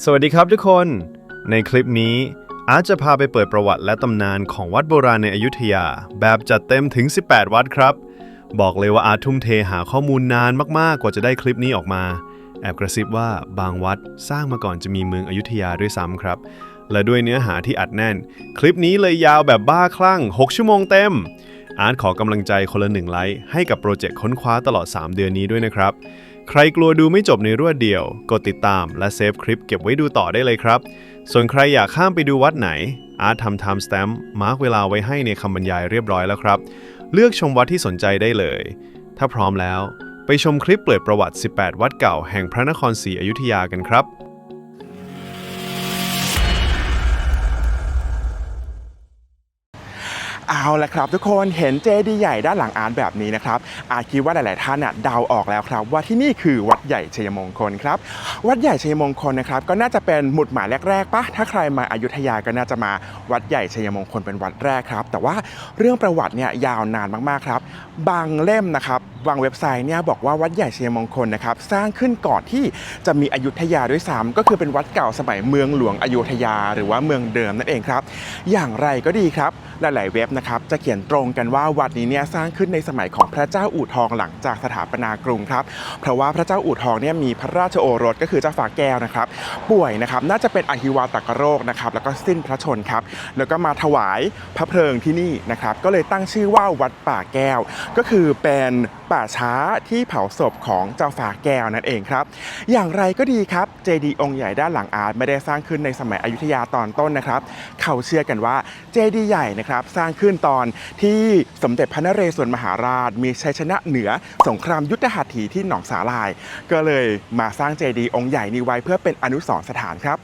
สวัสดีครับทุกคนในคลิปนี้อาร์ตจะพาไปเปิดประวัติและตำนานของวัดโบราณในอยุธยาแบบจัดเต็มถึง18วัดครับบอกเลยว่าอาร์ตทุ่มเทหาข้อมูลนานมากๆกว่าจะได้คลิปนี้ออกมาแอบกระซิบว่าบางวัดสร้างมาก่อนจะมีเมืองอยุธยาด้วยซ้ำครับและด้วยเนื้อหาที่อัดแน่นคลิปนี้เลยยาวแบบบ้าคลั่ง6ชั่วโมงเต็มอาร์ตขอกำลังใจคนละ1ไลค์ให้กับโปรเจกต์ค้นคว้าตลอด3เดือนนี้ด้วยนะครับใครกลัวดูไม่จบในรวดเดียวกดติดตามและเซฟคลิปเก็บไว้ดูต่อได้เลยครับส่วนใครอยากข้ามไปดูวัดไหนอาร์ตทำ time stamp มาร์กเวลาไว้ให้ในคำบรรยายเรียบร้อยแล้วครับเลือกชมวัดที่สนใจได้เลยถ้าพร้อมแล้วไปชมคลิปเปิดประวัติ18วัดเก่าแห่งพระนครศรีอยุธยากันครับเอาละครับทุกคนเห็นเจดีย์ใหญ่ด้านหลังอาร์ตแบบนี้นะครับอาร์ตคิดว่าหลายๆท่านเดาออกแล้วครับว่าที่นี่คือวัดใหญ่ชัยมงคลครับวัดใหญ่ชัยมงคลนะครับก็น่าจะเป็นหมุดหมายแรกๆปะถ้าใครมาอยุธยาก็น่าจะมาวัดใหญ่ชัยมงคลเป็นวัดแรกครับแต่ว่าเรื่องประวัติเนี่ยยาวนานมากๆครับบางเล่มนะครับบางเว็บไซต์เนี่ยบอกว่าวัดใหญ่ชัยมงคลนะครับสร้างขึ้นก่อนที่จะมีอยุธยาด้วยซ้ำก็คือเป็นวัดเก่าสมัยเมืองหลวงอยุธยาหรือว่าเมืองเดิมนั่นเองครับอย่างไรก็ดีครับหลายๆเว็บนะครับจะเขียนตรงกันว่าวัดนี้เนี่ยสร้างขึ้นในสมัยของพระเจ้าอู่ทองหลังจากสถาปนากรุงครับเพราะว่าพระเจ้าอู่ทองเนี่ยมีพระราชโอรสก็คือเจ้าฟ้าแก้วนะครับป่วยนะครับน่าจะเป็นอหิวาตกโรคนะครับแล้วก็สิ้นพระชนครับแล้วก็มาถวายพระเพลิงที่นี่นะครับก็เลยตั้งชื่อว่าวัดป่าแก้วก็คือเป็นป่าช้าที่เผาศพของเจ้าฟ้าแก้วนั่นเองครับอย่างไรก็ดีครับเจดีย์องค์ใหญ่ด้านหลังอาร์ตไม่ได้สร้างขึ้นในสมัยอยุธยาตอนต้นนะครับเขาเชื่อกันว่าเจดีย์ใหญ่นะครับสร้างขึ้นตอนที่สมเด็จพระนเรศวรมหาราชมีชัยชนะเหนือสงครามยุทธหัตถีที่หนองสาลายก็เลยมาสร้างเจดีย์องค์ใหญ่นี้ไว้เพื่อเป็นอนุสรณ์สถานครับ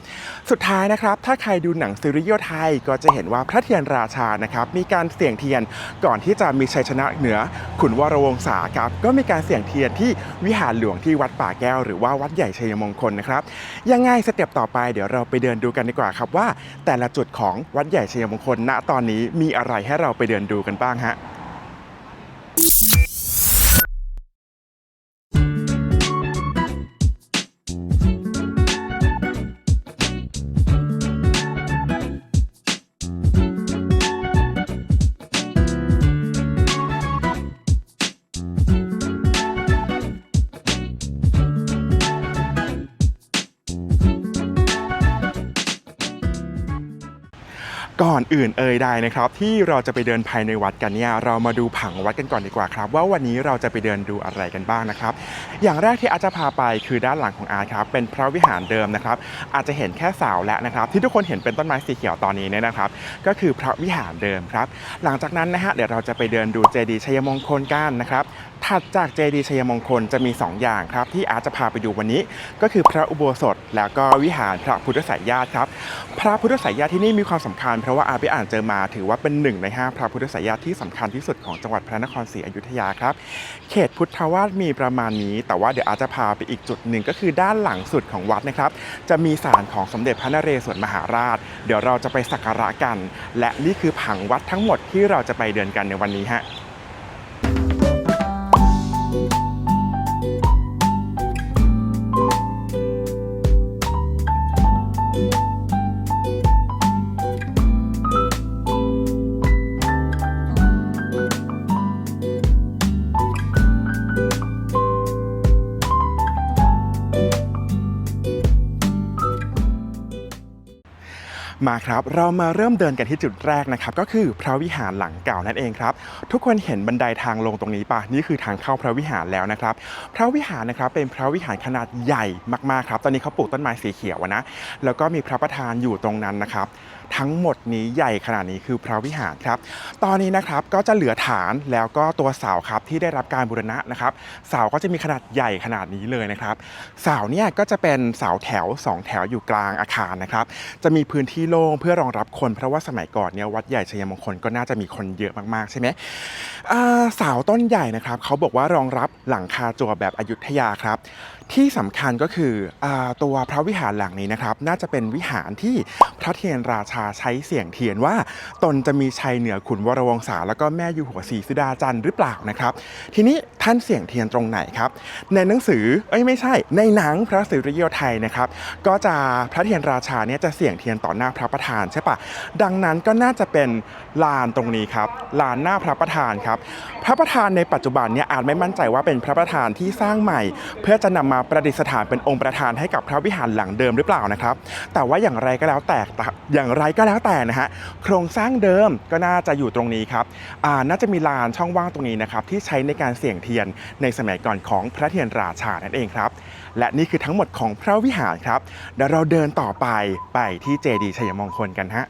สุดท้ายนะครับถ้าใครดูหนังซีรีส์ไทยก็จะเห็นว่าพระเทียนราชานะครับมีการเสี่ยงเทียนก่อนที่จะมีชัยชนะเหนือขุนวรวงศาครับก็มีการเสี่ยงเทียนที่วิหารหลวงที่วัดป่าแก้วหรือว่าวัดใหญ่ชัยมงคลนะครับยังไงสเต็ปต่อไปเดี๋ยวเราไปเดินดูกันดีกว่าครับว่าแต่ละจุดของวัดใหญ่ชัยมงคลณตอนนี้มีอะไรให้เราไปเดินดูกันบ้างฮะก่อนอื่นใดนะครับที่เราจะไปเดินภายในวัดกันเนี่ยเรามาดูผังวัดกันก่อนดีกว่าครับว่าวันนี้เราจะไปเดินดูอะไรกันบ้างนะครับอย่างแรกที่อาจจะพาไปคือด้านหลังของอาร์ตครับเป็นพระวิหารเดิมนะครับอาจจะเห็นแค่เสาแล้วนะครับที่ทุกคนเห็นเป็นต้นไม้สีเขียวตอนนี้เนี่ยนะครับก็คือพระวิหารเดิมครับหลังจากนั้นนะฮะเดี๋ยวเราจะไปเดินดูเจดีย์ชัยมงคลกันนะครับถัดจากเจดีย์ชัยมงคลจะมี2อย่างครับที่อาร์ตจะพาไปดูวันนี้ก็คือพระอุโบสถแล้วก็วิหารพระพุทธไสยญาติครับพระพุทธไสยญาติที่นี่มีความสำคัญเพราะว่าอาร์ตไปอ่านเจอมาถือว่าเป็น1ใน5พระพุทธไสยญาติที่สำคัญที่สุดของจังหวัดพระนครศรีอยุธยาครับเขตพุทธวาสมีประมาณนี้แต่ว่าเดี๋ยวอาร์ตจะพาไปอีกจุดหนึ่งก็คือด้านหลังสุดของวัดนะครับจะมีศาลของสมเด็จพระนเรศวรมหาราชเดี๋ยวเราจะไปสักการะกันและนี่คือผังวัดทั้งหมดที่เราจะไปเดินกันในวันนี้ฮะมาครับเรามาเริ่มเดินกันที่จุดแรกนะครับก็คือพระวิหารหลังเก่านั่นเองครับทุกคนเห็นบันไดทางลงตรงนี้ป่ะนี่คือทางเข้าพระวิหารแล้วนะครับพระวิหารนะครับเป็นพระวิหารขนาดใหญ่มากๆครับตอนนี้เขาปลูกต้นไม้สีเขียวนะแล้วก็มีพระประธานอยู่ตรงนั้นนะครับทั้งหมดนี้ใหญ่ขนาดนี้คือพระวิหารครับตอนนี้นะครับก็จะเหลือฐานแล้วก็ตัวเสาครับที่ได้รับการบูรณะนะครับเสาก็จะมีขนาดใหญ่ขนาดนี้เลยนะครับเสาเนี่ยก็จะเป็นเสาแถว2แถวอยู่กลางอาคารนะครับจะมีพื้นที่โล่งเพื่อรองรับคนเพราะว่าสมัยก่อนเนี่ยวัดใหญ่ชัยมงคลก็น่าจะมีคนเยอะมากๆใช่ไหมเสาต้นใหญ่นะครับเขาบอกว่ารองรับหลังคาจั่วแบบอยุธยาครับ ที่สำคัญก็คือตัวพระวิหารหลังนี้นะครับน่าจะเป็นวิหารที่พระเทียนราชาใช้เสี่ยงเทียนว่าตนจะมีชัยเหนือขุนวรวงศาแล้วก็แม่อยู่หัวศรีสุดาจันทร์หรือเปล่านะครับทีนี้ท่านเสี่ยงเทียนตรงไหนครับในหนังสือไม่ใช่ในหนังพระศิริโยไทยนะครับก็จะพระเทียนราชาเนี่ยจะเสี่ยงเทียนต่อหน้าพระประธานใช่ปะดังนั้นก็น่าจะเป็นลานตรงนี้ครับลานหน้าพระประธานครับพระประธานในปัจจุบันเนี่ยอาจไม่มั่นใจว่าเป็นพระประธานที่สร้างใหม่เพื่อจะนำมาประดิษฐานเป็นองค์ประธานให้กับพระวิหารหลังเดิมหรือเปล่านะครับแต่ว่าอย่างไรก็แล้วแต่นะฮะโครงสร้างเดิมก็น่าจะอยู่ตรงนี้ครับน่าจะมีลานช่องว่างตรงนี้นะครับที่ใช้ในการเสี่ยงเทียนในสมัยก่อนของพระเทียนราชานั่นเองครับและนี่คือทั้งหมดของพระวิหารครับเดี๋ยวเราเดินต่อไปที่เจดีย์ชัยมงคลกันฮะ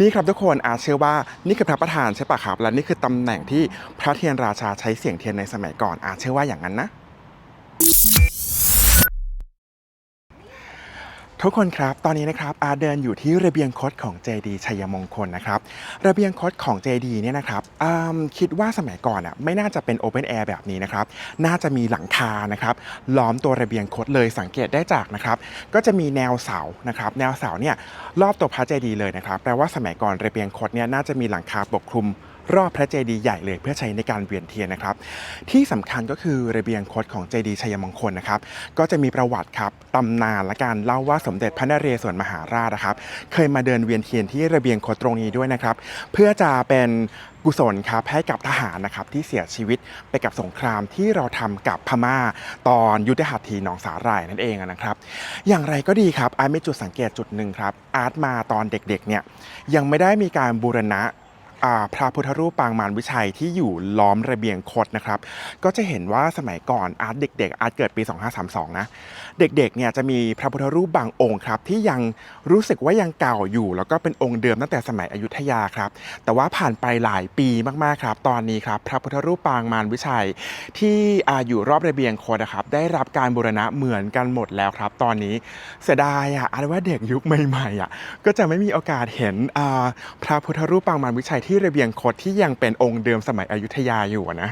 นี่ครับทุกคนเชื่อว่านี่คือพระประธานใช่ปะครับและนี่คือตำแหน่งที่พระเทียนราชาใช้เสี่ยงเทียนในสมัยก่อนเชื่อว่าอย่างนั้นนะทุกคนครับตอนนี้นะครับเดินอยู่ที่ระเบียงคดของเจดีย์ชัยมงคลนะครับระเบียงคดของเจดีย์เนี่ยนะครับคิดว่าสมัยก่อนไม่น่าจะเป็นโอเพนแอร์แบบนี้นะครับน่าจะมีหลังคานะครับล้อมตัวระเบียงคดเลยสังเกตได้จากนะครับก็จะมีแนวเสานะครับแนวเสาเนี่ยรอบตัวพระเจดีย์เลยนะครับแปลว่าสมัยก่อนระเบียงคดเนี่ยน่าจะมีหลังคาปกคลุมรอบพระเจดีย์ใหญ่เลยเพื่อใช้ในการเวียนเทียนนะครับที่สำคัญก็คือระเบียงคดของเจดีย์ชัยมงคลนะครับก็จะมีประวัติครับตำนานและการเล่าว่าสมเด็จพระนเรศวรมหาราชนะครับเคยมาเดินเวียนเทียนที่ระเบียงคดตรงนี้ด้วยนะครับเพื่อจะเป็นกุศลครับให้กับทหารนะครับที่เสียชีวิตไปกับสงครามที่เราทำกับพม่าตอนยุทธหัตถีหนองสาหร่ายนั่นเองนะครับอย่างไรก็ดีครับอาร์ตมีจุดสังเกตจุดหนึ่งครับอาร์ตมาตอนเด็กๆเนี่ยยังไม่ได้มีการบูรณะพระพุทธรูปปางมารวิชัยที่อยู่ล้อมระเบียงคดนะครับก็จะเห็นว่าสมัยก่อนอาร์ตเด็กๆอาร์ตเกิดปี2532นะเด็กๆเนี่ยจะมีพระพุทธรูปบางองค์ครับที่ยังรู้สึกว่ายังเก่าอยู่แล้วก็เป็นองค์เดิมตั้งแต่สมัยอยุธยาครับแต่ว่าผ่านไปหลายปีมากๆครับตอนนี้ครับพระพุทธรูปปางมารวิชัยที่อยู่รอบระเบียงคดนะครับได้รับการบูรณะเหมือนกันหมดแล้วครับตอนนี้เสียดายอาร์ตว่าเด็กยุคใหม่ๆก็จะไม่มีโอกาสเห็นพระพุทธรูปปางมารวิชัยที่ระเบียงคดที่ยังเป็นองค์เดิมสมัยอยุธยาอยู่นะ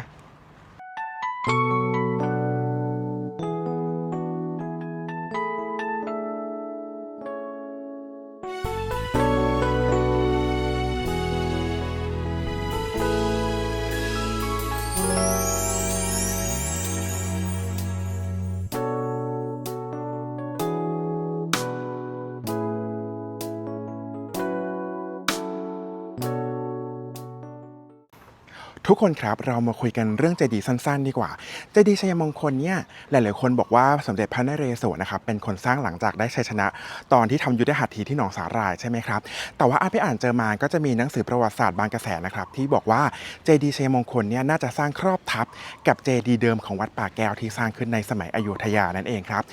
ทุกคนครับเรามาคุยกันเรื่องเจดีย์สั้นๆดีกว่าเจดีย์ชัยมงคลเนี่ยหลายๆคนบอกว่าสมเด็จพระนเรศวรนะครับเป็นคนสร้างหลังจากได้ชัยชนะตอนที่ทำยุทธหัตถีที่หนองสาหร่ายใช่ไหมครับแต่ว่าไปอ่านเจอมาก็จะมีหนังสือประวัติศาสตร์บางกระแสนะครับที่บอกว่าเจดีย์ชัยมงคลเนี่ยน่าจะสร้างครอบทับกับเจดีย์เดิมของวัดป่าแก้วที่สร้างขึ้นในสมัยอยุธยานั่นเองครับ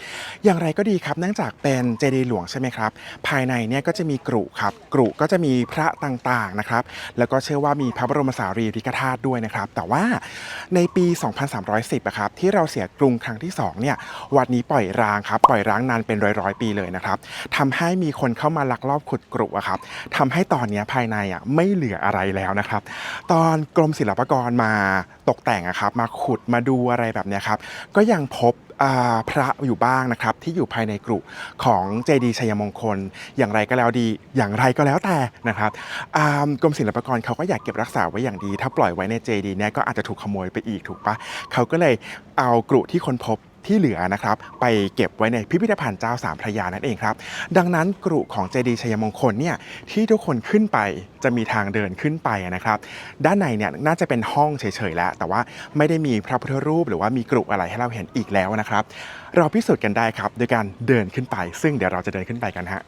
อย่างไรก็ดีครับเนื่องจากเป็นเจดีย์หลวงใช่ไหมครับภายในเนี่ยก็จะมีกรุครับกรุก็จะมีพระต่างๆนะครับแล้วก็เชื่อว่ามีพระบรมสารีริกธาตุด้วยนะครับแต่ว่าในปี 2310ครับที่เราเสียกรุงครั้งที่2เนี่ยวัดนี้ปล่อยร้างครับปล่อยร้างนานเป็นร้อยๆปีเลยนะครับทำให้มีคนเข้ามาลักลอบขุดกรุครับทำให้ตอนนี้ภายในไม่เหลืออะไรแล้วนะครับตอนกรมศิลปากรมาตกแต่งครับมาขุดมาดูอะไรแบบนี้ครับก็ยังพบพระอยู่บ้างนะครับที่อยู่ภายในกรุของเจดีย์ชัยมงคลอย่างไรก็แล้วแต่นะครับกรมศิลปากรเขาก็อยากเก็บรักษาไว้อย่างดีถ้าปล่อยไว้ในเจดีย์เนี่ยก็อาจจะถูกขโมยไปอีกถูกปะเขาก็เลยเอากรุที่ค้นพบที่เหลือนะครับไปเก็บไว้ในพิพิธภัณฑ์เจ้าสามพระยานั่นเองครับดังนั้นกรุของเจดีย์ชัยมงคลเนี่ยที่ทุกคนขึ้นไปจะมีทางเดินขึ้นไปนะครับด้านในเนี่ยน่าจะเป็นห้องเฉยๆแล้วแต่ว่าไม่ได้มีพระพุทธรูปหรือว่ามีกรุอะไรให้เราเห็นอีกแล้วนะครับเราพิสูจน์กันได้ครับโดยการเดินขึ้นไปซึ่งเดี๋ยวเราจะเดินขึ้นไปกันฮะ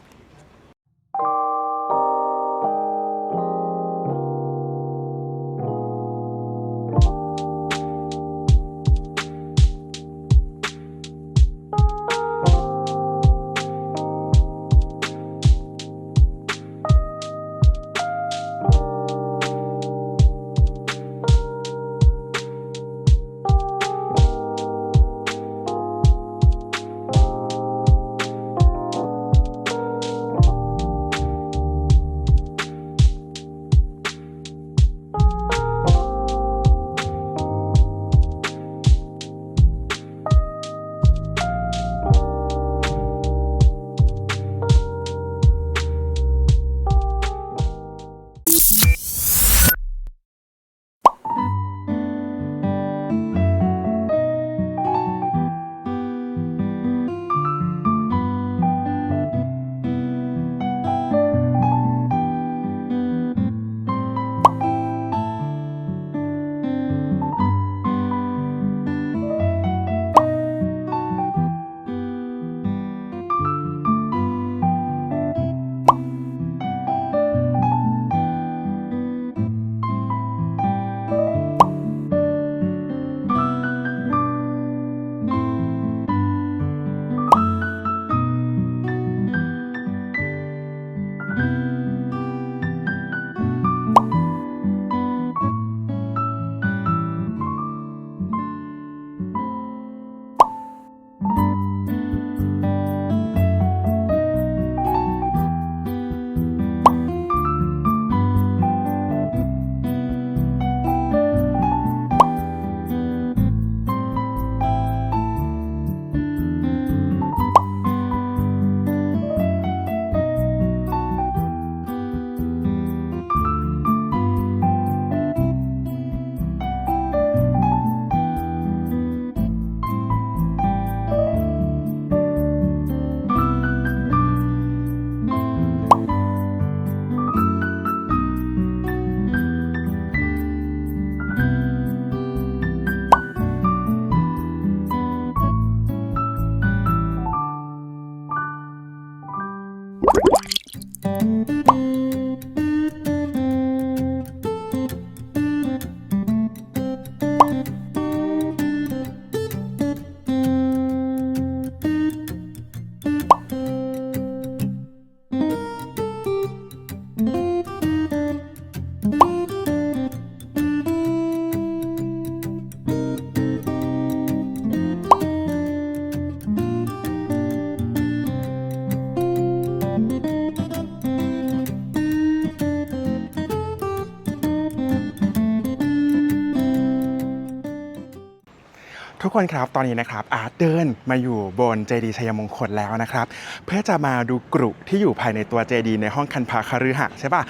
ทุกคนครับตอนนี้นะครับอาร์ตเดินมาอยู่บนเจดีย์ชัยมงคลแล้วนะครับเพื่อจะมาดูกรุที่อยู่ภายในตัวเจดีย์ในห้องคันพาคฤหะใช่ป่ะ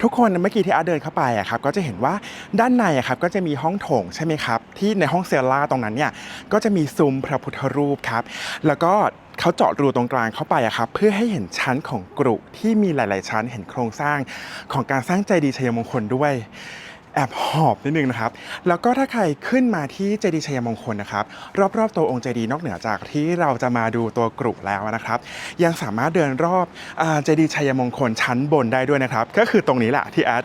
ทุกคนเมื่อกี้ที่อาร์ตเดินเข้าไปอะครับก็จะเห็นว่าด้านในอะครับก็จะมีห้องโถงใช่ไหมครับที่ในห้องเซลล่าตรงนั้นเนี่ยก็จะมีซุ้มพระพุทธรูปครับแล้วก็เขาเจาะรูตรงกลางเข้าไปอะครับเพื่อให้เห็นชั้นของกรุที่มีหลายๆชั้นเห็นโครงสร้างของการสร้างเจดีย์ชัยมงคลด้วยแอบหอบนิดนึงนะครับแล้วก็ถ้าใครขึ้นมาที่เจดีย์ชัยมงคลนะครับรอบๆตัวองค์เจดีย์นอกเหนือจากที่เราจะมาดูตัวกรุแล้วนะครับยังสามารถเดินรอบเจดีย์ชัยมงคลชั้นบนได้ด้วยนะครับก็คือตรงนี้แหละที่แอด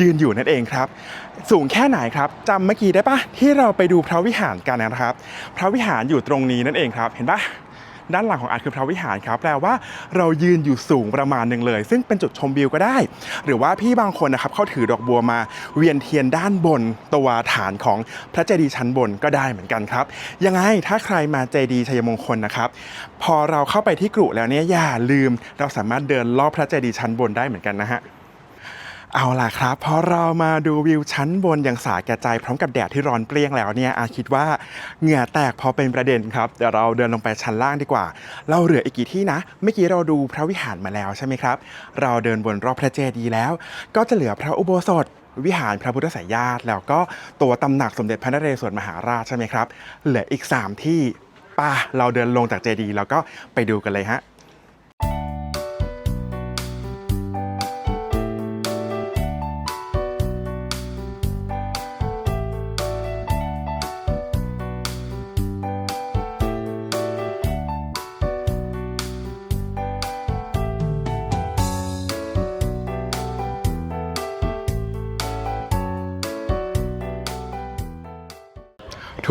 ยืนอยู่นั่นเองครับสูงแค่ไหนครับจำเมื่อกี้ได้ปะที่เราไปดูพระวิหารกันนะครับพระวิหารอยู่ตรงนี้นั่นเองครับเห็นปะด้านหลังของอาร์ตคือพระวิหารครับแปลว่าเรายืนอยู่สูงประมาณหนึ่งเลยซึ่งเป็นจุดชมวิวก็ได้หรือว่าพี่บางคนนะครับเขาถือดอกบัวมาเวียนเทียนด้านบนตัวฐานของพระเจดีย์ชั้นบนก็ได้เหมือนกันครับยังไงถ้าใครมาเจดีย์ชัยมงคลนะครับพอเราเข้าไปที่กรุแล้วเนี่ยอย่าลืมเราสามารถเดินรอบพระเจดีย์ชั้นบนได้เหมือนกันนะฮะเอาล่ะครับพอเรามาดูวิวชั้นบนอย่างสาแก่ใจพร้อมกับแดดที่ร้อนเปรี้ยงแล้วเนี่ยอาคิดว่าเหงื่อแตกพอเป็นประเด็นครับเดี๋ยวเราเดินลงไปชั้นล่างดีกว่าเราเหลืออีกกี่ที่นะเมื่อกี้เราดูพระวิหารมาแล้วใช่ไหมครับเราเดินบนรอบพระเจดีย์แล้วก็จะเหลือพระอุโบสถวิหารพระพุทธไสยญาติแล้วก็ตัวตำหนักสมเด็จพระนเรศวรมหาราชใช่ไหมครับเหลืออีก3ที่ป่ะเราเดินลงจากเจดีย์แล้วก็ไปดูกันเลยฮะ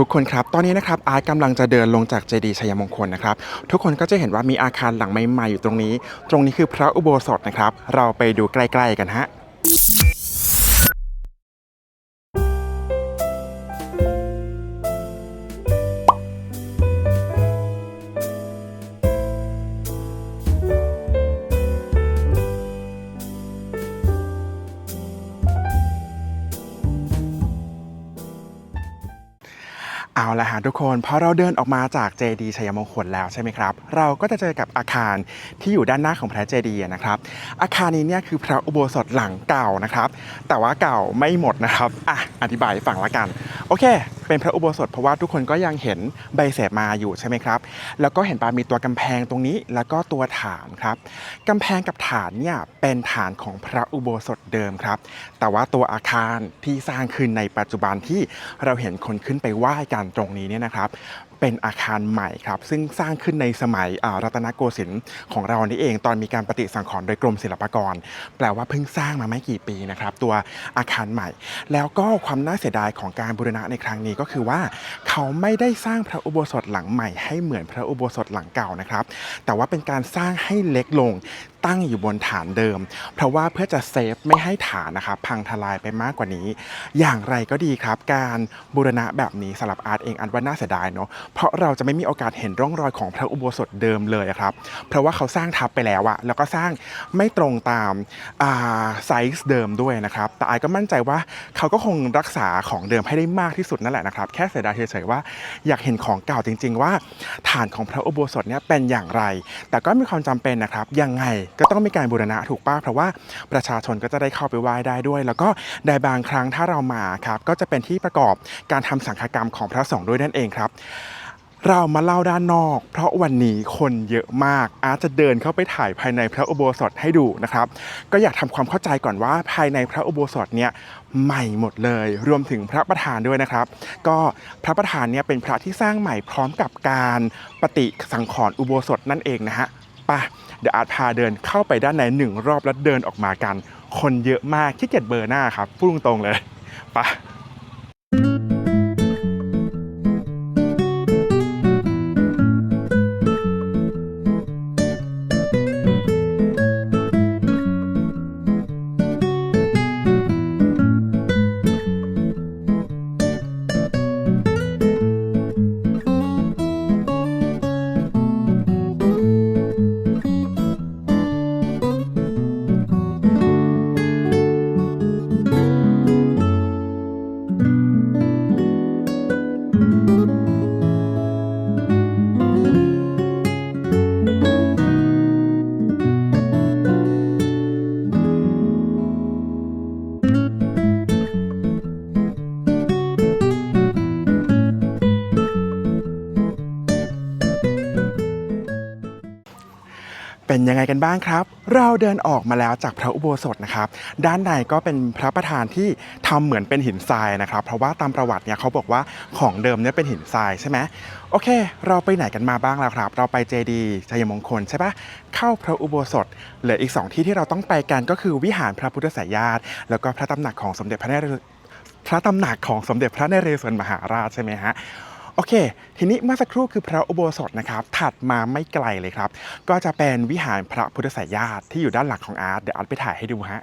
ทุกคนครับตอนนี้นะครับอาร์ตกำลังจะเดินลงจากเจดีย์ชัยมงคลนะครับทุกคนก็จะเห็นว่ามีอาคารหลังใหม่ๆอยู่ตรงนี้คือพระอุโบสถนะครับเราไปดูใกล้ๆกันฮะเอาละฮะทุกคนพอเราเดินออกมาจากเจดีย์ชัยมงคลแล้วใช่ไหมครับเราก็จะเจอกับอาคารที่อยู่ด้านหน้าของพระเจดีย์นะครับอาคารนี้เนี่ยคือพระอุโบสถหลังเก่านะครับแต่ว่าเก่าไม่หมดนะครับอธิบายฟังละกันโอเคเป็นพระอุโบสถเพราะว่าทุกคนก็ยังเห็นใบเสมาอยู่ใช่ไหมครับแล้วก็เห็นปามีตัวกำแพงตรงนี้แล้วก็ตัวฐานครับกำแพงกับฐานเนี่ยเป็นฐานของพระอุโบสถเดิมครับแต่ว่าตัวอาคารที่สร้างขึ้นในปัจจุบันที่เราเห็นคนขึ้นไปไหว้กันตรงนี้เนี่ยนะครับเป็นอาคารใหม่ครับซึ่งสร้างขึ้นในสมัยรัตนโกสินทร์ของเรานี่เองตอนมีการปฏิสังขรณ์โดยกรมศิลปากรแปลว่าเพิ่งสร้างมาไม่กี่ปีนะครับตัวอาคารใหม่แล้วก็ความน่าเสียดายของการบูรณะในครั้งนี้ก็คือว่าเขาไม่ได้สร้างพระอุโบสถหลังใหม่ให้เหมือนพระอุโบสถหลังเก่านะครับแต่ว่าเป็นการสร้างให้เล็กลงตั้งอยู่บนฐานเดิมเพราะว่าเพื่อจะเซฟไม่ให้ฐานนะครับพังทลายไปมากกว่านี้อย่างไรก็ดีครับการบูรณะแบบนี้สำหรับอาร์ตเองอันว่าน่าเสียดายเนาะเพราะเราจะไม่มีโอกาสเห็นร่องรอยของพระอุโบสถเดิมเลยครับเพราะว่าเขาสร้างทับไปแล้วอะแล้วก็สร้างไม่ตรงตามไซส์เดิมด้วยนะครับแต่อาร์ตก็มั่นใจว่าเขาก็คงรักษาของเดิมให้ได้มากที่สุดนั่นแหละนะครับแค่เสียดายเฉยๆว่าอยากเห็นของเก่าจริงๆว่าฐานของพระอุโบสถเนี่ยเป็นอย่างไรแต่ก็มีความจำเป็นนะครับยังไงก็ต้องมีการบูรณะถูกป่ะเพราะว่าประชาชนก็จะได้เข้าไปไหว้ได้ด้วยแล้วก็ในบางครั้งถ้าเรามาครับก็จะเป็นที่ประกอบการทำสังฆกรรมของพระสงฆ์ด้วยนั่นเองครับเรามาเล่าด้านนอกเพราะวันนี้คนเยอะมากอาจจะเดินเข้าไปถ่ายภายในพระอุโบสถให้ดูนะครับก็อยากทำความเข้าใจก่อนว่าภายในพระอุโบสถเนี่ยใหม่หมดเลยรวมถึงพระประธานด้วยนะครับก็พระประธานเนี่ยเป็นพระที่สร้างใหม่พร้อมกับการปฏิสังขรณ์อุโบสถนั่นเองนะฮะป่ะเดี๋ยวอาร์ตพาเดินเข้าไปด้านใน1 รอบแล้วเดินออกมากันคนเยอะมากขี้เกียจเบอร์หน้าครับพูดตรงๆเลยป่ะ เป็นยังไงกันบ้างครับเราเดินออกมาแล้วจากพระอุโบสถนะครับด้านในก็เป็นพระประธานที่ทำเหมือนเป็นหินทรายนะครับเพราะว่าตามประวัติเนี่ยเขาบอกว่าของเดิมเนี่ยเป็นหินทรายใช่ไหมโอเคเราไปไหนกันมาบ้างแล้วครับเราไปเจดีย์ชัยมงคลใช่ปะเข้าพระอุโบสถเหลืออีก2ที่ที่เราต้องไปกันก็คือวิหารพระพุทธสายญาติแล้วก็พระตำหนักของสมเด็จพระนเรศวรมหาราชใช่ไหมฮะโอเคทีนี้เมื่อสักครู่คือพระอุโบสถนะครับถัดมาไม่ไกลเลยครับก็จะเป็นวิหารพระพุทธสายญาติที่อยู่ด้านหลังของอาร์ตเดี๋ยวอาร์ตไปถ่ายให้ดูฮะ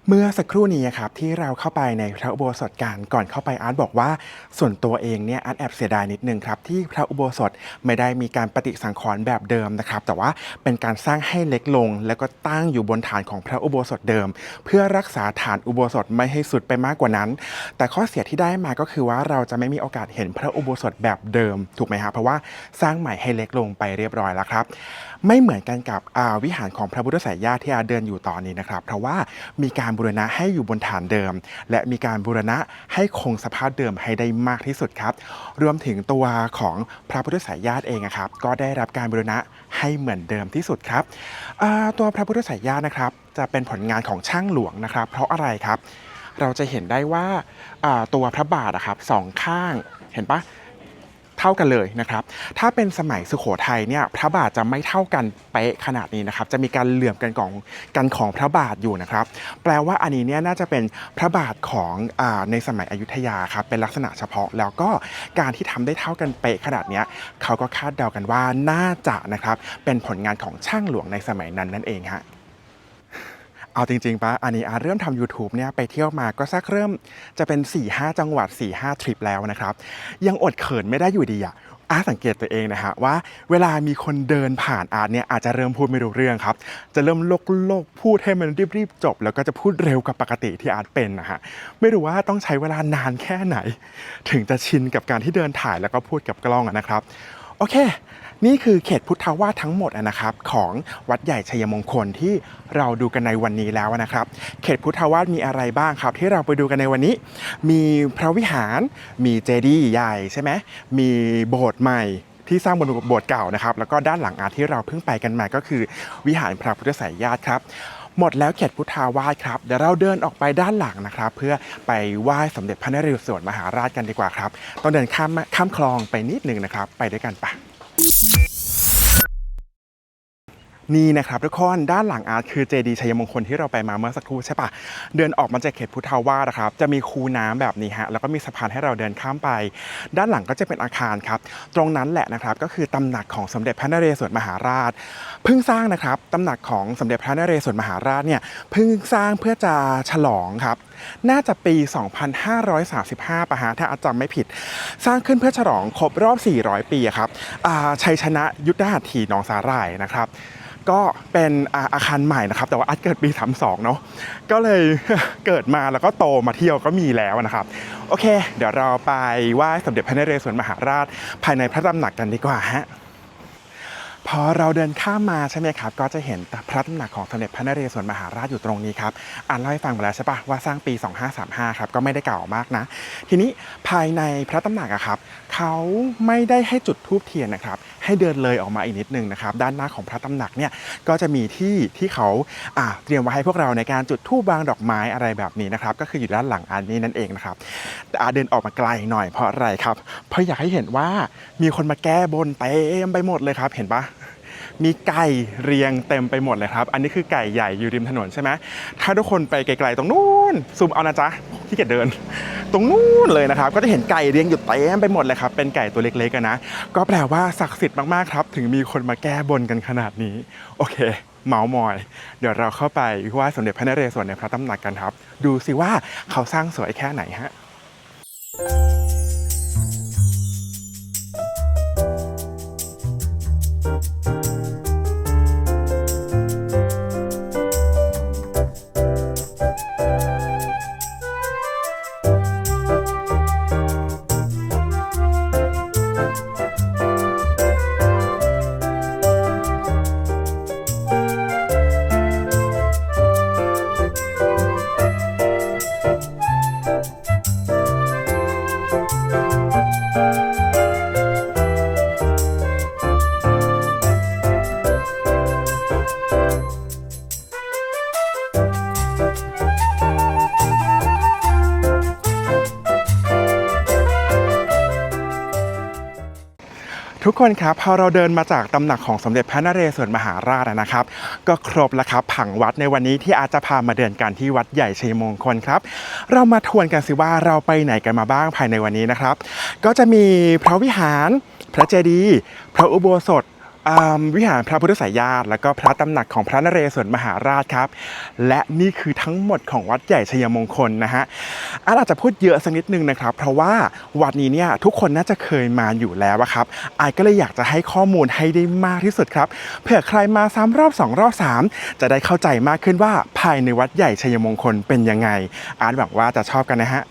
เมื่อสักครู่นี้ครับที่เราเข้าไปในพระอุโบสถกันก่อนเข้าไปอาร์ตบอกว่าส่วนตัวเองเนี่ยอาร์ตแอบเสียดายนิดนึงครับที่พระอุโบสถไม่ได้มีการปฏิสังขรณ์แบบเดิมนะครับแต่ว่าเป็นการสร้างให้เล็กลงแล้วก็ตั้งอยู่บนฐานของพระอุโบสถเดิมเพื่อรักษาฐานอุโบสถไม่ให้สุดไปมากกว่านั้นแต่ข้อเสียที่ได้มาก็คือว่าเราจะไม่มีโอกาสเห็นพระอุโบสถแบบเดิมถูกไหมครับเพราะว่าสร้างใหม่ให้เล็กลงไปเรียบร้อยแล้วครับไม่เหมือนกันกับวิหารของพระพุทธสายญาติที่อาเดินอยู่ตอนนี้นะครับเพราะว่ามีการบูรณะให้อยู่บนฐานเดิมและมีการบูรณะให้คงสภาพเดิมให้ได้มากที่สุดครับรวมถึงตัวของพระพุทธสายญาติเองครับก็ได้รับการบูรณะให้เหมือนเดิมที่สุดครับตัวพระพุทธสายญาตินะครับจะเป็นผลงานของช่างหลวงนะครับเพราะอะไรครับเราจะเห็นได้ว่าตัวพระบาทครับสองข้างเห็นปะเท่ากันเลยนะครับถ้าเป็นสมัยสุโขทัยเนี่ยพระบาทจะไม่เท่ากันเป๊ะขนาดนี้นะครับจะมีการเหลื่อมกันของพระบาทอยู่นะครับแปลว่าอันนี้เนี่ยน่าจะเป็นพระบาทของในสมัยอยุธยาครับเป็นลักษณะเฉพาะแล้วก็การที่ทำได้เท่ากันเป๊ะขนาดนี้เขาก็คาดเดากันว่าน่าจะนะครับเป็นผลงานของช่างหลวงในสมัยนั้นนั่นเองฮะเอาจริงๆปะอันนี้เริ่มทำ YouTube เนี่ยไปเที่ยวมาก็สักเริ่มจะเป็น 4-5 จังหวัด 4-5 ทริปแล้วนะครับยังอดเขินไม่ได้อยู่ดีสังเกตตัวเองนะฮะว่าเวลามีคนเดินผ่านเนี่ยอาจจะเริ่มพูดไม่รู้เรื่องครับจะเริ่มโลกพูดให้มันรีบจบแล้วก็จะพูดเร็วกว่าปกติที่เป็นนะฮะไม่รู้ว่าต้องใช้เวลานานแค่ไหนถึงจะชินกับการที่เดินถ่ายแล้วก็พูดกับกล้องนะครับโอเคนี่คือเขตพุทธาวาสทั้งหมดนะครับของวัดใหญ่ชัยมงคลที่เราดูกันในวันนี้แล้วนะครับเขตพุทธาวาสมีอะไรบ้างครับที่เราไปดูกันในวันนี้มีพระวิหารมีเจดีย์ใหญ่ใช่ไหมมีโบสถ์ใหม่ที่สร้างบนโบสถ์เก่านะครับแล้วก็ด้านหลังที่เราเพิ่งไปกันมาก็คือวิหารพระพุทธสายญาติครับหมดแล้วเขตพุทธาวาสครับเดี๋ยวเราเดินออกไปด้านหลังนะครับเพื่อไปไหว้สมเด็จพระนเรศวรมหาราชกันดีกว่าครับต้องเดินข้ามคลองไปนิดนึงนะครับไปด้วยกันปะนี่นะครับทุกคนด้านหลังคือเจดีย์ชัยมงคลที่เราไปมาเมื่อสักครู่ใช่ปะเดินออกมาจากเขตพุทธาวาสนะครับจะมีคูน้ำแบบนี้ฮะแล้วก็มีสะพานให้เราเดินข้ามไปด้านหลังก็จะเป็นอาคารครับตรงนั้นแหละนะครับก็คือตำหนักของสมเด็จพระนเรศวรมหาราชเพิ่งสร้างนะครับตำหนักของสมเด็จพระนเรศวรมหาราชเนี่ยเพิ่งสร้างเพื่อจะฉลองครับน่าจะปี 2535 ป่ะฮะถ้าจำไม่ผิดสร้างขึ้นเพื่อฉลองครบรอบ 400 ปีครับชัยชนะยุทธหัตถีหนองสาหร่ายนะครับก็เป็นอาคารใหม่นะครับแต่ว่าเกิดปี 32เนาะก็เลย เกิดมาแล้วก็โตมาเที่ยวก็มีแล้วนะครับโอเคเดี๋ยวเราไปไหว้สมเด็จพระนเรศวรมหาราชภายในพระตำหนักกันดีกว่าฮะพอเราเดินข้ามมาใช่ไหมครับก็จะเห็นพระตำหนักของสมเด็จพระนเรศวรมหาราชอยู่ตรงนี้ครับเล่าให้ฟังไปแล้วใช่ปะว่าสร้างปี 2535ครับก็ไม่ได้เก่ามากนะทีนี้ภายในพระตำหนักครับเขาไม่ได้ให้จุดธูปเทียนนะครับให้เดินเลยออกมาอีกนิดนึงนะครับด้านหน้าของพระตำหนักเนี่ยก็จะมีที่เขาเตรียมไว้ให้พวกเราในการจุดธูปวางดอกไม้อะไรแบบนี้นะครับก็คืออยู่ด้านหลังนี้นั่นเองนะครับแต่เดินออกมาไกลหน่อยเพราะอะไรครับเพราะอยากให้เห็นว่ามีคนมาแก้บนเต็มไปหมดเลยครับเห็นปะมีไก่เรียงเต็มไปหมดเลยครับอันนี้คือไก่ใหญ่อยู่ริมถนนใช่ไหมถ้าทุกคนไปไกลๆตรงนู้นซูมเอานะจ๊ะที่เกียจเดินตรงนู้นเลยนะครับก็จะเห็นไก่เรียงอยู่เต็มไปหมดเลยครับเป็นไก่ตัวเล็กๆนะก็แปลว่าศักดิ์สิทธิ์มากๆครับถึงมีคนมาแก้บนกันขนาดนี้โอเค เมาส์มอยเดี๋ยวเราเข้าไปไหว้สมเด็จพระนเรศวรในพระตำหนักกันครับดูสิว่าเขาสร้างสวยแค่ไหนฮะทุกคนครับพอเราเดินมาจากตำหนักของสมเด็จพระนเรศวรมหาราชนะครับก็ครบแล้วครับผังวัดในวันนี้ที่อาจจะพามาเดินกันที่วัดใหญ่ชัยมงคลครับเรามาทวนกันสิว่าเราไปไหนกันมาบ้างภายในวันนี้นะครับก็จะมีพระวิหารพระเจดีย์พระอุโบสถวิหารพระพุทธไสยญาติแล้วก็พระตำหนักของพระนเรศวรมหาราชครับและนี่คือทั้งหมดของวัดใหญ่ชัยมงคลนะฮะอาจจะพูดเยอะสักนิดนึงนะครับเพราะว่าวัดนี้เนี่ยทุกคนน่าจะเคยมาอยู่แล้วครับก็เลยอยากจะให้ข้อมูลให้ได้มากที่สุดครับเผื่อใครมา3 รอบ 2 รอบ 3จะได้เข้าใจมากขึ้นว่าภายในวัดใหญ่ชัยมงคลเป็นยังไงหวังว่าจะชอบกันนะฮะ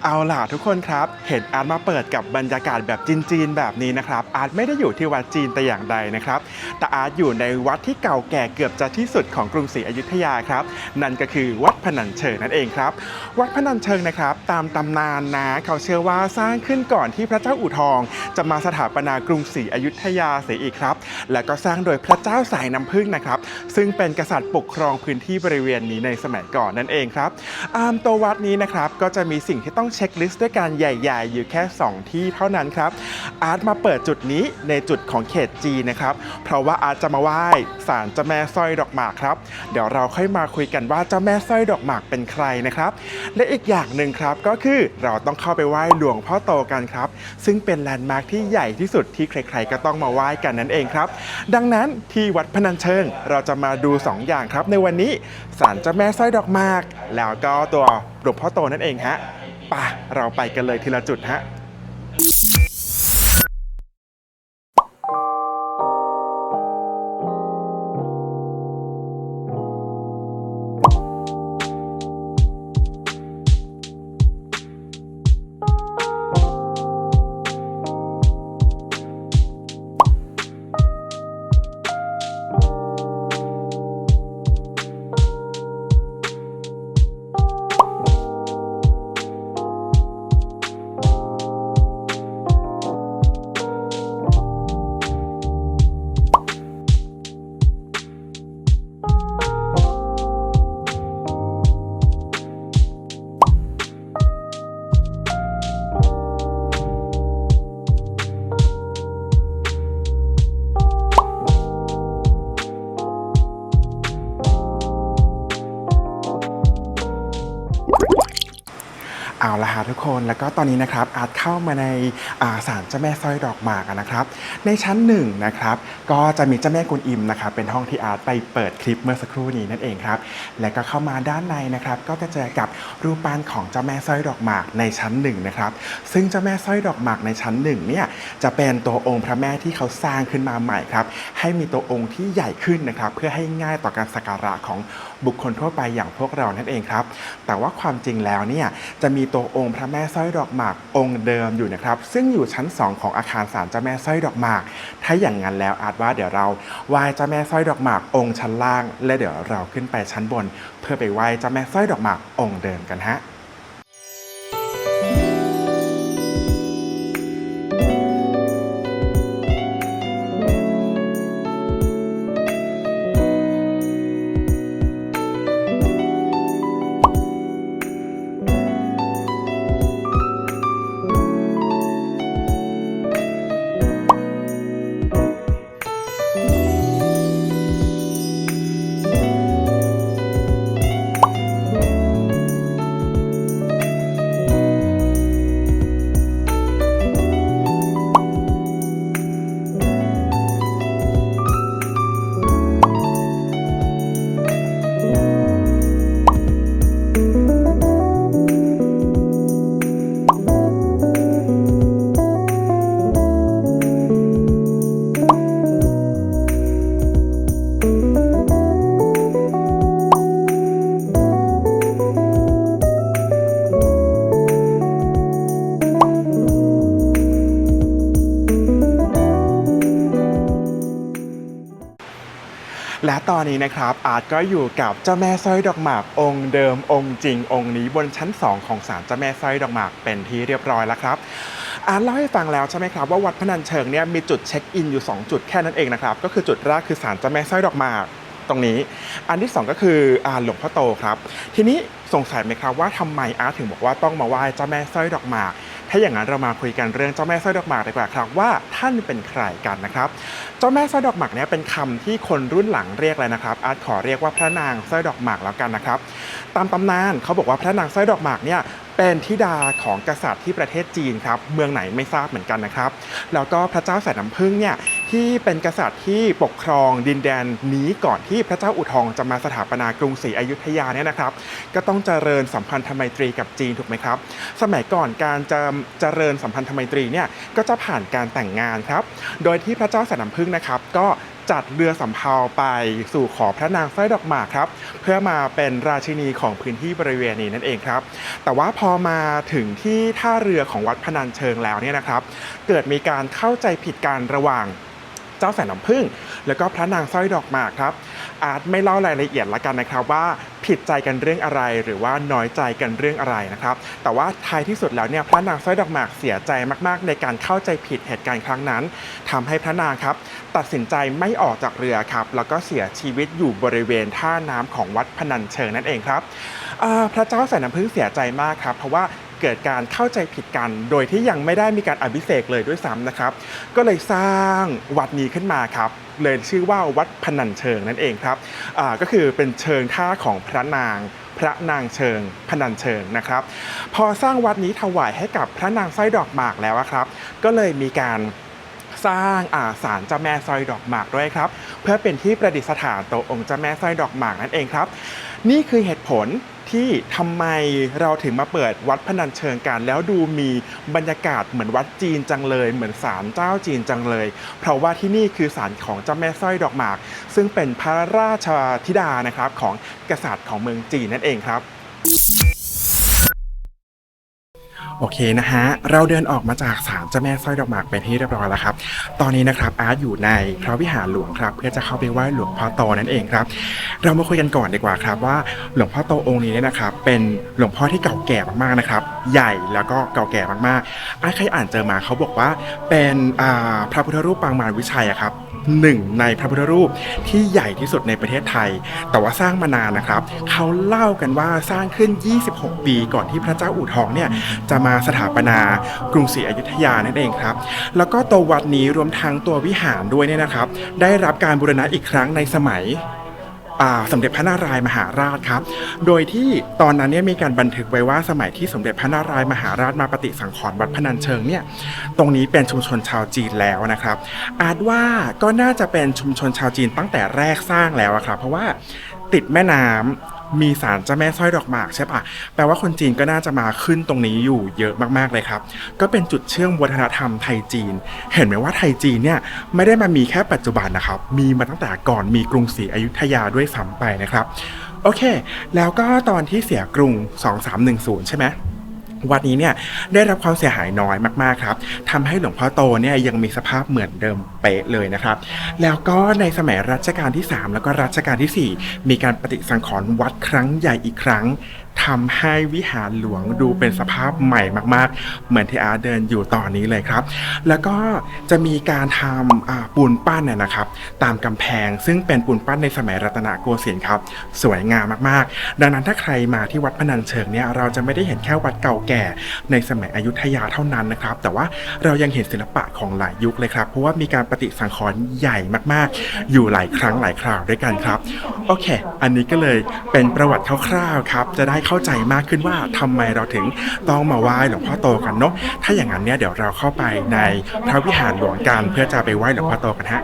เอาล่ะทุกคนครับเห็นอาร์ตมาเปิดกับบรรยากาศแบบจีนๆแบบนี้นะครับอาร์ตไม่ได้อยู่ที่วัดจีนแต่อย่างใดนะครับแต่อาร์ตอยู่ในวัดที่เก่าแก่เกือบจะที่สุดของกรุงศรีอยุธยาครับนั่นก็คือวัดพนัญเชิงนั่นเองครับวัดพนัญเชิงนะครับตามตำนานนะเขาเชื่อว่าสร้างขึ้นก่อนที่พระเจ้าอู่ทองจะมาสถาปนากรุงศรีอยุธยาเสียอีกครับและก็สร้างโดยพระเจ้าสายน้ำผึ้งนะครับซึ่งเป็นกษัตริย์ปกครองพื้นที่บริเวณนี้ในสมัยก่อนนั่นเองครับตัววัดนี้นะครับก็จะมีสิ่งที่ต้องเช็คลิสต์ด้วยการใหญ่ๆอยู่แค่2ที่เท่านั้นครับอาร์ตมาเปิดจุดนี้ในจุดของเขตจีนะครับเพราะว่าอาร์ตจะมาไหว้ศาลเจ้าแม่สร้อยดอกหมากครับเดี๋ยวเราค่อยมาคุยกันว่าเจ้าแม่สร้อยดอกหมากเป็นใครนะครับและอีกอย่างหนึ่งครับก็คือเราต้องเข้าไปไหว้หลวงพ่อโตกันครับซึ่งเป็นแลนด์มาร์คที่ใหญ่ที่สุดที่ใครๆก็ต้องมาไหว้กันนั่นเองครับดังนั้นที่วัดพนัญเชิงเราจะมาดู2 อย่างครับในวันนี้ศาลเจ้าแม่สร้อยดอกหมากแล้วก็ตัวหลวงพ่อโตนั่นเองฮะป่ะเราไปกันเลยทีละจุดฮะ เอาละฮะทุกคนแล้วก็ตอนนี้นะครับอาร์ตเข้ามาในศาลเจ้าแม่สร้อยดอกหมากนะครับในชั้น1นะครับก็จะมีเจ้าแม่กวนอิมนะครับเป็นห้องที่อาร์ตไปเปิดคลิปเมื่อสักครู่นี้นั่นเองครับและก็เข้ามาด้านในนะครับก็จะเจอกับรูปปั้นของเจ้าแม่สร้อยดอกหมากในชั้น1นะครับซึ่งเจ้าแม่สร้อยดอกหมากในชั้น1เนี่ยจะเป็นตัวองค์พระแม่ที่เขาสร้างขึ้นมาใหม่ครับให้มีตัวองค์ที่ใหญ่ขึ้นนะครับเพื่อให้ง่ายต่อการสักการะของบุคคลทั่วไปอย่างพวกเรานั่นเองครับแต่ว่าความจริงแล้วเนี่ยจะมีตัวองค์พระแม่สร้อยดอกหมากองค์เดิมอยู่นะครับซึ่งอยู่ชั้น2ของอาคารศาลเจ้าแม่สร้อยดอกหมากถ้าอย่างนั้นแล้วอาจว่าเดี๋ยวเราไหว้เจ้าแม่สร้อยดอกหมากองค์ชั้นล่างและเดี๋ยวเราขึ้นไปชั้นบนเพื่อไปไหว้เจ้าแม่สร้อยดอกหมากองค์เดิมกันฮะ ตอนนี้นะครับอาร์ตก็อยู่กับเจ้าแม่สร้อยดอกหมากองค์เดิมองค์จริงองค์นี้บนชั้น 2ของศาลเจ้าแม่สร้อยดอกหมากเป็นที่เรียบร้อยแล้วครับอาร์ตเล่าให้ฟังแล้วใช่ไหมครับว่าวัดพนัญเชิงเนี่ยมีจุดเช็คอินอยู่2จุดแค่นั้นเองนะครับก็คือจุดแรกคือศาลเจ้าแม่สร้อยดอกหมากตรงนี้อันที่2ก็คือหลวงพ่อโตครับทีนี้สงสัยไหมครับว่าทำไมอาร์ตถึงบอกว่าต้องมาไหว้เจ้าแม่สร้อยดอกหมากถ้าอย่างนั้นเรามาคุยกันเรื่องเจ้าแม่สร้อยดอกหมากดีกว่าครับว่าท่านเป็นใครกันนะครับเจ้าแม่สร้อยดอกหมากเนี่ยเป็นคำที่คนรุ่นหลังเรียกเลยนะครับอาร์ตขอเรียกว่าพระนางสร้อยดอกหมากแล้วกันนะครับตามตำนานเขาบอกว่าพระนางสร้อยดอกหมากเนี่ยเป็นธิดาของกษัตริย์ที่ประเทศจีนครับเมืองไหนไม่ทราบเหมือนกันนะครับแล้วก็พระเจ้าสายน้ำผึ้งเนี่ยที่เป็นกษัตริย์ที่ปกครองดินแดนนี้ก่อนที่พระเจ้าอู่ทองจะมาสถาปนากรุงศรีอยุธยาเนี่ยนะครับก็ต้องเจริญสัมพันธไมตรีกับจีนถูกไหมครับสมัยก่อนการจะเจริญสัมพันธไมตรีเนี่ยก็จะผ่านการแต่งงานครับโดยที่พระเจ้าสายน้ำผึ้งนะครับก็จัดเรือสำเภาไปสู่ขอพระนางสร้อยดอกหมากครับเพื่อมาเป็นราชินีของพื้นที่บริเวณนี้นั่นเองครับแต่ว่าพอมาถึงที่ท่าเรือของวัดพนัญเชิงแล้วเนี่ยนะครับเกิดมีการเข้าใจผิดกันระหว่างเจ้าสายน้ำผึ้งแล้วก็พระนางสร้อยดอกหมากครับอาจไม่เล่ารายละเอียดละกันนะครับว่าผิดใจกันเรื่องอะไรหรือว่าน้อยใจกันเรื่องอะไรนะครับแต่ว่าท้ายที่สุดแล้วเนี่ยพระนางสร้อยดอกหมากเสียใจมากๆในการเข้าใจผิดเหตุการณ์ครั้งนั้นทำให้พระนางครับตัดสินใจไม่ออกจากเรือครับแล้วก็เสียชีวิตอยู่บริเวณท่าน้ำของวัดพนัญเชิงนั่นเองครับพระเจ้าสายน้ำผึ้งเสียใจมากครับเพราะว่าเกิดการเข้าใจผิดกันโดยที่ยังไม่ได้มีการอภิเษกเลยด้วยซ้ำนะครับก็เลยสร้างวัดนี้ขึ้นมาครับเลยชื่อว่าวัดพนัญเชิงนั่นเองครับก็คือเป็นเชิงท่าของพระนางเชิงพนัญเชิงนะครับพอสร้างวัดนี้ถวายให้กับพระนางสร้อยดอกหมากแล้วครับก็เลยมีการสร้างศาลเจ้าแม่สร้อยดอกหมากด้วยครับเพื่อเป็นที่ประดิษฐานตัวองค์เจ้าแม่สร้อยดอกหมากนั่นเองครับนี่คือเหตุผลที่ทำไมเราถึงมาเปิดวัดพนัญเชิงกันแล้วดูมีบรรยากาศเหมือนวัดจีนจังเลยเหมือนศาลเจ้าจีนจังเลยเพราะว่าที่นี่คือศาลของเจ้าแม่สร้อยดอกหมากซึ่งเป็นพระราชธิดานะครับของกษัตริย์ของเมืองจีนนั่นเองครับโอเคนะฮะเราเดินออกมาจากศาลเจ้าแม่สร้อยดอกหมากเป็นที่เรียบร้อยแล้วครับตอนนี้นะครับอาร์ตอยู่ในพระวิหารหลวงครับเพื่อจะเข้าไปไหว้หลวงพ่อโตนั่นเองครับเรามาคุยกันก่อนดีกว่าครับว่าหลวงพ่อโตองค์นี้เนี่ยนะครับเป็นหลวงพ่อที่เก่าแก่มากๆนะครับใหญ่แล้วก็เก่าแก่มากๆอาร์ตเคยอ่านเจอมาเขาบอกว่าเป็นพระพุทธรูปปางมารวิชัยครับหนึ่งในพระพุทธรูปที่ใหญ่ที่สุดในประเทศไทยแต่ว่าสร้างมานานนะครับเขาเล่ากันว่าสร้างขึ้น26ปีก่อนที่พระเจ้าอู่ทองเนี่ยจะมาสถาปนากรุงศรีอยุธยานั่นเองครับแล้วก็ตัววัดนี้รวมทั้งตัววิหารด้วยเนี่ยนะครับได้รับการบูรณะอีกครั้งในสมัยสมเด็จพระนารายมหาราชครับโดยที่ตอนนั้นเนี่ยมีการบันทึกไว้ว่าสมัยที่สมเด็จพระนารายมหาราชมาปฏิสังขรณ์วัดพนัญเชิงเนี่ยตรงนี้เป็นชุมชนชาวจีนแล้วนะครับอาจว่าก็น่าจะเป็นชุมชนชาวจีนตั้งแต่แรกสร้างแล้วครับเพราะว่าติดแม่น้ำมีศาลเจ้าแม่สร้อยดอกหมากใช่ปะแปลว่าคนจีนก็น่าจะมาขึ้นตรงนี้อยู่เยอะมากๆเลยครับก็เป็นจุดเชื่อมวัฒนธรรมไทยจีนเห็นไหมว่าไทยจีนเนี่ยไม่ได้มามีแค่ปัจจุบันนะครับมีมาตั้งแต่ก่อนมีกรุงศรีอยุธยาด้วยซ้ำไปนะครับโอเคแล้วก็ตอนที่เสียกรุง2310ใช่ไหมวัดนี้เนี่ยได้รับความเสียหายน้อยมากๆครับทำให้หลวงพ่อโตเนี่ยยังมีสภาพเหมือนเดิมเป๊ะเลยนะครับแล้วก็ในสมัยรัชกาลที่3แล้วก็รัชกาลที่4มีการปฏิสังขรณ์วัดครั้งใหญ่อีกครั้งทำให้วิหารหลวงดูเป็นสภาพใหม่มากๆเหมือนที่อาร์ตเดินอยู่ตอนนี้เลยครับแล้วก็จะมีการทำปูนปั้นนะครับตามกำแพงซึ่งเป็นปูนปั้นในสมัยรัตนโกสินทร์ครับสวยงามมากๆดังนั้นถ้าใครมาที่วัดพนัญเชิงเนี่ยเราจะไม่ได้เห็นแค่วัดเก่าแก่ในสมัยอยุธยาเท่านั้นนะครับแต่ว่าเรายังเห็นศิลปะของหลายยุคเลยครับเพราะว่ามีการปฏิสังขรณ์ใหญ่มากๆอยู่หลายครั้งหลายคราวด้วยกันครับโอเคอันนี้ก็เลยเป็นประวัติคร่าวๆครับจะได้เข้าใจมากขึ้นว่าทำไมเราถึงต้องมาไหว้หลวงพ่อโตกันเนาะถ้าอย่างนั้นเนี่ยเดี๋ยวเราเข้าไปในพระวิหารหลวงกันเพื่อจะไปไหว้หลวงพ่อโตกันฮะ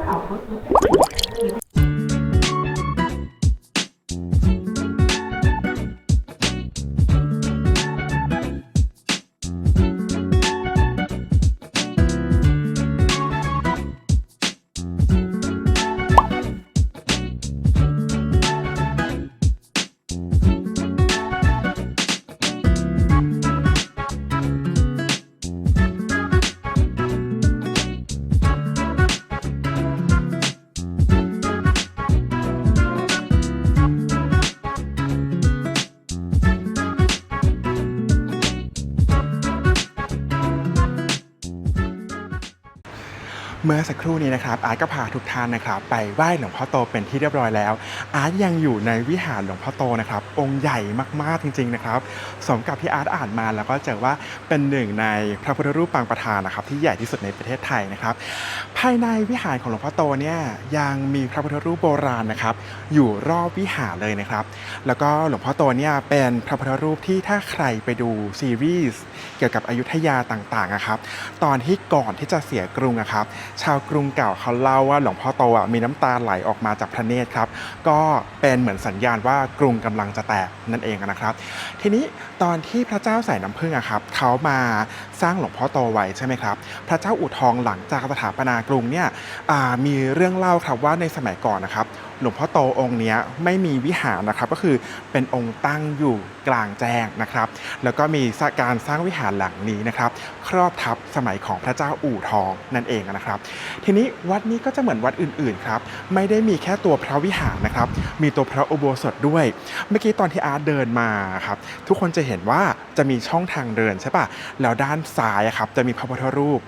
เมื่อสักครู่นี้นะครับอาร์ตก็พาทุกท่านนะครับไปไหว้หลวงพ่อโตเป็นที่เรียบร้อยแล้วอาร์ตยังอยู่ในวิหารหลวงพ่อโตนะครับองค์ใหญ่มากๆจริงๆนะครับสมกับที่อาร์ตอ่านมาแล้วก็เจอว่าเป็นหนึ่งในพระพุทธรูปปางประธานนะครับที่ใหญ่ที่สุดในประเทศไทยนะครับภายในวิหารของหลวงพ่อโตเนี่ยยังมีพระพุทธรูปโบราณนะครับอยู่รอบวิหารเลยนะครับแล้วก็หลวงพ่อโตเนี่ยเป็นพระพุทธรูปที่ถ้าใครไปดูซีรีส์เกี่ยวกับอยุธยาต่างๆนะครับตอนที่ก่อนที่จะเสียกรุงครับชาวกรุงเก่าเขาเล่าว่าหลวงพ่อโตมีน้ำตาไหลออกมาจากพระเนตรครับก็เป็นเหมือนสัญญาณว่ากรุงกำลังจะแตกนั่นเองนะครับทีนี้ตอนที่พระเจ้าสายน้ำผึ้งครับเขามาสร้างหลวงพ่อโตไว้ใช่ไหมครับพระเจ้าอู่ทองหลังจากสถาปนากรุงเนี่ยมีเรื่องเล่าครับว่าในสมัยก่อนนะครับหลวงพ่อโตองค์นี้ไม่มีวิหารนะครับก็คือเป็นองค์ตั้งอยู่กลางแจ้งนะครับแล้วก็มีการสร้างวิหารหลังนี้นะครับครอบทับสมัยของพระเจ้าอู่ทองนั่นเองนะครับทีนี้วัดนี้ก็จะเหมือนวัดอื่นๆครับไม่ได้มีแค่ตัวพระวิหารนะครับมีตัวพระอุโบสถด้วยเมื่อกี้ตอนที่อาร์ตเดินมาครับทุกคนจะเห็นว่าจะมีช่องทางเดินใช่ปะแล้วด้านซ้ายครับจะมีพระพุทธรูป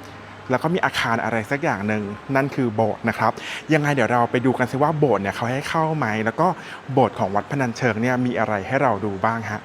แล้วก็มีอาคารอะไรสักอย่างหนึ่งนั่นคือโบสถ์นะครับยังไงเดี๋ยวเราไปดูกันซิว่าโบสถ์เนี่ยเขาให้เข้าไหมแล้วก็โบสถ์ของวัดพนัญเชิงเนี่ยมีอะไรให้เราดูบ้างฮะ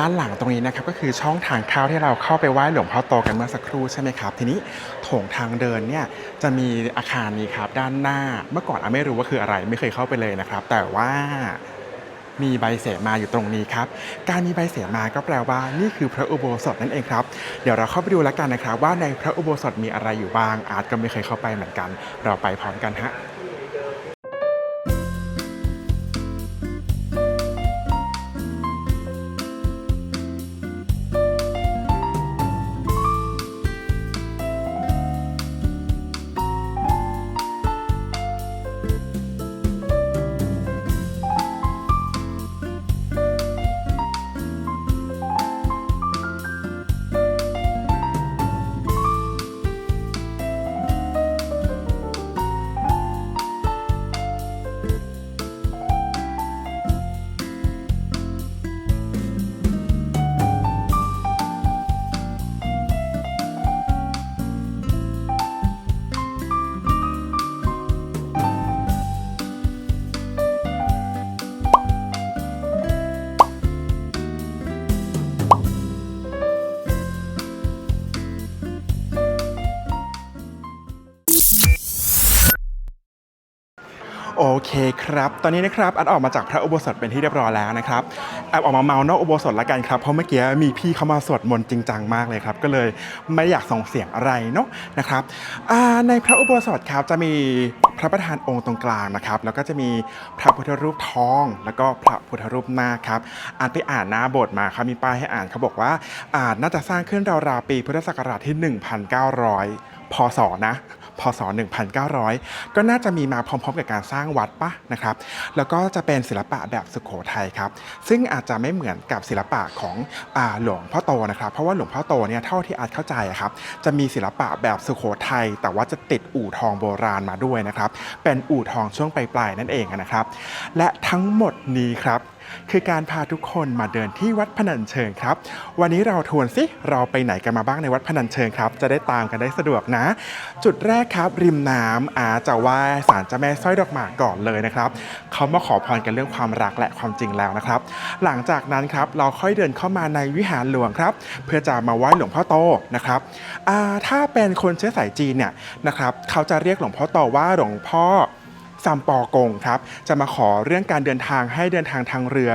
ด้านหลังตรงนี้นะครับก็คือช่องทางเข้าที่เราเข้าไปไหว้หลวงพ่อโตกันเมื่อสักครู่ใช่ไหมครับทีนี้โถงทางเดินเนี่ยจะมีอาคารนี้ครับด้านหน้าเมื่อก่อนไม่รู้ว่าคืออะไรไม่เคยเข้าไปเลยนะครับแต่ว่ามีใบเสมาอยู่ตรงนี้ครับการมีใบเสมาก็แปลว่านี่คือพระอุโบสถนั่นเองครับเดี๋ยวเราเข้าไปดูแล้วกันนะครับว่าในพระอุโบสถมีอะไรอยู่บ้างอาร์ตก็ไม่เคยเข้าไปเหมือนกันเราไปพร้อมกันฮะโอเคครับตอนนี้นะครับอัดออกมาจากพระอุโบสถเป็นที่เรียบร้อยแล้วนะครับแอบออกมาเมานอกอุโบสถละกันครับเพราะเมื่อกี้มีพี่เขามาสวดมนต์จริงจังมากเลยครับก็เลยไม่อยากส่งเสียงอะไรเนาะนะครับในพระอุโบสถครับจะมีพระประธานองค์ตรงกลางนะครับแล้วก็จะมีพระพุทธรูปทองแล้วก็พระพุทธรูปนาคครับอ่านไปอ่านหน้าโบสถ์มาครับมีป้ายให้อ่านเขาบอกว่าน่าจะสร้างขึ้นราวๆปีพุทธศักราชที่ 1,900 พศนะพศ 1,900 ก็น่าจะมีมาพร้อมๆกับการสร้างวัดปะนะครับแล้วก็จะเป็นศิลปะแบบสุโขทัยครับซึ่งอาจจะไม่เหมือนกับศิลปะของหลวงพ่อโตนะครับเพราะว่าหลวงพ่อโตเนี่ยเท่าที่อาจเข้าใจครับจะมีศิลปะแบบสุโขทัยแต่ว่าจะติดอู่ทองโบราณมาด้วยนะครับเป็นอู่ทองช่วงปลายๆนั่นเองนะครับและทั้งหมดนี้ครับคือการพาทุกคนมาเดินที่วัดพนัญเชิงครับวันนี้เราทวนสิเราไปไหนกันมาบ้างในวัดพนัญเชิงครับจะได้ตามกันได้สะดวกนะจุดแรกครับริมน้ำจะไหว้ศาลเจ้าแม่สร้อยดอกหมากก่อนเลยนะครับเขามาขอพรกันเรื่องความรักและความจริงแล้วนะครับหลังจากนั้นครับเราค่อยเดินเข้ามาในวิหารหลวงครับเพื่อจะมาไหว้หลวงพ่อโตนะครับถ้าเป็นคนเชื้อสายจีนเนี่ยนะครับเขาจะเรียกหลวงพ่อโตว่าหลวงพ่อซัมปอกงครับจะมาขอเรื่องการเดินทางให้เดินทางทางเรือ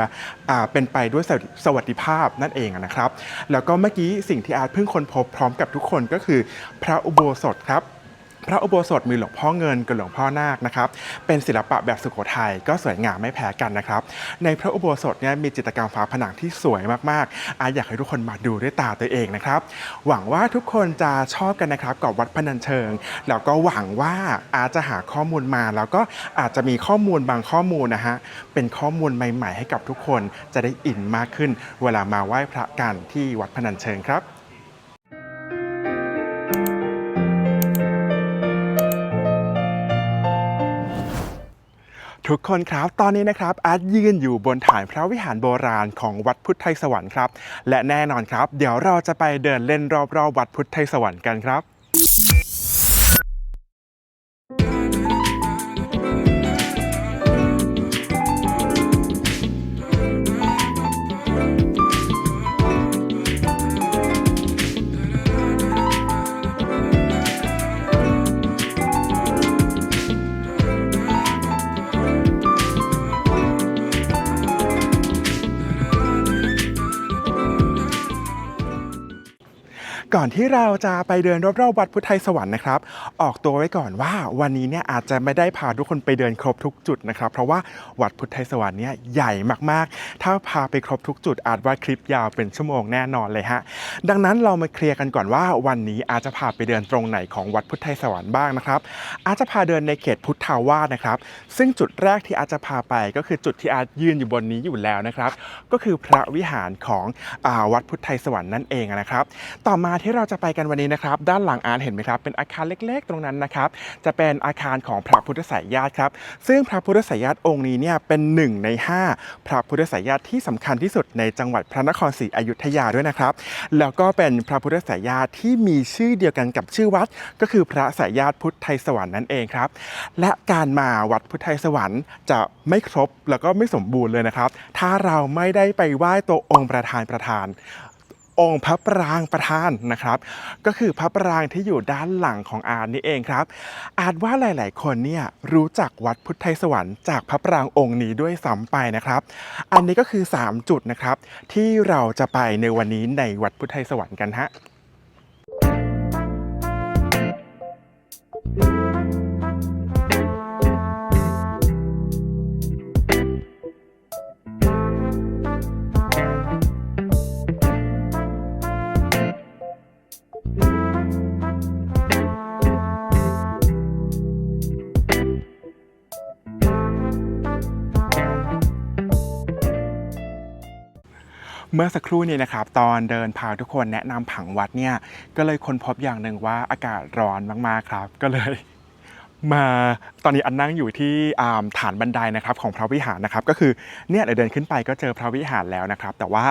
เป็นไปด้วยสวัสดิภาพนั่นเองนะครับแล้วก็เมื่อกี้สิ่งที่อาร์ตเพิ่งค้นพบพร้อมกับทุกคนก็คือพระอุโบสถครับ พระอุโบสถมีหลวงพ่อเงินกับหลวงพ่อนาคนะครับเป็นศิลปะแบบสุโขทัยก็สวยงามไม่แพ้กันนะครับในพระอุโบสถเนี่ยมีจิตรกรรมฝาผนังที่สวยมากๆอยากให้ทุกคนมาดูด้วยตาตัวเองนะครับหวังว่าทุกคนจะชอบกันนะครับกับวัดพนัญเชิงแล้วก็หวังว่าจะหาข้อมูลมาแล้วก็อาจจะมีข้อมูลบางข้อมูลนะฮะเป็นข้อมูลใหม่ๆให้กับทุกคนจะได้อินมากขึ้นเวลามาไหว้พระกันที่วัดพนัญเชิงครับทุกคนครับตอนนี้นะครับอาร์ตยืนอยู่บนฐานพระวิหารโบราณของวัดพุทธไทยสวรรค์ครับและแน่นอนครับเดี๋ยวเราจะไปเดินเล่นรอบๆวัดพุทธไทยสวรรค์กันครับก่อนที่เราจะไปเดินรอบๆวัดพุทธไทยสวรรค์นะครับออกตัวไว้ก่อนว่าวันนี้เนี่ยอาจจะไม่ได้พาทุกคนไปเดินครบทุกจุดนะครับเพราะว่าวัดพุทธไทยสวรรค์เนี่ยใหญ่มากๆถ้าพาไปครบทุกจุดอาจว่าคลิปยาวเป็นชั่วโมงแน่นอนเลยฮะดังนั้นเรามาเคลียร์กันก่อนว่าวันนี้อาจจะพาไปเดินตรงไหนของวัดพุทธไทยสวรรค์บ้างนะครับอาจจะพาเดินในเขตพุทธาวาสนะครับซึ่งจุดแรกที่อาจจะพาไปก็คือจุดที่อาจยืนอยู่บนนี้อยู่แล้วนะครับก็คือพระวิหารของวัดพุทธไทยสวรรค์นั่นเองนะครับต่อมาที่เราจะไปกันวันนี้นะครับด้านหลังอาร์ตเห็นไหมครับเป็นอาคารเล็กๆตรงนั้นนะครับจะเป็นอาคารของพระพุทธไสยญาติครับซึ่งพระพุทธไสยญาติองค์นี้เนี่ยเป็น1 ใน 5พระพุทธไสยญาติที่สำคัญที่สุดในจังหวัดพระนครศรีอยุธยาด้วยนะครับแล้วก็เป็นพระพุทธไสยญาติที่มีชื่อเดียวกันกับชื่อวัดก็คือพระไสยญาติพุทธไทยสวรรค์นั่นเองครับและการมาวัดพุทธไทยสวรรค์จะไม่ครบแล้วก็ไม่สมบูรณ์เลยนะครับถ้าเราไม่ได้ไปไหว้ตัวองค์ประธานองค์พระปรางประธานนะครับก็คือพระปรางที่อยู่ด้านหลังของอาร์ตนี่เองครับอาร์ตว่าหลายๆคนเนี่ยรู้จักวัดพุทธไทยสวรรค์จากพระปรางองค์นี้ด้วยซ้ำไปนะครับอันนี้ก็คือ3จุดนะครับที่เราจะไปในวันนี้ในวัดพุทธไทยสวรรค์กันฮะเมื่อสักครู่นี้นะครับตอนเดินพาทุกคนแนะนำผังวัดเนี่ยก็เลยค้นพบอย่างหนึ่งว่าอากาศร้อนมากๆครับก็เลยมาตอนนี้อันนั่งอยู่ที่ฐานบันไดนะครับของพระวิหารนะครับก็คือเนี่ยเดินขึ้นไปก็เจอพระวิหารแล้วนะครับแต่ว่า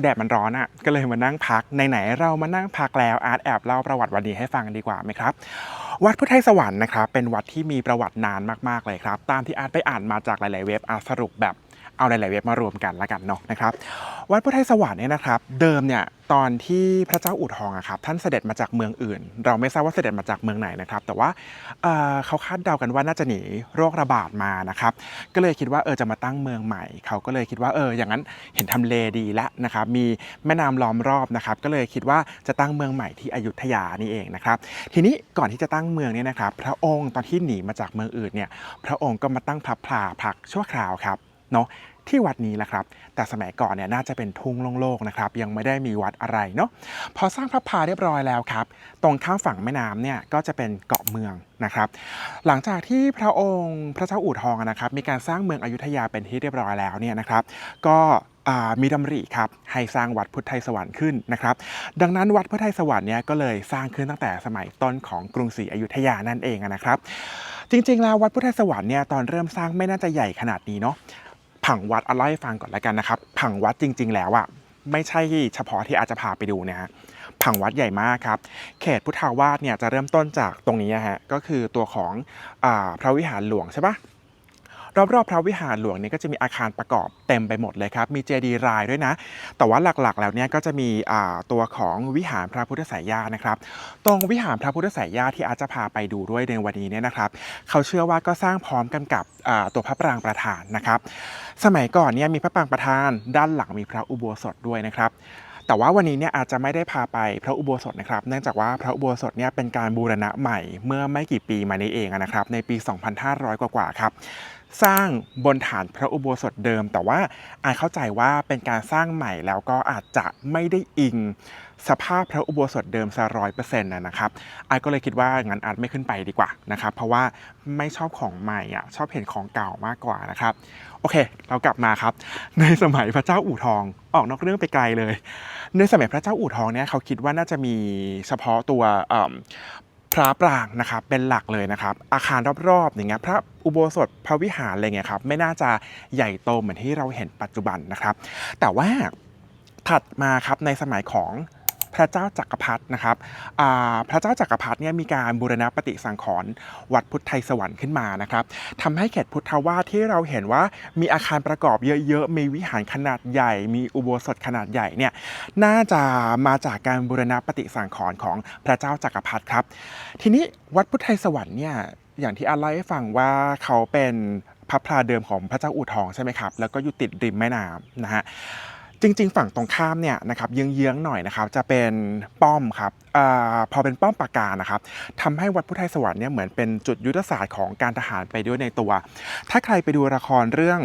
แดดมันร้อนก็เลยมานั่งพักไหนๆเรามานั่งพักแล้วอาร์ตแอบเล่าประวัติวันนี้ให้ฟังดีกว่าไหมครับวัดพุทธไทยสวรรค์นะครับเป็นวัดที่มีประวัตินานมากๆเลยครับตามที่อาร์ตไปอ่านมาจากหลายๆเว็บสรุปแบบเอาหลายๆเว็บมารวมกันแล้วกันเนาะนะครับวัดพุทธไทยสวรรค์เนี่ยนะครับเดิมเนี่ยตอนที่พระเจ้าอู่ทองครับท่านเสด็จมาจากเมืองอื่นเราไม่ทราบว่าเสด็จมาจากเมืองไหนนะครับแต่ว่าเขาคาดเดากันว่าน่าจะหนีโรคระบาดมานะครับก็เลยคิดว่าจะมาตั้งเมืองใหม่เขาก็เลยคิดว่าอย่างนั้นเห็นทำเลดีแล้วนะครับมีแม่น้ำล้อมรอบนะครับก็เลยคิดว่าจะตั้งเมืองใหม่ที่อยุธยานี่เองนะครับทีนี้ก่อนที่จะตั้งเมืองเนี่ยนะครับพระองค์ตอนที่หนีมาจากเมืองอื่นเนี่ยพระองค์ก็มาตั้งพักชั่วคราวครับเนาะที่วัดนี้แหละครับแต่สมัยก่อนเนี่ยน่าจะเป็นทุ่งโล่งๆนะครับยังไม่ได้มีวัดอะไรเนาะพอสร้างพระพลาเรียบร้อยแล้วครับตรงข้ามฝั่งแม่น้ำเนี่ยก็จะเป็นเกาะเมืองนะครับหลังจากที่พระองค์พระเจ้าอู่ทองนะครับมีการสร้างเมืองอยุธยาเป็นที่เรียบร้อยแล้วเนี่ยนะครับก็มีดำริครับให้สร้างวัดพุทธไทยสวรรค์ขึ้นนะครับดังนั้นวัดพุทธไทยสวรรค์เนี่ยก็เลยสร้างขึ้นตั้งแต่สมัยต้นของกรุงศรีอยุธยานั่นเองนะครับจริงๆแล้ววัดพุทธไทยสวรรค์เนี่ยตอนเริ่มสร้างไม่น่าจะใหญ่ขนาดนี้เนาะผังวัดเอาเล่าให้ฟังก่อนแล้วกันนะครับผังวัดจริงๆแล้วไม่ใช่เฉพาะที่อาจจะพาไปดูนะฮะผังวัดใหญ่มากครับเขตพุทธาวาสเนี่ยจะเริ่มต้นจากตรงนี้ฮะก็คือตัวของพระวิหารหลวงใช่ปะรอบๆพระวิหารหลวงเนี่ยก็จะมีอาคารประกอบเต็มไปหมดเลยครับมีเจดีย์รายด้วยนะแต่ว่าหลักๆแล้วเนี่ยก็จะมีตัวของวิหารพระพุทธไสยญาตินะครับตรงวิหารพระพุทธไสยญาติที่อาจจะพาไปดูด้วยในวันนี้เนี่ยนะครับเขาเชื่อว่าก็สร้างพร้อมกันกับตัวพระปรางประธานนะครับสมัยก่อนเนี่ยมีพระปรางประธานด้านหลังมีพระอุโบสถด้วยนะครับ แต่ว่าวันนี้เนี่ยอาจจะไม่ได้พาไปพระอุโบสถนะครับเนื่องจากว่าพระอุโบสถเนี่ยเป็นการบูรณะใหม่เมื่อไม่กี่ปีมานี้เองนะครับในปี 2,500 กว่าๆครับสร้างบนฐานพระอุโบสถเดิมแต่ว่าอาจเข้าใจว่าเป็นการสร้างใหม่แล้วก็อาจจะไม่ได้อิงสภาพพระอุโบสถเดิมซะ100%นะครับอาจก็เลยคิดว่างั้นอาจไม่ขึ้นไปดีกว่านะครับเพราะว่าไม่ชอบของใหม่ชอบเห็นของเก่ามากกว่านะครับโอเคเรากลับมาครับในสมัยพระเจ้าอู่ทองออกนอกเรื่องไปไกลเลยในสมัยพระเจ้าอู่ทองเนี่ยเขาคิดว่าน่าจะมีเฉพาะตัวพระปรางนะครับเป็นหลักเลยนะครับอาคารรอบๆอย่างเงี้ยพระอุโบสถพระวิหารอะไรเงี้ยครับไม่น่าจะใหญ่โตเหมือนที่เราเห็นปัจจุบันนะครับแต่ว่าถัดมาครับในสมัยของพระเจ้าจักรพรรดินะครับพระเจ้าจักรพรรดิเนี่ยมีการบูรณะปฏิสังขรณ์วัดพุทธไทยสวรรค์ขึ้นมานะครับทำให้เขตพุทธวาสที่เราเห็นว่ามีอาคารประกอบเยอะๆมีวิหารขนาดใหญ่มีอุโบสถขนาดใหญ่เนี่ยน่าจะมาจากการบูรณะปฏิสังขรณ์ของพระเจ้าจักรพรรดิครับทีนี้วัดพุทธไทยสวรรค์เนี่ยอย่างที่อาเล่าให้ฟังว่าเขาเป็นพระพลาเดิมของพระเจ้าอู่ทองใช่ไหมครับแล้วก็อยู่ติดริมแม่น้ำนะฮะจริงๆฝั่งตรงข้ามเนี่ยนะครับเยื้องๆหน่อยนะครับจะเป็นป้อมครับพอเป็นป้อมปราการนะครับทำให้วัดพุทธไทยสวรรค์เนี่ยเหมือนเป็นจุดยุทธศาสตร์ของการทหารไปด้วยในตัว ถ้าใครไปดูละครเรื่อง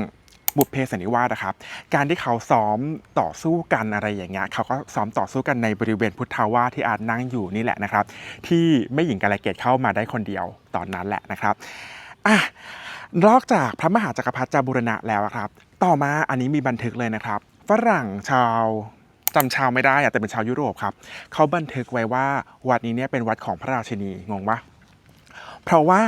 บุพเพสันนิวาสนะครับการที่เขาซ้อมต่อสู้กันอะไรอย่างเงี้ยเขาก็ซ้อมต่อสู้กันในบริเวณพุทธาวาสที่อาจนั่งอยู่นี่แหละนะครับที่แม่หญิงกาลเกตเข้ามาได้คนเดียวตอนนั้นแหละนะครับนอกจากพระมหาจักรพรรดิจะบูรณะแล้วครับต่อมาอันนี้มีบันทึกเลยนะครับฝรั่งชาวจำชาวไม่ได้แต่เป็นชาวยุโรปครับเขาบันทึกไว้ว่าวัดนี้เนี่ยเป็นวัดของพระราชินีงงปะเพราะว่า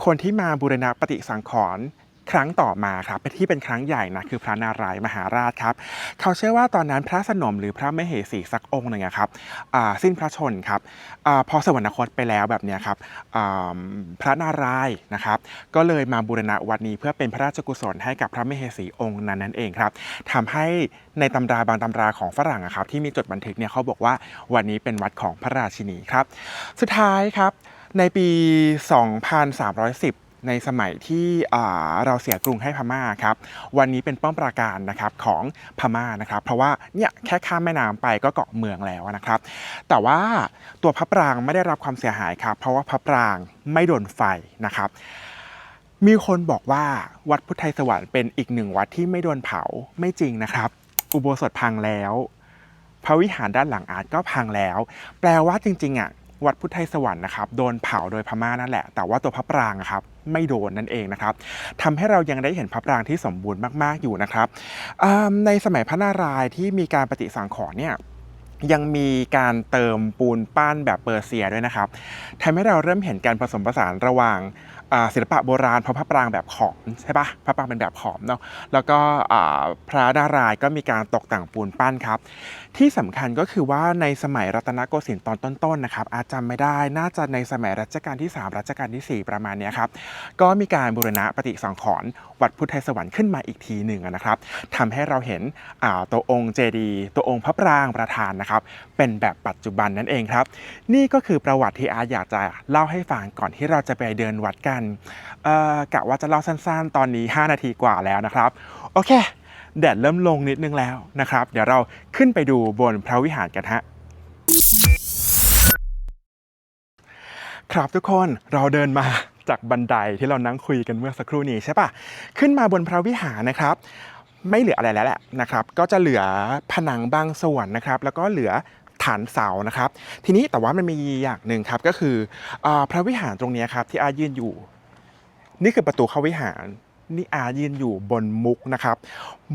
คนที่มาบูรณะปฏิสังขรณ์ครั้งต่อมาครับที่เป็นครั้งใหญ่นะคือพระนารายณ์มหาราชครับเขาเชื่อว่าตอนนั้นพระสนมหรือพระมเหสีสักองค์หนึ่งครับสิ้นพระชนครับพอสวรรคตไปแล้วแบบนี้ครับพระนารายณ์นะครับก็เลยมาบูรณะวัดนี้เพื่อเป็นพระราชกุศลให้กับพระมเหสีองค์นั้นนั่นเองครับทำให้ในตำราบางตำราของฝรั่งครับที่มีจดบันทึกเนี่ยเขาบอกว่าวันนี้เป็นวัดของพระราชินีครับสุดท้ายครับในปี 2310ในสมัยที่เราเสียกรุงให้พม่าครับวันนี้เป็นป้อมปราการนะครับของพม่านะครับเพราะว่าเนี่ยแค่ข้ามแม่น้ำไปก็เกาะเมืองแล้วนะครับแต่ว่าตัวพระปรางไม่ได้รับความเสียหายครับเพราะว่าพระปรางไม่โดนไฟนะครับมีคนบอกว่าวัดพุทธไทยสวรรค์เป็นอีกหนึ่งวัดที่ไม่โดนเผาไม่จริงนะครับอุโบสถพังแล้วพระวิหารด้านหลังอาจก็พังแล้วแปลว่าจริงๆวัดพุทธไทยสวรรค์นะครับโดนเผาโดยพม่านั่นแหละแต่ว่าตัวพระปรางครับไม่โดนนั่นเองนะครับทำให้เรายังได้เห็นพระปรางที่สมบูรณ์มากๆอยู่นะครับในสมัยพระนารายณ์ที่มีการปฏิสังขรณ์เนี่ยยังมีการเติมปูนปั้นแบบเปอร์เซียด้วยนะครับทำให้เราเริ่มเห็นการผสมผสานระหว่างศิลปะโบราณเพราะพระปรางแบบขอมใช่ปะพระปรางเป็นแบบขอมเนาะแล้วก็พระนารายณ์ก็มีการตกแต่งปูนปั้นครับที่สำคัญก็คือว่าในสมัยรัตนโกสินทร์ตอนต้นๆนะครับอาจจำไม่ได้น่าจะในสมัยรัชกาลที่3รัชกาลที่4ประมาณนี้ครับก็มีการบูรณะปฏิสังขรณ์วัดพุทธไทยสวรรค์ขึ้นมาอีกทีหนึ่งนะครับทำให้เราเห็นตัวองค์เจดีย์ตัวองค์พระปรางประธานนะครับเป็นแบบปัจจุบันนั่นเองครับนี่ก็คือประวัติที่อาร์ตอยากจะเล่าให้ฟังก่อนที่เราจะไปเดินวัดกันกะว่าจะเล่าสั้นๆตอนนี้5นาทีกว่าแล้วนะครับโอเคแดดเริ่มลงนิดนึงแล้วนะครับเดี๋ยวเราขึ้นไปดูบนพระวิหารกันฮะครับทุกคนเราเดินมาจากบันไดที่เรานั่งคุยกันเมื่อสักครู่นี้ใช่ปะขึ้นมาบนพระวิหารนะครับไม่เหลืออะไรแล้วแหละนะครับก็จะเหลือผนังบางส่วนนะครับแล้วก็เหลือฐานเสานะครับทีนี้แต่ว่ามันมีอย่างหนึ่งครับก็คือพระวิหารตรงนี้ครับที่อายืนอยู่นี่คือประตูเข้าวิหารนี่อายืนอยู่บนมุกนะครับ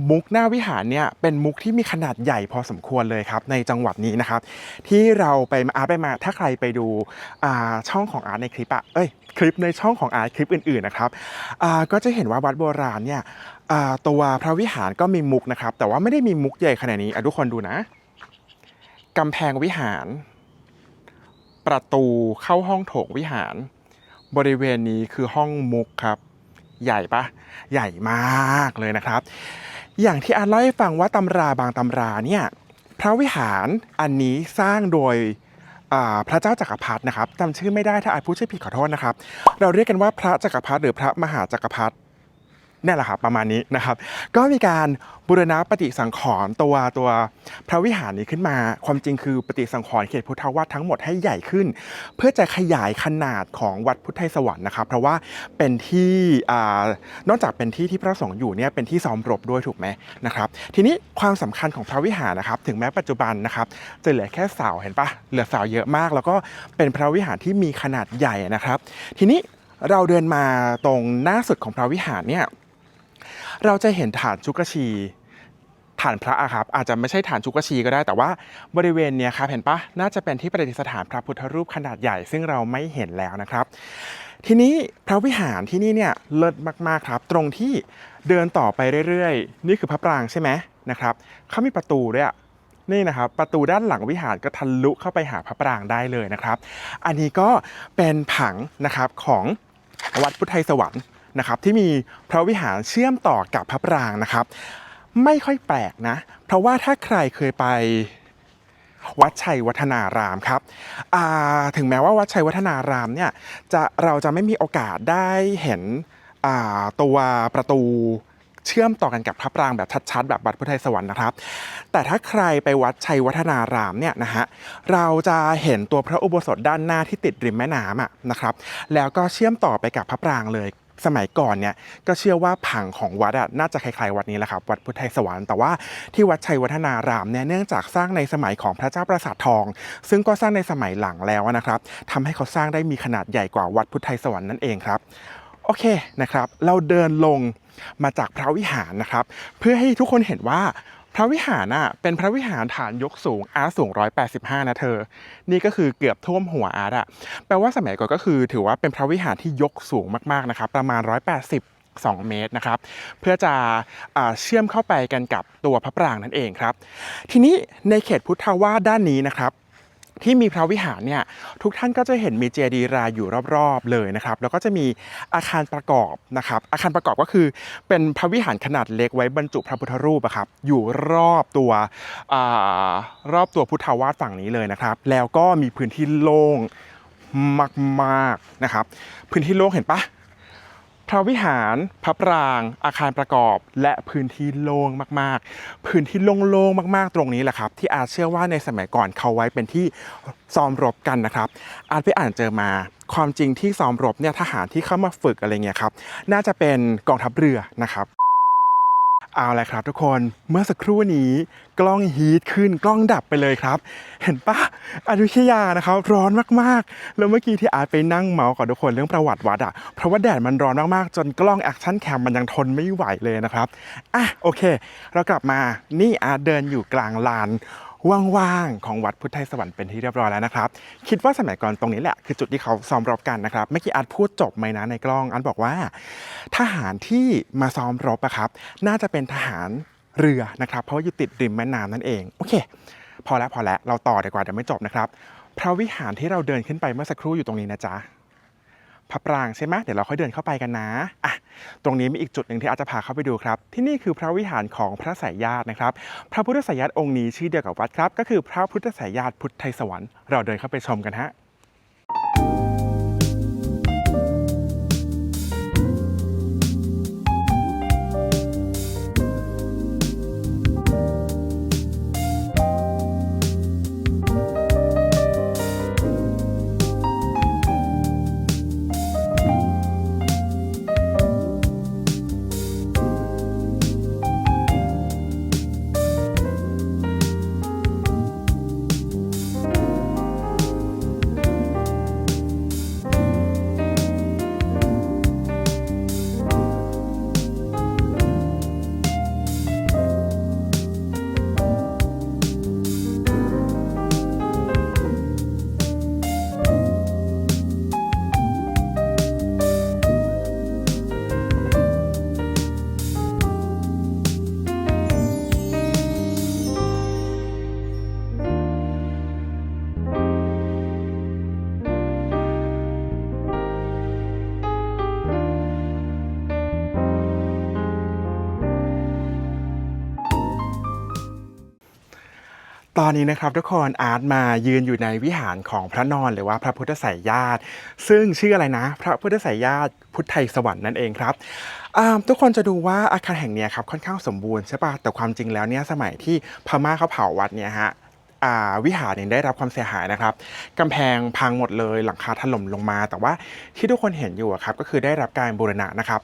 มุกหน้าวิหารเนี่ยเป็นมุกที่มีขนาดใหญ่พอสมควรเลยครับในจังหวัดนี้นะครับที่เราไปมาถ้าใครไปดูช่องของอาร์ตในคลิปคลิปในช่องของอาร์ตคลิปอื่นๆนะครับก็จะเห็นว่าวัดโบราณเนี่ยตัวพระวิหารก็มีมุกนะครับแต่ว่าไม่ได้มีมุกใหญ่ขนาดนี้ทุกคนดูนะกำแพงวิหารประตูเข้าห้องโถงวิหารบริเวณนี้คือห้องมุกครับใหญ่ปะใหญ่มากเลยนะครับอย่างที่อาร์ตเล่าให้ฟังว่าตำราบางตำราเนี่ยพระวิหารอันนี้สร้างโดยพระเจ้าจักรพรรดินะครับจำชื่อไม่ได้ถ้าอาจพูดชื่อผิดขอโทษนะครับเราเรียกกันว่าพระจักรพรรดิหรือพระมหาจักรพรรดิ นี่แหละครับประมาณนี้นะครับก็มีการบูรณะปฏิสังขรณ์ตัวพระวิหารนี้ขึ้นมาความจริงคือปฏิสังขรณ์เขตพุทธวาสทั้งหมดให้ใหญ่ขึ้น เพื่อจะขยายขนาดของวัดพุทธไทยสวรรค์นะครับเพราะว่าเป็นที่นอกจากเป็นที่ที่พระสงฆ์อยู่เนี่ยเป็นที่ซ้อมรบด้วยถูกไหมนะครับทีนี้ความสำคัญของพระวิหารนะครับถึงแม้ปัจจุบันนะครับจะเหลือแค่เสาเห็นปะเหลือเสาเยอะมากแล้วก็เป็นพระวิหารที่มีขนาดใหญ่นะครับทีนี้เราเดินมาตรงหน้าสุดของพระวิหารเนี่ยเราจะเห็นฐานชุกชีฐานพระอะครับอาจจะไม่ใช่ฐานชุกชีก็ได้แต่ว่าบริเวณเนี้ยครับเห็นปะน่าจะเป็นที่ประดิษฐานพระพุทธรูปขนาดใหญ่ซึ่งเราไม่เห็นแล้วนะครับทีนี้พระวิหารที่นี่เนี่ยเลิศมากๆครับตรงที่เดินต่อไปเรื่อยๆนี่คือพระปรางใช่ไหมนะครับเขามีประตูด้วยนี่นะครับประตูด้านหลังวิหารก็ทะลุเข้าไปหาพระปรางได้เลยนะครับอันนี้ก็เป็นผังนะครับของวัดพุทธไทยสวรรค์นะครับที่มีพระวิหารเชื่อมต่อกับพระปรางนะครับไม่ค่อยแปลกนะเพราะว่าถ้าใครเคยไปวัดชัยวัฒนารามครับถึงแม้ว่าวัดชัยวัฒนารามเนี่ยเราจะไม่มีโอกาสได้เห็นตัวประตูเชื่อมต่อกันกับพระปรางแบบชัดๆแบบวัดพุทธไทยสวรรค์นะครับแต่ถ้าใครไปวัดชัยวัฒนารามเนี่ยนะฮะเราจะเห็นตัวพระอุโบสถด้านหน้าที่ติดริมแม่น้ำนะครับแล้วก็เชื่อมต่อไปกับพระปรางเลยสมัยก่อนเนี่ยก็เชื่อว่าผังของวัดน่าจะคล้ายๆวัดนี้แหละครับวัดพุทธไทยสวรรค์แต่ว่าที่วัดชัยวัฒนารามเนี่ยเนื่องจากสร้างในสมัยของพระเจ้าปราสาททองซึ่งก็สร้างในสมัยหลังแล้วนะครับทำให้เขาสร้างได้มีขนาดใหญ่กว่าวัดพุทธไทยสวรรค์นั่นเองครับโอเคนะครับเราเดินลงมาจากพระวิหารนะครับเพื่อให้ทุกคนเห็นว่าพระวิหารเป็นพระวิหารฐานยกสูงสูง185นะเธอนี่ก็คือเกือบท่วมหัวแปลว่าสมัยก่อนก็คือถือว่าเป็นพระวิหารที่ยกสูงมากๆนะครับประมาณ182 เมตรนะครับเพื่อจะเชื่อมเข้าไปกันกับตัวพระปรางนั่นเองครับทีนี้ในเขตพุทธวาสด้านนี้นะครับที่มีพระวิหารเนี่ยทุกท่านก็จะเห็นมีเจดีย์รายอยู่รอบๆเลยนะครับแล้วก็จะมีอาคารประกอบนะครับอาคารประกอบก็คือเป็นพระวิหารขนาดเล็กไว้บรรจุพระพุทธรูปครับอยู่รอบตัวพุทธวาสฝั่งนี้เลยนะครับแล้วก็มีพื้นที่โล่งมากๆนะครับพื้นที่โล่งเห็นปะพระวิหารพระปรางอาคารประกอบและพื้นที่โล่งมากๆพื้นที่โล่งๆมากๆตรงนี้แหละครับที่อาร์เชื่อว่าในสมัยก่อนเขาไว้เป็นที่ซ้อมรบกันนะครับอาร์ไปอ่านเจอมาความจริงที่ซ้อมรบเนี่ยทหารที่เข้ามาฝึกอะไรเงี้ยครับน่าจะเป็นกองทัพเรือนะครับเอาละครับทุกคนเมื่อสักครู่นี้กล้องฮีทขึ้นกล้องดับไปเลยครับเห็นปะอยุธยานะครับร้อนมากๆแล้วเมื่อกี้ที่อาร์ตไปนั่งเมาส์กับทุกคนเรื่องประวัติวัดเพราะว่าแดดมันร้อนมากๆจนกล้องแอคชั่นแคมมันยังทนไม่ไหวเลยนะครับโอเคเรากลับมานี่อาร์ตเดินอยู่กลางลานว่างๆของวัดพุทธไทยสวรรค์เป็นที่เรียบร้อยแล้วนะครับคิดว่าสมัยก่อนตรงนี้แหละคือจุดที่เขาซ้อมรบกันนะครับเมื่อกี้อาร์ตพูดจบไหมนะในกล้องอาร์ตบอกว่าทหารที่มาซ้อมรบครับน่าจะเป็นทหารเรือนะครับเพราะอยู่ติดริมแม่น้ำนั่นเองโอเคพอแล้วเราต่อดีกว่าเดี๋ยวไม่จบนะครับพระวิหารที่เราเดินขึ้นไปเมื่อสักครู่อยู่ตรงนี้นะจ๊ะพระปรางใช่ไหมเดี๋ยวเราค่อยเดินเข้าไปกันนะตรงนี้มีอีกจุดหนึ่งที่อาจจะพาเข้าไปดูครับที่นี่คือพระวิหารของพระสายญาตินะครับพระพุทธสายญาติองค์นี้ชื่อเดียวกับวัดครับก็คือพระพุทธสายญาติพุทธไทยสวรรค์เราเดินเข้าไปชมกันฮะ ตอนนี้นะครับทุกคนอาร์ตมายืนอยู่ในวิหารของพระนอนหรือว่าพระพุทธไสยญาติซึ่งชื่ออะไรนะพระพุทธไสยญาติพุทธไทยสวรรค์นั่นเองครับทุกคนจะดูว่าอาคารแห่งเนี้ยครับค่อนข้างสมบูรณ์ใช่ปะแต่ความจริงแล้วเนี่ยสมัยที่พม่าเขาเผาวัดเนี่ยฮะวิหารเนี่ยได้รับความเสียหายนะครับกำแพงพังหมดเลยหลังคาถล่มลงมาแต่ว่าที่ทุกคนเห็นอยู่ครับก็คือได้รับการบูรณะนะครับ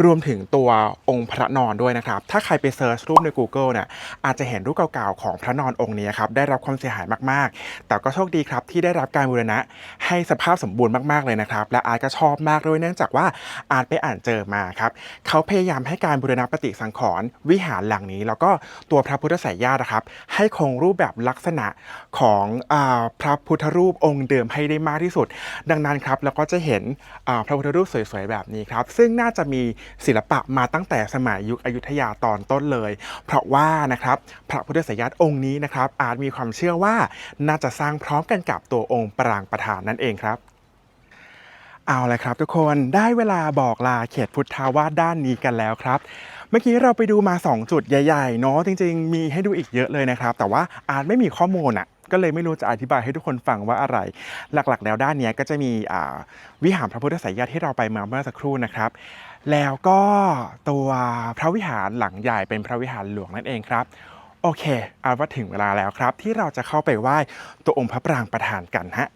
รวมถึงตัวองค์พระนอนด้วยนะครับถ้าใครไปเซิร์ชรูปใน Google เนี่ยอาจจะเห็นรูปเก่าๆของพระนอนองค์นี้ครับได้รับความเสียหายมากๆแต่ก็โชคดีครับที่ได้รับการบูรณะให้สภาพสมบูรณ์มากๆเลยนะครับและอาร์ตก็ชอบมากด้วยเนื่องจากว่าอาร์ตไปอ่านเจอมาครับเขาพยายามให้การบูรณะปฏิสังขรณ์วิหารหลังนี้แล้วก็ตัวพระพุทธไสยญาตินะครับให้คงรูปแบบลักษณะของพระพุทธรูปองค์เดิมให้ได้มากที่สุดดังนั้นครับเราก็จะเห็นพระพุทธรูปสวยๆแบบนี้ครับซึ่งน่าจะมีศิลปะมาตั้งแต่สมัยยุคอยุธยาตอนต้นเลยเพราะว่านะครับพระพุทธไสยญาติองค์นี้นะครับอาจมีความเชื่อว่าน่าจะสร้างพร้อมกันกับตัวองค์ปรางประธานนั่นเองครับเอาละครับทุกคนได้เวลาบอกลาเขตพุทธาวาสด้านนี้กันแล้วครับเมื่อกี้เราไปดูมา2จุดใหญ่ๆเนาะจริงๆมีให้ดูอีกเยอะเลยนะครับแต่ว่าอาจไม่มีข้อมูลก็เลยไม่รู้จะอธิบายให้ทุกคนฟังว่าอะไรหลักๆแล้วด้านนี้ก็จะมีวิหารพระพุทธไสยญาติที่เราไปมาเมื่อสักครู่นะครับแล้วก็ตัวพระวิหารหลังใหญ่เป็นพระวิหารหลวงนั่นเองครับโอเคเอาว่าถึงเวลาแล้วครับที่เราจะเข้าไปไหว้ตัวองค์พระปรางประธานกันฮะ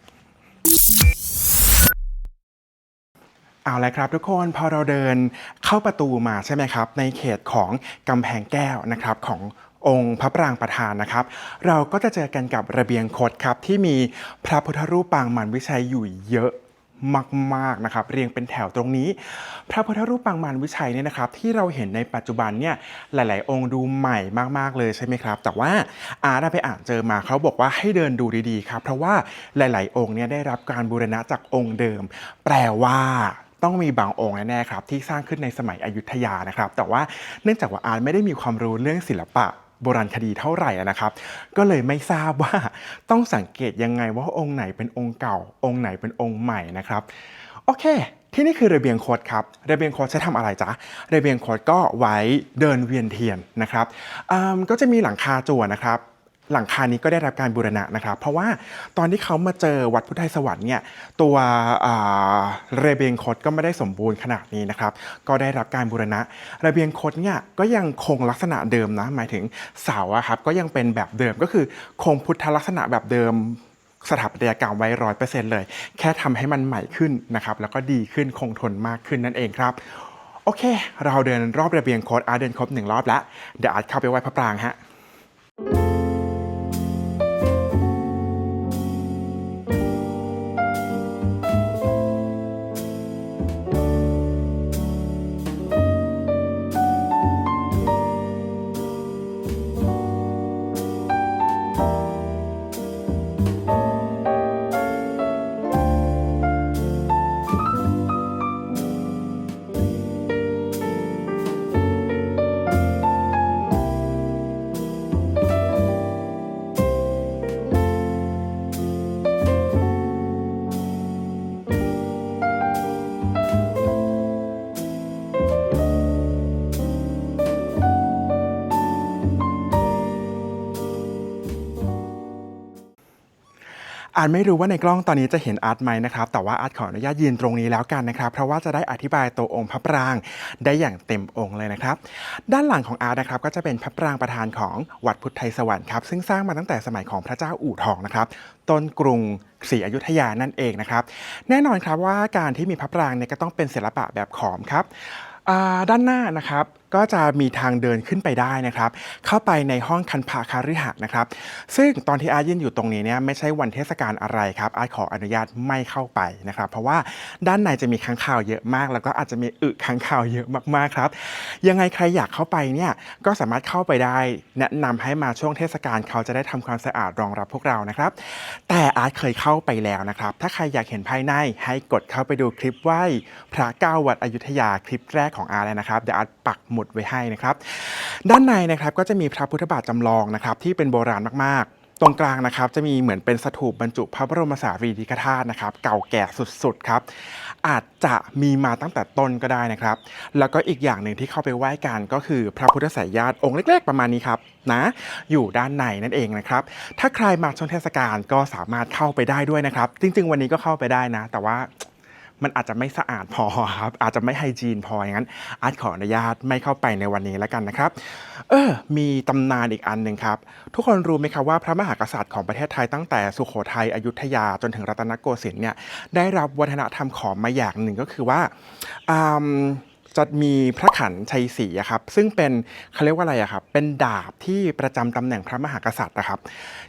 เอาละครับทุกคนพอเราเดินเข้าประตูมาใช่ไหมครับในเขตของกำแพงแก้วนะครับขององค์พระปรางประธานนะครับเราก็จะเจอกันกับระเบียงคดครับที่มีพระพุทธรูปปางมันวิชัยอยู่เยอะมากๆนะครับเรียงเป็นแถวตรงนี้พระพุทธรูปปางมารวิชัยเนี่ยนะครับที่เราเห็นในปัจจุบันเนี่ยหลายๆองค์ดูใหม่มากๆเลยใช่ไหมครับแต่ว่าอาร์ตไปอ่านเจอมาเขาบอกว่าให้เดินดูดีๆครับเพราะว่าหลายๆองค์เนี่ยได้รับการบูรณะจากองค์เดิมแปลว่าต้องมีบางองค์แน่ๆครับที่สร้างขึ้นในสมัยอยุธยานะครับแต่ว่าเนื่องจากว่าอาร์ตไม่ได้มีความรู้เรื่องศิลปะโบราณคดีเท่าไหร่นะครับก็เลยไม่ทราบว่าต้องสังเกตยังไงว่าองค์ไหนเป็นองค์เก่าองค์ไหนเป็นองค์ใหม่นะครับโอเคที่นี่คือระเบียงคดครับระเบียงคดใช้ทำอะไรจ๊ะระเบียงคดก็ไว้เดินเวียนเทียนนะครับก็จะมีหลังคาจั่วนะครับหลังคานี้ก็ได้รับการบูรณะนะครับเพราะว่าตอนที่เขามาเจอวัดพุทธไทยสวรรค์เนี่ยตัวระเบียงคดก็ไม่ได้สมบูรณ์ขนาดนี้นะครับก็ได้รับการบูรณะระเบียงคดเนี่ยก็ยังคงลักษณะเดิมนะหมายถึงเสาครับก็ยังเป็นแบบเดิมก็คือคงพุทธลักษณะแบบเดิมสถาปัตยกรรมไว้ 100% เลยแค่ทำให้มันใหม่ขึ้นนะครับแล้วก็ดีขึ้นคงทนมากขึ้นนั่นเองครับโอเคเราเดินรอบระเบียงคดอาร์ตเดินครบ1 รอบแล้วเดี๋ยวอาร์ตเข้าไปไหว้พระปรางฮะอาร์ตไม่รู้ว่าในกล้องตอนนี้จะเห็นอาร์ตไหมนะครับแต่ว่าอาร์ตขออนุญาตยืนตรงนี้แล้วกันนะครับเพราะว่าจะได้อธิบายตัวองค์พระปรางได้อย่างเต็มองค์เลยนะครับด้านหลังของอาร์ตนะครับก็จะเป็นพระปรางประธานของวัดพุทธไทยสวรรค์ครับซึ่งสร้างมาตั้งแต่สมัยของพระเจ้าอู่ทองนะครับต้นกรุงศรีอยุธยานั่นเองนะครับแน่นอนครับว่าการที่มีพระปรางเนี่ยก็ต้องเป็นศิลปะแบบขอมครับด้านหน้านะครับก็จะมีทางเดินขึ้นไปได้นะครับเข้าไปในห้องคันพาคาฤหะนะครับซึ่งตอนที่อาร์ตยืนอยู่ตรงนี้เนี่ยไม่ใช่วันเทศกาลอะไรครับอาร์ตขออนุญาตไม่เข้าไปนะครับเพราะว่าด้านในจะมีค้างคาวเยอะมากแล้วก็อาจจะมีค้างคาวเยอะมากๆครับยังไงใครอยากเข้าไปเนี่ยก็สามารถเข้าไปได้แนะนำให้มาช่วงเทศกาลเขาจะได้ทำความสะอาดรองรับพวกเรานะครับแต่อาร์ตเคยเข้าไปแล้วนะครับถ้าใครอยากเห็นภายในให้กดเข้าไปดูคลิปไหว้พระเก้าวัดอยุธยาคลิปแรกของอาร์ตเลยนะครับเดี๋ยวอาร์ตปักหมุดไว้ให้นะครับด้านในนะครับก็จะมีพระพุทธบาทจำลองนะครับที่เป็นโบราณมาก ตรงกลางนะครับจะมีเหมือนเป็นสถูปบรรจุพระบรมสารีริกธาตุนะครับเก่าแก่สุดๆครับอาจจะมีมาตั้งแต่ต้นก็ได้นะครับแล้วก็อีกอย่างหนึ่งที่เข้าไปไหว้กันก็คือพระพุทธไสยญาติองค์เล็กๆประมาณนี้ครับนะอยู่ด้านในนั่นเองนะครับถ้าใครมาช่วงเทศกาลก็สามารถเข้าไปได้ด้วยนะครับจริงๆวันนี้ก็เข้าไปได้นะแต่ว่ามันอาจจะไม่สะอาดพอครับอาจจะไม่ไฮจีนพออย่างนั้นอาร์ตขออนุญาตไม่เข้าไปในวันนี้แล้วกันนะครับมีตำนานอีกอันหนึ่งครับทุกคนรู้ไหมครับว่าพระมหากษัตริย์ของประเทศไทยตั้งแต่สุโขทัยอยุธยาจนถึงรัตนโกสินทร์เนี่ยได้รับวัฒนธรรมขอมมาอย่างหนึ่งก็คือว่าจะมีพระขันชัยศรีครับซึ่งเป็นเขาเรียกว่าอะไรครับเป็นดาบที่ประจำตำแหน่งพระมหากษัตริย์นะครับ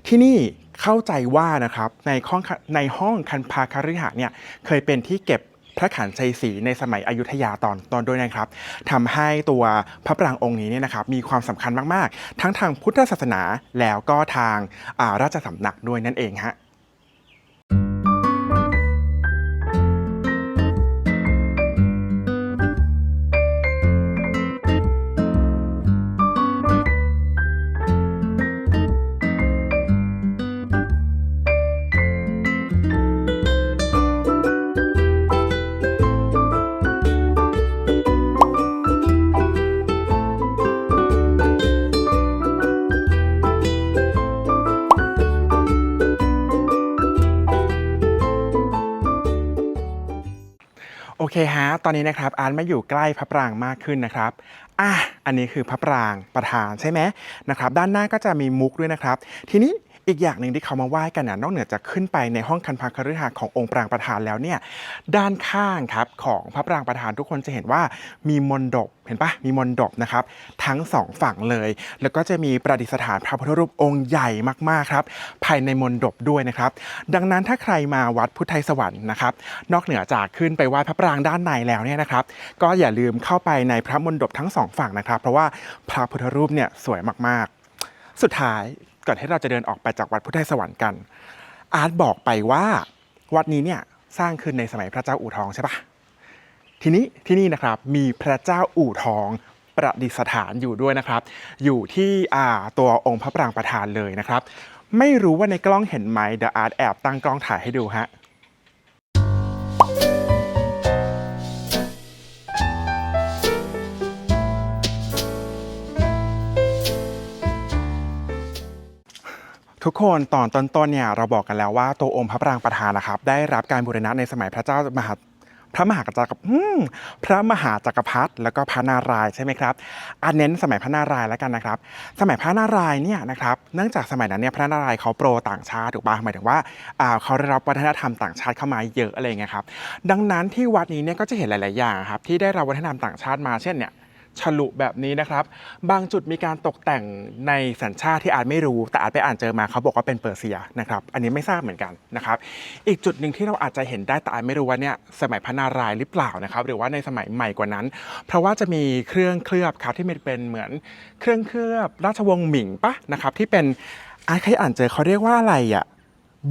ที่นี่เข้าใจว่านะครับในห้องคันพาคฤหะเนี่ยเคยเป็นที่เก็บพระขันชัยศรีในสมัยอยุธยาตอนด้วยนะครับทำให้ตัวพระปรางองค์นี้เนี่ยนะครับมีความสำคัญมากๆทั้งทางพุทธศาสนาแล้วก็ทางราชสำนักด้วยนั่นเองฮะ โอเคฮะตอนนี้นะครับอาร์ตมาอยู่ใกล้พระปรางมากขึ้นนะครับอันนี้คือพระปรางประธานใช่ไหมนะครับด้านหน้าก็จะมีมุกด้วยนะครับทีนี้อีกอย่างหนึ่งที่เขามาไหว้กันนอกเหนือจากขึ้นไปในห้องคันพาคฤหะขององค์ปรางประธานแล้วเนี่ยด้านข้างครับของพระปรางประธานทุกคนจะเห็นว่ามีมณฑปเห็นปะมีมณฑปนะครับทั้งสองฝั่งเลยแล้วก็จะมีประดิษฐานพระพุทธรูปองค์ใหญ่มากๆครับภายในมณฑปด้วยนะครับดังนั้นถ้าใครมาวัดพุทธไทยสวรรค์นะครับนอกเหนือจากขึ้นไปไหว้พระปรางด้านในแล้วเนี่ยนะครับก็อย่าลืมเข้าไปในพระมณฑปทั้งสองฝั่งนะครับเพราะว่าพระพุทธรูปเนี่ยสวยมากๆสุดท้ายก่อนที่เราจะเดินออกไปจากวัดพุทธไทยสวรรค์กันอาร์ตบอกไปว่าวัดนี้เนี่ยสร้างขึ้นในสมัยพระเจ้าอู่ทองใช่ปะทีนี้ที่นี่นะครับมีพระเจ้าอู่ทองประดิษฐานอยู่ด้วยนะครับอยู่ที่ตัวองค์พระปรางประธานเลยนะครับไม่รู้ว่าในกล้องเห็นไหมเดี๋ยวอาร์ตแอบตั้งกล้องถ่ายให้ดูฮะทุกคนตอนต้นๆเนี่ยเราบอกกันแล้วว่าตัวองค์พระปรางประธานนะครับได้รับการบูรณะในสมัยพระมหาจักรพรรดิแล้วก็พระนารายณ์ใช่ไหมครับเน้นสมัยพระนารายณ์แล้วกันนะครับสมัยพระนารายณ์เนี่ยนะครับเนื่องจากสมัยนั้นเนี่ยพระนารายณ์เขาโปรต่างชาติถูกป่ะหมายถึงว่าเขาได้รับวัฒนธรรมต่างชาติเข้ามาเยอะอะไรเงี้ยครับดังนั้นที่วัดนี้เนี่ยก็จะเห็นหลายๆอย่างครับที่ได้รับวัฒนธรรมต่างชาติมาเช่นเนี่ยฉลุแบบนี้นะครับบางจุดมีการตกแต่งในสัญชาติที่อาจไม่รู้แต่อาจไปอ่านเจอมาเขาบอกว่าเป็นเปอร์เซียนะครับอันนี้ไม่ทราบเหมือนกันนะครับอีกจุดหนึ่งที่เราอาจจะเห็นได้แต่อาจไม่รู้ว่าเนี่ยสมัยพระนารายณ์หรือเปล่านะครับหรือว่าในสมัยใหม่กว่านั้นเพราะว่าจะมีเครื่องเคลือบครับที่เป็นเหมือนเครื่องเคลือบราชวงศ์หมิงปะนะครับที่เป็นใครอ่านเจอเขาเรียกว่าอะไร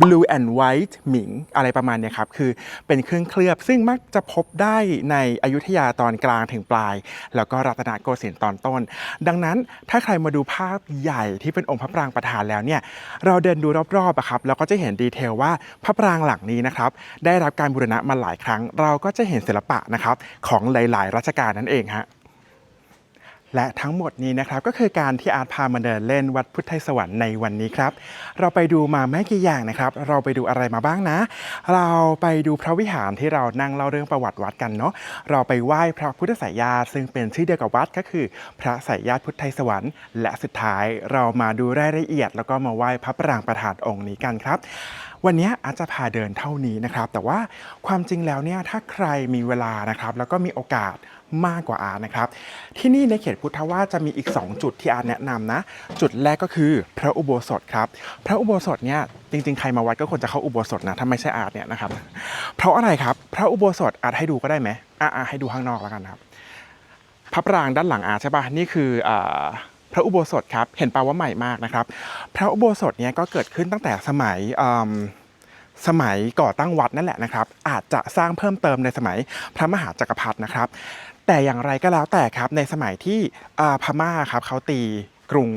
blue and white หมิงอะไรประมาณนี้ครับคือเป็นเครื่องเคลือบซึ่งมักจะพบได้ในอยุธยาตอนกลางถึงปลายแล้วก็รัตนโกสินทร์ตอนต้นดังนั้นถ้าใครมาดูภาพใหญ่ที่เป็นองค์พระปรางประธานแล้วเนี่ยเราเดินดูรอบๆครับเราก็จะเห็นดีเทลว่าพระปรางหลังนี้นะครับได้รับการบูรณะมาหลายครั้งเราก็จะเห็นศิลปะนะครับของหลายๆรัชกาลนั่นเองฮะและทั้งหมดนี้นะครับก็คือการที่อาร์ตพามาเดินเล่นวัดพุทธไทยสวรรค์ในวันนี้ครับเราไปดูมาไม่กี่อย่างนะครับเราไปดูอะไรมาบ้างนะเราไปดูพระวิหารที่เรานั่งเล่าเรื่องประวัติวัดกันเนาะเราไปไหว้พระพุทธไสยญาติซึ่งเป็นชื่อเดียวกับวัดก็คือพระไสยญาติพุทธไทยสวรรค์และสุดท้ายเรามาดูรายละเอียดแล้วก็มาไหว้พระปรางประธานองค์นี้กันครับวันนี้อาจจะพาเดินเท่านี้นะครับแต่ว่าความจริงแล้วเนี่ยถ้าใครมีเวลานะครับแล้วก็มีโอกาสมากกว่าอาร์ตนะครับที่นี่ในเขตพุทธวาสจะมีอีก2จุดที่อาร์ตแนะนำนะจุดแรกก็คือพระอุโบสถครับพระอุโบสถเนี่ยจริงๆใครมาวัดก็ควรจะเข้าอุโบสถนะถ้าไม่ใช่อาร์ตเนี่ยนะครับเพราะอะไรครับพระอุโบสถอาร์ตให้ดูก็ได้ไหมให้ดูข้างนอกแล้วกันครับพระปรางด้านหลังอาร์ตใช่ป่ะนี่คือพระอุโบสถครับเห็นป่ะว่าใหม่มากนะครับพระอุโบสถเนี่ยก็เกิดขึ้นตั้งแต่สมัยก่อตั้งวัดนั่นแหละนะครับอาจจะสร้างเพิ่มเติมในสมัยพระมหาจักรพรรดินะครับแต่อย่างไรก็แล้วแต่ครับในสมัยที่พม่าครับเขาตีกรุง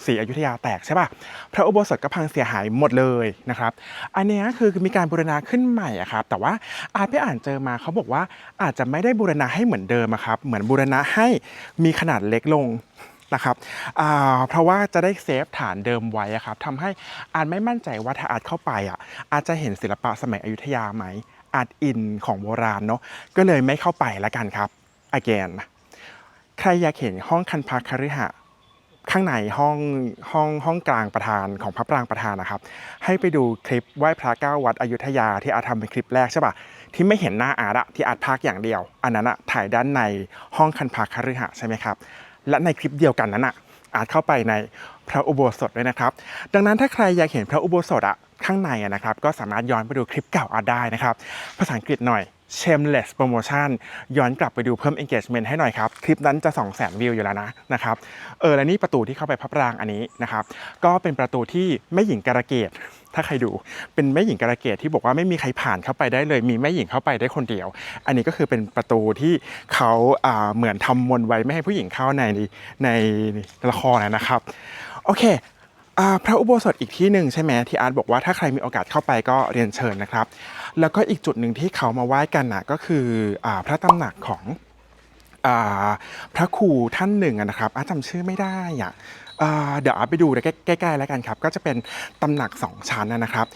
ศรีอยุธยาแตกใช่ป่ะพระอุโบสถก็พังเสียหายหมดเลยนะครับอันนี้คือมีการบูรณะขึ้นใหม่อะครับแต่ว่าอาจไปอ่านเจอมาเขาบอกว่าอาจจะไม่ได้บูรณะให้เหมือนเดิมอะครับเหมือนบูรณะให้มีขนาดเล็กลงนะครับเพราะว่าจะได้เซฟฐานเดิมไว้อะครับทำให้อาจไม่มั่นใจว่าถ้าอาจเข้าไปอะอาจจะเห็นศิลปะสมัยอยุธยาไหมอาจอินของโบราณเนาะก็เลยไม่เข้าไปละกันครับ again ใครอยากเห็นห้องคันพาคฤหะข้างในห้องกลางประธานของพระปรางประธานนะครับให้ไปดูคลิปไหว้พระเก้าวัดอยุธยาที่อาทำเป็นคลิปแรกใช่ป่ะที่ไม่เห็นหน้าอาร์ตที่อาร์ตพากอย่างเดียวอันนั้นอะถ่ายด้านในห้องคันพาคฤหะใช่ไหมครับและในคลิปเดียวกันนั้นอะอาร์ตเข้าไปในพระอุโบสถด้วยนะครับดังนั้นถ้าใครอยากเห็นพระอุโบสถอะข้างในนะครับก็สามารถย้อนไปดูคลิปเก่าอาร์ตได้นะครับภาษาอังกฤษหน่อย Shameless Promotion ย้อนกลับไปดูเพิ่ม engagement ให้หน่อยครับคลิปนั้นจะ 200,000 วิวอยู่แล้วนะครับและนี่ประตูที่เข้าไปพระปรางอันนี้นะครับก็เป็นประตูที่แม่หญิงกาลเกตถ้าใครดูเป็นแม่หญิงกาลเกตที่บอกว่าไม่มีใครผ่านเข้าไปได้เลยมีแม่หญิงเข้าไปได้คนเดียวอันนี้ก็คือเป็นประตูที่เขาเหมือนทำมนต์ไว้ไม่ให้ผู้หญิงเข้าในละครนะครับโอเคพระอุโบสถอีกที่หนึ่งใช่ไหมที่อาร์ตบอกว่าถ้าใครมีโอกาสเข้าไปก็เรียนเชิญนะครับแล้วก็อีกจุดหนึ่งที่เขามาไหว้กันก็คือพระตำหนักของพระครูท่านหนึ่งนะครับอาร์ตจำชื่อไม่ได้เดี๋ยวอาร์ตไปดูใกล้ๆแล้วกันครับก็จะเป็นตำหนัก2ชั้นนะครับ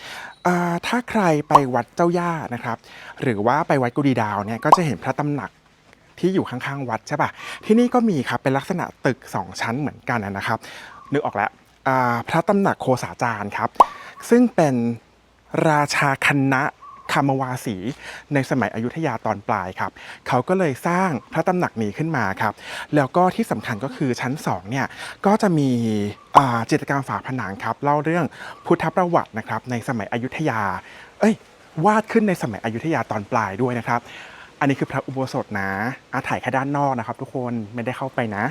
ถ้าใครไปวัดเจ้าย่านะครับหรือว่าไปวัดกุดีดาวเนี่ยก็จะเห็นพระตำหนักที่อยู่ข้างๆวัดใช่ป่ะที่นี่ก็มีครับเป็นลักษณะตึก2ชั้นเหมือนกันนะครับนึกออกแล้วพระตำหนักโคสาจารย์ครับซึ่งเป็นราชาคณะคามวาสีในสมัยอยุธยาตอนปลายครับเขาก็เลยสร้างพระตำหนักนี้ขึ้นมาครับแล้วก็ที่สำคัญก็คือชั้น2เนี่ยก็จะมีจิตรกรรมฝาผนังครับเล่าเรื่องพุทธประวัตินะครับในสมัยอยุธยาวาดขึ้นในสมัยอยุธยาตอนปลายด้วยนะครับอันนี้คือพระอุโบสถนะอาร์ตถ่ายแค่ด้านนอกนะครับทุกคนไม่ได้เข้าไปนะ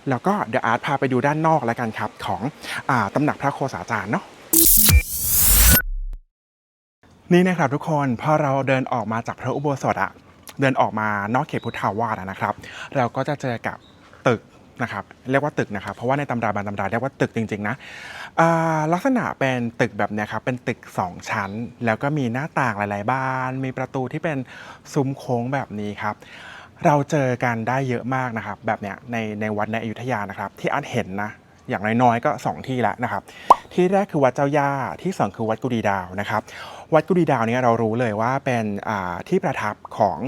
แล้วก็เดี๋ยวอาร์ตพาไปดูด้านนอกแล้วกันครับของตำหนักพระโคสาจารย์เนาะนี่นะครับทุกคนพอเราเดินออกมาจากพระอุโบสถเดินออกมานอกเขตพุทธาวาสนะครับเราก็จะเจอกับตึกนะครับเรียกว่าตึกนะครับเพราะว่าในตำราบางตำราเรียกว่าตึกจริงๆนะลักษณะเป็นตึกแบบนี้ครับเป็นตึก2ชั้นแล้วก็มีหน้าต่างหลายๆบานมีประตูที่เป็นซุ้มโค้งแบบนี้ครับเราเจอกันได้เยอะมากนะครับแบบเนี้ยในวัดในอยุธยานะครับที่อาร์ตเห็นนะอย่างน้อยๆก็2ที่แล้วนะครับที่แรกคือวัดเจ้าย่าที่2คือวัดกุดีดาวนะครับวัดกุดีดาวเนี่ยเรารู้เลยว่าเป็นที่ประทับของ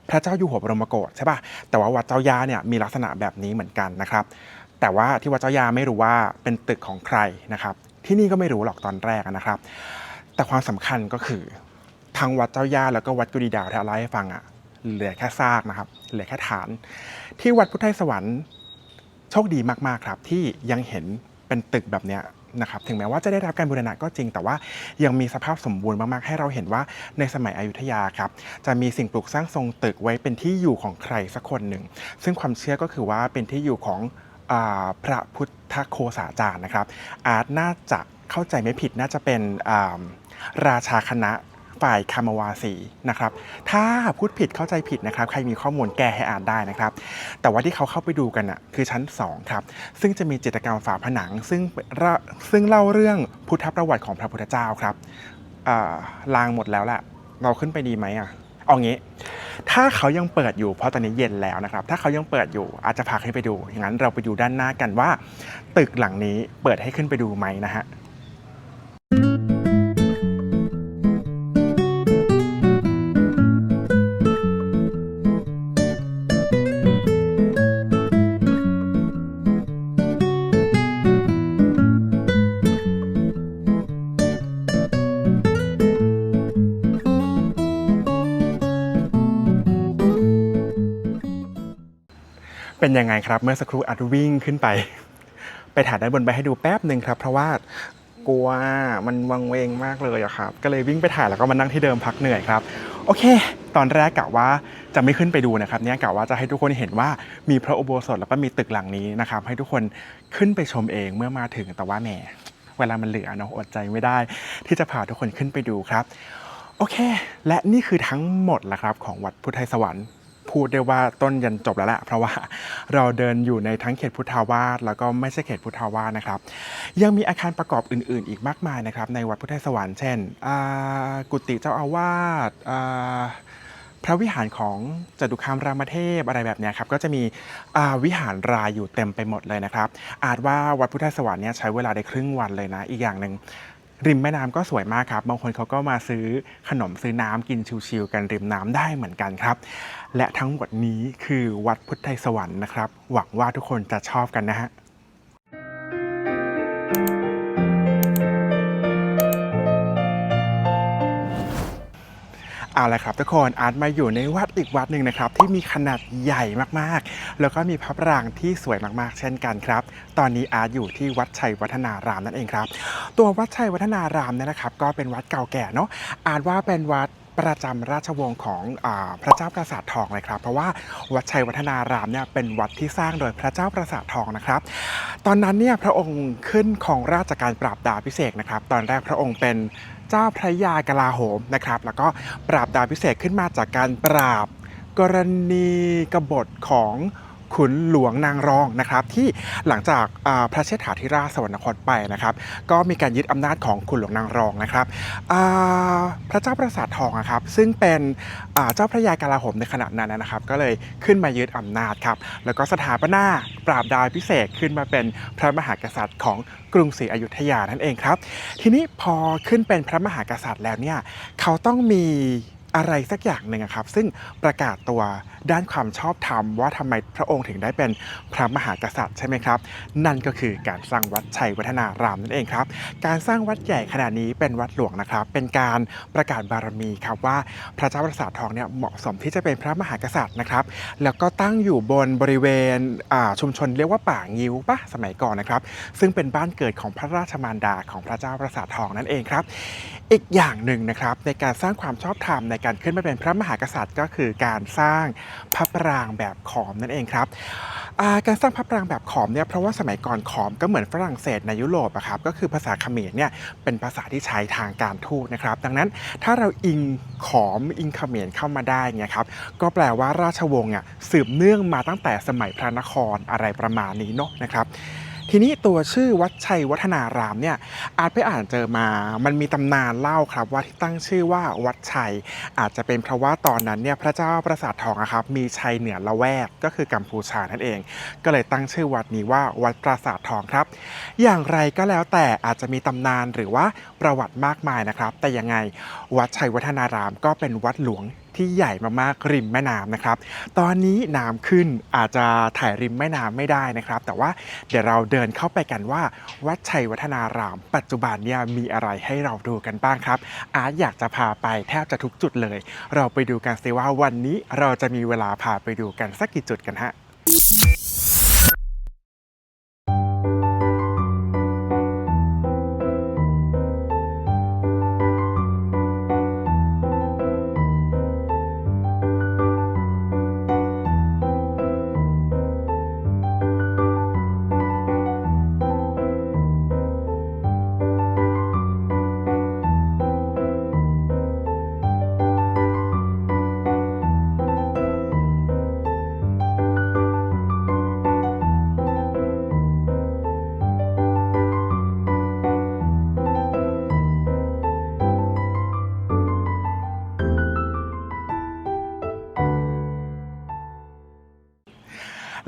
พระเจ้าอยู่หัวบรมโกศใช่ป่ะแต่ว่าวัดเจ้าย่าเนี่ยมีลักษณะแบบนี้เหมือนกันนะครับแต่ว่าที่วัดเจ้าย่าไม่รู้ว่าเป็นตึกของใครนะครับที่นี่ก็ไม่รู้หรอกตอนแรกนะครับแต่ความสำคัญก็คือทั้งวัดเจ้าย่าแล้วก็วัดกุดีดาวที่เล่าให้ฟังเหลือแค่ซากนะครับเหลือแค่ฐานที่วัดพุทธไทยสวรรค์โชคดีมากๆครับที่ยังเห็นเป็นตึกแบบเนี้ยนะครับถึงแม้ว่าจะได้รับการบูรณะก็จริงแต่ว่ายังมีสภาพสมบูรณ์มากๆให้เราเห็นว่าในสมัยอยุธยาครับจะมีสิ่งปลูกสร้างทรงตึกไว้เป็นที่อยู่ของใครสักคนหนึ่งซึ่งความเชื่อก็คือว่าเป็นที่อยู่ของพระพุทธโคสาจารย์นะครับอาจน่าจะเข้าใจไม่ผิดน่าจะเป็นราชาคณะฝ่ายคามวาสีนะครับถ้าพูดผิดเข้าใจผิดนะครับใครมีข้อมูลแก้ให้อ่านได้นะครับแต่ว่าที่เขาเข้าไปดูกันคือชั้น2ครับซึ่งจะมีจิตรกรรมฝาผนังซึ่งเล่าเรื่องพุทธประวัติของพระพุทธเจ้าครับลางหมดแล้วแหละเราขึ้นไปดีไหมเอางี้ถ้าเขายังเปิดอยู่เพราะตอนนี้เย็นแล้วนะครับถ้าเขายังเปิดอยู่อาจจะพาขึ้นไปดูอย่างนั้นเราไปดูด้านหน้ากันว่าตึกหลังนี้เปิดให้ขึ้นไปดูไหมนะฮะเป็นยังไงครับเมื่อสักครู่อาร์ตวิ่งขึ้นไปถ่ายด้านบนไปให้ดูแป๊บหนึ่งครับเพราะว่ากลัวมันวังเวงมากเลยครับก็เลยวิ่งไปถ่ายแล้วก็มานั่งที่เดิมพักเหนื่อยครับโอเคตอนแรกกะว่าจะไม่ขึ้นไปดูนะครับเนี่ยกะว่าจะให้ทุกคนเห็นว่ามีพระอุโบสถแล้วก็มีตึกหลังนี้นะครับให้ทุกคนขึ้นไปชมเองเมื่อมาถึงแต่ว่าแหมเวลามันเหลือเนาะอดใจไม่ได้ที่จะพาทุกคนขึ้นไปดูครับโอเคและนี่คือทั้งหมดแหละครับของวัดพุทธไทยสวรรค์ผ พูดได้ว่าต้นยันจบแล้วแหละเพราะว่าเราเดินอยู่ในทั้งเขตพุทธาวาสแล้วก็ไม่ใช่เขตพุทธาวาสนะครับยังมีอาคารประกอบอื่นๆอีกมากมายนะครับในวัดพุทธไทยสวรรค์เช่นกุฏิเจ้าอาวาสพระวิหารของจตุคามรามเทพอะไรแบบนี้ครับก็จะมีวิหารรายอยู่เต็มไปหมดเลยนะครับอาจว่าวัดพุทธไทยสวรรค์เนี่ยใช้เวลาได้ครึ่งวันเลยนะอีกอย่างหนึ่งริมแม่น้ำก็สวยมากครับบางคนเขาก็มาซื้อขนมซื้อน้ำกินชิวๆกันริมน้ำได้เหมือนกันครับและทั้งหมดนี้คือวัดพุทธไทยสวรรค์นะครับหวังว่าทุกคนจะชอบกันนะฮะเอาละครับทุกคนอาร์ตมาอยู่ในวัดอีกวัดหนึ่งนะครับที่มีขนาดใหญ่มากๆแล้วก็มีพระปรางที่สวยมากๆเช่นกันครับตอนนี้อาร์ตอยู่ที่วัดชัยวัฒนารามนั่นเองครับตัววัดชัยวัฒนารามเนี่ยนะครับก็เป็นวัดเก่าแก่เนาะอาร์ตว่าเป็นวัดประจำราชวงศ์ของพระเจ้าปราสาททองเลยครับเพราะว่าวัดชัยวัฒนารามเนี่ยเป็นวัดที่สร้างโดยพระเจ้าปราสาททองนะครับตอนนั้นเนี่ยพระองค์ขึ้นครองราชการปราบดาพิเศษนะครับตอนแรกพระองค์เป็นเจ้าพระยากลาโหมนะครับแล้วก็ปราบดาพิเศษขึ้นมาจากการปราบกรณีกบฏของขุนหลวงนางรองนะครับที่หลังจากพระเชษฐาธิราชสวรรคตไปนะครับก็มีการยึดอำนาจของขุนหลวงนางรองนะครับพระเจ้าปราสาททองครับซึ่งเป็นเจ้าพระยากลาโหมในขณะนั้นนะครับก็เลยขึ้นมายึดอำนาจครับแล้วก็สถาปนาปราบดาพิเศษขึ้นมาเป็นพระมหากษัตริย์ของกรุงศรีอยุธยานั่นเองครับทีนี้พอขึ้นเป็นพระมหากษัตริย์แล้วเนี่ยเขาต้องมีอะไรสักอย่างหนึ่งครับซึ่งประกาศตัวด้านความชอบธรรมว่าทำไมพระองค์ถึงได้เป็นพระมหากษัตริย์ใช่ไหมครับนั่นก็คือการสร้างวัดชัยวัฒนารามนั่นเองครับการสร้างวัดใหญ่ขนาดนี้เป็นวัดหลวงนะครับเป็นการประกาศบารมีครับว่าพระเจ้าปราสาททองเนี่ยเหมาะสมที่จะเป็นพระมหากษัตริย์นะครับแล้วก็ตั้งอยู่บนบริเวณชุมชนเรียกว่าป่างิ้วปะสมัยก่อนนะครับซึ่งเป็นบ้านเกิดของพระราชมารดาของพระเจ้าปราสาททองนั่นเองครับอีกอย่างหนึ่งนะครับในการสร้างความชอบธรรมในการขึ้นมาเป็นพระมหากษัตริย์ก็คือการสร้างพระปรางแบบขอมนั่นเองครับการสร้างพระปรางแบบขอมเนี่ยเพราะว่าสมัยก่อนขอมก็เหมือนฝรั่งเศสในยุโรปอะครับก็คือภาษาเขมรเนี่ยเป็นภาษาที่ใช้ทางการทูตนะครับดังนั้นถ้าเราอิงขอมอิงเขมรเข้ามาได้เนี่ยครับก็แปลว่าราชวงศ์เนี่ยสืบเนื่องมาตั้งแต่สมัยพระนครอะไรประมาณนี้เนาะนะครับทีนี้ตัวชื่อวัดชัยวัฒนารามเนี่ยอาจไปอ่านเจอมามันมีตำนานเล่าครับว่าที่ตั้งชื่อว่าวัดชัยอาจจะเป็นเพราะว่าตอนนั้นเนี่ยพระเจ้าปราสาททองครับมีชัยเหนือละแวกก็คือกัมพูชานั่นเองก็เลยตั้งชื่อวัดนี้ว่าวัดปราสาททองครับอย่างไรก็แล้วแต่อาจจะมีตำนานหรือว่าประวัติมากมายนะครับแต่ยังไงวัดชัยวัฒนารามก็เป็นวัดหลวงที่ใหญ่มากๆริมแม่น้ำนะครับตอนนี้น้ำขึ้นอาจจะถ่ายริมแม่น้ำไม่ได้นะครับแต่ว่าเดี๋ยวเราเดินเข้าไปกันว่าวัดชัยวัฒนารามปัจจุบันเนี่ยมีอะไรให้เราดูกันบ้างครับอาร์ตอยากจะพาไปแทบจะทุกจุดเลยเราไปดูกันสิว่าวันนี้เราจะมีเวลาพาไปดูกันสักกี่จุดกันฮะ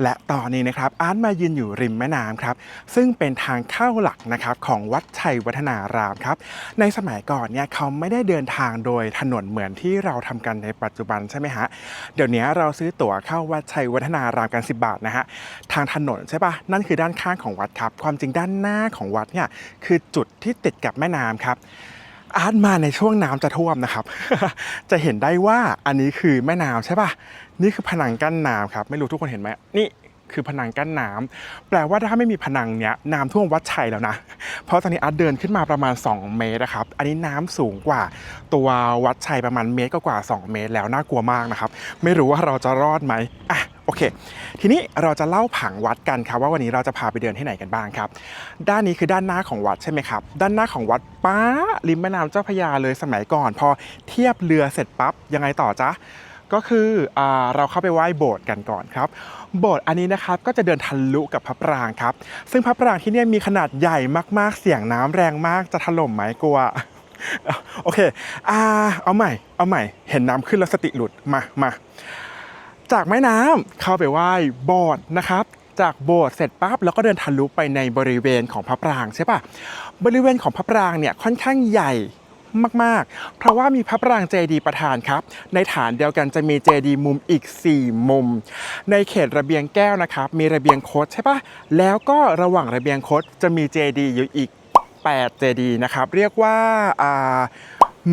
และตอนนี้นะครับอาร์ตมายืนอยู่ริมแม่น้ำครับซึ่งเป็นทางเข้าหลักนะครับของวัดชัยวัฒนารามครับในสมัยก่อนเนี่ยเขาไม่ได้เดินทางโดยถนนเหมือนที่เราทำกันในปัจจุบันใช่ไหมฮะเดี๋ยวนี้เราซื้อตั๋วเข้าวัดชัยวัฒนารามกัน10 บาทนะฮะทางถนนใช่ปะนั่นคือด้านข้างของวัดครับความจริงด้านหน้าของวัดเนี่ยคือจุดที่ติดกับแม่น้ำครับอาร์ตมาในช่วงน้ำจะท่วมนะครับ จะเห็นได้ว่าอันนี้คือแม่น้ำใช่ปะนี่คือผนังกั้นน้ำครับไม่รู้ทุกคนเห็นไหมนี่คือผนังกั้นน้ำแปลว่าถ้าไม่มีผนังเนี้ยน้ำท่วมวัดชัยแล้วนะเพราะตอนนี้อาร์ตเดินขึ้นมาประมาณ2 เมตรนะครับอันนี้น้ำสูงกว่าตัววัดชัยประมาณเมตรกว่า2 เมตรแล้วน่ากลัวมากนะครับไม่รู้ว่าเราจะรอดไหมอ่ะโอเคทีนี้เราจะเล่าผังวัดกันครับว่าวันนี้เราจะพาไปเดินที่ไหนกันบ้างครับด้านนี้คือด้านหน้าของวัดใช่ไหมครับด้านหน้าของวัดริมแม่น้ำเจ้าพระยาเลยสมัยก่อนพอเทียบเรือเสร็จปั๊บยังไงต่อจ๊ะ ก็คือเราเข้าไปไหว้โบสถ์กันก่อนครับโบสถ์อันนี้นะครับก็จะเดินทะลุกับพระปรางครับซึ่งพระปรางที่นี่มีขนาดใหญ่มากๆเสียงน้ำแรงมากจะถล่มไหมกลัว โอเคเอาใหม่เห็นน้ำขึ้นแล้วสติหลุดมาจากแม่น้ำเข้าไปไหว้โบสถ์นะครับจากโบสถ์เสร็จปั๊บแล้วก็เดินทะลุไปในบริเวณของพระปรางใช่ปะบริเวณของพระปรางเนี่ยค่อนข้างใหญ่มากๆเพราะว่ามีพระปรางเจดีย์ประธานครับในฐานเดียวกันจะมีเจดีย์มุมอีก4มุมในเขตระเบียงแก้วนะครับมีระเบียงคดใช่ปะแล้วก็ระหว่างระเบียงคดจะมีเจดีย์อยู่อีก8เจดีย์นะครับเรียกว่า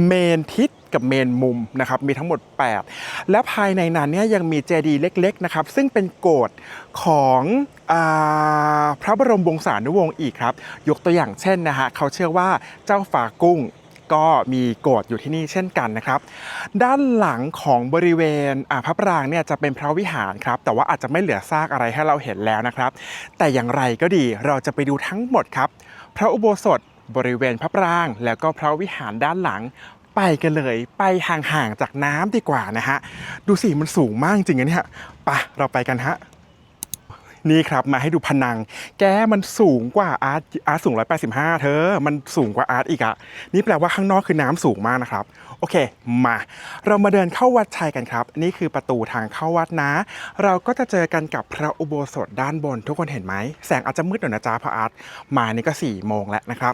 เมนทิศกับเมนมุมนะครับมีทั้งหมด8และภายในนั้นเนี่ยยังมีเจดีย์เล็กๆนะครับซึ่งเป็นโกฐของพระบรมวงศานุวงศ์อีกครับยกตัวอย่างเช่นนะฮะเขาเชื่อว่าเจ้าฝากุ้งก็มีโกฐอยู่ที่นี่เช่นกันนะครับด้านหลังของบริเวณพระปรางเนี่ยจะเป็นพระวิหารครับแต่ว่าอาจจะไม่เหลือซากอะไรให้เราเห็นแล้วนะครับแต่อย่างไรก็ดีเราจะไปดูทั้งหมดครับพระอุโบสถบริเวณพระปรางแล้วก็พระวิหารด้านหลังไปกันเลยไปห่างๆจากน้ำดีกว่านะฮะดูสิมันสูงมากจริงๆนะเนี่ยไปเราไปกันฮะนี่ครับมาให้ดูพนังแกมันสูงกว่าอาร์ตสูง185เธอมันสูงกว่าอาร์ตอีกอะนี่แปลว่าข้างนอกคือน้ำสูงมากนะครับโอเคมาเรามาเดินเข้าวัดชัยกันครับนี่คือประตูทางเข้าวัดนะเราก็จะเจอกันกับพระอุโบสถด้านบนทุกคนเห็นไหมแสงอาจจะมืดหน่อยนะจ๊ะเพราะอาร์ตมานี่ก็4 โมงแล้วนะครับ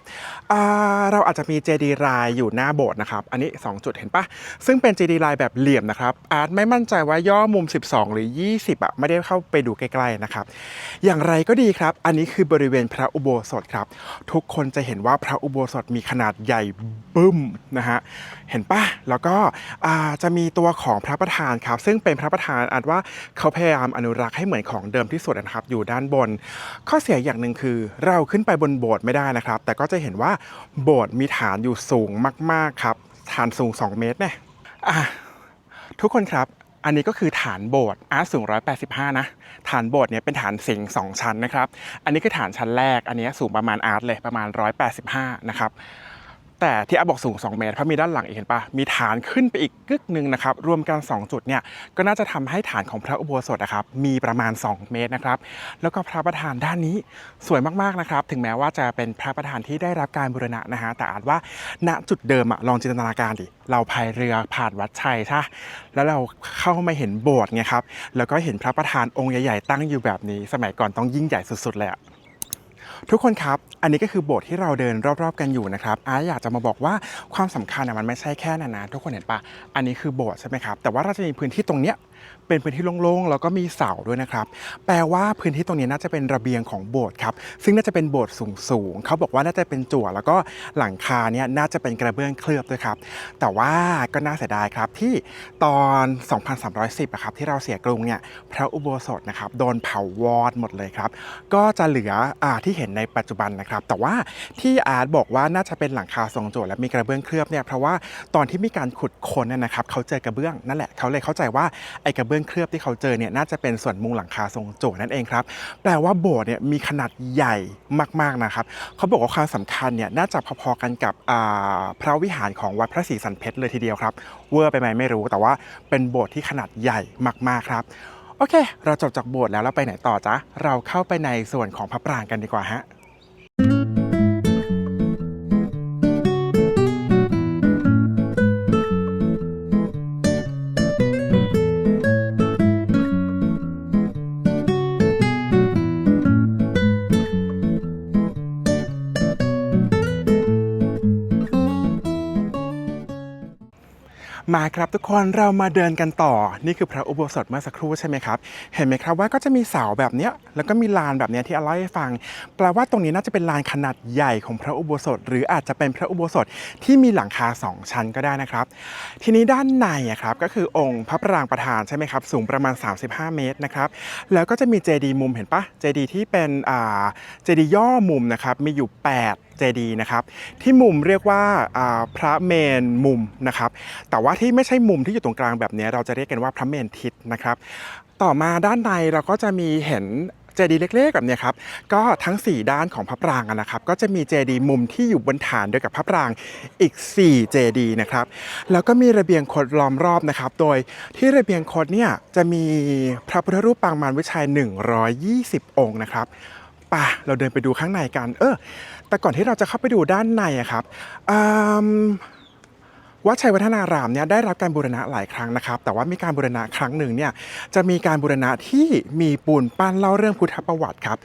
เราอาจจะมีเจดีย์ลายอยู่หน้าโบสถ์นะครับอันนี้2จุดเห็นปะซึ่งเป็นเจดีย์ลายแบบเหลี่ยมนะครับอาร์ตไม่มั่นใจว่าย่อมุม12หรือ20ไม่ได้เข้าไปดูใกล้ๆนะครับอย่างไรก็ดีครับอันนี้คือบริเวณพระอุโบสถครับทุกคนจะเห็นว่าพระอุโบสถมีขนาดใหญ่บึ้มนะฮะเห็นปะแล้วก็จะมีตัวของพระประธานครับซึ่งเป็นพระประธานอาจว่าเขาพยายามอนุรักษ์ให้เหมือนของเดิมที่สุดนะครับอยู่ด้านบนข้อเสียอย่างหนึ่งคือเราขึ้นไปบนโบสถ์ไม่ได้นะครับแต่ก็จะเห็นว่าโบสถ์มีฐานอยู่สูงมากๆครับฐานสูง2 เมตรเนี่ยทุกคนครับอันนี้ก็คือฐานโบสถ์อาร์ตสูง185นะฐานโบสถ์เนี่ยเป็นฐานสิงห์2 ชั้นนะครับอันนี้คือฐานชั้นแรกอันนี้สูงประมาณอาร์ตเลยประมาณ185นะครับแต่ที่อาร์ตบอกสูง2 เมตรเพราะมีด้านหลังอีกเห็นปะมีฐานขึ้นไปอีกกึกนึงนะครับรวมกัน2 จุดเนี่ยก็น่าจะทำให้ฐานของพระอุโบสถนะครับมีประมาณ2 เมตรนะครับแล้วก็พระประธานด้านนี้สวยมากๆนะครับถึงแม้ว่าจะเป็นพระประธานที่ได้รับการบูรณะนะฮะแต่อาจว่าณจุดเดิมลองจินตนาการดิเราพายเรือผ่านวัดชัยใช่แล้วเราเข้ามาเห็นโบสถ์ไงครับแล้วก็เห็นพระประธานองค์ใหญ่ๆตั้งอยู่แบบนี้สมัยก่อนต้องยิ่งใหญ่สุดๆเลยทุกคนครับอันนี้ก็คือโบสถ์ที่เราเดินรอบๆกันอยู่นะครับอยากจะมาบอกว่าความสำคัญมันไม่ใช่แค่นั้นนะทุกคนเห็นปะอันนี้คือโบสถ์ใช่ไหมครับแต่ว่าเราจะมีพื้นที่ตรงเนี้ยเป็นพื้นที่โล่งๆแล้วก็มีเสาด้วยนะครับแปลว่าพื้นที่ตรงนี้น่าจะเป็นระเบียงของโบสถ์ครับซึ่งน่าจะเป็นโบสถ์สูงๆเขาบอกว่าน่าจะเป็นจั่วแล้วก็หลังคาเนี่ยน่าจะเป็นกระเบื้องเคลือบด้วยครับแต่ว่าก็น่าเสียดายครับที่ตอน 2310ครับที่เราเสียกรุงเนี่ยพระอุโบสถนะครับโดนเผาวอดหมดเลยครับก็จะเหลือที่เห็นในปัจจุบันนะครับแต่ว่าที่อาร์ตบอกว่าน่าจะเป็นหลังคาทรงจั่วและมีกระเบื้องเคลือบเนี่ยเพราะว่าตอนที่มีการขุดค้นนะครับเขาเจอกระเบื้องนั่นแหละเขาเลยเข้าใจว่าไอ้กระเบื้องเคลือบที่เขาเจอเนี่ยน่าจะเป็นส่วนมุงหลังคาทรงจั่วนั่นเองครับแปลว่าโบสถ์เนี่ยมีขนาดใหญ่มากๆนะครับเขาบอกว่าความสำคัญเนี่ยน่าจะพอๆกันกับพระวิหารของวัดพระศรีสันเพชรเลยทีเดียวครับเวอร์ไปไหมไม่รู้แต่ว่าเป็นโบสถ์ที่ขนาดใหญ่มากๆครับโอเคเราจบจากโบสถ์แล้วเราไปไหนต่อจ๊ะเราเข้าไปในส่วนของพระปรางกันดีกว่าฮะมาครับทุกคนเรามาเดินกันต่อนี่คือพระอุโบสถเมื่อสักครู่ใช่ไหมครับเห็นไหมครับว่าก็จะมีเสาแบบเนี้ยแล้วก็มีลานแบบเนี้ยที่เล่าให้ฟังแปลว่าตรงนี้น่าจะเป็นลานขนาดใหญ่ของพระอุโบสถหรืออาจจะเป็นพระอุโบสถที่มีหลังคา2 ชั้นก็ได้นะครับทีนี้ด้านในครับก็คือองค์พระปรางประธานใช่ไหมครับสูงประมาณ35 เมตรนะครับแล้วก็จะมีเจดีย์มุมเห็นปะเจดีย์ที่เป็นเจดีย์ย่อมุมนะครับมีอยู่8เจดีย์นะครับที่มุมเรียกว่าพระเมนมุมนะครับแต่ว่าที่ไม่ใช่มุมที่อยู่ตรงกลางแบบนี้เราจะเรียกกันว่าพระเมนทิศนะครับต่อมาด้านในเราก็จะมีเห็น เจดีย์เล็กๆแบบเนี้ยครับก็ทั้ง4ด้านของพระปรางนะครับก็จะมีเจดีย์มุมที่อยู่บนฐานเดียวกับพระปรางอีก4เจดีย์นะครับแล้วก็มีระเบียงคดล้อมรอบนะครับโดยที่ระเบียงคดเนี่ยจะมีพระพุทธรูปปางมารวิชัย120องค์นะครับป่ะเราเดินไปดูข้างในกันแต่ก่อนที่เราจะเข้าไปดูด้านในครับอืม วัดชัยวัฒนารามเนี่ยได้รับการบูรณะหลายครั้งนะครับแต่ว่ามีการบูรณะครั้งหนึ่งเนี่ยจะมีการบูรณะที่มีปูนปั้นเล่าเรื่องพุทธประวัติครับ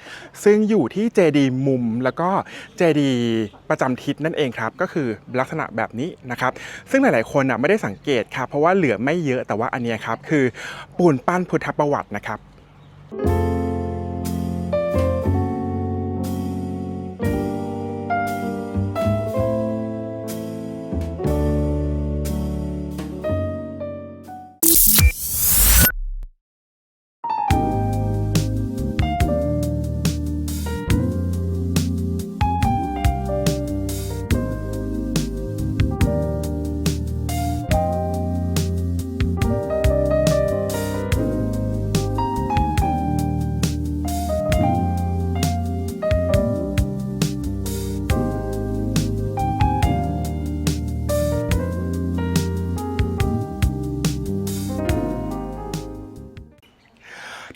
ซึ่งอยู่ที่เจดีย์มุมแล้วก็เจดีย์ประจำทิศนั่นเองครับก็คือลักษณะแบบนี้นะครับซึ่งหลายๆคนไม่ได้สังเกตครับเพราะว่าเหลือไม่เยอะแต่ว่าอันนี้ครับคือปูนปั้นพุทธประวัตินะครับ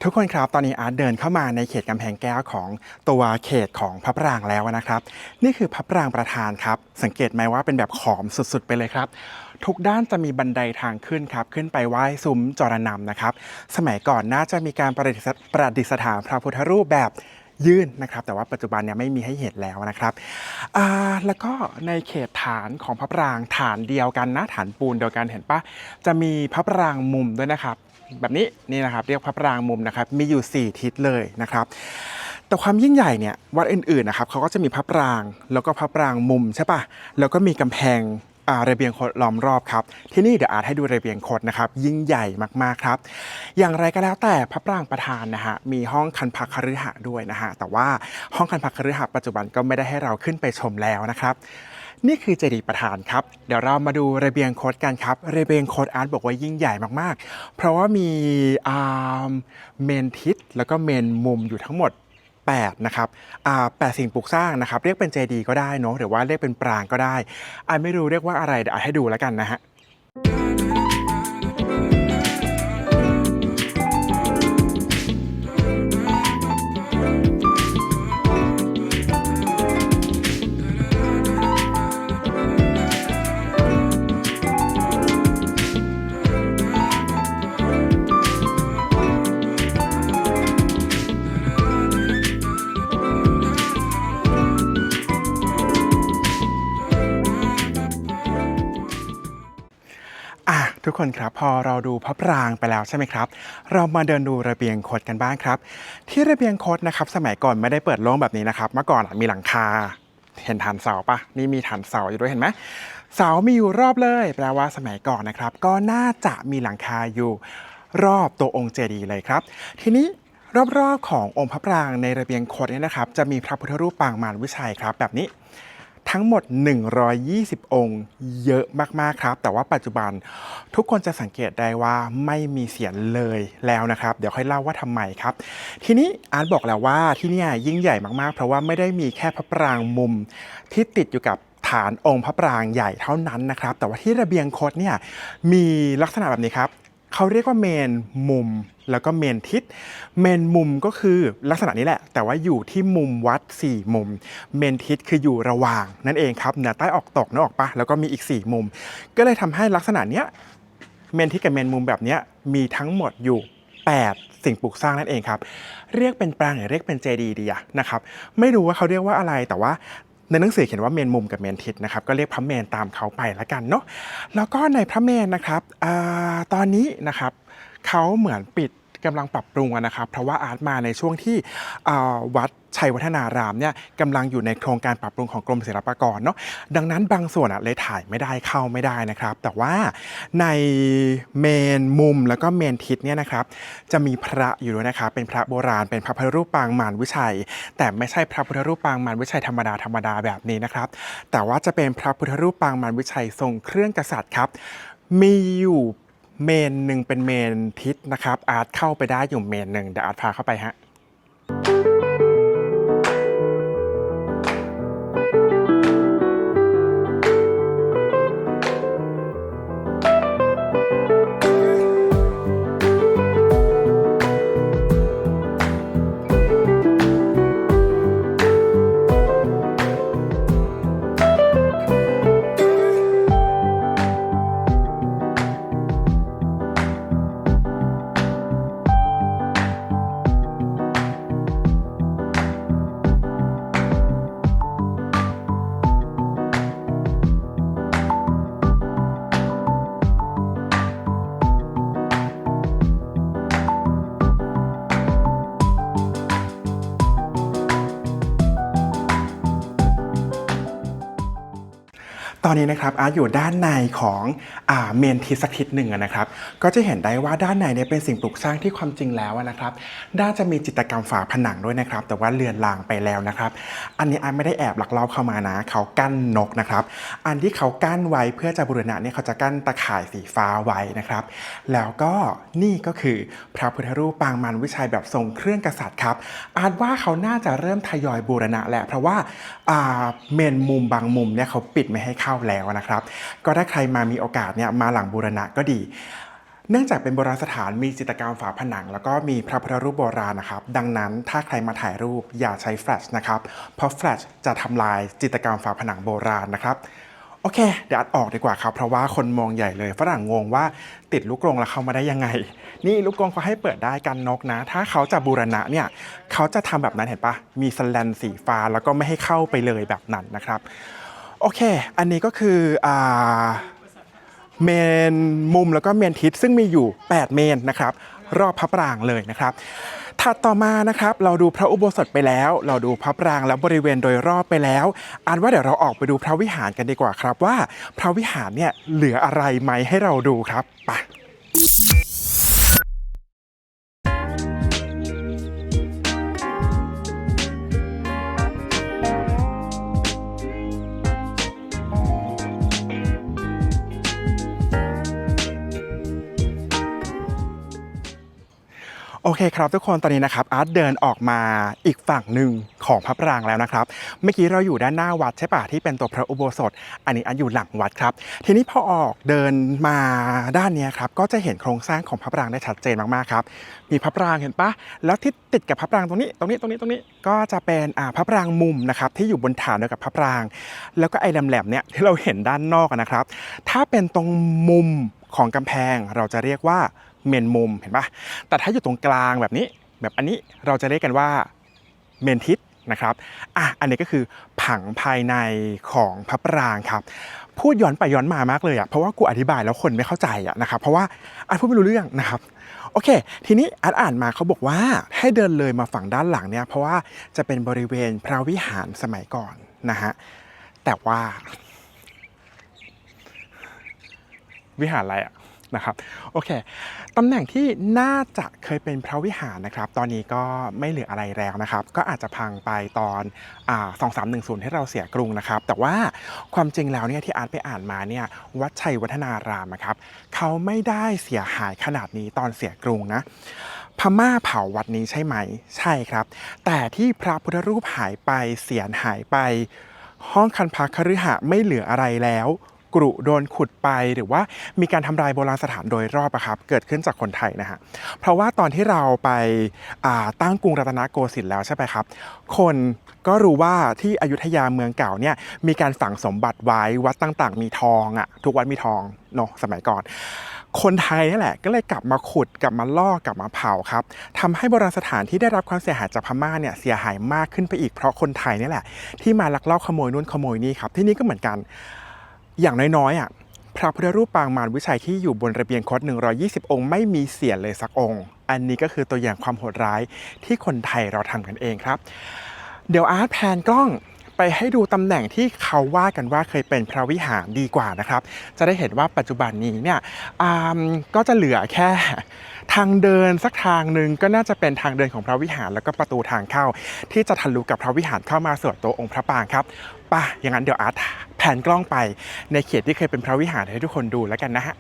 ทุกคนครับตอนนี้อาร์ตเดินเข้ามาในเขตกำแพงแก้วของตัวเขตของพระปรางแล้วนะครับนี่คือพระปรางประธานครับสังเกตไหมว่าเป็นแบบขอมสุดๆไปเลยครับทุกด้านจะมีบันไดทางขึ้นครับขึ้นไปไหว้ซุ้มจรณำนะครับสมัยก่อนน่าจะมีการประดิษฐานพระพุทธรูปแบบยื่นนะครับแต่ว่าปัจจุบันเนี่ยไม่มีให้เห็นแล้วนะครับแล้วก็ในเขตฐานของพระปรางฐานเดียวกันนะฐานปูนเดียวกันเห็นปะจะมีพระปรางมุมด้วยนะครับแบบนี้นี่นะครับเรียกพระปรางมุมนะครับมีอยู่4ทิศเลยนะครับแต่ความยิ่งใหญ่เนี่ยวัดอื่นๆนะครับเขาก็จะมีพระปรางแล้วก็พระปรางมุมใช่ปะแล้วก็มีกำแพงระเบียงคดล้อมรอบครับที่นี่เดี๋ยวอาจให้ดูระเบียงคดนะครับยิ่งใหญ่มากๆครับอย่างไรก็แล้วแต่พระปรางประธานนะฮะมีห้องคันพักคฤหะด้วยนะฮะแต่ว่าห้องคันพักคฤหะปัจจุบันก็ไม่ได้ให้เราขึ้นไปชมแล้วนะครับนี่คือเจดีย์ประธานครับเดี๋ยวเรามาดูระเบียงคดกันครับระเบียงคดอาร์ตบอกว่ายิ่งใหญ่มากๆเพราะว่ามีเมนทิศแล้วก็เมนมุมอยู่ทั้งหมด8นะครับ8สิ่งปลูกสร้างนะครับเรียกเป็นเจดีย์ก็ได้เนาะหรือว่าเรียกเป็นปรางก็ได้ไม่รู้เรียกว่าอะไรเดี๋ยวให้ดูแล้วกันนะฮะ ทุกคนครับพอเราดูพระปรางไปแล้วใช่ไหมครับเรามาเดินดูระเบียงคดกันบ้างครับที่ระเบียงคดนะครับสมัยก่อนไม่ได้เปิดโล่งแบบนี้นะครับเมื่อก่อนมีหลังคาเห็นฐานเสาปะนี่มีฐานเสาอยู่ด้วยเห็นไหมเสามีอยู่รอบเลยแปลว่าสมัยก่อนนะครับก็น่าจะมีหลังคาอยู่รอบตัวองค์เจดีย์เลยครับทีนี้รอบๆขององค์พระปรางในระเบียงคดเนี่ยนะครับจะมีพระพุทธรูปปางมารวิชัยครับแบบนี้ทั้งหมด120องค์เยอะมากๆครับแต่ว่าปัจจุบันทุกคนจะสังเกตได้ว่าไม่มีเสียงเลยแล้วนะครับเดี๋ยวค่อยเล่าว่าทำไมครับทีนี้อาร์ตบอกแล้วว่าที่นี่ยิ่งใหญ่มากๆเพราะว่าไม่ได้มีแค่พระปรางมุมที่ติดอยู่กับฐานองค์พระปรางใหญ่เท่านั้นนะครับแต่ว่าที่ระเบียงคดเนี่ยมีลักษณะแบบนี้ครับเขาเรียกว่าเมนมุมแล้วก็เมนทิศเมนมุมก็คือลักษณะนี้แหละแต่ว่าอยู่ที่มุมวัด4มุมเมนทิศคืออยู่ระหว่างนั่นเองครับเหนือใต้ออกตกนึกออกปะแล้วก็มีอีก4มุมก็เลยทำให้ลักษณะเนี้ยเมนทิศกับเมนมุมแบบเนี้ยมีทั้งหมดอยู่8สิ่งปลูกสร้างนั่นเองครับเรียกเป็นปรางหรือเรียกเป็นเจดีย์ดีอะนะครับไม่รู้ว่าเขาเรียกว่าอะไรแต่ว่าในหนังสือเขียนว่าเมนมุมกับเมนทิศนะครับก็เรียกพระเมนตามเขาไปละกันเนาะแล้วก็ในพระเมนนะครับตอนนี้นะครับเขาเหมือนปิดกำลังปรับปรุงนะครับเพราะว่าอาร์ตมาในช่วงที่วัดชัยวัฒนารามเนี่ยกำลังอยู่ในโครงการปรับปรุงของกรมศิลปากรเนาะดังนั้นบางส่วนเลยถ่ายไม่ได้เข้าไม่ได้นะครับแต่ว่าในเมนมุมแล้วก็เมนทิศเนี่ยนะครับจะมีพระอยู่ด้วยนะครับเป็นพระโบราณเป็นพระพุทธรูปปางมารวิชัยแต่ไม่ใช่พระพุทธรูปปางมารวิชัยธรรมดาแบบนี้นะครับแต่ว่าจะเป็นพระพุทธรูปปางมารวิชัยทรงเครื่องกษัตริย์ครับมีอยู่เมนหนึ่งเป็นเมนทิศนะครับอาร์ตเข้าไปได้อยู่เมนหนึ่งเดี๋ยวอาร์ตพาเข้าไปฮะ อนนี้นะครับอาร์ตอยู่ด้านในของเมนทิสสักทิศหนึ่งนะครับก็จะเห็นได้ว่าด้านในเนี่ยเป็นสิ่งปลูกสร้างที่ความจริงแล้วนะครับน่าจะมีจิตรกรรมฝาผนังด้วยนะครับแต่ว่าเลือนลางไปแล้วนะครับอันนี้อาร์ตไม่ได้แอบลักลอบเข้ามานะเขากั้นนกนะครับอันที่เขากั้นไว้เพื่อจะบูรณะเนี่ยเขาจะกั้นตะข่ายสีฟ้าไว้นะครับแล้วก็นี่ก็คือพระพุทธรูปปางมารวิชัยแบบทรงเครื่องกษัตริย์ครับอาร์ตว่าเขาน่าจะเริ่มทยอยบูรณะแหละเพราะว่าเมนมุมบางมุมเนี่ยเขาปิดไม่ให้เข้าแล้วนะครับก็ถ้าใครมามีโอกาสเนี่ยมาหลังบูรณะก็ดีเนื่องจากเป็นโบราณสถานมีจิตรกรรมฝาผนังแล้วก็มีพระพุทธรูปโบราณนะครับดังนั้นถ้าใครมาถ่ายรูปอย่าใช้แฟลชนะครับเพราะแฟลชจะทำลายจิตรกรรมฝาผนังโบราณนะครับโอเคเดี๋ยวอัดออกดีกว่าครับเพราะว่าคนมองใหญ่เลยฝรั่งงงว่าติดลูกกรงแล้วเข้ามาได้ยังไงนี่ลูกกรงเขาให้เปิดได้กันนกนะถ้าเขาจะบูรณะเนี่ยเขาจะทำแบบนั้นเห็นปะมีสแลนสีฟ้าแล้วก็ไม่ให้เข้าไปเลยแบบนั้นนะครับโอเคอันนี้ก็คือเมนมุมแล้วก็เมนทิศซึ่งมีอยู่8เมนนะครับรอบพระปรางเลยนะครับถัดต่อมานะครับเราดูพระอุโบสถไปแล้วเราดูพระปรางแล้วบริเวณโดยรอบไปแล้วอันว่าเดี๋ยวเราออกไปดูพระวิหารกันดีกว่าครับว่าพระวิหารเนี่ยเหลืออะไรไหมให้เราดูครับไปโอเคครับทุกคนตอนนี้นะครับอาร์ตเดินออกมาอีกฝั่งหนึ่งของพระปรางแล้วนะครับเมื่อกี้เราอยู่ด้านหน้าวัดใช่ปะที่เป็นตัวพระอุโบสถอันนี้อาร์ตอยู่หลังวัดครับทีนี้พอออกเดินมาด้านนี้ครับก็จะเห็นโครงสร้างของพระปรางได้ชัดเจนมากๆครับมีพระปรางเห็นปะแล้วที่ติดกับพระปรางตรงนี้ก็จะเป็นพระปรางมุมนะครับที่อยู่บนฐานเดียวกับพระปรางแล้วก็ไอ้แหลมๆเนี่ยที่เราเห็นด้านนอกนะครับถ้าเป็นตรงมุมของกำแพงเราจะเรียกว่าเมนมุมเห็นปะแต่ถ้าอยู่ตรงกลางแบบนี้แบบอันนี้เราจะเรียกกันว่าเมนทิศนะครับอันนี้ก็คือผังภายในของพระปรางครับพูดย้อนไปย้อนมามากเลยเพราะว่ากูอธิบายแล้วคนไม่เข้าใจนะครับเพราะว่าอันพูดไม่รู้เรื่องนะครับโอเคทีนี้อ่านมาเขาบอกว่าให้เดินเลยมาฝั่งด้านหลังเนี่ยเพราะว่าจะเป็นบริเวณพระวิหารสมัยก่อนนะฮะแต่ว่าวิหารอะไรนะครับโอเคตำแหน่งที่น่าจะเคยเป็นพระวิหารนะครับตอนนี้ก็ไม่เหลืออะไรแล้วนะครับก็อาจจะพังไปตอน2310ให้เราเสียกรุงนะครับแต่ว่าความจริงแล้วเนี่ยที่อาร์ตไปอ่านมาเนี่ยวัดชัยวัฒนารามครับเขาไม่ได้เสียหายขนาดนี้ตอนเสียกรุงนะพม่าเผาวัดนี้ใช่ไหมใช่ครับแต่ที่พระพุทธรูปหายไปเสียนหายไปห้องคันพักคฤหะไม่เหลืออะไรแล้วกรุโดนขุดไปหรือว่ามีการทำลายโบราณสถานโดยรอบครับเกิดขึ้นจากคนไทยนะฮะเพราะว่าตอนที่เราไปตั้งกรุงรัตนโกสินทร์แล้วใช่ไหมครับคนก็รู้ว่าที่อยุธยาเมืองเก่าเนี่ยมีการฝังสมบัติไว้วัดต่างๆมีทองทุกวัดมีทองเนาะสมัยก่อนคนไทยนี่แหละก็เลยกลับมาขุดกลับมาลอกกลับมาเผาครับทำให้โบราณสถานที่ได้รับความเสียหายจากพม่าเนี่ยเสียหายมากขึ้นไปอีกเพราะคนไทยนี่แหละที่มาลักลอบขโมยนู่นขโมยนี่ครับที่นี่ก็เหมือนกันอย่างน้อยๆพระพุทธรูปปางมารวิชัยที่อยู่บนระเบียงคด120 องค์ไม่มีเสียนเลยสักองค์อันนี้ก็คือตัวอย่างความโหดร้ายที่คนไทยเราทำกันเองครับเดี๋ยวอาร์ตแพนกล้องไปให้ดูตำแหน่งที่เขาว่ากันว่าเคยเป็นพระวิหารดีกว่านะครับจะได้เห็นว่าปัจจุบันนี้เนี่ยก็จะเหลือแค่ทางเดินสักทางหนึ่งก็น่าจะเป็นทางเดินของพระวิหารแล้วก็ประตูทางเข้าที่จะทะลุกับพระวิหารเข้ามาส่วนตัวองค์พระปรางครับป่ะอย่างนั้นเดี๋ยวอาร์ตแผนกล้องไปในเขตที่เคยเป็นพระวิหารให้ทุกคนดูแล้วกันนะฮะ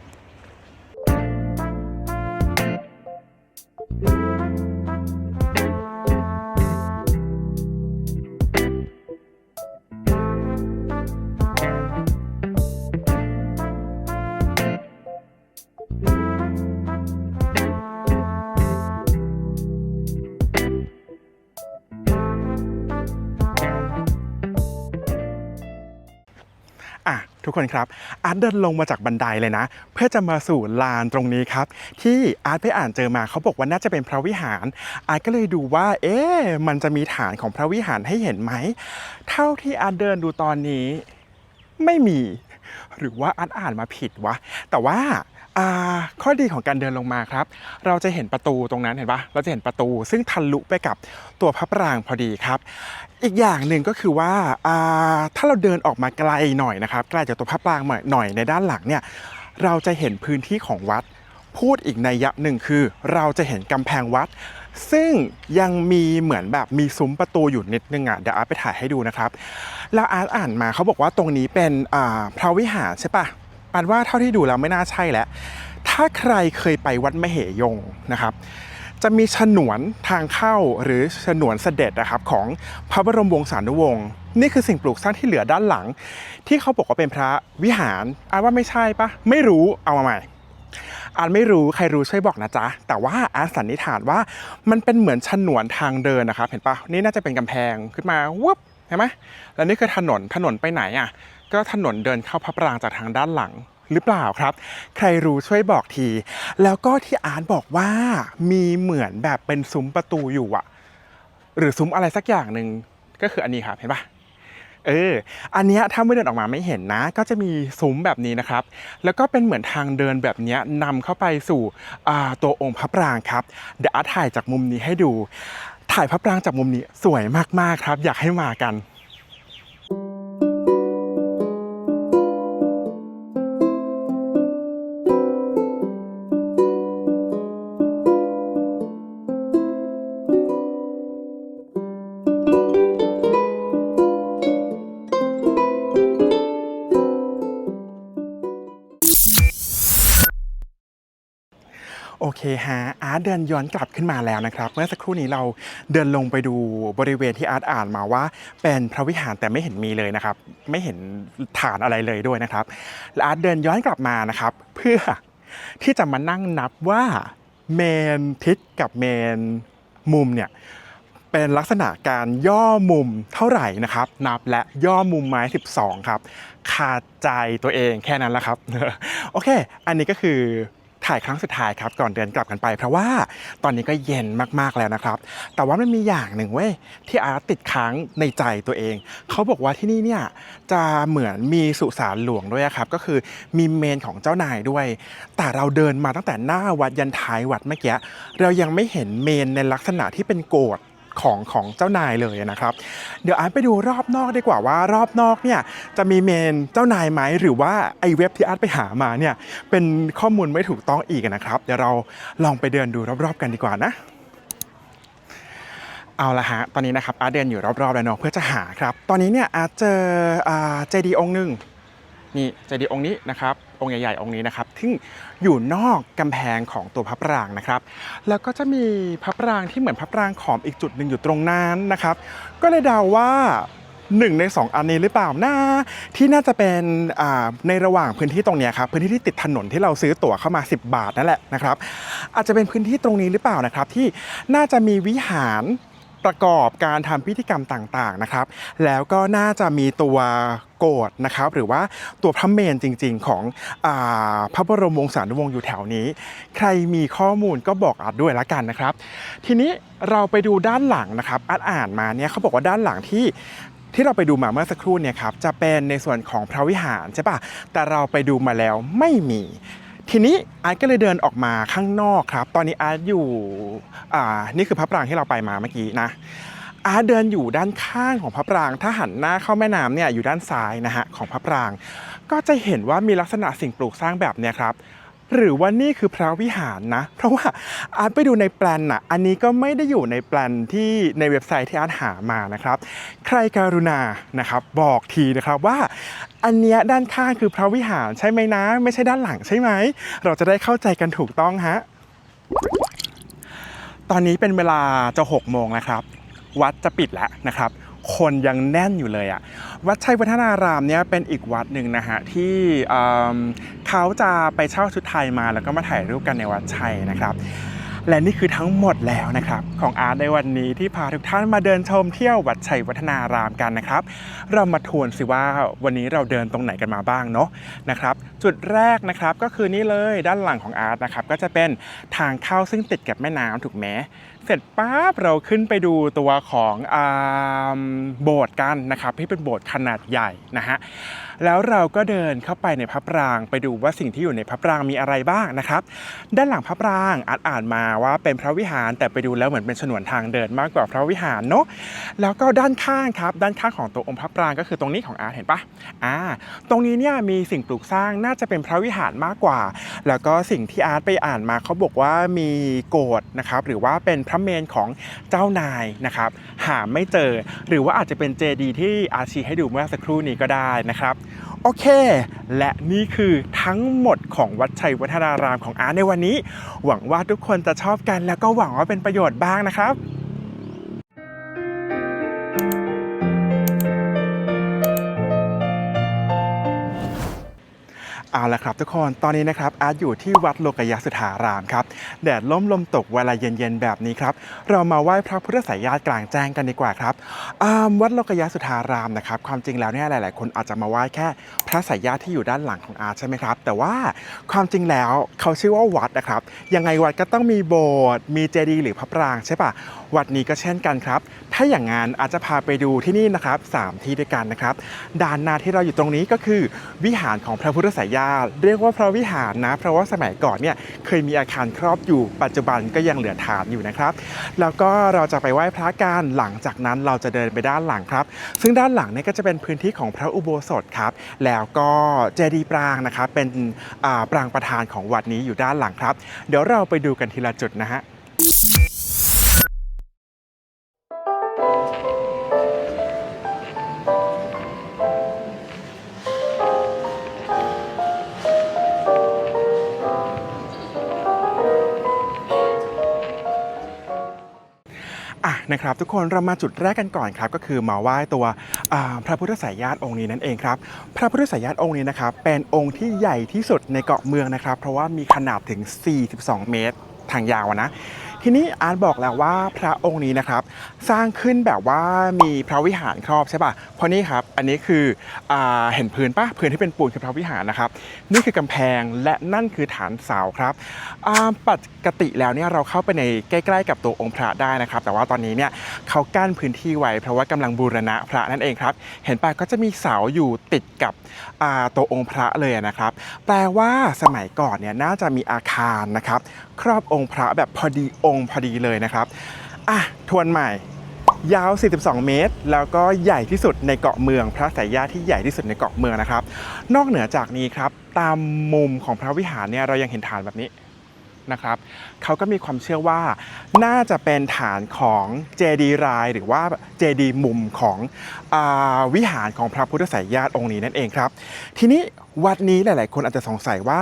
ทุกคนครับอาร์ตเดินลงมาจากบันไดเลยนะเพื่อจะมาสู่ลานตรงนี้ครับที่อาร์ตไปอ่านเจอมาเขาบอกว่าน่าจะเป็นพระวิหารอาร์ตก็เลยดูว่ามันจะมีฐานของพระวิหารให้เห็นไหมเท่าที่อาร์ตเดินดูตอนนี้ไม่มี หรือว่าอ่านมาผิดวะแต่ว่าข้อดีของการเดินลงมาครับเราจะเห็นประตูตรงนั้นเห็นปะเราจะเห็นประตูซึ่งทะลุไปกับตัวพระปรางพอดีครับอีกอย่างหนึ่งก็คือว่าถ้าเราเดินออกมาไกลหน่อยนะครับไกลจากตัวพระปรางหน่อยในด้านหลังเนี่ยเราจะเห็นพื้นที่ของวัดพูดอีกนัยยะหนึ่งคือเราจะเห็นกำแพงวัดซึ่งยังมีเหมือนแบบมีซุ้มประตูอยู่นิดนึงเดี๋ยวอาร์ตไปถ่ายให้ดูนะครับแล้วอาร์ตอ่านมาเขาบอกว่าตรงนี้เป็นพระวิหารใช่ปะอันว่าเท่าที่ดูแล้วไม่น่าใช่แล้วถ้าใครเคยไปวัดมเหยงนะครับจะมีฉนวนทางเข้าหรือฉนวนเสด็จนะครับของพระบรมวงศานุวงศ์นี่คือสิ่งปลูกสร้างที่เหลือด้านหลังที่เขาบอกว่าเป็นพระวิหารอาร์ตว่าไม่ใช่ปะไม่รู้เอามาใหม่อาร์ตไม่รู้ใครรู้ช่วยบอกนะจ๊ะแต่ว่าอาร์ตสันนิษฐานว่ามันเป็นเหมือนฉนวนทางเดินนะครับเห็นปะนี่น่าจะเป็นกำแพงขึ้นมาวุบเห็นไหมแล้วนี่คือถนนไปไหนก็ถนนเดินเข้าพระปรางจากทางด้านหลังหรือเปล่าครับใครรู้ช่วยบอกทีแล้วก็ที่อาร์ตบอกว่ามีเหมือนแบบเป็นซุ้มประตูอยู่หรือซุ้มอะไรสักอย่างหนึ่งก็คืออันนี้ครับเห็นปะอันนี้ถ้าไม่เดินออกมาไม่เห็นนะก็จะมีซุ้มแบบนี้นะครับแล้วก็เป็นเหมือนทางเดินแบบนี้นำเข้าไปสู่ตัวองค์พระปรางครับเดี๋ยวอาร์ตถ่ายจากมุมนี้ให้ดูถ่ายพระปรางจากมุมนี้สวยมากๆครับอยากให้มากันโอเคฮะอาร์ตเดินย้อนกลับขึ้นมาแล้วนะครับเมื่อสักครู่นี้เราเดินลงไปดูบริเวณที่อาร์ตอ่านมาว่าเป็นพระวิหารแต่ไม่เห็นมีเลยนะครับไม่เห็นฐานอะไรเลยด้วยนะครับและอาร์ตเดินย้อนกลับมานะครับเพื่อที่จะมานั่งนับว่าเมนทิศกับเมนมุมเนี่ยเป็นลักษณะการย่อมุมเท่าไหร่นะครับนับและย่อมุมไม้12ครับขาดใจตัวเองแค่นั้นแหละครับ โอเคอันนี้ก็คือถ่ายครั้งสุดท้ายครับก่อนเดินกลับกันไปเพราะว่าตอนนี้ก็เย็นมากๆแล้วนะครับแต่ว่ามันมีอย่างหนึ่งเว้ยที่อาร์ตติดค้างในใจตัวเองเขาบอกว่าที่นี่เนี่ยจะเหมือนมีสุสานหลวงด้วยครับก็คือมีเมนของเจ้านายด้วยแต่เราเดินมาตั้งแต่หน้าวัดยันท้ายวัดเมื่อกี้เรายังไม่เห็นเมนในลักษณะที่เป็นโกฐของเจ้านายเลยนะครับเดี๋ยวอาร์ตไปดูรอบนอกดีกว่าว่ารอบนอกเนี่ยจะมีเมนเจ้านายไหมหรือว่าไอเว็บที่อาร์ตไปหามาเนี่ยเป็นข้อมูลไม่ถูกต้องอีกนะครับเดี๋ยวเราลองไปเดินดูรอบๆกันดีกว่านะเอาละฮะตอนนี้นะครับอาร์ตเดินอยู่รอบๆแล้วเนาะเพื่อจะหาครับตอนนี้เนี่ยอาร์ตเจอเจดีย์องค์หนึ่งนี่เจดีย์องค์นี้นะครับองค์ใหญ่ๆองค์นี้นะครับที่อยู่นอกกำแพงของตัวพระปรางนะครับแล้วก็จะมีพระปรางที่เหมือนพระปรางขอมอีกจุดหนึ่งอยู่ตรงนั้นนะครับก็เลยเดาว่า1ใน2อันนี้หรือเปล่านะที่น่าจะเป็นในระหว่างพื้นที่ตรงนี้ครับพื้นที่ที่ติดถนนที่เราซื้อตั๋วเข้ามา10 บาทนั่นแหละนะครับอาจจะเป็นพื้นที่ตรงนี้หรือเปล่านะครับที่น่าจะมีวิหารประกอบการทำพิธีกรรมต่างๆนะครับแล้วก็น่าจะมีตัวโกฐนะครับหรือว่าตัวพระเมนจริงๆของพระบรมวงศานุวงศ์อยู่แถวนี้ใครมีข้อมูลก็บอกอาร์ตด้วยละกันนะครับทีนี้เราไปดูด้านหลังนะครับอาร์ตอ่านมาเนี่ยเขาบอกว่าด้านหลังที่เราไปดูมาเมื่อสักครู่เนี่ยครับจะเป็นในส่วนของพระวิหารใช่ปะแต่เราไปดูมาแล้วไม่มีทีนี้อาร์ตก็เลยเดินออกมาข้างนอกครับตอนนี้อาร์ตอยู่นี่คือพระปรางที่เราไปมาเมื่อกี้นะอาร์ตเดินอยู่ด้านข้างของพระปรางถ้าหันหน้าเข้าแม่น้ำเนี่ยอยู่ด้านซ้ายนะฮะของพระปรางก็จะเห็นว่ามีลักษณะสิ่งปลูกสร้างแบบเนี้ยครับหรือว่านี่คือพระวิหารนะเพราะว่าอาร์ตไปดูในแปลนอันนี้ก็ไม่ได้อยู่ในแปลนที่ในเว็บไซต์ที่อาร์ตหามานะครับใครการุณานะครับบอกทีนะครับว่าอันเนี้ยด้านข้างคือพระวิหารใช่ไหมนะไม่ใช่ด้านหลังใช่ไหมเราจะได้เข้าใจกันถูกต้องฮะตอนนี้เป็นเวลาจะ6 โมงนะครับวัดจะปิดแล้วนะครับคนยังแน่นอยู่เลยวัดชัยวัฒนารามเนี่ยเป็นอีกวัดหนึ่งนะฮะที่เขาจะไปเช่าชุดไทยมาแล้วก็มาถ่ายรูปกันในวัดชัยนะครับและนี่คือทั้งหมดแล้วนะครับของอาร์ตในวันนี้ที่พาทุกท่านมาเดินชมเที่ยววัดชัยวัฒนารามกันนะครับเรามาทวนสิว่าวันนี้เราเดินตรงไหนกันมาบ้างเนาะนะครับจุดแรกนะครับก็คือนี่เลยด้านหลังของอาร์ตนะครับก็จะเป็นทางเข้าซึ่งติดกับแม่น้ำถูกไหม เสร็จปั๊บเราขึ้นไปดูตัวของโบสถ์กันนะครับที่เป็นโบสถ์ขนาดใหญ่นะฮะแล้วเราก็เดินเข้าไปในพระปรางไปดูว่าสิ่งที่อยู่ในพระปรางมีอะไรบ้างนะครับด้านหลังพระปรางอ่านมาว่าเป็นพระวิหารแต่ไปดูแล้วเหมือนเป็นฉนวนทางเดินมากกว่าพระวิหารเนาะแล้วก็ด้านข้างครับด้านข้างของตัวองค์พระปรางก็คือตรงนี้ของอาร์ตเห็นปะตรงนี้เนี่ยมีสิ่งปลูกสร้างน่าจะเป็นพระวิหารมากกว่าแล้วก็สิ่งที่อาร์ตไปอ่านมาเขาบอกว่ามีโกฐนะครับหรือว่าเป็นพระเมนของเจ้านายนะครับหาไม่เจอหรือว่าอาจจะเป็นเจดีย์ที่อาร์ชี้ให้ดูเมื่อสักครู่นี้ก็ได้นะครับโอเคและนี่คือทั้งหมดของวัดชัยวัฒนารามของอาร์ตในวันนี้หวังว่าทุกคนจะชอบกันแล้วก็หวังว่าเป็นประโยชน์บ้างนะครับเอาละครับทุกคนตอนนี้นะครับอาร์ตอยู่ที่วัดโลกยสุธารามครับแดดล่มลมตกเวลาเย็นๆแบบนี้ครับเรามาไหว้พระพุทธสายญาติกลางแจ้งกันดีกว่าครับวัดโลกยสุธารามนะครับความจริงแล้วเนี่ยหลายๆคนอาจจะมาไหว้แค่พระสายญาติที่อยู่ด้านหลังของอาร์ตใช่ไหมครับแต่ว่าความจริงแล้วเขาชื่อว่าวัดนะครับยังไงวัดก็ต้องมีโบสถ์มีเจดีย์หรือพระปรางใช่ปะวัดนี้ก็เช่นกันครับถ้าอย่างงั้นอาจจะพาไปดูที่นี่นะครับ3ที่ด้วยกันนะครับด้านหน้าที่เราอยู่ตรงนี้ก็คือวิหารของพระพุทธสายญาติเรียกว่าพระวิหารนะเพราะว่าสมัยก่อนเนี่ยเคยมีอาคารครอบอยู่ปัจจุบันก็ยังเหลือฐานอยู่นะครับแล้วก็เราจะไปไหว้พระกันหลังจากนั้นเราจะเดินไปด้านหลังครับซึ่งด้านหลังเนี่ยก็จะเป็นพื้นที่ของพระอุโบสถครับแล้วก็เจดีย์ปรางนะครับเป็นปรางประธานของวัดนี้อยู่ด้านหลังครับเดี๋ยวเราไปดูกันทีละจุดนะฮะนะครับทุกคนเรามาจุดแรกกันก่อนครับก็คือมาไหว้ตัวพระพุทธสายญาติองค์นี้นั่นเองครับพระพุทธสายญาติองค์นี้นะครับเป็นองค์ที่ใหญ่ที่สุดในเกาะเมืองนะครับเพราะว่ามีขนาดถึง42 เมตรทางยาวนะทีนี้อาร์ตบอกแล้วว่าพระองค์นี้นะครับสร้างขึ้นแบบว่ามีพระวิหารครอบใช่ป่ะเพราะนี่ครับอันนี้คือเห็นพื้นป่ะพื้นที่เป็นปูนคือพระวิหารนะครับนี่คือกำแพงและนั่นคือฐานเสาครับปกติแล้วเนี่ยเราเข้าไปในใกล้ๆกับตัวองค์พระได้นะครับแต่ว่าตอนนี้เนี่ยเขากั้นพื้นที่ไว้เพราะว่ากำลังบูรณะพระนั่นเองครับเห็นป่ะก็จะมีเสาอยู่ติดกับตัวองค์พระเลยนะครับแปลว่าสมัยก่อนเนี่ยน่าจะมีอาคารนะครับครอบองค์พระแบบพอดีองค์พอดีเลยนะครับทวนใหม่ยาว42 เมตรแล้วก็ใหญ่ที่สุดในเกาะเมืองพระสายญาติที่ใหญ่ที่สุดในเกาะเมืองนะครับนอกเหนือจากนี้ครับตามมุมของพระวิหารเนี่ยเรายังเห็นฐานแบบนี้นะครับเขาก็มีความเชื่อว่าน่าจะเป็นฐานของเจดีย์รายหรือว่าเจดีย์มุมของวิหารของพระพุทธสายญาติองค์นี้นั่นเองครับทีนี้วัดนี้หลายๆคนอาจจะสงสัยว่า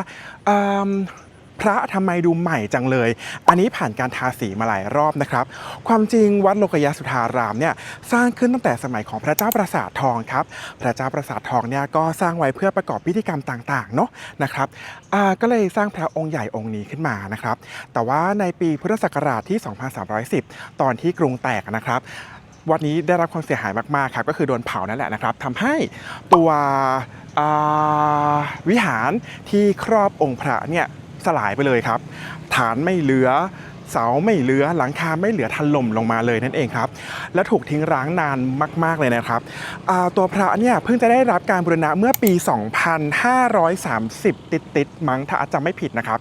พระทำไมดูใหม่จังเลยอันนี้ผ่านการทาสีมาหลายรอบนะครับความจริงวัดโลกยสุธารามเนี่ยสร้างขึ้นตั้งแต่สมัยของพระเจ้าปราสาททองครับพระเจ้าปราสาททองเนี่ยก็สร้างไว้เพื่อประกอบพิธีกรรมต่างๆเนาะนะครับก็เลยสร้างพระองค์ใหญ่องค์นี้ขึ้นมานะครับแต่ว่าในปีพุทธศักราชที่ 2310 ตอนที่กรุงแตกนะครับวัดนี้ได้รับความเสียหายมากๆครับก็คือโดนเผานั่นแหละนะครับทำให้ตัววิหารที่ครอบองค์พระเนี่ยสลายไปเลยครับฐานไม่เหลือเสาไม่เหลือหลังคาไม่เหลือถล่มลงมาเลยนั่นเองครับและถูกทิ้งร้างนานมากๆเลยนะครับตัวพระเนี่ยเพิ่งจะได้รับการบูรณะเมื่อปี 2530 ติดมั้งถ้าอาจจะไม่ผิดนะครับ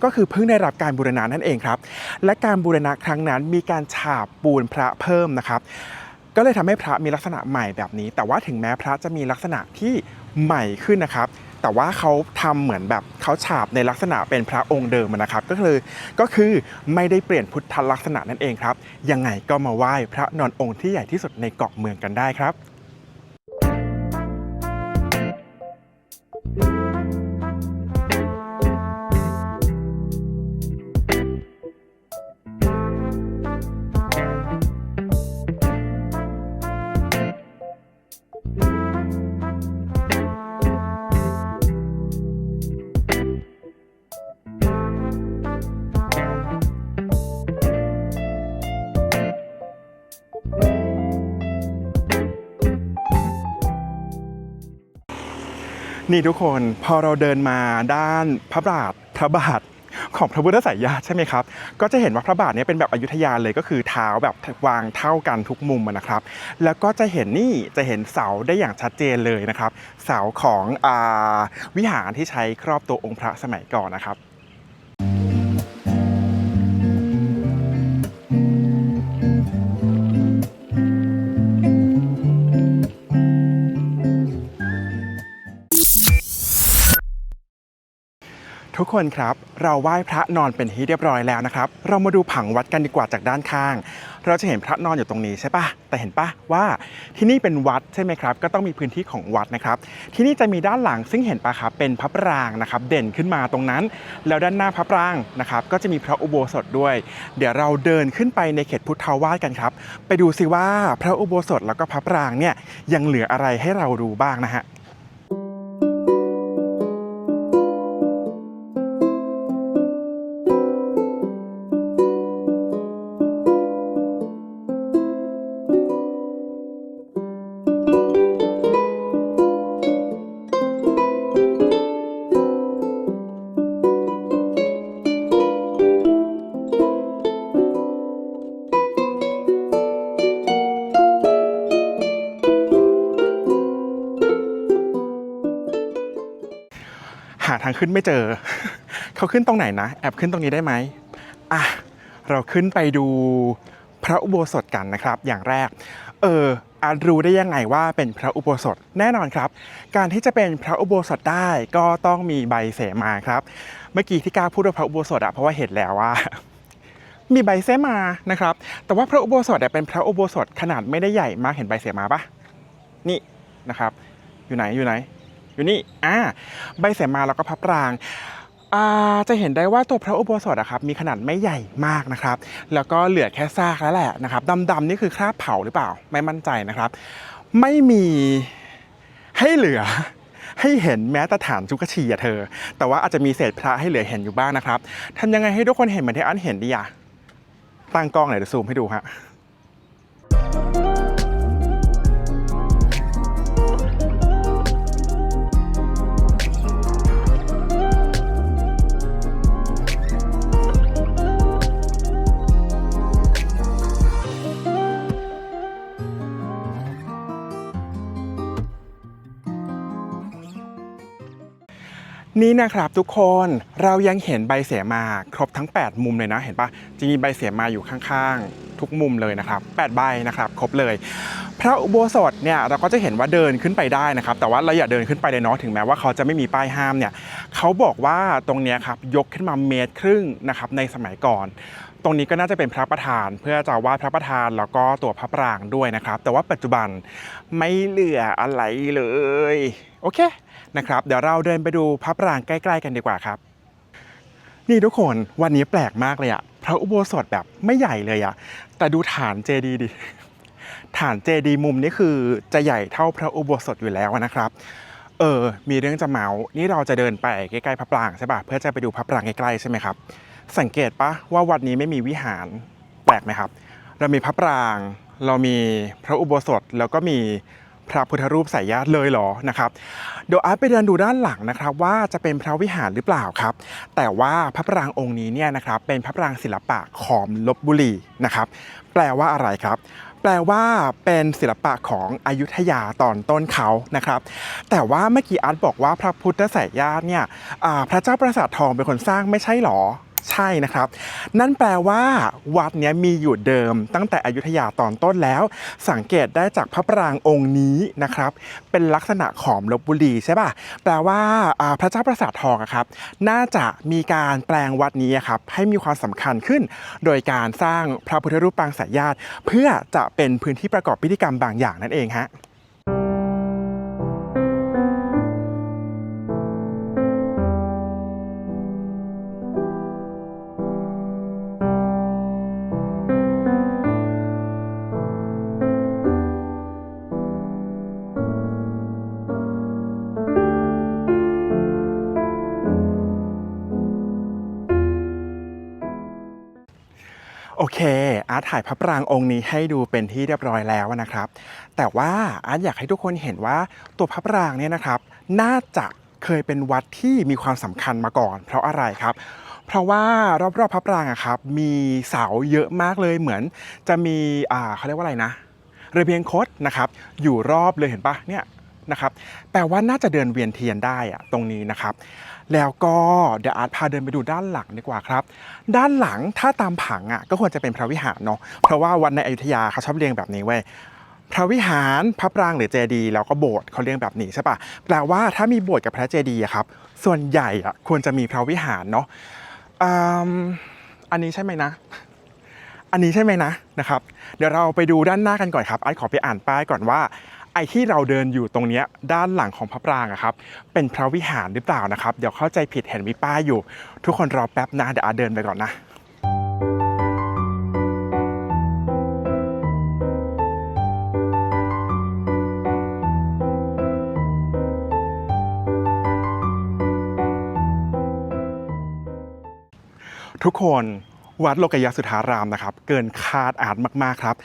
ก็คือเพิ่งได้รับการบูรณะนั่นเองครับและการบูรณะครั้งนั้นมีการฉาบปูนพระเพิ่มนะครับก็เลยทำให้พระมีลักษณะใหม่แบบนี้แต่ว่าถึงแม้พระจะมีลักษณะที่ใหม่ขึ้นนะครับแต่ว่าเขาทำเหมือนแบบเขาฉาบในลักษณะเป็นพระองค์เดิมนะครับก็คือไม่ได้เปลี่ยนพุทธลักษณะนั่นเองครับยังไงก็มาไหว้พระนอนองค์ที่ใหญ่ที่สุดในเกาะเมืองกันได้ครับ นี่ทุกคนพอเราเดินมาด้านพระบาท ของพระพุทธไสยญาติใช่ไหมครับก็จะเห็นว่าพระบาทเนี่ยเป็นแบบอยุธยาเลยก็คือเท้าแบบวางเท่ากันทุกมุมนะครับแล้วก็จะเห็นเสาได้อย่างชัดเจนเลยนะครับเสาของวิหารที่ใช้ครอบตัวองค์พระสมัยก่อนนะครับทุกคนครับเราไหว้พระนอนเป็นที่เรียบร้อยแล้วนะครับเรามาดูผังวัดกันดีกว่าจากด้านข้างเราจะเห็นพระนอนอยู่ตรงนี้ใช่ปะแต่เห็นปะว่าที่นี่เป็นวัดใช่ไหมครับก็ต้องมีพื้นที่ของวัดนะครับที่นี่จะมีด้านหลังซึ่งเห็นปะครับเป็นพระปรางนะครับเด่นขึ้นมาตรงนั้นแล้วด้านหน้าพระปรางนะครับก็จะมีพระอุโบสถด้วยเดี๋ยวเราเดินขึ้นไปในเขตพุทธาวาสกันครับไปดูสิว่าพระอุโบสถแล้วก็พระปรางเนี่ยยังเหลืออะไรให้เราดูบ้างนะฮะหาทางขึ้นไม่เจอ เขาขึ้นตรงไหนนะแอบขึ้นตรงนี้ได้ไหมอ่ะเราขึ้นไปดูพระอุโบสถกันนะครับอย่างแรกอาจรู้ได้ยังไงว่าเป็นพระอุโบสถแน่นอนครับการที่จะเป็นพระอุโบสถได้ก็ต้องมีใบเสมาครับเมื่อกี้ที่กล้าพูดว่าพระอุโบสถเพราะว่าเห็นแล้วว่า มีใบเสมานะครับแต่ว่าพระอุโบสถเป็นพระอุโบสถขนาดไม่ได้ใหญ่มากเห็นใบเสมาปะนี่นะครับอยู่ไหนอยู่นี่ใบเสมาแล้วก็พระปรางจะเห็นได้ว่าตัวพระอุโบสถครับมีขนาดไม่ใหญ่มากนะครับแล้วก็เหลือแค่ซากแล้วแหละนะครับดำๆนี่คือคราบเผาหรือเปล่าไม่มั่นใจนะครับไม่มีให้เหลือให้เห็นแม้แต่ฐานจุกชีเธอแต่ว่าอาจจะมีเศษพระให้เหลือเห็นอยู่บ้างนะครับทำยังไงให้ทุกคนเห็นเหมือนที่อันเห็นดีอะตั้งกล้องหน่อยเดี๋ยวซูมให้ดูฮะนี่นะครับทุกคนเรายังเห็นใบเสมาครบทั้ง8มุมเลยนะเห็นปะจะมีใบเสมาอยู่ข้างๆทุกมุมเลยนะครับ8ใบนะครับครบเลยพระอุโบสถเนี่ยเราก็จะเห็นว่าเดินขึ้นไปได้นะครับแต่ว่าเราอย่าเดินขึ้นไปเลยเนาะถึงแม้ว่าเขาจะไม่มีป้ายห้ามเนี่ยเขาบอกว่าตรงเนี้ยครับยกขึ้นมา1.5 เมตรนะครับในสมัยก่อนตรงนี้ก็น่าจะเป็นพระประธานเพื่อจะวาดพระประธานแล้วก็ตัวพระปรางด้วยนะครับแต่ว่าปัจจุบันไม่เหลืออะไรเลยโอเคนะครับเดี๋ยวเราเดินไปดูพระปรางใกล้ๆกันดีกว่าครับนี่ทุกคนวันนี้แปลกมากเลยอะพระอุโบสถแบบไม่ใหญ่เลยอะแต่ดูฐานเจดีย์ดิฐานเจดีย์มุมนี้คือจะใหญ่เท่าพระอุโบสถอยู่แล้วนะครับมีเรื่องจะเมานี่เราจะเดินไปใกล้ๆพระปรางใช่ป่ะเพื่อจะไปดูพระปรางใกล้ๆใช่ไหมครับสังเกตปะว่าวัดนี้ไม่มีวิหารแปลกไหมครับเรามีพระปรางเรามีพระอุโบสถแล้วก็มีพระพุทธรูปไสยญาติเลยเหรอนะครับเดี๋ยวอาร์ตไปเดินดูด้านหลังนะครับว่าจะเป็นพระวิหารหรือเปล่าครับแต่ว่าพระปรางองค์นี้เนี่ยนะครับเป็นพระปรางศิลปะของลพบุรีนะครับแปลว่าอะไรครับแปลว่าเป็นศิลปะของอยุธยาตอนต้นเขานะครับแต่ว่าเมื่อกี้อาร์ตบอกว่าพระพุทธไสยญาติเนี่ยพระเจ้าปราสาททองเป็นคนสร้างไม่ใช่หรอใช่นะครับนั่นแปลว่าวัดนี้มีอยู่เดิมตั้งแต่อยุธยาตอนต้นแล้วสังเกตได้จากพระปรางองค์นี้นะครับเป็นลักษณะของลพบุรีใช่ป่ะแปลว่าพระเจ้าปราสาททองครับน่าจะมีการแปลงวัดนี้ครับให้มีความสำคัญขึ้นโดยการสร้างพระพุทธรูปปางสายญาติเพื่อจะเป็นพื้นที่ประกอบพิธีกรรมบางอย่างนั่นเองฮะโอเคอาร์ตถ่ายพระปรางองค์นี้ให้ดูเป็นที่เรียบร้อยแล้วนะครับแต่ว่าอาร์ตอยากให้ทุกคนเห็นว่าตัวพระปรางเนี่ยนะครับน่าจะเคยเป็นวัดที่มีความสำคัญมาก่อนเพราะอะไรครับเพ เพราะว่ารอบๆพระปรางอะครับมีเสาเยอะมากเลยเหมือนจะมีเขาเรียกว่าอะไรนะระเบียงคดนะครับอยู่รอบเลยเห็นปะเนี่ยนะครับแปลว่าน่าจะเดินเวียนเทียนได้อะตรงนี้นะครับแล้วก็เดี๋ยวอาร์ตพาเดินไปดูด้านหลังดีกว่าครับด้านหลังถ้าตามผังอะก็ควรจะเป็นพระวิหารเนาะเพราะว่าวัดในอยุธยาเขาชอบเรียงแบบนี้เว้ยพระวิหารพระปรางหรือเจดีย์แล้วก็โบสถ์เขาเรียงแบบนี้ใช่ปะแปลว่าถ้ามีโบสถ์กับพระเจดีย์อะครับส่วนใหญ่อะควรจะมีพระวิหารเนาะอันนี้ใช่ไหมนะ อันนี้ใช่ไหมนะครับเดี๋ยวเราไปดูด้านหน้ากันก่อนครับไอ้ขอไปอ่านป้ายก่อนว่าไอ้ที่เราเดินอยู่ตรงเนี้ยด้านหลังของพระปรางอะครับเป็นพระวิหารหรือเปล่านะครับเดี๋ยวเข้าใจผิดเห็นมีป้ายอยู่ทุกคนรอแป๊บนะเดี๋ยวอาเดินไปก่อนนะทุกคนวัดโลกยสุธารามนะครับเกินคาดอาร์ตมากๆครับ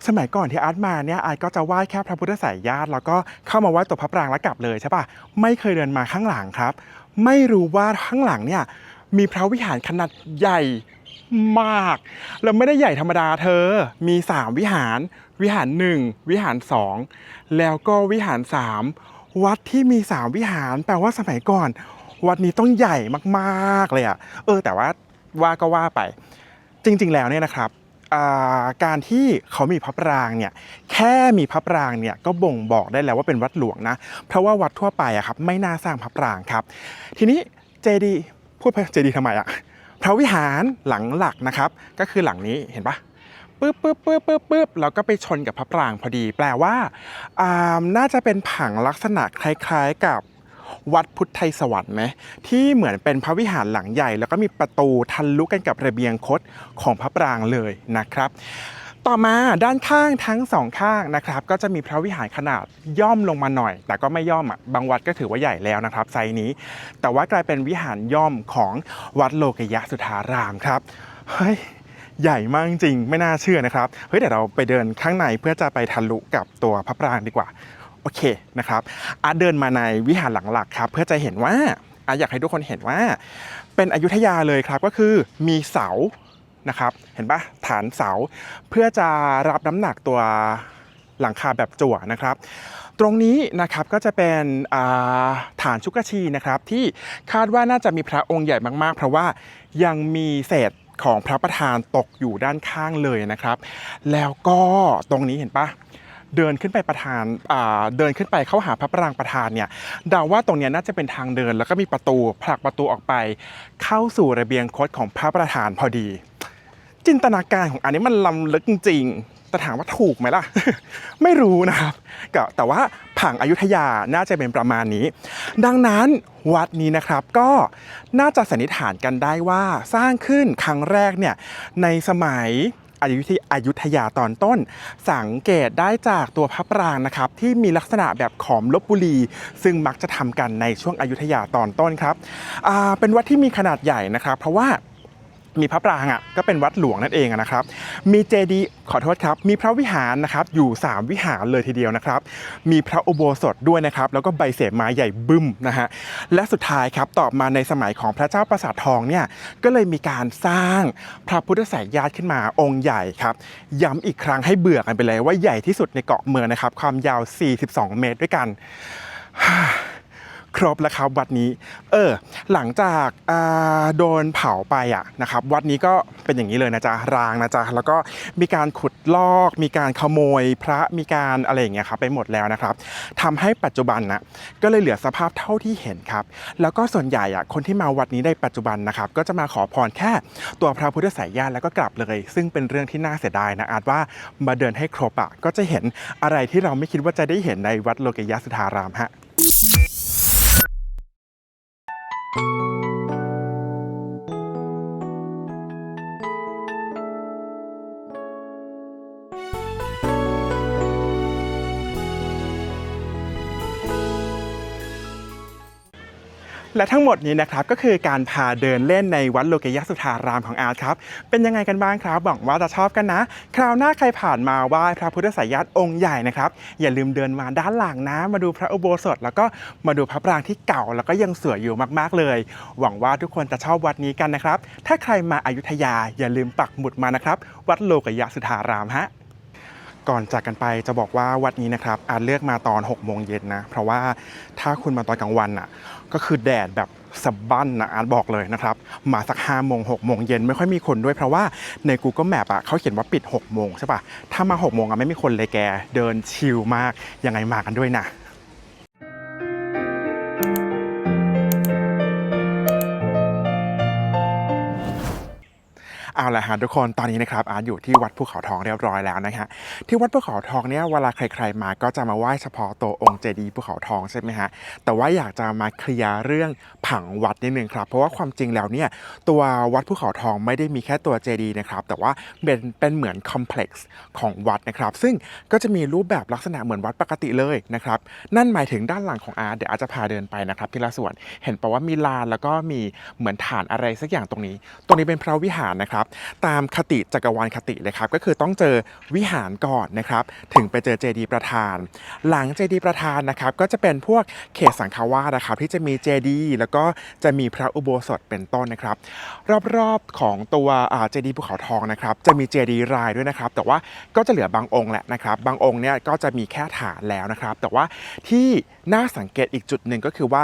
สมัยก่อนที่อาร์ตมาเนี่ยอาร์ตก็จะไหว้แค่พระพุทธสายญาติแล้วก็เข้ามาไหว้ตัวพระปรางแล้วกลับเลยใช่ปะไม่เคยเดินมาข้างหลังครับไม่รู้ว่าข้างหลังเนี่ยมีพระวิหารขนาดใหญ่มากแล้วไม่ได้ใหญ่ธรรมดาเธอมี3วิหารวิหาร1วิหาร2แล้วก็วิหาร3วัดที่มี3วิหารแปลว่าสมัยก่อนวัดนี้ต้องใหญ่มากๆเลยอะแต่ว่าก็ว่าไปจริงๆแล้วเนี่ยนะครับการที่เขามีพระปรางเนี่ยแค่มีพระปรางเนี่ยก็บ่งบอกได้แล้วว่าเป็นวัดหลวงนะเพราะว่าวัดทั่วไปอะครับไม่น่าสร้างพระปรางครับทีนี้เจดีย์พูดไปเจดีย์ทำไมอะพระวิหารหลังหลักนะครับก็คือหลังนี้เห็นปะปึ๊บแล้วก็ไปชนกับพระปรางพอดีแปลว่าน่าจะเป็นผังลักษณะคล้ายๆกับวัดพุทธไทยสวรรค์ไหมที่เหมือนเป็นพระวิหารหลังใหญ่แล้วก็มีประตูทะลุกันกับระเบียงคดของพระปรางเลยนะครับต่อมาด้านข้างทั้งสองข้างนะครับก็จะมีพระวิหารขนาดย่อมลงมาหน่อยแต่ก็ไม่ย่อมอ่ะบางวัดก็ถือว่าใหญ่แล้วนะครับไซส์นี้แต่ว่ากลายเป็นวิหารย่อมของวัดโลกยสุธารามครับเฮ้ยใหญ่มากจริงไม่น่าเชื่อนะครับเฮ้ยเดี๋ยวเราไปเดินข้างในเพื่อจะไปทะลุกับตัวพระปรางดีกว่าโอเคนะครับอาเดินมาในวิหารหลังหลักครับเพื่อจะเห็นว่าอยากให้ทุกคนเห็นว่าเป็นอยุธยาเลยครับก็คือมีเสานะครับเห็นปะฐานเสาเพื่อจะรับน้ำหนักตัวหลังคาแบบจั่วนะครับตรงนี้นะครับก็จะเป็นฐานชุกชีนะครับที่คาดว่าน่าจะมีพระองค์ใหญ่มากๆเพราะว่ายังมีเศษของพระประธานตกอยู่ด้านข้างเลยนะครับแล้วก็ตรงนี้เห็นปะเดินขึ้นไปเดินขึ้นไปเข้าหาพระปรางประธานเนี่ยเดาว่าตรงนี้น่าจะเป็นทางเดินแล้วก็มีประตูผลักประตูออกไปเข้าสู่ระเบียงคดของพระประธานพอดีจินตนาการของอันนี้มันล้ำลึกจริงๆแต่ถามว่าถูกไหมล่ะ ไม่รู้นะครับแต่ว่าผังอยุธยาน่าจะเป็นประมาณนี้ดังนั้นวัดนี้นะครับก็น่าจะสันนิษฐานกันได้ว่าสร้างขึ้นครั้งแรกเนี่ยในสมัยอยุธยาตอนต้นสังเกตได้จากตัวพระปรางนะครับที่มีลักษณะแบบขอมลพบุรีซึ่งมักจะทำกันในช่วงอยุธยาตอนต้นครับเป็นวัดที่มีขนาดใหญ่นะครับเพราะว่ามีพระปรางก็เป็นวัดหลวงนั่นเองนะครับมีเจดีย์ขอโทษครับมีพระวิหารนะครับอยู่3วิหารเลยทีเดียวนะครับมีพระอุโบสถด้วยนะครับแล้วก็ใบเสมาใหญ่บึ้มนะฮะและสุดท้ายครับต่อมาในสมัยของพระเจ้าปราสาททองเนี่ยก็เลยมีการสร้างพระพุทธสายญาติขึ้นมาองค์ใหญ่ครับย้ำอีกครั้งให้เบื่อกันไปเลยว่าใหญ่ที่สุดในเกาะเมืองนะครับความยาว42เมตรด้วยกันครบแล้วครับวัดนี้หลังจากโดนเผาไปนะครับวัดนี้ก็เป็นอย่างนี้เลยนะจ๊ะร้างนะจ๊ะแล้วก็มีการขุดลอกมีการขโมยพระมีการอะไรอย่างเงี้ยครับไปหมดแล้วนะครับทำให้ปัจจุบันก็เลยเหลือสภาพเท่าที่เห็นครับแล้วก็ส่วนใหญ่คนที่มาวัดนี้ในปัจจุบันนะครับก็จะมาขอพรแค่ตัวพระพุทธสายญาติแล้วก็กลับเลยซึ่งเป็นเรื่องที่น่าเสียดายนะอาจว่ามาเดินให้ครบก็จะเห็นอะไรที่เราไม่คิดว่าจะได้เห็นในวัดโลกยสุธารามฮะ และทั้งหมดนี้นะครับก็คือการพาเดินเล่นในวัดโลกิยสุธารามของอาร์ตครับเป็นยังไงกันบ้างครับหวังว่าจะชอบกันนะคราวหน้าใครผ่านมาไหว้พระพุทธไสยญาติองค์ใหญ่นะครับอย่าลืมเดินมาด้านหลังนะมาดูพระอุโบสถแล้วก็มาดูพระปรางที่เก่าแล้วก็ยังสวยอยู่มากๆเลยหวังว่าทุกคนจะชอบวัดนี้กันนะครับถ้าใครมาอยุธยาอย่าลืมปักหมุดมานะครับวัดโลกิยสุธารามฮะก่อนจากกันไปจะบอกว่าวัดนี้นะครับอาจเลือกมาตอน6 โมงเย็นนะเพราะว่าถ้าคุณมาตอนกลางวันอ่ะก็คือแดดแบบสะบั้นนะอาร์ตบอกเลยนะครับมาสัก5 โมง6 โมงเย็นไม่ค่อยมีคนด้วยเพราะว่าใน Google Map อ่ะเขาเขียนว่าปิด6 โมงใช่ปะถ้ามา6 โมงอ่ะไม่มีคนเลยแกเดินชิลมากยังไงมากันด้วยนะเอาละฮะทุกคนตอนนี้นะครับอาร์ตอยู่ที่วัดภูเขาทองเรียบร้อยแล้วนะฮะที่วัดภูเขาทองเนี่ยเวลาใครๆมาก็จะมาไหว้เฉพาะตัวองค์เจดีย์ภูเขาทองใช่ไหมฮะแต่ว่าอยากจะมาเคลียร์เรื่องผังวัดนิดนึงครับเพราะว่าความจริงแล้วเนี่ยตัววัดภูเขาทองไม่ได้มีแค่ตัวเจดีย์นะครับแต่ว่าเป็นเหมือนคอมเพล็กซ์ของวัดนะครับซึ่งก็จะมีรูปแบบลักษณะเหมือนวัดปกติเลยนะครับนั่นหมายถึงด้านหลังของอาร์ตเดี๋ยวอาร์ตจะพาเดินไปนะครับทีละส่วนเห็นปะว่ามีลานแล้วก็มีเหมือนฐานอะไรสักอย่างตรงนี้เป็นพระวิหารนะครับตามคติจักรวาลคติเลยครับก็คือต้องเจอวิหารก่อนนะครับถึงไปเจอเจดีย์ประธานหลังเจดีย์ประธานนะครับก็จะเป็นพวกเขตสังฆวาสนะครับที่จะมีเจดีย์แล้วก็จะมีพระอุโบสถเป็นต้นนะครับรอบๆของตัวเจดีย์ภูเขาทองนะครับจะมีเจดีย์รายด้วยนะครับแต่ว่าก็จะเหลือบางองค์แหละนะครับบางองค์เนี่ยก็จะมีแค่ฐานแล้วนะครับแต่ว่าที่น่าสังเกตอีกจุดหนึ่งก็คือว่า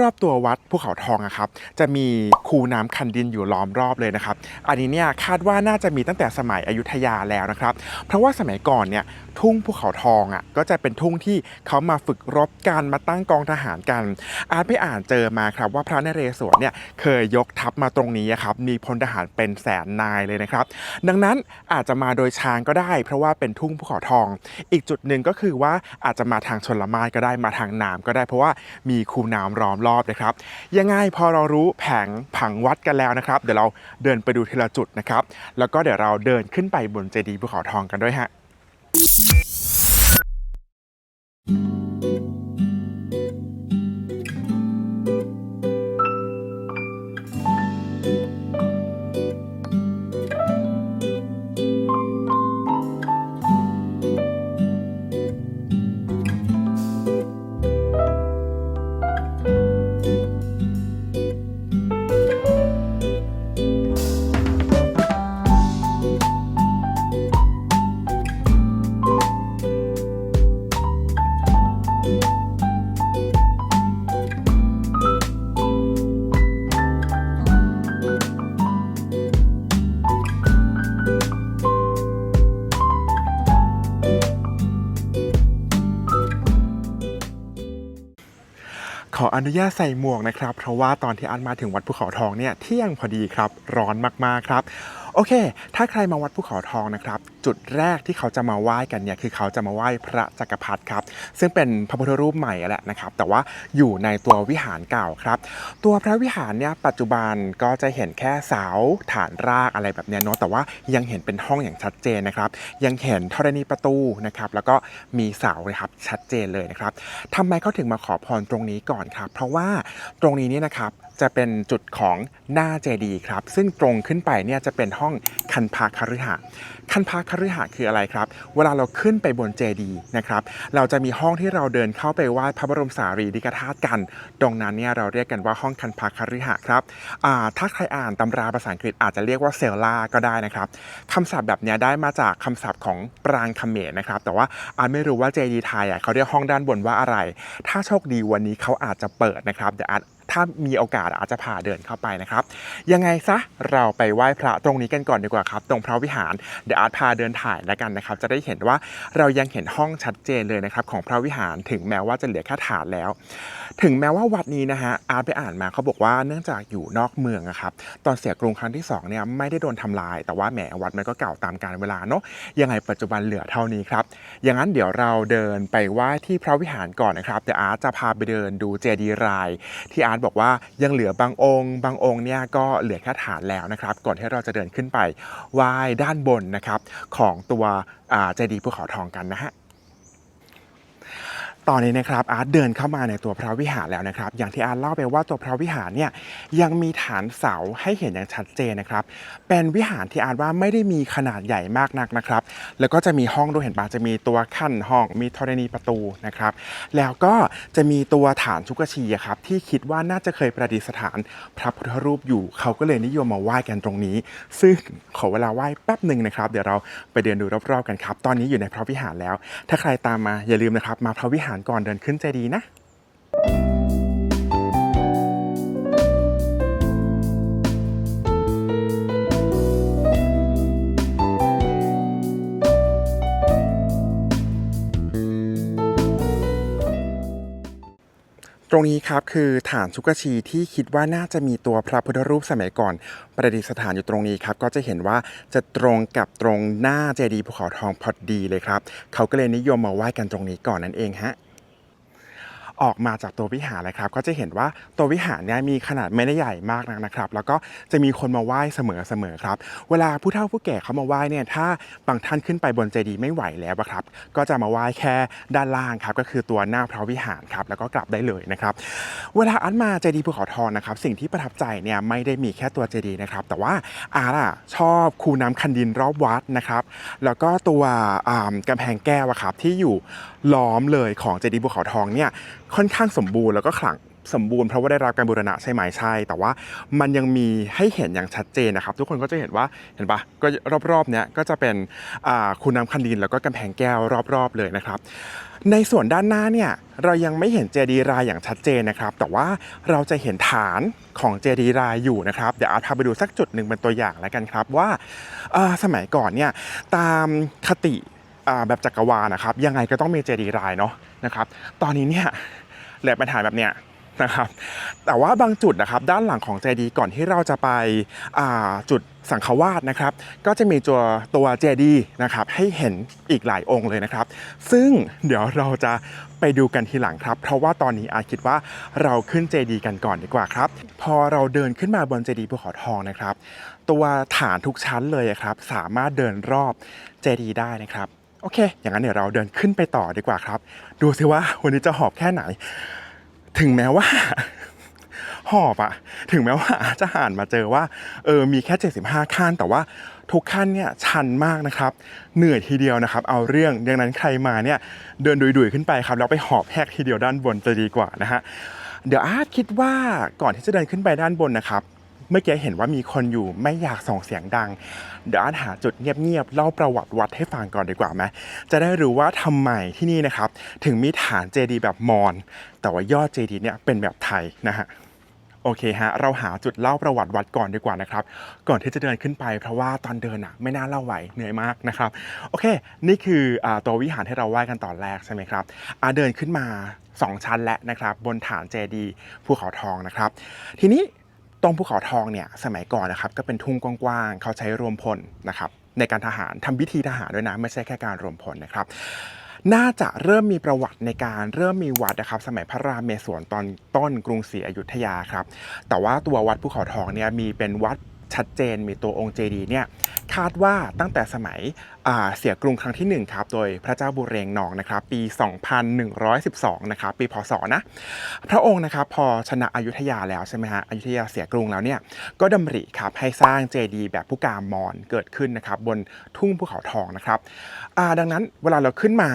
รอบๆตัววัดภูเขาทองครับจะมีคูน้ำคันดินอยู่ล้อมรอบเลยนะครับอันนี้เนี่ยคาดว่าน่าจะมีตั้งแต่สมัยอยุธยาแล้วนะครับเพราะว่าสมัยก่อนเนี่ยทุ่งภูเขาทองก็จะเป็นทุ่งที่เขามาฝึกรบกันมาตั้งกองทหารกันอาร์ตไปอ่านเจอมาครับว่าพระนเรศวรเนี่ยเคยยกทัพมาตรงนี้ครับมีพลทหารเป็นแสนนายเลยนะครับดังนั้นอาจจะมาโดยช้างก็ได้เพราะว่าเป็นทุ่งภูเขาทองอีกจุดหนึ่งก็คือว่าอาจจะมาทางชลมารก็ได้มาทางน้ำก็ได้เพราะว่ามีคูน้ำล้อมรอบนะครับยังไงพอเรารู้ผังวัดกันแล้วนะครับเดี๋ยวเราเดินไปดูทีละจุดนะครับแล้วก็เดี๋ยวเราเดินขึ้นไปบนเจดีย์ภูเขาทองกันด้วยฮะขออนุญาตใส่หมวกนะครับเพราะว่าตอนที่อันมาถึงวัดภูเขาทองเนี่ยเที่ยงพอดีครับร้อนมากๆครับโอเคถ้าใครมาวัดภูเขาทองนะครับจุดแรกที่เขาจะมาไหว้กันเนี่ยคือเขาจะมาไหว้พระจักรพรรดิครับซึ่งเป็นพระพุทธรูปใหม่แหละนะครับแต่ว่าอยู่ในตัววิหารเก่าครับตัวพระวิหารเนี่ยปัจจุบันก็จะเห็นแค่เสาฐานรากอะไรแบบนี้เนาะแต่ว่ายังเห็นเป็นห้องอย่างชัดเจนนะครับยังเห็นธรณีประตูนะครับแล้วก็มีเสาเลยครับชัดเจนเลยนะครับทำไมเขาถึงมาขอพรตรงนี้ก่อนครับเพราะว่าตรงนี้เนี่ยนะครับจะเป็นจุดของหน้าเจดีย์ครับซึ่งตรงขึ้นไปเนี่ยจะเป็นห้องคันภาคฤหะคันภาคฤหะคืออะไรครับเวลาเราขึ้นไปบนเจดีย์นะครับเราจะมีห้องที่เราเดินเข้าไปไหว้พระบรมสารีริกธาตุกันตรงนั้นเนี่ยเราเรียกกันว่าห้องคันภาคฤหะครับถ้าใครอ่านตำราภาษาอังกฤษอาจจะเรียกว่าเซลล่าก็ได้นะครับคำศัพท์แบบนี้ได้มาจากคำศัพท์ของปรางเขมรนะครับแต่ว่าอาจไม่รู้ว่าเจดีย์ไทยเขาเรียกห้องด้านบนว่าอะไรถ้าโชคดีวันนี้เขาอาจจะเปิดนะครับเดี๋ยวถ้ามีโอกาสอาจจะพาเดินเข้าไปนะครับยังไงซะเราไปไหว้พระตรงนี้กันก่อนดีกว่าครับตรงพระวิหารเดี๋ยวอาร์ตพาเดินถ่ายแล้วกันนะครับจะได้เห็นว่าเรายังเห็นห้องชัดเจนเลยนะครับของพระวิหารถึงแม้ว่าจะเหลือแค่ฐานแล้วถึงแม้ว่าวัดนี้นะฮะอาร์ตไปอ่านมาเขาบอกว่าเนื่องจากอยู่นอกเมืองครับตอนเสียกรุงครั้งที่2เนี่ยไม่ได้โดนทำลายแต่ว่าแหมวัดมันก็เก่าตามกาลเวลาเนาะยังไงปัจจุบันเหลือเท่านี้ครับอย่างนั้นเดี๋ยวเราเดินไปไหว้ที่พระวิหารก่อนนะครับเดี๋ยวอาร์ตจะพาไปเดินดูเจดีย์รายที่อาร์ตบอกว่ายังเหลือบางองค์เนี่ยก็เหลือแค่ฐานแล้วนะครับก่อนที่เราจะเดินขึ้นไปไหว้ด้านบนนะครับของตัวเจดีย์ภูเขาทองกันนะฮะ ตอนนี้นะครับอาร์ตเดินเข้ามาในตัวพระวิหารแล้วนะครับอย่างที่อาร์ตเล่าไปว่าตัวพระวิหารเนี่ยยังมีฐานเสาให้เห็นอย่างชัดเจนนะครับเป็นวิหารที่อาร์ตว่าไม่ได้มีขนาดใหญ่มากนักนะครับแล้วก็จะมีห้องด้วยเห็นปะจะมีตัวขั้นห้องมีธรณีประตูนะครับแล้วก็จะมีตัวฐานชุกชีครับที่คิดว่าน่าจะเคยประดิษฐานพระพุทธรูปอยู่เขาก็เลยนิยมมาไหว้กันตรงนี้ซึ่งขอเวลาไหว้แป๊บหนึ่งนะครับเดี๋ยวเราไปเดินดูรอบๆกันครับตอนนี้อยู่ในพระวิหารแล้วถ้าใครตามมาอย่าลืมนะครับมาพระวิหารก่อนเดินขึ้นเจดีย์นะตรงนี้ครับคือฐานชุกชีที่คิดว่าน่าจะมีตัวพระพุทธรูปสมัยก่อนประดิษฐานอยู่ตรงนี้ครับก็จะเห็นว่าจะตรงกับตรงหน้าเจดีย์ภูเขาทองพอดีเลยครับเขาก็เลยนิยมมาไหว้กันตรงนี้ก่อนนั่นเองฮะออกมาจากตัววิหารเลยครับก็จะเห็นว่าตัววิหารเนี่ยมีขนาดไม่ได้ใหญ่มากนักนะครับแล้วก็จะมีคนมาไหว้เสมอครับเวลาผู้เฒ่าผู้แก่เขามาไหว้เนี่ยถ้าบางท่านขึ้นไปบนเจดีย์ไม่ไหวแล้วครับก็จะมาไหว้แค่ด้านล่างครับก็คือตัวหน้าพระวิหารครับแล้วก็กลับได้เลยนะครับเวลาอันมาเจดีย์ภูเขาทองนะครับสิ่งที่ประทับใจเนี่ยไม่ได้มีแค่ตัวเจดีย์นะครับแต่ว่าอาร์ชอบคูน้ำคันดินรอบวัดนะครับแล้วก็ตัวกำแพงแก้วครับที่อยู่ล้อมเลยของเจดีย์ภูเขาทองเนี่ยค่อนข้างสมบูรณ์แล้วก็ขลังสมบูรณ์เพราะว่าได้รับการบูรณะใช่ไหมใช่แต่ว่ามันยังมีให้เห็นอย่างชัดเจนนะครับทุกคนก็จะเห็นว่าเห็นปะก็รอบๆเนี้ยก็จะเป็นคูน้ำคันดินแล้วก็กำแพงแก้วรอบๆเลยนะครับในส่วนด้านหน้าเนี่ยเรายังไม่เห็นเจดีย์รายอย่างชัดเจนนะครับแต่ว่าเราจะเห็นฐานของเจดีย์รายอยู่นะครับเดี๋ยวอาร์ตพาไปดูสักจุดหนึ่งเป็นตัวอย่างแล้วกันครับว่าสมัยก่อนเนี่ยตามคติแบบจักรวาลนะครับยังไงก็ต้องมีเจดีย์รายเนาะนะครับตอนนี้เนี่ยเหลือเป็นฐานแบบเนี้ยนะครับแต่ว่าบางจุดนะครับด้านหลังของเจดีย์ก่อนที่เราจะไปจุดสังฆวาสนะครับก็จะมีตัวเจดีย์นะครับให้เห็นอีกหลายองค์เลยนะครับซึ่งเดี๋ยวเราจะไปดูกันทีหลังครับเพราะว่าตอนนี้อาคิดว่าเราขึ้นเจดีย์กันก่อนดีกว่าครับพอเราเดินขึ้นมาบนเจดีย์ภูเขาทองนะครับตัวฐานทุกชั้นเลยครับสามารถเดินรอบเจดีย์ได้นะครับโอเคอย่างนั้นเดี๋ยวเราเดินขึ้นไปต่อดีกว่าครับดูซิว่าวันนี้จะหอบแค่ไหนถึงแม้ว่าหอบอะถึงแม้ว่าจะห่านมาเจอว่ามีแค่75ขั้นแต่ว่าทุกขั้นเนี่ยชันมากนะครับเหนื่อยทีเดียวนะครับเอาเรื่องดังนั้นใครมาเนี่ยเดินดุยๆขึ้นไปครับแล้วไปหอบแหกทีเดียวด้านบนจะดีกว่านะฮะเดี๋ยวอาร์ตคิดว่าก่อนที่จะเดินขึ้นไปด้านบนนะครับเมื่อกี้เห็นว่ามีคนอยู่ไม่อยากส่งเสียงดังเดี๋ยวอาร์ตหาจุดเงียบๆเล่าประวัติวัดให้ฟังก่อนดีกว่าไหมจะได้รู้ว่าทำไมที่นี่นะครับถึงมีฐานเจดีย์แบบมอญแต่ว่ายอดเจดีย์เนี่ยเป็นแบบไทยนะฮะโอเคฮะเราหาจุดเล่าประวัติวัดก่อนดีกว่านะครับก่อนที่จะเดินขึ้นไปเพราะว่าตอนเดินไม่น่าเล่าไหวเหนื่อยมากนะครับโอเคนี่คือตัววิหารที่เราไหว้กันตอนแรกใช่ไหมครับเดินขึ้นมา2ชั้นแล้วนะครับบนฐานเจดีย์ภูเขาทองนะครับทีนี้ตรงภูเขาทองเนี่ยสมัยก่อนนะครับก็เป็นทุ่งกว้างๆเขาใช้รวมพลนะครับในการทหารทำพิธีทหารด้วยนะไม่ใช่แค่การรวมพลนะครับน่าจะเริ่มมีประวัติในการเริ่มมีวัดนะครับสมัยพระรามเมศวรตอนต้นกรุงศรีอยุธยาครับแต่ว่าตัววัดภูเขาทองเนี่ยมีเป็นวัดชัดเจนมีตัวองค์เจดีย์เนี่ยคาดว่าตั้งแต่สมัยเสียกรุงครั้งที่1ครับโดยพระเจ้าบุเรงนองนะครับปี2112นะครับปีพศนะพระองค์นะครับพอชนะอยุธยาแล้วใช่ไหมฮะอยุธยาเสียกรุงแล้วเนี่ยก็ดำริครับให้สร้างเจดีย์แบบผู้กามมอญเกิดขึ้นนะครับบนทุ่งภูเขาทองนะครับดังนั้นเวลาเราขึ้นมา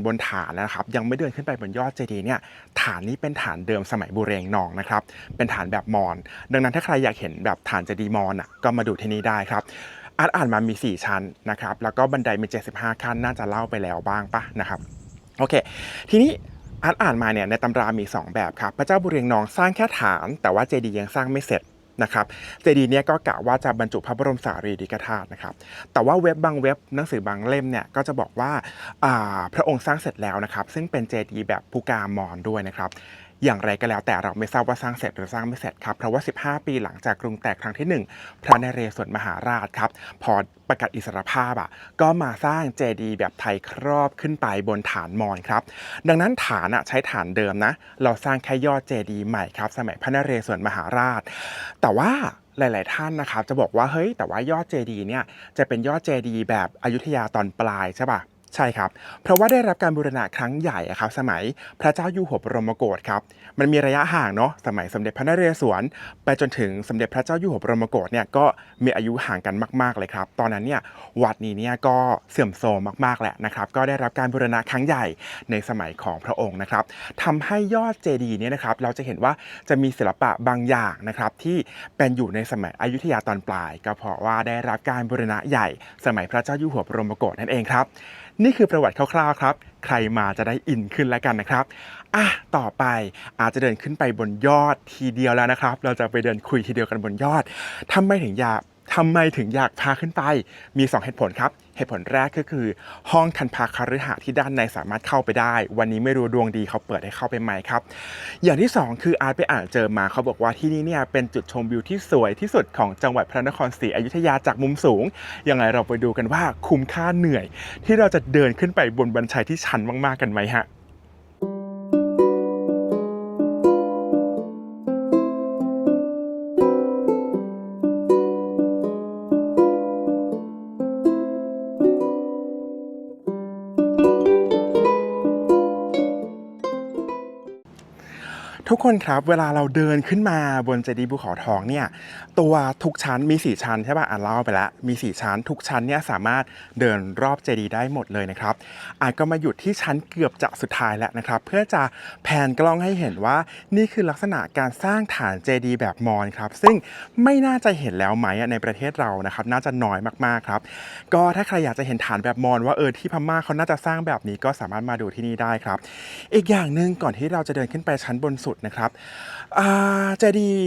บนฐานนะครับยังไม่เดินขึ้นไปบนยอดเจดีย์เนี่ยฐานนี้เป็นฐานเดิมสมัยบุเรงนองนะครับเป็นฐานแบบมอญดังนั้นถ้าใครอยากเห็นแบบฐานเจดีย์มอญก็มาดูที่นี่ได้ครับอ่านมามี4ชั้นนะครับแล้วก็บันไดมี75ขั้นน่าจะเล่าไปแล้วบ้างปะนะครับโอเคทีนี้อ่านมาเนี่ยในตำรามี2แบบครับพระเจ้าบุเรงนองสร้างแค่ฐานแต่ว่าเจดีย์ยังสร้างไม่เสร็จนะครับเจดีย์เนี่ยก็กะว่าจะบรรจุพระบรมสารีริกธาตุนะครับแต่ว่าบางเว็บหนังสือบางเล่มเนี่ยก็จะบอกว่าพระองค์สร้างเสร็จแล้วนะครับซึ่งเป็นเจดีย์แบบภูกามอญด้วยนะครับอย่างไรก็แล้วแต่เราไม่ทราบว่าสร้างเสร็จหรือสร้างไม่เสร็จครับเพราะว่า15ปีหลังจากกรุงแตกครั้งที่1พระนเรศวรมหาราชครับพอประกาศอิสรภาพก็มาสร้างเจดีย์แบบไทยครอบขึ้นไปบนฐานมอญครับดังนั้นฐานใช้ฐานเดิมนะเราสร้างแค่ยอดเจดีย์ใหม่ครับสมัยพระนเรศวรมหาราชแต่ว่าหลายๆท่านนะครับจะบอกว่าเฮ้ยแต่ว่ายอดเจดีย์เนี่ยจะเป็นยอดเจดีย์แบบอยุธยาตอนปลายใช่ป่ะ ใช่ครับเพราะว่าได้รับการบูรณะครั้งใหญ่ครับสมัยพระเจ้าอยู่หัวบรมโกศครับมันมีระยะห่างเนาะสมัยสมเด็จพระนเรศวรไปจนถึงสมเด็จพระเจ้าอยู่หัวบรมโกศเนี่ยก็มีอายุห่างกันมากๆเลยครับตอนนั้นเนี่ยวัดนี้เนี่ยก็เสื่อมโทรมมากๆแหละนะครับก็ได้รับการบูรณะครั้งใหญ่ในสมัยของพระองค์นะครับทำให้ยอดเจดีย์เนี่ยนะครับเราจะเห็นว่าจะมีศิลปะบางอย่างนะครับที่เป็นอยู่ในสมัยอยุธยาตอนปลายก็เพราะว่าได้รับการบูรณะใหญ่สมัยพระเจ้าอยู่หัวบรมโกศนั่นเองครับนี่คือประวัติคร่าวๆครับใครมาจะได้อินขึ้นแล้วกันนะครับต่อไปอาจจะเดินขึ้นไปบนยอดทีเดียวแล้วนะครับเราจะไปเดินคุยทีเดียวกันบนยอดทำไมถึงอยากพาขึ้นไปมี2เหตุผลครับเหตุผลแรกก็คือห้องคันพาคฤหาสน์ที่ด้านในสามารถเข้าไปได้วันนี้ไม่รู้ดวงดีเขาเปิดให้เข้าไปไหมครับอย่างที่2คืออาร์ตไปอ่านเจอมาเขาบอกว่าที่นี่เนี่ยเป็นจุดชมวิวที่สวยที่สุดของจังหวัดพระนครศรีอยุธยาจากมุมสูงยังไงเราไปดูกันว่าคุ้มค่าเหนื่อยที่เราจะเดินขึ้นไปบนบันไดที่ชันมากๆกันไหมฮะทุกคนครับเวลาเราเดินขึ้นมาบนเจดีย์ภูเขาทองเนี่ยตัวทุกชั้นมี4ชั้นใช่ป่ะเล่าไปแล้วมี4ชั้นทุกชั้นเนี่ยสามารถเดินรอบเจดีย์ได้หมดเลยนะครับก็มาหยุดที่ชั้นเกือบจะสุดท้ายแล้วนะครับเพื่อจะแผนกล้องให้เห็นว่านี่คือลักษณะการสร้างฐานเจดีย์แบบมอญครับซึ่งไม่น่าจะเห็นแล้วไหมในประเทศเรานะครับน่าจะน้อยมากๆครับก็ถ้าใครอยากจะเห็นฐานแบบมอญว่าที่พม่าเขาน่าจะสร้างแบบนี้ก็สามารถมาดูที่นี่ได้ครับอีกอย่างหนึ่งก่อนที่เราจะเดินขึ้นไปชั้นบนสุดนะครับเจดีย์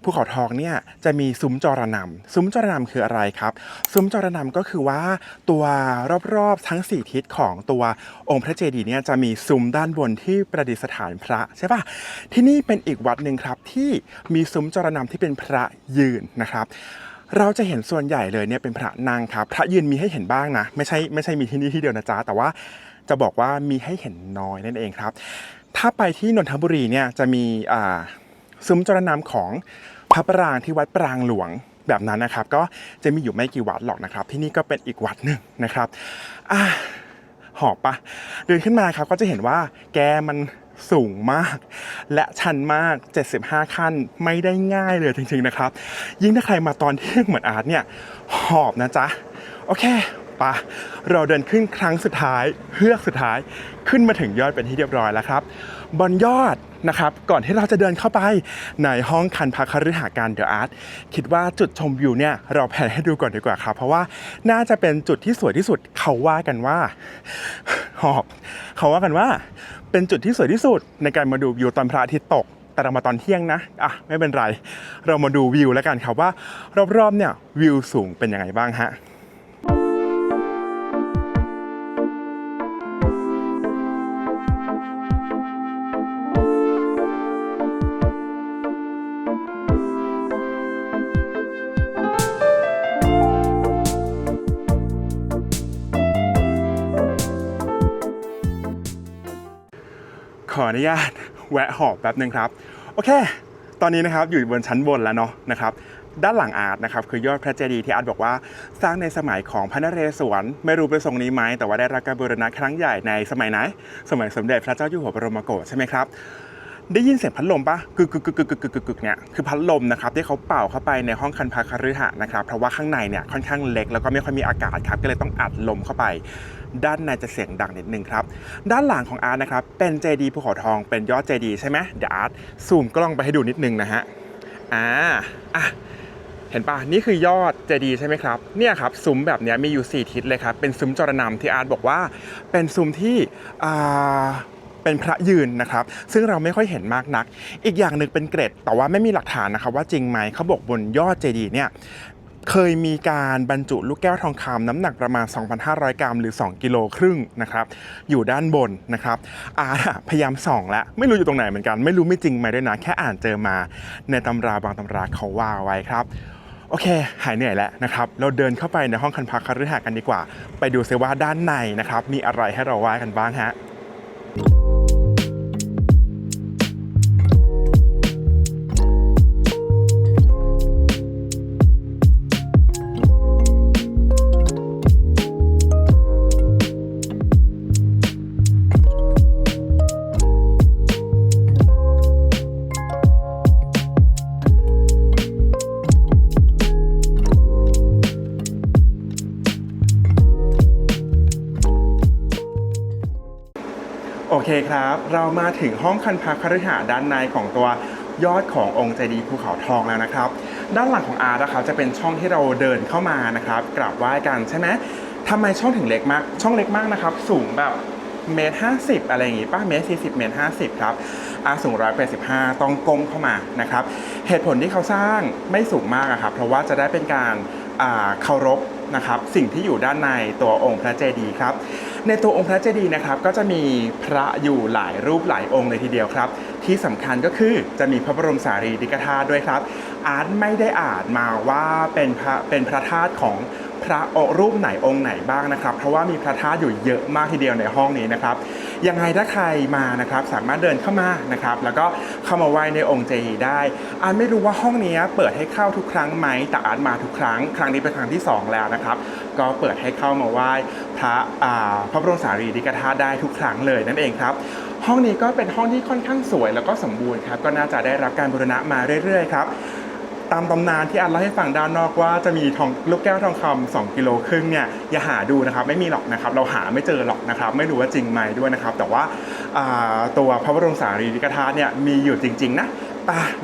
ภูเขาทองเนี่ยจะมีซุ้มจรณำซุ้มจรณำคืออะไรครับซุ้มจรณำก็คือว่าตัวรอบๆทั้ง4ทิศของตัวองค์พระเจดีย์เนี่ยจะมีซุ้มด้านบนที่ประดิษฐานพระใช่ป่ะที่นี่เป็นอีกวัดหนึ่งครับที่มีซุ้มจรณำที่เป็นพระยืนนะครับเราจะเห็นส่วนใหญ่เลยเนี่ยเป็นพระนั่งครับพระยืนมีให้เห็นบ้างนะไม่ใช่มีที่นี่ที่เดียวนะจ๊ะแต่ว่าจะบอกว่ามีให้เห็นน้อยนั่นเองครับถ้าไปที่นนทบุรีเนี่ยจะมีซุ้มจรณำของพระปรางที่วัดปรางหลวงแบบนั้นนะครับก็จะมีอยู่ไม่กี่วัดหรอกนะครับที่นี่ก็เป็นอีกวัดหนึ่งนะครับหอบปะเดินขึ้นมาครับก็จะเห็นว่าแกมันสูงมากและชันมาก75ขั้นไม่ได้ง่ายเลยจริงๆนะครับยิ่งถ้าใครมาตอนเที่ยงเหมือนอาร์ตเนี่ยหอบนะจ๊ะโอเคเราเดินขึ้นครั้งสุดท้ายเฮือกสุดท้ายขึ้นมาถึงยอดเป็นที่เรียบร้อยแล้วครับบนยอดนะครับก่อนที่เราจะเดินเข้าไปในห้องคันพาคฤหาสน์การเดอะอาร์ตคิดว่าจุดชมวิวเนี่ยเราแผนให้ดูก่อนดีกว่าครับเพราะว่าน่าจะเป็นจุดที่สวยที่สุดเขาว่ากันว่าเป็นจุดที่สวยที่สุดในการมาดูวิวตอนพระอาทิตย์ตกแต่เรามาตอนเที่ยงนะไม่เป็นไรเรามาดูวิวแล้วกันครับว่ารอบๆเนี่ยวิวสูงเป็นยังไงบ้างฮะขออนุญาตแวะหอบแป๊บนึงครับโอเคตอนนี้นะครับอยู่บนชั้นบนแล้วเนาะนะครับด้านหลังอาร์ตนะครับคือยอดพระเจดีย์ที่อาร์ตบอกว่าสร้างในสมัยของพระนเรศวรไม่รู้เป็นทรงนี้ไหมแต่ว่าได้รับการบูรณะครั้งใหญ่ในสมัยไหนสมัยสมเด็จพระเจ้าอยู่หัวบรมโกศใช่ไหมครับได้ยินเสียงพัดลมปะกึกเนี่ยคือพัดลมนะครับที่เขาเป่าเข้าไปในห้องคันพาคฤหาสน์นะครับเพราะว่าข้างในเนี่ยค่อนข้างเล็กแล้วก็ไม่ค่อยมีอากาศครับก็เลยต้องอัดลมเข้าไปด้านในจะเสียงดังนิดนึงครับด้านหลังของอาร์ตนะครับเป็นเจดีย์ภูเขาทองเป็นยอดเจดีย์ใช่ไหมเดี๋ยวอาร์ตซูมกล้องไปให้ดูนิดนึงนะฮะเห็นป่ะนี่คือยอดเจดีย์ใช่ไหมครับเนี่ยครับซุ้มแบบนี้มีอยู่4ทิศเลยครับเป็นซุ้มจรณำที่อาร์ตบอกว่าเป็นซุ้มที่เป็นพระยืนนะครับซึ่งเราไม่ค่อยเห็นมากนักอีกอย่างหนึ่งเป็นเกร็ดแต่ว่าไม่มีหลักฐานนะครับว่าจริงไหมเขาบอกบนยอดเจดีย์เนี่ยเคยมีการบรรจุลูกแก้วทองคำน้ำหนักประมาณ 2,500 กรัมหรือ2กิโลครึ่งนะครับอยู่ด้านบนนะครับพยายามส่องแล้วไม่รู้อยู่ตรงไหนเหมือนกันไม่รู้ไม่จริงไหมด้วยนะแค่อ่านเจอมาในตำราบางตำราเขาว่าไว้ครับโอเคหายเหนื่อยแล้วนะครับเราเดินเข้าไปในห้องคันพาคฤหาสน์กันดีกว่าไปดูซิว่าด้านในนะครับมีอะไรให้เราไหว้กันบ้างฮะ ครับเรามาถึงห้องคันพระคฤหาสน์ด้านในของตัวยอดขององค์เจดีย์ภูเขาทองแล้วนะครับด้านหลังของอาร์ตนะครับจะเป็นช่องที่เราเดินเข้ามานะครับกราบไหว้กันใช่ไหมทำไมช่องถึงเล็กมากช่องเล็กมากนะครับสูงแบบ1.50 อะไรอย่างงี้ป่ะ1.40 1.50 ครับสูง185ต้องก้มเข้ามานะครับเหตุผลที่เขาสร้างไม่สูงมากครับเพราะว่าจะได้เป็นการเคารพนะครับสิ่งที่อยู่ด้านในตัวองค์พระเจดีย์ครับในตัวองค์พระเจดีย์นะครับก็จะมีพระอยู่หลายรูปหลายองค์เลยทีเดียวครับที่สำคัญก็คือจะมีพระบรมสารีริกธาตุด้วยครับอาร์ตไม่ได้อ่านมาว่าเป็นพระธาตุของพระรูปไหนองค์ไหนบ้างนะครับเพราะว่ามีพระธาตุอยู่เยอะมากทีเดียวในห้องนี้นะครับยังไงถ้าใครมานะครับสามารถเดินเข้ามานะครับแล้วก็เข้ามาไหว้ในองค์เจดีย์ได้อาร์ตไม่รู้ว่าห้องนี้เปิดให้เข้าทุกครั้งไหมแต่อาร์ตมาทุกครั้งนี้เป็นครั้งที่2แล้วนะครับก็เปิดให้เข้ามาไหว้พระบรมสารีริกธาตุได้ทุกครั้งเลยนั่นเองครับห้องนี้ก็เป็นห้องที่ค่อนข้างสวยแล้วก็สมบูรณ์ครับก็น่าจะได้รับการบูรณะมาเรื่อยๆครับตามตำนานที่อาร์ตเล่าให้ฟังด้านนอกว่าจะมีลูกแก้วทองคำ2.5 กิโลเนี่ยอย่าหาดูนะครับไม่มีหรอกนะครับเราหาไม่เจอหรอกนะครับไม่รู้ว่าจริงไหมด้วยนะครับแต่ว่าตัวพระบรมสารีริกธาตุเนี่ยมีอยู่จริงๆนะ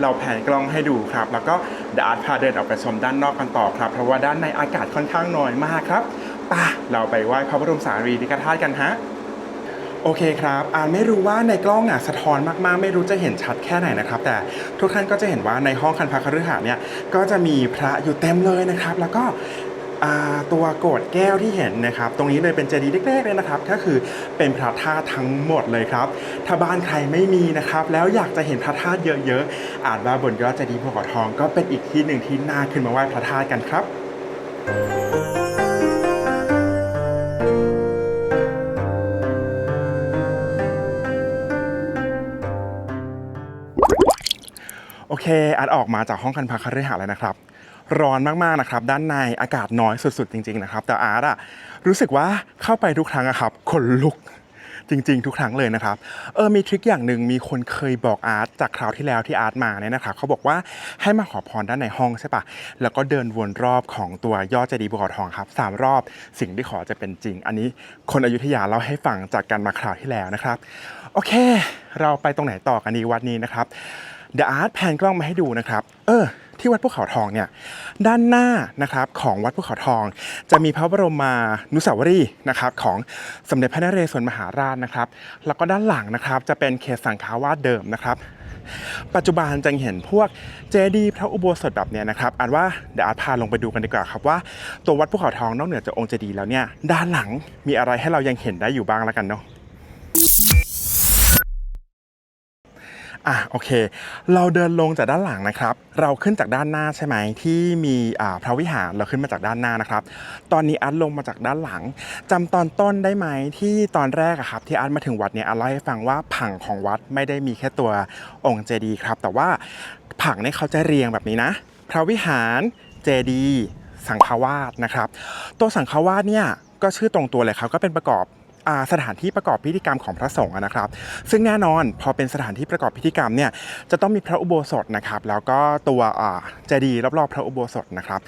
เราแผนกล้องให้ดูครับแล้วก็เดี๋ยวอาร์ตพาเดินออกไปชมด้านนอกกันต่อครับเพราะว่าด้านในอากาศค่อนข้างน้อยมากครับเราไปไหว้พระบรมสารีริกธาตุกันฮะโอเคครับอาร์ตไม่รู้ว่าในกล้องสะท้อนมากๆไม่รู้จะเห็นชัดแค่ไหนนะครับแต่ทุกท่านก็จะเห็นว่าในห้องคันพระคฤหาสน์เนี่ยก็จะมีพระอยู่เต็มเลยนะครับแล้วก็ตัวโกฐแก้วที่เห็นนะครับตรงนี้เลยเป็นเจดีย์เล็กๆเลยนะครับก็คือเป็นพระธาตุทั้งหมดเลยครับถ้าบ้านใครไม่มีนะครับแล้วอยากจะเห็นพระธาตุเยอะๆอาจว่าบนยอดเจดีย์ภูเขาทองก็เป็นอีกที่หนึ่งที่น่าขึ้นมาไหว้พระธาตุกันครับโอเคอาร์ตออกมาจากห้องคันพระคฤหาสน์แล้วนะครับร้อนมากๆนะครับด้านในอากาศน้อยสุดๆจริงๆนะครับแต่อาร์ตรู้สึกว่าเข้าไปทุกครั้งครับขนลุกจริงๆทุกครั้งเลยนะครับมีทริคอย่างหนึ่งมีคนเคยบอกอาร์ตจากคราวที่แล้วที่อาร์ตมาเนี่ยนะครับเขาบอกว่าให้มาขอพรด้านในห้องใช่ปะแล้วก็เดินวนรอบของตัวยอดเจดีย์ภูเขาทองครับ3 รอบสิ่งที่ขอจะเป็นจริงอันนี้คนอยุธยาเล่าให้ฟังจากการมาคราวที่แล้วนะครับโอเคเราไปตรงไหนต่อกันดีวัดนี้นะครับเดี๋ยวอาร์ตแพนกล้องมาให้ดูนะครับที่วัดภูเขาทองเนี่ยด้านหน้านะครับของวัดภูเขาทองจะมีพระบรมมานุสาวรีย์นะครับของสมเด็จพระนเรศวรมหาราชนะครับแล้วก็ด้านหลังนะครับจะเป็นเขตสังฆาวาสเดิมนะครับปัจจุบันจะเห็นพวกเจดีย์พระอุโบสถแบบนี้นะครับอาร์ตว่าเดี๋ยวอาร์ตพาลงไปดูกันดีกว่าครับว่าตัววัดภูเขาทองนอกเหนือจากองค์เจดีย์แล้วเนี่ยด้านหลังมีอะไรให้เรายังเห็นได้อยู่บ้างแล้วกันเนาะโอเคเราเดินลงจากด้านหลังนะครับเราขึ้นจากด้านหน้าใช่ไหมที่มีพระวิหารเราขึ้นมาจากด้านหน้านะครับตอนนี้อาร์ตลงมาจากด้านหลังจำตอนต้นได้ไหมที่ตอนแรกครับที่อาร์ตมาถึงวัดเนี่ยอาร์ตเล่าให้ฟังว่าผังของวัดไม่ได้มีแค่ตัวองค์เจดีย์ครับแต่ว่าผังเนี่ยเขาจะเรียงแบบนี้นะพระวิหารเจดีย์สังฆวาสนะครับตัวสังฆวาสเนี่ยก็ชื่อตรงตัวเลยครับก็เป็นประกอบสถานที่ประกอบพิธีกรรมของพระสงฆ์นะครับซึ่งแน่นอนพอเป็นสถานที่ประกอบพิธีกรรมเนี่ยจะต้องมีพระอุโบสถนะครับแล้วก็ตัวเจดีย์รอบๆพระอุโบสถนะครับ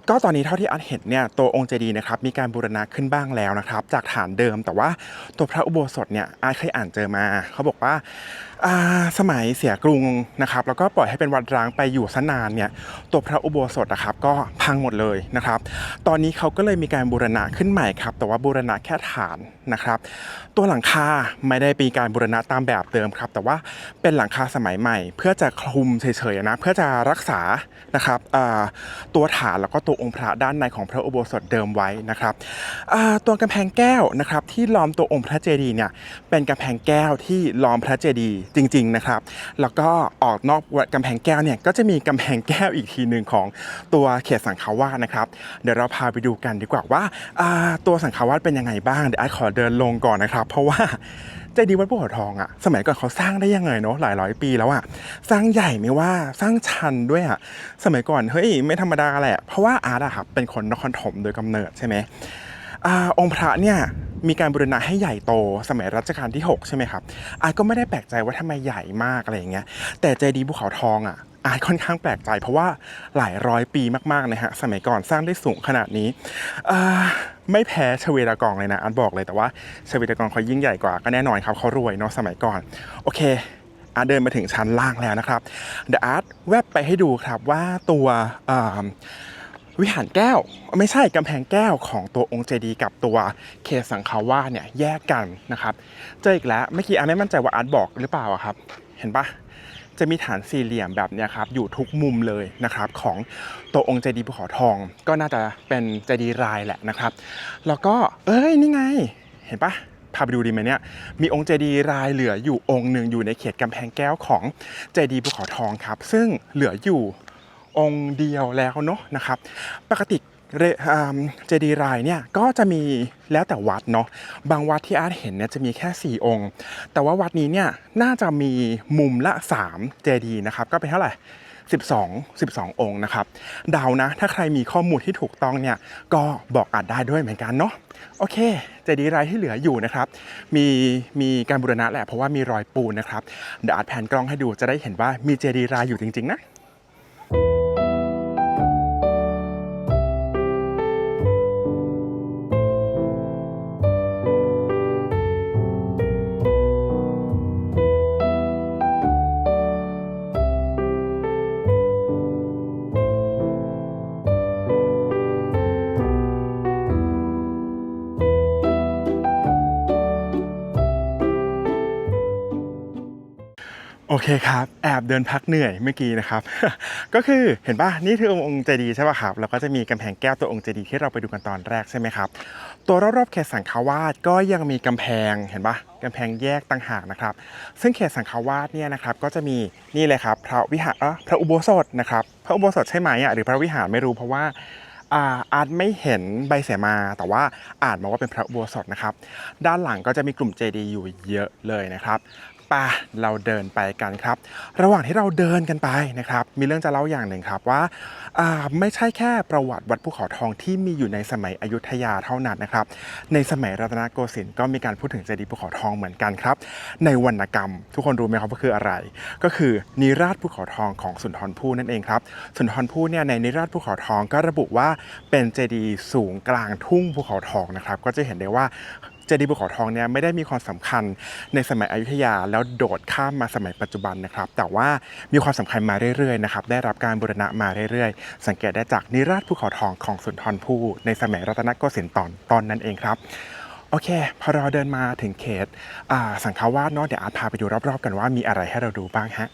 ก็ตอนนี้เท่าที่อาร์ตเห็นเนี่ยตัวองค์เจดีย์นะครับมีการบูรณะขึ้นบ้างแล้วนะครับจากฐานเดิมแต่ว่าตัวพระอุโบสถเนี่ยอาร์ตเคยอ่านเจอมาเขาบอกว่าสมัยเสียกรุงนะครับแล้วก็ปล่อยให้เป็นวัดร้างไปอยู่ซะนานเนี่ยตัวพระอุโบสถนะครับก็พังหมดเลยนะครับตอนนี้เขาก็เลยมีการบูรณะขึ้นใหม่ครับแต่ว่าบูรณะแค่ฐานนะครับตัวหลังคาไม่ได้มีการบูรณะตามแบบเดิมครับแต่ว่าเป็นหลังคาสมัยใหม่เพื่อจะคลุมเฉยๆนะเพื่อจะรักษานะครับตัวฐานแล้วก็ตัวองค์พระด้านในของพระอุโบสถเดิมไว้นะครับตัวกำแพงแก้วนะครับที่ล้อมตัวองค์พระเจดีย์เนี่ยเป็นกำแพงแก้วที่ล้อมพระเจดีย์จริงๆนะครับแล้วก็ออกนอกกำแพงแก้วเนี่ยก็จะมีกำแพงแก้วอีกทีนึงของตัวเขตสังฆวาสนะครับเดี๋ยวเราพาไปดูกันดีกว่าว่าตัวสังฆวาสเป็นยังไงบ้างเดี๋ยวไอ้ขอเดินลงก่อนนะครับเพราะว่าเจดีย์วัดภูเขาทองสมัยก่อนเขาสร้างได้ยังไงเนาะหลายร้อยปีแล้วสร้างใหญ่ไม่ว่าสร้างชันด้วยสมัยก่อนเฮ้ยไม่ธรรมดาแหละเพราะว่าอาร์ตครับเป็นคนนครถมโดยกำเนิดใช่ไหมองค์พระเนี่ยมีการบูรณะให้ใหญ่โตสมัยรัชกาลที่6ใช่ไหมครับอาร์ตก็ไม่ได้แปลกใจว่าทำไมใหญ่มากอะไรอย่างเงี้ยแต่เจดีย์ภูเขาทองอาร์ตค่อนข้างแปลกใจเพราะว่าหลายร้อยปีมากๆนะฮะสมัยก่อนสร้างได้สูงขนาดนี้ ไม่แพ้ชเวดากองเลยนะอาร์ตบอกเลยแต่ว่าชเวดากองเขายิ่งใหญ่กว่าก็แน่นอนครับเขารวยเนาะสมัยก่อนโอเคอาร์ตเดินมาถึงชั้นล่างแล้วนะครับเดี๋ยวอาร์ตแวบไปให้ดูครับว่าตัววิหารแก้วไม่ใช่กำแพงแก้วของตัวองค์เจดีย์กับตัวเขตสังฆาวาสเนี่ยแยกกันนะครับเจออีกแล้วเมื่อกี้อาร์ตไม่มั่นใจว่าอาร์ตบอกหรือเปล่าครับเห็นปะจะมีฐานสี่เหลี่ยมแบบนี้ครับอยู่ทุกมุมเลยนะครับของตัวองค์เจดีย์ภูเขาทองก็น่าจะเป็นเจดีย์รายแหละนะครับแล้วก็นี่ไงเห็นปะพาไปดูดีไหมเนี่ยมีองค์เจดีย์รายเหลืออยู่องค์หนึ่งอยู่ในเขตกำแพงแก้วของเจดีย์ภูเขาทองครับซึ่งเหลืออยู่องค์เดียวแล้วเนาะนะครับปกติเจดีย์รายเนี่ยก็จะมีแล้วแต่วัดเนาะบางวัดที่อาร์ตเห็นเนี่ยจะมีแค่4องค์แต่ว่าวัดนี้เนี่ยน่าจะมีมุมละ3เจดีย์นะครับก็เป็นเท่าไหร่12องค์นะครับเดานะถ้าใครมีข้อมูลที่ถูกต้องเนี่ยก็บอกอาร์ตได้ด้วยเหมือนกันเนาะโอเคเจดีย์รายที่เหลืออยู่นะครับมีการบูรณะแหละเพราะว่ามีรอยปูนนะครับเดี๋ยวอาร์ตแผนกล้องให้ดูจะได้เห็นว่ามีเจดีย์รายอยู่จริงๆนะโอเคครับแอบเดินพักเหนื่อยเมื่อกี้นะครับ ก็คือเห็นป่ะนี่คือองค์เจดีย์ใช่ป่ะครับแล้วก็จะมีกำแพงแก้วตัวองค์เจดีย์ที่เราไปดูกันตอนแรกใช่ไหมครับตัวรอบๆเขตสังฆวาสก็ยังมีกำแพงเห็นป่ะกำแพงแยกต่างหากนะครับซึ่งเขตสังฆวาสเนี่ยนะครับก็จะมีนี่เลยครับพระวิหารพระอุโบสถนะครับพระอุโบสถใช่ไหมหรือพระวิหารไม่รู้เพราะว่าอาจไม่เห็นใบเสมาแต่ว่าอ่านมาว่าเป็นพระอุโบสถนะครับด้านหลังก็จะมีกลุ่มเจดีย์อยู่เยอะเลยนะครับป่ะเราเดินไปกันครับระหว่างที่เราเดินกันไปนะครับมีเรื่องจะเล่าอย่างหนึ่งครับว่าไม่ใช่แค่ประวัติวัดภูเขาทองที่มีอยู่ในสมัยอยุธยาเท่านั้นนะครับในสมัยรัตนโกสินทร์ก็มีการพูดถึงเจดีย์ภูเขาทองเหมือนกันครับในวรรณกรรมทุกคนรู้ไหมครับว่าคืออะไรก็คือนิราศภูเขาทองของสุนทรภู่นั่นเองครับสุนทรภู่เนี่ยในนิราศภูเขาทองก็ระบุว่าเป็นเจดีย์สูงกลางทุ่งภูเขาทองนะครับก็จะเห็นได้ว่าเจดีย์ภูเขาทองเนี่ยไม่ได้มีความสำคัญในสมัยอยุธยาแล้วโดดข้ามมาสมัยปัจจุบันนะครับแต่ว่ามีความสำคัญมาเรื่อยๆนะครับได้รับการบูรณะมาเรื่อยๆสังเกตได้จากนิราศภูเขาทองของสุนทรภู่ในสมัยรัตนโกสินทร์ตอนนั้นเองครับโอเคพอเราเดินมาถึงเขตสังฆวาสเนาะเดี๋ยวอาร์ตพาไปดูรอบๆกันว่ามีอะไรให้เราดูบ้างฮะ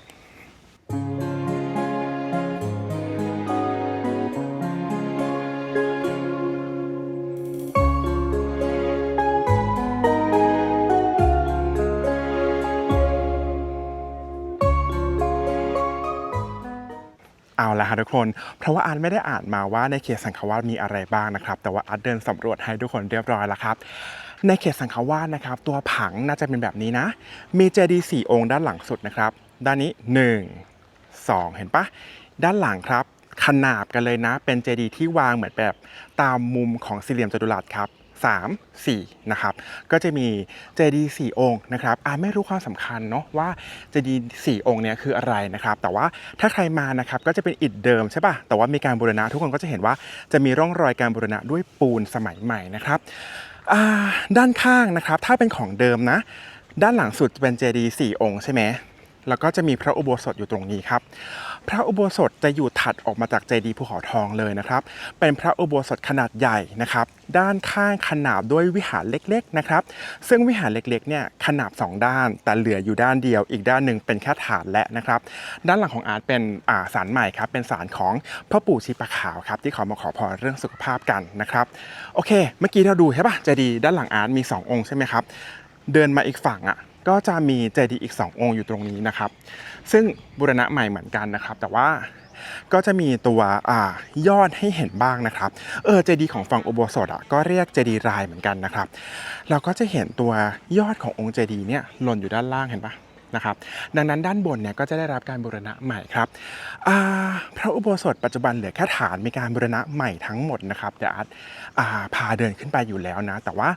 เอาละครับทุกคนเพราะว่าอาร์ตไม่ได้อ่านมาว่าในเขตสังฆวาสมีอะไรบ้างนะครับแต่ว่าอาร์ตเดินสำรวจให้ทุกคนเรียบร้อยแล้วครับในเขตสังฆวาสนะครับตัวผังน่าจะเป็นแบบนี้นะมีเจดีย์4องค์ด้านหลังสุดนะครับด้านนี้1 2เห็นปะด้านหลังครับขนาบกันเลยนะเป็นเจดีย์ที่วางเหมือนแบบตามมุมของสี่เหลี่ยมจัตุรัสครับ3 4นะครับก็จะมีเจดีย์4องค์นะครับไม่รู้ความสำคัญเนาะว่าเจดีย์4องค์เนี่ยคืออะไรนะครับแต่ว่าถ้าใครมานะครับก็จะเป็นอิฐเดิมใช่ป่ะแต่ว่ามีการบูรณะทุกคนก็จะเห็นว่าจะมีร่องรอยการบูรณะด้วยปูนสมัยใหม่นะครับด้านข้างนะครับถ้าเป็นของเดิมนะด้านหลังสุดจะเป็นเจดีย์4องค์ใช่ไหมแล้วก็จะมีพระอุโบสถอยู่ตรงนี้ครับพระอุโบสถจะอยู่ถัดออกมาจากเจดีย์ภูเขาทองเลยนะครับเป็นพระอุโบสถขนาดใหญ่นะครับด้านข้างขนาบด้วยวิหารเล็กๆนะครับซึ่งวิหารเล็กๆเนี่ยขนาบ2ด้านแต่เหลืออยู่ด้านเดียวอีกด้านหนึ่งเป็นแค่ฐานและนะครับด้านหลังของอาร์ตเป็นศาลใหม่ครับเป็นศาลของพ่อปู่ชีปะขาวครับที่เขามาขอพรเรื่องสุขภาพกันนะครับโอเคเมื่อกี้เราดูใช่ป่ะเจดีย์ด้านหลังอาร์ตมี2องค์ใช่ไหมครับเดินมาอีกฝั่งก็จะมีเจดีย์อีก2องค์อยู่ตรงนี้นะครับซึ่งบูรณะใหม่เหมือนกันนะครับแต่ว่าก็จะมีตัวยอดให้เห็นบ้างนะครับเจดีย์ของฝั่งอุโบสถก็เรียกเจดีย์รายเหมือนกันนะครับเราก็จะเห็นตัวยอดขององค์เจดีย์เนี่ยหล่นอยู่ด้านล่างเห็นปะนะครับดังนั้นด้านบนเนี่ยก็จะได้รับการบูรณะใหม่ครับพระอุโบสถปัจจุบันเหลือแค่ฐานมีการบูรณะใหม่ทั้งหมดนะครับเดี๋ยวอาร์ตพาเดินขึ้นไปอยู่แล้วนะแต่ว่า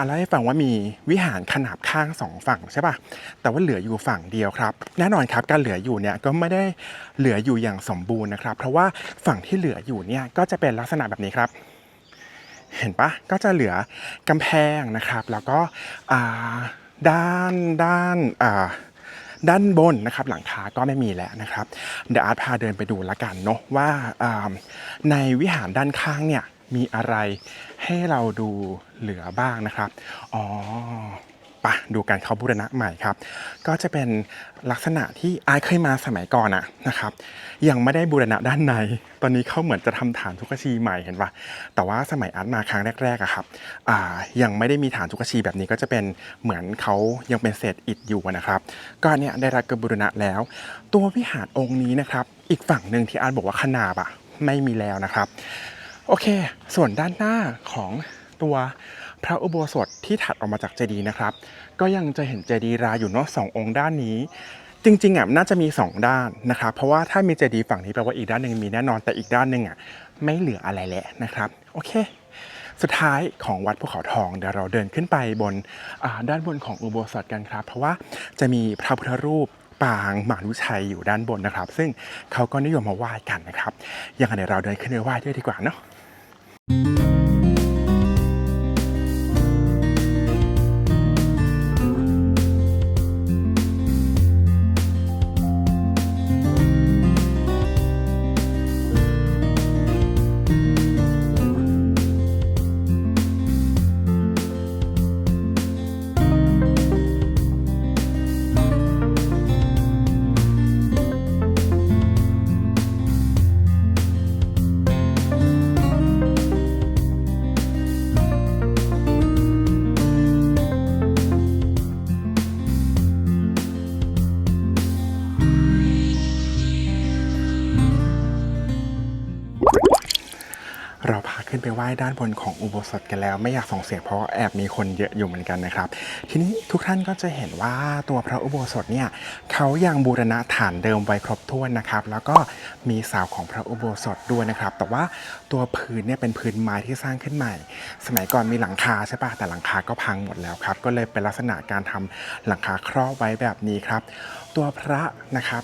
เล่าให้ฟังว่ามีวิหารขนาบข้าง2ฝั่งใช่ป่ะแต่ว่าเหลืออยู่ฝั่งเดียวครับแน่นอนครับการเหลืออยู่เนี่ยก็ไม่ได้เหลืออยู่อย่างสมบูรณ์นะครับเพราะว่าฝั่งที่เหลืออยู่เนี่ยก็จะเป็นลักษณะแบบนี้ครับ เห็นปะก็จะเหลือกำแพงนะครับแล้วก็อ่าด้านด้านด้านบนนะครับหลังคาก็ไม่มีแล้วนะครับเดี๋ยวอาร์ตพาเดินไปดูละกันเนาะว่าในวิหารด้านข้างเนี่ยมีอะไรให้เราดูเหลือบ้างนะครับอ๋อปะดูการเขาบูรณะใหม่ครับก็จะเป็นลักษณะที่อาร์ตเคยมาสมัยก่อนนะครับยังไม่ได้บูรณะด้านในตอนนี้เขาเหมือนจะทำฐานทุกชีใหม่เห็นปะแต่ว่าสมัยอาร์ตมาครั้งแรกๆอะครับยังไม่ได้มีฐานทุกชีแบบนี้ก็จะเป็นเหมือนเขายังเป็นเศษอิฐอยู่นะครับก็เนี่ยได้รับการบูรณะแล้วตัววิหารองค์นี้นะครับอีกฝั่งหนึ่งที่อาร์ตบอกว่าขนาบไม่มีแล้วนะครับโอเคส่วนด้านหน้าของตัวพระอุโบสถที่ถัดออกมาจากเจดีย์นะครับก็ยังจะเห็นเจดีย์ราอยู่เนาะ2 องค์ด้านนี้จริงๆน่าจะมี2 ด้านนะครับเพราะว่าถ้ามีเจดีย์ฝั่งนี้แปลว่าอีกด้านหนึ่งมีแน่นอนแต่อีกด้านหนึ่งไม่เหลืออะไรแล้วนะครับโอเคสุดท้ายของวัดภูเขาทองเดี๋ยวเราเดินขึ้นไปบนด้านบนของอุโบสถกันครับเพราะว่าจะมีพระพุทธรูปปางมหาวิชัยอยู่ด้านบนนะครับซึ่งเขาก็นิยมมาไหว้กันนะครับยังไงเดี๋ยวเราเดินขึ้นไปไหว้ด้วยดีกว่าเนาะเราพาขึ้นไปไหว้ด้านบนของอุโบสถกันแล้วไม่อยากส่งเสียงเพราะแอบมีคนเยอะอยู่เหมือนกันนะครับทีนี้ทุกท่านก็จะเห็นว่าตัวพระอุโบสถเนี่ยเขายังบูรณะฐานเดิมไว้ครบถ้วนนะครับแล้วก็มีเสาของพระอุโบสถด้วยนะครับแต่ว่าตัวพื้นเนี่ยเป็นพื้นไม้ที่สร้างขึ้นใหม่สมัยก่อนมีหลังคาใช่ปะแต่หลังคาก็พังหมดแล้วครับก็เลยเป็นลักษณะการทำหลังคาครอบไว้แบบนี้ครับตัวพระนะครับ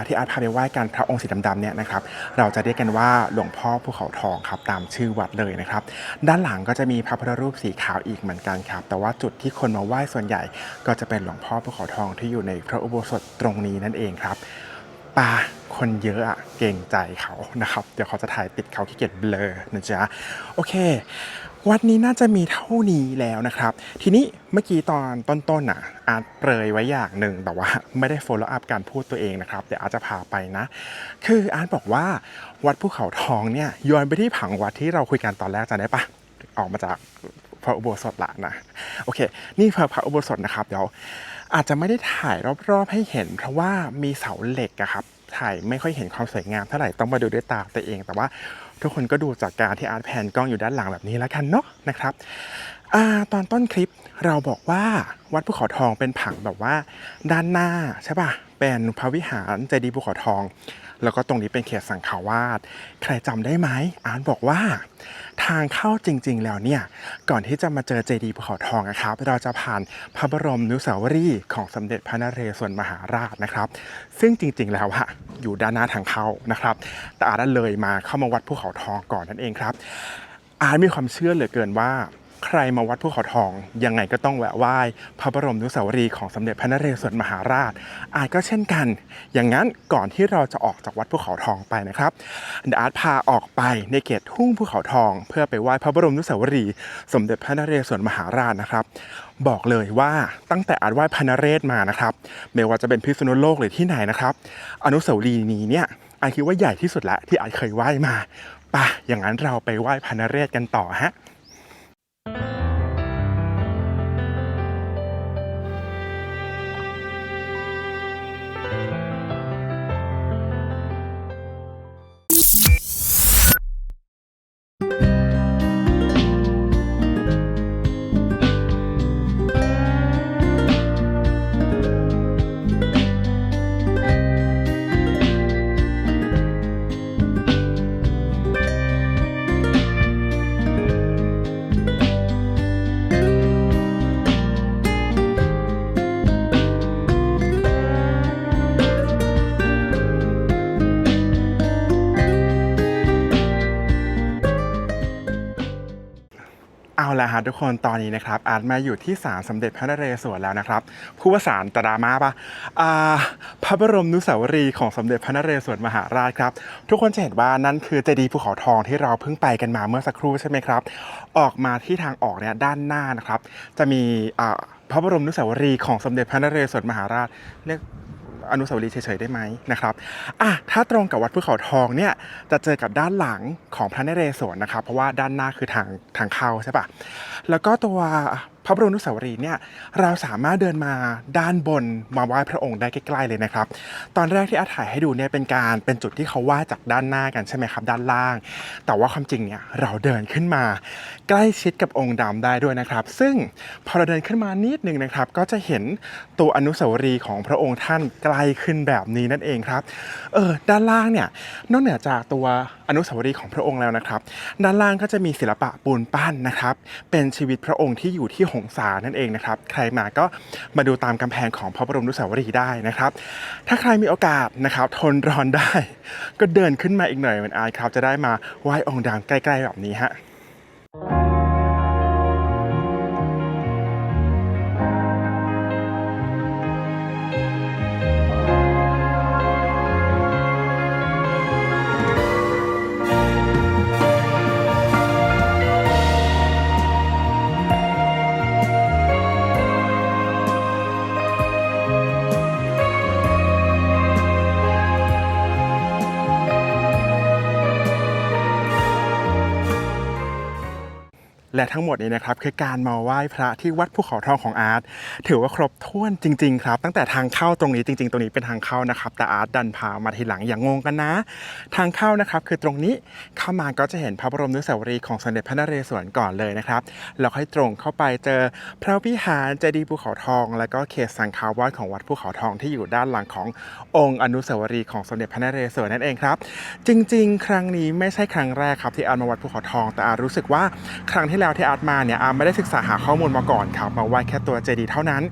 ที่อาร์ตพาไปไหว้กันพระองค์สีดำๆเนี่ยนะครับเราจะเรียกกันว่าหลวงพ่อภูเขาทองครับตามชื่อวัดเลยนะครับด้านหลังก็จะมีพระพุทธรูปสีขาวอีกเหมือนกันครับแต่ว่าจุดที่คนมาไหว้ส่วนใหญ่ก็จะเป็นหลวงพ่อภูเขาทองที่อยู่ในพระอุโบสถตรงนี้นั่นเองครับคนเยอะเกรงใจเขานะครับเดี๋ยวเขาจะถ่ายติดเขาขี้เกียจเบลอนะจ๊ะโอเควัดนี้น่าจะมีเท่านี้แล้วนะครับทีนี้เมื่อกี้ตอนต้นอาร์ตเปรยไว้อย่างหนึ่งแต่ว่าไม่ได้ follow up การพูดตัวเองนะครับเดี๋ยวอาร์ตจะพาไปนะคืออาร์ตบอกว่าวัดภูเขาทองเนี่ยย้อนไปที่ผังวัดที่เราคุยกันตอนแรกจำได้ปะออกมาจากพระอุโบสถละนะโอเคนี่พระอุโบสถนะครับเดี๋ยวอาจจะไม่ได้ถ่ายรอบๆให้เห็นเพราะว่ามีเสาเหล็กครับถ่ายไม่ค่อยเห็นความสวยงามเท่าไหร่ต้องมาดูด้วยตาตัวเองแต่ว่าทุกคนก็ดูจากการที่อาร์ตแพนกล้องอยู่ด้านหลังแบบนี้แล้วกันเนาะนะครับตอนต้นคลิปเราบอกว่าวัดภูเขาทองเป็นผังแบบว่าด้านหน้าใช่ป่ะเป็นพระวิหารเจดีย์ภูเขาทองแล้วก็ตรงนี้เป็นเขตสังฆาวาสใครจำได้ไหมอาร์ตบอกว่าทางเข้าจริงๆแล้วเนี่ยก่อนที่จะมาเจอเจดีย์ภูเขาทองนะครับเราจะผ่านพระบรมอนุสาวรีย์ของสมเด็จพระนเรศวรมหาราชนะครับซึ่งจริงๆแล้วอยู่ด้านหน้าทางเข้านะครับแต่อาร์ตเลยมาเข้ามาวัดภูเขาทองก่อนนั่นเองครับอาร์ตมีความเชื่อเหลือเกินว่าใครมาวัดภูเขาทองยังไงก็ต้องแวะไหว้พระบรมอนุสาวรีย์ของสมเด็จพระนเรศวรมหาราชอาร์ตก็เช่นกันอย่างนั้นก่อนที่เราจะออกจากวัดภูเขาทองไปนะครับเดี๋ยวอาร์ตพาออกไปในเขตทุ่งภูเขาทองเพื่อไปไหว้พระบรมอนุสาวรีย์สมเด็จพระนเรศวรมหาราชนะครับบอกเลยว่าตั้งแต่อาร์ตไหว้พระนเรศมานะครับไม่ว่าจะเป็นพิษณุโลกหรือที่ไหนนะครับอนุสาวรีย์นี้เนี่ยอาร์ตคิดว่าใหญ่ที่สุดแล้วที่อาร์ตเคยไหว้มาอย่างนั้นเราไปไหว้พระนเรศกันต่อฮะ เอาละฮะทุกคนตอนนี้นะครับอาร์ตมาอยู่ที่ศาลสมเด็จพระนเรศวรแล้วนะครับผู้ว่าศาลตรามาปะพระบรมนุสาวรีย์ของสมเด็จพระนเรศวรมหาราชครับทุกคนจะเห็นว่านั่นคือเจดีย์ภูเขาทองที่เราเพิ่งไปกันมาเมื่อสักครู่ใช่ไหมครับออกมาที่ทางออกเนี่ยด้านหน้านะครับจะมีพระบรมนุสาวรีย์ของสมเด็จพระนเรศวรมหาราชเรียกอนุสาวรีย์เฉยๆได้ไหมนะครับถ้าตรงกับวัดภูเขาทองเนี่ยจะเจอกับด้านหลังของพระนเรศวรนะครับเพราะว่าด้านหน้าคือทางเข้าใช่ปะแล้วก็ตัวพระบรมอนุสาวรีย์เนี่ยเราสามารถเดินมาด้านบนมาไหว้พระองค์ได้ใกล้ๆเลยนะครับตอนแรกที่อาถ่ายให้ดูเนี่ยเป็นจุดที่เขาไหว้จากด้านหน้ากันใช่ไหมครับด้านล่างแต่ว่าความจริงเนี่ยเราเดินขึ้นมาใกล้ชิดกับองค์ดำได้ด้วยนะครับซึ่งพอเราเดินขึ้นมานิดนึงนะครับก็จะเห็นตัวอนุสาวรีย์ของพระองค์ท่านใกล้ขึ้นแบบนี้นั่นเองครับด้านล่างเนี่ยนอกเหนือจากตัวอนุสาวรีย์ของพระองค์แล้วนะครับด้านล่างก็จะมีศิลปะปูนปั้นนะครับเป็นชีวิตพระองค์ที่อยู่ที่หงสานั่นเองนะครับใครมาก็มาดูตามกำแพงของพระบรมอนุสาวรีย์ได้นะครับถ้าใครมีโอกาสนะครับทนร้อนได้ก็เดินขึ้นมาอีกหน่อยเหมือนอาร์ตครับจะได้มาไหว้องค์ดำใกล้ๆแบบนี้ฮะและทั้งหมดนี้นะครับคือการมาไหว้พระที่วัดภูเขาทองของอาร์ตถือว่าครบถ้วนจริงๆครับตั้งแต่ทางเข้าตรงนี้จริงๆตรงนี้เป็นทางเข้านะครับแต่อาร์ตดันพามาทีหลังอย่างงงกันนะทางเข้านะครับคือตรงนี้เข้ามาก็จะเห็นพระบรมอนุสาวรีย์ของสมเด็จพระนเรศวรก่อนเลยนะครับแล้วค่อยตรงเข้าไปเจอพระวิหารเจดีย์ภูเขาทองแล้วก็เขตสังฆาวาสของวัดภูเขาทองที่อยู่ด้านหลังขององค์อนุสาวรีย์ของสมเด็จพระนเรศวรนั่นเองครับจริงๆครั้งนี้ไม่ใช่ครั้งแรกครับที่อาร์ตมาวัดภูเขาทองแต่อาร์ตรู้สึกว่าครั้งที่แล้วที่อาร์ตมาเนี่ยอาร์ตไม่ได้ศึกษาหาข้อมูลมาก่อนครับมาไหว้แค่ตัวเจดีย์เท่านั้น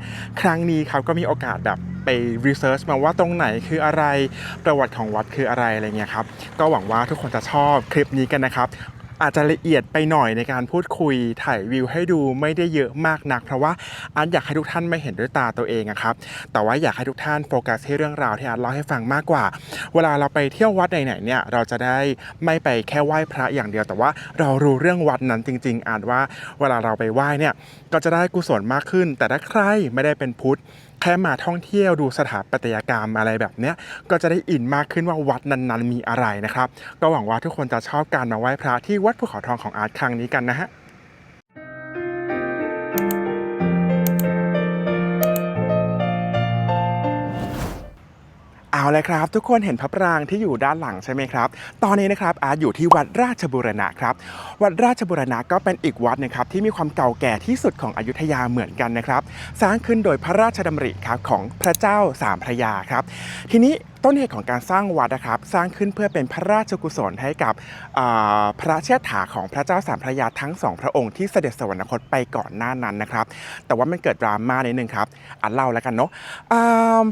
ครั้งนี้ครับก็มีโอกาสแบบไปรีเสิร์ชมาว่าตรงไหนคืออะไรประวัติของวัดคืออะไรอะไรเงี้ยครับก็หวังว่าทุกคนจะชอบคลิปนี้กันนะครับอาจจะละเอียดไปหน่อยในการพูดคุยถ่ายวิวให้ดูไม่ได้เยอะมากนักเพราะว่าอาร์ตอยากให้ทุกท่านไม่เห็นด้วยตาตัวเองครับแต่ว่าอยากให้ทุกท่านโฟกัสที่เรื่องราวที่อาร์ตเล่าให้ฟังมากกว่าเวลาเราไปเที่ยววัดไหนๆเนี่ยเราจะได้ไม่ไปแค่ไหว้พระอย่างเดียวแต่ว่าเรารู้เรื่องวัดนั้นจริงๆอาร์ตว่าเวลาเราไปไหว้เนี่ยก็จะได้กุศลมากขึ้นแต่ถ้าใครไม่ได้เป็นพุทธแค่มาท่องเที่ยวดูสถาปัตยกรรมอะไรแบบเนี้ยก็จะได้อินมากขึ้นว่าวัดนั้นๆมีอะไรนะครับก็หวังว่าทุกคนจะชอบการมาไหว้พระที่วัดภูเขาทองของอาร์ตครั้งนี้กันนะฮะเอาเลยครับทุกคนเห็นพระปรางที่อยู่ด้านหลังใช่ไหมครับตอนนี้นะครับอาร์ตอยู่ที่วัดราชบูรณะครับวัดราชบูรณะก็เป็นอีกวัดนะครับที่มีความเก่าแก่ที่สุดของอยุธยาเหมือนกันนะครับสร้างขึ้นโดยพระราชดำริครับของพระเจ้าสามพระยาครับทีนี้ต้นเหตุของการสร้างวัดนะครับสร้างขึ้นเพื่อเป็นพระราชกุศลให้กับพระเชษฐาของพระเจ้าสามพระยาทั้งสองพระองค์ที่เสด็จสวรรคตไปก่อนหน้านั้นนะครับแต่ว่ามันเกิดดราม่านิดนึงครับอ่านเล่าแล้วกันเนาะ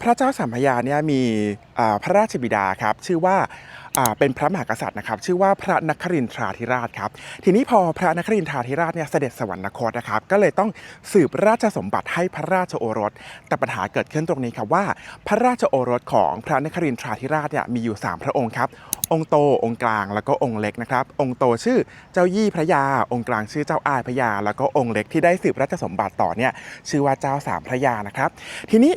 พระเจ้าสามพระยาเนี่ยมีพระราชบิดาครับชื่อว่าเป็นพระมหากษัตริย์นะครับชื่อว่าพระนครินทราธิราชครับทีนี้พอพระนครินทราธิราชเนี่ยเสด็จสวรรคตนะครับก็เลยต้องสืบราชสมบัติให้พระราชโอรสแต่ปัญหาเกิดขึ้นตรงนี้ครับว่าพระราชโอรสของพระนครินทราธิราชเนี่ยมีอยู่3พระองค์ครับองค์โตองค์กลางแล้วก็องค์เล็กนะครับองค์โตชื่อเจ้ายี่พระยาองค์กลางชื่อเจ้าอ้ายพระยาแล้วก็องค์เล็กที่ได้สืบราชสมบัติต่อเนี่ยชื่อว่าเจ้าสามพระยานะครับทีนี้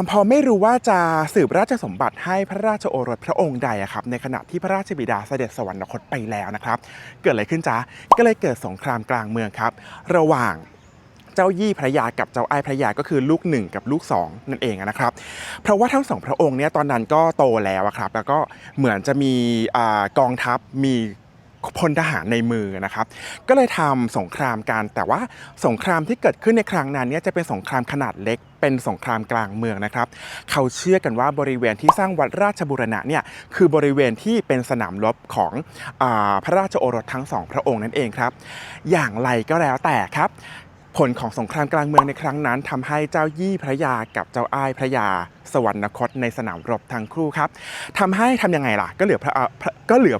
พอไม่รู้ว่าจะสืบราชสมบัติให้พระราชโอรสพระองค์ใดครับในขณะที่พระราชบิดาเสด็จสวรรคตไปแล้วนะครับเกิดอะไรขึ้นจ๊ะก็เลยเกิดสงครามกลางเมืองครับระหว่างเจ้ายี่พระยากับเจ้าอ้ายพระยาก็คือลูก1กับลูก2นั่นเองนะครับเพราะว่าทั้ง2พระองค์เนี่ยตอนนั้นก็โตแล้วครับแล้วก็เหมือนจะมีกองทัพมีพลทหารในมือนะครับก็เลยทำสงครามกันแต่ว่าสงครามที่เกิดขึ้นในครั้งนั้นเนี่ยจะเป็นสงครามขนาดเล็กเป็นสงครามกลางเมืองนะครับเขาเชื่อกันว่าบริเวณที่สร้างวัดราชบูรณะเนี่ยคือบริเวณที่เป็นสนามรบของพระราชโอรสทั้ง2พระองค์นั่นเองครับอย่างไรก็แล้วแต่ครับ ผลของสงครามกลางเมืองในครั้งนั้นทำให้เจ้ายี่พระยากับเจ้าอ้ายพระยาสวรรคตในสนามรบทั้งคู่ครับทำให้ทำยังไงล่ะก็เหลือพ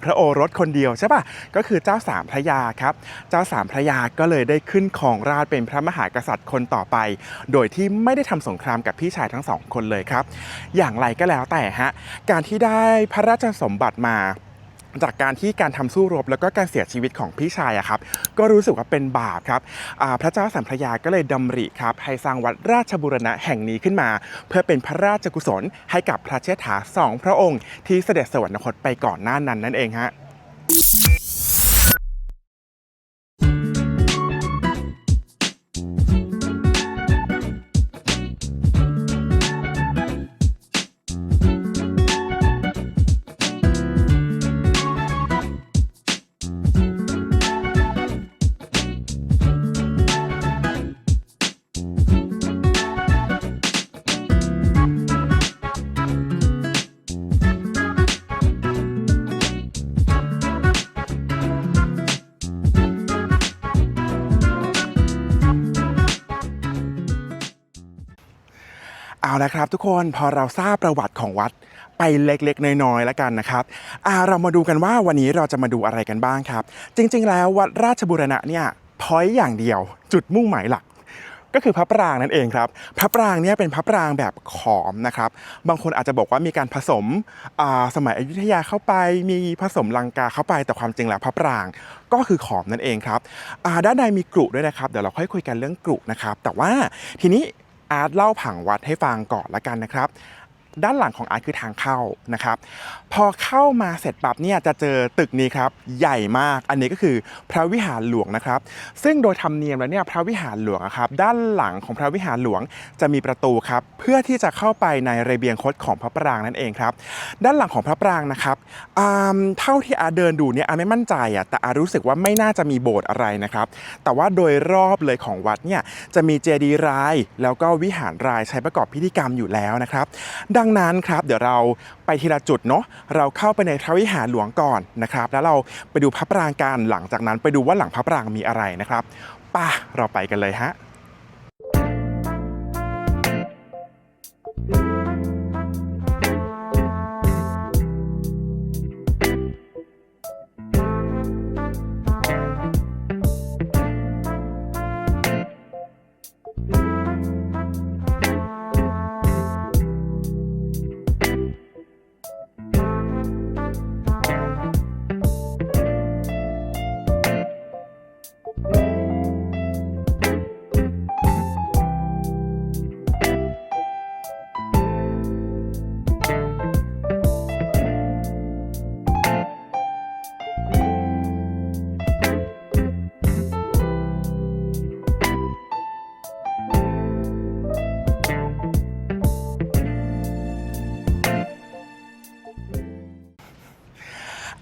ระโอรสคนเดียวใช่ป่ะก็คือเจ้าสามพระยาครับเจ้าสามพระยาก็เลยได้ขึ้นครองราชย์เป็นพระมหากษัตริย์คนต่อไปโดยที่ไม่ได้ทำสงครามกับพี่ชายทั้งสองคนเลยครับอย่างไรก็แล้วแต่ฮะการที่ได้พระราชสมบัติมาจากการทำสู้รบแล้วก็การเสียชีวิตของพี่ชายอะครับก็รู้สึกว่าเป็นบาปครับพระเจ้าสัมพระยาก็เลยดำริครับให้สร้างวัดราชบูรณะแห่งนี้ขึ้นมาเพื่อเป็นพระราชกุศลให้กับพระเชษฐาสองพระองค์ที่เสด็จสวรรคตไปก่อนหน้านั้นนั่นเองฮะ เอาละครับทุกคนพอเราทราบประวัติของวัดไปเล็กๆน้อยๆแล้วกันนะครับเรามาดูกันว่าวันนี้เราจะมาดูอะไรกันบ้างครับจริงๆแล้ววัดราชบูรณะเนี่ยพอยต์อย่างเดียวจุดมุ่งหมายหลักก็คือพระปรางนั่นเองครับพระปรางเนี่ยเป็นพระปรางแบบขอมนะครับบางคนอาจจะบอกว่ามีการผสมสมัยอยุธยาเข้าไปมีผสมลังกาเข้าไปแต่ความจริงแล้วพระปรางก็คือขอมนั่นเองครับด้านในมีกรุด้วยนะครับเดี๋ยวเราค่อยคุยกันเรื่องกรุนะครับแต่ว่าทีนี้อาร์ตเล่าผังวัดให้ฟังก่อนละกันนะครับด้านหลังของอาร์ตคือทางเข้านะครับพอเข้ามาเสร็จปั๊บเนี่ยจะเจอตึกนี้ครับใหญ่มากอันนี้ก็คือพระวิหารหลวงนะครับซึ่งโดยธรรมเนียมแล้วเนี่ยพระวิหารหลวงครับด้านหลังของพระวิหารหลวงจะมีประตูครับเพื่อที่จะเข้าไปในระเบียงคดของพระปรางนั่นเองครับด้านหลังของพระปรางนะครับเท่าที่อาร์ตเดินดูเนี่ยอาร์ตไม่มั่นใจแต่อาร์ตรู้สึกว่าไม่น่าจะมีโบสถ์อะไรนะครับแต่ว่าโดยรอบเลยของวัดเนี่ยจะมีเจดีย์รายแล้วก็วิหารรายใช้ประกอบพิธีกรรมอยู่แล้วนะครับดังนั้นครับเดี๋ยวเราไปทีละจุดเนาะเราเข้าไปในพระวิหารหลวงก่อนนะครับแล้วเราไปดูพระปรางกันหลังจากนั้นไปดูว่าหลังพระปรางมีอะไรนะครับป่ะเราไปกันเลยฮะ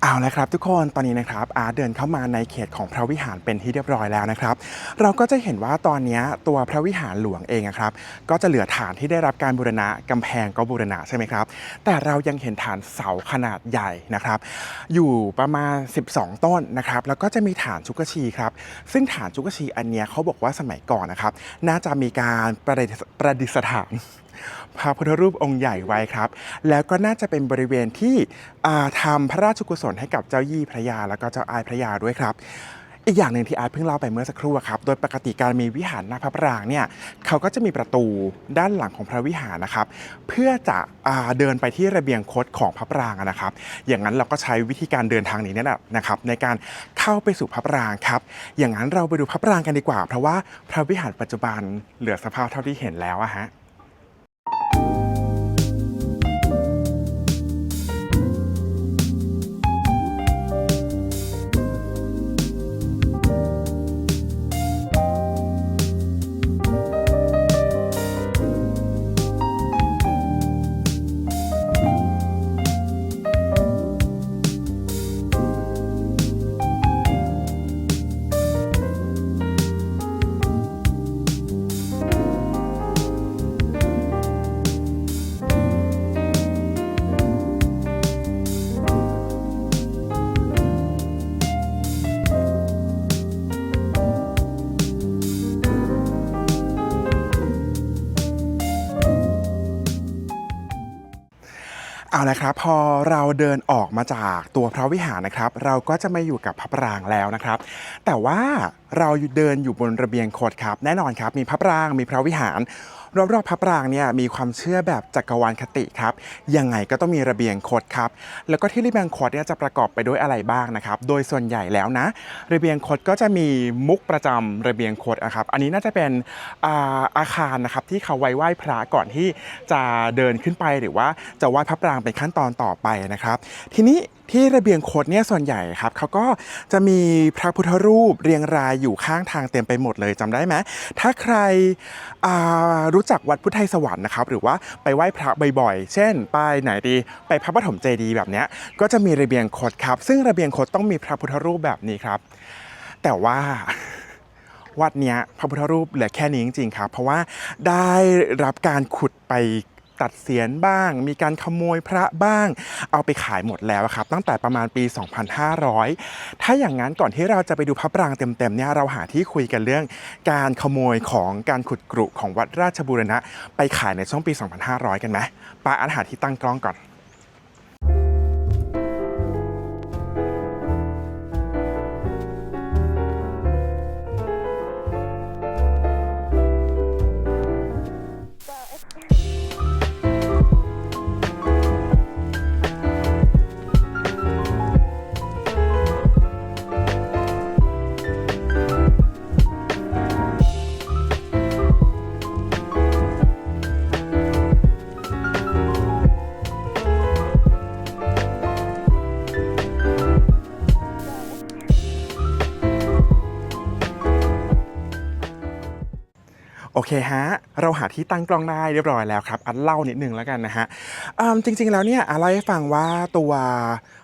เอาละครับทุกคนตอนนี้นะครับอาร์ตเดินเข้ามาในเขตของพระวิหารเป็นที่เรียบร้อยแล้วนะครับเราก็จะเห็นว่าตอนนี้ตัวพระวิหารหลวงเองครับก็จะเหลือฐานที่ได้รับการบูรณะกำแพงก็บูรณะใช่ไหมครับแต่เรายังเห็นฐานเสาขนาดใหญ่นะครับอยู่ประมาณ12ต้นนะครับแล้วก็จะมีฐานชุกชีครับซึ่งฐานชุกชีอันเนี้ยเขาบอกว่าสมัยก่อนนะครับน่าจะมีการประดิษฐานพระพุทธรูปองค์ใหญ่ไว้ครับแล้วก็น่าจะเป็นบริเวณที่ทำพระราชกุศลให้กับเจ้ายี่พระยาแล้วก็เจ้าอายพระยาด้วยครับอีกอย่างหนึ่งที่อาร์ตเพิ่งเล่าไปเมื่อสักครู่ครับโดยปกติการมีวิหารหน้าพระปรางเนี่ยเขาก็จะมีประตูด้านหลังของพระวิหารนะครับเพื่อจะเดินไปที่ระเบียงคดของพระปรางนะครับอย่างนั้นเราก็ใช้วิธีการเดินทางนี้นี่แหละนะครับในการเข้าไปสู่พระปรางครับอย่างนั้นเราไปดูพระปรางกันดีกว่าเพราะว่าพระวิหารปัจจุบันเหลือสภาพเท่าที่เห็นแล้วฮะ เอาละครับพอเราเดินออกมาจากตัวพระวิหารนะครับเราก็จะมาอยู่กับพระปรางแล้วนะครับแต่ว่าเราเดินอยู่บนระเบียงโคตรครับแน่นอนครับมีพระปรางมีพระวิหารรอบๆพระปรางเนี่ยมีความเชื่อแบบจักรวาลคติครับยังไงก็ต้องมีระเบียงโคตรครับแล้วก็ที่ระเบียงโคตรเนี่ยจะประกอบไปด้วยอะไรบ้างนะครับโดยส่วนใหญ่แล้วนะระเบียงโคตรก็จะมีมุกประจำระเบียงโคตรนะครับอันนี้น่าจะเป็นอาคารนะครับที่เขาไว้ไหว้พระก่อนที่จะเดินขึ้นไปหรือว่าจะไหว้พระปรางเป็นขั้นตอนต่อไปนะครับทีนี้ที่ระเบียงโคตรเนี่ยส่วนใหญ่ครับเขาก็จะมีพระพุทธรูปเรียงรายอยู่ข้างทางเต็มไปหมดเลยจำได้ไหมถ้าใครรู้จักวัดพุทธไทยสวรรค์นะครับหรือว่าไปไหว้พระบ่อยๆเช่นไปไหนดีไปพระปฐมเจดีย์แบบเนี้ยก็จะมีระเบียงโคตรครับซึ่งระเบียงโคตรต้องมีพระพุทธรูปแบบนี้ครับแต่ว่าวัดเนี้ยพระพุทธรูปเหลือแค่นี้จริงๆครับเพราะว่าได้รับการขุดไปตัดเศียรบ้างมีการขโมยพระบ้างเอาไปขายหมดแล้วครับตั้งแต่ประมาณปี 2500 ถ้าอย่างนั้นก่อนที่เราจะไปดูพระปรางเต็มๆเนี่ยเราหาที่คุยกันเรื่องการขโมยของการขุดกรุของวัดราชบูรณะไปขายในช่วงปี 2500 กันไหมไปอาหารที่ตั้งกล้องก่อน โอเคฮะเราหาที่ตั้งกล้องได้เรียบร้อยแล้วครับอันเล่านิดนึงแล้วกันนะฮะจริงๆแล้วเนี่ยเล่าให้ฟังว่าตัว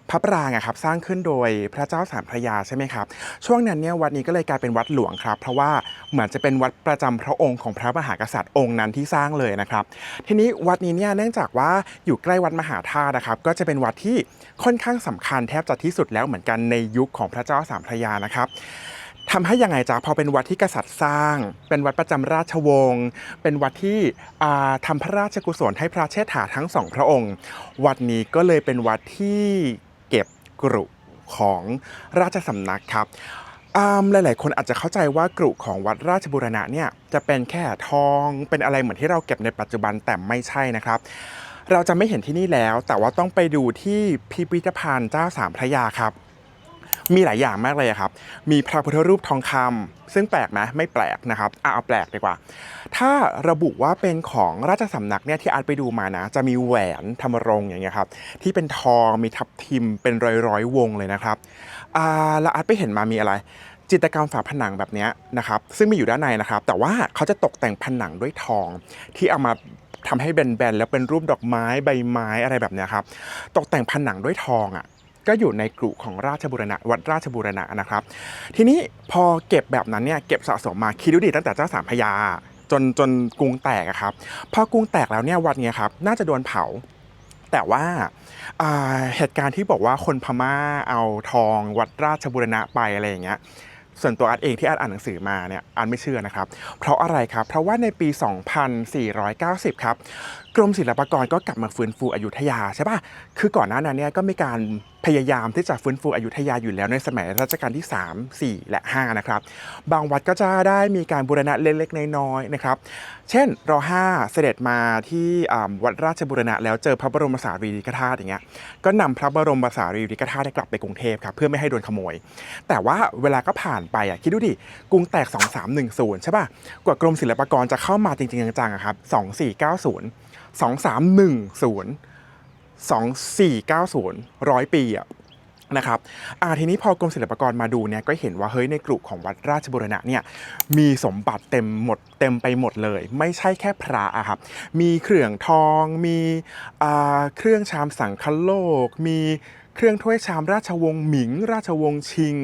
พระปรางอะครับสร้างขึ้นโดยพระเจ้าสามพระยาใช่ไหมครับช่วงนั้นเนี่ยวัดนี้ก็เลยกลายเป็นวัดหลวงครับเพราะว่าเหมือนจะเป็นวัดประจำพระองค์ของพระมหากษัตริย์องค์นั้นที่สร้างเลยนะครับทีนี้วัดนี้เนี่ยเนื่องจากว่าอยู่ใกล้วัดมหาธาตุนะครับก็จะเป็นวัดที่ค่อนข้างสำคัญแทบจะที่สุดแล้วเหมือนกันในยุคของพระเจ้าสามพระยานะครับ ทำให้ยังไงจ๊ะพอเป็นวัดที่กษัตริย์สร้างเป็นวัดประจำราชวงศ์เป็นวัดที่ทำพระราชกุศลให้พระเชษฐาทั้งสองพระองค์วัดนี้ก็เลยเป็นวัดที่เก็บกรุของราชสำนักครับหลายๆคนอาจจะเข้าใจว่ากรุของวัดราชบูรณะเนี่ยจะเป็นแค่ทองเป็นอะไรเหมือนที่เราเก็บในปัจจุบันแต่ไม่ใช่นะครับเราจะไม่เห็นที่นี่แล้วแต่ว่าต้องไปดูที่พิพิธภัณฑ์เจ้าสามพระยาครับ มีหลายอย่างมากเลยครับ มีพระพุทธรูปทองคำซึ่งแปลกไหมไม่แปลกนะครับเอาแปลกดีกว่า ถ้าระบุว่าเป็นของราชสำนักเนี่ยที่อาร์ตไปดูมานะจะมีแหวนธรรมรงค์อย่างเงี้ยครับที่เป็นทองมีทับทิมเป็นร้อยวงเลยนะครับแล้วอาร์ตไปเห็นมามีอะไรจิตรกรรมฝาผนังแบบนี้นะครับซึ่งมีอยู่ด้านในนะครับแต่ว่าเขาจะตกแต่งผนังด้วยทองที่เอามาทำให้แบนๆแล้วเป็นรูปดอกไม้ใบไม้อะไรแบบนี้ครับตกแต่งผนังด้วยทองก็อยู่ในกรุของราชบูรณะวัดราชบูรณะนะครับทีนี้พอเก็บแบบนั้นเนี่ยเก็บสะสมมาคิดดูดิตั้งแต่เจ้าสามพระยาจนกรุงแตกครับพอกรุงแตกแล้วเนี่ยวัดเนี่ยครับน่าจะโดนเผาแต่ว่าเหตุการณ์ที่บอกว่าคนพม่าเอาทองวัดราชบูรณะไปอะไรอย่างเงี้ยส่วนตัวอาร์ตเองที่อาร์ตอ่านหนังสือมาเนี่ยอาร์ตไม่เชื่อนะครับเพราะอะไรครับเพราะว่าในปี 2490 ครับกรมศิลปากรก็กลับมาฟื้นฟูอยุธยาใช่ป่ะคือก่อนหน้านั้นเนี่ยก็มีการพยายามที่จะฟื้นฟูอยุธยาอยู่แล้วในสมัยรัชกาลที่3 4 และ 5นะครับบางวัดก็จะได้มีการบูรณะเล็กๆน้อยๆนะครับเช่นร5เสด็จมาที่วัดราชบูรณะแล้วเจอพระบรมสารีริกธาตุอย่างเงี้ยก็นำพระบรมสารีริกธาตุกลับไปกรุงเทพครับเพื่อไม่ให้โดนขโมยแต่ว่าเวลาก็ผ่านไปคิดดูดิกรุงแตก 2310 ใช่ป่ะกว่ากรมศิลปากรจะเข้ามาจริงๆจังๆครับ2490 2310 2490 100 ปีนะครับทีนี้พอกรมศิลปากรมาดูเนี่ยก็เห็นว่าเฮ้ยในกรุของวัดราชบูรณะเนี่ยมีสมบัติเต็มไปหมดเลยไม่ใช่แค่พระครับมีเครื่องทองมีเครื่องชามสังคโลกมีเครื่องถ้วยชามราชวงศ์หมิงราชวงศ์ชิง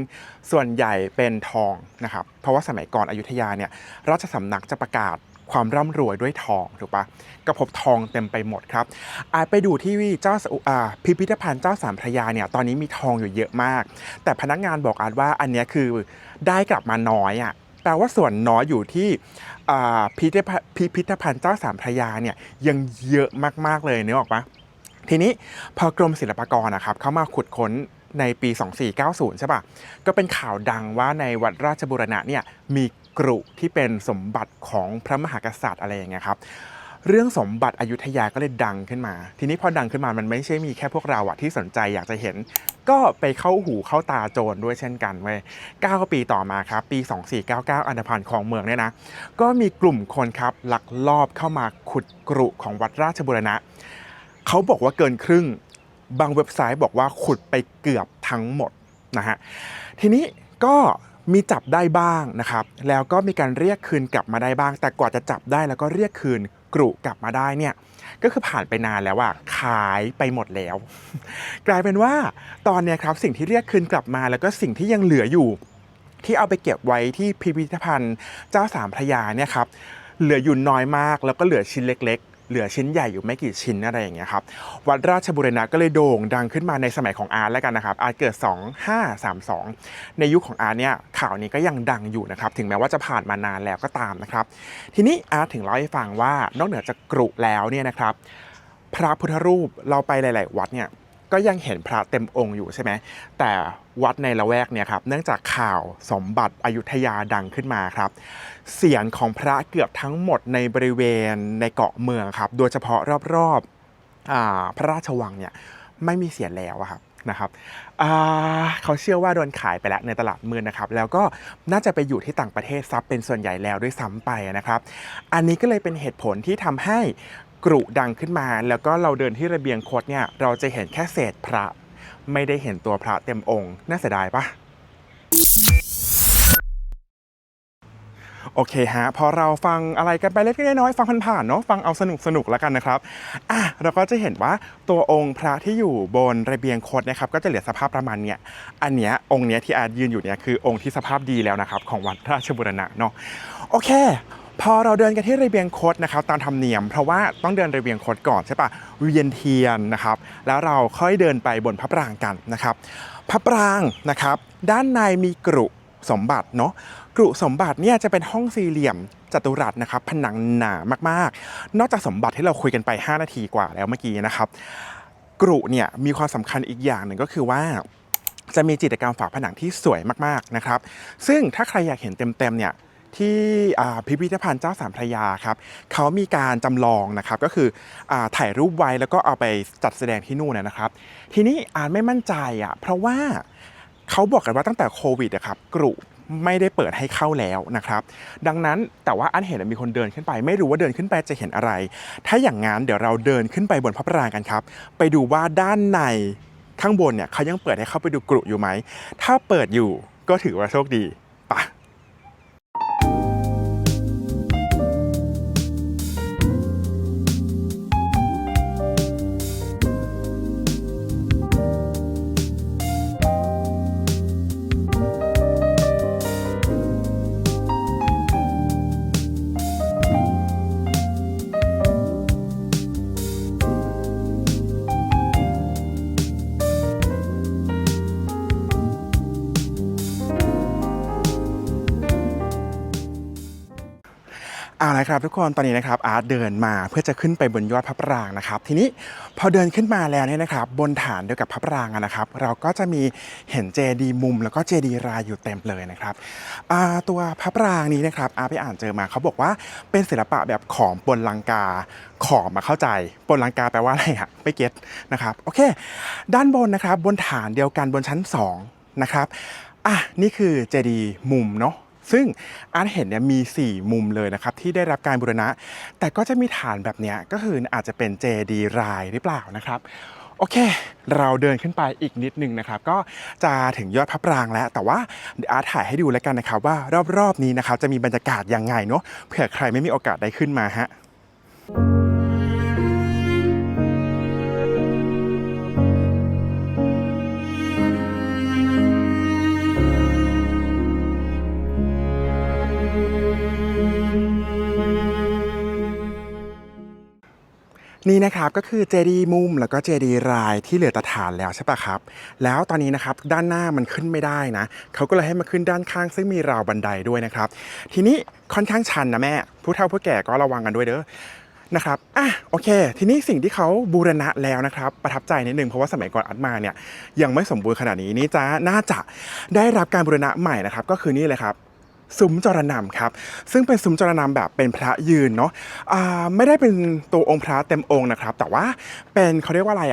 ส่วนใหญ่เป็นทองนะครับเพราะว่าสมัยก่อนอยุธยาเนี่ยราชสำนักจะประกาศความร่ำรวยด้วยทองถูกปะก็พบทองเต็มไปหมดครับไปดูที่เจ้าพิพิธภัณฑ์เจ้าสามพระยาเนี่ยตอนนี้มีทองอยู่เยอะมากแต่พนักงานบอกอาร์ตว่าอันนี้คือได้กลับมาน้อยแปลว่าส่วนน้อยอยู่ที่พิพิธภัณฑ์เจ้าสามพระยาเนี่ยยังเยอะมากๆเลยนึกออกปะ ทีนี้พอกรมศิลปากรนะครับเขามาขุดค้นในปี 2490 ใช่ป่ะก็เป็นข่าวดังว่าในวัดราชบูรณะเนี่ยมีกรุที่เป็นสมบัติของพระมหากษัตริย์อะไรอย่างเงี้ยครับเรื่องสมบัติอยุธยาก็เลยดังขึ้นมาทีนี้พอดังขึ้นมามันไม่ใช่มีแค่พวกเราอะที่สนใจอยากจะเห็นก็ไปเข้าหูเข้าตาโจรด้วยเช่นกันเว้ย9 ปีต่อมาครับปี 2499 อันธพาลคลองเมืองเนี่ยนะก็มีกลุ่มคนครับลักลอบเข้ามาขุดกรุของวัดราชบูรณะเขาบอกว่าเกินครึ่งบางเว็บไซต์บอกว่าขุดไปเกือบทั้งหมดนะฮะทีนี้ก็มีจับได้บ้างนะครับแล้วก็มีการเรียกคืนกลับมาได้บ้างแต่กว่าจะจับได้แล้วก็เรียกคืนกรุกลับมาได้เนี่ยก็คือผ่านไปนานแล้วอะขายไปหมดแล้ว กลายเป็นว่าตอนเนี้ยครับสิ่งที่เรียกคืนกลับมาแล้วก็สิ่งที่ยังเหลืออยู่ที่เอาไปเก็บไว้ที่พิพิธภัณฑ์เจ้าสามพระยาเนี่ยครับเหลืออยู่น้อยมากแล้วก็เหลือชิ้นเล็กๆเหลือชิ้นใหญ่อยู่ไม่กี่ชิ้นอะไรอย่างเงี้ยครับวัดราชบูรณะก็เลยโด่งดังขึ้นมาในสมัยของอาร์ตแล้วกันนะครับอาร์ตเกิด 2532ในยุคของอาร์ตเนี่ยข่าวนี้ก็ยังดังอยู่นะครับถึงแม้ว่าจะผ่านมานานแล้วก็ตามนะครับทีนี้อาร์ตถึงเล่าให้ฟังว่านอกเหนือจากกรุแล้วเนี่ยนะครับพระพุทธรูปเราไปหลายๆวัดเนี่ยก็ยังเห็นพระเต็มองค์อยู่ใช่ไหมแต่วัดในละแวกเนี่ยครับเนื่องจากข่าวสมบัติอยุธยาดังขึ้นมาครับเสียงของพระเกือบทั้งหมดในบริเวณในเกาะเมืองครับโดยเฉพาะรอบๆพระราชวังเนี่ยไม่มีเสียงแล้วครับนะครับเขาเชื่อว่าโดนขายไปแล้วในตลาดมืดนะครับแล้วก็น่าจะไปอยู่ที่ต่างประเทศซับเป็นส่วนใหญ่แล้วด้วยซ้ำไปนะครับอันนี้ก็เลยเป็นเหตุผลที่ทำให้กรุดังขึ้นมาแล้วก็เราเดินที่ระเบียงคดเนี่ยเราจะเห็นแค่เศษพระไม่ได้เห็นตัวพระเต็มองค์น่าเสียดายปะโอเคฮะพอเราฟังอะไรกันไปเล็กๆน้อยๆฟังผ่านๆเนาะฟังเอาสนุกๆแล้วกันนะครับเราก็จะเห็นว่าตัวองค์พระที่อยู่บนระเบียงคดนะครับก็จะเหลือสภาพประมาณเนี้ยอันเนี้ยองค์เนี้ยที่อาร์ตยืนอยู่เนี่ยคือองค์ที่สภาพดีแล้วนะครับของวัดราชบูรณะเนาะโอเคพอเราเดินกันที่ระเบียงคดนะครับตามธรรมเนียมเพราะว่าต้องเดินระเบียงคดก่อนใช่ปะเวียนเทียนนะครับแล้วเราค่อยเดินไปบนพระปรางกันนะครับพระปรางนะครับด้านในมีกรุสมบัติเนาะกรุสมบัติเนี่ยจะเป็นห้องสี่เหลี่ยมจัตุรัสนะครับผนังหนามากๆนอกจากสมบัติที่เราคุยกันไป5 นาทีกว่าแล้วเมื่อกี้นะครับกรุเนี่ยมีความสำคัญอีกอย่างหนึ่งก็คือว่าจะมีจิตรกรรมฝาผนังที่สวยมากๆนะครับซึ่งถ้าใครอยากเห็นเต็มๆเนี่ยที่พิพิธภัณฑ์เจ้าสามพระยาครับเขามีการจำลองนะครับก็คือถ่ายรูปไว้แล้วก็เอาไปจัดแสดงที่นู่นนะครับทีนี้อาจไม่มั่นใจเพราะว่าเขาบอกกันว่าตั้งแต่โควิดครับกรุไม่ได้เปิดให้เข้าแล้วนะครับดังนั้นแต่ว่าอันเห็นมีคนเดินขึ้นไปไม่รู้ว่าเดินขึ้นไปจะเห็นอะไรถ้าอย่างนั้นเดี๋ยวเราเดินขึ้นไปบนพระปรางกันครับไปดูว่าด้านในข้างบนเนี่ยเขายังเปิดให้เข้าไปดูกรุอยู่ไหมถ้าเปิดอยู่ก็ถือว่าโชคดีปะเอาละครับทุกคนตอนนี้นะครับอาร์ตเดินมาเพื่อจะขึ้นไปบนยอดพระปรางนะครับทีนี้พอเดินขึ้นมาแล้วเนี่ยนะครับบนฐานเดียวกับพระปรางนะครับเราก็จะมีเห็นเจดีย์มุมแล้วก็เจดีย์รายอยู่เต็มเลยนะครับตัวพระปรางนี้นะครับอาร์ตไปอ่านเจอมาเขาบอกว่าเป็นศิลปะแบบขอมปนลังกาขอมมาเข้าใจปนลังกาแปลว่าอะไรฮะไม่เก็ตนะครับโอเคด้านบนนะครับบนฐานเดียวกันบนชั้น2นะครับนี่คือเจดีย์มุมเนาะซึ่งอาร์ตเห็นเนี่ยมี4มุมเลยนะครับที่ได้รับการบูรณะแต่ก็จะมีฐานแบบเนี้ยก็คืออาจจะเป็นเจดีย์รายหรือเปล่านะครับโอเคเราเดินขึ้นไปอีกนิดนึงนะครับก็จะถึงยอดพระปรางแล้วแต่ว่าเดี๋ยวอาร์ตถ่ายให้ดูแล้วกันนะครับว่ารอบๆนี้นะครับจะมีบรรยากาศยังไงเนาะเผื่อใครไม่มีโอกาสได้ขึ้นมาฮะนี่นะครับก็คือเจดีย์มุมแล้วก็เจดีย์รายที่เหลือแต่ฐานแล้วใช่ปะครับแล้วตอนนี้นะครับด้านหน้ามันขึ้นไม่ได้นะเขาก็เลยให้มาขึ้นด้านข้างซึ่งมีราวบันไดด้วยนะครับทีนี้ค่อนข้างชันนะแม่ผู้เฒ่าผู้แก่ก็ระวังกันด้วยเด้อ นะครับโอเคทีนี้สิ่งที่เขาบูรณะแล้วนะครับประทับใจนิดนึงเพราะว่าสมัยก่อนอัดมาเนี่ยยังไม่สมบูรณ์ขนาดนี้นี่จะน่าจะได้รับการบูรณะใหม่นะครับก็คือนี่เลยครับซุ้มจรณำครับซึ่งเป็นซุ้มจรณำแบบเป็นพระยืนเนาะไม่ได้เป็นตัวองค์พระเต็มองค์นะครับแต่ว่าเป็นเขาเรียกว่าอะไร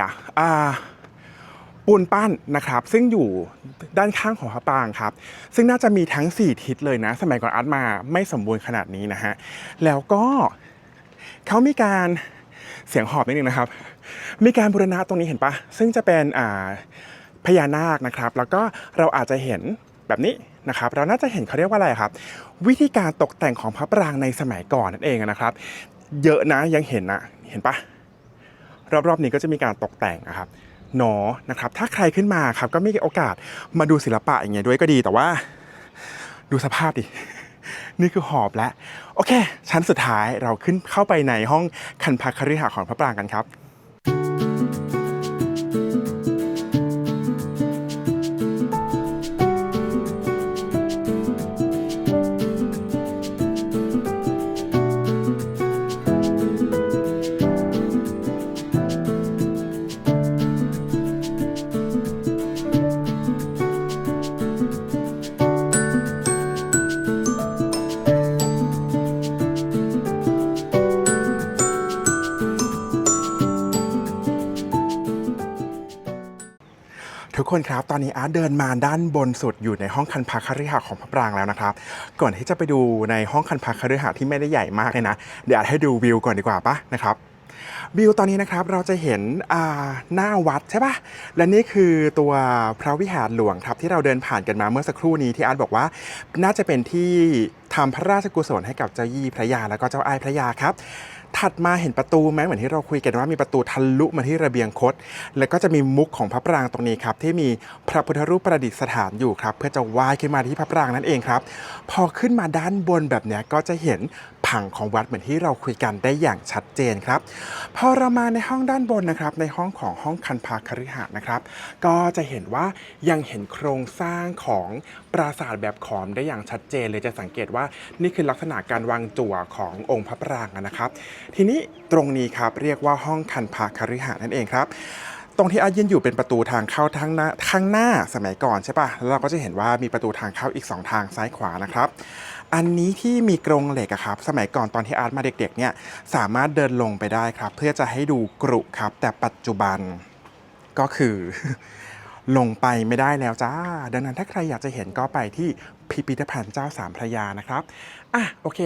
ปูนปั้นนะครับซึ่งอยู่ด้านข้างของพระปรางครับซึ่งน่าจะมีทั้ง4ทิศเลยนะสมัยก่อนอัดมาไม่สมบูรณ์ขนาดนี้นะฮะแล้วก็เขามีการเสียงหอบนิดนึงนะครับมีการบูรณะตรงนี้เห็นปะซึ่งจะเป็นพญานาคนะครับแล้วก็เราอาจจะเห็นแบบนี้นะครับเราน่าจะเห็นเขาเรียกว่าอะไรครับวิธีการตกแต่งของพระปรางในสมัยก่อนนั่นเองนะครับเยอะนะยังเห็นนะเห็นปะรอบๆนี้ก็จะมีการตกแต่งนะครับนะครับถ้าใครขึ้นมาครับก็มีโอกาสมาดูศิลปะอย่างเงี้ยด้วยก็ดีแต่ว่าดูสภาพดิ นี่คือหอบแล้วโอเคชั้นสุดท้ายเราขึ้นเข้าไปในห้องคันภคฤหาสน์ของพระปรางกันครับทุกคนครับตอนนี้อาร์ตเดินมาด้านบนสุดอยู่ในห้องคันภคฤหาสน์ของพระปรางแล้วนะครับก่อนที่จะไปดูในห้องคันภคฤหาสน์ที่ไม่ได้ใหญ่มากเลยนะเดี๋ยวอาร์ตให้ดูวิวก่อนดีกว่าปะนะครับวิวตอนนี้นะครับเราจะเห็นหน้าวัดใช่ปะและนี่คือตัวพระวิหารหลวงครับที่เราเดินผ่านกันมาเมื่อสักครู่นี้ที่อาร์ตบอกว่าน่าจะเป็นที่ทำพระราชกุศลให้กับเจ้ายี่พระยาแล้วก็เจ้าอ้ายพระยาครับถัดมาเห็นประตูไหมเหมือนที่เราคุยกันว่ามีประตูทะลุมาที่ระเบียงคดแล้วก็จะมีมุกของพระปรางตรงนี้ครับที่มีพระพุทธรูปประดิษฐานอยู่ครับเพื่อจะว่ายขึ้นมาที่พระปรางนั่นเองครับพอขึ้นมาด้านบนแบบนี้ก็จะเห็นผังของวัดเหมือนที่เราคุยกันได้อย่างชัดเจนครับพอเรามาในห้องด้านบนนะครับในห้องของห้องคันภคฤหาสน์นะครับก็จะเห็นว่ายังเห็นโครงสร้างของปราสาทแบบขอมได้อย่างชัดเจนเลยจะสังเกตว่านี่คือลักษณะการวางจั่วขององค์พระปรางนะครับทีนี้ตรงนี้ครับเรียกว่าห้องคันภคฤหาสน์นั่นเองครับตรงที่อายืนอยู่เป็นประตูทางเข้าข้างหน้าสมัยก่อนใช่ปะแล้วเราก็จะเห็นว่ามีประตูทางเข้าอีก2ทางซ้ายขวานะครับอันนี้ที่มีกรงเหล็กครับสมัยก่อนตอนที่อาร์ตมาเด็กๆเนี่ยสามารถเดินลงไปได้ครับเพื่อจะให้ดูกรุครับแต่ปัจจุบันก็คือ ลงไปไม่ได้แล้วจ้าดังนั้นถ้าใครอยากจะเห็นก็ไปที่พิพิธภัณฑ์เจ้าสามพระยานะครับโอเค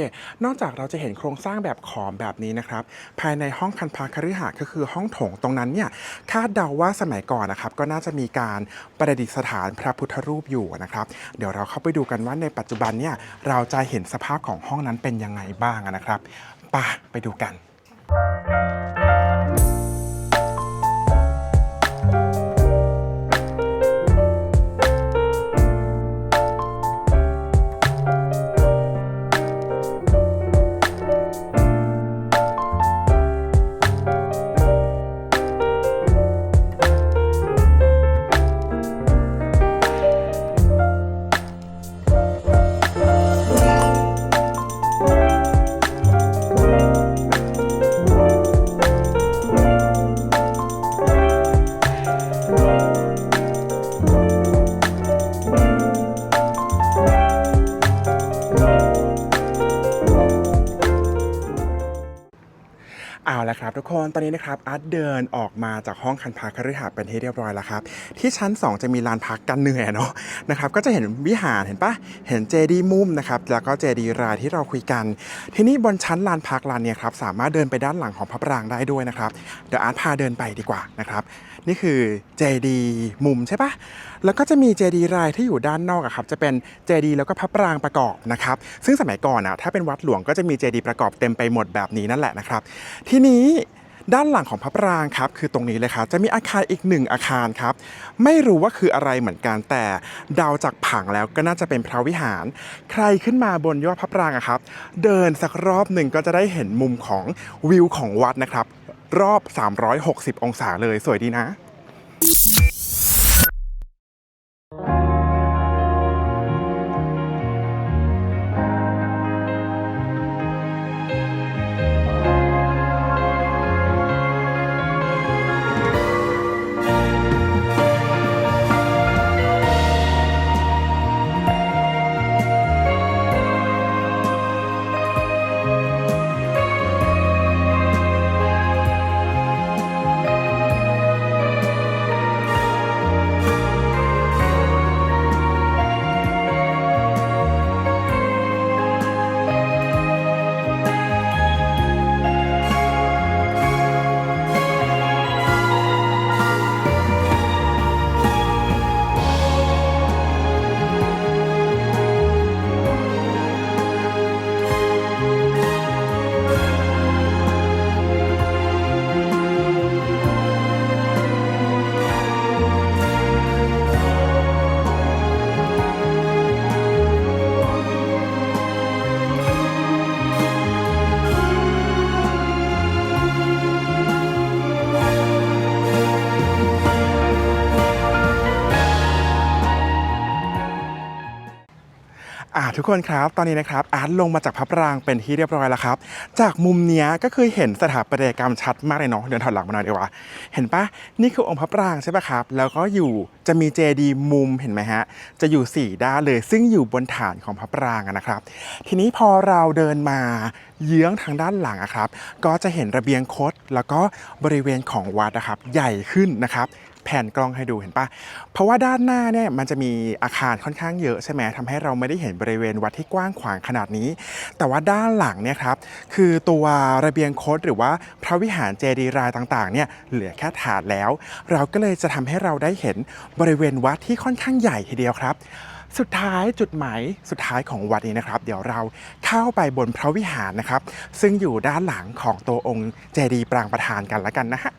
นอกจากเราจะเห็นโครงสร้างแบบขอมแบบนี้นะครับภายในห้องคันภคฤหาสน์ก็คือห้องโถงตรงนั้นเนี่ยคาดเดาว่าสมัยก่อนนะครับก็น่าจะมีการประดิษฐานพระพุทธรูปอยู่นะครับเดี๋ยวเราเข้าไปดูกันว่าในปัจจุบันเนี่ยเราจะเห็นสภาพของห้องนั้นเป็นยังไงบ้างนะครับไปดูกัน เอาละครับทุกคนตอนนี้นะครับอาร์ตเดินออกมาจากห้องคันภคฤหาสน์เป็นที่เรียบร้อยแล้วครับที่ชั้น2จะมีลานพักกันเหนื่อยเนาะนะครับก็จะเห็นวิหารเห็นปะเห็นเจดีย์มุมนะครับแล้วก็เจดีย์รายที่เราคุยกันทีนี้บนชั้นลานพักลานเนี่ยครับสามารถเดินไปด้านหลังของพระปรางได้ด้วยนะครับเดี๋ยวอาร์ตพาเดินไปดีกว่านะครับนี่คือเจดีย์มุมใช่ปะแล้วก็จะมีเจดีย์รายที่อยู่ด้านนอกครับจะเป็นเจดีย์แล้วก็พระปรางประกอบนะครับซึ่งสมัยก่อนถ้าเป็นวัดหลวงก็จะมีเจดีย์ประกอบเต็มไปหมดแบบนี้นั่นแหละนะครับทีนี้ด้านหลังของพระปรางครับคือตรงนี้เลยครับจะมีอาคารอีก1อาคารครับไม่รู้ว่าคืออะไรเหมือนกันแต่เดาจากผังแล้วก็น่าจะเป็นพระวิหารใครขึ้นมาบนยอดพระปรางครับเดินสักรอบหนึ่งก็จะได้เห็นมุมของวิวของวัดนะครับรอบ360องศาเลยสวยดีนะ ทุกคนครับตอนนี้นะครับอาร์ตลงมาจากพระปรางเป็นที่เรียบร้อยแล้วครับจากมุมเนี้ยก็คือเห็นสถาปัตยกรรมชัดมากเลยเนาะเดินถอยหลังมาหน่อยดีกว่าเห็นปะนี่คือองค์พระปรางใช่ปะครับแล้วก็อยู่จะมีเจดีย์มุมเห็นไหมฮะจะอยู่4ด้านเลยซึ่งอยู่บนฐานของพระปรางนะครับทีนี้พอเราเดินมาเยื้องทางด้านหลังครับก็จะเห็นระเบียงคดแล้วก็บริเวณของวัดนะครับใหญ่ขึ้นนะครับแผ่นกล้องให้ดูเห็นปะเพราะว่าด้านหน้าเนี่ยมันจะมีอาคารค่อนข้างเยอะใช่ไหมทำให้เราไม่ได้เห็นบริเวณวัดที่กว้างขวางขนาดนี้แต่ว่าด้านหลังเนี่ยครับคือตัวระเบียงคดหรือว่าพระวิหารเจดีย์รายต่างๆเนี่ยเหลือแค่ฐานแล้วเราก็เลยจะทำให้เราได้เห็นบริเวณวัดที่ค่อนข้างใหญ่ทีเดียวครับสุดท้ายจุดหมายสุดท้ายของวัดนี้นะครับเดี๋ยวเราเข้าไปบนพระวิหารนะครับซึ่งอยู่ด้านหลังของตัวองค์เจดีย์ปรางประธานกันละกันนะฮะ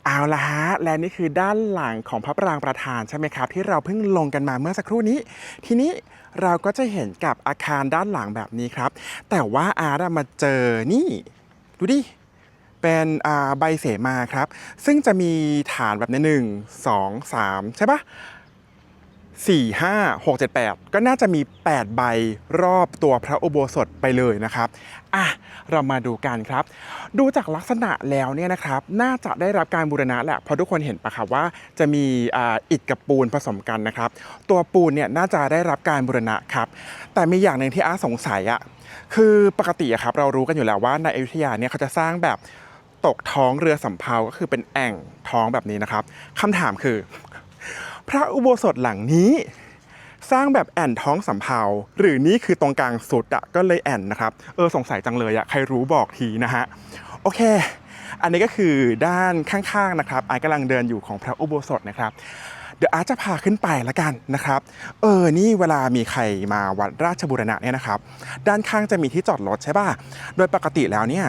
เอาละฮะและนี่คือด้านหลังของพระปรางประธานใช่ไหมครับที่เราเพิ่งลงกันมาเมื่อสักครู่นี้ทีนี้เราก็จะเห็นกับอาคารด้านหลังแบบนี้ครับแต่ว่าอาร์ตมาเจอนี่ดูดิเป็นใบเสมาครับซึ่งจะมีฐานแบบนี้1 2 3ใช่ปะ4 5 6 7 8ก็น่าจะมี8ใบรอบตัวพระอุโบสถไปเลยนะครับเรามาดูกันครับดูจากลักษณะแล้วเนี่ยนะครับน่าจะได้รับการบูรณะแหละเพราะทุกคนเห็นปะครับว่าจะมีอิฐกับปูนผสมกันนะครับตัวปูนเนี่ยน่าจะได้รับการบูรณะครับแต่มีอย่างหนึ่งที่อาสงสัยคือปกติครับเรารู้กันอยู่แล้วว่าในอยุธยาเนี่ยเขาจะสร้างแบบตกท้องเรือสำเภาก็คือเป็นแอ่งท้องแบบนี้นะครับคำถามคือพระอุโบสถหลังนี้สร้างแบบแอ่นท้องสำเภาหรือนี่คือตรงกลางสุดก็เลยแอ่นนะครับสงสัยจังเลยใครรู้บอกทีนะฮะโอเคอันนี้ก็คือด้านข้างๆนะครับไอ้กำลังเดินอยู่ของพระอุโบสถนะครับเดี๋ยวอาจจะพาขึ้นไปละกันนะครับนี่เวลามีใครมาวัดราชบูรณะเนี่ยนะครับด้านข้างจะมีที่จอดรถใช่ป่ะโดยปกติแล้วเนี่ย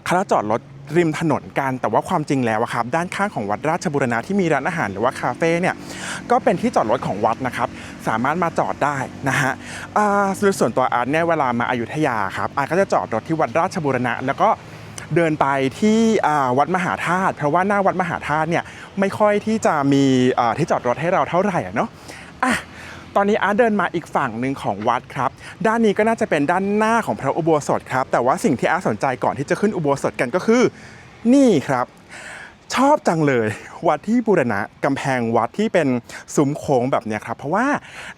เขาจอดรถริมถนนกันแต่ว่าความจริงแล้วครับด้านข้างของวัดราชบูรณะที่มีร้านอาหารหรือว่าคาเฟ่เนี่ยก็เป็นที่จอดรถของวัดนะครับสามารถมาจอดได้นะฮะส่วนตัวอาร์ตเนี่ยเวลามาอยุธยาครับอาร์ตก็จะจอดรถที่วัดราชบูรณะแล้วก็เดินไปที่วัดมหาธาตุเพราะว่าหน้าวัดมหาธาตุเนี่ยไม่ค่อยที่จะมีที่จอดรถให้เราเท่าไหร่เนาะตอนนี้อาร์ตเดินมาอีกฝั่งหนึ่งของวัดครับด้านนี้ก็น่าจะเป็นด้านหน้าของพระอุโบสถครับแต่ว่าสิ่งที่อาร์ตสนใจก่อนที่จะขึ้นอุโบสถกันก็คือนี่ครับชอบจังเลยวัดที่บูรณะกำแพงวัดที่เป็นซุ้มโค้งแบบนี้ครับเพราะว่า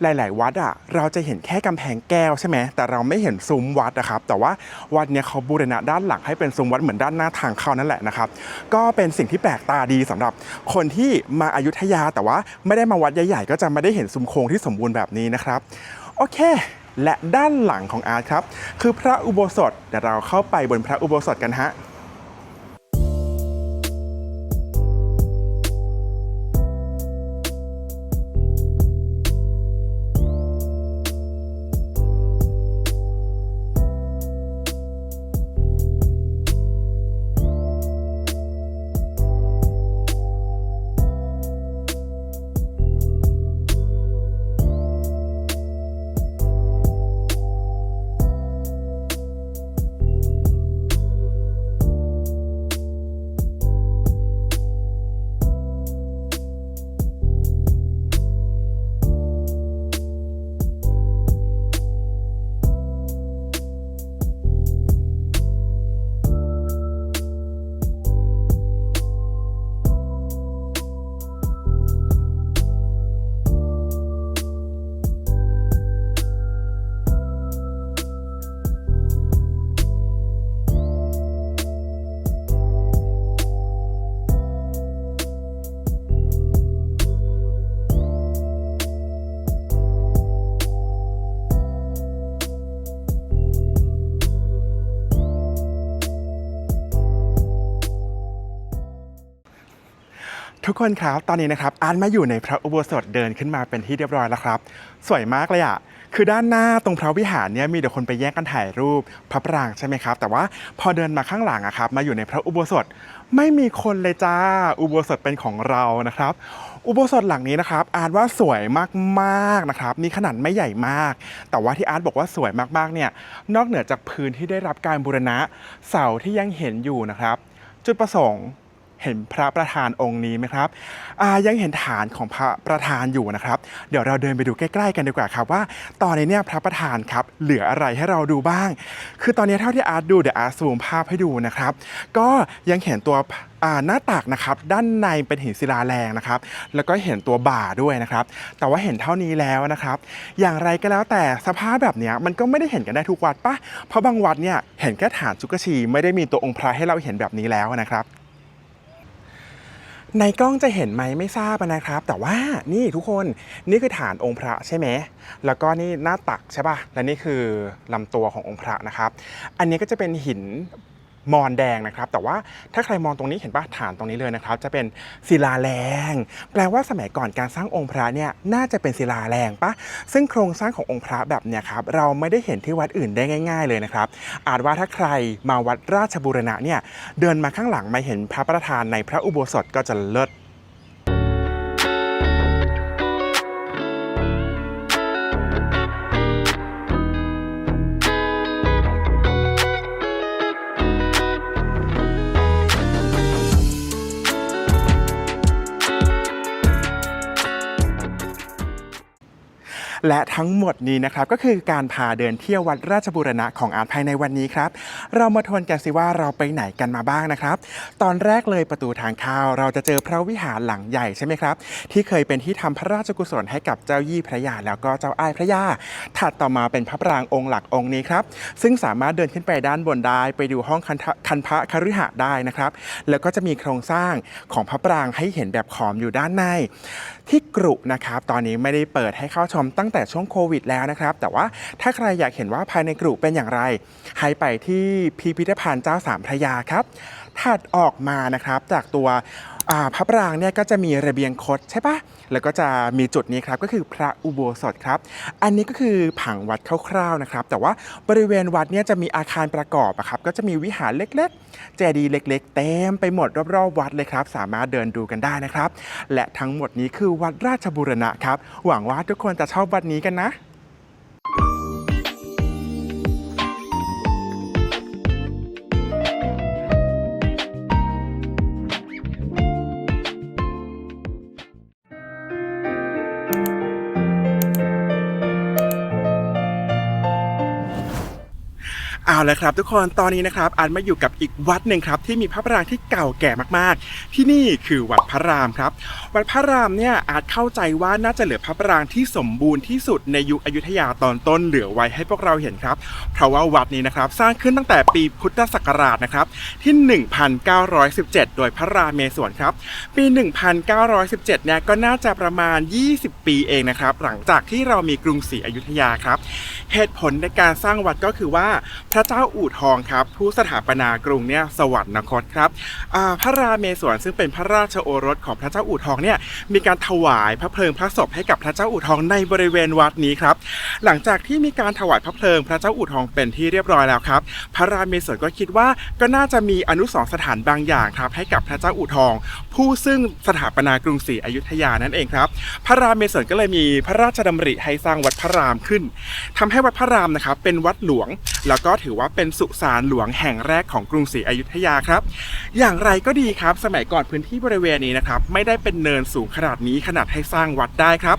หลายๆวัดเราจะเห็นแค่กำแพงแก้วใช่ไหมแต่เราไม่เห็นซุ้มวัดนะครับแต่ว่าวัดเนี้ยเขาบูรณะด้านหลังให้เป็นซุ้มวัดเหมือนด้านหน้าทางเข้านั่นแหละนะครับก็เป็นสิ่งที่แปลกตาดีสำหรับคนที่มาอยุธยาแต่ว่าไม่ได้มาวัดใหญ่ๆก็จะไม่ได้เห็นซุ้มโค้งที่สมบูรณ์แบบนี้นะครับโอเคและด้านหลังของอาร์ตครับคือพระอุโบสถเดี๋ยวเราเข้าไปบนพระอุโบสถกันฮะทุกคนครับตอนนี้นะครับอาร์ตมาอยู่ในพระอุโบสถเดินขึ้นมาเป็นที่เรียบร้อยแล้วครับสวยมากเลยคือด้านหน้าตรงพระวิหารเนี่ยมีแต่คนไปแย่งกันถ่ายรูปพระปรางใช่ไหมครับแต่ว่าพอเดินมาข้างหลังครับมาอยู่ในพระอุโบสถไม่มีคนเลยจ้าอุโบสถเป็นของเรานะครับ อุโบสถหลังนี้นะครับอาร์ตว่าสวยมากๆนะครับนี่ขนาดไม่ใหญ่มากแต่ว่าที่อาร์ตบอกว่าสวยมากๆเนี่ยนอกเหนือจากพื้นที่ได้รับการบูรณะเสาที่ยังเห็นอยู่นะครับจุดประสงค์เห็นพระประธานองค์นี้ไหมครับยังเห็นฐานของพระประธานอยู่นะครับเดี๋ยวเราเดินไปดูใกล้ๆกันดีกว่าครับว่าตอนนี้เนี่ยพระประธานครับเหลืออะไรให้เราดูบ้างคือตอนนี้เท่าที่อาร์ตดูเดี๋ยวอาร์ตซูมภาพให้ดูนะครับก็ยังเห็นตัวหน้าตักนะครับด้านในเป็นหินศิลาแรงนะครับแล้วก็เห็นตัวบ่าด้วยนะครับแต่ว่าเห็นเท่านี้แล้วนะครับอย่างไรก็แล้วแต่สภาพแบบนี้มันก็ไม่ได้เห็นกันได้ทุกวัดปะเพราะบางวัดเนี่ยเห็นแค่ฐานจุกชีไม่ได้มีตัวองค์พระให้เราเห็นแบบนี้แล้วนะครับในกล้องจะเห็นไหมไม่ทราบนะครับแต่ว่านี่ทุกคนนี่คือฐานองค์พระใช่ไหมแล้วก็นี่หน้าตักใช่ป่ะและนี่คือลำตัวขององค์พระนะครับอันนี้ก็จะเป็นหินมอนแดงนะครับแต่ว่าถ้าใครมองตรงนี้เห็นป่ะฐานตรงนี้เลยนะครับจะเป็นศิลาแรงแปลว่าสมัยก่อนการสร้างองค์พระเนี่ยน่าจะเป็นศิลาแรงปะซึ่งโครงสร้างขององค์พระแบบเนี้ยครับเราไม่ได้เห็นที่วัดอื่นได้ง่ายๆเลยนะครับอาจว่าถ้าใครมาวัดราชบูรณะเนี่ยเดินมาข้างหลังมาเห็นพระประธานในพระอุโบสถก็จะเลิศและทั้งหมดนี้นะครับก็คือการพาเดินเที่ยววัดราชบูรณะของอาร์ตภายในวันนี้ครับเรามาทวนกันสิว่าเราไปไหนกันมาบ้างนะครับตอนแรกเลยประตูทางเข้าเราจะเจอพระวิหารหลังใหญ่ใช่ไหมครับที่เคยเป็นที่ทำพระราชกุศลให้กับเจ้ายี่พระยาแล้วก็เจ้าอ้ายพระยาถัดต่อมาเป็นพระปรางองค์หลักองค์นี้ครับซึ่งสามารถเดินขึ้นไปด้านบนได้ไปดูห้องคันพระคฤหะได้นะครับแล้วก็จะมีโครงสร้างของพระปรางให้เห็นแบบขอมอยู่ด้านในที่กรุนะครับตอนนี้ไม่ได้เปิดให้เข้าชมตั้งแต่ช่วงโควิดแล้วนะครับแต่ว่าถ้าใครอยากเห็นว่าภายในกรุเป็นอย่างไรให้ไปที่พิพิธภัณฑ์เจ้าสามพระยาครับถัดออกมานะครับจากตัวพระปรางเนี่ยก็จะมีระเบียงคดใช่ปะแล้วก็จะมีจุดนี้ครับก็คือพระอุโบสถครับอันนี้ก็คือผังวัดคร่าวๆนะครับแต่ว่าบริเวณวัดเนี่ยจะมีอาคารประกอบครับก็จะมีวิหารเล็กๆเจดีย์เล็กๆเต็มไปหมดรอบๆวัดเลยครับสามารถเดินดูกันได้นะครับและทั้งหมดนี้คือวัดราชบูรณะครับหวังว่าทุกคนจะชอบวัดนี้กันนะเอาละครับทุกคนตอนนี้นะครับอาร์ตมาอยู่กับอีกวัดหนึ่งครับที่มีพระปรางที่เก่าแก่มากๆที่นี่คือวัดพระรามครับวัดพระรามเนี่ยอาร์ตเข้าใจว่าน่าจะเหลือพระปรางที่สมบูรณ์ที่สุดในยุคอยุธยาตอนต้นเหลือไว้ให้พวกเราเห็นครับเพราะว่าวัดนี้นะครับสร้างขึ้นตั้งแต่ปีพุทธศักราชนะครับที่ 1917 โดยพระรามเมศวรครับปี 1917 เนี่ยก็น่าจะประมาณ 20 ปีเองนะครับหลังจากที่เรามีกรุงศรีอยุธยาครับเหตุผลในการสร้างวัดก็คือว่าพระเจ้าอู่ทองครับผู้สถาปนากรุงเนี่ยสวรรคตครับพระราเมศวรซึ่งเป็นพระราชโอรสของพระเจ้าอู่ทองเนี่ยมีการถวายพระเพลิงพระศพให้กับพระเจ้าอู่ทองในบริเวณวัดนี้ครับหลังจากที่มีการถวายพระเพลิงพระเจ้าอู่ทองเป็นที่เรียบร้อยแล้วครับพระราเมศวรก็คิดว่าก็น่าจะมีอนุสรณ์สถานบางอย่างครับให้กับพระเจ้าอู่ทองผู้ซึ่งสถาปนากรุงศรีอยุธยานั่นเองครับพระราเมศวรก็เลยมีพระราชดำริให้สร้างวัดพระรามขึ้นทำให้วัดพระรามนะครับเป็นวัดหลวงแล้วก็ถือว่าเป็นสุสานหลวงแห่งแรกของกรุงศรีอยุธยาครับอย่างไรก็ดีครับสมัยก่อนพื้นที่บริเวณนี้นะครับไม่ได้เป็นเนินสูงขนาดนี้ขนาดให้สร้างวัดได้ครับ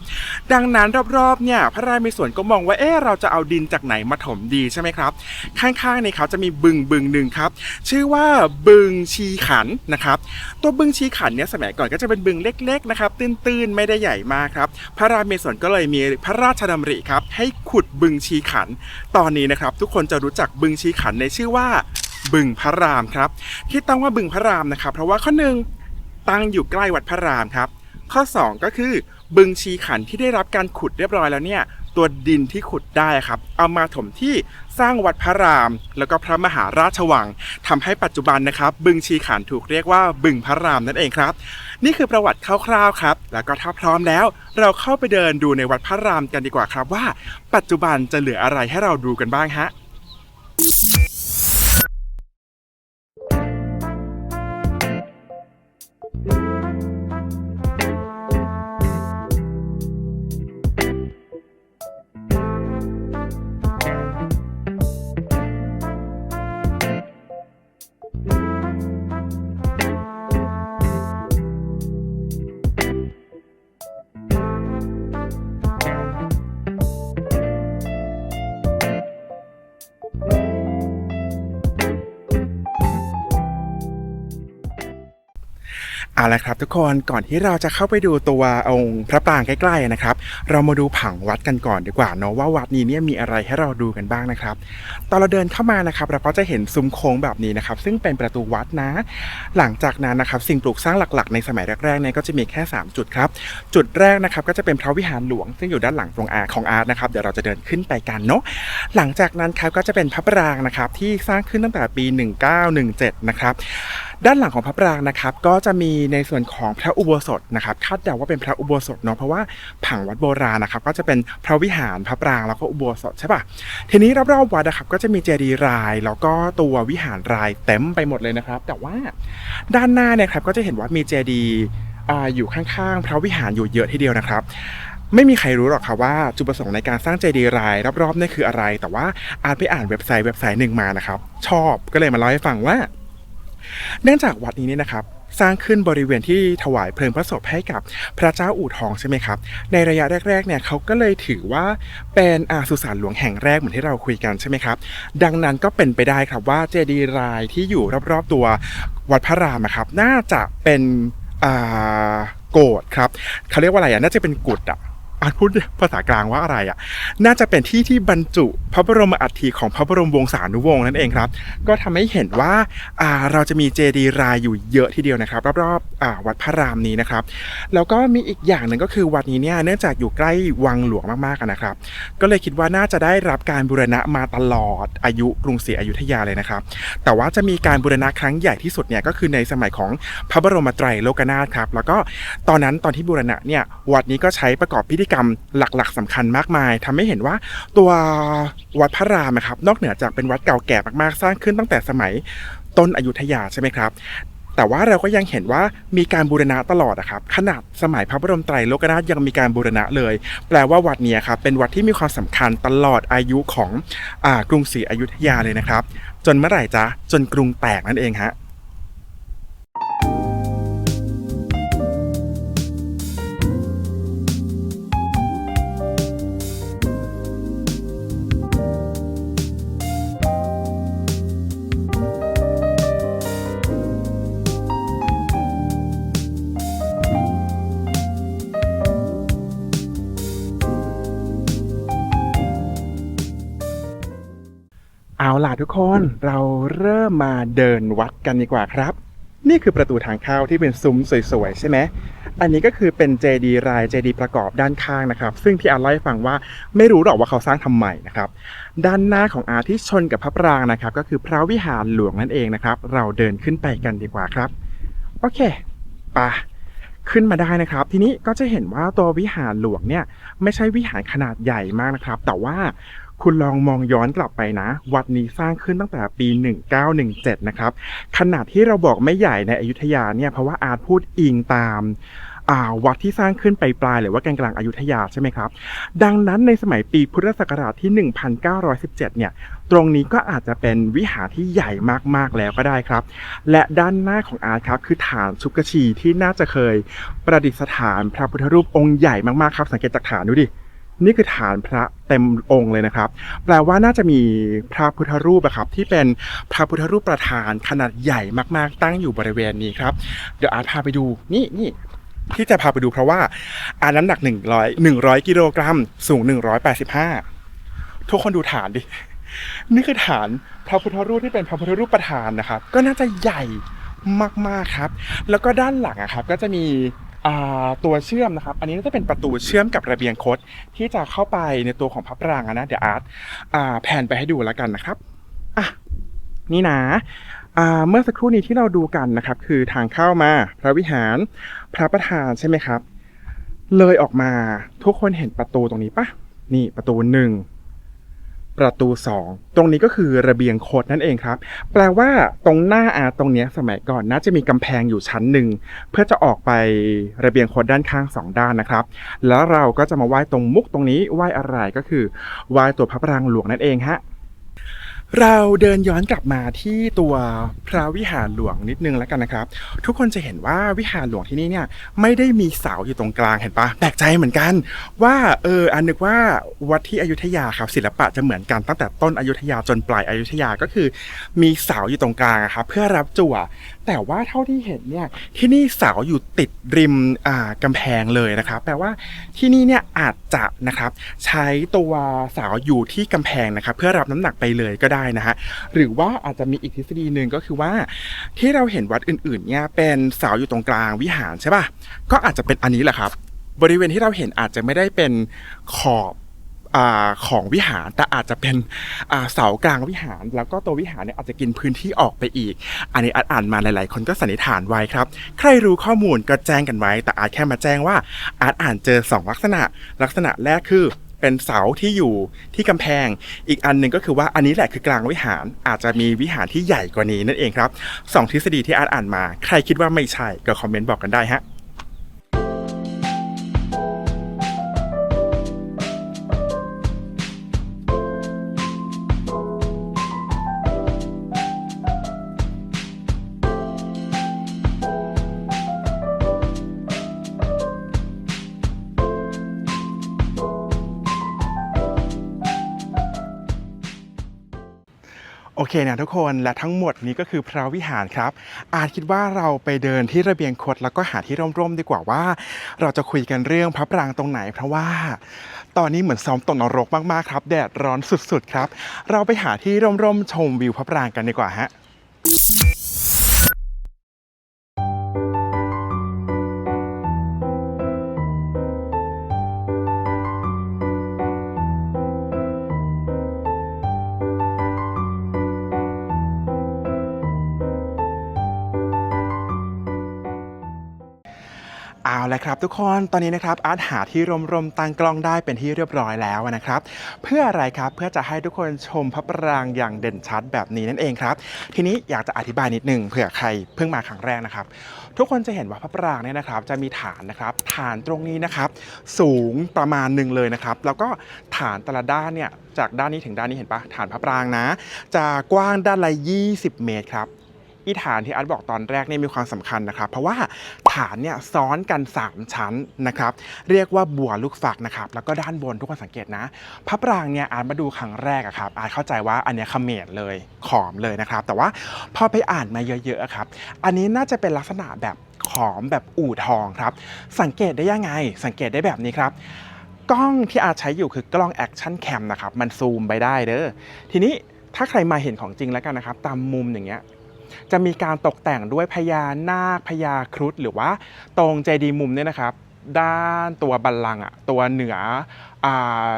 ดังนั้นรอบๆเนี่ยพระราเมศวรก็มองว่าเราจะเอาดินจากไหนมาถมดีใช่ไหมครับข้างๆในเขาจะมีบึงหนึ่งครับชื่อว่าบึงชีขันนะครับตัวบึงชีขันเนี่ยสมัยก่อนก็จะเป็นบึงเล็กๆนะครับตื้นๆไม่ได้ใหญ่มากครับพระราเมศวรก็เลยมีพระราชดำริครับให้ขุดบึงชีขันตอนนี้นะครับทุกคนจะรู้จักบึงชีขันในชื่อว่าบึงพระรามครับที่ตั้งว่าบึงพระรามนะครับเพราะว่าข้อหนึ่งตั้งอยู่ใกล้วัดพระรามครับข้อ2ก็คือบึงชีขันที่ได้รับการขุดเรียบร้อยแล้วเนี่ยตัวดินที่ขุดได้ครับเอามาถมที่สร้างวัดพระรามแล้วก็พระมหาราชวังทำให้ปัจจุบันนะครับบึงชีขันถูกเรียกว่าบึงพระรามนั่นเองครับนี่คือประวัติคร่าวๆครับแล้วก็ถ้าพร้อมแล้วเราเข้าไปเดินดูในวัดพระรามกันดีกว่าครับว่าปัจจุบันจะเหลืออะไรให้เราดูกันบ้างฮะ เอาละครับทุกคนก่อนที่เราจะเข้าไปดูตัวองค์พระปรางใกล้ๆนะครับเรามาดูผังวัดกันก่อนดีกว่าเนาะว่าวัดนี้เนี่ยมีอะไรให้เราดูกันบ้างนะครับตอนเราเดินเข้ามานะครับเราก็จะเห็นซุ้มโค้งแบบนี้นะครับซึ่งเป็นประตูวัดนะหลังจากนั้นนะครับสิ่งปลูกสร้างหลักๆในสมัยแรกๆเนี่ยก็จะมีแค่3จุดครับจุดแรกนะครับก็จะเป็นพระวิหารหลวงซึ่งอยู่ด้านหลังตรงของอาร์ตนะครับเดี๋ยวเราจะเดินขึ้นไปกันเนาะหลังจากนั้นครับก็จะเป็นพระปรางนะครับที่สร้างขึ้นตั้งแต่ปี1917นะครับด้านหลังของพระปรางนะครับก็จะมีในส่วนของพระอุโบสถนะครับคาดเดาว่าเป็นพระอุโบสถเนาะเพราะว่าผังวัดโบราณนะครับก็จะเป็นพระวิหารพระปรางแล้วก็อุโบสถใช่ป่ะทีนี้รอบๆวัดนะครับก็จะมีเจดีย์รายแล้วก็ตัววิหารรายเต็มไปหมดเลยนะครับแต่ว่าด้านหน้าเนี่ยครับก็จะเห็นว่ามีเจดีย์อยู่ข้างๆพระวิหารอยู่เยอะทีเดียวนะครับไม่มีใครรู้หรอกครับว่าจุดประสงค์ในการสร้างเจดีย์รายรอบๆนี่คืออะไรแต่ว่าอาจไปอ่านเว็บไซต์หนึ่งมานะครับชอบก็เลยมาเล่าให้ฟังว่าเนื่องจากวัดนี้เนี่ยนะครับสร้างขึ้นบริเวณที่ถวายเพลิงพระศพให้กับพระเจ้าอู่ทองใช่ไหมครับในระยะแรกๆเนี่ยเขาก็เลยถือว่าเป็นสุสานหลวงแห่งแรกเหมือนที่เราคุยกันใช่ไหมครับดังนั้นก็เป็นไปได้ครับว่าเจดีย์รายที่อยู่รอบๆตัววัดพระรามครับน่าจะเป็นโกฏครับเขาเรียกว่าอะไรน่าจะเป็นกุฏพูดภาษากลางว่าอะไรน่าจะเป็นที่บรรจุพระบรมอัฐิของพระบรมวงศานุวงศ์นั่นเองครับก็ทำให้เห็นว่าเราจะมีเจดีย์รายอยู่เยอะทีเดียวนะครับรอบๆวัดพระรามนี้นะครับแล้วก็มีอีกอย่างหนึ่งก็คือวัดนี้เนี่ยเนื่องจากอยู่ใกล้วังหลวงมากๆนะครับก็เลยคิดว่าน่าจะได้รับการบูรณะมาตลอดอายุกรุงศรีอยุธยาเลยนะครับแต่ว่าจะมีการบูรณะครั้งใหญ่ที่สุดเนี่ยก็คือในสมัยของพระบรมไตรโลกนาถครับแล้วก็ตอนที่บูรณะเนี่ยวัดนี้ก็ใช้ประกอบพิธีกรรมหลักๆสำคัญมากมายทำให้เห็นว่าตัววัดพระรามนะครับนอกเหนือจากเป็นวัดเก่าแก่มากๆสร้างขึ้นตั้งแต่สมัยต้นอยุธยาใช่ไหมครับแต่ว่าเราก็ยังเห็นว่ามีการบูรณะตลอดครับขนาดสมัยพระบรมไตรโลกนาถยังมีการบูรณะเลยแปลว่าวัดนี้ครับเป็นวัดที่มีความสำคัญตลอดอายุของกรุงศรีอยุธยาเลยนะครับจนเมื่อไหร่จ๊ะจนกรุงแตกนั่นเองฮะเอาล่ะทุกคนเราเริ่มมาเดินวัดกันดีกว่าครับนี่คือประตูทางเข้าที่เป็นซุ้มสวยๆใช่ไหมอันนี้ก็คือเป็นเจดีย์รายเจดีย์ประกอบด้านข้างนะครับซึ่งพี่อาร์เล่าให้ฟังว่าไม่รู้หรอกว่าเขาสร้างทำไมนะครับด้านหน้าของอาร์ที่ชนกับพระปรางนะครับก็คือพระวิหารหลวงนั่นเองนะครับเราเดินขึ้นไปกันดีกว่าครับโอเคไปขึ้นมาได้นะครับทีนี้ก็จะเห็นว่าตัววิหารหลวงเนี่ยไม่ใช่วิหารขนาดใหญ่มากนะครับแต่ว่าคุณลองมองย้อนกลับไปนะวัดนี้สร้างขึ้นตั้งแต่ปี1917นะครับขนาดที่เราบอกไม่ใหญ่ในอยุธยาเนี่ยเพราะว่าอาร์ตพูดอิงตามวัดที่สร้างขึ้นไปปลายหรือว่ากลางอยุธยาใช่ไหมครับดังนั้นในสมัยปีพุทธศักราชที่1917เนี่ยตรงนี้ก็อาจจะเป็นวิหารที่ใหญ่มากๆแล้วก็ได้ครับและด้านหน้าของอาร์ตครับคือฐานชุกชีที่น่าจะเคยประดิษฐานพระพุทธรูปองค์ใหญ่มากๆครับสังเกตจากฐานดูดินี่คือฐานพระเต็มองค์เลยนะครับแปลว่าน่าจะมีพระพุทธรูปครับที่เป็นพระพุทธรูปประธานขนาดใหญ่มากๆตั้งอยู่บริเวณนี้ครับเดี๋ยวอาร์ตพาไปดูนี่ที่จะพาไปดูเพราะว่าอาร์ตน้ำหนัก100กิโลกรัมสูง185ทุกคนดูฐานดินี่คือฐานพระพุทธรูปที่เป็นพระพุทธรูปประธานนะครับก็น่าจะใหญ่มากๆครับแล้วก็ด้านหลังครับก็จะมีตัวเชื่อมนะครับอันนี้น่าจะเป็นประตูเชื่อมกับระเบียงคดที่จะเข้าไปในตัวของพระปรางนะเดี๋ยวอาร์ตแผนไปให้ดูแล้วกันนะครับนี่นะเมื่อสักครู่นี้ที่เราดูกันนะครับคือทางเข้ามาพระวิหารพระประธานใช่ไหมครับเลยออกมาทุกคนเห็นประตูตรงนี้ปะนี่ประตู1ประตู2ตรงนี้ก็คือระเบียงคดนั่นเองครับแปลว่าตรงหน้าตรงนี้สมัยก่อนน่าจะมีกำแพงอยู่ชั้นหนึ่งเพื่อจะออกไประเบียงคดด้านข้าง2ด้านนะครับแล้วเราก็จะมาไหว้ตรงมุกตรงนี้ไหว้อะไรก็คือไหว้ตัวพระปรางหลวงนั่นเองฮะเราเดินย้อนกลับมาที่ตัวพระวิหารหลวงนิดนึงแล้วกันนะครับทุกคนจะเห็นว่าวิหารหลวงที่นี่เนี่ยไม่ได้มีเสาอยู่ตรงกลางเห็นปะแปลกใจเหมือนกันว่าอันนึกว่าวัดที่อยุธยาครับศิลปะจะเหมือนกันตั้งแต่ต้นอยุธยาจนปลายอยุธยาก็คือมีเสาอยู่ตรงกลางครับเพื่อรับจั่ว แต่ว่าเท่าที่เห็นเนี่ยที่นี่เสาอยู่ติดริมกำแพงเลยนะครับแปลว่าที่นี่เนี่ยอาจจะนะครับใช้ตัวเสาอยู่ที่กำแพงนะครับเพื่อรับน้ำหนักไปเลยก็ได้นะฮะหรือว่าอาจจะมีอีกทฤษฎีหนึ่งก็คือว่าที่เราเห็นวัดอื่นๆเนี่ยเป็นเสาอยู่ตรงกลางวิหารใช่ป่ะก็อาจจะเป็นอันนี้แหละครับบริเวณที่เราเห็นอาจจะไม่ได้เป็นขอบของวิหารแต่อาจจะเป็นเสากลางวิหารแล้วก็ตัววิหารเนี่ยอาจจะกินพื้นที่ออกไปอีกอันนี้อ่านมาหลายๆคนก็สันนิษฐานไว้ครับใครรู้ข้อมูลก็แจ้งกันไว้แต่อาจแค่มาแจ้งว่าอ่านเจอ2ลักษณะแรกคือเป็นเสาที่อยู่ที่กำแพงอีกอันหนึ่งก็คือว่าอันนี้แหละคือกลางวิหารอาจจะมีวิหารที่ใหญ่กว่านี้นั่นเองครับ2ทฤษฎีที่อ่านมาใครคิดว่าไม่ใช่ก็คอมเมนต์บอกกันได้ฮะโอเคนะทุกคนและทั้งหมดนี้ก็คือพระวิหารครับอาจคิดว่าเราไปเดินที่ระเบียงคดแล้วก็หาที่ร่มๆดีกว่าว่าเราจะคุยกันเรื่องพระปรางตรงไหนเพราะว่าตอนนี้เหมือนซ้อมตกนรกมากๆครับแดดร้อนสุดๆครับเราไปหาที่ร่มๆชมวิวพระปรางกันดีกว่าฮะ เอาละครับทุกคนตอนนี้นะครับอาร์ตหาที่ร่มๆตั้งกล้องได้เป็นที่เรียบร้อยแล้วนะครับเพื่ออะไรครับเพื่อจะให้ทุกคนชมพระปรางอย่างเด่นชัดแบบนี้นั่นเองครับทีนี้อยากจะอธิบายนิดนึงเผื่อใครเพิ่งมาครั้งแรกนะครับทุกคนจะเห็นว่าพระปรางเนี่ยนะครับจะมีฐานนะครับฐานตรงนี้นะครับสูงประมาณหนึ่งเลยนะครับแล้วก็ฐานแต่ละด้านเนี่ยจากด้านนี้ถึงด้านนี้เห็นปะฐานพระปรางนะจะกว้างด้านละ20 เมตรครับฐานที่อาร์ตบอกตอนแรกเนี่ยมีความสำคัญนะครับเพราะว่าฐานเนี่ยซ้อนกัน3ชั้นนะครับเรียกว่าบัวลูกฝักนะครับแล้วก็ด้านบนทุกคนสังเกตนะพระปรางเนี่ยอาร์ตมาดูครั้งแรกอะครับอาร์ตเข้าใจว่าอันนี้เขมรเลยขอมเลยนะครับแต่ว่าพอไปอ่านมาเยอะๆครับอันนี้น่าจะเป็นลักษณะแบบขอมแบบอู่ทองครับสังเกตได้ยังไงสังเกตได้แบบนี้ครับกล้องที่อาร์ตใช้อยู่คือกล้องแอคชั่นแคมนะครับมันซูมไปได้เด้อทีนี้ถ้าใครมาเห็นของจริงแล้วกันนะครับตามมุมอย่างเงี้ยจะมีการตกแต่งด้วยพญานาคพญาครุฑหรือว่าตรงเจดีย์มุมเนี่ยนะครับด้านตัวบัลลังก์ตัวเหนือ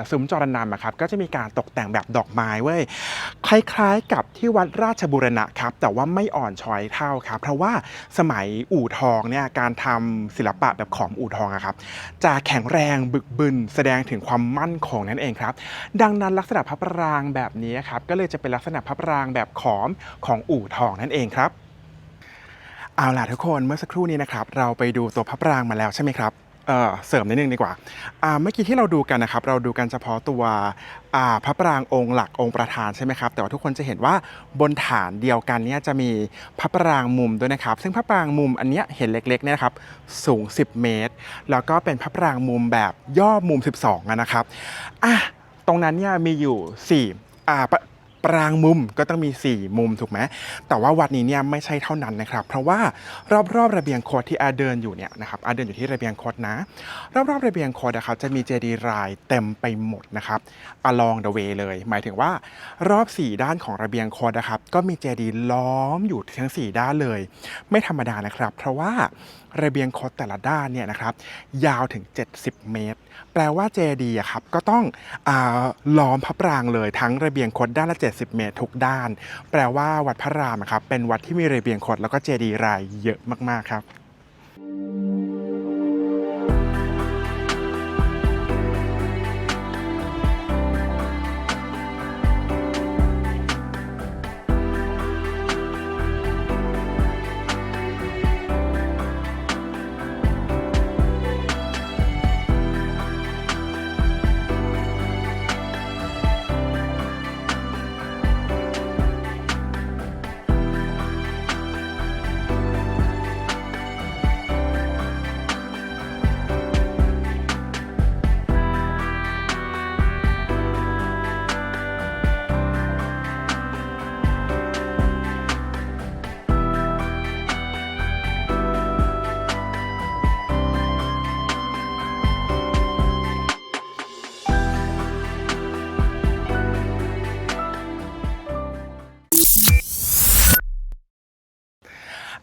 ซุ้มจรณัมครับก็จะมีการตกแต่งแบบดอกไม้เว้ยคล้ายๆกับที่วัดราชบูรณะครับแต่ว่าไม่อ่อนช้อยเท่าครับเพราะว่าสมัยอู่ทองเนี่ยการทำศิลปะแบบของอู่ทองครับจะแข็งแรงบึกบึนแสดงถึงความมั่นคงนั่นเองครับดังนั้นลักษณะพระปรางแบบนี้ครับก็เลยจะเป็นลักษณะพระปรางแบบขอมของอู่ทองนั่นเองครับเอาล่ะทุกคนเมื่อสักครู่นี้นะครับเราไปดูตัวพระปรางมาแล้วใช่ไหมครับเสริมนิดนึงดีกว่าเมื่อกี้ที่เราดูกันนะครับเราดูกันเฉพาะตัวพระปรางองค์หลักองค์ประธานใช่ไหมครับแต่ว่าทุกคนจะเห็นว่าบนฐานเดียวกันเนี่ยจะมีพระปรางมุมด้วยนะครับซึ่งพระปรางมุมอันเนี้ยเห็นเล็กๆเนี่ยนะครับสูง10 เมตรแล้วก็เป็นพระปรางมุมแบบย่อมุม12นะครับตรงนั้นเนี่ยมีอยู่4ปรางมุมก็ต้องมี4มุมถูกไหมแต่ว่าวัดนี้เนี่ยไม่ใช่เท่านั้นนะครับเพราะว่ารอบๆระเบียงโคดที่อาเดินอยู่เนี่ยนะครับอาเดินอยู่ที่ระเบียงโคดนะรอบๆระเบียงโคดนะครับจะมีเจดีย์รายเต็มไปหมดนะครับ along the way เลยหมายถึงว่ารอบ4ด้านของระเบียงโคดนะครับก็มีเจดีย์ล้อมอยู่ทั้ง4ด้านเลยไม่ธรรมดานะครับเพราะว่าระเบียงโคดแต่ละด้านเนี่ยนะครับยาวถึง70 เมตรแปลว่าเจดีย์ครับก็ต้องล้อมพระปรางเลยทั้งระเบียงคดด้านละ70 เมตรทุกด้านแปลว่าวัดพระรามครับเป็นวัดที่มีระเบียงคดแล้วก็เจดีย์รายเยอะมากๆครับ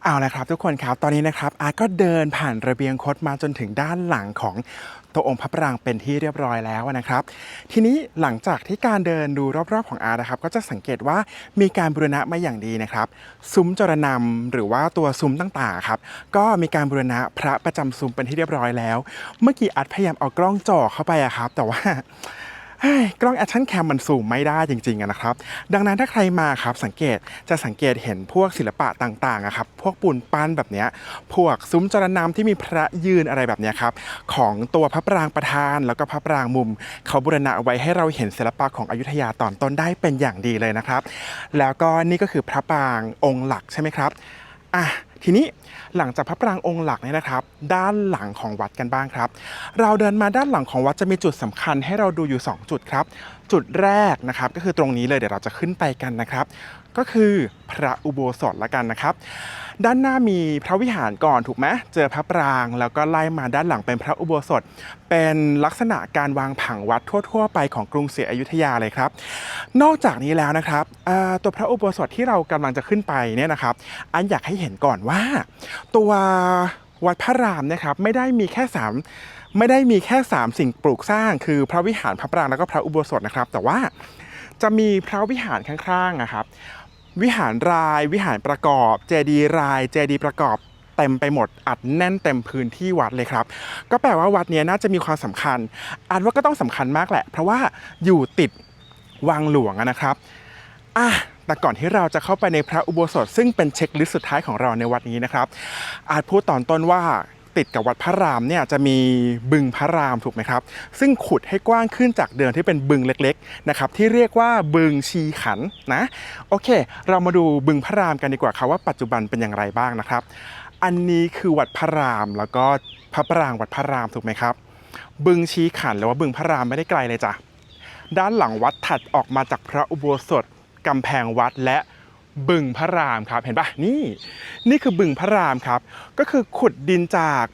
เอาละครับทุกคนครับตอนนี้นะครับอาร์ตก็เดินผ่านระเบียงคดมาจนถึงด้านหลังของตัวองค์พระปรางเป็นที่เรียบร้อยแล้วนะครับทีนี้หลังจากที่การเดินดูรอบๆของอาร์ตนะครับก็จะสังเกตว่ามีการบูรณะมาอย่างดีนะครับซุ้มจรณำหรือว่าตัวซุ้มต่างๆครับก็มีการบูรณะพระประจำซุ้มเป็นที่เรียบร้อยแล้วเมื่อกี้อาร์ตพยายามเอากล้องจ่อเข้าไปอะครับแต่ว่า กล้อง Action Cam มันซูมไม่ได้จริงๆนะครับดังนั้นถ้าใครมาครับสังเกตเห็นพวกศิลปะต่างๆครับพวกปูนปั้นแบบเนี้ยพวกซุ้มจรณำที่มีพระยืนอะไรแบบเนี้ยครับของตัวพระปรางประธานแล้วก็พระปรางมุมเขาบูรณะไว้ให้เราเห็นศิลปะของอยุธยาตอนต้นได้เป็นอย่างดีเลยนะครับแล้วก็นี่ก็คือพระปรางองค์หลักใช่ไหมครับทีนี้หลังจากพระปรางองค์หลักเนี่ยนะครับด้านหลังของวัดกันบ้างครับเราเดินมาด้านหลังของวัดจะมีจุดสำคัญให้เราดูอยู่2จุดครับจุดแรกนะครับก็คือตรงนี้เลยเดี๋ยวเราจะขึ้นไปกันนะครับก็คือพระอุโบสถละกันนะครับด้านหน้ามีพระวิหารก่อนถูกไหมเจอพระปรางแล้วก็ไล่มาด้านหลังเป็นพระอุโบสถเป็นลักษณะการวางผังวัดทั่วๆไปของกรุงศรีอยุธยาเลยครับนอกจากนี้แล้วนะครับตัวพระอุโบสถที่เรากำลังจะขึ้นไปเนี่ยนะครับอันอยากให้เห็นก่อนว่าตัววัดพระรามนะครับไม่ได้มีแค่3สิ่งปลูกสร้างคือพระวิหารพระปรางแล้วก็พระอุโบสถนะครับแต่ว่าจะมีพระวิหารข้างๆนะครับวิหารรายวิหารประกอบเจดีย์รายเจดีย์ประกอบเต็มไปหมดอัดแน่นเต็มพื้นที่วัดเลยครับก็แปลว่าวัดนี้น่าจะมีความสำคัญอันว่าก็ต้องสำคัญมากแหละเพราะว่าอยู่ติดวังหลวงนะครับแต่ก่อนที่เราจะเข้าไปในพระอุโบสถซึ่งเป็นเช็คลิสต์สุดท้ายของเราในวัดนี้นะครับอาจพูดตอนต้นว่าติดกับวัดพระรามเนี่ยจะมีบึงพระรามถูกไหมครับซึ่งขุดให้กว้างขึ้นจากเดิมที่เป็นบึงเล็กๆนะครับที่เรียกว่าบึงชีขันนะโอเคเรามาดูบึงพระรามกันดีกว่าครับว่าปัจจุบันเป็นอย่างไรบ้างนะครับอันนี้คือวัดพระรามแล้วก็พระปรางวัดพระรามถูกไหมครับบึงชีขันหรือว่าบึงพระรามไม่ได้ไกลเลยจ้ะด้านหลังวัดถัดออกมาจากพระอุโบสถกำแพงวัดและบึงพระรามครับเห็นปะนี่คือบึงพระรามครับก็คือขุดดินจาก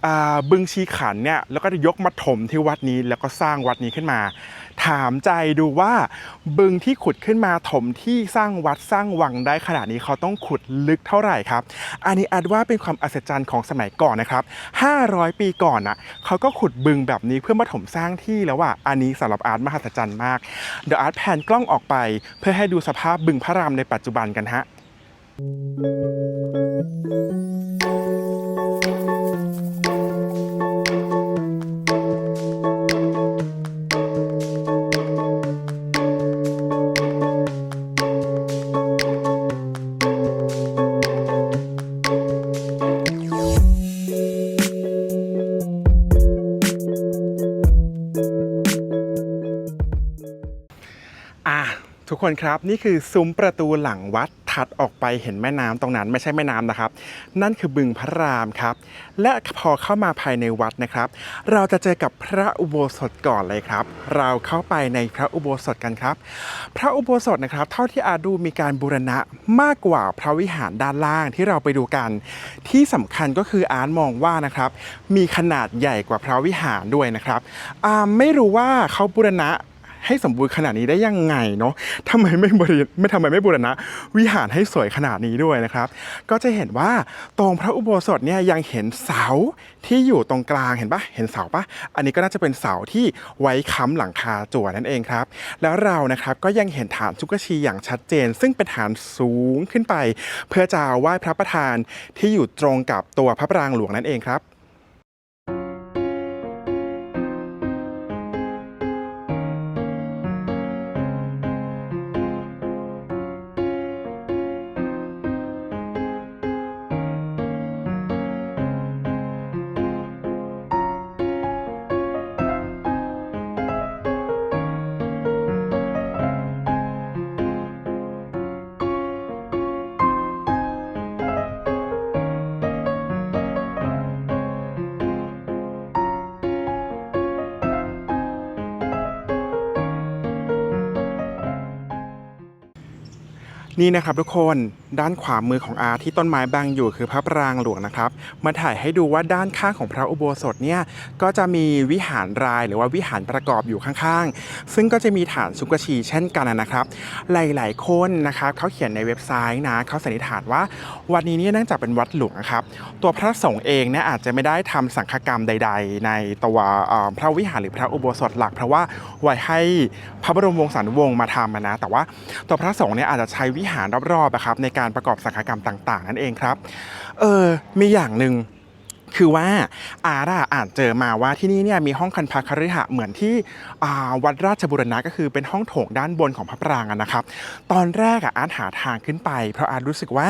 บึงชีขันเนี่ยแล้วก็ยกมาถมที่วัดนี้แล้วก็สร้างวัดนี้ขึ้นมาถามใจดูว่าบึงที่ขุดขึ้นมาถมที่สร้างวัดสร้างวังได้ขนาดนี้เขาต้องขุดลึกเท่าไหร่ครับอันนี้อาจว่าเป็นความอัศจรรย์ของสมัยก่อนนะครับ500 ปีก่อนนะเขาก็ขุดบึงแบบนี้เพื่อมาถมสร้างที่แล้วว่าอันนี้สำหรับอาร์ตมหัศจรรย์มากเดี๋ยวอาร์ตแพนกล้องออกไปเพื่อให้ดูสภาพบึงพระรามในปัจจุบันกันฮะทุกคนครับนี่คือซุ้มประตูหลังวัดถัดออกไปเห็นแม่น้ำตรงนั้นไม่ใช่แม่น้ำนะครับนั่นคือบึงพระรามครับและพอเข้ามาภายในวัดนะครับเราจะเจอกับพระอุโบสถก่อนเลยครับเราเข้าไปในพระอุโบสถกันครับพระอุโบสถนะครับเท่าที่อาดูมีการบูรณะมากกว่าพระวิหารด้านล่างที่เราไปดูกันที่สำคัญก็คืออาร์ตมองว่านะครับมีขนาดใหญ่กว่าพระวิหารด้วยนะครับไม่รู้ว่าเขาบูรณะให้สมบูรณ์ขนาดนี้ได้ยังไงเนาะทำไมไม่บูรณะวิหารให้สวยขนาดนี้ด้วยนะครับก็จะเห็นว่าตรงพระอุโบสถเนี่ยยังเห็นเสาที่อยู่ตรงกลางเห็นปะเห็นเสาปะอันนี้ก็น่าจะเป็นเสาที่ไว้ค้ำหลังคาจั่วนั่นเองครับแล้วเรานะครับก็ยังเห็นฐานชุกชีอย่างชัดเจนซึ่งเป็นฐานสูงขึ้นไปเพื่อจะไหว้พระประธานที่อยู่ตรงกับตัวพระปรางหลวงนั่นเองครับนี่นะครับทุกคน ด้านขวามือของอาที่ต้นไม้บังอยู่คือพระปรางหลวงนะครับมาถ่ายให้ดูว่าด้านข้างของพระอุโบสถเนี่ยก็จะมีวิหารรายหรือว่าวิหารประกอบอยู่ข้างๆซึ่งก็จะมีฐานสุกชีเช่นกันนะครับหลายๆคนนะครับเขาเขียนในเว็บไซต์นะเขาสันนิษฐานว่าวัดนี้เนี่ยเนื่องจากเป็นวัดหลวงนะครับตัวพระสงฆ์เองเนี่ยอาจจะไม่ได้ทำสังฆกรรมใดๆในตัวพระวิหารหรือพระอุโบสถหลักเพราะว่าไว้ให้พระบรมวงศานุวงศ์มาทำนะแต่ว่าตัวพระสงฆ์เนี่ยอาจจะใช้วิหารรอบๆนะครับในการประกอบสังฆกรรมต่างๆนั่นเองครับมีอย่างหนึ่งคือว่าอ่านเจอมาว่าที่นี่เนี่ยมีห้องคันพคฤหะเหมือนที่วัดราชบุรณะก็คือเป็นห้องโถงด้านบนของพระปรางนะครับตอนแรกอาร์ตหาทางขึ้นไปเพราะอาร์ตรู้สึกว่า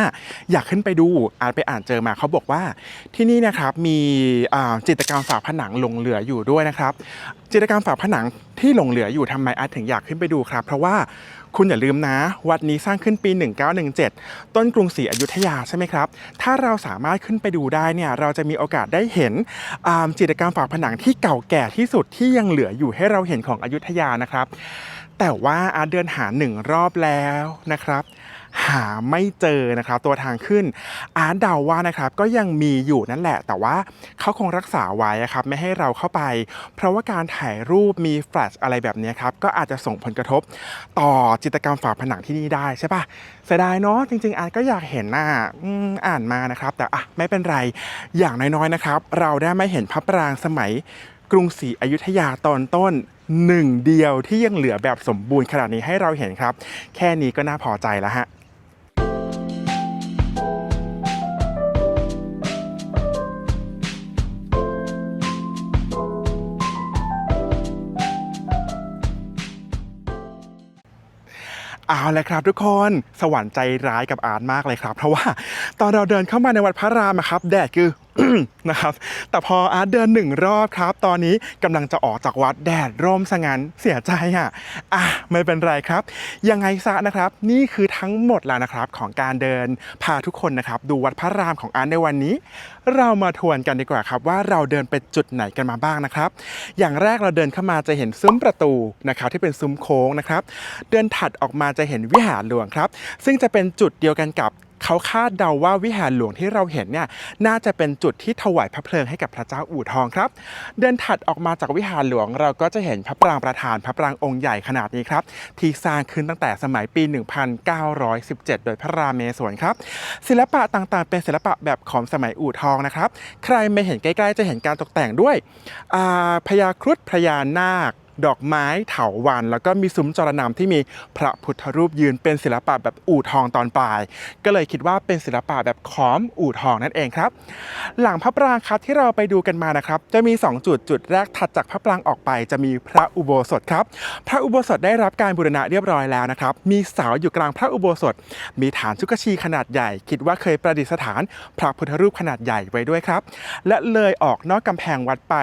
อยากขึ้นไปดูอาร์ตไปอ่านเจอมาเขาบอกว่าที่นี่นะครับมีจิตรกรรมฝาผนังหลงเหลืออยู่ด้วยนะครับจิตรกรรมฝาผนังที่หลงเหลืออยู่ทำไมอาร์ตถึงอยากขึ้นไปดูครับเพราะว่าคุณอย่าลืมนะวัดนี้สร้างขึ้นปี 1917 ต้นกรุงศรีอยุธยาใช่ไหมครับถ้าเราสามารถขึ้นไปดูได้เนี่ยเราจะมีโอกาสได้เห็นจิตรกรรมฝาผนังที่เก่าแก่ที่สุดที่ยังเหลืออยู่ให้เราเห็นของอยุธยานะครับแต่ว่าอาร์ตเดินหา1 รอบแล้วนะครับหาไม่เจอนะครับตัวทางขึ้นอาร์ตเดาว่านะครับก็ยังมีอยู่นั่นแหละแต่ว่าเขาคงรักษาไว้ครับไม่ให้เราเข้าไปเพราะว่าการถ่ายรูปมีแฟลชอะไรแบบนี้ครับก็อาจจะส่งผลกระทบต่อจิตรกรรมฝาผนังที่นี่ได้ใช่ปะเสียดายเนาะจริงๆอาร์ตก็อยากเห็นอ่านมานะครับแต่ไม่เป็นไรอย่างน้อยๆนะครับเราได้ไม่เห็นพระปรางสมัยกรุงศรีอยุธยาตอนต้น1 เดียวที่ยังเหลือแบบสมบูรณ์ขนาดนี้ให้เราเห็นครับแค่นี้ก็น่าพอใจแล้วฮะเอาเลยครับทุกคนสวรรค์ใจร้ายกับอาร์ตมากเลยครับเพราะว่าตอนเราเดินเข้ามาในวัดพระรามครับแดดคือ นะครับแต่พออาร์ตเดิน1 รอบครับตอนนี้กำลังจะออกจากวัดแดดร่มซะงั้นเสียใจไม่เป็นไรครับยังไงซะนะครับนี่คือทั้งหมดแล้วนะครับของการเดินพาทุกคนนะครับดูวัดพระรามของอาร์ตในวันนี้เรามาทวนกันดีกว่าครับว่าเราเดินไปจุดไหนกันมาบ้างนะครับอย่างแรกเราเดินเข้ามาจะเห็นซุ้มประตูนะครับที่เป็นซุ้มโค้งนะครับเดินถัดออกมาจะเห็นวิหารหลวงครับซึ่งจะเป็นจุดเดียวกันกับเขาคาดเดาว่าวิหารหลวงที่เราเห็นเนี่ยน่าจะเป็นจุดที่ถวายพระเพลิงให้กับพระเจ้าอู่ทองครับเดินถัดออกมาจากวิหารหลวงเราก็จะเห็นพระปรางประธานพระปรางองค์ใหญ่ขนาดนี้ครับที่สร้างขึ้นตั้งแต่สมัยปี 1917 โดยพระรามเมศวรครับศิลปะต่างๆเป็นศิลปะแบบของสมัยอู่ทองนะครับใครไม่เห็นใกล้ๆจะเห็นการตกแต่งด้วยพญาครุฑพญานาคดอกไม้เถาวัลย์แล้วก็มีซุ้มจรนำที่มีพระพุทธรูปยืนเป็นศิลปะแบบอู่ทองตอนปลายก็เลยคิดว่าเป็นศิลปะแบบขอมอู่ทองนั่นเองครับหลังพระปรางครับที่เราไปดูกันมานะครับจะมี2จุดแรกถัดจากพระปรางออกไปจะมีพระอุโบสถครับพระอุโบสถได้รับการบูรณะเรียบร้อยแล้วนะครับมีเสาอยู่กลางพระอุโบสถมีฐานชุกชีขนาดใหญ่คิดว่าเคยประดิษฐานพระพุทธรูปขนาดใหญ่ไว้ด้วยครับและเลยออกนอกกำแพงวัดไป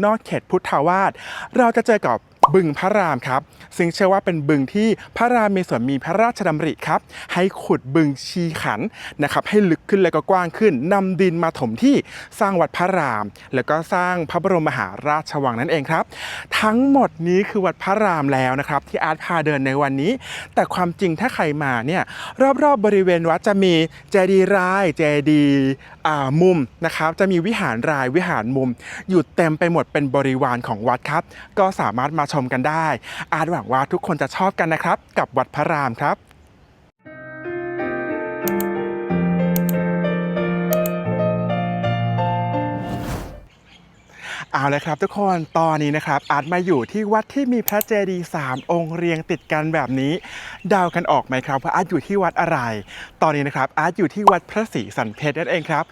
นอกเขตพุทธาวาสเราจะเจอกับบึงพระรามครับซึ่งเชื่อว่าเป็นบึงที่พระรามเมศวรมีพระราชดำริครับให้ขุดบึงชีขันนะครับให้ลึกขึ้นและก็กว้างขึ้นนำดินมาถมที่สร้างวัดพระรามแล้วก็สร้างพระบรมมหาราชวังนั่นเองครับทั้งหมดนี้คือวัดพระรามแล้วนะครับที่อาร์ตพาเดินในวันนี้แต่ความจริงถ้าใครมาเนี่ยรอบๆบริเวณวัดจะมีเจดีย์รายเจดีย์มุมนะครับจะมีวิหารรายวิหารมุมอยู่เต็มไปหมดเป็นบริวารของวัดครับก็สามารถมาชมกันได้อาร์ตหวังว่าทุกคนจะชอบกันนะครับกับวัดพระรามครับเอาเลยครับทุกคนตอนนี้นะครับอาร์ตมาอยู่ที่วัดที่มีพระเจดีย์3 องค์เรียงติดกันแบบนี้เดากันออกไหมครับว่าอาร์ตอยู่ที่วัดอะไรตอนนี้นะครับอาร์ตอยู่ที่วัดพระศรีสันเพชรนั่นเองครับ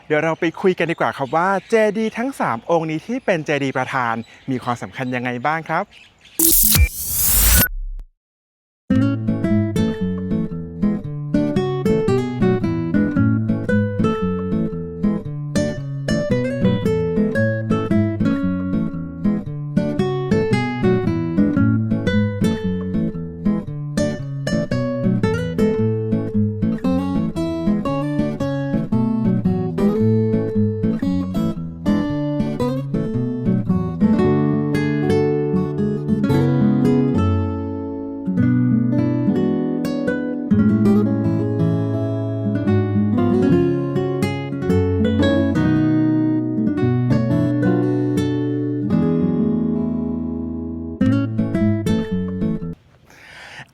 เดี๋ยวเราไปคุยกันดีกว่าครับว่าเจดีย์ทั้ง3 องค์นี้ที่เป็นเจดีย์ประธานมีความสำคัญยังไงบ้างครับ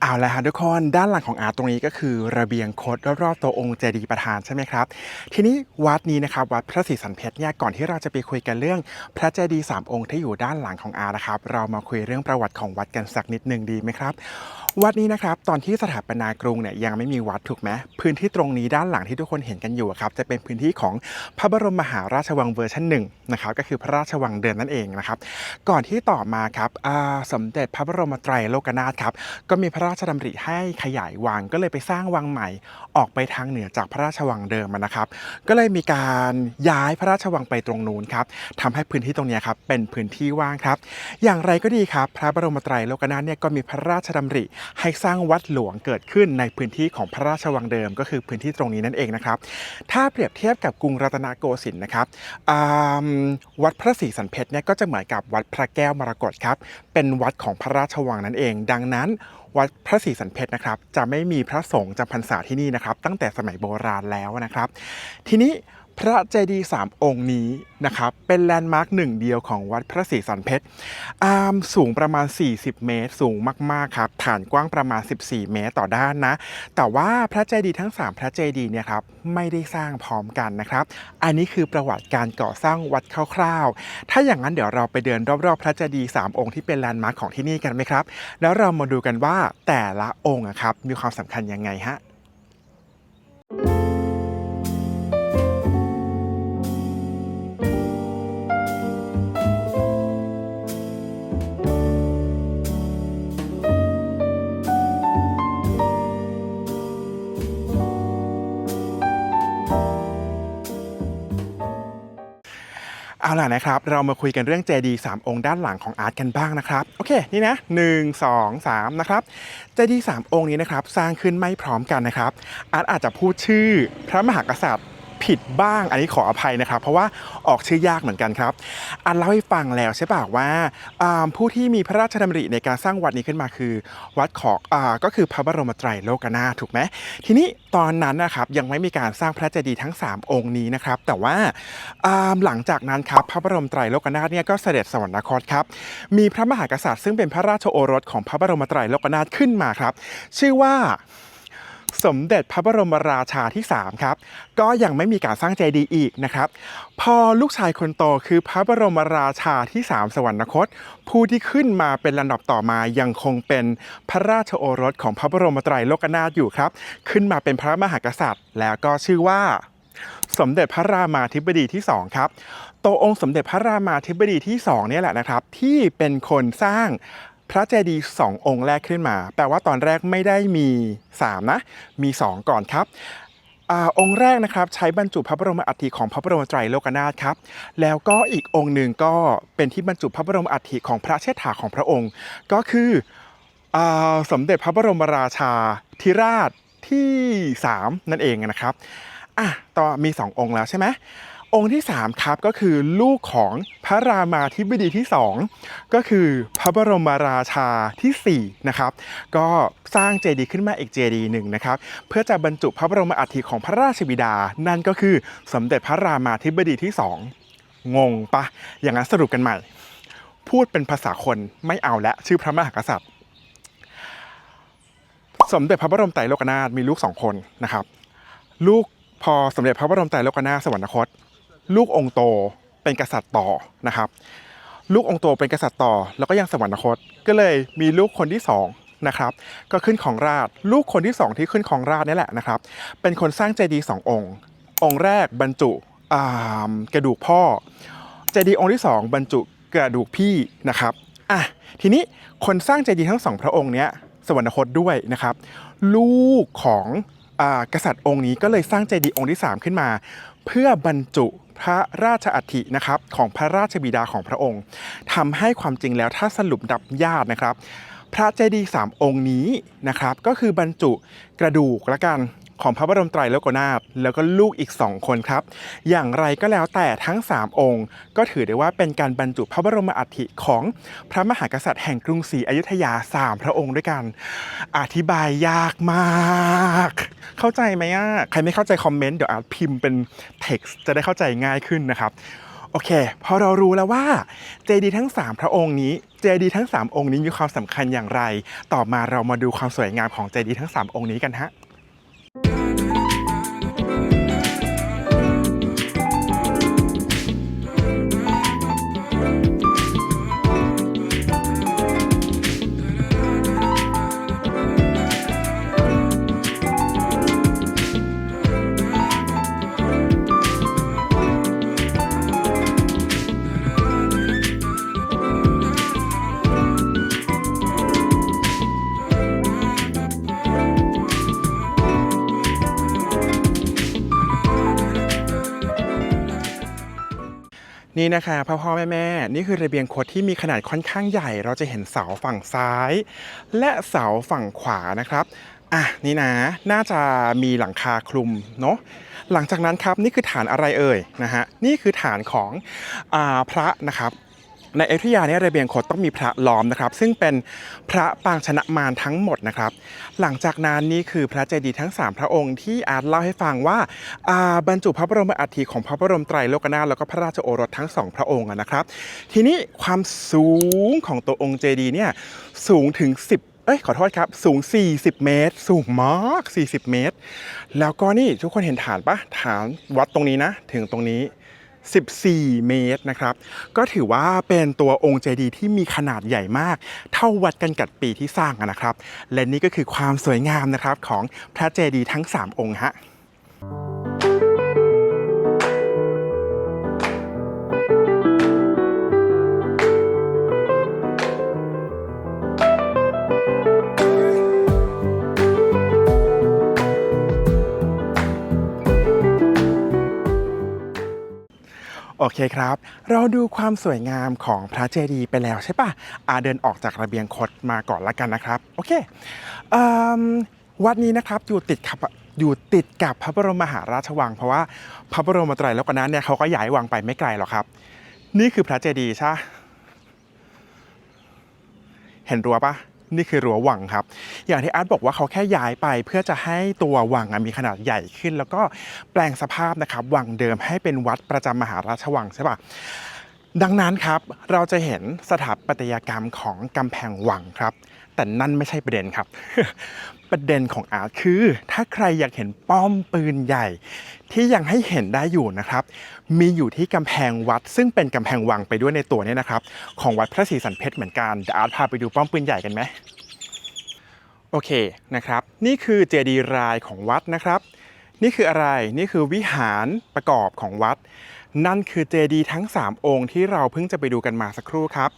เอาละฮะทุกคนด้านหลังของอาร์ตตรงนี้ก็คือระเบียงคดรอบๆตัวองค์เจดีย์ประธานใช่ไหมครับทีนี้วัดนี้นะครับวัดพระศรีสันเพชรเนี่ยก่อนที่เราจะไปคุยกันเรื่องพระเจดีย์3 องค์ที่อยู่ด้านหลังของอาร์นะครับเรามาคุยเรื่องประวัติของวัดกันสักนิดนึงดีไหมครับวัดนี้นะครับตอนที่สถาปนากรุงเนี่ยยังไม่มีวัดถูกไหมพื้นที่ตรงนี้ด้านหลังที่ทุกคนเห็นกันอยู่ครับจะเป็นพื้นที่ของพระบรมมหาราชวังเวอร์ชัน1นะครับก็คือพระราชวังเดิมนั่นเองนะครับก่อนที่ต่อมาครับสมเด็จพระบรมไตรโลกนาถครับก็มีพระราชดำริให้ขยายวังก็เลยไปสร้างวังใหม่ออกไปทางเหนือจากพระราชวังเดิมนะครับก็เลยมีการย้ายพระราชวังไปตรงนู้นครับทำให้พื้นที่ตรงนี้ครับเป็นพื้นที่ว่างครับอย่างไรก็ดีครับพระบรมไตรโลกนาถเนี่ยก็มีพระราชดำริให้สร้างวัดหลวงเกิดขึ้นในพื้นที่ของพระราชวังเดิมก็คือพื้นที่ตรงนี้นั่นเองนะครับถ้าเปรียบเทียบกับกรุงรัตนโกสินทร์นะครับวัดพระศรีสันเพชรเนี่ยก็จะเหมือนกับวัดพระแก้วมรกตครับเป็นวัดของพระราชวังนั่นเองดังนั้นวัดพระศรีสันเพชรนะครับจะไม่มีพระสงฆ์จำพรรษาที่นี่นะครับตั้งแต่สมัยโบราณแล้วนะครับทีนี้พระเจดีย์3 องค์นี้นะครับเป็นแลนด์มาร์คหนึ่งเดียวของวัดพระศรีสันเพชรสูงประมาณ40 เมตรสูงมากๆครับฐานกว้างประมาณ14 เมตรต่อด้านนะแต่ว่าพระเจดีย์ทั้ง3พระเจดีย์เนี่ยครับไม่ได้สร้างพร้อมกันนะครับอันนี้คือประวัติการก่อสร้างวัดคร่าวๆถ้าอย่างนั้นเดี๋ยวเราไปเดินรอบๆพระเจดีย์3 องค์ที่เป็นแลนด์มาร์คของที่นี่กันไหมครับแล้วเรามาดูกันว่าแต่ละองค์ครับมีความสำคัญยังไงฮะเอาล่ะนะครับเรามาคุยกันเรื่องเจดีย์3 องค์ด้านหลังของอาร์ตกันบ้างนะครับโอเคนี่นะ1 2 3นะครับเจดีย์3 องค์นี้นะครับสร้างขึ้นไม่พร้อมกันนะครับอาร์ตอาจจะพูดชื่อพระมหากษัตริย์ผิดบ้างอันนี้ขออภัยนะครับเพราะว่าออกชื่อยากเหมือนกันครับอาร์ตเล่าให้ฟังแล้วใช่ป่ะว่าผู้ที่มีพระราชดำริในการสร้างวัดนี้ขึ้นมาคือวัดของก็คือพระบรมไตรโลกนาถถูกไหมทีนี้ตอนนั้นนะครับยังไม่มีการสร้างพระเจดีย์ทั้ง3 องค์นี้นะครับแต่ว่าหลังจากนั้นครับพระบรมไตรโลกนาถเนี่ยก็เสด็จสวรรคตครับมีพระมหากษัตริย์ซึ่งเป็นพระราชโอรสของพระบรมไตรโลกนาถขึ้นมาครับชื่อว่าสมเด็จพระบรมราชาที่3ครับก็ยังไม่มีการสร้างเจดีย์อีกนะครับพอลูกชายคนโตคือพระบรมราชาที่3สวรรคตผู้ที่ขึ้นมาเป็นลำดับต่อมายังคงเป็นพระราชโอรสของพระบรมไตรโลกนาถอยู่ครับขึ้นมาเป็นพระมหากษัตริย์แล้วก็ชื่อว่าสมเด็จพระรามาธิบดีที่2ครับตัวองค์สมเด็จพระรามาธิบดีที่2เนี่ยแหละนะครับที่เป็นคนสร้างพระเจดีย์2 องค์แรกขึ้นมาแปลว่าตอนแรกไม่ได้มี3นะมี2ก่อนครับองค์แรกนะครับใช้บรรจุพระบรมอัฐิของพระบรมไตรโลกนาถครับแล้วก็อีกองค์หนึ่งก็เป็นที่บรรจุพระบรมอัฐิของพระเชษฐาของพระองค์ก็คือสมเด็จพระบรมราชาธิราชที่3นั่นเองนะครับต่อมี2 องค์แล้วใช่ไหมองค์ที่3ครับก็คือลูกของพระรามาธิบดีที่2ก็คือพระบรมราชาที่4นะครับก็สร้างเจดีย์ขึ้นมาอีกเจดีย์หนึ่งนะครับเพื่อจะบรรจุพระบรมอัฐิของพระราชบิดานั่นก็คือสมเด็จพระรามาธิบดีที่2งงปะอย่างนั้นสรุปกันใหม่พูดเป็นภาษาคนไม่เอาและชื่อพระมหากษัตริย์สมเด็จพระบรมไตรโลกนาถมีลูก2 คนนะครับลูกพอสมเด็จพระบรมไตรโลกนาถสวรรคตลูกองค์โตเป็นกษัตริย์ต่อนะครับลูกองค์โตเป็นกษัตริย์ต่อแล้วก็ยังสวรรคตก็เลยมีลูกคนที่2นะครับก็ขึ้นของราชลูกคนที่2ที่ขึ้นของราชนี่แหละนะครับเป็นคนสร้างเจดีย์2 องค์องค์แรกบรรจุกระดูกพ่อเจดีย์องค์ที่2บรรจุกระดูกพี่นะครับทีนี้คนสร้างเจดีย์ทั้ง2 พระองค์เนี้ยสวรรคตด้วยนะครับลูกของกษัตริย์องค์นี้ก็เลยสร้างเจดีย์องค์ที่3ขึ้นมาเพื่อบรรจุพระราชอัฐินะครับของพระราชบิดาของพระองค์ทำให้ความจริงแล้วถ้าสรุปดับญาตินะครับพระเจดีย์3 องค์นี้นะครับก็คือบรรจุกระดูกละกันของพระบรมไตรโลกนาถแล้วก็ลูกอีก2 คนครับอย่างไรก็แล้วแต่ทั้ง3 องค์ก็ถือได้ว่าเป็นการบรรจุพระบรมอัฐิของพระมหากษัตริย์แห่งกรุงศรีอยุธยา3 พระองค์ด้วยกันอธิบายยากมากเข้าใจไหมใครไม่เข้าใจคอมเมนต์เดี๋ยวอาจพิมพ์เป็น text จะได้เข้าใจง่ายขึ้นนะครับโอเคพอเรารู้แล้วว่าเจดีย์ทั้ง3 พระองค์นี้จ ดีย์ทั้ง3องค์นี้มีความสำคัญอย่างไรต่อมาเรามาดูความสวยงามของเจดีย์ทั้ง3องค์นี้กันฮะนี่นะคะพ่อแม่นี่คือระเบียงคดที่มีขนาดค่อนข้างใหญ่เราจะเห็นเสาฝั่งซ้าย และเสาฝั่งขวานะครับนี่นะน่าจะมีหลังคาคลุมเนาะหลังจากนั้นครับนี่คือฐานอะไรเอ่ยนะฮะนี่คือฐานของพระนะครับในอยุธยาเนี่ยระเบียงคดต้องมีพระล้อมนะครับซึ่งเป็นพระปางชนะมารทั้งหมดนะครับหลังจากนั้นนี่คือพระเจดีย์ทั้ง3พระองค์ที่อาร์ตเล่าให้ฟังว่าบรรจุพระบรมอัฐิของพระบรมไตรโลกนาถแล้วก็พระราชโอรสทั้ง2พระองค์นะครับทีนี้ความสูงของตัวองค์เจดีย์เนี่ยสูงถึงขอโทษครับสูง40เมตรสูงมาก40เมตรแล้วก็นี่ทุกคนเห็นฐานปะฐานวัดตรงนี้นะถึงตรงนี้14เมตรนะครับก็ถือว่าเป็นตัวองค์เจดีย์ที่มีขนาดใหญ่มากเท่าวัดกันกัดปีที่สร้างนะครับและนี่ก็คือความสวยงามนะครับของพระเจดีย์ทั้ง3องค์ฮะโอเคครับเราดูความสวยงามของพระเจดีย์ไปแล้วใช่ปะเดินออกจากระเบียงคดมาก่อนละกันนะครับโอเควัดนี้นะครับอยู่ติดกับพระบรมมหาราชวังเพราะว่าพระบรมไตรโลกนาถเนี่ยเขาก็ย้ายวังไปไม่ไกลหรอกครับนี่คือพระเจดีย์ใช่เห็นรั้วปะนี่คือรั้ววังครับอย่างที่อาร์ตบอกว่าเขาแค่ย้ายไปเพื่อจะให้ตัววังมีขนาดใหญ่ขึ้นแล้วก็แปลงสภาพนะครับวังเดิมให้เป็นวัดประจำมหาราชวังใช่ปะดังนั้นครับเราจะเห็นสถาปัตยกรรมของกำแพงวังครับแต่นั่นไม่ใช่ประเด็นครับ ประเด็นของอาร์ตคือถ้าใครอยากเห็นป้อมปืนใหญ่ที่ยังให้เห็นได้อยู่นะครับมีอยู่ที่กำแพงวัดซึ่งเป็นกำแพงวังไปด้วยในตัวนี้นะครับของวัดพระศรีสันเพชรเหมือนกันเดี๋ยวอาร์ตพาไปดูป้อมปืนใหญ่กันไหมโอเคนะครับนี่คือเจดีย์รายของวัดนะครับนี่คืออะไรนี่คือวิหารประกอบของวัดนั่นคือเจดีย์ทั้ง3องค์ที่เราเพิ่งจะไปดูกันมาสักครู่ครับ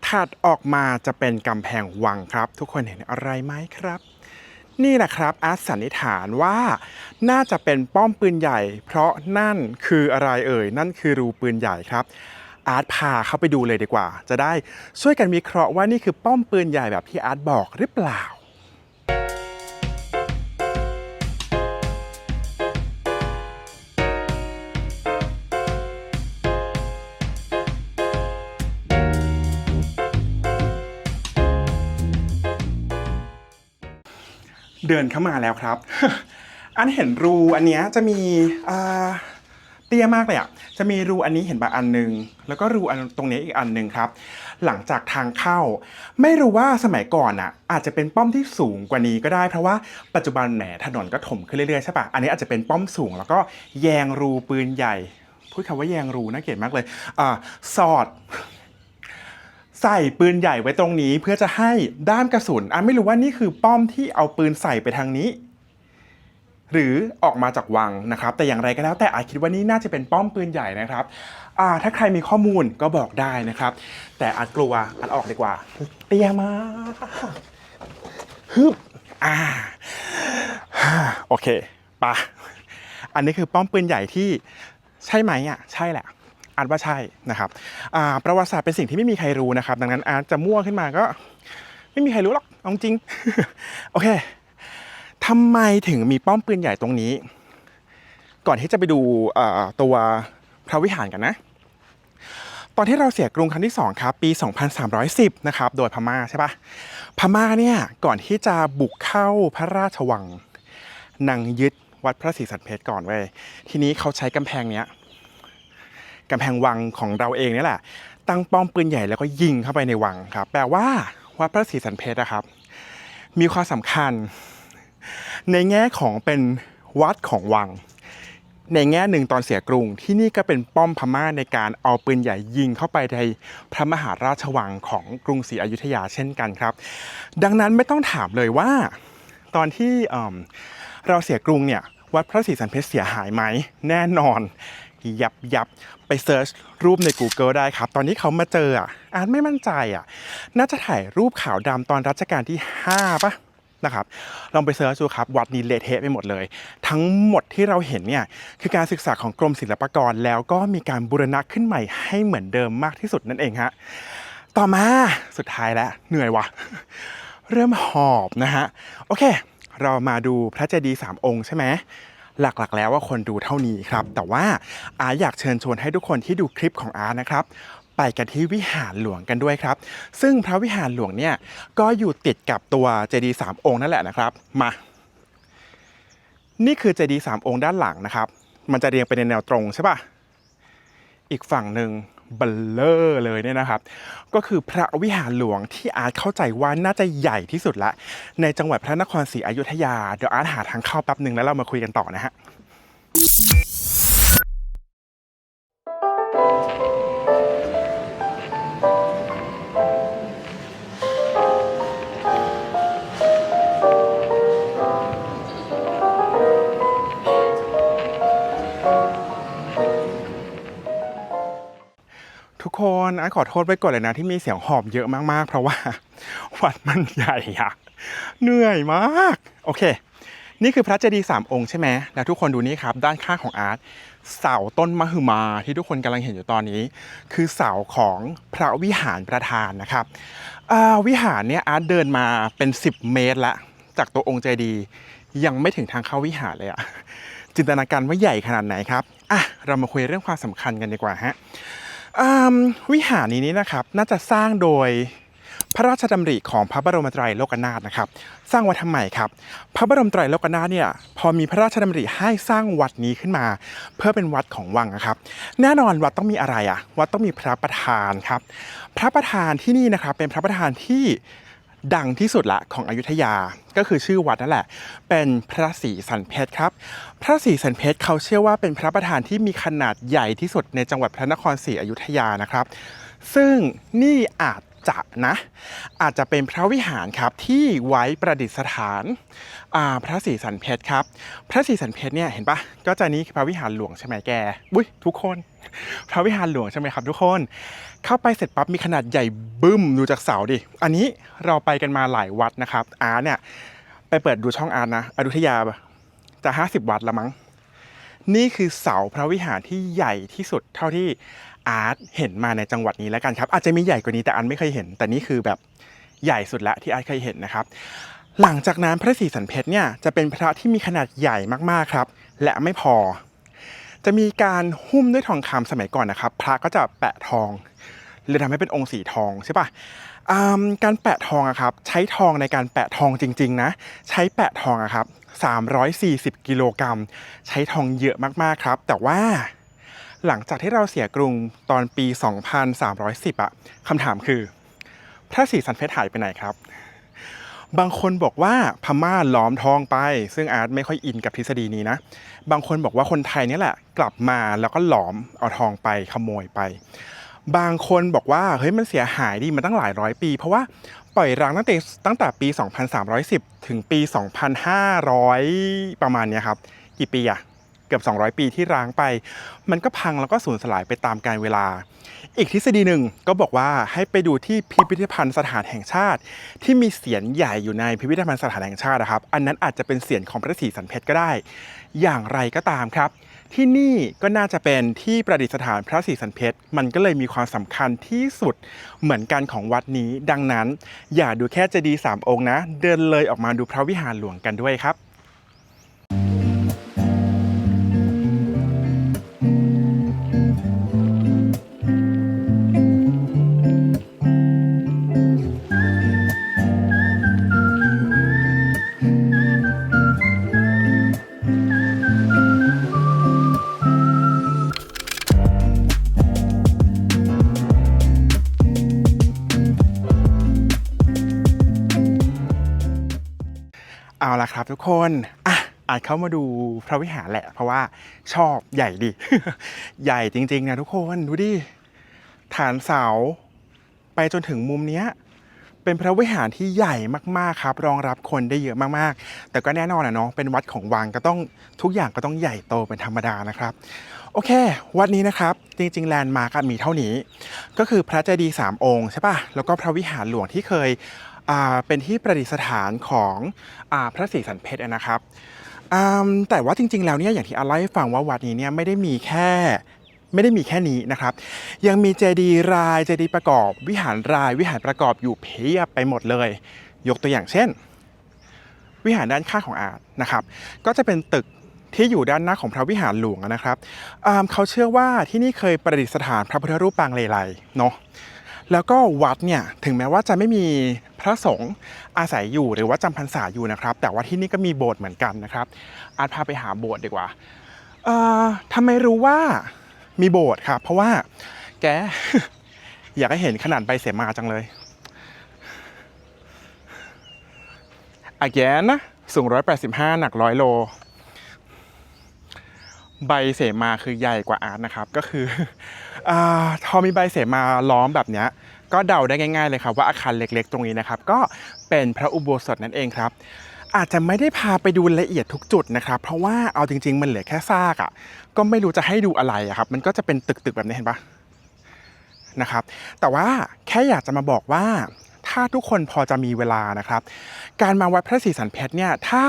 ถัดออกมาจะเป็นกำแพงวังครับทุกคนเห็นอะไรไหมครับนี่แหละครับอาร์ตสันนิษฐานว่าน่าจะเป็นป้อมปืนใหญ่เพราะนั่นคืออะไรเอ่ยนั่นคือรูปืนใหญ่ครับอาร์ตพาเข้าไปดูเลยดีกว่าจะได้ช่วยกันวิเคราะห์ว่านี่คือป้อมปืนใหญ่แบบที่อาร์ตบอกหรือเปล่าเดินเข้ามาแล้วครับ อันเห็นรูอันเนี้ยจะมีเตี้ยมากเลยจะมีรูอันนี้เห็นป่ะอันนึงแล้วก็รูอันตรงนี้อีกอันนึงครับหลังจากทางเข้าไม่รู้ว่าสมัยก่อนอาจจะเป็นป้อมที่สูงกว่านี้ก็ได้เพราะว่าปัจจุบันแหมถนนก็ถมขึ้นเรื่อยๆใช่ป่ะอันนี้อาจจะเป็นป้อมสูงแล้วก็แยงรูปืนใหญ่พูดคำว่าแยงรูน่าเกลียดมากเลยสอดใส่ปืนใหญ่ไว้ตรงนี้เพื่อจะให้ด้ามกระสุนไม่รู้ว่านี่คือป้อมที่เอาปืนใส่ไปทางนี้หรือออกมาจากวังนะครับแต่อย่างไรก็แล้วแต่อาจคิดว่านี่น่าจะเป็นป้อมปืนใหญ่นะครับถ้าใครมีข้อมูลก็บอกได้นะครับแต่อาจกลัวอาจออกดีกว่าเตี้ยมากฮึบโอเคปะอันนี้คือป้อมปืนใหญ่ที่ใช่ไหมใช่แหละอาร์ตว่าใช่นะครับประวัติศาสตร์เป็นสิ่งที่ไม่มีใครรู้นะครับดังนั้นอาร์ตจะมั่วขึ้นมาก็ไม่มีใครรู้หรอกเอาจริง โอเคทำไมถึงมีป้อมปืนใหญ่ตรงนี้ก่อนที่จะไปดูตัวพระวิหารกันนะตอนที่เราเสียกรุงครั้งที่2ครับปี2310นะครับโดยพม่าใช่ปะพม่าเนี่ยก่อนที่จะบุกเข้าพระราชวังนางยึดวัดพระศรีสันเพชรก่อนเว้ยทีนี้เขาใช้กำแพงเนี้ยกำแพงวังของเราเองนี่แหละ ตั้งป้อมปืนใหญ่แล้วก็ยิงเข้าไปในวังครับแปลว่าวัดพระศรีสันเพชรนะครับมีความสำคัญในแง่ของเป็นวัดของวังในแง่หนึ่งตอนเสียกรุงที่นี่ก็เป็นป้อมพม่าในการเอาปืนใหญ่ยิงเข้าไปในพระมหาราชวังของกรุงศรีอยุธยาเช่นกันครับดังนั้นไม่ต้องถามเลยว่าตอนที่เราเสียกรุงเนี่ยวัดพระศรีสันเพชรเสียหายไหมแน่นอนยับไปเซิร์ชรูปใน Google ได้ครับตอนที่เขามาเจออาจไม่มั่นใจน่าจะถ่ายรูปขาวดำตอนรัชกาลที่5ป่ะนะครับลองไปเซิร์ชดูครับวัดนี้เละเทะไปหมดเลยทั้งหมดที่เราเห็นเนี่ยคือการศึกษาของกรมศิลปากรแล้วก็มีการบูรณะขึ้นใหม่ให้เหมือนเดิมมากที่สุดนั่นเองฮะต่อมาสุดท้ายแล้วเหนื่อยวะเริ่มหอบนะฮะโอเคเรามาดูพระเจดีย์3องค์ใช่ไหมหลักๆแล้วว่าคนดูเท่านี้ครับแต่ว่าอาอยากเชิญชวนให้ทุกคนที่ดูคลิปของอานะครับไปกันที่วิหารหลวงกันด้วยครับซึ่งพระวิหารหลวงเนี่ยก็อยู่ติดกับตัวเจดีย์3องค์นั่นแหละนะครับมานี่คือเจดีย์3องค์ด้านหลังนะครับมันจะเรียงไปในแนวตรงใช่ป่ะอีกฝั่งหนึ่งเบลเลอร์เลยเนี่ยนะครับก็คือพระวิหารหลวงที่อาร์ตเข้าใจว่าน่าจะใหญ่ที่สุดละในจังหวัดพระนครศรีอยุธยาเดี๋ยวอาร์ตหาทางเข้าแป๊บนึงแล้วเรามาคุยกันต่อนะฮะทุกคนอาร์ตขอโทษไว้ก่อนเลยนะที่มีเสียงหอบเยอะมากๆเพราะว่าวัดมันใหญ่เหนื่อยมากโอเคนี่คือพระเจดีย์3องค์ใช่ไหมแล้วทุกคนดูนี่ครับด้านข้างของอาร์ตเสาต้นมหึมาที่ทุกคนกำลังเห็นอยู่ตอนนี้คือเสาของพระวิหารประธานนะครับวิหารเนี่ยอาร์ตเดินมาเป็น10 เมตรละจากตัวองค์เจดีย์ยังไม่ถึงทางเข้าวิหารเลยจินตนาการว่าใหญ่ขนาดไหนครับเรามาคุยเรื่องความสำคัญกันดีกว่าฮะวิหารนี้นะครับน่าจะสร้างโดยพระราชดำริของพระบรมไตรโลกนาถนะครับสร้างวัดทำไมครับพระบรมไตรโลกนาถเนี่ยพอมีพระราชดำริให้สร้างวัดนี้ขึ้นมาเพื่อเป็นวัดของวังนะครับแน่นอนวัดต้องมีอะไรวัดต้องมีพระประธานครับพระประธานที่นี่นะครับเป็นพระประธานที่ดังที่สุดละของอยุธยาก็คือชื่อวัดนั่นแหละเป็นพระศรีสันเพชรครับพระศรีสันเพชรเขาเชื่อว่าเป็นพระประธานที่มีขนาดใหญ่ที่สุดในจังหวัดพระนครศรีอยุธยานะครับซึ่งนี่อาจจะเป็นพระวิหารครับที่ไว้ประดิษฐานพระศรีสันเพชรครับพระศรีสันเพชรเนี่ยเห็นปะก็จะนี้พระวิหารหลวงใช่ไหมแกทุกคนพระวิหารหลวงใช่ไหมครับทุกคนเข้าไปเสร็จปั๊บมีขนาดใหญ่บึ้มดูจากเสาดิอันนี้เราไปกันมาหลายวัดนะครับอาร์ตเนี่ยไปเปิดดูช่องอาร์ตนะอยุธยาจะ50 วัดละมั้งนี่คือเสาพระวิหารที่ใหญ่ที่สุดเท่าที่อาร์ตเห็นมาในจังหวัดนี้แล้วกันครับอาจจะมีใหญ่กว่านี้แต่อาร์ตไม่เคยเห็นแต่นี่คือแบบใหญ่สุดละที่อาร์ตเคยเห็นนะครับหลังจากนั้นพระศรีสันเพชรเนี่ยจะเป็นพระที่มีขนาดใหญ่มากๆครับและไม่พอจะมีการหุ้มด้วยทองคำสมัยก่อนนะครับพระก็จะแปะทองเลยทำให้เป็นองค์สีทองใช่ปะการแปะทองครับใช้ทองในการแปะทองจริงๆนะใช้แปะทองครับ340 กิโลกรัมใช้ทองเยอะมากๆครับแต่ว่าหลังจากที่เราเสียกรุงตอนปี 2310คำถามคือพระศรีสันเพชรหายไปไหนครับบางคนบอกว่าพม่าล้อมทองไปซึ่งอาร์ตไม่ค่อยอินกับทฤษฎีนี้นะบางคนบอกว่าคนไทยนี่แหละกลับมาแล้วก็หลอมเอาทองไปขโมยไปบางคนบอกว่าเฮ้ยมันเสียหายดิมันตั้งหลายร้อยปีเพราะว่าปล่อยร้างตั้งแต่ปี 2310 ถึงปี 2500 ประมาณนี้ครับกี่ปีเกือบ200 ปีที่ร้างไปมันก็พังแล้วก็สูญสลายไปตามกาลเวลาอีกทฤษฎีหนึ่งก็บอกว่าให้ไปดูที่พิพิธภัณฑ์สถานแห่งชาติที่มีเสียนใหญ่อยู่ในพิพิธภัณฑ์สถานแห่งชาตินะครับอันนั้นอาจจะเป็นเสียนของพระศรีสันเพชรก็ได้อย่างไรก็ตามครับที่นี่ก็น่าจะเป็นที่ประดิษฐานพระศรีสันเพชรมันก็เลยมีความสำคัญที่สุดเหมือนกันของวัดนี้ดังนั้นอย่าดูแค่เจดีย์3องค์นะเดินเลยออกมาดูพระวิหารหลวงกันด้วยครับ เอาละครับทุกคนอาจเข้ามาดูพระวิหารแหละเพราะว่าชอบใหญ่ดิ ใหญ่จริงๆนะทุกคนดูดิฐานเสาไปจนถึงมุมเนี้ยเป็นพระวิหารที่ใหญ่มากๆครับรองรับคนได้เยอะมากๆแต่ก็แน่นอนนะเนาะเป็นวัดของวังก็ต้องทุกอย่างก็ต้องใหญ่โตเป็นธรรมดานะครับโอเควัดนี้นะครับจริงๆแลนด์มาร์คมีเท่านี้ก็คือพระเจดีย์3 องค์ใช่ป่ะแล้วก็พระวิหารหลวงที่เคยเป็นที่ประดิษฐานของพระศรีสันเพชรนะครับแต่ว่าจริงๆแล้วเนี่ยอย่างที่อาเล่าให้ฟังว่าวัดนี้เนี่ยไม่ได้มีแค่นี้นะครับยังมีเจดีย์รายเจดีย์ประกอบวิหารรายวิหารประกอบอยู่เพียบไปหมดเลยยกตัวอย่างเช่นวิหารด้านข้างของอาร์ตนะครับก็จะเป็นตึกที่อยู่ด้านหน้าของพระวิหารหลวงนะครับเขาเชื่อว่าที่นี่เคยประดิษฐานพระพุทธรูปปางเลไลเนาะแล้วก็วัดเนี่ยถึงแม้ว่าจะไม่มีพระสงฆ์อาศัยอยู่หรือว่าจำพรรษาอยู่นะครับแต่ว่าที่นี่ก็มีโบสถ์เหมือนกันนะครับอาร์ตพาไปหาโบสถ์ดีกว่าทำไมรู้ว่ามีโบสถ์ครับเพราะว่าแก อยากให้เห็นขนาดใบเสมาจังเลยแกนะสูง185หนัก100 โลใบเสมาคือใหญ่กว่าอาร์ตนะครับก็คือพอมีใบเสมาล้อมแบบนี้ก็เดาได้ง่ายๆเลยครับว่าอาคารเล็กๆตรงนี้นะครับก็เป็นพระอุโบสถนั่นเองครับอาจจะไม่ได้พาไปดูละเอียดทุกจุดนะครับเพราะว่าเอาจริงๆมันเหลือแค่ซากก็ไม่รู้จะให้ดูอะไรครับมันก็จะเป็นตึกๆแบบนี้เห็นปะนะครับแต่ว่าแค่อยากจะมาบอกว่าถ้าทุกคนพอจะมีเวลานะครับการมาวัดพระศรีสันเพชรเนี่ยถ้า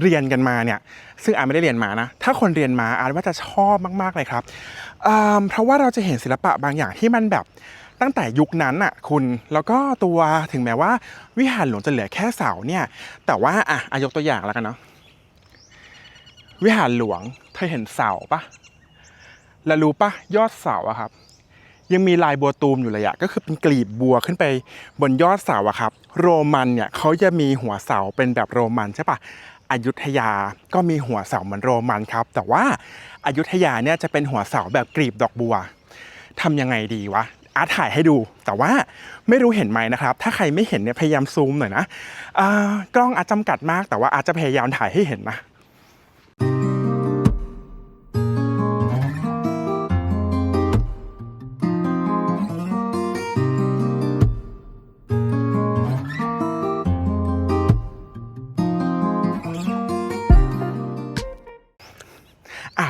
เรียนกันมาเนี่ยซึ่งอาร์ตไม่ได้เรียนมานะถ้าคนเรียนมาอาร์ตว่าจะชอบมากๆเลยครับเพราะว่าเราจะเห็นศิลปะบางอย่างที่มันแบบตั้งแต่ยุคนั้นคุณแล้วก็ตัวถึงแม้ว่าวิหารหลวงจะเหลือแค่เสาเนี่ยแต่ว่ายกตัวอย่างแล้วกันเนาะวิหารหลวงเธอเห็นเสาปะแล้วรู้ปะยอดเสาครับยังมีลายบัวตูมอยู่เลยก็คือเป็นกลีบบัวขึ้นไปบนยอดเสาครับโรมันเนี่ยเขาจะมีหัวเสาเป็นแบบโรมันใช่ปะอยุธยาก็มีหัวเสาเหมือนโรมันครับแต่ว่าอยุธยาเนี่ยจะเป็นหัวเสาแบบกลีบดอกบัวทำยังไงดีวะอาร์ตถ่ายให้ดูแต่ว่าไม่รู้เห็นไหมนะครับถ้าใครไม่เห็นเนี่ยพยายามซูมหน่อยนะกล้องอาจจำกัดมากแต่ว่าอาจจะพยายามถ่ายให้เห็นนะ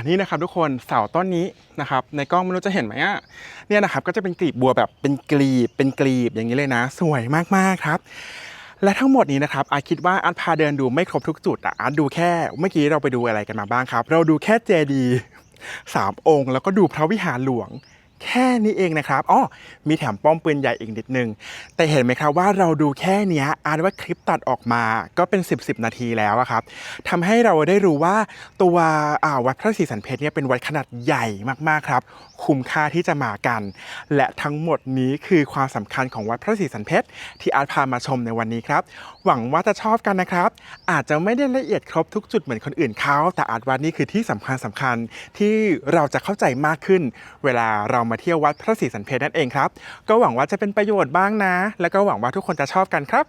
นี่นะครับทุกคนเสาต้นนี้นะครับในกล้องไม่รู้จะเห็นไหมเนี่ยนะครับก็จะเป็นกลีบบัวแบบเป็นกลีบอย่างนี้เลยนะสวยมากๆครับและทั้งหมดนี้นะครับอาร์ตคิดว่าอาร์ตพาเดินดูไม่ครบทุกจุดอาร์ตดูแค่เมื่อกี้เราไปดูอะไรกันมาบ้างครับเราดูแค่เจดีย์3 องค์แล้วก็ดูพระวิหารหลวงแค่นี้เองนะครับมีแถมป้อมปืนใหญ่อีกนิดนึงแต่เห็นไหมครับว่าเราดูแค่นี้อาร์ตว่าคลิปตัดออกมาก็เป็น10 นาทีแล้วครับทำให้เราได้รู้ว่าตัววัดพระศรีสันเพชรเนี่ยเป็นวัดขนาดใหญ่มากๆครับคุ้มค่าที่จะมากันและทั้งหมดนี้คือความสำคัญของวัดพระศรีสันเพชรที่อาร์ตพามาชมในวันนี้ครับหวังว่าจะชอบกันนะครับอาจจะไม่ได้ละเอียดครบทุกจุดเหมือนคนอื่นเขาแต่อาร์ตว่านี่คือที่สำคัญที่เราจะเข้าใจมากขึ้นเวลาเรามาเที่ยววัดพระศรีสันเพชรนั่นเองครับก็หวังว่าจะเป็นประโยชน์บ้างนะแล้วก็หวังว่าทุกคนจะชอบกันครับ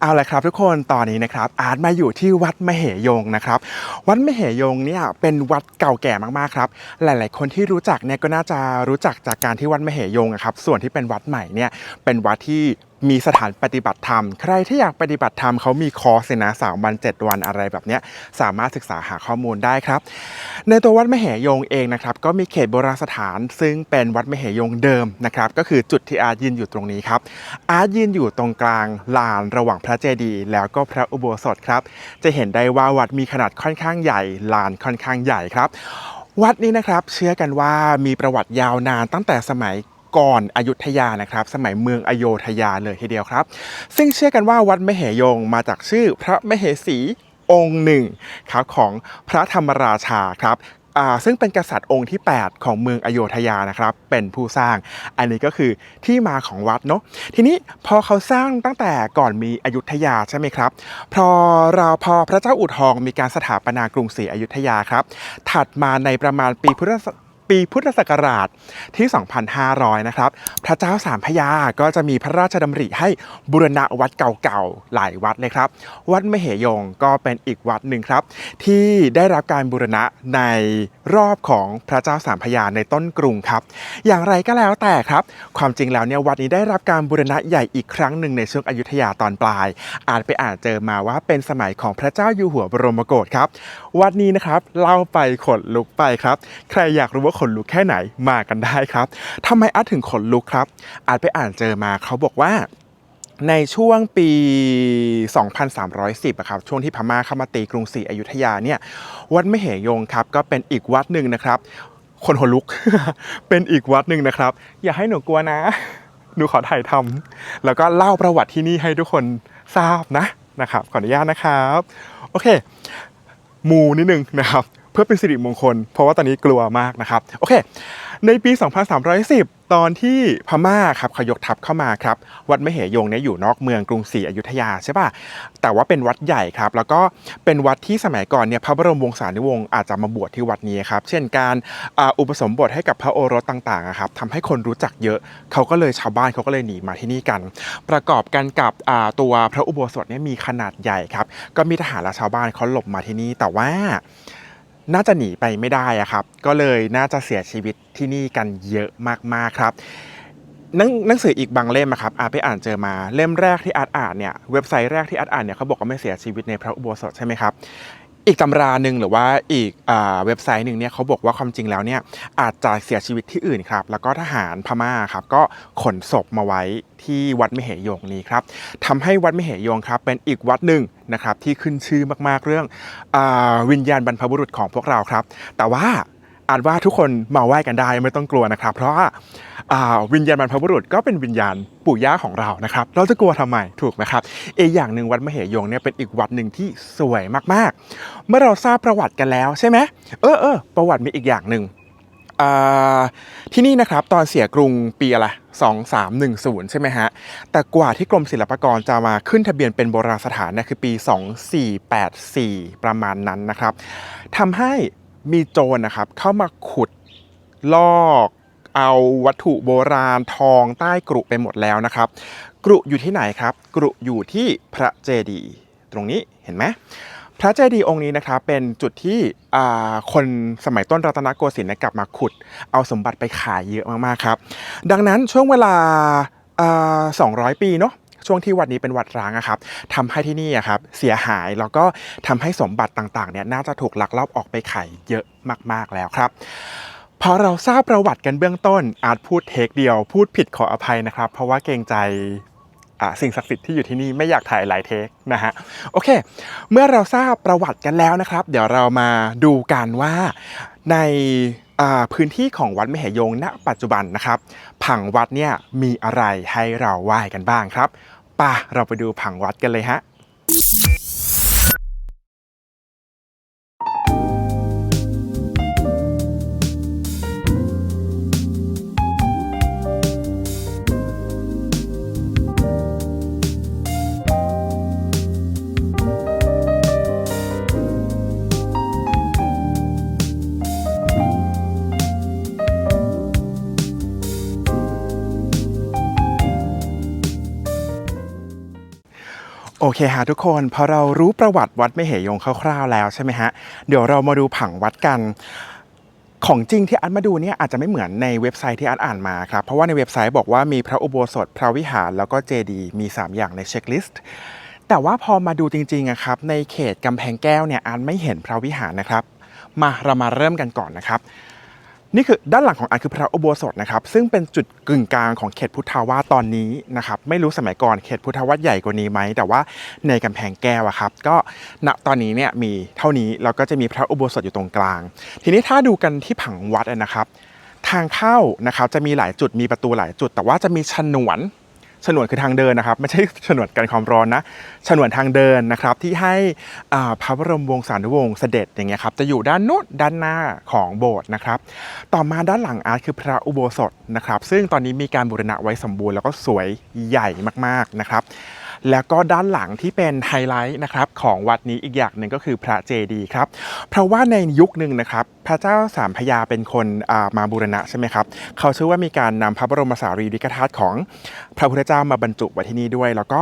เอาละครับทุกคนตอนนี้นะครับอาร์ตมาอยู่ที่วัดมเหยงนะครับวัดมเหยงเนี่ยเป็นวัดเก่าแก่มากๆครับหลายๆคนที่รู้จักเนี่ยก็น่าจะรู้จักจากการที่วัดมเหยงครับส่วนที่เป็นวัดใหม่เนี่ยเป็นวัดที่ มีสถานปฏิบัติธรรมใครที่อยากปฏิบัติธรรมเขามีคอร์สเลยนะ3 วัน7 วันอะไรแบบเนี้ยสามารถศึกษาหาข้อมูลได้ครับในตัววัดมเหยงเองนะครับก็มีเขตโบราณสถานซึ่งเป็นวัดมเหยงเดิมนะครับก็คือจุดที่อาร์ตยืนอยู่ตรงนี้ครับอาร์ตยืนอยู่ตรงกลางลานระหว่างพระเจดีย์แล้วก็พระอุโบสถครับจะเห็นได้ว่าวัดมีขนาดค่อนข้างใหญ่ลานค่อนข้างใหญ่ครับวัดนี้นะครับเชื่อกันว่ามีประวัติยาวนานตั้งแต่สมัยก่อนอยุธยานะครับสมัยเมืองอโยธยาเลยทีเดียวครับซึ่งเชื่อกันว่าวัดมเหยงมาจากชื่อพระมเหสีองค์หนึ่งครับของพระธรรมราชาครับซึ่งเป็นกษัตริย์องค์ที่ 8 ของเมืองอโยธยานะครับเป็นผู้สร้างอันนี้ก็คือที่มาของวัดเนาะทีนี้พอเขาสร้างตั้งแต่ก่อนมีอยุธยาใช่ไหมครับพอพระเจ้าอู่ทองมีการสถาปนากรุงศรีอยุธยาครับถัดมาในประมาณปีพุทธศักราชที่ 2,500 นะครับพระเจ้าสามพระยาก็จะมีพระราชดำริให้บูรณะวัดเก่าๆหลายวัดเลยครับวัดมเหยงก็เป็นอีกวัดหนึ่งครับที่ได้รับการบูรณะในรอบของพระเจ้าสามพระยาในต้นกรุงครับอย่างไรก็แล้วแต่ครับความจริงแล้วเนี่ยวัดนี้ได้รับการบูรณะใหญ่อีกครั้งหนึ่งในช่วงอยุธยาตอนปลายอ่านเจอมาว่าเป็นสมัยของพระเจ้าอยู่หัวบรมโกศครับวัดนี้นะครับเล่าไปขนลุกไปครับใครอยากรู้ว่าขนลุกแค่ไหนมากันได้ครับทำไมอาร์ตถึงขนลุกครับอาร์ตไปอ่านเจอมาเขาบอกว่าในช่วงปี 2310ครับช่วงที่พม่าเข้ามาตีกรุงศรีอยุธยาเนี่ยวัดมเหยงครับก็เป็นอีกวัดหนึ่งนะครับคนขนลุก เป็นอีกวัดหนึ่งนะครับอย่าให้หนูกลัวนะหนูขอถ่ายทำแล้วก็เล่าประวัติที่นี่ให้ทุกคนทราบนะครับขออนุญาตนะครับโอเคมูนิดนึงนะครับเพื่อเป็นสิริมงคลเพราะว่าตอนนี้กลัวมากนะครับโอเคในปี 2310 ตอนที่พม่าครับเขายกทัพเข้ามาครับวัดมเหยงเนี่ยอยู่นอกเมืองกรุงศรีอยุธยาใช่ป่ะแต่ว่าเป็นวัดใหญ่ครับแล้วก็เป็นวัดที่สมัยก่อนเนี่ยพระบรมวงศานุวงศ์อาจจะมาบวชที่วัดนี้ครับเช่นการอุปสมบทให้กับพระโอรสต่างๆครับทำให้คนรู้จักเยอะชาวบ้านเขาก็เลยหนีมาที่นี่กันประกอบกันกับตัวพระอุโบสถเนี่ยมีขนาดใหญ่ครับก็มีทหารและชาวบ้านเขาหลบมาที่นี่แต่ว่าน่าจะหนีไปไม่ได้ครับก็เลยน่าจะเสียชีวิตที่นี่กันเยอะมากๆครับหนังสืออีกบางเล่มครับอาร์ตไปอ่านเจอมาเล่มแรกที่อาร์ตอ่านเนี่ยเว็บไซต์แรกที่อาร์ตอ่านเนี่ยเขาบอกว่าไม่เสียชีวิตในพระอุโบสถใช่ไหมครับอีกตำราหนึ่งหรือว่าอีกเว็บไซต์หนึ่งเนี่ยเขาบอกว่าความจริงแล้วเนี่ยอาจจะเสียชีวิตที่อื่นครับแล้วก็ทหารพม่าครับก็ขนศพมาไว้ที่วัดมเหยงนี้ครับทำให้วัดมเหยงครับเป็นอีกวัดหนึ่งนะครับที่ขึ้นชื่อมากๆเรื่องวิญญาณบรรพบุรุษของพวกเราครับแต่ว่าอาจว่าทุกคนมาไหว้กันได้ไม่ต้องกลัวนะครับเพราะว่าวิญญาณบรรพบุรุษก็เป็นวิญญาณปู่ย่าของเรานะครับเราจะกลัวทำไมถูกไหมครับอีกอย่างหนึ่งวัดมเหยงเนี่ยเป็นอีกวัดหนึ่งที่สวยมากๆเมื่อเราทราบประวัติกันแล้วใช่ไหมประวัติมีอีกอย่างหนึ่งที่นี่นะครับตอนเสียกรุงปีอะไร2310ใช่ไหมฮะแต่กว่าที่กรมศิลปากรจะมาขึ้นทะเบียนเป็นโบราณสถานเนี่ยคือปี2484ประมาณนั้นนะครับทำให้มีโจรนะครับเข้ามาขุดลอกเอาวัตถุโบราณทองใต้กรุไปหมดแล้วนะครับกรุอยู่ที่ไหนครับกรุอยู่ที่พระเจดีย์ตรงนี้เห็นไหมพระเจดีย์องค์นี้นะครับเป็นจุดที่คนสมัยต้นรัตนโกสินทร์กลับมาขุดเอาสมบัติไปขายเยอะมากๆครับดังนั้นช่วงเวลา200 ปีเนาะช่วงที่วัดนี้เป็นวัดร้างครับทำให้ที่นี่ครับเสียหายแล้วก็ทำให้สมบัติต่างๆเนี่ยน่าจะถูกลักลอบออกไปขายเยอะมากๆแล้วครับพอเราทราบประวัติกันเบื้องต้นอาจพูดเทคเดียวพูดผิดขออภัยนะครับเพราะว่าเกรงใจสิ่งศักดิ์สิทธิ์ที่อยู่ที่นี่ไม่อยากถ่ายหลายเทคนะฮะโอเคเมื่อเราทราบประวัติกันแล้วนะครับเดี๋ยวเรามาดูกันว่าในพื้นที่ของวัดมเหยงณปัจจุบันนะครับผังวัดเนี่ยมีอะไรให้เราไหว้กันบ้างครับเราไปดูผังวัดกันเลยฮะ โอเคฮะทุกคนพอเรารู้ประวัติวัดมเหยงคร่าวๆแล้วใช่ไหมฮะเดี๋ยวเรามาดูผังวัดกัน ของจริงที่อาร์ตมาดูเนี่ยอาจจะไม่เหมือนในเว็บไซต์ที่อาร์ตอ่านมาครับเพราะว่าในเว็บไซต์บอกว่ามีพระอุโบสถพระวิหารแล้วก็เจดีย์มี3อย่างในเช็คลิสต์แต่ว่าพอมาดูจริงๆครับในเขตกำแพงแก้วเนี่ยอาร์ตไม่เห็นพระวิหารนะครับเรามาเริ่มกันก่อนนะครับนี่คือด้านหลังของอาร์ตคือพระอุโบสถนะครับซึ่งเป็นจุดกึ่งกลางของเขตพุทธาวาสตอนนี้นะครับไม่รู้สมัยก่อนเขตพุทธาวาสใหญ่กว่านี้ไหมแต่ว่าในกำแพงแก้วครับก็ณตอนนี้เนี่ยมีเท่านี้แล้วก็จะมีพระอุโบสถอยู่ตรงกลางทีนี้ถ้าดูกันที่ผังวัดนะครับทางเข้านะครับจะมีหลายจุดมีประตูหลายจุดแต่ว่าจะมีฉนวนคือทางเดินนะครับไม่ใช่ฉนวนกันความร้อนนะฉนวนทางเดินนะครับที่ให้พระบรมวงศานุวงศ์เสด็จอย่างเงี้ยครับจะอยู่ด้านโน้นด้านหน้าของโบสถ์นะครับต่อมาด้านหลังอาร์ตคือพระอุโบสถนะครับซึ่งตอนนี้มีการบูรณะไว้สมบูรณ์แล้วก็สวยใหญ่มากๆนะครับแล้วก็ด้านหลังที่เป็นไฮไลท์นะครับของวัดนี้อีกอย่างหนึ่งก็คือพระเจดีย์ครับเพราะว่าในยุคหนึ่งนะครับพระเจ้าสามพระยาเป็นคนมาบูรณะใช่ไหมครับเขาเชื่อว่ามีการนำพระบรมสารีริกธาตุของพระพุทธเจ้ามาบรรจุไว้ที่นี่ด้วยแล้วก็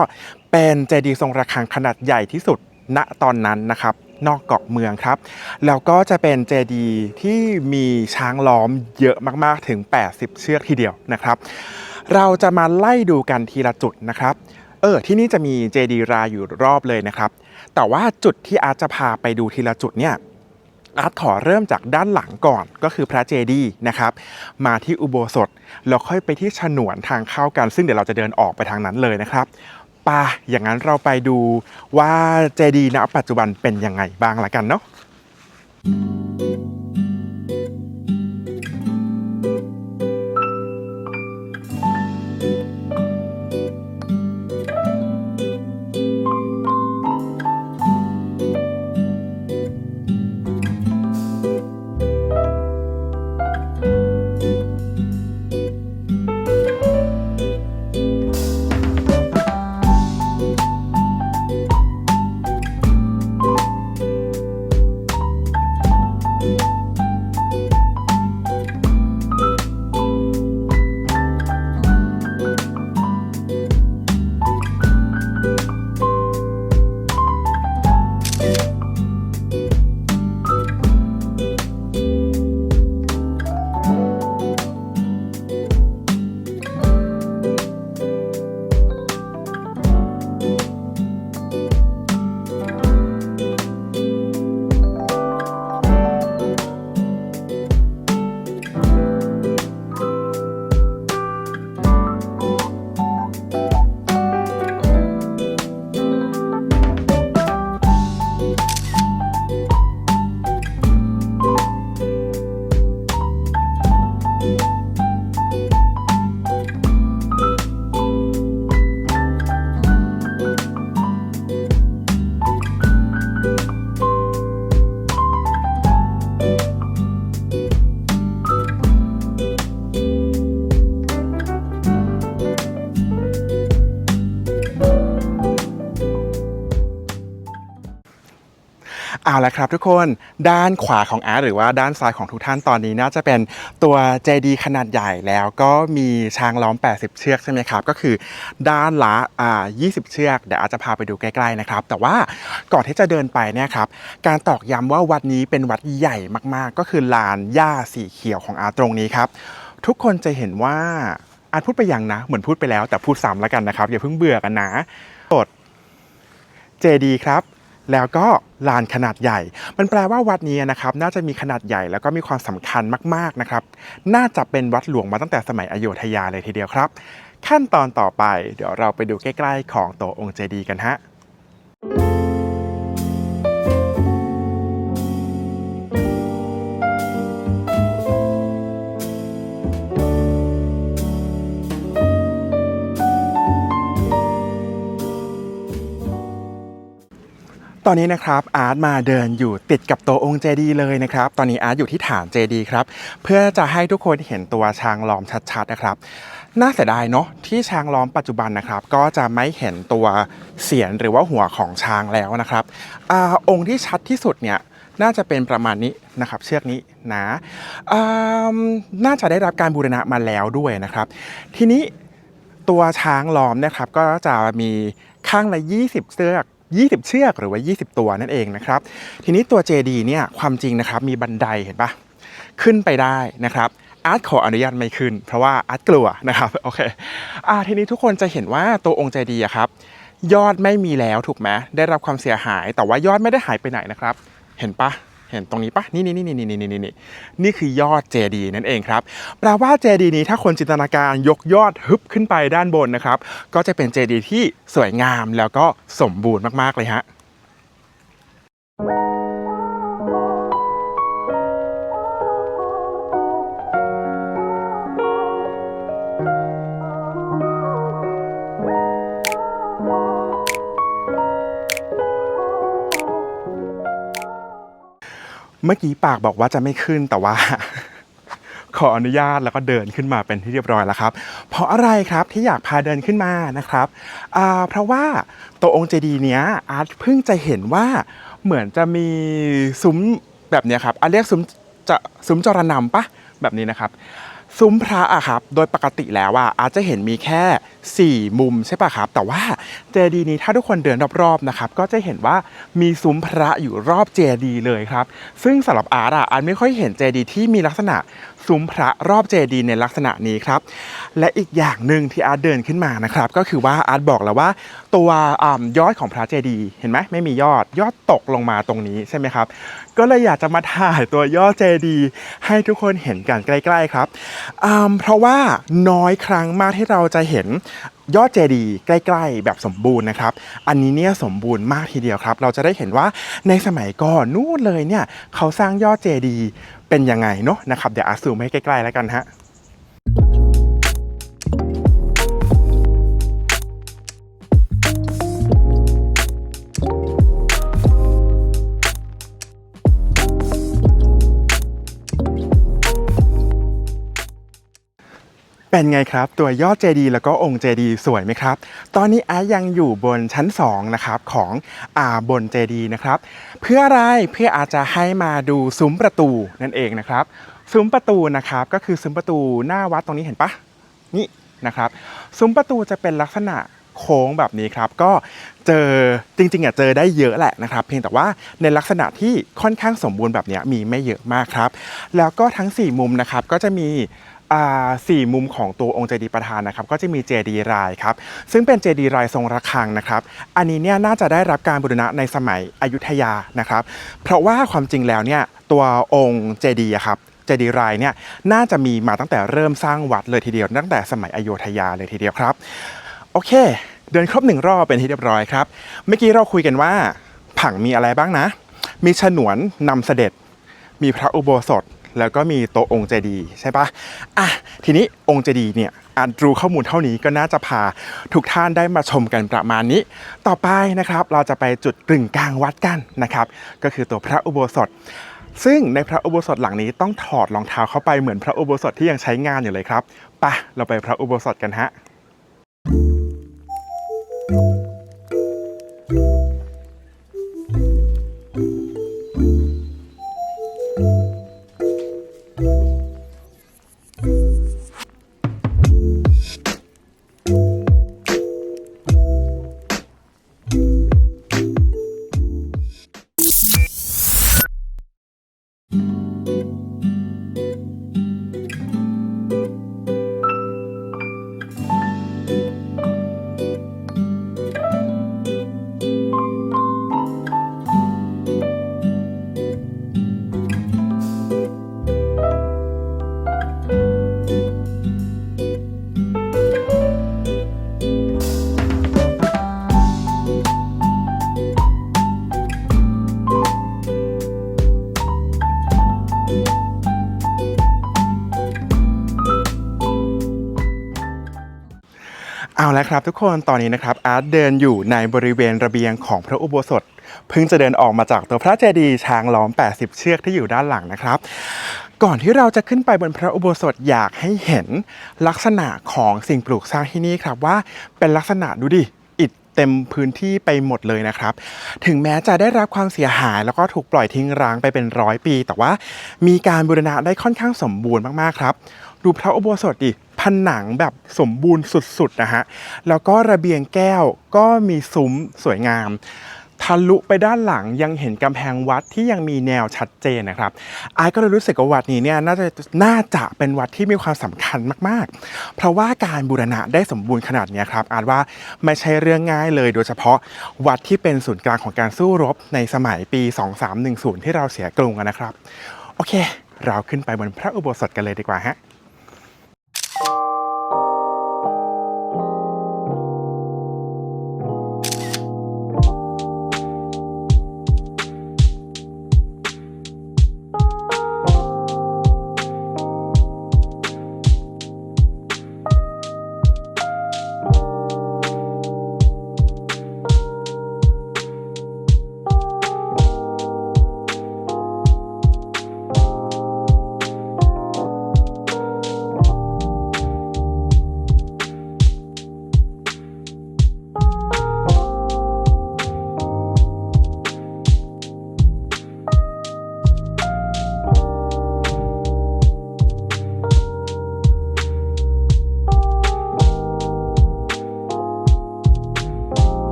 เป็นเจดีย์ทรงระฆังขนาดใหญ่ที่สุดณตอนนั้นนะครับนอกเกาะเมืองครับแล้วก็จะเป็นเจดีย์ที่มีช้างล้อมเยอะมากๆถึง80เชือกทีเดียวนะครับเราจะมาไล่ดูกันทีละจุดนะครับที่นี่จะมีเจดีย์ราอยู่รอบเลยนะครับแต่ว่าจุดที่อาร์ตจะพาไปดูทีละจุดเนี่ยอาร์ตขอเริ่มจากด้านหลังก่อนก็คือพระเจดีย์นะครับมาที่อุโบสถแล้วค่อยไปที่ฉนวนทางเข้ากันซึ่งเดี๋ยวเราจะเดินออกไปทางนั้นเลยนะครับอย่างนั้นเราไปดูว่าเจดีย์ณปัจจุบันเป็นยังไงบ้างละกันเนาะเอาละครับทุกคนด้านขวาของอาร์ตหรือว่าด้านซ้ายของทุกท่านตอนนี้น่าจะเป็นตัวเจดีย์ขนาดใหญ่แล้วก็มีช้างล้อม80เชือกใช่ไหมครับก็คือด้านละ20เชือกเดี๋ยวอาจจะพาไปดูใกล้ๆนะครับแต่ว่าก่อนที่จะเดินไปเนี่ยครับการตอกย้ำว่าวัดนี้เป็นวัดใหญ่มากๆก็คือลานหญ้าสีเขียวของอาร์ตตรงนี้ครับทุกคนจะเห็นว่าอาร์ตพูดไปยังนะเหมือนพูดไปแล้วแต่พูดซ้ำแล้วกันนะครับอย่าเพิ่งเบื่อกันนะกดเจดีย์ครับแล้วก็ลานขนาดใหญ่มันแปลว่าวัดนี้นะครับน่าจะมีขนาดใหญ่แล้วก็มีความสำคัญมากๆนะครับน่าจะเป็นวัดหลวงมาตั้งแต่สมัยอโยธยาเลยทีเดียวครับขั้นตอนต่อไปเดี๋ยวเราไปดูใกล้ๆของตัวองค์เจดีย์กันฮะ ตอนนี้นะครับอาร์ตมาเดินอยู่ติดกับตัวองค์เจดีย์เลยนะครับตอนนี้อาร์ตอยู่ที่ฐานเจดีย์ครับเพื่อจะให้ทุกคนเห็นตัวช้างล้อมชัดๆนะครับน่าเสียดายเนาะที่ช้างล้อมปัจจุบันนะครับก็จะไม่เห็นตัวเสียนหรือว่าหัวของช้างแล้วนะครับองค์ที่ชัดที่สุดเนี่ยน่าจะเป็นประมาณนี้นะครับเชือกนี้นะน่าจะได้รับการบูรณะมาแล้วด้วยนะครับทีนี้ตัวช้างล้อมนะครับก็จะมีข้างละ20เชือกหรือว่า20ตัวนั่นเองนะครับทีนี้ตัวเจดีย์เนี่ยความจริงนะครับมีบันไดเห็นปะ ขึ้นไปได้นะครับอาร์ตขออนุญาตไม่ขึ้นเพราะว่าอาร์ตกลัวนะครับโอเคทีนี้ทุกคนจะเห็นว่าตัวองค์เจดีย์ครับยอดไม่มีแล้วถูกไหมได้รับความเสียหายแต่ว่ายอดไม่ได้หายไปไหนนะครับเห็นปะเห็นตรงนี้ปะนี่คือยอดเจดีย์นั่นเองครับแปลว่าเจดีย์นี้ถ้าคนจินตนาการยกยอดฮึบขึ้นไปด้านบนนะครับก็จะเป็นเจดีย์ที่สวยงามแล้วก็สมบูรณ์มากๆเลยฮะเมื่อกี้ปากบอกว่าจะไม่ขึ้นแต่ว่า ขออนุญาตแล้วก็เดินขึ้นมาเป็นที่เรียบร้อยแล้วครับเพราะอะไรครับที่อยากพาเดินขึ้นมานะครับเพราะว่าตัวองค์เจดีย์เนี้ยอาร์ตเพิ่งจะเห็นว่าเหมือนจะมีซุ้มแบบเนี้ยครับเรียกซุ้มจรนำปะแบบนี้นะครับซุ้มพระอะครับโดยปกติแล้วอาจจะเห็นมีแค่4มุมใช่ปะครับแต่ว่าเจดีย์นี้ถ้าทุกคนเดินรอบๆนะครับก็จะเห็นว่ามีซุ้มพระอยู่รอบเจดีย์เลยครับซึ่งสำหรับอาร์ตไม่ค่อยเห็นเจดีย์ที่มีลักษณะซุ้มพระรอบเจดีย์ในลักษณะนี้ครับและอีกอย่างหนึ่งที่อาร์ตเดินขึ้นมานะครับก็คือว่าอาร์ตบอกแล้วว่าตัวยอดของพระเจดีย์เห็นไหมไม่มียอดตกลงมาตรงนี้ใช่ไหมครับก็เลยอยากจะมาถ่ายตัวยอดเจดีย์ให้ทุกคนเห็นกันใกล้ๆครับเพราะว่าน้อยครั้งมากที่เราจะเห็นยอดเจดีย์ใกล้ๆแบบสมบูรณ์นะครับอันนี้เนี่ยสมบูรณ์มากทีเดียวครับเราจะได้เห็นว่าในสมัยก่อนนู่นเลยเนี่ยเขาสร้างยอดเจดีย์เป็นยังไงเนาะนะครับเดี๋ยวซูมให้ใกล้ๆแล้วกันฮะเป็นไงครับตัวยอดเจดีย์แล้วก็องค์เจดีย์สวยไหมครับตอนนี้อาร์ตยังอยู่บนชั้น2นะครับของบนเจดีย์นะครับเพื่ออะไรเพื่ออาจจะให้มาดูซุ้มประตูนั่นเองนะครับซุ้มประตูนะครับก็คือซุ้มประตูหน้าวัดตรงนี้เห็นปะนี่นะครับซุ้มประตูจะเป็นลักษณะโค้งแบบนี้ครับก็เจอจริงๆเจอได้เยอะแหละนะครับเพียงแต่ว่าในลักษณะที่ค่อนข้างสมบูรณ์แบบนี้มีไม่เยอะมากครับแล้วก็ทั้ง4มุมนะครับก็จะมี4มุมของตัวองค์เจดีย์ประธานนะครับก็จะมีเจดีย์รายครับซึ่งเป็นเจดีย์รายทรงระฆังนะครับอันนี้เนี่ยน่าจะได้รับการบูรณะในสมัยอยุธยานะครับเพราะว่าความจริงแล้วเนี่ยตัวองค์เจดีย์ครับเจดีย์รายเนี่ยน่าจะมีมาตั้งแต่เริ่มสร้างวัดเลยทีเดียวตั้งแต่สมัยอโยธยาเลยทีเดียวครับโอเคเดินครบ1 รอบเป็นที่เรียบร้อยครับเมื่อกี้เราคุยกันว่าผังมีอะไรบ้างนะมีฉนวนนำเสด็จมีพระอุโบสถแล้วก็มีโต๊ะองค์เจดีย์ใช่ปะทีนี้องค์เจดีย์เนี่ยรู้ข้อมูลเท่านี้ก็น่าจะพาทุกท่านได้มาชมกันประมาณนี้ต่อไปนะครับเราจะไปจุดกึ่งกลางวัดกันนะครับก็คือตัวพระอุโบสถซึ่งในพระอุโบสถหลังนี้ต้องถอดรองเท้าเข้าไปเหมือนพระอุโบสถที่ยังใช้งานอยู่เลยครับไปเราไปพระอุโบสถกันฮะ เอาละครับทุกคนตอนนี้นะครับอาร์ตเดินอยู่ในบริเวณระเบียงของพระอุโบสถเพิ่งจะเดินออกมาจากตัวพระเจดีย์ช้างล้อม80เชือกที่อยู่ด้านหลังนะครับก่อนที่เราจะขึ้นไปบนพระอุโบสถอยากให้เห็นลักษณะของสิ่งปลูกสร้างที่นี่ครับว่าเป็นลักษณะดูดิอิฐเต็มพื้นที่ไปหมดเลยนะครับถึงแม้จะได้รับความเสียหายแล้วก็ถูกปล่อยทิ้งร้างไปเป็น100 ปีแต่ว่ามีการบูรณะได้ค่อนข้างสมบูรณ์มากๆครับดูพระอุโบสถดิผนังแบบสมบูรณ์สุดๆนะฮะแล้วก็ระเบียงแก้วก็มีซุ้มสวยงาม ทะลุไปด้านหลังยังเห็นกำแพงวัดที่ยังมีแนวชัดเจนนะครับอาร์ตก็เลยรู้สึกว่าวัดนี้เนี่ยน่าจะเป็นวัดที่มีความสำคัญมากๆเพราะว่าการบูรณะได้สมบูรณ์ขนาดนี้ครับอาร์ตว่าไม่ใช่เรื่องง่ายเลยโดยเฉพาะวัดที่เป็นศูนย์กลางของการสู้รบในสมัยปี2310ที่เราเสียกรุงนะครับโอเคเราขึ้นไปบนพระอุโบสถกันเลยดีกว่าฮะ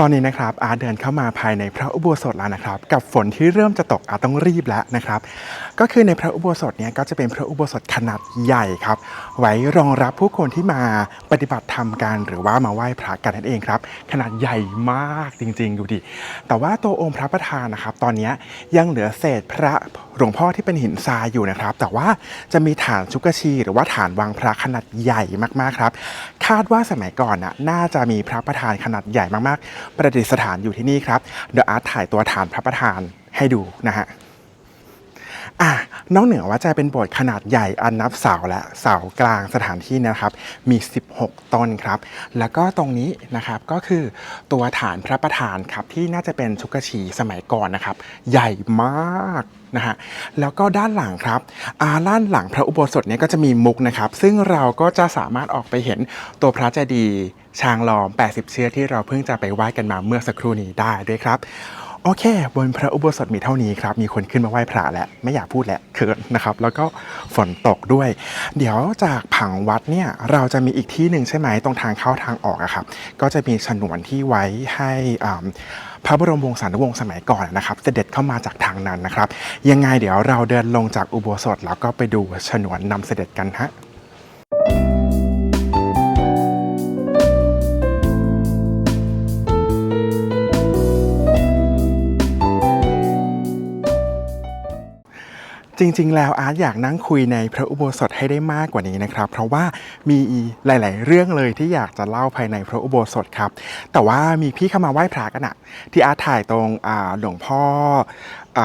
ตอนนี้นะครับอาร์ตเดินเข้ามาภายในพระอุโบสถแล้วนะครับกับฝนที่เริ่มจะตกอาร์ตต้องรีบแล้วนะครับก็คือในพระอุโบสถเนี่ยก็จะเป็นพระอุโบสถขนาดใหญ่ครับไว้รองรับผู้คนที่มาปฏิบัติธรรมกันหรือว่ามาไหว้พระกันนั่นเองครับขนาดใหญ่มากจริงๆดูดิแต่ว่าตัวองค์พระประธานนะครับตอนนี้ยังเหลือเศษพระหลวงพ่อที่เป็นหินทรายอยู่นะครับแต่ว่าจะมีฐานชุกชีหรือว่าฐานวางพระขนาดใหญ่มากๆครับคาดว่าสมัยก่อนน่าจะมีพระประธานขนาดใหญ่มากๆประดิษฐานอยู่ที่นี่ครับเดี๋ยวอาร์ตถ่ายตัวฐานพระประธานให้ดูนะฮะนอกเหนือว่าจะเป็นโบสถ์ขนาดใหญ่อันนับเสาและเสากลางสถานที่นะครับมี16ต้นครับแล้วก็ตรงนี้นะครับก็คือตัวฐานพระประธานครับที่น่าจะเป็นชุกชีสมัยก่อนนะครับใหญ่มากนะฮะแล้วก็ด้านหลังครับด้านหลังพระอุโบสถเนี่ยก็จะมีมุกนะครับซึ่งเราก็จะสามารถออกไปเห็นตัวพระเจดีย์ช้างล้อม80เชือกที่เราเพิ่งจะไปไหว้กันมาเมื่อสักครู่นี้ได้ด้วยครับโอเคบนพระอุโบสถมีเท่านี้ครับมีคนขึ้นมาไหว้พระแล้วไม่อยากพูดแล้วเขินนะครับแล้วก็ฝนตกด้วยเดี๋ยวจากผังวัดเนี่ยเราจะมีอีกที่หนึ่งใช่ไหมตรงทางเข้าทางออกอะครับก็จะมีฉนวนที่ไว้ให้พระบรมวงศานุวงศ์สมัยก่อนนะครับเสด็จเข้ามาจากทางนั้นนะครับยังไงเดี๋ยวเราเดินลงจากอุโบสถแล้วก็ไปดูฉนวนนำเสด็จกันฮะ จริงๆแล้วอาร์ตอยากนั่งคุยในพระอุโบสถให้ได้มากกว่านี้นะครับเพราะว่ามีหลายๆเรื่องเลยที่อยากจะเล่าภายในพระอุโบสถครับแต่ว่ามีพี่เข้ามาไหว้พระกันอะที่อาร์ตถ่ายตรงหลวงพ่อ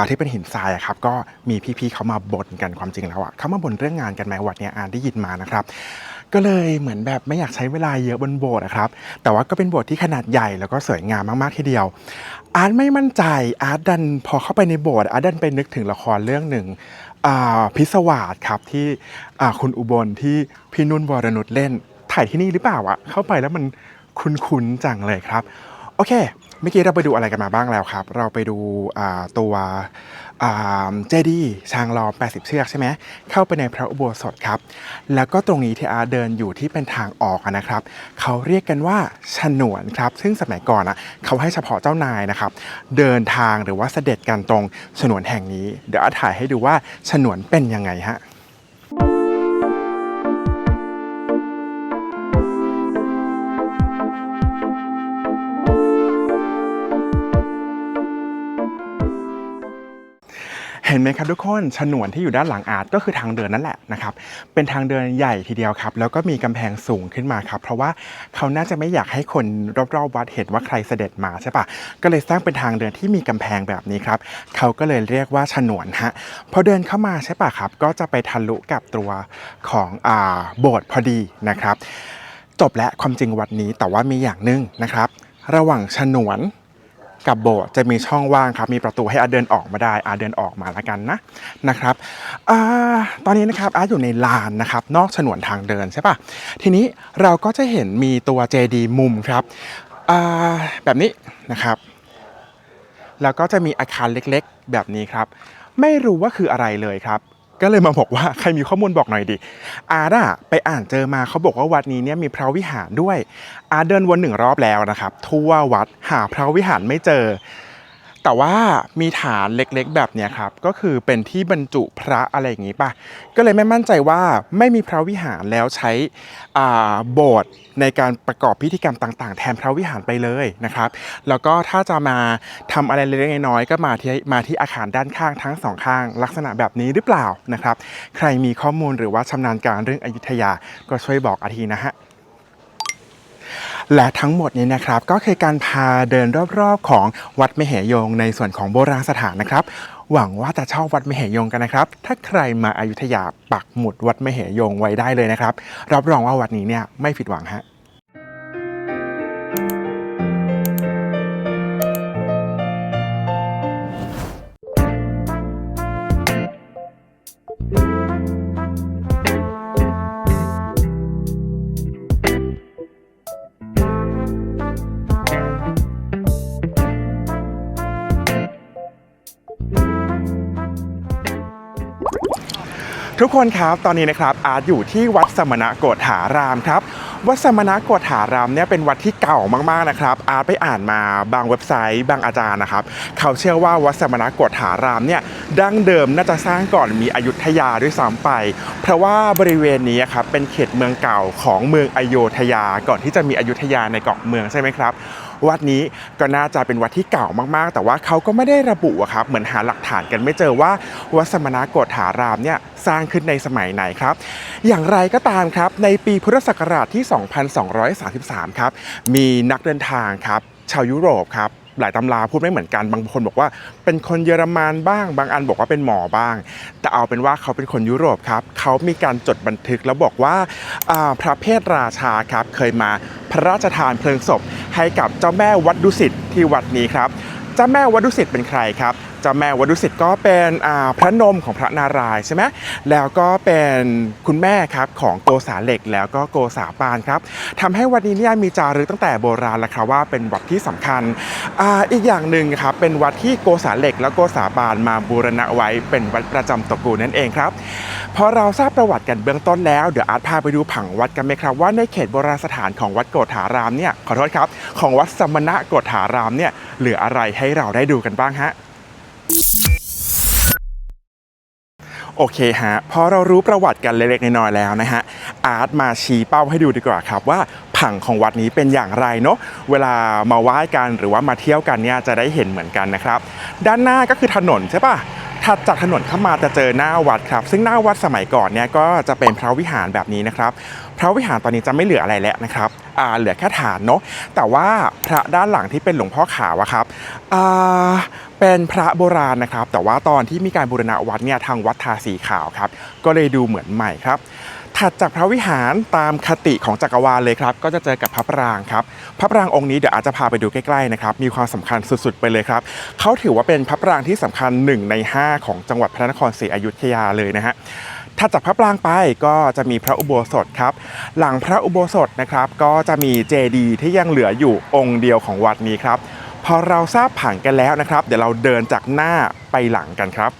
ที่เป็นหินทรายครับก็มีพี่ๆเขามาบ่นกันความจริงแล้วเขามาบ่นเรื่องงานกันไหมวัดเนี้ยอาร์ตได้ยินมานะครับก็เลยเหมือนแบบไม่อยากใช้เวลาเยอะบนโบสถ์ครับแต่ว่าก็เป็นโบสถ์ที่ขนาดใหญ่แล้วก็สวยงามมากๆทีเดียวอาร์ตไม่มั่นใจอาร์ตดันพอเข้าไปในโบสถ์อาร์ตดันไปนึกถึงละครเรื่องหนึ่งพิศวาสครับที่คุณอุบลที่พี่นุ่นวรนุชเล่นถ่ายที่นี่หรือเปล่าเข้าไปแล้วมันคุ้นๆจังเลยครับ โอเคเมื่อกี้เราไปดูอะไรกันมาบ้างแล้วครับเราไปดูตัวเจดีย์ช้างล้อม80เชือกใช่ไหมเข้าไปในพระอุโบสถครับแล้วก็ตรงนี้ที่อาเดินอยู่ที่เป็นทางออกนะครับเขาเรียกกันว่าฉนวนครับซึ่งสมัยก่อนเขาให้เฉพาะเจ้านายนะครับเดินทางหรือว่าเสด็จกันตรงฉนวนแห่งนี้เดี๋ยวอาถ่ายให้ดูว่าฉนวนเป็นยังไงฮะเห็นไหมครับทุกคนฉนวนที่อยู่ด้านหลังอาร์ตก็คือทางเดินนั่นแหละนะครับเป็นทางเดินใหญ่ทีเดียวครับแล้วก็มีกำแพงสูงขึ้นมาครับเพราะว่าเขาน่าจะไม่อยากให้คนรอบๆวัดเห็นว่าใครเสด็จมาใช่ปะก็เลยสร้างเป็นทางเดินที่มีกำแพงแบบนี้ครับเขาก็เลยเรียกว่าฉนวนฮะพอเดินเข้ามาใช่ปะครับก็จะไปทะลุกับตัวของโบสถ์พอดีนะครับจบแล้วความจริงวัดนี้แต่ว่ามีอย่างหนึ่งนะครับระหว่างฉนวนกับโบสถ์จะมีช่องว่างครับมีประตูให้อาเดินออกมาได้อาเดินออกมาแล้วกันนะครับตอนนี้นะครับอาอยู่ในลานนะครับนอกฉนวนทางเดินใช่ปะทีนี้เราก็จะเห็นมีตัวเจดีย์มุมครับแบบนี้นะครับแล้วก็จะมีอาคารเล็กๆแบบนี้ครับไม่รู้ว่าคืออะไรเลยครับก็เลยมาบอกว่าใครมีข้อมูลบอกหน่อยดิอาร์ไปอ่านเจอมาเขาบอกว่าวัดนี้เนี่ยมีพระวิหารด้วยอาร์เดินวน1 รอบแล้วนะครับทั่ววัดหาพระวิหารไม่เจอแต่ว่ามีฐานเล็กๆแบบเนี้ยครับก็คือเป็นที่บรรจุพระอะไรอย่างงี้ป่ะก็เลยไม่มั่นใจว่าไม่มีพระวิหารแล้วใช้โบสถ์ในการประกอบพิธีกรรมต่างๆแทนพระวิหารไปเลยนะครับแล้วก็ถ้าจะมาทำอะไรเล็กๆน้อยๆก็มาที่อาคารด้านข้างทั้ง2ข้างลักษณะแบบนี้หรือเปล่านะครับใครมีข้อมูลหรือว่าชำนาญการเรื่องอยุธยาก็ช่วยบอกอาทีนะฮะและทั้งหมดนี้นะครับก็คือการพาเดินรอบๆของวัดมเหยงในส่วนของโบราณสถานนะครับหวังว่าจะชอบวัดมเหยงกันนะครับถ้าใครมาอยุธยาปักหมุดวัดมเหยงไว้ได้เลยนะครับรับรองว่าวัดนี้เนี่ยไม่ผิดหวังฮะทุกคนครับตอนนี้นะครับอาร์ตอยู่ที่วัดสมณโกฏฐารามครับวัดสมณโกฏฐารามเนี่ยเป็นวัดที่เก่ามากๆนะครับอาร์ตไปอ่านมาบางเว็บไซต์บางอาจารย์นะครับเขาเชื่อว่าวัดสมณโกฏฐารามเนี่ยดั้งเดิมน่าจะสร้างก่อนมีอยุธยาด้วยซ้ำไปเพราะว่าบริเวณนี้ครับเป็นเขตเมืองเก่าของเมืองอโยธยาก่อนที่จะมีอยุธยาในเกาะเมืองใช่ไหมครับวัดนี้ก็น่าจะเป็นวัดที่เก่ามากๆแต่ว่าเขาก็ไม่ได้ระบุครับเหมือนหาหลักฐานกันไม่เจอว่าวัดสมณโกฏฐารามเนี่ยสร้างขึ้นในสมัยไหนครับอย่างไรก็ตามครับในปีพุทธศักราชที่ 2233 ครับมีนักเดินทางครับชาวยุโรปครับหลายตำราพูดไม่เหมือนกันบางคนบอกว่าเป็นคนเยอรมันบ้างบางอันบอกว่าเป็นหมอบ้างแต่เอาเป็นว่าเขาเป็นคนยุโรปครับเขามีการจดบันทึกแล้วบอกว่าพระเพทราชาครับเคยมาพระราชทานเพลิงศพให้กับเจ้าแม่วัดดุสิตที่วัดนี้ครับเจ้าแม่วัดดุสิตเป็นใครครับเจ้าแม่วัดดุสิตก็เป็นพระนมของพระนารายณ์ใช่ไหมแล้วก็เป็นคุณแม่ครับของโกษาเหล็กแล้วก็โกษาปานครับทำให้วัดนี้เนี่ยมีจารึกตั้งแต่โบราณแล้วครับว่าเป็นวัดที่สำคัญอีกอย่างหนึ่งครับเป็นวัดที่โกษาเหล็กและโกษาปานมาบูรณะไว้เป็นวัดประจำตระกูลนั่นเองครับพอเราทราบประวัติกันเบื้องต้นแล้วเดี๋ยวอาร์ตพาไปดูผังวัดกันไหมครับว่าในเขตโบราณสถานของวัดโกฏฐารามเนี่ยขอโทษครับของวัดสมณโกฏฐารามเนี่ยเหลืออะไรให้เราได้ดูกันบ้างฮะโอเคฮะพอเรารู้ประวัติกันเล็กๆน้อยๆแล้วนะฮะอาร์ตมาชี้เป้าให้ดูดีกว่าครับว่าผังของวัดนี้เป็นอย่างไรเนาะเวลามาไหว้กันหรือว่ามาเที่ยวกันเนี่ยจะได้เห็นเหมือนกันนะครับด้านหน้าก็คือถนนใช่ปะถัดจากถนนเข้ามาจะเจอหน้าวัดครับซึ่งหน้าวัดสมัยก่อนเนี่ยก็จะเป็นพระวิหารแบบนี้นะครับพระวิหารตอนนี้จะไม่เหลืออะไรแล้วนะครับเหลือแค่ฐานเนาะแต่ว่าพระด้านหลังที่เป็นหลวงพ่อขาวอะครับเป็นพระโบราณนะครับแต่ว่าตอนที่มีการบูรณะวัดเนี่ยทางวัดทาสีขาวครับก็เลยดูเหมือนใหม่ครับถัดจากพระวิหารตามคติของจักรวาลเลยครับก็จะเจอกับพระปรางครับพระปรางองค์นี้เดี๋ยวอาจจะพาไปดูใกล้ๆนะครับมีความสำคัญสุดๆไปเลยครับเขาถือว่าเป็นพระปรางที่สำคัญ1 ใน 5ของจังหวัดพระนครศรีอยุธยาเลยนะฮะ ถัดจากพระปรางไปก็จะมีพระอุโบสถครับหลังพระอุโบสถนะครับก็จะมีเจดีย์ที่ยังเหลืออยู่องค์เดียวของวัดนี้ครับพอเราทราบผังกันแล้วนะครับเดี๋ยวเราเดินจากหน้าไปหลังกันครับ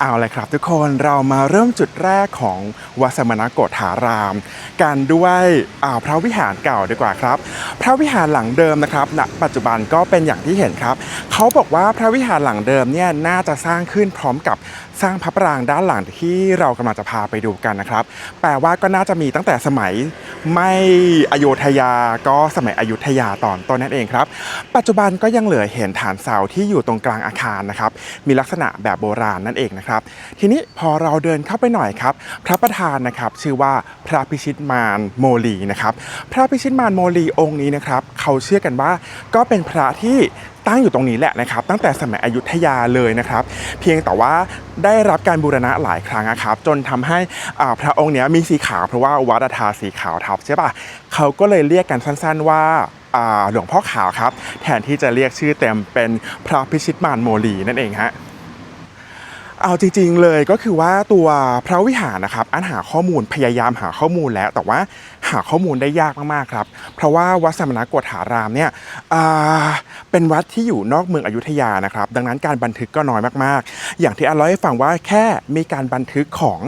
เอาเลยครับทุกคนเรามาเริ่มจุดแรกของวัดสมณโกฏารามกันด้วยพระวิหารเก่าดีกว่าครับพระวิหารหลังเดิมนะครับณปัจจุบันก็เป็นอย่างที่เห็นครับเขาบอกว่าพระวิหารหลังเดิมเนี่ยน่าจะสร้างขึ้นพร้อมกับสร้างพระปรางด้านหลังที่เรากำลังจะพาไปดูกันนะครับแปลว่าก็น่าจะมีตั้งแต่สมัยไม่อโยธยาก็สมัยอยุธยาตอนต้นนั่นเองครับปัจจุบันก็ยังเหลือเห็นฐานเสาที่อยู่ตรงกลางอาคารนะครับมีลักษณะแบบโบราณนั่นเองนะครับทีนี้พอเราเดินเข้าไปหน่อยครับพระประธานนะครับชื่อว่าพระพิชิตมารโมลีนะครับพระพิชิตมารโมลีองค์นี้นะครับเขาเชื่อกันว่าก็เป็นพระที่ตั้งอยู่ตรงนี้แหละนะครับตั้งแต่สมัยอยุธยาเลยนะครับเพียงแต่ว่าได้รับการบูรณะหลายครั้งนะครับจนทำให้พระองค์เนี้ยมีสีขาวเพราะว่าวัดทาสีขาวทับใช่ป่ะเขาก็เลยเรียกกันสั้นๆว่าหลวงพ่อขาวครับแทนที่จะเรียกชื่อเต็มเป็นพระพิชิตมารโมลีนั่นเองฮะเอาจริงๆเลยก็คือว่าตัวพระวิหารนะครับอันหาข้อมูลพยายามหาข้อมูลแล้วแต่ว่าหาข้อมูลได้ยากมากๆครับเพราะว่าวัดสมณโกฏารามเนี่ยเป็นวัดที่อยู่นอกเมืองอยุธยานะครับดังนั้นการบันทึกก็น้อยมากๆอย่างที่อันเล่าให้ฟังว่าแค่มีการบันทึกของ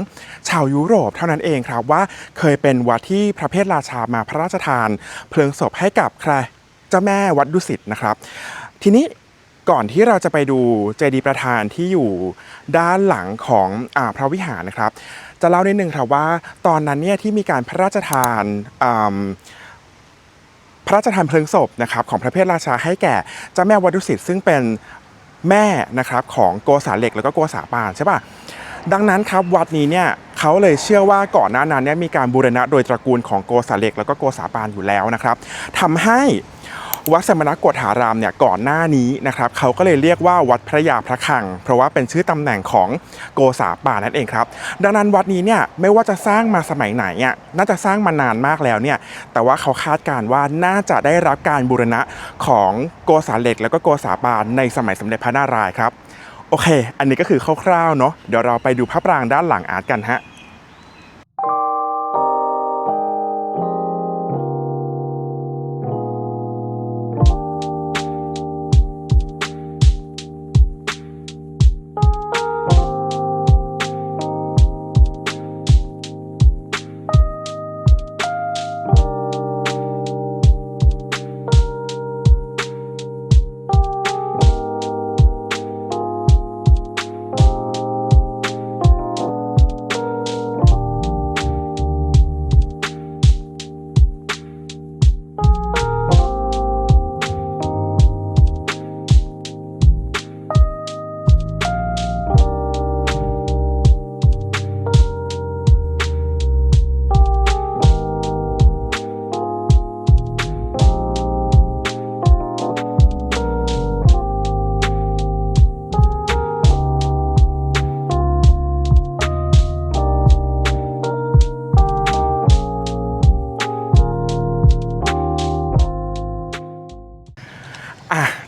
ชาวยุโรปเท่านั้นเองครับว่าเคยเป็นวัดที่พระเพทราชามาพระราชทานเพลิงศพให้กับใครเจ้าแม่วัดดุสิตนะครับทีนี้ก่อนที่เราจะไปดูเจดีย์ประธานที่อยู่ด้านหลังของพระวิหารนะครับจะเล่านิดนึงครับว่าตอนนั้นเนี่ยที่มีการพระราชทานเพลิงศพนะครับของพระเพทราชาให้แก่เจ้าแม่วัดดุสิตซึ่งเป็นแม่นะครับของโกษาเหล็กแล้วก็โกษาปานใช่ป่ะดังนั้นครับวัดนี้เนี่ยเขาเลยเชื่อว่าก่อนหน้านั้นเนี่ยมีการบูรณะโดยตระกูลของโกษาเหล็กแล้วก็โกษาปานอยู่แล้วนะครับทำให้วัดสมณโกฏารามเนี่ยก่อนหน้านี้นะครับเขาก็เลยเรียกว่าวัดพระยาพระคลังเพราะว่าเป็นชื่อตำแหน่งของโกษาปานนั่นเองครับดังนั้นวัดนี้เนี่ยไม่ว่าจะสร้างมาสมัยไหนเนี่ยน่าจะสร้างมานานมากแล้วเนี่ยแต่ว่าเขาคาดการณ์ว่าน่าจะได้รับการบูรณะของโกษาเหล็กแล้วก็โกษาปานในสมัยสมเด็จพระนารายณ์ครับโอเคอันนี้ก็คือคร่าวๆเนาะเดี๋ยวเราไปดูพระปรางด้านหลังอาร์ตกันฮะ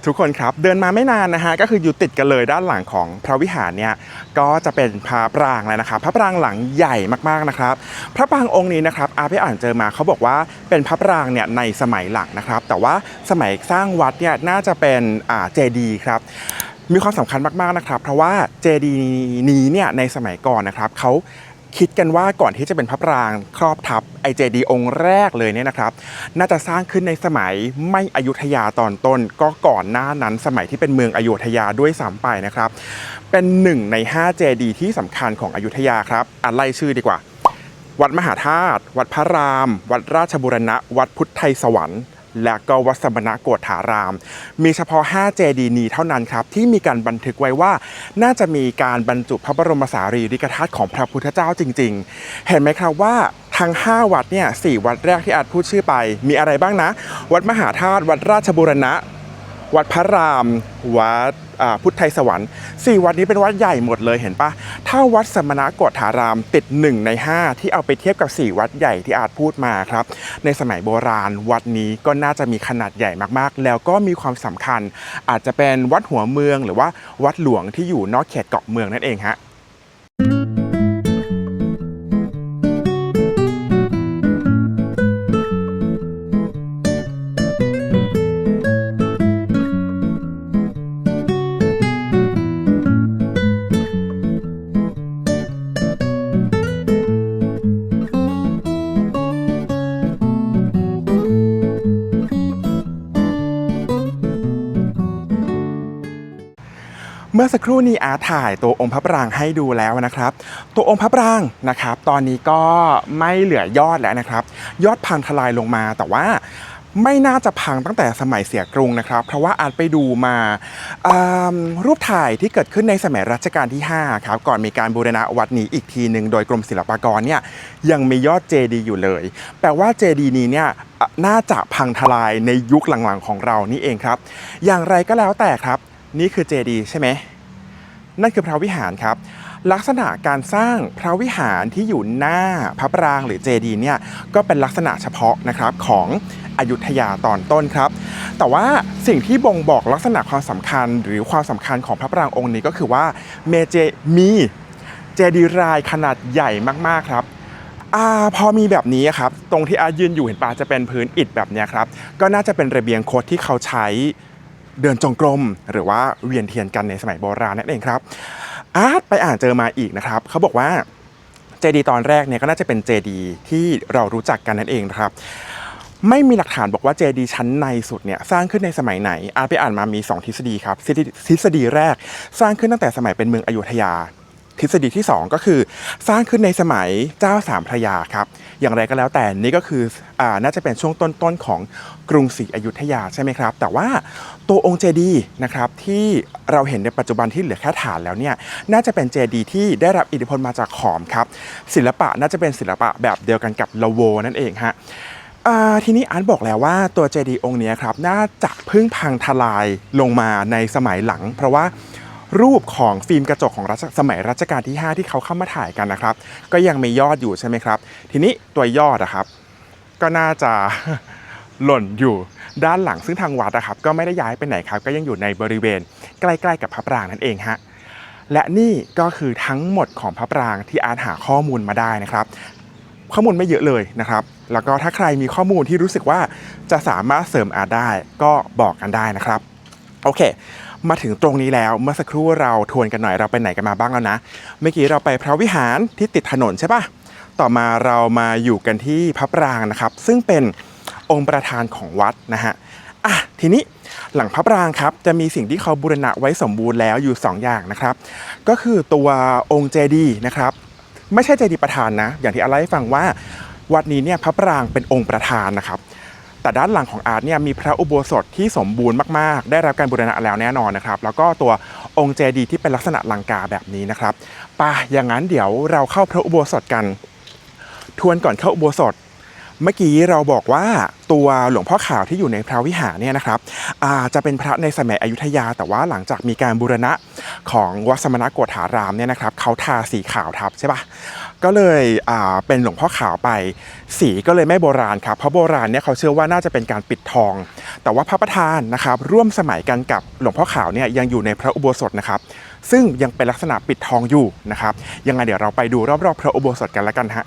ทุกคนครับเดินมาไม่นานนะฮะก็คืออยู่ติดกันเลยด้านหลังของพระวิหารเนี่ยก็จะเป็นพระปรางแล้วนะครับพระปรางหลังใหญ่มากๆนะครับพระปรางองค์นี้นะครับไปอ่านเจอมาเขาบอกว่าเป็นพระปรางเนี่ยในสมัยหลังนะครับแต่ว่าสมัยสร้างวัดเนี่ยน่าจะเป็นเจดีย์ครับมีความสำคัญมากๆนะครับเพราะว่าเจดีย์นี้เนี่ยในสมัยก่อนนะครับเขาคิดกันว่าก่อนที่จะเป็นพระปรางครอบทับเจดีย์องค์แรกเลยเนี่ยนะครับน่าจะสร้างขึ้นในสมัยไม่อยุธยาตอนต้นก็ก่อนหน้านั้นสมัยที่เป็นเมืองอยุธยาด้วยซ้ำไปนะครับเป็น1 ใน 5เจดีย์ที่สำคัญของอยุธยาครับไล่ชื่อดีกว่าวัดมหาธาตุวัดพระรามวัดราชบูรณะวัดพุทธไทยสวรรค์และก็วัดสมณโกฏารามมีเฉพาะ5เจดีย์นี้เท่านั้นครับที่มีการบันทึกไว้ว่าน่าจะมีการบรรจุพระบรมสารีริกธาตุของพระพุทธเจ้าจริงๆเห็นไหมครับว่า ทั้ง5วัดเนี่ย4วัดแรกที่อาจพูดชื่อไปมีอะไรบ้างนะวัดมหาธาตุวัดราชบูรณะวัดพระรามวัดพุทธไทยสวรรค์4วัดนี้เป็นวัดใหญ่หมดเลยเห็นปะถ้าวัดสมณโกฏฐารามติด1ใน5ที่เอาไปเทียบกับ4วัดใหญ่ที่อาจพูดมาครับในสมัยโบราณวัดนี้ก็น่าจะมีขนาดใหญ่มากๆแล้วก็มีความสำคัญอาจจะเป็นวัดหัวเมืองหรือว่าวัดหลวงที่อยู่นอกเขตเกาะเมืองนั่นเองฮะเมื่อสักครู่นี้อาถ่ายตัวองค์พระปรางให้ดูแล้วนะครับตัวองค์พระปรางนะครับตอนนี้ก็ไม่เหลือยอดแล้วนะครับยอดพังทลายลงมาแต่ว่าไม่น่าจะพังตั้งแต่สมัยเสียกรุงนะครับเพราะว่าอาจไปดูมารูปถ่ายที่เกิดขึ้นในสมัยรัชกาลที่5ครับก่อนมีการบูรณะวัดนี้อีกทีหนึ่งโดยกรมศิลปากรเนี่ยยังมียอดเจดีย์อยู่เลยแปลว่าเจดีย์นี้เนี่ยน่าจะพังทลายในยุคหลังๆของเรานี่เองครับอย่างไรก็แล้วแต่ครับนี่คือเจดีย์ใช่ไหมนั่นคือพระวิหารครับลักษณะการสร้างพระวิหารที่อยู่หน้าพระปรางหรือเจดีย์เนี่ยก็เป็นลักษณะเฉพาะนะครับของอยุธยาตอนต้นครับแต่ว่าสิ่งที่บ่งบอกลักษณะความสำคัญหรือความสำคัญของพระปรางองค์นี้ก็คือว่ามีเจดีย์รายขนาดใหญ่มากๆครับพอมีแบบนี้ครับตรงที่อายืนอยู่เห็นป่ะจะเป็นพื้นอิฐแบบนี้ครับก็น่าจะเป็นระเบียงคดที่เขาใช้เดินจงกรมหรือว่าเวียนเทียนกันในสมัยโบราณนั่นเองครับไปอ่านเจอมาอีกนะครับเขาบอกว่าเจดีย์ตอนแรกเนี่ยก็น่าจะเป็นเจดีย์ที่เรารู้จักกันนั่นเองนะครับไม่มีหลักฐานบอกว่าเจดีย์ชั้นในสุดเนี่ยสร้างขึ้นในสมัยไหนไปอ่านมามี2ทฤษฎีครับทฤษฎีแรกสร้างขึ้นตั้งแต่สมัยเป็นเมืองอยุธยาทฤษฎีที่2ก็คือสร้างขึ้นในสมัยเจ้าสามพระยาครับอย่างไรก็แล้วแต่นี่ก็คือน่าจะเป็นช่วงต้นๆของกรุงศรีอยุธยาใช่ไหมครับแต่ว่าตัวองค์เจดีย์นะครับที่เราเห็นในปัจจุบันที่เหลือแค่ฐานแล้วเนี่ยน่าจะเป็นเจดีย์ที่ได้รับอิทธิพลมาจากขอมครับศิลปะน่าจะเป็นศิลปะแบบเดียวกันกับละโวนั่นเองฮะทีนี้อาร์ตบอกแล้วว่าตัวเจดีย์องค์นี้ครับน่าจะเพิ่งพังทลายลงมาในสมัยหลังเพราะว่ารูปของฟิล์มกระจกของสมัยรัชกาลที่5ที่เขาเข้ามาถ่ายกันนะครับก็ยังมียอดอยู่ใช่ไหมครับทีนี้ตัวยอดนะครับก็น่าจะ หล่นอยู่ด้านหลังซึ่งทางวัดนะครับก็ไม่ได้ย้ายไปไหนครับก็ยังอยู่ในบริเวณใกล้ๆกับพระปรางนั่นเองฮะและนี่ก็คือทั้งหมดของพระปรางที่อาร์ตหาข้อมูลมาได้นะครับข้อมูลไม่เยอะเลยนะครับแล้วก็ถ้าใครมีข้อมูลที่รู้สึกว่าจะสามารถเสริมอาร์ตได้ก็บอกกันได้นะครับโอเคมาถึงตรงนี้แล้วเมื่อสักครู่เราทวนกันหน่อยเราไปไหนกันมาบ้างแล้วนะเมื่อกี้เราไปพระวิหารที่ติดถนนใช่ปะต่อมาเรามาอยู่กันที่พระปรางนะครับซึ่งเป็นองค์ประธานของวัดนะฮะทีนี้หลังพระปรางครับจะมีสิ่งที่เขาบูรณะไว้สมบูรณ์แล้วอยู่2อย่างนะครับก็คือตัวองค์เจดีย์นะครับไม่ใช่เจดีย์ประธานนะอย่างที่อาร์ตเล่าให้ฟังว่าวัดนี้เนี่ยพระปรางเป็นองค์ประธานนะครับแต่ด้านหลังของอาร์ตเนี่ยมีพระอุโบสถที่สมบูรณ์มากๆได้รับการบูรณะแล้วแน่นอนนะครับแล้วก็ตัวองค์เจดีย์ที่เป็นลักษณะลังกาแบบนี้นะครับอย่างนั้นเดี๋ยวเราเข้าพระอุโบสถกันทวนก่อนเข้าอุโบสถเมื่อกี้เราบอกว่าตัวหลวงพ่อขาวที่อยู่ในพระวิหารเนี่ยนะครับจะเป็นพระในสมัยอยุธยาแต่ว่าหลังจากมีการบูรณะของวัดสมณโกฏฐารามเนี่ยนะครับเขาทาสีขาวทับใช่ปะก็เลยเป็นหลวงพ่อขาวไปสีก็เลยไม่โบราณครับเพราะโบราณเนี่ยเขาเชื่อว่าน่าจะเป็นการปิดทองแต่ว่าพระประธานนะครับร่วมสมัยกันกับหลวงพ่อขาวเนี่ยยังอยู่ในพระอุโบสถนะครับซึ่งยังเป็นลักษณะปิดทองอยู่นะครับยังไงเดี๋ยวเราไปดูรอบๆพระอุโบสถกันแล้วกันฮะ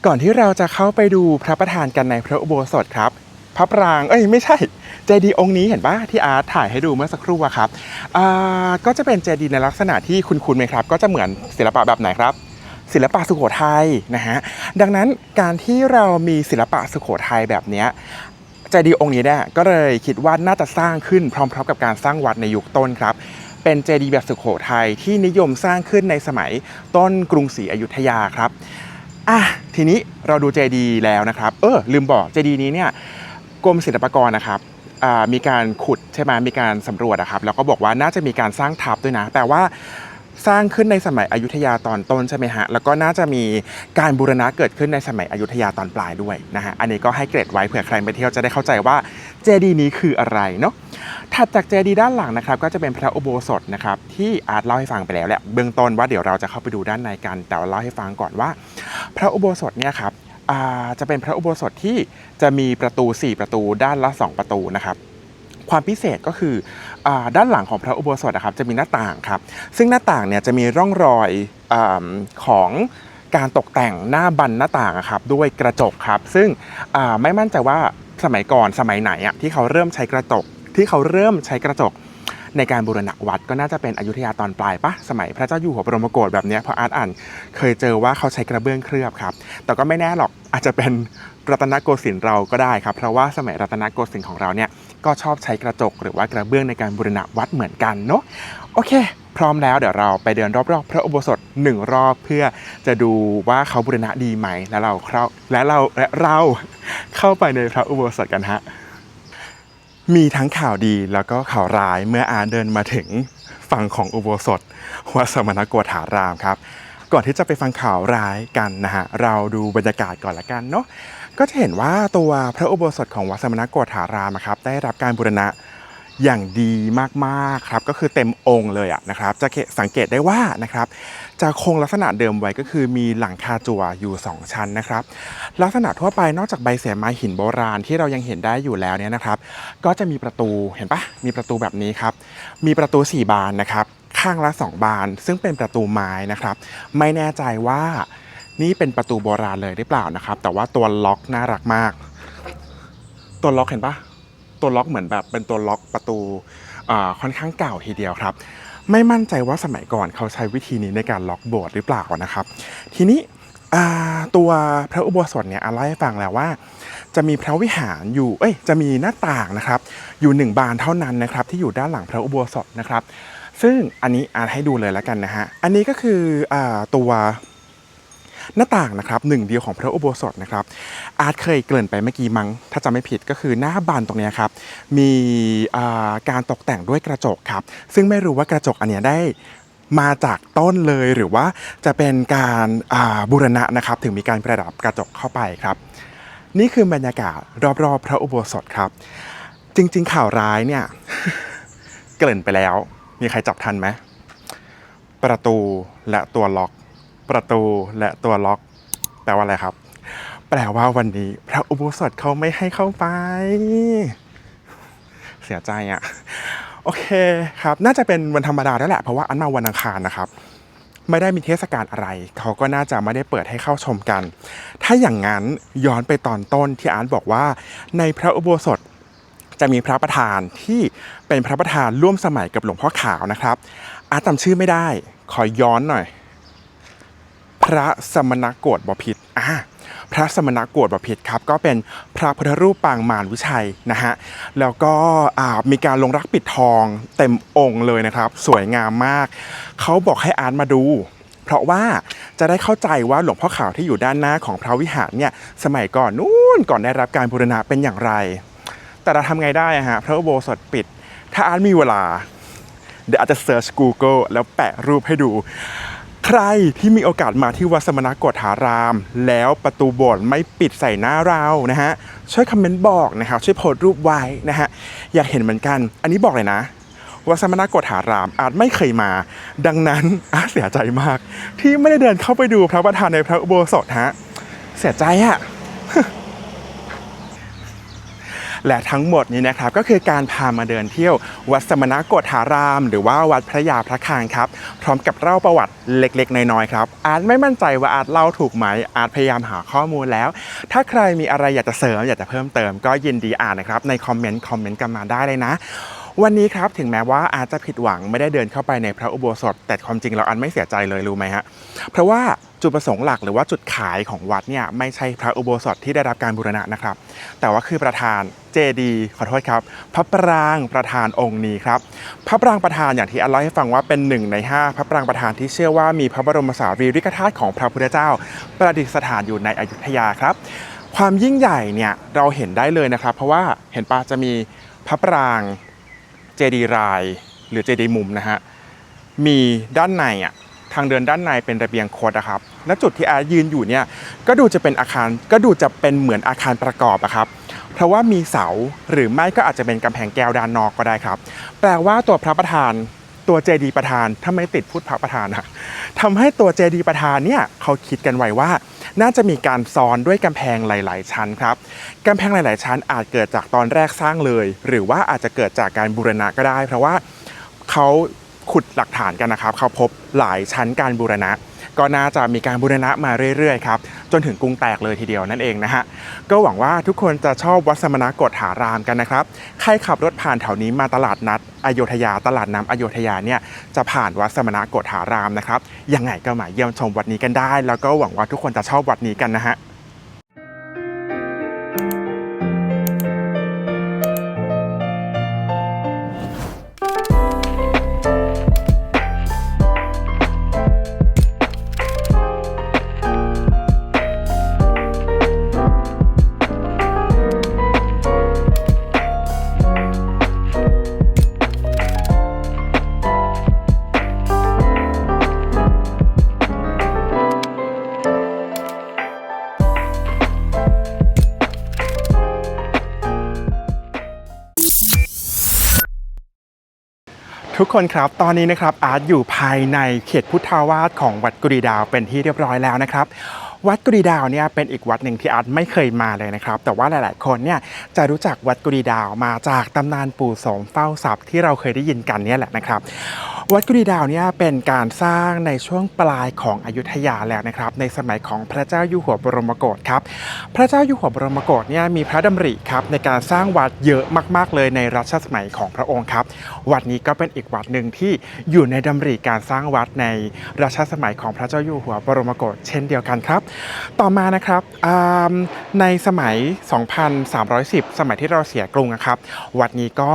ก่อนที่เราจะเข้าไปดูพระประธานกันในพระอุโบสถครับพระปรางไม่ใช่เจดีย์องค์นี้เห็นปะที่อาร์ตถ่ายให้ดูเมื่อสักครู่อะครับก็จะเป็นเจดีย์ในลักษณะที่คุ้นๆไหมครับก็จะเหมือนศิลปะแบบไหนครับศิลปะสุโขทัยนะฮะดังนั้นการที่เรามีศิลปะสุโขทัยแบบนี้เจดีย์องค์นี้เนี่ยก็เลยคิดว่าน่าจะสร้างขึ้นพร้อมๆกับการสร้างวัดในยุคต้นครับเป็นเจดีย์แบบสุโขทัยที่นิยมสร้างขึ้นในสมัยต้นกรุงศรีอยุธยาครับทีนี้เราดูเจดีย์แล้วนะครับลืมบอกเจดีย์นี้เนี่ยกรมศิลปากรนะครับมีการขุดใช่ไหมมีการสำรวจนะครับแล้วก็บอกว่าน่าจะมีการสร้างทับด้วยนะแต่ว่าสร้างขึ้นในสมัยอยุธยาตอนต้นใช่ไหมฮะแล้วก็น่าจะมีการบูรณะเกิดขึ้นในสมัยอยุธยาตอนปลายด้วยนะฮะอันนี้ก็ให้เกรดไว้เผื่อใครไปเที่ยวจะได้เข้าใจว่าเจดีย์นี้คืออะไรเนาะถัดจากเจดีย์ด้านหลังนะครับก็จะเป็นพระอุโบสถนะครับที่อาร์ตเล่าให้ฟังไปแล้วแหละเบื้องต้นว่าเดี๋ยวเราจะเข้าไปดูด้านในกันแต่เล่าให้ฟังก่อนว่าพระอุโบสถเนี่ยครับจะเป็นพระอุโบสถที่จะมีประตู4ประตูด้านละ2ประตูนะครับความพิเศษก็คือด้านหลังของพระอุโบสถนะครับจะมีหน้าต่างครับซึ่งหน้าต่างเนี่ยจะมีร่องรอยของการตกแต่งหน้าบันหน้าต่างครับด้วยกระจกครับซึ่งไม่มั่นใจว่าสมัยก่อนสมัยไหนที่เขาเริ่มใช้กระจกในการบูรณะวัดก็น่าจะเป็นอยุธยาตอนปลายปะสมัยพระเจ้าอยู่หัวบรมโกศแบบนี้เพราะอ่านเคยเจอว่าเขาใช้กระเบื้องเคลือบครับแต่ก็ไม่แน่หรอกอาจจะเป็นรัตนโกสินทร์เราก็ได้ครับเพราะว่าสมัยรัตนโกสินทร์ของเราเนี่ยก็ชอบใช้กระจกหรือว่ากระเบื้องในการบูรณะวัดเหมือนกันเนาะโอเคพร้อมแล้วเดี๋ยวเราไปเดินรอบๆพระอุโบสถ1รอบเพื่อจะดูว่าเขาบูรณะดีไหมและเราเข้าไปในพระอุโบสถกันฮะมีทั้งข่าวดีแล้วก็ข่าวร้ายเมื่ออาเดินมาถึงฝั่งของอุโบสถวัดสมณโกฐารามครับก่อนที่จะไปฟังข่าวร้ายกันนะฮะเราดูบรรยากาศก่อนละกันเนาะก็จะเห็นว่าตัวพระอุโบสถของวัดสมณโกฐารามครับได้รับการบูรณะอย่างดีมากๆครับก็คือเต็มองค์เลยนะครับจะสังเกตได้ว่านะครับจะคงลักษณะเดิมไว้ก็คือมีหลังคาจั่วอยู่2ชั้นนะครับลักษณะทั่วไปนอกจากใบเสียไม้หินโบราณที่เรายังเห็นได้อยู่แล้วเนี่ยนะครับก็จะมีประตูเห็นปะมีประตูแบบนี้ครับมีประตู4บานนะครับข้างละ2บานซึ่งเป็นประตูไม้นะครับไม่แน่ใจว่านี่เป็นประตูโบราณเลยหรือเปล่านะครับแต่ว่าตัวล็อกน่ารักมากตัวล็อกเห็นปะตัวล็อกเหมือนแบบเป็นตัวล็อกประตูค่อนข้างเก่าทีเดียวครับไม่มั่นใจว่าสมัยก่อนเขาใช้วิธีนี้ในการล็อกโบสถ์หรือเปล่านะครับทีนี้ตัวพระอุโบสถเนี่ยเล่าให้ฟังแล้วว่าจะมีพระวิหารอยู่จะมีหน้าต่างนะครับอยู่1บานเท่านั้นนะครับที่อยู่ด้านหลังพระอุโบสถนะครับซึ่งอันนี้ให้ดูเลยแล้วกันนะฮะอันนี้ก็คือตัวหน้าต่างนะครับหนึ่งเดียวของพระอุโบสถนะครับอาร์ตเคยเกริ่นไปเมื่อกี้มั้งถ้าจำไม่ผิดก็คือหน้าบานตรงนี้ครับมีการตกแต่งด้วยกระจกครับซึ่งไม่รู้ว่ากระจกอันนี้ได้มาจากต้นเลยหรือว่าจะเป็นการบูรณะนะครับถึงมีการประดับกระจกเข้าไปครับนี่คือบรรยากาศรอบๆพระอุโบสถครับจริงๆข่าวร้ายเนี่ย เกริ่นไปแล้วมีใครจับทันไหมประตูและตัวล็อกประตูและตัวล็อกแปลว่าอะไรครับแปลว่าวันนี้พระอุโบสถเขาไม่ให้เข้าไปเสียใจโอเคครับน่าจะเป็นวันธรรมดาได้แหละเพราะว่าอันมาวันอังคารนะครับไม่ได้มีเทศกาลอะไรเขาก็น่าจะไม่ได้เปิดให้เข้าชมกันถ้าอย่างนั้นย้อนไปตอนต้นที่อาร์ตบอกว่าในพระอุโบสถจะมีพระประธานที่เป็นพระประธานร่วมสมัยกับหลวงพ่อขาวนะครับอาร์ตจำชื่อไม่ได้ขอย้อนหน่อยพระสมณโกฏบพิตรพระสมณโกฏบพิตรครับก็เป็นพระพุทธรูปปางมารวิชัยนะฮะแล้วก็มีการลงรักปิดทองเต็มองค์เลยนะครับสวยงามมากเขาบอกให้อาร์ตมาดูเพราะว่าจะได้เข้าใจว่าหลวงพ่อขาวที่อยู่ด้านหน้าของพระวิหารเนี่ยสมัยก่อนนู้นก่อนได้รับการบูรณะเป็นอย่างไรแต่เราทำไงได้พระอุโบสถปิดถ้าอาร์ตมีเวลาเดี๋ยวอาจจะเซิร์ช Google แล้วแปะรูปให้ดูใครที่มีโอกาสมาที่วัดสมณโกฐารามแล้วประตูโบสถ์ไม่ปิดใส่หน้าเรานะฮะช่วยคอมเมนต์บอกนะครับช่วยโพสต์รูปไว้นะฮะอยากเห็นเหมือนกันอันนี้บอกเลยนะวัดสมณโกฐารามอาจไม่เคยมาดังนั้นเสียใจมากที่ไม่ได้เดินเข้าไปดูพระประธานในพระอุโบสถเสียใจ และทั้งหมดนี้นะครับก็คือการพามาเดินเที่ยววัดสมณโกฏารามหรือว่าวัดพระยาพระคลังครับพร้อมกับเล่าประวัติเล็กๆน้อยๆครับอาร์ตไม่มั่นใจว่าอาร์ตเล่าถูกไหมอาร์ตพยายามหาข้อมูลแล้วถ้าใครมีอะไรอยากจะเสริมอยากจะเพิ่มเติมก็ยินดีอ่านนะครับในคอมเมนต์กันมาได้เลยนะวันนี้ครับถึงแม้ว่าอาจจะผิดหวังไม่ได้เดินเข้าไปในพระอุโบสถแต่ความจริงเราอันไม่เสียใจเลยรู้ไหมฮะเพราะว่าจุดประสงค์หลักหรือว่าจุดขายของวัดเนี่ยไม่ใช่พระอุโบสถที่ได้รับการบูรณะนะครับแต่ว่าคือประธานเจดีย์ขอโทษครับพระปรางประธานองค์นี้ครับพระปรางประธานอย่างที่อันเล่าให้ฟังว่าเป็น1 ใน 5พระปรางประธานที่เชื่อว่ามีพระบรมสารีริกธาตุของพระพุทธเจ้าประดิษฐานอยู่ในอยุธยาครับความยิ่งใหญ่เนี่ยเราเห็นได้เลยนะครับเพราะว่าเห็นปะจะมีพระปรางเจดีย์รายหรือเจดีย์มุมนะฮะมีด้านในทางเดินด้านในเป็นระเบียงคดนะครับและจุดที่อายืนอยู่เนี่ยก็ดูจะเป็นอาคารก็ดูจะเป็นเหมือนอาคารประกอบครับเพราะว่ามีเสาหรือไม่ก็อาจจะเป็นกำแพงแก้วด้านนอกก็ได้ครับแปลว่าตัวพระประธานตัวเจดีย์ประธานถ้าไม่ติดพูดพระประธานนะทำให้ตัวเจดีย์ประธานเนี่ยเขาคิดกันไว้ว่าน่าจะมีการซ้อนด้วยกำแพงหลายๆชั้นครับกำแพงหลายๆชั้นอาจเกิดจากตอนแรกสร้างเลยหรือว่าอาจจะเกิดจากการบูรณะก็ได้เพราะว่าเขาขุดหลักฐานกันนะครับเขาพบหลายชั้นการบูรณะก็น่าจะมีการบูรณะมาเรื่อยๆครับจนถึงกรุงแตกเลยทีเดียวนั่นเองนะฮะก็หวังว่าทุกคนจะชอบวัดสมณโกฏารามกันนะครับใครขับรถผ่านแถวนี้มาตลาดนัดอโยธยาตลาดน้ำอโยธยาเนี่ยจะผ่านวัดสมณโกฏารามนะครับยังไงก็มาเยี่ยมชมวัดนี้กันได้แล้วก็หวังว่าทุกคนจะชอบวัดนี้กันนะฮะทุกคนครับตอนนี้นะครับอาร์ตอยู่ภายในเขตพุทธาวาสของวัดกุดีดาวเป็นที่เรียบร้อยแล้วนะครับวัดกุดีดาวเนี่ยเป็นอีกวัดหนึ่งที่อาร์ตไม่เคยมาเลยนะครับแต่ว่าหลายๆคนเนี่ยจะรู้จักวัดกุดีดาวมาจากตำนานปู่โสมเฝ้าทรัพย์ที่เราเคยได้ยินกันเนี่ยแหละนะครับวัดกุดีดาวเนี่ยเป็นการสร้างในช่วงปลายของอยุธยาแล้วนะครับในสมัยของพระเจ้าอยู่หัวบรมโกศครับพระเจ้าอยู่หัวบรมโกศเนี่ยมีพระดำริครับในการสร้างวัดเยอะมากๆเลยในรัชสมัยของพระองค์ครับวัดนี้ก็เป็นอีกวัดหนึ่งที่อยู่ในดำริการสร้างวัดในรัชสมัยของพระเจ้าอยู่หัวบรมโกศเช่นเดียวกันครับต่อมานะครับในสมัย 2310 สมัยที่เราเสียกรุงนะครับวัดนี้ก็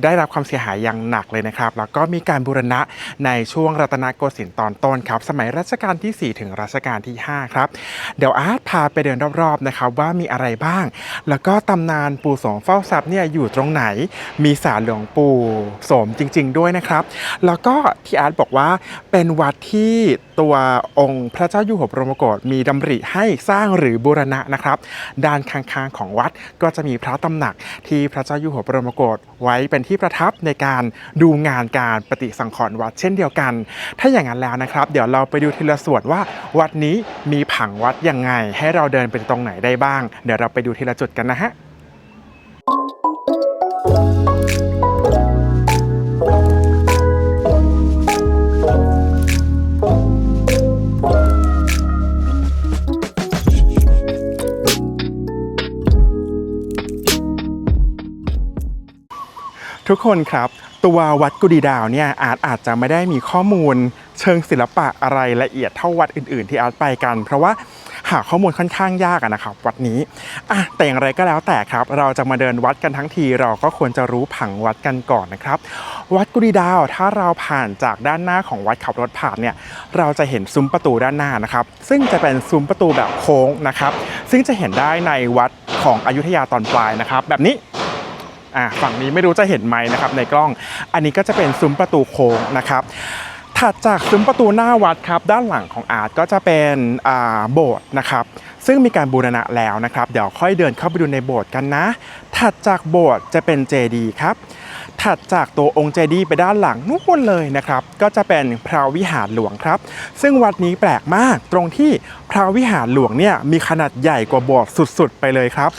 ได้รับความเสียหายอย่างหนักเลยนะครับแล้วก็มีการบูรณะในช่วงรัตนโกสินทร์ตอนต้นครับสมัยรัชกาลที่ 4 ถึงรัชกาลที่ 5 ครับเดี๋ยวอาร์ตพาไปเดินรอบๆนะครับว่ามีอะไรบ้างแล้วก็ตำนานปู่โสมเฝ้าทรัพย์เนี่ยอยู่ตรงไหนมีศาลหลวงปู่โสมจริงๆด้วยนะครับแล้วก็ที่อาร์ตบอกว่าเป็นวัดที่ตัวองค์พระเจ้าอยู่หัวบรมโกศมีดำริให้สร้างหรือบูรณะนะครับด้านข้างๆของวัดก็จะมีพระตำหนักที่พระเจ้าอยู่หัวบรมโกศไว้เป็นที่ประทับในการดูงานการปฏิสังขรณ์วัดเช่นเดียวกันถ้าอย่างนั้นแล้วนะครับเดี๋ยวเราไปดูทีละส่วนว่าวัดนี้มีผังวัดยังไงให้เราเดินเป็นตรงไหนได้บ้างเดี๋ยวเราไปดูทีละจุดกันนะฮะทุกคนครับตัววัดกุดีดาวเนี่ยอาจจะไม่ได้มีข้อมูลเชิงศิลปะอะไรละเอียดเท่าวัดอื่นๆที่อาร์ตไปกันเพราะว่าหาข้อมูลค่อนข้างยากนะครับวัดนี้แต่อย่างไรก็แล้วแต่ครับเราจะมาเดินวัดกันทั้งทีเราก็ควรจะรู้ผังวัดกันก่อนนะครับวัดกุดีดาวถ้าเราผ่านจากด้านหน้าของวัดขับรถผ่านเนี่ยเราจะเห็นซุ้มประตูด้านหน้านะครับซึ่งจะเป็นซุ้มประตูแบบโค้งนะครับซึ่งจะเห็นได้ในวัดของอยุธยาตอนปลายนะครับแบบนี้ฝั่งนี้ไม่รู้จะเห็นไหมนะครับในกล้องอันนี้ก็จะเป็นซุ้มประตูโค้งนะครับถัดจากซุ้มประตูหน้าวัดครับด้านหลังของอาร์ตก็จะเป็นโบสถ์นะครับซึ่งมีการบูรณะแล้วนะครับเดี๋ยวค่อยเดินเข้าไปดูในโบสถ์กันนะถัดจากโบสถ์จะเป็นเจดีย์ครับถัดจากตัวองค์เจดีย์ไปด้านหลังนู่นเลยนะครับก็จะเป็นพระวิหารหลวงครับซึ่งวัดนี้แปลกมากตรงที่พระวิหารหลวงเนี่ยมีขนาดใหญ่กว่าโบสถ์สุดๆไปเลยครับ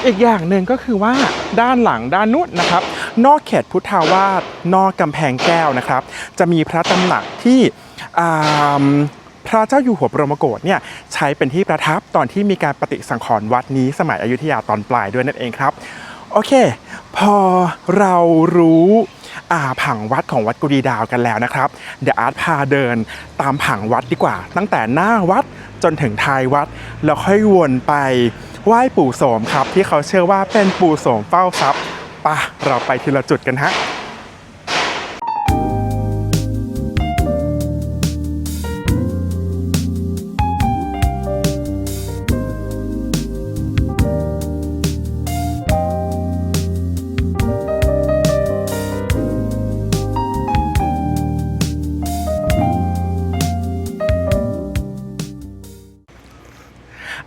อีกอย่างหนึ่งก็คือว่าด้านหลังด้านนู้นนะครับนอกเขตพุทธาวาสนอกกำแพงแก้วนะครับจะมีพระตำหนักที่พระเจ้าอยู่หัวบรมโกศเนี่ยใช้เป็นที่ประทับตอนที่มีการปฏิสังขรณ์วัดนี้สมัยอยุธยาตอนปลายด้วยนั่นเองครับโอเคพอเรารู้ผังวัดของวัดกุดีดาวกันแล้วนะครับเดี๋ยวอาร์ตพาเดินตามผังวัดดีกว่าตั้งแต่หน้าวัดจนถึงท้ายวัดแล้วค่อยวนไปไหว้ปู่โสมครับที่เขาเชื่อว่าเป็นปู่โสมเฝ้าทรัพย์ป่ะเราไปทีละจุดกันฮะ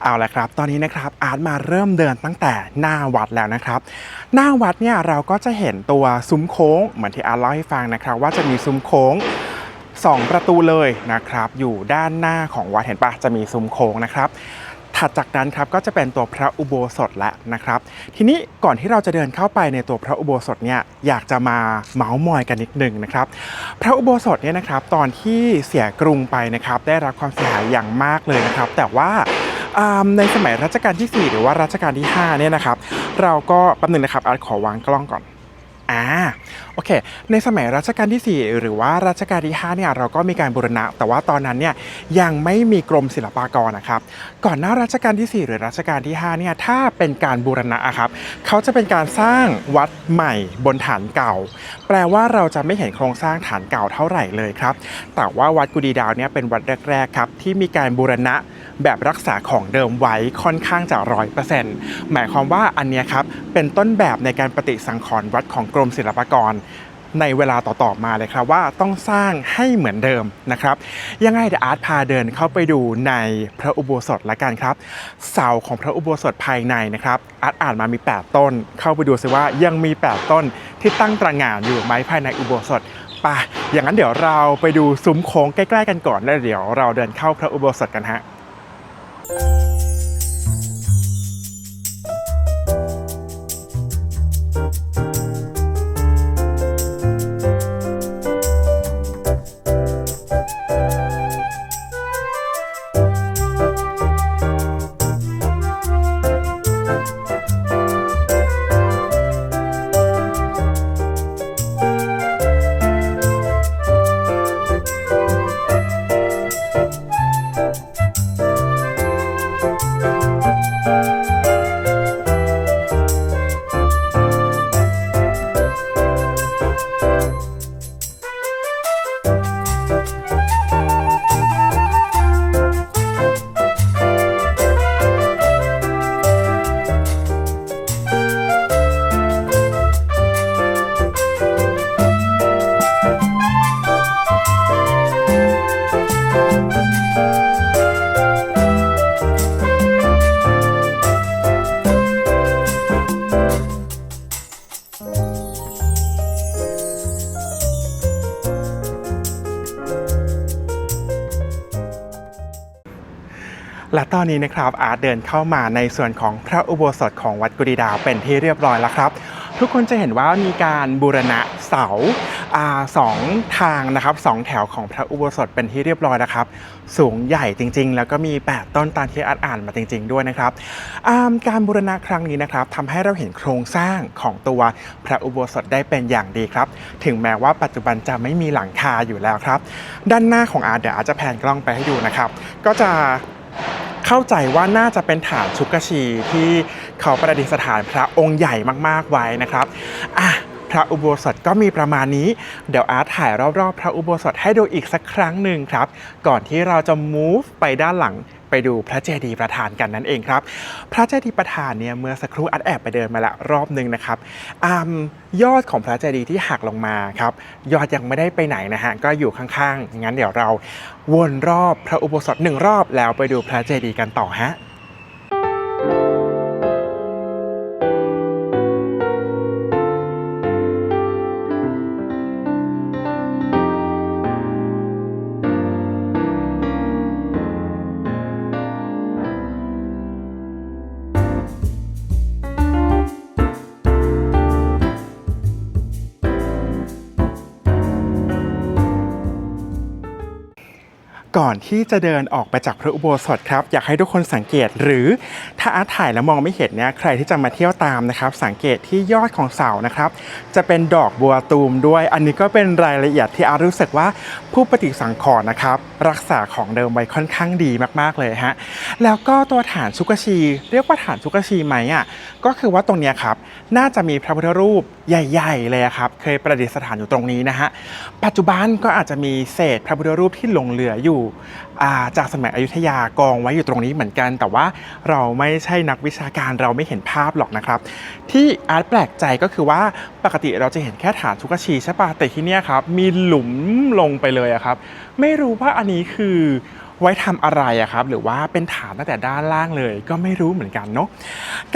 เอาละครับตอนนี้นะครับอาร์ตมาเริ่มเดินตั้งแต่หน้าวัดแล้วนะครับหน้าวัดเนี่ยเราก็จะเห็นตัวซุ้มโค้งเหมือนที่อาร์ตเล่าให้ฟังนะครับว่าจะมีซุ้มโค้ง2ประตูเลยนะครับอยู่ด้านหน้าของวัดเห็นปะจะมีซุ้มโค้งนะครับถัดจากนั้นครับก็จะเป็นตัวพระอุโบสถแล้วนะครับทีนี้ก่อนที่เราจะเดินเข้าไปในตัวพระอุโบสถเนี่ยอยากจะมาเมาส์มอยกันนิดนึงนะครับพระอุโบสถเนี่ยนะครับตอนที่เสียกรุงไปนะครับได้รับความเสียหายอย่างมากเลยนะครับแต่ว่าในสมัยรัชกาลที่ 4หรือว่ารัชกาลที่5เนี่ยนะครับเราก็แป๊บนึงนะครับอาร์ตขอวางกล้องก่อนโอเคในสมัยรัชกาลที่ 4หรือว่ารัชกาลที่5เนี่ยเราก็มีการบูรณะแต่ว่าตอนนั้นเนี่ยยังไม่มีกรมศิลปากรนะครับก่อนหน้ารัชกาลที่ 4หรือรัชกาลที่5เนี่ยถ้าเป็นการบูรณะครับเขาจะเป็นการสร้างวัดใหม่บนฐานเก่าแปลว่าเราจะไม่เห็นโครงสร้างฐานเก่าเท่าไหร่เลยครับแต่ว่าวัดกุดีดาวเนี่ยเป็นวัดแรกๆครับที่มีการบูรณะแบบรักษาของเดิมไว้ค่อนข้างจะ 100% หมายความว่าอันนี้ครับเป็นต้นแบบในการปฏิสังขรณ์วัดของกรมศิลปากรในเวลาต่อๆมาเลยครับว่าต้องสร้างให้เหมือนเดิมนะครับยังไงเดี๋ยวอาร์ตพาเดินเข้าไปดูในพระอุโบสถละกันครับเสาของพระอุโบสถภายในนะครับอาร์ตอ่านมามี8ต้นเข้าไปดูซิว่ายังมี8ต้นที่ตั้งตระหง่านอยู่ไหมภายในอุโบสถป่ะอย่างนั้นเดี๋ยวเราไปดูซุ้มโค้งใกล้ๆกันก่อนแล้วเดี๋ยวเราเดินเข้าพระอุโบสถกันฮะและตอนนี้นะครับอาร์ตเดินเข้ามาในส่วนของพระอุโบสถของวัดกุดีดาวเป็นที่เรียบร้อยแล้วครับทุกคนจะเห็นว่ามีการบูรณะเสาสองทางนะครับ2แถวของพระอุโบสถเป็นที่เรียบร้อยนะครับสูงใหญ่จริงๆแล้วก็มี8ต้นตามที่อาร์ตอ่านมาจริงๆด้วยนะครับการบูรณะครั้งนี้นะครับทำให้เราเห็นโครงสร้างของตัวพระอุโบสถได้เป็นอย่างดีครับถึงแม้ว่าปัจจุบันจะไม่มีหลังคาอยู่แล้วครับด้านหน้าของอาร์ตเดี๋ยวอาร์ตจะแพนกล้องไปให้ดูนะครับก็จะเข้าใจว่าน่าจะเป็นฐานชุกชีที่เขาประดิษฐานพระองค์ใหญ่มากๆไว้นะครับพระอุโบสถก็มีประมาณนี้เดี๋ยวอาร์ตถ่ายรอบๆพระอุโบสถให้ดูอีกสักครั้งหนึ่งครับก่อนที่เราจะ move ไปด้านหลังไปดูพระเจดีย์ประธานกันนั่นเองครับพระเจดีย์ประธานเนี่ยเมื่อสักครู่อาร์ตแอบไปเดินมาละรอบหนึ่งนะครับยอดของพระเจดีย์ที่หักลงมาครับยอดยังไม่ได้ไปไหนนะฮะก็อยู่ข้างๆงั้นเดี๋ยวเราวนรอบพระอุโบสถ1รอบแล้วไปดูพระเจดีย์กันต่อฮะ ก่อนที่จะเดินออกไปจากพระอุโบสถครับอยากให้ทุกคนสังเกตหรือถ้าอาร์ตถ่ายแล้วมองไม่เห็นเนี่ยใครที่จะมาเที่ยวตามนะครับสังเกตที่ยอดของเสานะครับจะเป็นดอกบัวตูมด้วยอันนี้ก็เป็นรายละเอียดที่อาร์ตรู้สึกว่าผู้ปฏิสังขรณ์นะครับรักษาของเดิมไว้ค่อนข้างดีมากๆเลยฮะแล้วก็ตัวฐานชุกชีเรียกว่าฐานชุกชีไหมอ่ะก็คือว่าตรงเนี้ยครับน่าจะมีพระพุทธรูปใหญ่ๆเลยครับเคยประดิษฐานอยู่ตรงนี้นะฮะปัจจุบันก็อาจจะมีเศษพระพุทธรูปที่หลงเหลืออยู่จากสมัยอยุธยากองไว้อยู่ตรงนี้เหมือนกันแต่ว่าเราไม่ใช่นักวิชาการเราไม่เห็นภาพหรอกนะครับที่อาร์ตแปลกใจก็คือว่าปกติเราจะเห็นแค่ฐานชุกชีใช่ปะแต่ที่เนี้ยครับมีหลุมลงไปเลยอะครับไม่รู้ว่าอันนี้คือไว้ทำอะไรอะครับหรือว่าเป็นฐานตั้งแต่ด้านล่างเลยก็ไม่รู้เหมือนกันเนาะ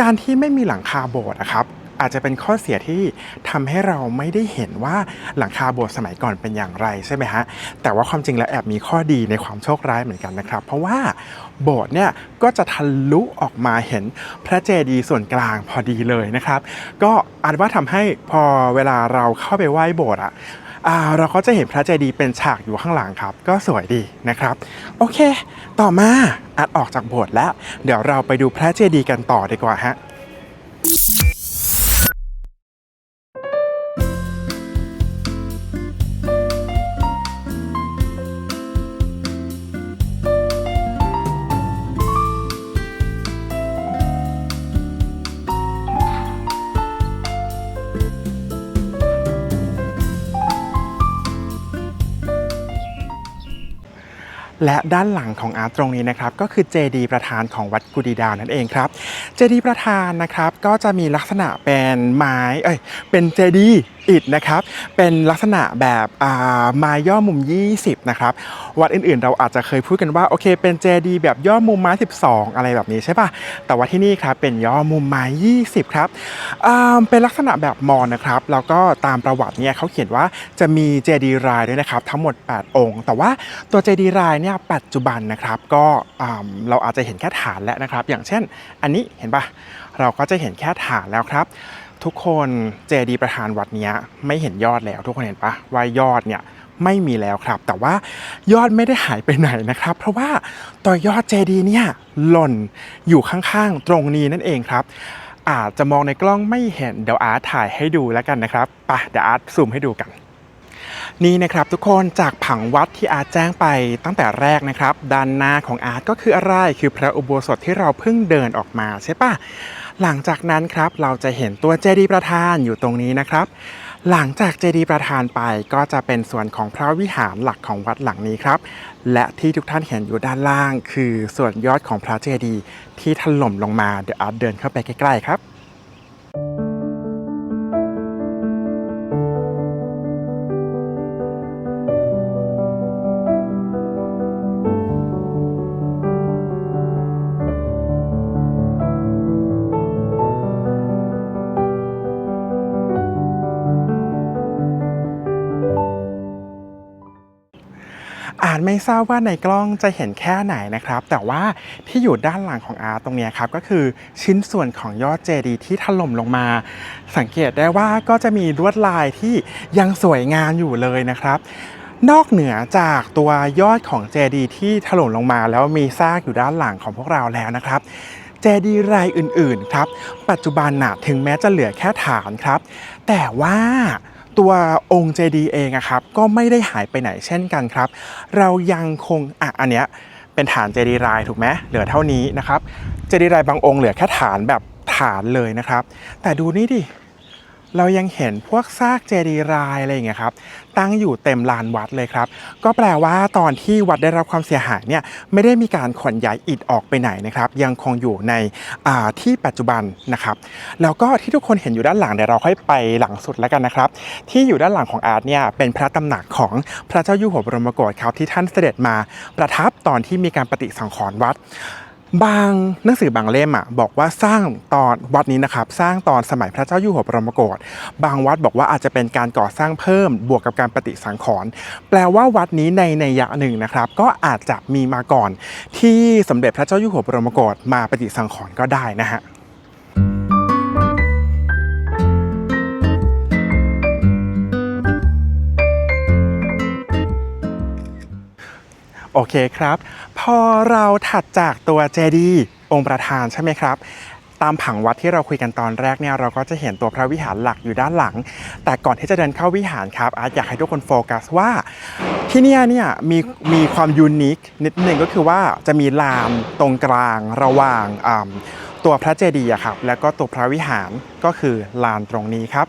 การที่ไม่มีหลังคาโบสถ์นะครับอาจจะเป็นข้อเสียที่ทำให้เราไม่ได้เห็นว่าหลังคาโบสถ์สมัยก่อนเป็นอย่างไรใช่ไหมฮะแต่ว่าความจริงแล้วแอบมีข้อดีในความโชคร้ายเหมือนกันนะครับเพราะว่าโบสถ์เนี่ยก็จะทะลุออกมาเห็นพระเจดีย์ส่วนกลางพอดีเลยนะครับก็อาจว่าทำให้พอเวลาเราเข้าไปไหว้โบสถ์เราก็จะเห็นพระเจดีย์เป็นฉากอยู่ข้างหลังครับก็สวยดีนะครับโอเคต่อมาอาจออกจากโบสถ์แล้วเดี๋ยวเราไปดูพระเจดีย์กันต่อดีกว่าฮะและด้านหลังของอาร์ตตรงนี้นะครับก็คือเจดีย์ประธานของวัดกุดีดาวนั่นเองครับเจดีย์ประธานนะครับก็จะมีลักษณะเป็นไม้เป็นเจดีย์อิฐนะครับเป็นลักษณะแบบไม้ย่อมุม20นะครับวัดอื่นๆเราอาจจะเคยพูดกันว่าโอเคเป็นเจดีย์แบบย่อมุมไม้12อะไรแบบนี้ใช่ป่ะแต่ว่าที่นี่ครับเป็นย่อมุมไม้20ครับเป็นลักษณะแบบมอญนะครับแล้วก็ตามประวัติเนี่ยเขาเขียนว่าจะมีเจดีย์รายด้วยนะครับทั้งหมด8องค์แต่ว่าตัวเจดีย์รายเนี่ยปัจจุบันนะครับก็เราอาจจะเห็นแค่ฐานแล้วนะครับอย่างเช่นอันนี้เห็นป่ะเราก็จะเห็นแค่ฐานแล้วครับทุกคนเจดีย์ประธานวัดเนี้ยไม่เห็นยอดแล้วทุกคนเห็นปะว่ายอดเนี่ยไม่มีแล้วครับแต่ว่ายอดไม่ได้หายไปไหนนะครับเพราะว่าตัวยอดเจดีย์เนี่ยหล่นอยู่ข้างๆตรงนี้นั่นเองครับอาจจะมองในกล้องไม่เห็นเดี๋ยวอาร์ตถ่ายให้ดูแล้วกันนะครับไปเดี๋ยวอาร์ตซูมให้ดูกันนี่นะครับทุกคนจากผังวัดที่อาร์ตแจ้งไปตั้งแต่แรกนะครับด้านหน้าของอาร์ตก็คืออะไรคือพระอุโบสถที่เราเพิ่งเดินออกมาใช่ปะหลังจากนั้นครับเราจะเห็นตัวเจดีย์ประธานอยู่ตรงนี้นะครับหลังจากเจดีย์ประธานไปก็จะเป็นส่วนของพระวิหารหลักของวัดหลังนี้ครับและที่ทุกท่านเห็นอยู่ด้านล่างคือส่วนยอดของพระเจดีย์ที่ถล่มลงมาเดี๋ยวอาร์ตเดินเข้าไปใกล้ๆครับอาร์ตไม่ทราบว่าในกล้องจะเห็นแค่ไหนนะครับแต่ว่าที่อยู่ด้านหลังของอาร์ตตรงนี้ครับก็คือชิ้นส่วนของยอดเจดีย์ที่ถล่มลงมาสังเกตได้ว่าก็จะมีลวดลายที่ยังสวยงามอยู่เลยนะครับนอกเหนือจากตัวยอดของเจดีย์ที่ถล่มลงมาแล้วมีซากอยู่ด้านหลังของพวกเราแล้วนะครับเจดีย์รายอื่นๆครับปัจจุบันถึงแม้จะเหลือแค่ฐานครับแต่ว่าตัวองค์เจดีย์เองครับก็ไม่ได้หายไปไหนเช่นกันครับเรายังคงอันเนี้ยเป็นฐานเจดีย์รายถูกไหมเหลือเท่านี้นะครับเจดีย์รายบางองค์เหลือแค่ฐานแบบฐานเลยนะครับแต่ดูนี่ดิเรายังเห็นพวกซากเจดีย์รายอะไรอย่างเงี้ยครับตั้งอยู่เต็มลานวัดเลยครับก็แปลว่าตอนที่วัดได้รับความเสียหายเนี่ยไม่ได้มีการขนย้ายอิฐออกไปไหนนะครับยังคงอยู่ในที่ปัจจุบันนะครับแล้วก็ที่ทุกคนเห็นอยู่ด้านหลังเดี๋ยวเราค่อยไปหลังสุดแล้วกันนะครับที่อยู่ด้านหลังของอาร์ตเนี่ยเป็นพระตำหนักของพระเจ้าอยู่หัวบรมโกศครับที่ท่านเสด็จมาประทับตอนที่มีการปฏิสังขรณ์วัดบางหนังสือบางเล่มบอกว่าสร้างตอนวัดนี้นะครับสร้างตอนสมัยพระเจ้าอยู่หัวบรมโกศบางวัดบอกว่าอาจจะเป็นการก่อสร้างเพิ่มบวกกับการปฏิสังขรณ์แปลว่าวัดนี้ในนัยยะหนึ่งนะครับก็อาจจะมีมาก่อนที่สมเด็จพระเจ้าอยู่หัวบรมโกศมาปฏิสังขรณ์ก็ได้นะฮะ โ โอเคครับพอเราถัดจากตัวเจดีย์องค์ประธานใช่ไหมครับตามผังวัดที่เราคุยกันตอนแรกเนี่ยเราก็จะเห็นตัวพระวิหารหลักอยู่ด้านหลังแต่ก่อนที่จะเดินเข้าวิหารครับอาร์ตอยากให้ทุกคนโฟกัสว่าที่เนี่ยมีความยูนิคนิดหนึ่งก็คือว่าจะมีลานตรงกลางระหว่างตัวพระเจดีย์ครับแล้วก็ตัวพระวิหารก็คือลานตรงนี้ครับ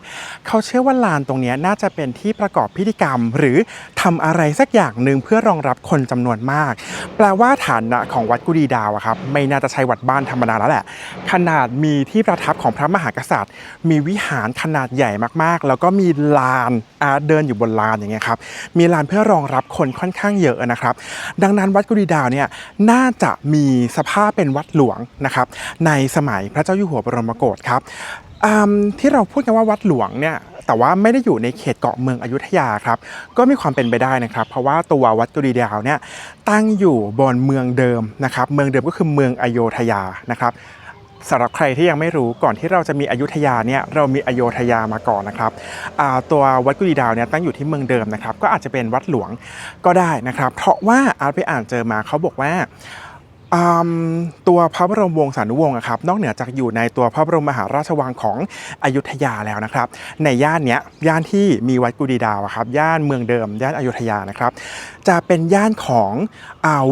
เขาเชื่อว่าลานตรงนี้น่าจะเป็นที่ประกอบพิธีกรรมหรือทำอะไรสักอย่างหนึ่งเพื่อรองรับคนจำนวนมากแปลว่าฐานะของวัดกุดีดาวครับไม่น่าจะใช่วัดบ้านธรรมดาแล้วแหละขนาดมีที่ประทับของพระมหากษัตริย์มีวิหารขนาดใหญ่มากๆแล้วก็มีลานเดินอยู่บนลานอย่างเงี้ยครับมีลานเพื่อรองรับคนค่อนข้างเยอะนะครับดังนั้นวัดกุดีดาวเนี่ยน่าจะมีสภาพเป็นวัดหลวงนะครับในสมัยพระเจ้าอยู่หัวบรมโกศครับที่เราพูดกันว่าวัดหลวงเนี่ยแต่ว่าไม่ได้อยู่ในเขตเกาะเมืองอยุธยาครับก็มีความเป็นไปได้นะครับเพราะว่าตัววัดกุดีดาวเนี่ยตั้งอยู่บนเมืองเดิมนะครับเมืองเดิมก็คือเมืองอโยธยานะครับสำหรับใครที่ยังไม่รู้ก่อนที่เราจะมีอยุธยาเนี่ยเรามีอโยธยามาก่อนนะครับตัววัดกุดีดาวเนี่ยตั้งอยู่ที่เมืองเดิมนะครับก็อาจจะเป็นวัดหลวงก็ได้นะครับเพราะว่าอาร์ตไปอ่านเจอมาเขาบอกว่าตัวพระบรมวงศานุวงศ์ครับนอกเหนือจากอยู่ในตัวพระบรมมหาราชวังของอยุธยาแล้วนะครับในย่านเนี้ยย่านที่มีวัดกุดีดาวครับย่านเมืองเดิมย่านอยุธยานะครับจะเป็นย่านของ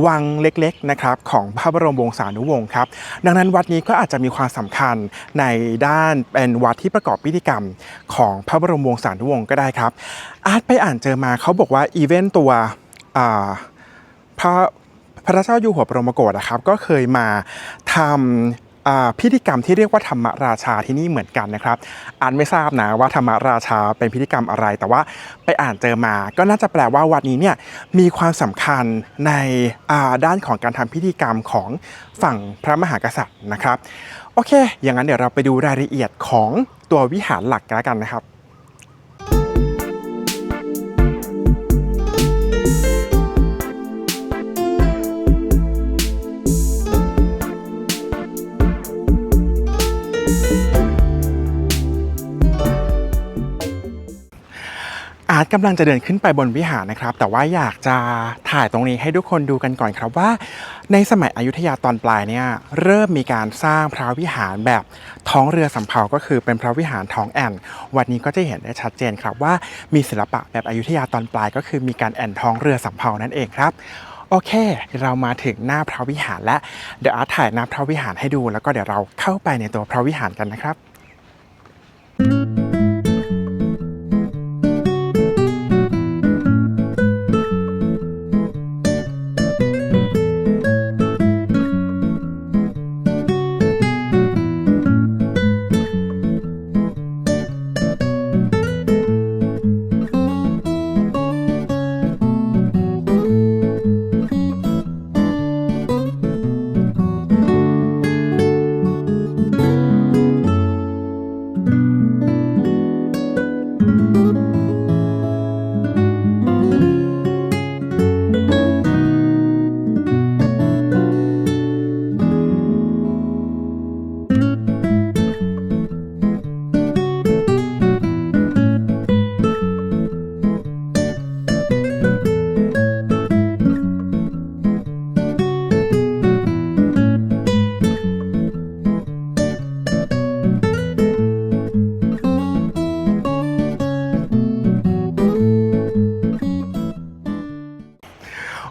วังเล็กๆนะครับของพระบรมวงศานุวงศ์ครับดังนั้นวัดนี้ก็อาจจะมีความสำคัญในด้านเป็นวัดที่ประกอบพิธีกรรมของพระบรมวงศานุวงศ์ก็ได้ครับอาร์ตไปอ่านเจอมาเขาบอกว่าอีเวนต์ตัวพระเจ้าอยู่หัวบรมโกศนะครับก็เคยมาทำพิธีกรรมที่เรียกว่าธรรมราชาที่นี่เหมือนกันนะครับอ่านไม่ทราบนะว่าธรรมราชาเป็นพิธีกรรมอะไรแต่ว่าไปอ่านเจอมาก็น่าจะแปลว่าวัดนี้เนี่ยมีความสำคัญในด้านของการทำพิธีกรรมของฝั่งพระมหากษัตริย์นะครับโอเคอย่างนั้นเดี๋ยวเราไปดูรายละเอียดของตัววิหารหลักกันนะครับอาร์ตกำลังจะเดินขึ้นไปบนวิหารนะครับแต่ว่าอยากจะถ่ายตรงนี้ให้ทุกคนดูกันก่อนครับว่าในสมัยอยุธยาตอนปลายเนี่ยเริ่มมีการสร้างพระวิหารแบบท้องเรือสำเภาก็คือเป็นพระวิหารท้องแอ่นวันนี้ก็จะเห็นได้ชัดเจนครับว่ามีศิลปะแบบอยุธยาตอนปลายก็คือมีการแอ่นท้องเรือสำเภานั่นเองครับโอเคเรามาถึงหน้าพระวิหารและเดี๋ยวอาร์ตถ่ายหน้าพระวิหารให้ดูแล้วก็เดี๋ยวเราเข้าไปในตัวพระวิหารกันนะครับ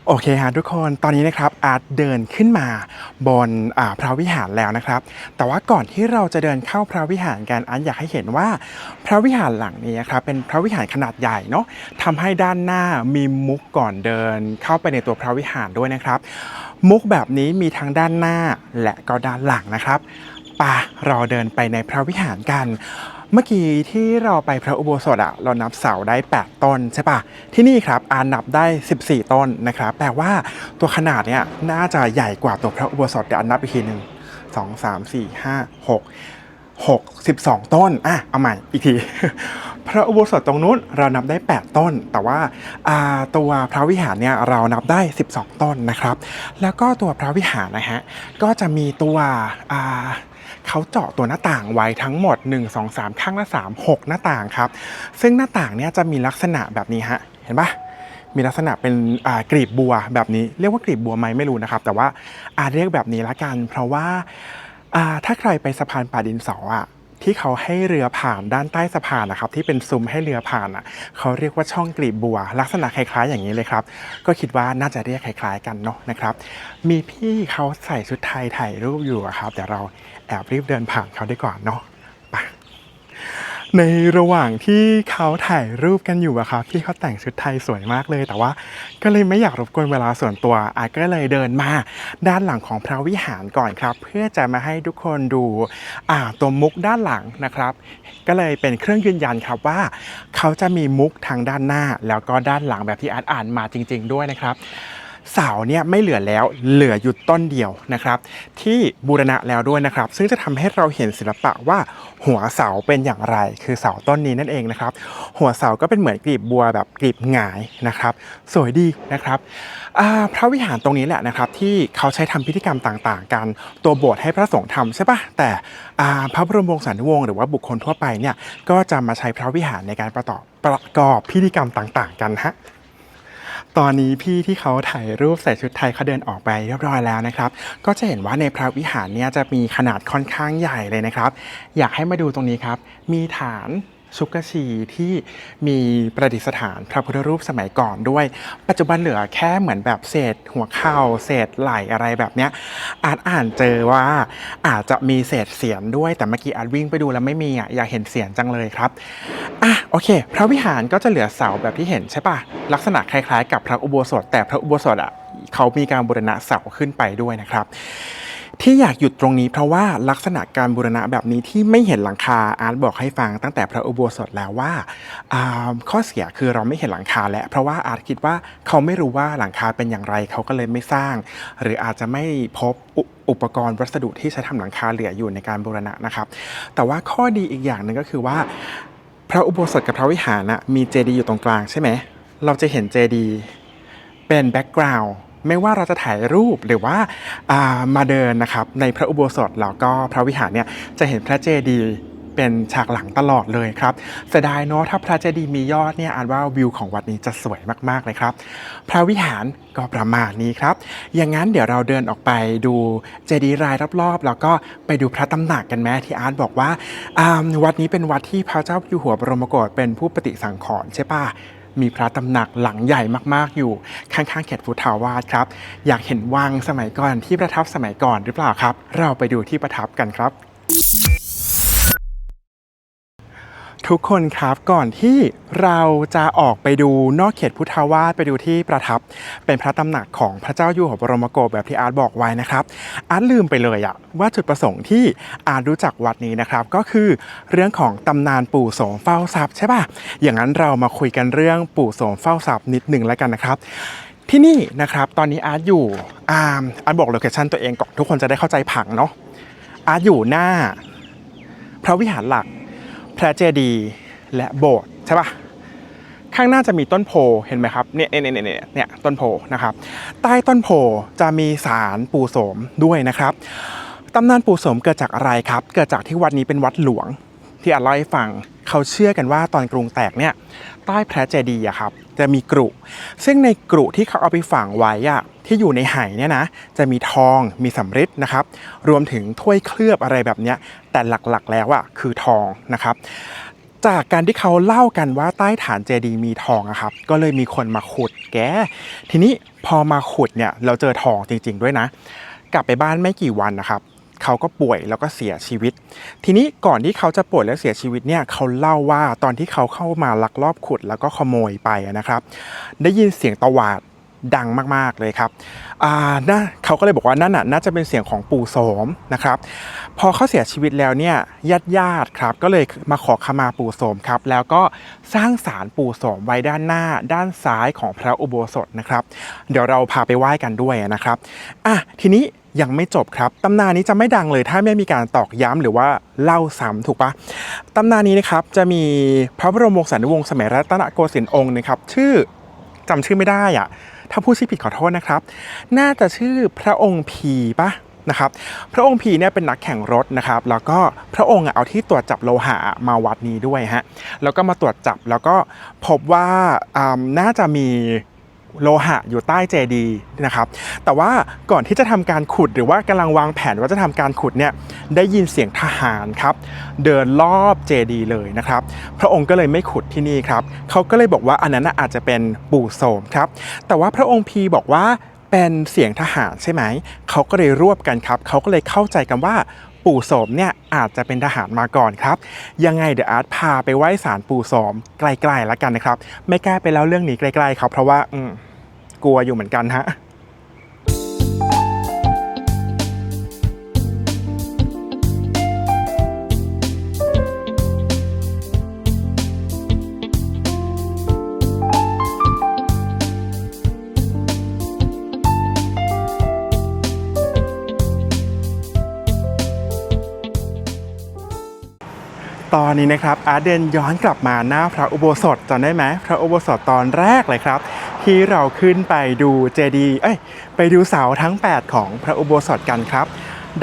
โอเคฮะทุกคนตอนนี้นะครับอาร์ตเดินขึ้นมาบนพระวิหารแล้วนะครับแต่ว่าก่อนที่เราจะเดินเข้าพระวิหารกันอาร์ตอยากให้เห็นว่าพระวิหารหลังนี้ครับเป็นพระวิหารขนาดใหญ่เนาะทำให้ด้านหน้ามีมุกก่อนเดินเข้าไปในตัวพระวิหารด้วยนะครับมุกแบบนี้มีทั้งด้านหน้าและก็ด้านหลังนะครับเราเดินไปในพระวิหารกันเมื่อกี้ที่เราไปพระอุโบสถเรานับเสาได้8ต้นใช่ปะที่นี่ครับนับได้14ต้นนะครับแปลว่าตัวขนาดเนี้ยน่าจะใหญ่กว่าตัวพระอุโบสถเดี๋ยวนับอีกทีนึง2 3 4 5 6 12ต้นเอาใหม่อีกที พระอุโบสถตรงนู้นเรานับได้8ต้นแต่ว่าตัวพระวิหารเนี่ยเรานับได้12ต้นนะครับแล้วก็ตัวพระวิหารนะฮะก็จะมีตัวเขาเจาะตัวหน้าต่างไว้ทั้งหมด1 2 3ข้างละ3 6หน้าต่างครับซึ่งหน้าต่างเนี่ยจะมีลักษณะแบบนี้ฮะเห็นปะ มีลักษณะเป็นกลีบบัวแบบนี้เรียกว่ากลีบบัวไหมไม่รู้นะครับแต่ว่าเรียกแบบนี้ละกันเพราะว่าถ้าใครไปสะพานป่าดินสอที่เขาให้เรือผ่านด้านใต้สะพานนะครับที่เป็นซุ้มให้เรือผ่านเขาเรียกว่าช่องกลีบบัวลักษณะคล้ายๆอย่างนี้เลยครับก็คิดว่าน่าจะเรียกคล้ายๆกันเนาะนะครับมีพี่เขาใส่ชุดไทยถ่ายรูปอยู่ครับเดี๋ยวเราแอบรีบเดินผ่านเขาดีกว่าเนาะในระหว่างที่เขาถ่ายรูปกันอยู่ครับพี่เขาแต่งชุดไทยสวยมากเลยแต่ว่าก็เลยไม่อยากรบกวนเวลาส่วนตัวก็เลยเดินมาด้านหลังของพระวิหารก่อนครับเพื่อจะมาให้ทุกคนดูตัวมุกด้านหลังนะครับก็เลยเป็นเครื่องยืนยันครับว่าเขาจะมีมุกทางด้านหน้าแล้วก็ด้านหลังแบบที่อ่านมาจริงๆด้วยนะครับเสาเนี่ยไม่เหลือแล้วเหลืออยู่ต้นเดียวนะครับที่บูรณะแล้วด้วยนะครับซึ่งจะทำให้เราเห็นศิลปะว่าหัวเสาเป็นอย่างไรคือเสาต้นนี้นั่นเองนะครับหัวเสาก็เป็นเหมือนกลีบบัวแบบกลีบหงายนะครับสวยดีนะครับพระวิหารตรงนี้แหละนะครับที่เขาใช้ทำพิธีกรรมต่างๆกันตัวโบสถ์ให้พระสงฆ์ทำใช่ปะแต่พระบรมวงศานุวงศ์หรือว่าบุคคลทั่วไปเนี่ยก็จะมาใช้พระวิหารในการประกอบพิธีกรรมต่างๆกันฮะตอนนี้พี่ที่เขาถ่ายรูปใส่ชุดไทยเขาเดินออกไปเรียบร้อยแล้วนะครับก็จะเห็นว่าในพระวิหารเนี่ยจะมีขนาดค่อนข้างใหญ่เลยนะครับอยากให้มาดูตรงนี้ครับมีฐานชุกชีที่มีประดิษฐานพระพุทธรูปสมัยก่อนด้วยปัจจุบันเหลือแค่เหมือนแบบเศษหัวเข่าเศษไหล่อะไรแบบเนี้ยอ่านเจอว่าอาจจะมีเศษเสียรด้วยแต่เมื่อกี้วิ่งไปดูแล้วไม่มีอยากเห็นเสียรจังเลยครับโอเคพระวิหารก็จะเหลือเสาแบบที่เห็นใช่ปะลักษณะคล้ายๆกับพระอุโบสถแต่พระอุโบสถเขามีการบูรณะเสาขึ้นไปด้วยนะครับที่อยากหยุดตรงนี้เพราะว่าลักษณะการบูรณะแบบนี้ที่ไม่เห็นหลังคาบอกให้ฟังตั้งแต่พระอุโบสถแล้วว่าข้อเสียคือเราไม่เห็นหลังคาและเพราะว่าคิดว่าเขาไม่รู้ว่าหลังคาเป็นอย่างไรเขาก็เลยไม่สร้างหรืออาจจะไม่พบอุปกรณ์วัสดุที่ใช้ทำหลังคาเหลืออยู่ในการบูรณะนะครับแต่ว่าข้อดีอีกอย่างหนึ่งก็คือว่าพระอุโบสถกับพระวิหารมีเจดีย์อยู่ตรงกลางใช่ไหมเราจะเห็นเจดีย์เป็นแบ็กกราวด์ไม่ว่าเราจะถ่ายรูปหรือว่ามาเดินนะครับในพระอุโบสถแล้วก็พระวิหารเนี่ยจะเห็นพระเจดีย์เป็นฉากหลังตลอดเลยครับเสียดายเนาะถ้าพระเจดีย์มียอดเนี่ยว่าวิวของวัดนี้จะสวยมากๆเลยครับพระวิหารก็ประมาณนี้ครับอย่างนั้นเดี๋ยวเราเดินออกไปดูเจดีย์รายรอบๆแล้วก็ไปดูพระตำหนักกันแม้ที่บอกว่าวัดนี้เป็นวัดที่พระเจ้าอยู่หัวบรมโกศเป็นผู้ปฏิสังขรณ์ใช่ป่ะมีพระตำหนักหลังใหญ่มากๆอยู่ข้างๆเขตพุทธาวาสครับอยากเห็นวังสมัยก่อนที่ประทับสมัยก่อนหรือเปล่าครับเราไปดูที่ประทับกันครับทุกคนครับก่อนที่เราจะออกไปดูนอกเขตพุทธาวาสไปดูที่ประทับเป็นพระตำหนักของพระเจ้าอยู่หัวบรมโกศแบบที่บอกไว้นะครับลืมไปเลยว่าจุดประสงค์ที่รู้จักวัดนี้นะครับก็คือเรื่องของตำนานปู่โสมเฝ้าทรัพย์ใช่ป่ะอย่างนั้นเรามาคุยกันเรื่องปู่โสมเฝ้าทรัพย์นิดนึงแล้วกันนะครับที่นี่นะครับตอนนี้อยู่บอกโลเคชั่นตัวเองก่อนทุกคนจะได้เข้าใจผังเนาะอยู่หน้าพระวิหารหลักพระเจดีย์และโบสถ์ใช่ป่ะข้างหน้าจะมีต้นโพเห็นไหมครับเนี่ยต้นโพนะครับใต้ต้นโพจะมีศาลปู่โสมด้วยนะครับตำนานปู่โสมเกิดจากอะไรครับเกิดจากที่วัดนี้เป็นวัดหลวงที่เล่าให้ฟังเขาเชื่อกันว่าตอนกรุงแตกเนี่ยใต้พระเจดีย์ครับจะมีกรุซึ่งในกรุที่เขาเอาไปฝังไว้ที่อยู่ในไหเนี่ยนะจะมีทองมีสำริดนะครับรวมถึงถ้วยเคลือบอะไรแบบเนี้ยแต่หลักๆแล้วคือทองนะครับจากการที่เขาเล่ากันว่าใต้ฐานเจดีย์มีทองครับก็เลยมีคนมาขุดทีนี้พอมาขุดเนี่ยเราเจอทองจริงๆด้วยนะกลับไปบ้านไม่กี่วันนะครับเขาก็ป่วยแล้วก็เสียชีวิตทีนี้ก่อนที่เขาจะป่วยและเสียชีวิตเนี่ยเขาเล่าว่าตอนที่เขาเข้ามาลักลอบขุดแล้วก็ขโมยไปนะครับได้ยินเสียงตวาดดังมากๆเลยครับเขาก็เลยบอกว่านั่นน่าจะเป็นเสียงของปู่โสมนะครับพอเขาเสียชีวิตแล้วเนี่ยญาติครับก็เลยมาขอขมาปู่โสมครับแล้วก็สร้างศาลปู่โสมไว้ด้านหน้าด้านซ้ายของพระอุโบสถนะครับเดี๋ยวเราพาไปไหว้กันด้วยนะครับทีนี้ยังไม่จบครับตำนานนี้จะไม่ดังเลยถ้าไม่มีการตอกย้ำหรือว่าเล่าซ้ำถูกปะตำนานนี้นะครับจะมีพระบรมวงศานุวงศ์สมัยรัตนโกสินทร์องค์นะครับจำชื่อไม่ได้ถ้าพูดชื่อผิดขอโทษนะครับน่าจะชื่อพระองค์พีปะนะครับพระองค์พีเนี่ยเป็นนักแข่งรถนะครับแล้วก็พระองค์เอาที่ตรวจจับโลหะมาวัดนี้ด้วยฮะแล้วก็มาตรวจจับแล้วก็พบว่าน่าจะมี โลหะอยู่ใต้เจดีย์นะครับแต่ว่าก่อนที่จะทำการขุดหรือว่ากำลังวางแผนว่าจะทำการขุดเนี่ยได้ยินเสียงทหารครับเดินรอบเจดีย์เลยนะครับพระองค์ก็เลยไม่ขุดที่นี่ครับเขาก็เลยบอกว่าอันนั้นอาจจะเป็นปู่โสมครับแต่ว่าพระองค์พีบอกว่าเป็นเสียงทหารใช่ไหมเขาก็เลยรวบกันครับเขาก็เลยเข้าใจกันว่าปู่โสมเนี่ยอาจจะเป็นทหารมาก่อนครับยังไงเดี๋ยวอาร์ตพาไปไหว้ศาลปู่โสมไกลๆแล้วกันนะครับไม่กล้าไปเล่าเรื่องนี้ใกล้ๆครับเพราะว่ากลัวอยู่เหมือนกันฮะตอนนี้นะครับอาร์ตเดินย้อนกลับมาหน้าพระอุโบสถจำได้ไหมพระอุโบสถตอนแรกเลยครับที่เราขึ้นไปดูเจดีย์ไปดูเสาทั้ง8ของพระอุโบสถกันครับ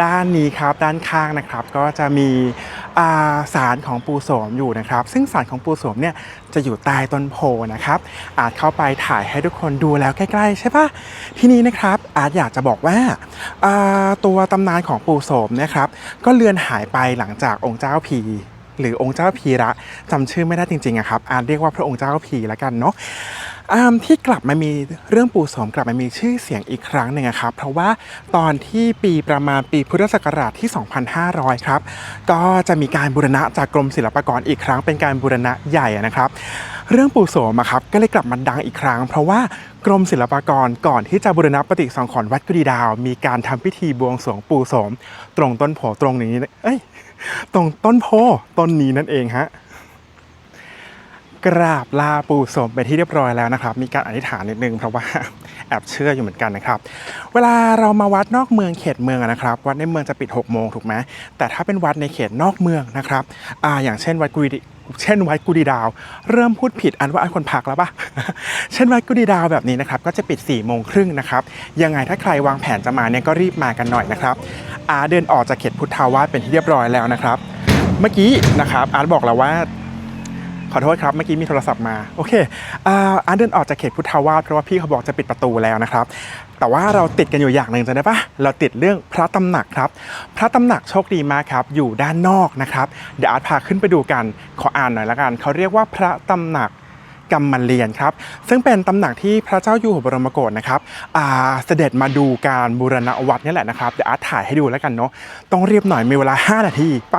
ด้านนี้ครับด้านข้างนะครับก็จะมีศาลของปู่โสมอยู่นะครับซึ่งศาลของปู่โสมเนี่ยจะอยู่ใต้ต้นโพนะครับอาจเข้าไปถ่ายให้ทุกคนดูแล้วใกล้ๆใช่ปะที่นี้นะครับอาจอยากจะบอกว่าตัวตำนานของปู่โสมนะครับก็เลือนหายไปหลังจากองค์เจ้าพีหรือองค์เจ้าพีระจำชื่อไม่ได้จริงๆอะครับเรียกว่าพระองค์เจ้าพีละกันเนาะที่กลับมามีเรื่องปู่โสมกลับมามีชื่อเสียงอีกครั้งหนึ่งครับเพราะว่าตอนที่ประมาณปีพุทธศักราชที่ 2,500 ครับก็จะมีการบูรณะจากกรมศิลปากรอีกครั้งเป็นการบูรณะใหญ่นะครับเรื่องปู่โสมครับก็เลยกลับมาดังอีกครั้งเพราะว่ากรมศิลปากรก่อนที่จะบูรณะปฏิสังขรณ์วัดกุดีดาวมีการทำพิธีบวงสรวงปู่โสมตรงต้นโพตรงนี้ตรงต้นโพต้นนี้นั่นเองฮะกราบลาปู่โสมไปที่เรียบร้อยแล้วนะครับมีการอธิษฐานนิดนึงเพราะว่าแอบเชื่ออยู่เหมือนกันนะครับเวลาเรามาวัดนอกเมืองเขตเมืองนะครับวัดในเมืองจะปิด 6 โมงถูกไหมแต่ถ้าเป็นวัดในเขตนอกเมืองนะครับอย่างเช่นวัดกุดีดาวเริ่มพูดผิดอันว่าคนพักแล้วปะ เช่นวัดกุดีดาวแบบนี้นะครับก็จะปิด 4 โมงครึ่งนะครับยังไงถ้าใครวางแผนจะมาเนี่ยก็รีบมากันหน่อยนะครับเดินออกจากเขตพุทธาวาสเป็นที่เรียบร้อยแล้วนะครับเมื่อกี้นะครับอาร์ตบอกแล้วว่าขอโทษครับเมื่อกี้มีโทรศัพท์มาโอเคอาร์ตเดินออกจากเขตพุทธาวาสเพราะว่าพี่เขาบอกจะปิดประตูแล้วนะครับแต่ว่าเราติดกันอยู่อย่างหนึ่งจำได้ปะเราติดเรื่องพระตำหนักครับพระตำหนักโชคดีมากครับอยู่ด้านนอกนะครับเดี๋ยวอาร์ตพาขึ้นไปดูกันขออ่านหน่อยละกันเขาเรียกว่าพระตำหนักกำมันเรียนครับซึ่งเป็นตำหนักที่พระเจ้าอยู่หัวบรมโกศนะครับเสด็จมาดูการบูรณะวัดนี่แหละนะครับเดี๋ยวอาร์ตถ่ายให้ดูแล้วกันเนาะต้องเรียบหน่อยมีเวลา5 นาทีไป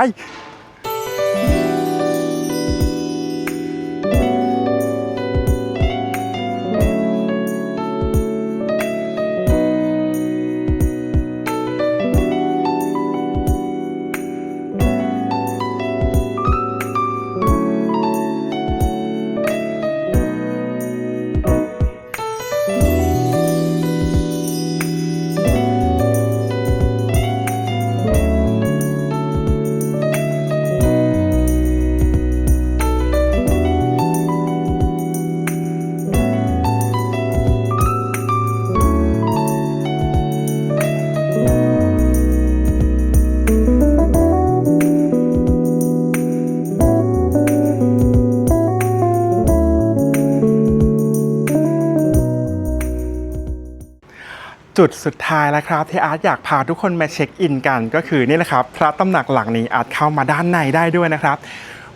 จุดสุดท้ายแล้วครับที่อาร์ตอยากพาทุกคนมาเช็คอินกันก็คือนี่แหละครับพระตำหนักหลังนี้อาร์ตเข้ามาด้านในได้ด้วยนะครับ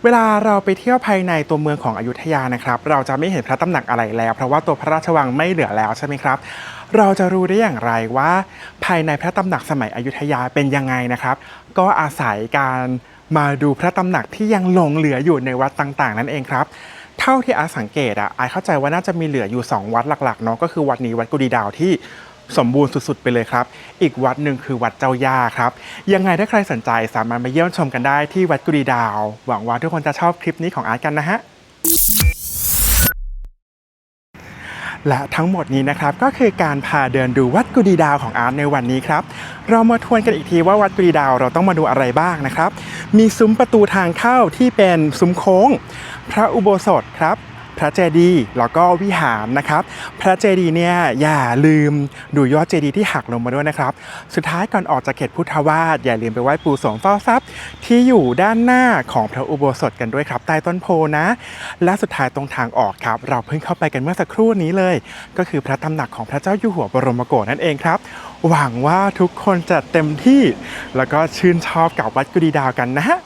เวลาเราไปเที่ยวภายในตัวเมืองของอยุธยานะครับเราจะไม่เห็นพระตำหนักอะไรแล้วเพราะว่าตัวพระราชวังไม่เหลือแล้วใช่ไหมครับเราจะรู้ได้อย่างไรว่าภายในพระตำหนักสมัยอยุธยาเป็นยังไงนะครับก็อาศัยการมาดูพระตำหนักที่ยังหลงเหลืออยู่ในวัดต่างๆนั่นเองครับเท่าที่อาร์ตสังเกตอาร์ตเข้าใจว่าน่าจะมีเหลืออยู่2วัดหลักๆเนาะก็คือวัดนี้วัดกุดีดาวที่สมบูรณ์สุดๆไปเลยครับอีกวัดหนึ่งคือวัดเจ้าย่าครับยังไงถ้าใครสนใจสามารถมาเยี่ยมชมกันได้ที่วัดกุดีดาวหวังว่าทุกคนจะชอบคลิปนี้ของอาร์ตกันนะฮะและทั้งหมดนี้นะครับก็คือการพาเดินดูวัดกุดีดาวของอาร์ตในวันนี้ครับเรามาทวนกันอีกทีว่าวัดกุดีดาวเราต้องมาดูอะไรบ้างนะครับมีซุ้มประตูทางเข้าที่เป็นซุ้มโค้งพระอุโบสถครับ พระเจดีย์แล้วก็วิหารนะครับพระเจดีย์เนี่ยอย่าลืมดูยอดเจดีย์ที่หักลงมาด้วยนะครับสุดท้ายก่อนออกจากเขตพุทธวาสอย่าลืมไปไหว้ปู่โสมเฝ้าทรัพย์ที่อยู่ด้านหน้าของพระอุโบสถกันด้วยครับใต้ต้นโพนะและสุดท้ายตรงทางออกครับเราเพิ่งเข้าไปกันเมื่อสักครู่นี้เลยก็คือพระตำหนักของพระเจ้าอยู่หัวบรมโกศนั่นเองครับหวังว่าทุกคนจะเต็มที่แล้วก็ชื่นชอบกับวัดกุดีดาวกันนะฮะ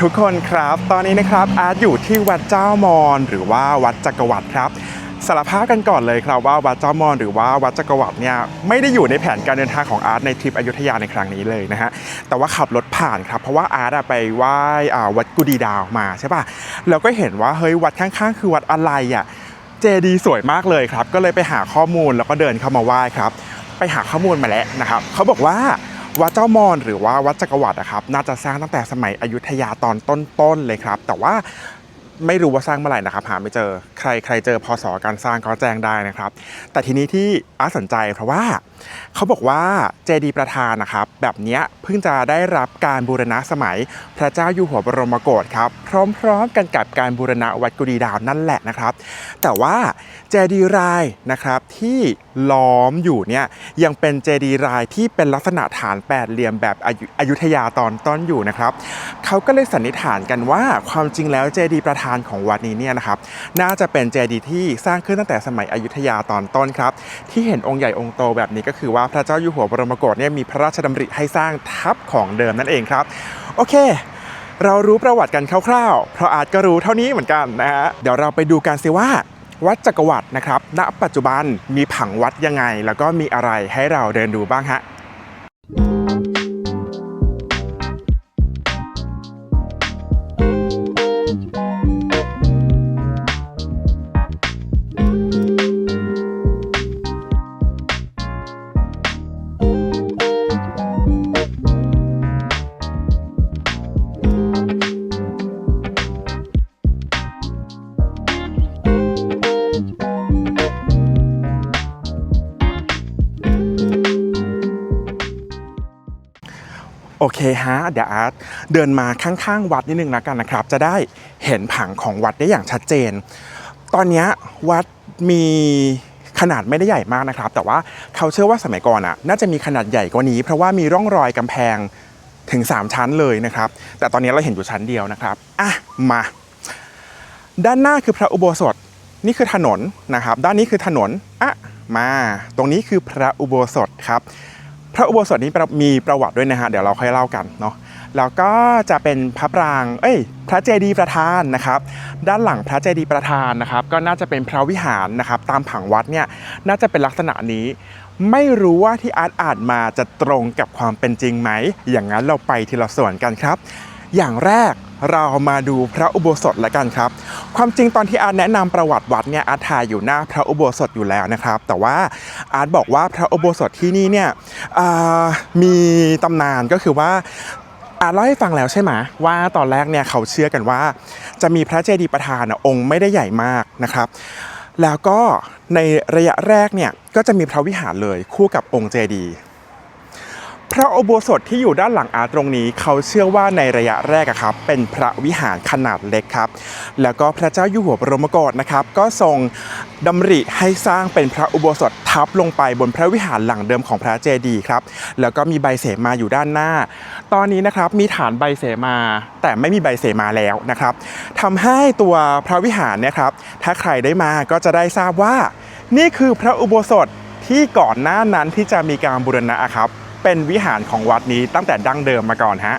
ทุกคนครับตอนนี้นะครับอาร์ตอยู่ที่วัดเจ้ามอญหรือว่าวัดจักรวรรดิครับสารภาพกันก่อนเลยครับว่าวัดเจ้ามอญหรือว่าวัดจักรวรรดิเนี่ยไม่ได้อยู่ในแผนการเดินทางของอาร์ตในทริปอยุธยาในครั้งนี้เลยนะฮะแต่ว่าขับรถผ่านครับเพราะว่าอาร์ตไปไหว้วัดกุดีดาวมาใช่ป่ะแล้วก็เห็นว่าเฮ้ยวัดข้างๆคือวัดอะไรอ่ะเจดีย์สวยมากเลยครับก็เลยไปหาข้อมูลแล้วก็เดินเข้ามาไหว้ครับไปหาข้อมูลมาแล้วนะครับเขาบอกว่าวัดเจ้ามอญหรือว่าวัดจักรวรรดินะครับน่าจะสร้างตั้งแต่สมัยอยุธยาตอนต้นๆเลยครับแต่ว่าไม่รู้ว่าสร้างเมื่อไหร่นะครับหาไม่เจอใครเจอพศการสร้างก็แจ้งได้นะครับแต่ทีนี้ที่อาสนใจเพราะว่าเขาบอกว่าเจดีย์ประธานนะครับแบบนี้เพิ่งจะได้รับการบูรณะสมัยพระเจ้าอยู่หัวบรมโกศครับพร้อมๆกันกับการบูรณะวัดกุดีดาวนั่นแหละนะครับแต่ว่าเจดีย์รายนะครับที่ล้อมอยู่เนี่ยยังเป็นเจดีย์รายที่เป็นลักษณะฐานแปดเหลี่ยมแบบอยุธยาตอนต้นอยู่นะครับเขาก็เลยสันนิษฐานกันว่าความจริงแล้วเจดีย์ประธานของวัดนี้เนี่ยนะครับน่าจะเป็นเจดีย์ที่สร้างขึ้นตั้งแต่สมัยอยุธยาตอนต้นครับที่เห็นองค์ใหญ่องค์โตแบบนี้ก็คือว่าพระเจ้าอยู่หัวบรมโกศเนี่ยมีพระราชดำริให้สร้างทับของเดิมนั่นเองครับโอเคเรารู้ประวัติกันคร่าวๆเพราะอาจก็รู้เท่านี้เหมือนกันนะฮะเดี๋ยวเราไปดูกันสิว่าวัดจักรวรรดินะครับณปัจจุบันมีผังวัดยังไงแล้วก็มีอะไรให้เราเดินดูบ้างฮะโอเคฮะเดี๋ยวอาร์ตเดินมาข้างๆวัดนิดนึงนะกันนะครับจะได้เห็นผังของวัดได้อย่างชัดเจนตอนนี้วัดมีขนาดไม่ได้ใหญ่มากนะครับแต่ว่าเขาเชื่อว่าสมัยก่อนน่าจะมีขนาดใหญ่กว่านี้เพราะว่ามีร่องรอยกำแพงถึง3ชั้นเลยนะครับแต่ตอนนี้เราเห็นอยู่ชั้นเดียวนะครับมาด้านหน้าคือพระอุโบสถนี่คือถนนนะครับด้านนี้คือถนนมาตรงนี้คือพระอุโบสถครับพระอุโบสถนี้มีประวัติด้วยนะฮะเดี๋ยวเราค่อยเล่ากันเนาะแล้วก็จะเป็นพระปรางพระเจดีย์ประธานนะครับด้านหลังพระเจดีย์ประธานนะครับก็น่าจะเป็นพระวิหารนะครับตามผังวัดเนี่ยน่าจะเป็นลักษณะนี้ไม่รู้ว่าที่อาร์ตอ่านมาจะตรงกับความเป็นจริงไหมอย่างนั้นเราไปทีละส่วนกันครับอย่างแรกเรามาดูพระอุโบสถละกันครับความจริงตอนที่อาร์ตแนะนำประวัติวัดเนี่ยอาร์ตถ่ายอยู่หน้าพระอุโบสถอยู่แล้วนะครับแต่ว่าอาร์ตบอกว่าพระอุโบสถที่นี่เนี่ยมีตำนานก็คือว่าอาร์ตเล่าให้ฟังแล้วใช่ไหมว่าตอนแรกเนี่ยเขาเชื่อกันว่าจะมีพระเจดีย์ประธานองค์ไม่ได้ใหญ่มากนะครับแล้วก็ในระยะแรกเนี่ยก็จะมีพระวิหารเลยคู่กับองค์เจดีย์พระอุโบสถที่อยู่ด้านหลังอาร์ตตรงนี้เขาเชื่อว่าในระยะแรกครับเป็นพระวิหารขนาดเล็กครับแล้วก็พระเจ้าอยู่หัวบรมโกศนะครับก็ทรงดำริให้สร้างเป็นพระอุโบสถทับลงไปบนพระวิหารหลังเดิมของพระเจดีย์ครับแล้วก็มีใบเสมาอยู่ด้านหน้าตอนนี้นะครับมีฐานใบเสมาแต่ไม่มีใบเสมาแล้วนะครับทำให้ตัวพระวิหารเนี่ยครับถ้าใครได้มาก็จะได้ทราบว่านี่คือพระอุโบสถที่ก่อนหน้านั้นที่จะมีการบูรณะครับเป็นวิหารของวัดนี้ตั้งแต่ดั้งเดิมมาก่อนฮะ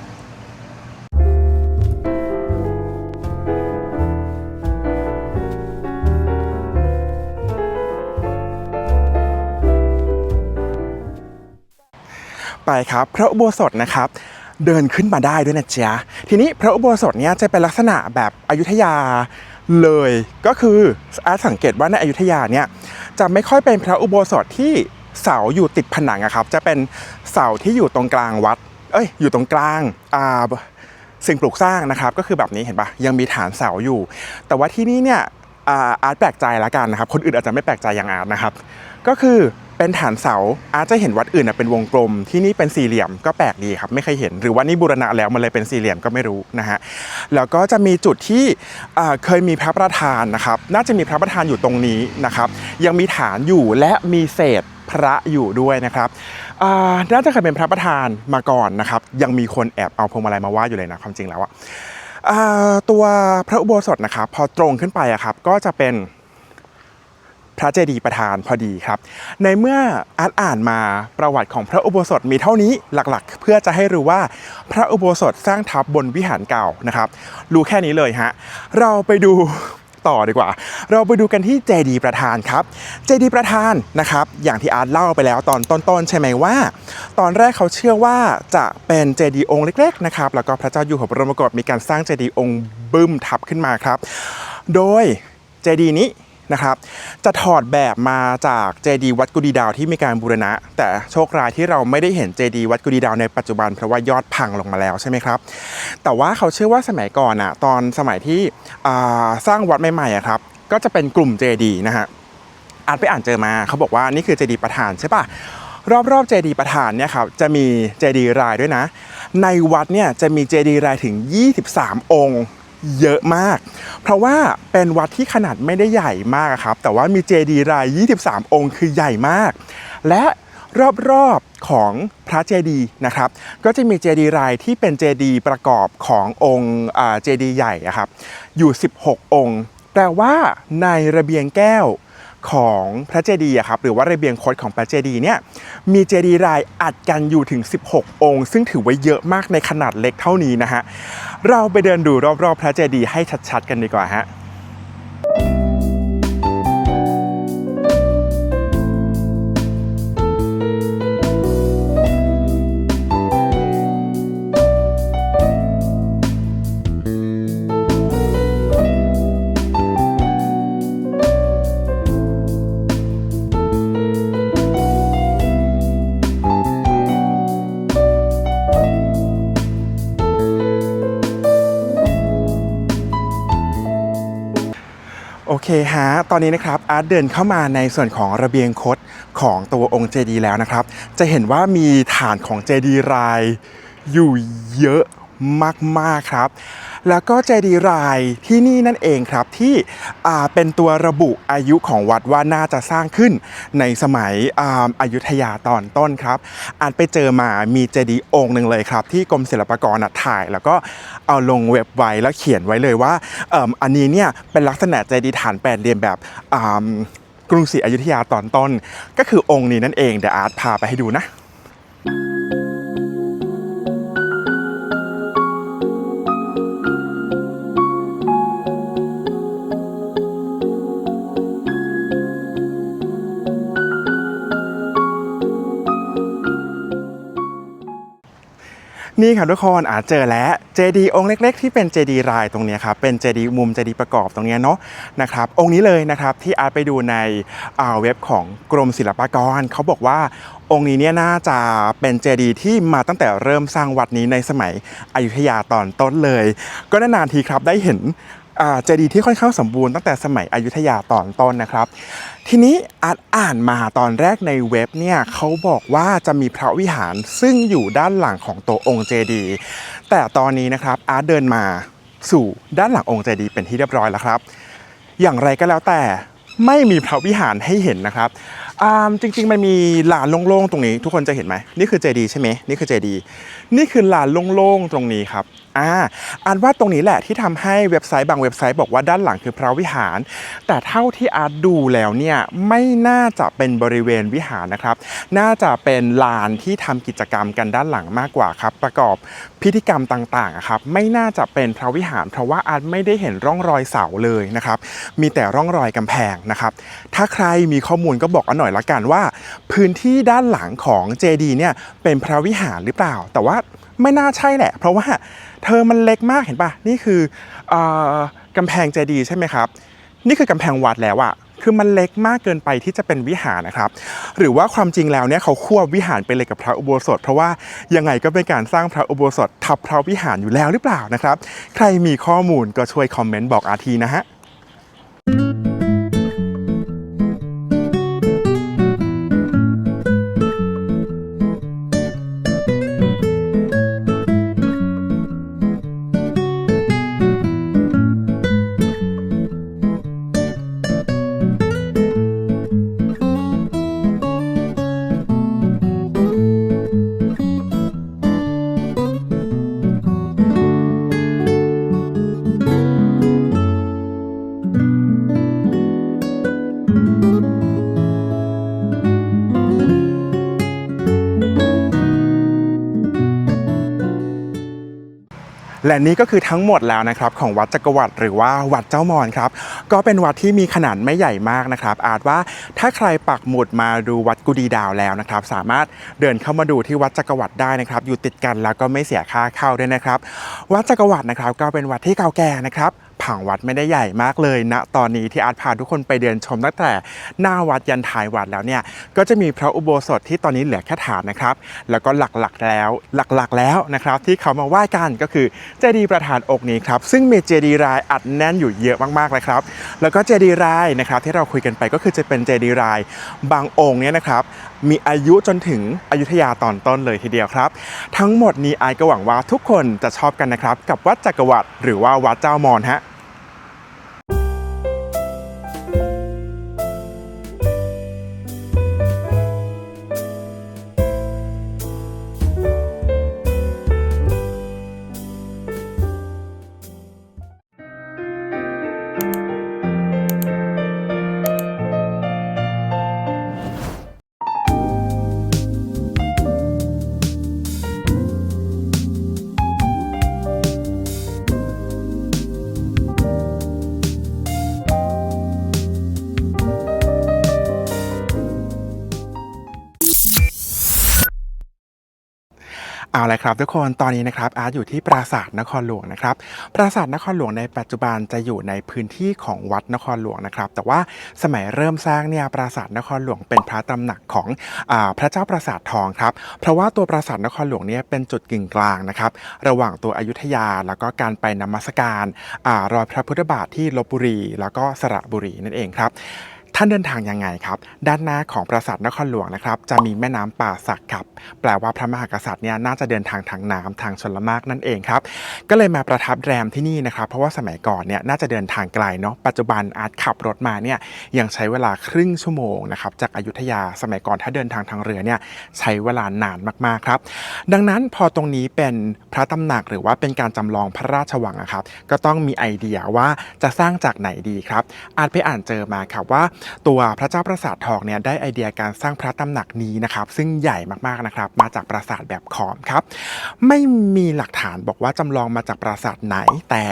ไปครับพระอุโบสถนะครับเดินขึ้นมาได้ด้วยนะจ๊ะทีนี้พระอุโบสถเนี่ยจะเป็นลักษณะแบบอยุธยาเลยก็คืออาสังเกตว่าในอยุธยาเนี่ยจะไม่ค่อยเป็นพระอุโบสถที่เสาอยู่ติดผนังอะครับจะเป็นเสาที่อยู่ตรงกลางวัดอยู่ตรงกลางสิ่งปลูกสร้างนะครับก็คือแบบนี้เห็นปะยังมีฐานเสาอยู่แต่ว่าที่นี่เนี่ยอาร์ตแปลกใจละกันนะครับคนอื่นอาจจะไม่แปลกใจอย่างอาร์ตนะครับก็คือเป็นฐานเสาอาร์ตจะเห็นวัดอื่นเป็นวงกลมที่นี่เป็นสี่เหลี่ยมก็แปลกดีครับไม่เคยเห็นหรือว่านี่บูรณะแล้วมันเลยเป็นสี่เหลี่ยมก็ไม่รู้นะฮะแล้วก็จะมีจุดที่เคยมีพระประธานนะครับน่าจะมีพระประธานอยู่ตรงนี้นะครับยังมีฐานอยู่และมีเศษพระอยู่ด้วยนะครับน่าจะเคยเป็นพระประธานมาก่อนนะครับยังมีคนแอบเอาพวงมาลัยมาไหว้อยู่เลยนะความจริงแล้วตัวพระอุโบสถนะครับพอตรงขึ้นไปครับก็จะเป็นพระเจดีย์ประธานพอดีครับในเมื่ออ่านมาประวัติของพระอุโบสถมีเท่านี้หลักๆเพื่อจะให้รู้ว่าพระอุโบสถสร้างทับบนวิหารเก่านะครับรู้แค่นี้เลยฮะเราไปดูต่อดีกว่าเราไปดูกันที่เจดีย์ประธานครับเจดีย์ประธานนะครับอย่างที่อาร์ตเล่าไปแล้วตอนต้นๆใช่ไหมว่าตอนแรกเขาเชื่อว่าจะเป็นเจดีย์องค์เล็กๆนะครับแล้วก็พระเจ้าอยู่หัวบรมโกศมีการสร้างเจดีย์องค์บึ้มทับขึ้นมาครับโดยเจดีย์นี้นะครับจะถอดแบบมาจากเจดีย์วัดกุดีดาวที่มีการบูรณะแต่โชคร้ายที่เราไม่ได้เห็นเจดีย์วัดกุดีดาวในปัจจุบันเพราะว่ายอดพังลงมาแล้วใช่ไหมครับแต่ว่าเขาเชื่อว่าสมัยก่อนตอนสมัยที่สร้างวัดใหม่ๆครับก็จะเป็นกลุ่มเจดีย์นะฮะอาจไปอ่านเจอมาเขาบอกว่านี่คือเจดีย์ประธานใช่ป่ะรอบๆเจดีย์ประธานเนี่ยครับจะมีเจดีย์รายด้วยนะในวัดเนี่ยจะมีเจดีย์รายถึง23องค์เยอะมากเพราะว่าเป็นวัดที่ขนาดไม่ได้ใหญ่มากครับแต่ว่ามีเจดีย์ราย23องค์คือใหญ่มากและรอบๆของพระเจดีย์นะครับก็จะมีเจดีย์รายที่เป็นเจดีย์ประกอบขององค์เจดีย์ใหญ่ครับอยู่16องค์แปลว่าในระเบียงแก้วของพระเจดีย์ครับหรือว่าระเบียงคดของพระเจดีย์เนี่ยมีเจดีย์รายอัดกันอยู่ถึง16องค์ซึ่งถือว่าเยอะมากในขนาดเล็กเท่านี้นะฮะเราไปเดินดูรอบๆพระเจดีย์ให้ชัดๆกันดีกว่าฮะโอเคฮะตอนนี้นะครับอาร์ตเดินเข้ามาในส่วนของระเบียงคดของตัวองค์เจดีย์แล้วนะครับจะเห็นว่ามีฐานของเจดีย์รายอยู่เยอะมากๆครับแล้วก็เจดีย์รายที่นี่นั่นเองครับที่เป็นตัวระบุอายุของวัดว่าน่าจะสร้างขึ้นในสมัยอยุธยาตอนต้นครับอาจไปเจอมามีเจดีย์องค์หนึ่งเลยครับที่กรมศิลปากรถ่ายแล้วก็เอาลงเว็บไว้แล้วเขียนไว้เลยว่าอันนี้เนี่ยเป็นลักษณะเจดีย์ฐานแปดเหลี่ยมแบบกรุงศรีอยุธยาตอนต้นก็คือองค์นี้นั่นเองเดี๋ยวอาร์ตพาไปให้ดูนะนี่ครับทุกคนเจอแล้วเจดีย์องค์เล็กๆที่เป็นเจดีย์รายตรงนี้ครับเป็นเจดีย์มุมเจดีย์ประกอบตรงนี้เนาะนะครับองค์นี้เลยนะครับที่อาร์ตไปดูในเว็บของกรมศิลปากรเขาบอกว่าองค์นี้เนี่ยน่าจะเป็นเจดีย์ที่มาตั้งแต่เริ่มสร้างวัดนี้ในสมัยอยุธยาตอนต้นเลยก็นานๆทีครับได้เห็นเจดีย์ที่ค่อนข้างสมบูรณ์ตั้งแต่สมัยอยุธยาตอนต้นนะครับทีนี้อ่านมาตอนแรกในเว็บเนี่ยเขาบอกว่าจะมีพระวิหารซึ่งอยู่ด้านหลังของตัวองค์เจดีย์แต่ตอนนี้นะครับอาร์ตเดินมาสู่ด้านหลังองค์เจดีย์เป็นที่เรียบร้อยแล้วครับอย่างไรก็แล้วแต่ไม่มีพระวิหารให้เห็นนะครับจริงๆมันมีลานโล่งๆตรงนี้ทุกคนจะเห็นไหมนี่คือเจดีย์ใช่ไหมนี่คือเจดีย์นี่คือลานโล่งๆตรงนี้ครับอาร์ตว่าตรงนี้แหละที่ทำให้เว็บไซต์บางเว็บไซต์บอกว่าด้านหลังคือพระวิหารแต่เท่าที่อาร์ตดูแล้วเนี่ยไม่น่าจะเป็นบริเวณวิหารนะครับน่าจะเป็นลานที่ทำกิจกรรมกันด้านหลังมากกว่าครับประกอบพิธีกรรมต่างๆครับไม่น่าจะเป็นพระวิหารเพราะว่าอาร์ตไม่ได้เห็นร่องรอยเสาเลยนะครับมีแต่ร่องรอยกำแพงนะครับถ้าใครมีข้อมูลก็บอกอาร์ตหน่อย อยละกันว่าพื้นที่ด้านหลังของเจดีย์เนี่ยเป็นพระวิหารหรือเปล่าแต่ว่าไม่น่าใช่แหละเพราะว่าเธอมันเล็กมากเห็นปะนี่คือกำแพงเจดีย์ใช่ไหมครับนี่คือกำแพงวัดแล้วอะคือมันเล็กมากเกินไปที่จะเป็นวิหารนะครับหรือว่าความจริงแล้วเนี่ยเขาควบวิหารไปเลยกับพระอุโบสถเพราะว่ายังไงก็เป็นการสร้างพระอุโบสถทับพระวิหารอยู่แล้วหรือเปล่านะครับใครมีข้อมูลก็ช่วยคอมเมนต์บอกอาทีนะฮะ และนี่ก็คือทั้งหมดแล้วนะครับของวัดจักรวรรดิหรือว่าวัดเจ้ามอนครับก็เป็นวัดที่มีขนาดไม่ใหญ่มากนะครับอาจว่าถ้าใครปักหมุดมาดูวัดกุดีดาวแล้วนะครับสามารถเดินเข้ามาดูที่วัดจักรวรรดิได้นะครับอยู่ติดกันแล้วก็ไม่เสียค่าเข้าด้วยนะครับวัดจักรวรรดินะครับก็เป็นวัดที่เก่าแก่นะครับผังวัดไม่ได้ใหญ่มากเลยณตอนนี้ที่อาร์ตพาทุกคนไปเดินชมตั้งแต่หน้าวัดยันท้ายวัดแล้วเนี่ยก็จะมีพระอุโบสถที่ตอนนี้เหลือแค่ฐานนะครับแล้วก็หลักๆแล้วนะครับที่เขามาไหว้กันก็คือเจดีย์ประธานองค์นี้ครับซึ่งมีเจดีย์รายอัดแน่นอยู่เยอะมากๆเลยครับแล้วก็เจดีย์รายนะครับที่เราคุยกันไปก็คือจะเป็นเจดีย์รายบางองค์เนี่ยนะครับมีอายุจนถึงอยุธยาตอนต้นเลยทีเดียวครับทั้งหมดนี้ไอก็หวังว่าทุกคนจะชอบกันนะครับกับวัดจักรวรรดิหรือว่าวัดเจ้ามอนฮะ เอาละครับทุกคนตอนนี้นะครับอาร์ตอยู่ที่ปราสาทนครหลวงนะครับปราสาทนครหลวงในปัจจุบันจะอยู่ในพื้นที่ของวัดนครหลวงนะครับแต่ว่าสมัยเริ่มสร้างเนี่ยปราสาทนครหลวงเป็นพระตำหนักของพระเจ้าปราสาททองครับเพราะว่าตัวปราสาทนครหลวงเนี่ยเป็นจุดกึ่งกลางนะครับระหว่างตัวอยุธยาแล้วก็การไปนมัสการรอยพระพุทธบาทที่ลพบุรีแล้วก็สระบุรีนั่นเองครับท่านเดินทางยังไงครับด้านหน้าของปราสาทนครหลวงนะครับจะมีแม่น้ำป่าสักครับแปลว่าพระมหากษัตริย์เนี่ยน่าจะเดินทางทางน้ำทางชลมารนั่นเองครับก็เลยมาประทับแรมที่นี่นะครับเพราะว่าสมัยก่อนเนี่ยน่าจะเดินทางไกลเนาะปัจจุบันอาจขับรถมาเนี่ยยังใช้เวลาครึ่งชั่วโมงนะครับจากอยุธยาสมัยก่อนถ้าเดินทางทางเรือเนี่ยใช้เวลานานมากๆครับดังนั้นพอตรงนี้เป็นพระตำหนักหรือว่าเป็นการจำลองพระราชวังครับก็ต้องมีไอเดียว่าจะสร้างจากไหนดีครับอาจไปอ่านเจอมาครับว่าตัวพระเจ้าปราสาททองเนี่ยได้ไอเดียการสร้างพระตำหนักนี้นะครับซึ่งใหญ่มากๆนะครับมาจากปราสาทแบบขอมครับไม่มีหลักฐานบอกว่าจำลองมาจากปราสาทไหนแต่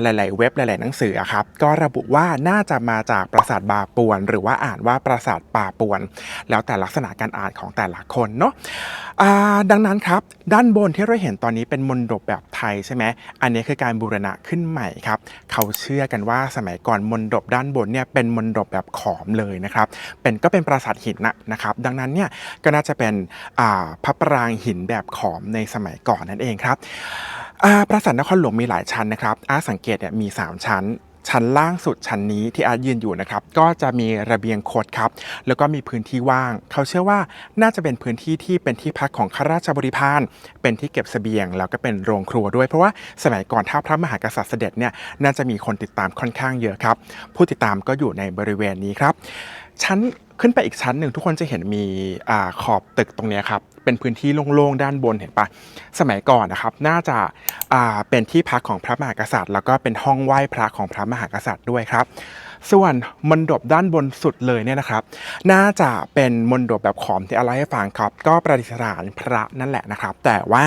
หลายๆเว็บหลายๆหนังสือครับก็ระบุว่าน่าจะมาจากปราสาทบาปวนหรือว่าอ่านว่าปราสาทป่าปวนแล้วแต่ลักษณะการอ่านของแต่ละคนเนาะดังนั้นครับด้านบนที่เราเห็นตอนนี้เป็นมณฑปแบบไทยใช่ไหมอันนี้คือการบูรณะขึ้นใหม่ครับเขาเชื่อกันว่าสมัยก่อนมณฑปด้านบนเนี่ยเป็นมณฑปแบบขอมเลยนะครับก็เป็นปราสาทหินนะครับดังนั้นเนี่ยก็น่าจะเป็นพระปรางหินแบบขอมในสมัยก่อนนั่นเองครับปราสาทนครหลวงมีหลายชั้นนะครับสังเกตเนี่ยมี3ชั้นล่างสุดชั้นนี้ที่อาร์ตยืนอยู่นะครับก็จะมีระเบียงคดครับแล้วก็มีพื้นที่ว่างเขาเชื่อว่าน่าจะเป็นพื้นที่ที่เป็นที่พักของข้าราชบริพารเป็นที่เก็บเสบียงแล้วก็เป็นโรงครัวด้วยเพราะว่าสมัยก่อนถ้าพระมหากษัตริย์เสด็จเนี่ยน่าจะมีคนติดตามค่อนข้างเยอะครับผู้ติดตามก็อยู่ในบริเวณนี้ครับชั้นขึ้นไปอีกชั้นหนึ่งทุกคนจะเห็นมีขอบตึกตรงนี้ครับเป็นพื้นที่โล่งๆด้านบนเห็นปะสมัยก่อนนะครับน่าจะเป็นที่พักของพระมหากษัตริย์แล้วก็เป็นห้องไหว้พระของพระมหากษัตริย์ด้วยครับส่วนมณฑปด้านบนสุดเลยเนี่ยนะครับน่าจะเป็นมณฑปแบบขอมที่เอาไว้ให้ฟังครับก็ประดิษฐานพระนั่นแหละนะครับแต่ว่า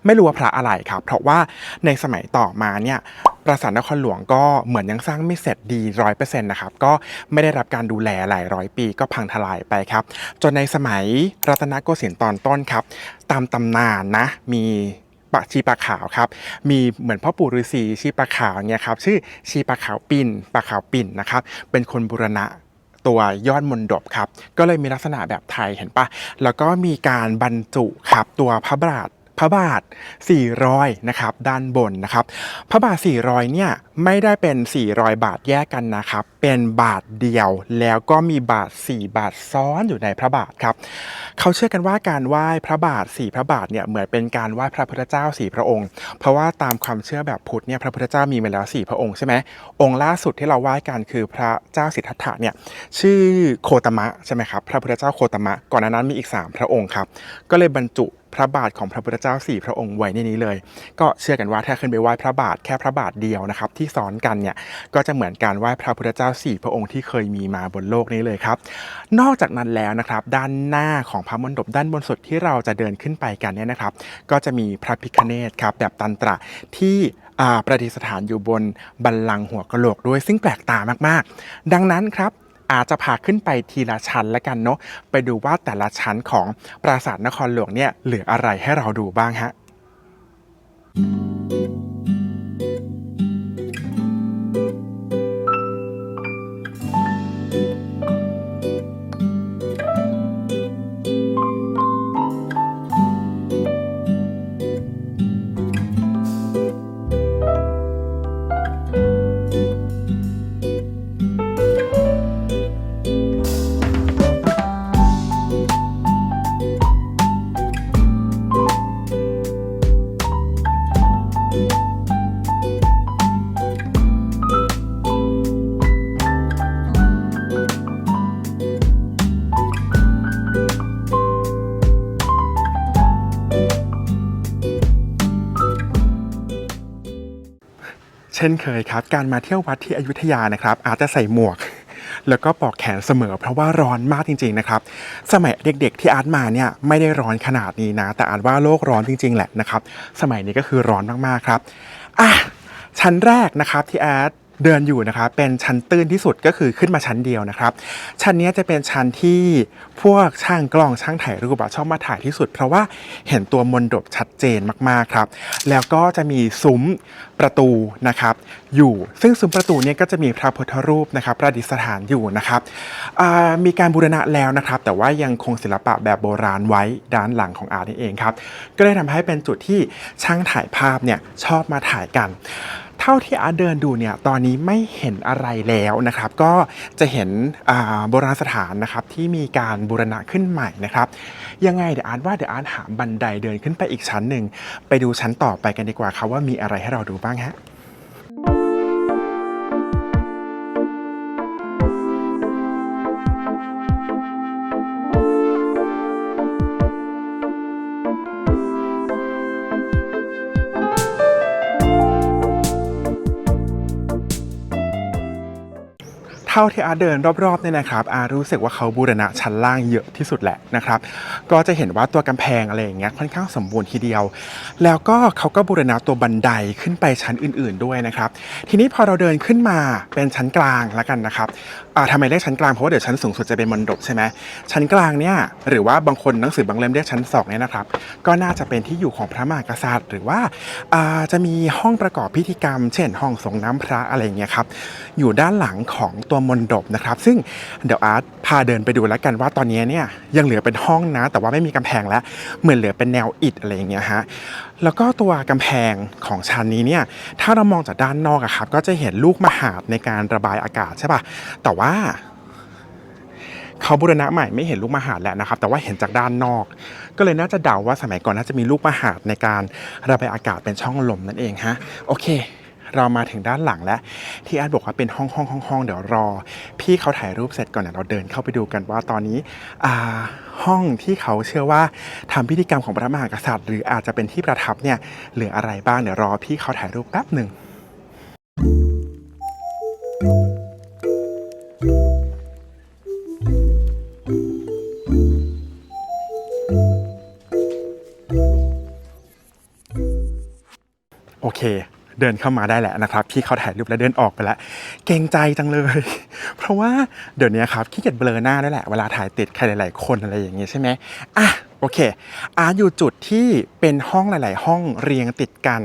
ไม่รู้ว่าพระอะไรครับเพราะว่าในสมัยต่อมาเนี่ยปราสาทนครหลวงก็เหมือนยังสร้างไม่เสร็จดี 100% นะครับก็ไม่ได้รับการดูแลหลายร้อยปีก็พังทลายไปครับจนในสมัยรัตนโกสินทร์ตอนต้นครับตามตำนานนะมีชีปลาขาวครับมีเหมือนพ่อปู่ฤาษีชีปลาขาวเนี่ยครับชื่อชีปลาขาวปิ่นนะครับเป็นคนบูรณะตัวยอดมณฑปครับก็เลยมีลักษณะแบบไทยเห็นปะแล้วก็มีการบรรจุครับตัวพระบาท400นะครับด้านบนนะครับพระบาท400เนี่ยไม่ได้เป็น400บาทแยกกันนะครับเป็นบาทเดียวแล้วก็มีบาท4บาทซ้อนอยู่ในพระบาทครับเขาเชื่อกันว่าการไหว้พระบาท4พระบาทเนี่ยเหมือนเป็นการไหว้พระพุทธเจ้า4พระองค์เพราะว่าตามความเชื่อแบบพุทธเนี่ยพระพุทธเจ้ามีมาแล้ว4พระองค์ใช่ไหมองค์ล่าสุดที่เราไหว้กันคือพระเจ้าสิทธัตถะเนี่ยชื่อโคตมะใช่ไหมครับพระพุทธเจ้าโคตมะก่อนหน้านั้นมีอีก3พระองค์ครับก็เลยบรรจุพระบาทของพระพุทธเจ้า4พระองค์ไว้ในนี้เลยก็เชื่อกันว่าถ้าขึ้นไปไหว้พระบาทแค่พระบาทเดียวนะครับที่ซ้อนกันเนี่ยก็จะเหมือนการไหว้พระพุทธเจ้า4พระองค์ที่เคยมีมาบนโลกนี้เลยครับนอกจากนั้นแล้วนะครับด้านหน้าของพระมณฑปด้านบนสุดที่เราจะเดินขึ้นไปกันเนี่ยนะครับก็จะมีพระพิฆเนศครับแบบตันตระที่ประดิษฐานอยู่บนบัลลังก์หัวกะโหลกด้วยซึ่งแปลกตามากๆดังนั้นครับอาจจะพาขึ้นไปทีละชั้นแล้วกันเนาะไปดูว่าแต่ละชั้นของปราสาทนครหลวงเนี่ยเหลืออะไรให้เราดูบ้างฮะเช่นเคยครับการมาเที่ยววัดที่อยุธยานะครับอาจจะใส่หมวกแล้วก็ปลอกแขนเสมอเพราะว่าร้อนมากจริงๆนะครับสมัยเด็กๆที่อาร์ตมาเนี่ยไม่ได้ร้อนขนาดนี้นะแต่อาร์ตว่าโลกร้อนจริงๆแหละนะครับสมัยนี้ก็คือร้อนมากๆครับชั้นแรกนะครับที่อาร์ตเดินอยู่นะครับเป็นชั้นตื้นที่สุดก็คือขึ้นมาชั้นเดียวนะครับชั้นนี้จะเป็นชั้นที่พวกช่างกล้องช่างถ่ายรูปชอบมาถ่ายที่สุดเพราะว่าเห็นตัวมณฑปชัดเจนมากๆครับแล้วก็จะมีซุ้มประตูนะครับอยู่ซึ่งซุ้มประตูนี้ก็จะมีพระพุทธรูปนะครับประดิษฐานอยู่นะครับมีการบูรณะแล้วนะครับแต่ว่ายังคงศิลปะแบบโบราณไว้ด้านหลังของอาร์ตนี่เองครับก็เลยทำให้เป็นจุดที่ช่างถ่ายภาพเนี่ยชอบมาถ่ายกันเท่าที่อาร์ตเดินดูเนี่ยตอนนี้ไม่เห็นอะไรแล้วนะครับก็จะเห็นโบราณสถานนะครับที่มีการบูรณะขึ้นใหม่นะครับยังไงเดี๋ยวอาร์ตหาบันไดเดินขึ้นไปอีกชั้นหนึ่งไปดูชั้นต่อไปกันดีกว่าครับว่ามีอะไรให้เราดูบ้างฮะ เท่าที่อาร์เดินรอบๆเนี่ยนะครับอาร์รู้สึกว่าเขาบูรณะชั้นล่างเยอะที่สุดแหละนะครับก็จะเห็นว่าตัวกำแพงอะไรอย่างเงี้ยค่อนข้างสมบูรณ์ทีเดียวแล้วก็เขาก็บูรณะตัวบันไดขึ้นไปชั้นอื่นๆด้วยนะครับทีนี้พอเราเดินขึ้นมาเป็นชั้นกลางแล้วกันนะครับทำไมเรียกชั้นกลางเพราะว่าเดี๋ยวชั้นสูงสุดจะเป็นมณฑปใช่ไหมชั้นกลางเนี่ยหรือว่าบางคนหนังสือบางเล่มเรียกชั้น2เนี่ยนะครับก็น่าจะเป็นที่อยู่ของพระมหากษัตริย์หรือว่าจะมีห้องประกอบพิธีกรรมเช่นห้องส่งน้ำพระอะไรอย่างเงี้ยครับอยู่ด้านหลังของตัวมณฑปนะครับซึ่งเดี๋ยวอาร์ตพาเดินไปดูแล้วกันว่าตอนนี้เนี่ยยังเหลือเป็นห้องนะแต่ว่าไม่มีกำแพงแล้วเหมือนเหลือเป็นแนวอิฐอะไรอย่างเงี้ยฮะแล้วก็ตัวกำแพงของชั้นนี้เนี่ยถ้าเรามองจากด้านนอกอะครับก็จะเห็นลูกมหาดในการระบายอากาศใช่ป่ะแต่ว่าเขาบูรณะใหม่ไม่เห็นลูกมหาดแล้วนะครับแต่ว่าเห็นจากด้านนอกก็เลยน่าจะเดาว่าสมัยก่อนน่าจะมีลูกมหาดในการระบายอากาศเป็นช่องลมนั่นเองฮะโอเคเรามาถึงด้านหลังแล้วที่อาร์ตบอกว่าเป็นห้องเดี๋ยวรอพี่เขาถ่ายรูปเสร็จก่อนเดี๋ยวเราเดินเข้าไปดูกันว่าตอนนี้ห้องที่เขาเชื่อว่าทำพิธีกรรมของพระมหากษัตริย์หรืออาจจะเป็นที่ประทับเนี่ยเหลืออะไรบ้างเดี๋ยวรอพี่เขาถ่ายรูปแป๊บหนึ่ง เดินเข้ามาได้แหละนะครับพี่เขาถ่ายรูปแล้วเดินออกไปแล้วเกรงใจจังเลย เพราะว่าเดี๋ยวนี้ครับขี้เกียจเบลอหน้าด้วยแหละเวลาถ่ายติดใครหลายๆคนอะไรอย่างเงี้ยใช่ไหมโอเคอยู่จุดที่เป็นห้องหลายๆห้องเรียงติดกัน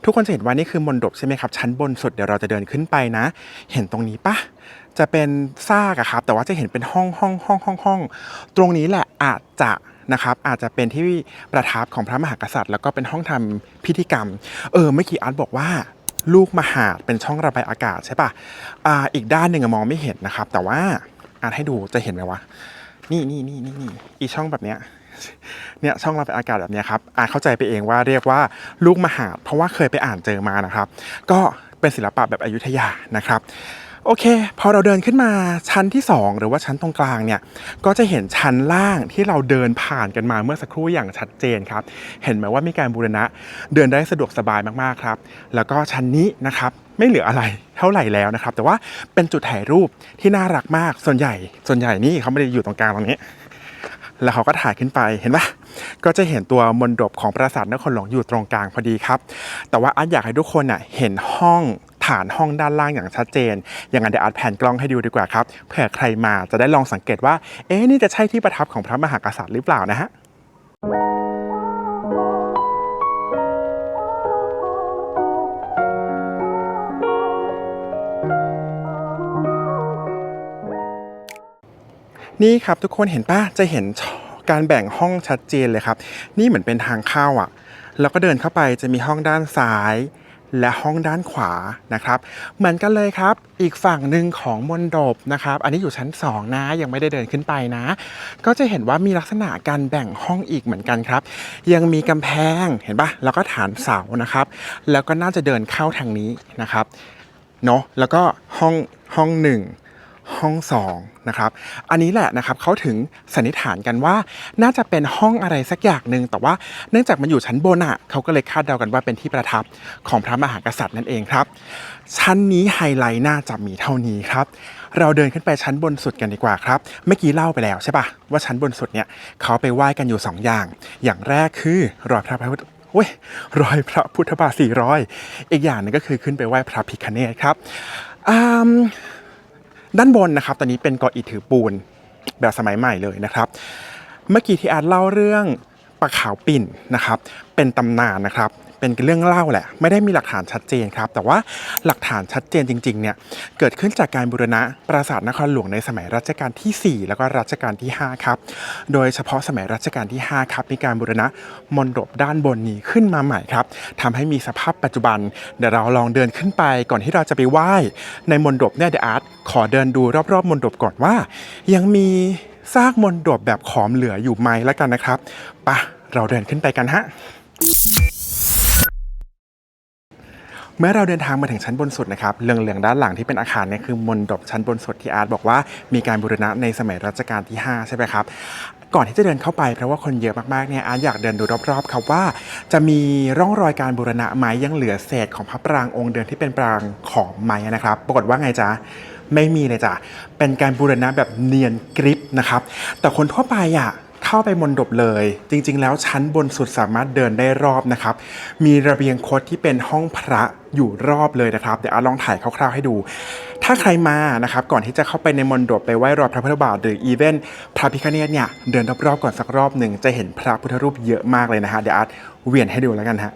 ทุกคนจะเห็นว่านี่คือมณฑปใช่ไหมครับชั้นบนสุดเดี๋ยวเราจะเดินขึ้นไปนะเห็นตรงนี้ปะจะเป็นซากอะครับแต่ว่าจะเห็นเป็นห้องตรงนี้แหละอาจจะเป็นที่ประทับของพระมหากษัตริย์แล้วก็เป็นห้องทำพิธีกรรมเมื่อกี้อาร์ตบอกว่าลูกมหาดเป็นช่องระบายอากาศใช่ปะอีกด้านหนึ่งมองไม่เห็นนะครับแต่ว่าอาร์ตให้ดูจะเห็นไหมวะนี่อีช่องแบบเนี้ยเนี่ยช่องระบายอากาศแบบนี้ครับเข้าใจไปเองว่าเรียกว่าลูกมหาดเพราะว่าเคยไปอ่านเจอมานะครับก็เป็นศิลปะแบบอยุธยานะครับโอเคพอเราเดินขึ้นมาชั้นที่2หรือว่าชั้นตรงกลางเนี่ยก็จะเห็นชั้นล่างที่เราเดินผ่านกันมาเมื่อสักครู่อย่างชัดเจนครับเห็นไหมว่ามีการบูรณะเดินได้สะดวกสบายมากๆครับแล้วก็ชั้นนี้นะครับไม่เหลืออะไรเท่าไหร่แล้วนะครับแต่ว่าเป็นจุดถ่ายรูปที่น่ารักมากส่วนใหญ่นี่เขาไม่ได้อยู่ตรงกลางตรงนี้แล้วเขาก็ถ่ายขึ้นไปเห็นปะก็จะเห็นตัวมณฑปของปราสาทนครหลวงอยู่ตรงกลางพอดีครับแต่ว่าอาร์ตอยากให้ทุกคนเห็นฐานห้องด้านล่างอย่างชัดเจนอย่างนั้นเดี๋ยวอาร์ตแผนกล้องให้ดูดีกว่าครับเผื่อใครมาจะได้ลองสังเกตว่านี่จะใช่ที่ประทับของพระมหากษัตริย์หรือเปล่านะฮะนี่ครับทุกคนเห็นป่ะจะเห็นการแบ่งห้องชัดเจนเลยครับนี่เหมือนเป็นทางเข้าแล้วก็เดินเข้าไปจะมีห้องด้านซ้ายและห้องด้านขวานะครับเหมือนกันเลยครับอีกฝั่งหนึ่งของมณฑปนะครับอันนี้อยู่ชั้น2นะยังไม่ได้เดินขึ้นไปนะก็จะเห็นว่ามีลักษณะการแบ่งห้องอีกเหมือนกันครับยังมีกำแพงเห็นป่ะแล้วก็ฐานเสานะครับแล้วก็น่าจะเดินเข้าทางนี้นะครับเนาะแล้วก็ห้อง1ห้อง2นะครับอันนี้แหละนะครับเขาถึงสันนิษฐานกันว่าน่าจะเป็นห้องอะไรสักอย่างหนึ่งแต่ว่าเนื่องจากมันอยู่ชั้นบนเขาก็เลยคาดเดากันว่าเป็นที่ประทับของพระมหากษัตริย์นั่นเองครับชั้นนี้ไฮไลท์น่าจะมีเท่านี้ครับเราเดินขึ้นไปชั้นบนสุดกันดีกว่าครับเมื่อกี้เล่าไปแล้วใช่ปะว่าชั้นบนสุดเนี่ยเขาไปไหว้กันอยู่2อย่างแรกคือรอยพระพุทธบาท400อีกอย่างนึงก็คือขึ้นไปไหว้พระพิฆเนศครับด้านบนนะครับตอนนี้เป็นก่ออิฐถือปูนแบบสมัยใหม่เลยนะครับเมื่อกี้ที่อาร์ตเล่าเรื่องปลาขาวปิ่นนะครับเป็นตำนานนะครับเป็นเรื่องเล่าแหละไม่ได้มีหลักฐานชัดเจนครับแต่ว่าหลักฐานชัดเจนจริงๆเนี่ยเกิดขึ้นจากการบูรณะปราสาทนครหลวงในสมัยรัชกาลที่4แล้วก็รัชกาลที่5ครับโดยเฉพาะสมัยรัชกาลที่5ครับมีการบูรณะมณฑปด้านบนนี้ขึ้นมาใหม่ครับทำให้มีสภาพปัจจุบันเดี๋ยวเราลองเดินขึ้นไปก่อนที่เราจะไปไหว้ในมณฑปเนี่ยเดี๋ยวอาร์ตขอเดินดูรอบๆมณฑปก่อนว่ายังมีซากมณฑปแบบขอมเหลืออยู่ไหมแล้วกันนะครับไปเราเดินขึ้นไปกันฮะเมื่อเราเดินทางมาถึงชั้นบนสุดนะครับเหลืองๆด้านหลังที่เป็นอาคารเนี่ยคือมณฑปชั้นบนสุดที่อาร์ตบอกว่ามีการบูรณะในสมัยรัชกาลที่5ใช่ไหมครับก่อนที่จะเดินเข้าไปเพราะว่าคนเยอะมากๆเนี่ยอาร์ตอยากเดินดูรอบๆครับว่าจะมีร่องรอยการบูรณะไหมยังเหลือเศษของพระปรางองค์เดิมที่เป็นปรางของไหมนะครับปรากฏว่าไงจ๊ะไม่มีเลยจ้ะเป็นการบูรณะแบบเนียนกริบนะครับแต่คนทั่วไปเข้าไปมณฑปเลยจริงๆแล้วชั้นบนสุดสามารถเดินได้รอบนะครับมีระเบียงคดที่เป็นห้องพระอยู่รอบเลยนะครับเดี๋ยวอาร์ตลองถ่ายคร่าวๆให้ดูถ้าใครมานะครับก่อนที่จะเข้าไปในมณฑปไปไหว้รอยพระพุทธบาทหรืออีเวนต์พระพิฆเนศเนี่ยเดินรอบๆก่อนสักรอบหนึ่งจะเห็นพระพุทธรูปเยอะมากเลยนะฮะเดี๋ยวอาร์ตเวียนให้ดูแล้วกันฮะ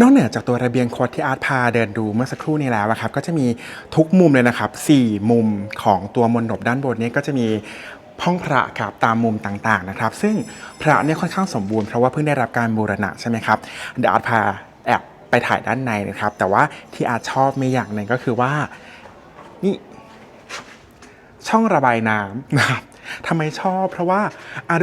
นอกเหนือจากตัวระเบียงคดที่อาร์ตพาเดินดูเมื่อสักครู่นี้แล้วครับก็จะมีทุกมุมเลยนะครับ4มุมของตัวมณฑปด้านบนนี้ก็จะมีห้องพระครับตามมุมต่างๆนะครับซึ่งพระเนี่ยค่อนข้างสมบูรณ์เพราะว่าเพิ่งได้รับการบูรณะใช่ไหมครับเดี๋ยวอาร์ตพาแอบไปถ่ายด้านในนะครับแต่ว่าที่อาร์ตชอบมีอย่างหนึ่งก็คือว่านี่ช่องระบายน้ำนะครับทำไมชอบเพราะว่า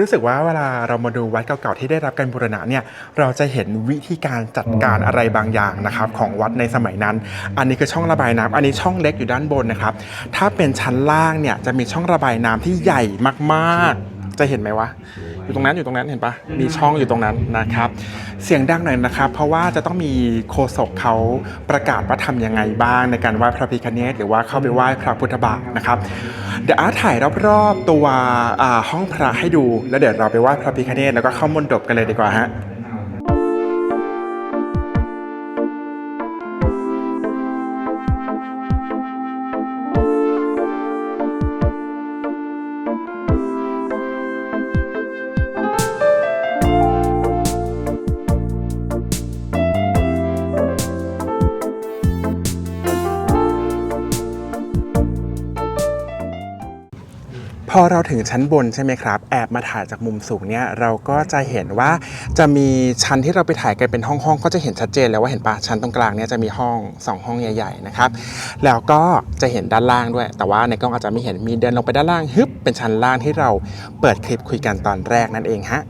รู้สึกว่าเวลาเรามาดูวัดเก่าๆที่ได้รับการบูรณะเนี่ยเราจะเห็นวิธีการจัดการอะไรบางอย่างนะครับของวัดในสมัยนั้นอันนี้คือช่องระบายน้ำอันนี้ช่องเล็กอยู่ด้านบนนะครับถ้าเป็นชั้นล่างเนี่ยจะมีช่องระบายน้ำที่ใหญ่มาก จะเห็นไหมวะอยู่ตรงนั้นเห็นปะมีช่องอยู่ตรงนั้นนะครับเสียงดังหน่อยนะครับเพราะว่าจะต้องมีโฆษกเขาประกาศว่าทำยังไงบ้างในการไหว้พระพิฆเนศหรือว่าเข้าไปไหว้พระพุทธบาทนะครับเดี๋ยวถ่ายรอบๆตัวห้องพระให้ดูแล้วเดี๋ยวเราไปไหว้พระพิฆเนศแล้วก็เข้ามณฑปกันเลยดีกว่าฮะพอเราถึงชั้นบนใช่ไหมครับแอบมาถ่ายจากมุมสูงเนี่ยเราก็จะเห็นว่าจะมีชั้นที่เราไปถ่ายกันเป็นห้องๆก็จะเห็นชัดเจนแล้วว่าเห็นปะชั้นตรงกลางเนี่ยจะมีห้อง2ห้องใหญ่ๆนะครับแล้วก็จะเห็นด้านล่างด้วยแต่ว่าในกล้องอาจจะไม่เห็นมีเดินลงไปด้านล่างฮึบเป็นชั้นล่างที่เราเปิดคลิปคุยกันตอนแรกนั่นเองฮะ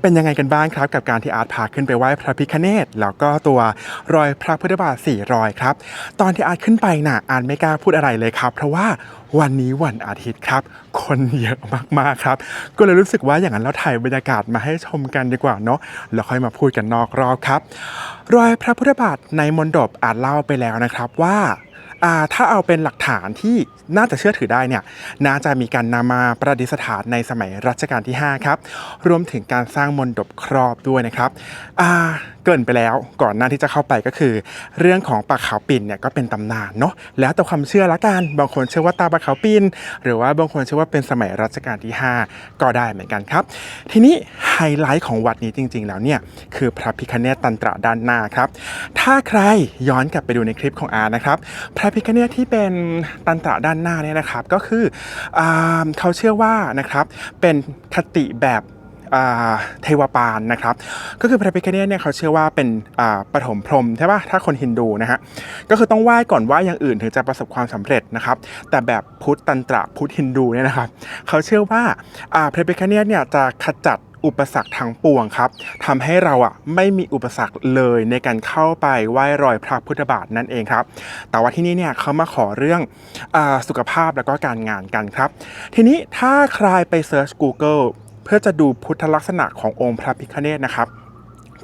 เป็นยังไงกันบ้างครับกับการที่อาร์ตพาขึ้นไปไหว้พระพิฆเนศแล้วก็ตัวรอยพระพุทธบาท4 รอยครับตอนที่อาร์ตขึ้นไปน่ะอาร์ตไม่กล้าพูดอะไรเลยครับเพราะว่าวันนี้วันอาทิตย์ครับคนเยอะมากๆครับก็เลยรู้สึกว่าอย่างนั้นเราถ่ายบรรยากาศมาให้ชมกันดีกว่าเนาะแล้วค่อยมาพูดกันนอกรอบครับรอยพระพุทธบาทในมณฑปอาร์ตเล่าไปแล้วนะครับว่าถ้าเอาเป็นหลักฐานที่น่าจะเชื่อถือได้เนี่ยน่าจะมีการนำมาประดิษฐานในสมัยรัชกาลที่5ครับรวมถึงการสร้างมณฑปครอบด้วยนะครับเกริ่นไปแล้วก่อนหน้าที่จะเข้าไปก็คือเรื่องของปลาขาวปิ่นเนี่ยก็เป็นตำนานเนาะแล้วแต่ความเชื่อละกันบางคนเชื่อว่าตาปลาขาวปิ่นหรือว่าบางคนเชื่อว่าเป็นสมัยรัชกาลที่5ก็ได้เหมือนกันครับทีนี้ไฮไลท์ของวัดนี้จริงๆแล้วเนี่ยคือพระพิฆเนศตันตระด้านหน้าครับถ้าใครย้อนกลับไปดูในคลิปของอาร์นะครับพระพิฆเนศที่เป็นตันตระด้านหน้าเนี่ยนะครับก็คือเขาเชื่อว่านะครับเป็นคติแบบเทวปานนะครับก็คือพระพิฆเนศเนี่ยเขาเชื่อว่าเป็นปฐมพรหมใช่ป่ะถ้าคนฮินดูนะฮะก็คือต้องไหว้ก่อนไหว้อย่างอื่นถึงจะประสบความสำเร็จนะครับแต่แบบพุทธตันตระพุทธฮินดูเนี่ยนะครับเขาเชื่อว่าพระพิฆเนศเนี่ยจะขจัดอุปสรรคทั้งปวงครับทำให้เราไม่มีอุปสรรคเลยในการเข้าไปไหว้รอยพระพุทธบาทนั่นเองครับแต่ว่าที่นี่เนี่ยเขามาขอเรื่องสุขภาพแล้วก็การงานกันครับทีนี้ถ้าใครไปเซิร์ช Google เพื่อจะดูพุทธลักษณะขององค์พระพิฆเนศนะครับ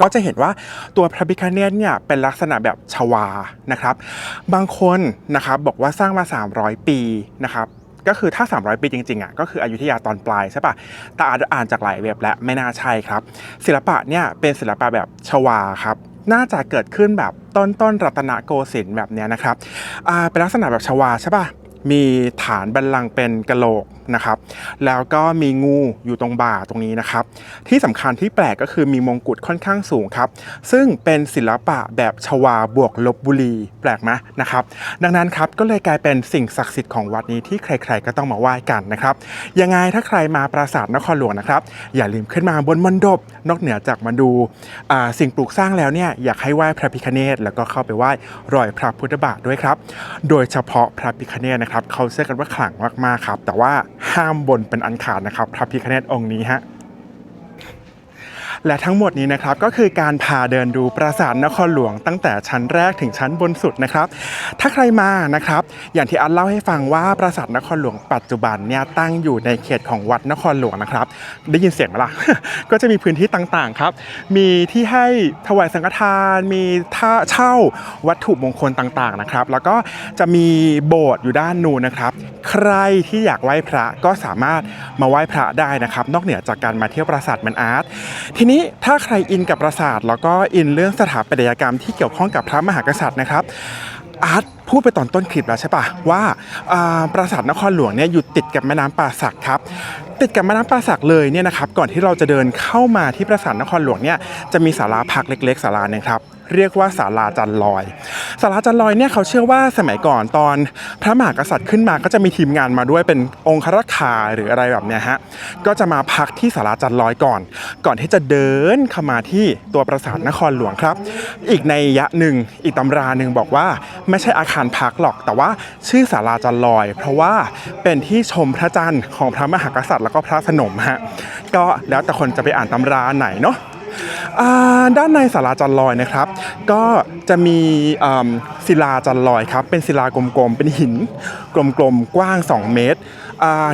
ก็จะเห็นว่าตัวพระพิฆเนศเนี่ยเป็นลักษณะแบบชวานะครับบางคนนะครับบอกว่าสร้างมา300 ปีนะครับก็คือถ้า300 ปีจริงๆก็คืออยุธยาตอนปลายใช่ปะแต่อ่านจากหลายเว็บและไม่น่าใช่ครับศิลปะเนี่ยเป็นศิลปะแบบชวาครับน่าจะเกิดขึ้นแบบต้นรัตนโกสินทร์แบบนี้นะครับเป็นลักษณะแบบชวาใช่ปะมีฐานบัลลังก์เป็นกะโหลกนะครับแล้วก็มีงูอยู่ตรงบ่าตรงนี้นะครับที่สำคัญที่แปลกก็คือมีมงกุฎค่อนข้างสูงครับซึ่งเป็นศิลปะแบบชวาบวกลพบุรีแปลกไหมนะครับดังนั้นครับก็เลยกลายเป็นสิ่งศักดิ์สิทธิ์ของวัดนี้ที่ใครๆก็ต้องมาไหว้กันนะครับยังไงถ้าใครมาปราสาทนครหลวงนะครับอย่าลืมขึ้นมาบนมณฑปนอกเหนือจากมาดูสิ่งปลูกสร้างแล้วเนี่ยอยากให้ไหว้พระพิฆเนศแล้วก็เข้าไปไหว้รอยพระพุทธบาทด้วยครับโดยเฉพาะพระพิฆเนศนะครับเขาเชื่อกันว่าขลังมากๆครับแต่ว่าห้ามบนเป็นอันขาดนะครับพระพิฆเนศองค์นี้ฮะ และทั้งหมดนี้นะครับก็คือการพาเดินดูปราสาทนครหลวงตั้งแต่ชั้นแรกถึงชั้นบนสุดนะครับถ้าใครมานะครับอย่างที่อันเล่าให้ฟังว่าปราสาทนครหลวงปัจจุบันเนี่ยตั้งอยู่ในเขตของวัดนครหลวงนะครับได้ยินเสียงไหมล่ะ ก็จะมีพื้นที่ต่างๆครับมีที่ให้ถวายสังฆทานมีท่าเช่าวัตถุมงคลต่างๆนะครับแล้วก็จะมีโบสถ์อยู่ด้านนู้นนะครับใครที่อยากไหว้พระก็สามารถมาไหว้พระได้นะครับนอกเหนือจากการมาเที่ยวปราสาทมันอาร์ตทีนี้ถ้าใครอินกับปราสาทแล้วก็อินเรื่องสถาปัตยกรรมที่เกี่ยวข้องกับพระมหากษัตริย์นะครับอาร์ตพูดไปตอนต้นคลิปแล้วใช่ปะว่าปราสาทนครหลวงเนี่ยอยู่ติดกับแม่น้ำป่าสักครับติดกับแม่น้ำป่าสักเลยเนี่ยนะครับก่อนที่เราจะเดินเข้ามาที่ปราสาทนครหลวงเนี่ยจะมีศาลาพักเล็กๆศาลาหนึ่งครับเรียกว่าศาลาจันลอยศาลาจันลอยเนี่ยเขาเชื่อว่าสมัยก่อนตอนพระมหากษัตริย์ขึ้นมาก็จะมีทีมงานมาด้วยเป็นองครักขาหรืออะไรแบบเนี้ยฮะก็จะมาพักที่ศาลาจันลอยก่อนที่จะเดินเข้ามาที่ตัวปราสาทนครหลวงครับอีกในยะหนึ่งอีกตำราหนึ่งบอกว่าไม่ใช่อาคารพักหรอกแต่ว่าชื่อศาลาจันลอยเพราะว่าเป็นที่ชมพระจันทร์ของพระมหากษัตริย์แล้วก็พระสนมฮะก็แล้วแต่คนจะไปอ่านตำราไหนเนาะด้านในศาลาจันลอยนะครับก็จะมีศิลาจันลอยครับเป็นศิลากลมๆเป็นหินกลมๆกว้าง2 เมตร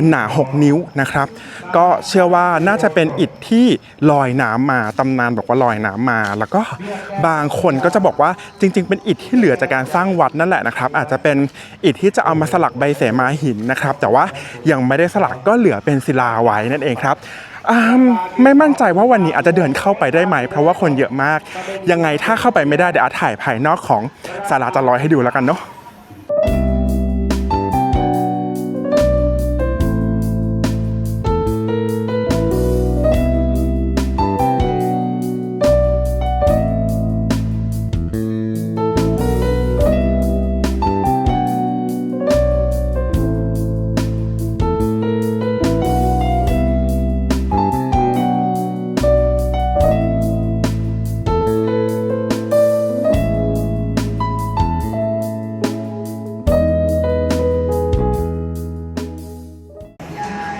หนา6 นิ้วนะครับก็เชื่อว่าน่าจะเป็นอิฐที่ลอยน้ำมาตำนานบอกว่าลอยน้ำมาแล้วก็บางคนก็จะบอกว่าจริงๆเป็นอิฐที่เหลือจากการสร้างวัดนั่นแหละนะครับอาจจะเป็นอิฐที่จะเอามาสลักใบเสมาหินนะครับแต่ว่ายังไม่ได้สลักก็เหลือเป็นศิลาไว้นั่นเองครับไม่มั่นใจว่าวันนี้อาจจะเดินเข้าไปได้ไหมเพราะว่าคนเยอะมากยังไงถ้าเข้าไปไม่ได้เดี๋ยวอาถ่ายภายนอกของศาลาจันลอยให้ดูแล้วกันเนาะ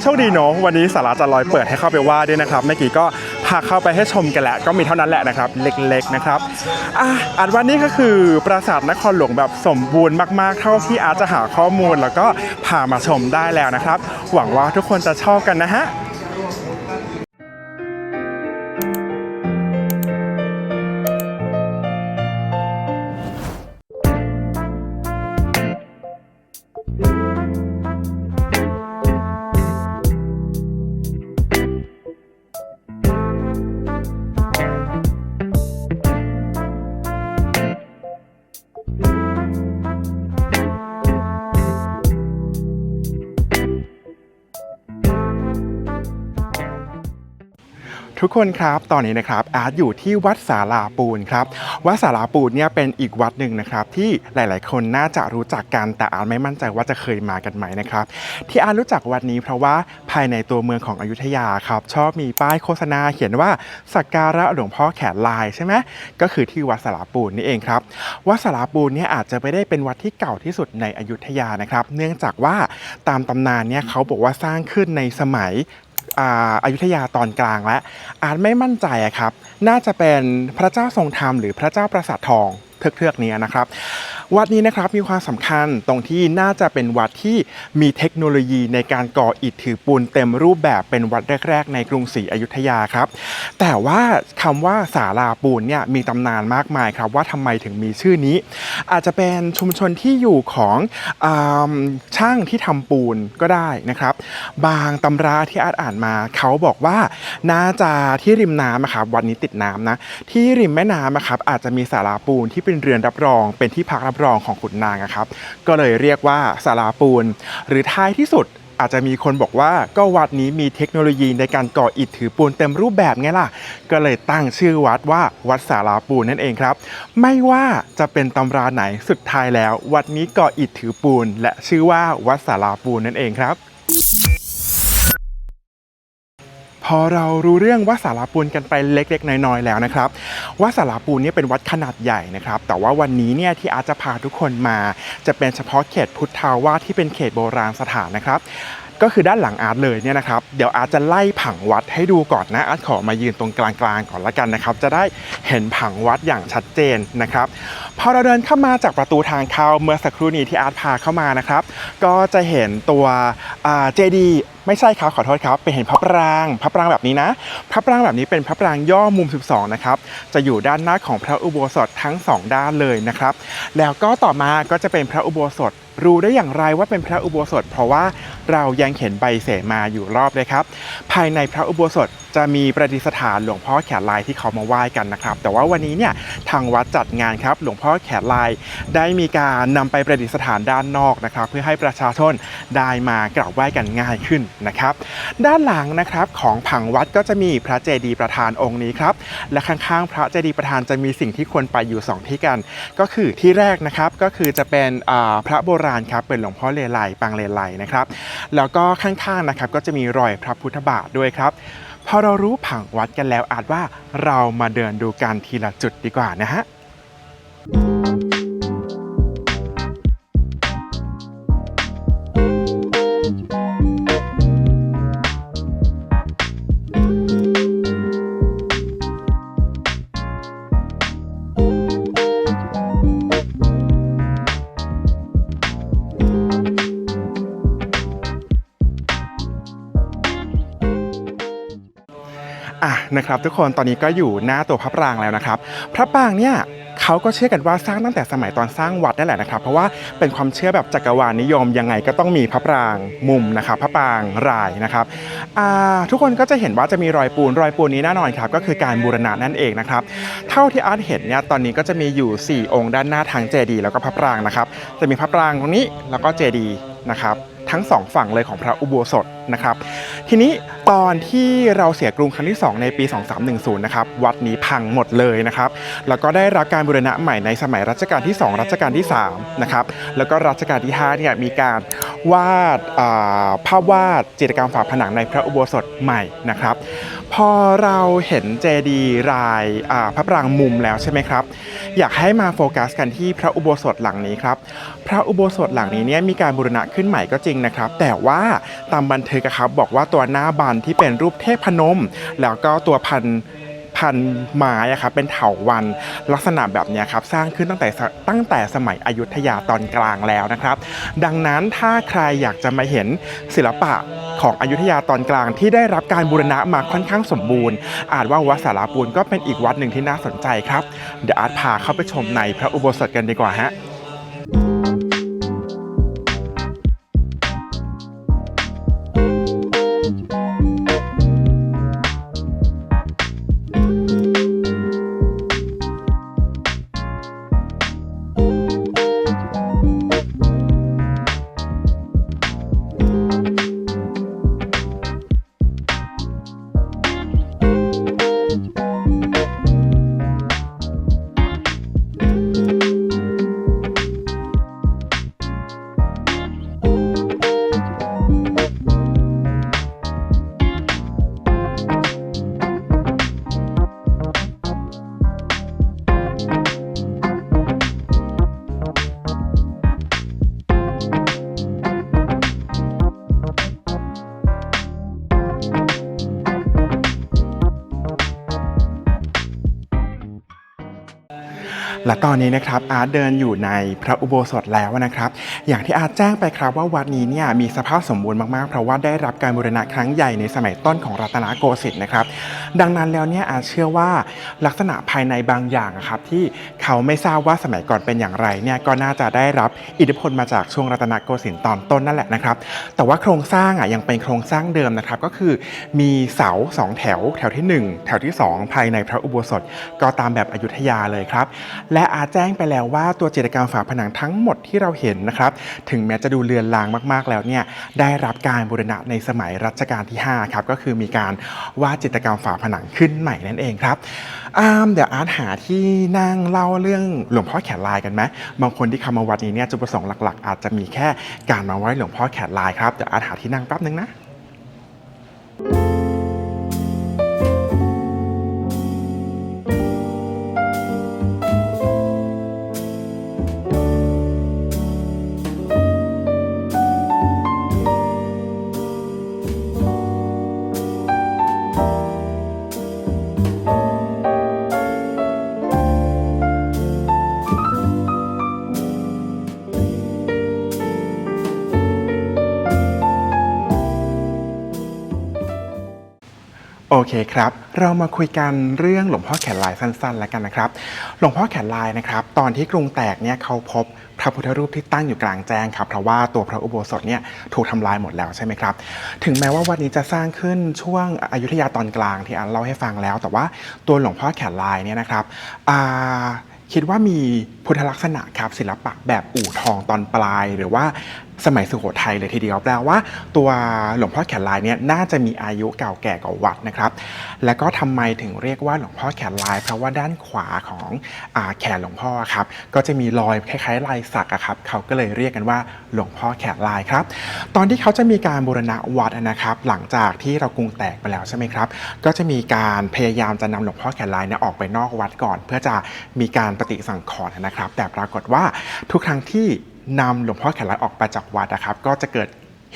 โชคดีเนาะวันนี้ศาลาจันลอยเปิดให้เข้าไปไหว้ด้วยนะครับเมื่อกี้ก็พาเข้าไปให้ชมกันแล้วก็มีเท่านั้นแหละนะครับเล็กๆนะครับอาร์ตว่านี่ก็คือปราสาทนครหลวงแบบสมบูรณ์มากๆเท่าที่อาร์ตจะหาข้อมูลแล้วก็พามาชมได้แล้วนะครับหวังว่าทุกคนจะชอบกันนะฮะทุกคนครับตอนนี้นะครับอาร์ตอยู่ที่วัดศาลาปูนครับวัดศาลาปูนเนี่ยเป็นอีกวัดหนึ่งนะครับที่หลายๆคนน่าจะรู้จักกันแต่อาร์ตไม่มั่นใจว่าจะเคยมากันไหมนะครับที่อาร์ตรู้จักวัดนี้เพราะว่าภายในตัวเมืองของอยุธยาครับชอบมีป้ายโฆษณาเขียนว่าสักการะหลวงพ่อแขนลายใช่ไหมก็คือที่วัดศาลาปูนนี่เองครับวัดศาลาปูนเนี่ยอาจจะไม่ได้เป็นวัดที่เก่าที่สุดในอยุธยานะครับเนื่องจากว่าตามตำนานเนี่ยเขาบอกว่าสร้างขึ้นในสมัยอยุธยาตอนกลางและอาจไม่มั่นใจครับน่าจะเป็นพระเจ้าทรงธรรมหรือพระเจ้าปราสาททองเทือกๆนี้นะครับวัดนี้นะครับมีความสำคัญตรงที่น่าจะเป็นวัดที่มีเทคโนโลยีในการก่ออิฐถือปูนเต็มรูปแบบเป็นวัดแรกๆในกรุงศรีอยุธยาครับแต่ว่าคำว่าศาลาปูนเนี่ยมีตำนานมากมายครับว่าทำไมถึงมีชื่อนี้อาจจะเป็นชุมชนที่อยู่ของช่างที่ทำปูนก็ได้นะครับบางตำราที่อ่านมาเขาบอกว่าน่าจะที่ริมน้ำครับวัดนี้ติดน้ำนะที่ริมแม่น้ำครับอาจจะมีศาลาปูนที่เป็นเรือนรับรองเป็นที่พักรับรองของขุนนางครับก็เลยเรียกว่าศาลาปูนหรือท้ายที่สุดอาจจะมีคนบอกว่าก็วัดนี้มีเทคโนโลยีในการก่ออิฐถือปูนเต็มรูปแบบไงล่ะก็เลยตั้งชื่อวัดว่าวัดศาลาปูนนั่นเองครับไม่ว่าจะเป็นตำราไหนสุดท้ายแล้ววัดนี้ก่ออิฐถือปูนและชื่อว่าวัดศาลาปูนนั่นเองครับพอเรารู้เรื่องวัดศาลาปูนกันไปเล็กๆน้อยๆแล้วนะครับวัดศาลาปูนเนี่ยเป็นวัดขนาดใหญ่นะครับแต่ว่าวันนี้เนี่ยที่อาจจะพาทุกคนมาจะเป็นเฉพาะเขตพุทธาวาสที่เป็นเขตโบราณสถานนะครับ ก็คือด้านหลังอาร์ตเลยเนี่ยนะครับเดี๋ยวอาร์ตจะไล่ผังวัดให้ดูก่อนนะอาร์ตขอมายืนตรงกลางๆก่อนละกันนะครับจะได้เห็นผังวัดอย่างชัดเจนนะครับพอเราเดินเข้ามาจากประตูทางเข้าเมื่อสักครู่นี้ที่อาร์ตพาเข้ามานะครับก็จะเห็นตัวเจดีย์ไม่ใช่ครับขอโทษครับเป็นเห็นพระปรางแบบนี้นะพระปรางแบบนี้เป็นพระปรางย่อมุม12นะครับจะอยู่ด้านหน้าของพระอุโบสถทั้ง2ด้านเลยนะครับแล้วก็ต่อมาก็จะเป็นพระอุโบสถรู้ได้อย่างไรว่าเป็นพระอุโบสถเพราะว่าเรายังเห็นใบเสมาอยู่รอบเลยครับภายในพระอุโบสถจะมีประดิษฐานหลวงพ่อแขนลายที่เขามาไหว้กันนะครับแต่ว่าวันนี้เนี่ยทางวัดจัดงานครับหลวงพ่อแขนลายได้มีการนำไปประดิษฐานด้านนอกนะครับเพื่อให้ประชาชนได้มากราบไหว้กันง่ายขึ้นนะครับด้านหลังนะครับของผังวัดก็จะมีพระเจดีย์ประธานองค์นี้ครับและข้างๆพระเจดีย์ประธานจะมีสิ่งที่ควรไปอยู่2ที่กันก็คือที่แรกนะครับก็คือจะเป็นพระโบราณครับเป็นหลวงพ่อเลไลปางเลไลนะครับแล้วก็ข้างๆนะครับก็จะมีรอยพระพุทธบาทด้วยครับพอเรารู้ผังวัดกันแล้วอาจว่าเรามาเดินดูกันทีละจุดดีกว่านะฮะนะครับทุกคนตอนนี้ก็อยู่หน้าตัวพระปรางแล้วนะครับพระปรางเนี่ยเขาก็เชื่อกันว่าสร้างตั้งแต่สมัยตอนสร้างวัดนั่นแหละนะครับเพราะว่าเป็นความเชื่อแบบจักรวาลนิยมยังไงก็ต้องมีพระปรางมุมนะครับพระปรางรายนะครับทุกคนก็จะเห็นว่าจะมีรอยปูนนี้แน่นอนครับก็คือการบูรณะนั่นเองนะครับเท่าที่อาร์ตเห็นเนี่ยตอนนี้ก็จะมีอยู่4องค์ด้านหน้าทางเจดีย์แล้วก็พระปรางนะครับจะมีพระปรางตรงนี้แล้วก็เจดีย์นะครับทั้ง2ฝั่งเลยของพระอุโบสถนะครับทีนี้ตอนที่เราเสียกรุงครั้งที่2ในปี2310นะครับวัดนี้พังหมดเลยนะครับแล้วก็ได้รับการบูรณะใหม่ในสมัยรัชกาลที่2รัชกาลที่3นะครับแล้วก็รัชกาลที่5เนี่ยมีการวาดภาพวาดจิตรกรรมฝาผนังในพระอุโบสถใหม่นะครับพอเราเห็นเจดีย์รายพระปรางมุมแล้วใช่ไหมครับอยากให้มาโฟกัสกันที่พระอุโบสถหลังนี้ครับพระอุโบสถหลังนี้เนี่ยมีการบูรณะขึ้นใหม่ก็จริงนะครับแต่ว่าตามบันทึกครับบอกว่าตัวหน้าบานที่เป็นรูปเทพพนมแล้วก็ตัวพันไม้ครับเป็นเถาวัลย์ลักษณะแบบนี้ครับสร้างขึ้นตั้งแต่สมัยอยุธยาตอนกลางแล้วนะครับดังนั้นถ้าใครอยากจะมาเห็นศิลปะของอยุธยาตอนกลางที่ได้รับการบูรณะมาค่อนข้างสมบูรณ์อาจว่าวัดสาราปูนก็เป็นอีกวัดหนึ่งที่น่าสนใจครับเดี๋ยวอาร์ตพาเข้าไปชมในพระอุโบสถกันดีกว่าฮะ และตอนนี้นะครับอาร์ตเดินอยู่ในพระอุโบสถแล้วนะครับอย่างที่อาร์ตแจ้งไปครับว่าวัดนี้เนี่ยมีสภาพสมบูรณ์มากๆเพราะว่าได้รับการบูรณะครั้งใหญ่ในสมัยต้นของรัตนโกสินทร์นะครับดังนั้นแล้วเนี่ยอาร์ตเชื่อว่าลักษณะภายในบางอย่างครับที่เขาไม่ทราบว่าสมัยก่อนเป็นอย่างไรเนี่ยก็น่าจะได้รับอิทธิพลมาจากช่วงรัตนโกสินทร์ตอนต้นนั่นแหละนะครับแต่ว่าโครงสร้างยังเป็นโครงสร้างเดิมนะครับก็คือมีเสา2แถวที่1แถวที่2ภายในพระอุโบสถก็ตามแบบอยุธยาเลยครับและอาจแจ้งไปแล้วว่าตัวจิตรกรรมฝาผนังทั้งหมดที่เราเห็นนะครับถึงแม้จะดูเลือนลางมากๆแล้วเนี่ยได้รับการบูรณะในสมัยรัชกาลที่5ครับก็คือมีการวาดจิตรกรรมฝาผนังขึ้นใหม่นั่นเองครับเดี๋ยวอาร์ตหาที่นั่งเล่าเรื่องหลวงพ่อแขนลายกันไหมบางคนที่เข้ามาวัดนี้เนี่ยจุดประสงค์หลักๆอาจจะมีแค่การมาไหว้หลวงพ่อแขนลายครับเดี๋ยวอาร์ตหาที่นั่งแป๊บนึงนะ เคครับเรามาคุยกันเรื่องหลวงพ่อแขนลายสั้นๆแล้วกันนะครับหลวงพ่อแขนลายนะครับตอนที่กรุงแตกเนี่ยเขาพบพระพุทธรูปที่ตั้งอยู่กลางแจ้งครับเพราะว่าตัวพระอุโบสถเนี่ยถูกทำลายหมดแล้วใช่ไหมครับถึงแม้ว่าวัดนี้จะสร้างขึ้นช่วงอยุธยาตอนกลางที่อันเล่าให้ฟังแล้วแต่ว่าตัวหลวงพ่อแขนลายเนี่ยนะครับคิดว่ามีพุทธลักษณะครับศิลปะแบบอู่ทองตอนปลายหรือว่าสมัยสุโขทัยเลยทีเดียวแปลว่าตัวหลวงพ่อแขนลายเนี่ยน่าจะมีอายุเก่าแก่กว่าวัดนะครับแล้วก็ทำไมถึงเรียกว่าหลวงพ่อแขนลายเพราะว่าด้านขวาของแขนหลวงพ่อครับก็จะมีรอยคล้ายๆลายสักครับเขาก็เลยเรียกกันว่าหลวงพ่อแขนลายครับตอนที่เขาจะมีการบูรณะวัดนะครับหลังจากที่เรากรุงแตกไปแล้วใช่ไหมครับก็จะมีการพยายามจะนำหลวงพ่อแขนลายเนี่ยออกไปนอกวัดก่อนเพื่อจะมีการปฏิสังขรณ์นะครับแต่ปรากฏว่าทุกครั้งที่นำหลวงพ่อแขนลายออกไปจากวัดนะครับก็จะเกิด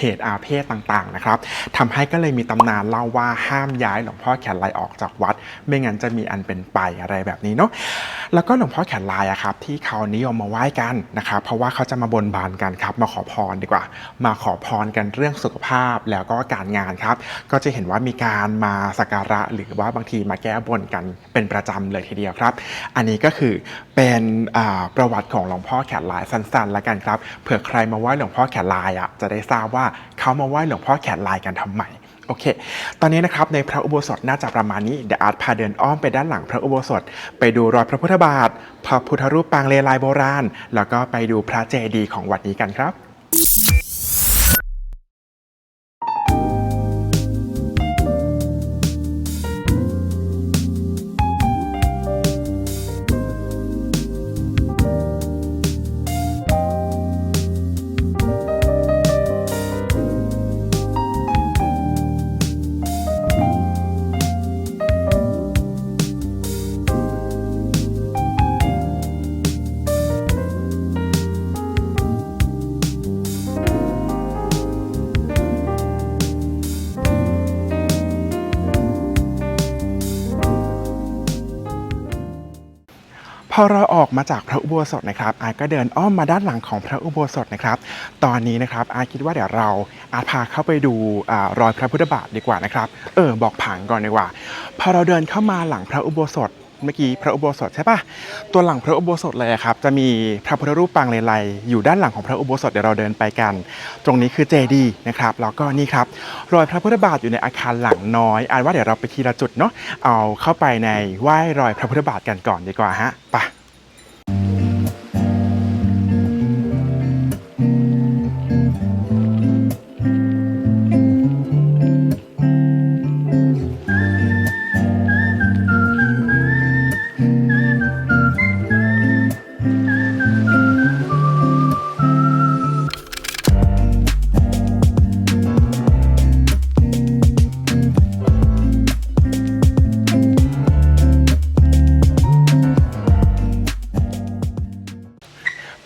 เหตุอาเพศต่างๆนะครับทำให้ก็เลยมีตำนานเล่าว่าห้ามย้ายหลวงพ่อแขนลายออกจากวัดไม่งั้นจะมีอันเป็นไปอะไรแบบนี้เนาะแล้วก็หลวงพ่อแขนลายครับที่เขานิยมมาไหว้กันนะครับเพราะว่าเขาจะมาบนบานกันครับมาขอพรดีกว่ามาขอพรกันเรื่องสุขภาพแล้วก็การงานครับก็จะเห็นว่ามีการมาสักการะหรือว่าบางทีมาแก้บนกันเป็นประจำเลยทีเดียวครับอันนี้ก็คือเป็นประวัติของหลวงพ่อแขนลายสั้นๆแล้วกันครับเผื่อใครมาไหว้หลวงพ่อแขนลายจะได้ทราบว่าเขามาไหว้หลวงพ่อแขนลายกันทำไมโอเคตอนนี้นะครับในพระอุโบสถน่าจะประมาณนี้เดี๋ยวอาร์ตพาเดินอ้อมไปด้านหลังพระอุโบสถไปดูรอยพระพุทธบาทพระพุทธรูปปางเลไลโบราณแล้วก็ไปดูพระเจดีย์ของวัดนี้กันครับพอเราออกมาจากพระอุโบสถนะครับอาร์ตก็เดินอ้อมมาด้านหลังของพระอุโบสถนะครับตอนนี้นะครับอาร์ตคิดว่าเดี๋ยวเราอาร์ตพาเข้าไปดูรอยพระพุทธบาทดีกว่านะครับบอกผังก่อนดีกว่าพอเราเดินเข้ามาหลังพระอุโบสถเมื่อกี้พระอุโบสถใช่ปะตัวหลังพระอุโบสถเลยครับจะมีพระพุทธรูปปางเลไลอยู่ด้านหลังของพระอุโบสถเดี๋ยวเราเดินไปกันตรงนี้คือเจดีย์นะครับแล้วก็นี่ครับรอยพระพุทธบาทอยู่ในอาคารหลังน้อยอ่านว่าเดี๋ยวเราไปทีละจุดเนาะเอาเข้าไปในไหว้รอยพระพุทธบาทกันก่อนดีกว่าฮะไป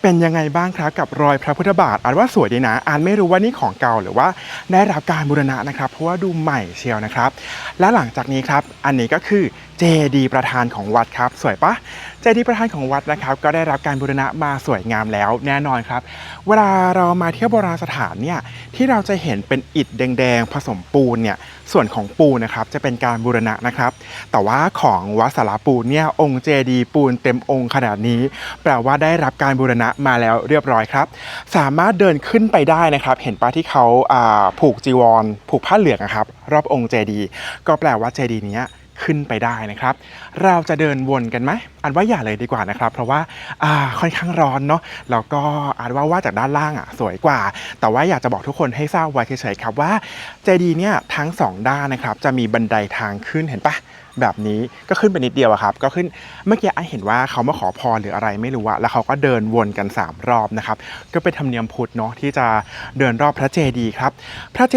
เป็นยังไงบ้างครับกับรอยพระพุทธบาทอ่านว่าสวยดีนะอ่านไม่รู้ว่านี่ของเก่าหรือว่าได้รับการบูรณะนะครับเพราะว่าดูใหม่เชียวนะครับและหลังจากนี้ครับอันนี้ก็คือเจดีย์ประธานของวัดครับสวยปะเจดีย์ประธานของวัดนะครับก็ได้รับการบูรณะมาสวยงามแล้วแน่นอนครับเวลาเรามาเที่ยวโบราณสถานเนี่ยที่เราจะเห็นเป็นอิฐแดงๆผสมปูนเนี่ยส่วนของปูนนะครับจะเป็นการบูรณะนะครับแต่ว่าของวัดสารปูนเนี่ยองค์เจดีย์ปูนเต็มองค์ขนาดนี้แปลว่าได้รับการบูรณะมาแล้วเรียบร้อยครับสามารถเดินขึ้นไปได้นะครับเห็นปะที่เขาผูกจีวรผูกผ้าเหลืองนะครับรอบองค์เจดีย์ก็แปลว่าเจดีย์นี้ขึ้นไปได้นะครับเราจะเดินวนกันไหมอันว่าอย่าเลยดีกว่านะครับเพราะว่าค่อนข้างร้อนเนาะแล้วก็อันว่าจากด้านล่างสวยกว่าแต่ว่าอยากจะบอกทุกคนให้ทราบไว้เฉยๆครับว่าเจดีย์เนี่ยทั้งสองด้านนะครับจะมีบันไดทางขึ้นเห็นปะแบบนี้ก็ขึ้นไปนิดเดียวครับก็ขึ้นเมื่อกี้เห็นว่าเขามาขอพรหรืออะไรไม่รู้แล้วเขาก็เดินวนกัน3รอบนะครับก็เป็นธรรมเนียมพุทธเนาะที่จะเดินรอบพระเจดีย์ครับพระเจ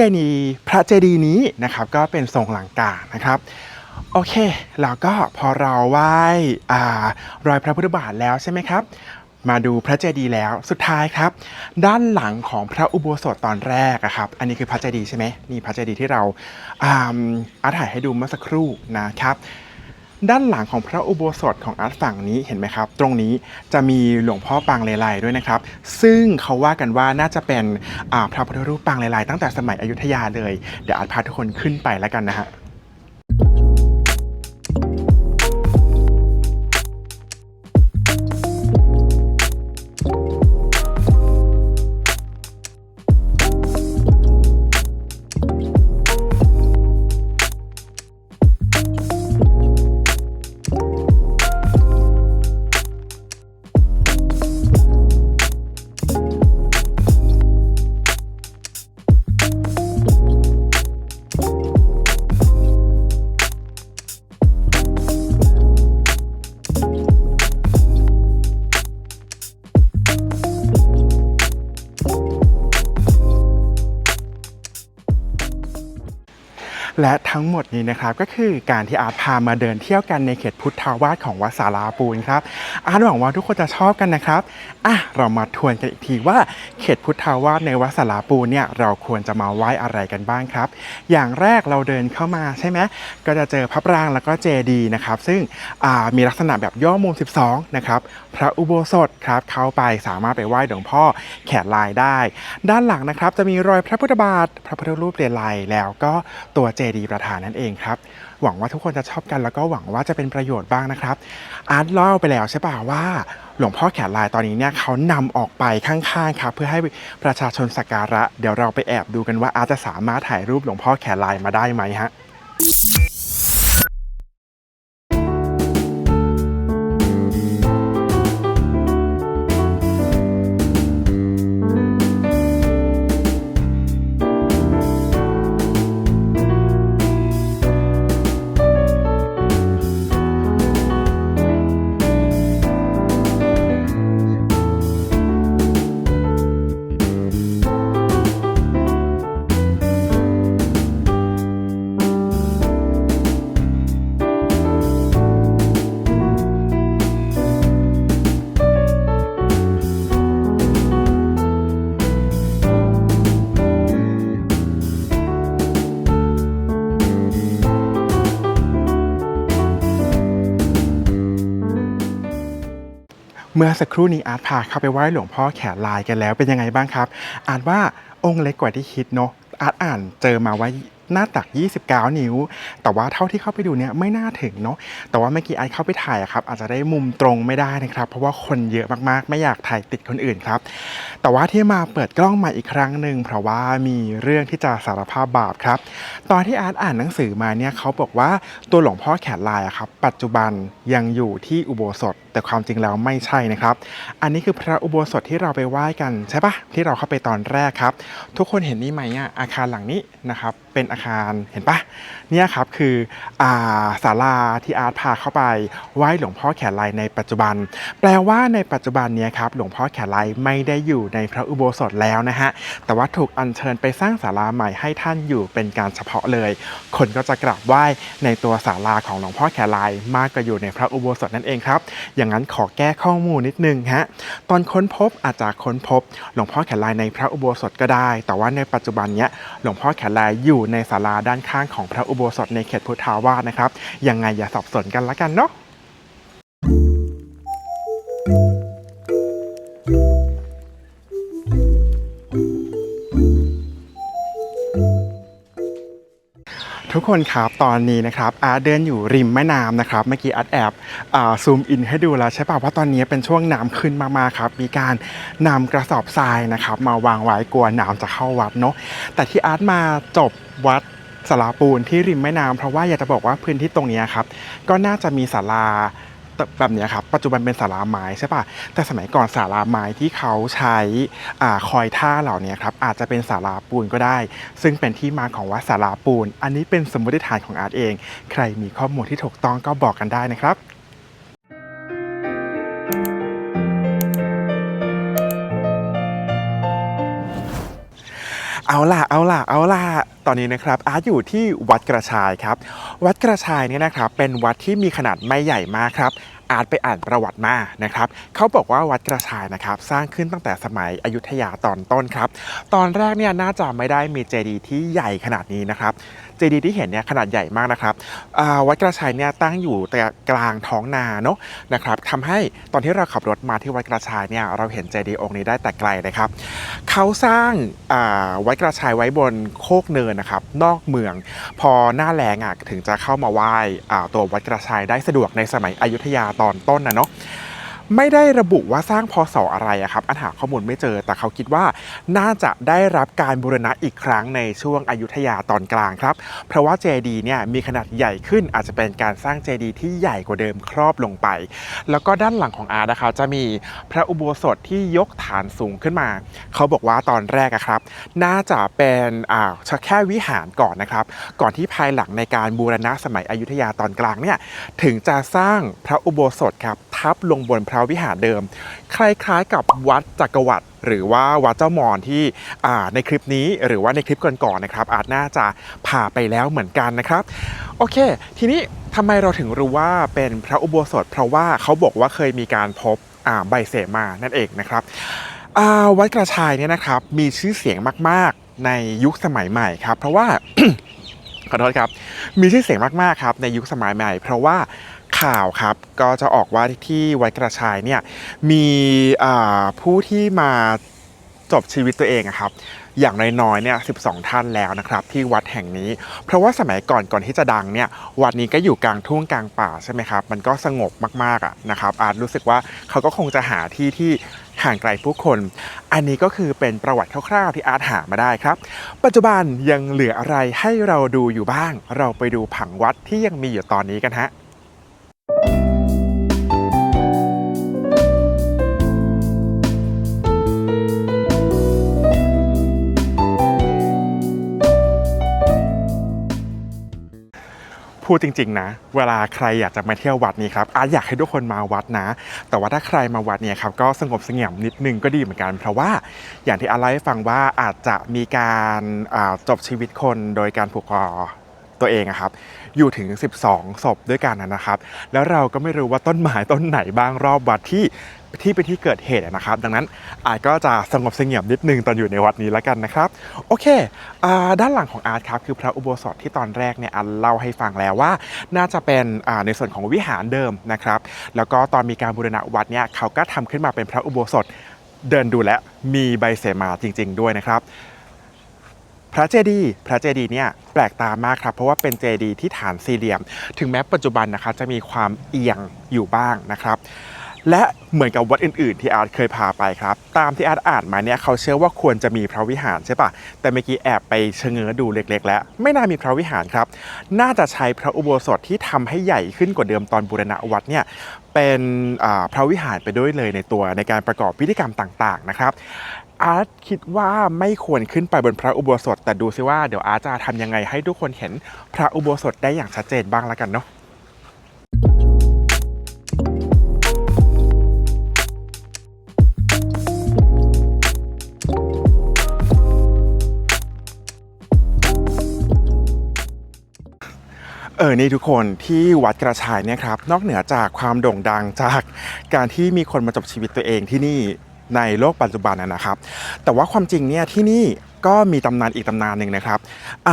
ดีย์นี้นะครับก็เป็นทรงลังกานะครับโอเคแล้วก็พอเราไหว้รอยพระพุทธบาทแล้วใช่ไหมครับมาดูพระเจดีย์แล้วสุดท้ายครับด้านหลังของพระอุโบสถตอนแรกครับอันนี้คือพระเจดีย์ใช่ไหมนี่พระเจดีย์ที่เราถ่ายให้ดูเมื่อสักครู่นะครับด้านหลังของพระอุโบสถของอาร์ตฝั่งนี้เห็นไหมครับตรงนี้จะมีหลวงพ่อปางเลไลด้วยนะครับซึ่งเขาว่ากันว่าน่าจะเป็นพระพุทธรูปปางเลไลตั้งแต่สมัยอยุธยาเลยเดี๋ยวอาร์ตพาทุกคนขึ้นไปแล้วกันนะฮะ และทั้งหมดนี้นะครับก็คือการที่อาร์ตพามาเดินเที่ยวกันในเขตพุทธาวาสของวัดสาราปูนครับอาร์ตหวังว่าทุกคนจะชอบกันนะครับเรามาทวนกันอีกทีว่าเขตพุทธาวาสในวัดสาราปูนเนี่ยเราควรจะมาไหว้อะไรกันบ้างครับอย่างแรกเราเดินเข้ามาใช่ไหมก็จะเจอพระปรางแล้วก็เจดีย์นะครับซึ่งมีลักษณะแบบย่อมุม12นะครับพระอุโบสถครับเข้าไปสามารถไปไหว้หลวงพ่อแขนลายได้ด้านหลังนะครับจะมีรอยพระพุทธบาทพระพุทธรูปเรียนลายแล้วก็ตัวเจดีย์ประธานนั่นเองครับหวังว่าทุกคนจะชอบกันแล้วก็หวังว่าจะเป็นประโยชน์บ้างนะครับอาร์ตเล่าไปแล้วใช่ป่ะว่าหลวงพ่อแขนลายตอนนี้เนี่ยเขานำออกไปข้างๆครับเพื่อให้ประชาชนสักการะเดี๋ยวเราไปแอบดูกันว่าอาร์ตจะสามารถถ่ายรูปหลวงพ่อแขนลายมาได้ไหมฮะเมื่อสักครู่นี้อาร์ตพาเข้าไปไหว้หลวงพ่อแขนลายกันแล้วเป็นยังไงบ้างครับอาร์ตว่าองค์เล็กกว่าที่คิดเนาะอาร์ตอ่านเจอมาว่าหน้าตัก29นิ้วแต่ว่าเท่าที่เข้าไปดูเนี่ยไม่น่าถึงเนาะแต่ว่าเมื่อกี้อาร์ตเข้าไปถ่ายครับอาจจะได้มุมตรงไม่ได้นะครับเพราะว่าคนเยอะมากๆไม่อยากถ่ายติดคนอื่นครับแต่ว่าที่มาเปิดกล้องใหม่อีกครั้งหนึ่งเพราะว่ามีเรื่องที่จะสารภาพบาปครับตอนที่อาร์ตอ่านหนังสือมาเนี่ยเขาบอกว่าตัวหลวงพ่อแขนลายครับปัจจุบันยังอยู่ที่อุโบสถแต่ความจริงแล้วไม่ใช่นะครับอันนี้คือพระอุโบสถที่เราไปไหว้กันใช่ปะที่เราเข้าไปตอนแรกครับทุกคนเห็นนี่ไหมอาคารหลังนี้นะครับเป็นอาคารเห็นปะเนี่ยครับคือศาลาที่อาร์ตพาเข้าไปไหว้หลวงพ่อแขนลายในปัจจุบันแปลว่าในปัจจุบันเนี่ยครับหลวงพ่อแขนลายไม่ได้อยู่ในพระอุโบสถแล้วนะฮะแต่ว่าถูกอัญเชิญไปสร้างศาลาใหม่ให้ท่านอยู่เป็นการเฉพาะเลยคนก็จะกราบไหว้ในตัวศาลาของหลวงพ่อแขนลายมากกว่าอยู่ในพระอุโบสถนั่นเองครับอย่างนั้นขอแก้ข้อมูลนิดนึงฮะตอนค้นพบอาจจะค้นพบหลวงพ่อแขนลายในพระอุโบสถก็ได้แต่ว่าในปัจจุบันเนี้ยหลวงพ่อแขนลายอยู่ในศาลาด้านข้างของพระอุโบสถในเขตพุทธาวาสนะครับยังไงอย่าสับสนกันละกันเนาะทุกคนครับตอนนี้นะครับอาร์ตเดินอยู่ริมแม่น้ำนะครับเมื่อกี้อาร์ตแอบซูมอินให้ดูแล้วใช่ป่ะว่าตอนนี้เป็นช่วงน้ำขึ้นมากๆครับมีการนำกระสอบทรายนะครับมาวางไว้กลัวน้ำจะเข้าวัดเนาะแต่ที่อาร์ตมาจบวัดศาลาปูนที่ริมแม่น้ำเพราะว่าอยากจะบอกว่าพื้นที่ตรงนี้ครับก็น่าจะมีศาลาแบบนี้ครับปัจจุบันเป็นศาลาไม้ใช่ป่ะแต่สมัยก่อนศาลาไม้ที่เขาใช้คอยท่าเหล่านี้ครับอาจจะเป็นศาลาปูนก็ได้ซึ่งเป็นที่มาของวัดศาลาปูนอันนี้เป็นสมมติฐานของอาร์ตเองใครมีข้อมูลที่ถูกต้องก็บอกกันได้นะครับเอาล่ะตอนนี้นะครับอาร์ตอยู่ที่วัดกระชายครับวัดกระชายเนี่ยนะครับเป็นวัดที่มีขนาดไม่ใหญ่มากครับอาร์ตไปอ่านประวัติมานะครับเขาบอกว่าวัดกระชายนะครับสร้างขึ้นตั้งแต่สมัยอยุธยาตอนต้นครับตอนแรกเนี่ยน่าจะไม่ได้มีเจดีย์ที่ใหญ่ขนาดนี้นะครับเจดีย์ที่เห็นเนี่ยขนาดใหญ่มากนะครับวัดกระชายเนี่ยตั้งอยู่แต่กลางท้องนาเนาะนะครับทำให้ตอนที่เราขับรถมาที่วัดกระชายเนี่ยเราเห็นเจดีย์องค์นี้ได้แต่ไกลนะครับเขาสร้างวัดกระชายไว้บนโคกเนินนะครับนอกเมืองพอหน้าแล้งถึงจะเข้ามาไหว้ตัววัดกระชายได้สะดวกในสมัยอยุธยาตอนต้นนะเนาะไม่ได้ระบุว่าสร้างพศอะไรครับอันหาข้อมูลไม่เจอแต่เขาคิดว่าน่าจะได้รับการบูรณะอีกครั้งในช่วงอยุธยาตอนกลางครับเพราะว่าเจดีย์เนี่ยมีขนาดใหญ่ขึ้นอาจจะเป็นการสร้างเจดีย์ที่ใหญ่กว่าเดิมครอบลงไปแล้วก็ด้านหลังของอาร์ตนะคะจะมีพระอุโบสถที่ยกฐานสูงขึ้นมาเขาบอกว่าตอนแรกครับน่าจะเป็นแค่วิหารก่อนนะครับก่อนที่ภายหลังในการบูรณะสมัยอยุธยาตอนกลางเนี่ยถึงจะสร้างพระอุโบสถครับทับลงบนพระ พระวิหารเดิมคล้ายๆกับวัดจักรวรรดิหรือว่าวัดเจ้ามอนที่ในคลิปนี้หรือว่าในคลิปก่อนๆนะครับอาจน่าจะพาไปแล้วเหมือนกันนะครับโอเคทีนี้ทำไมเราถึงรู้ว่าเป็นพระอุโบสถเพราะว่าเขาบอกว่าเคยมีการพบใบเสมานั่นเองนะครับวัดกระชายเนี่ยนะครับมีชื่อเสียงมากๆในยุคสมัยใหม่ครับเพราะว่า ขอโทษครับมีชื่อเสียงมากๆครับในยุคสมัยใหม่เพราะว่าข่าวครับก็จะออกว่าที่วัดกระชายเนี่ยมีผู้ที่มาจบชีวิตตัวเองครับอย่างน้อยๆเนี่ย12 ท่านแล้วนะครับที่วัดแห่งนี้เพราะว่าสมัยก่อนที่จะดังเนี่ยวัดนี้ก็อยู่กลางทุ่งกลางป่าใช่ไหมครับมันก็สงบมากๆนะครับอาจรู้สึกว่าเขาก็คงจะหาที่ห่างไกลผู้คนอันนี้ก็คือเป็นประวัติคร่าวๆที่อาร์ตหามาได้ครับปัจจุบันยังเหลืออะไรให้เราดูอยู่บ้างเราไปดูผังวัดที่ยังมีอยู่ตอนนี้กันฮะพูดจริงๆนะเวลาใครอยากจะมาเที่ยววัดนี้ครับอาร์ตอยากให้ทุกคนมาวัดนะแต่ว่าถ้าใครมาวัดเนี่ยครับก็สงบเสงี่ยมนิดนึงก็ดีเหมือนกันเพราะว่าอย่างที่อาร์ตเล่าให้ฟังว่าอาจจะมีการจบชีวิตคนโดยการผูกคอตัวเองครับอยู่ถึง12 ศพด้วยกันนะครับแล้วเราก็ไม่รู้ว่าต้นไม้ต้นไหนบ้างรอบวัดที่เป็นที่เกิดเหตุนะครับดังนั้นอาร์ตก็จะสงบเสงี่ยมนิดนึงตอนอยู่ในวัดนี้แล้วกันนะครับโอเคด้านหลังของอาร์ตครับคือพระอุโบสถที่ตอนแรกเนี่ยอาร์ตเล่าให้ฟังแล้วว่าน่าจะเป็นในส่วนของวิหารเดิมนะครับแล้วก็ตอนมีการบูรณะวัดเนี่ยเขาก็ทำขึ้นมาเป็นพระอุโบสถเดินดูและมีใบเสมาจริงๆด้วยนะครับพระเจดีย์เนี่ยแปลกตามากครับเพราะว่าเป็นเจดีย์ที่ฐานสี่เหลี่ยมถึงแม้ปัจจุบันนะครับจะมีความเอียงอยู่บ้างนะครับและเหมือนกับวัดอื่นๆที่อาร์ตเคยพาไปครับตามที่อาร์ตอ่านมาเนี่ยเขาเชื่อว่าควรจะมีพระวิหารใช่ปะแต่เมื่อกี้แอบไปเชงเง้อดูเล็กๆแล้วไม่น่ามีพระวิหารครับน่าจะใช้พระอุโบสถที่ทำให้ใหญ่ขึ้นกว่าเดิมตอนบูรณะวัดเนี่ยเป็นพระวิหารไปด้วยเลยในตัวในการประกอบพิธีกรรมต่างๆนะครับอาร์ตคิดว่าไม่ควรขึ้นไปบนพระอุโบสถแต่ดูซิว่าเดี๋ยวอาร์ตจะทำยังไงให้ทุกคนเห็นพระอุโบสถได้อย่างชัดเจนบ้างแล้วกันเนาะนี่ทุกคนที่วัดกระชายเนี่ยครับนอกเหนือจากความโด่งดังจากการที่มีคนมาจบชีวิตตัวเองที่นี่ในโลกปัจจุบันนะครับแต่ว่าความจริงเนี่ยที่นี่ก็มีตำนานอีกตำนานหนึ่งนะครับ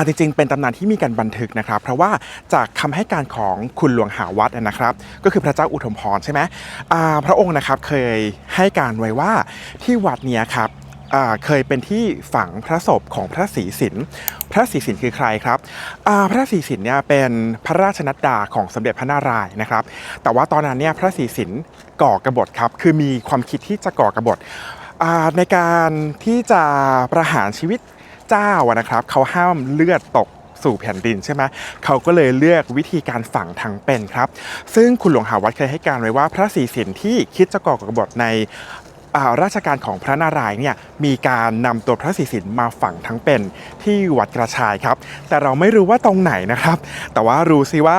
จริงๆเป็นตำนานที่มีการบันทึกนะครับเพราะว่าจากคำให้การของคุณหลวงหาวัดนะครับก็คือพระเจ้าอุทุมพรใช่ไหมพระองค์นะครับเคยให้การไว้ว่าที่วัดเนี่ยครับเคยเป็นที่ฝังพระศพของพระศรีสินพระศรีสินคือใครครับพระศรีสินเนี่ยเป็นพระราชนัดดาของสมเด็จพระนารายณ์นะครับแต่ว่าตอนนั้นเนี่ยพระศรีสินก่อกบฏครับคือมีความคิดที่จะก่อกบฏในการที่จะประหารชีวิตเจ้านะครับเขาห้ามเลือดตกสู่แผ่นดินใช่ไหมเขาก็เลยเลือกวิธีการฝังทั้งเป็นครับซึ่งคุณหลวงหาวัดเคยให้การไว้ว่าพระศรีสินที่คิดจะก่อกบฏในราชการของพระนารายณ์เนี่ยมีการนำตัวพระศรีสินมาฝังทั้งเป็นที่วัดกระชายครับแต่เราไม่รู้ว่าตรงไหนนะครับแต่ว่ารู้สิว่า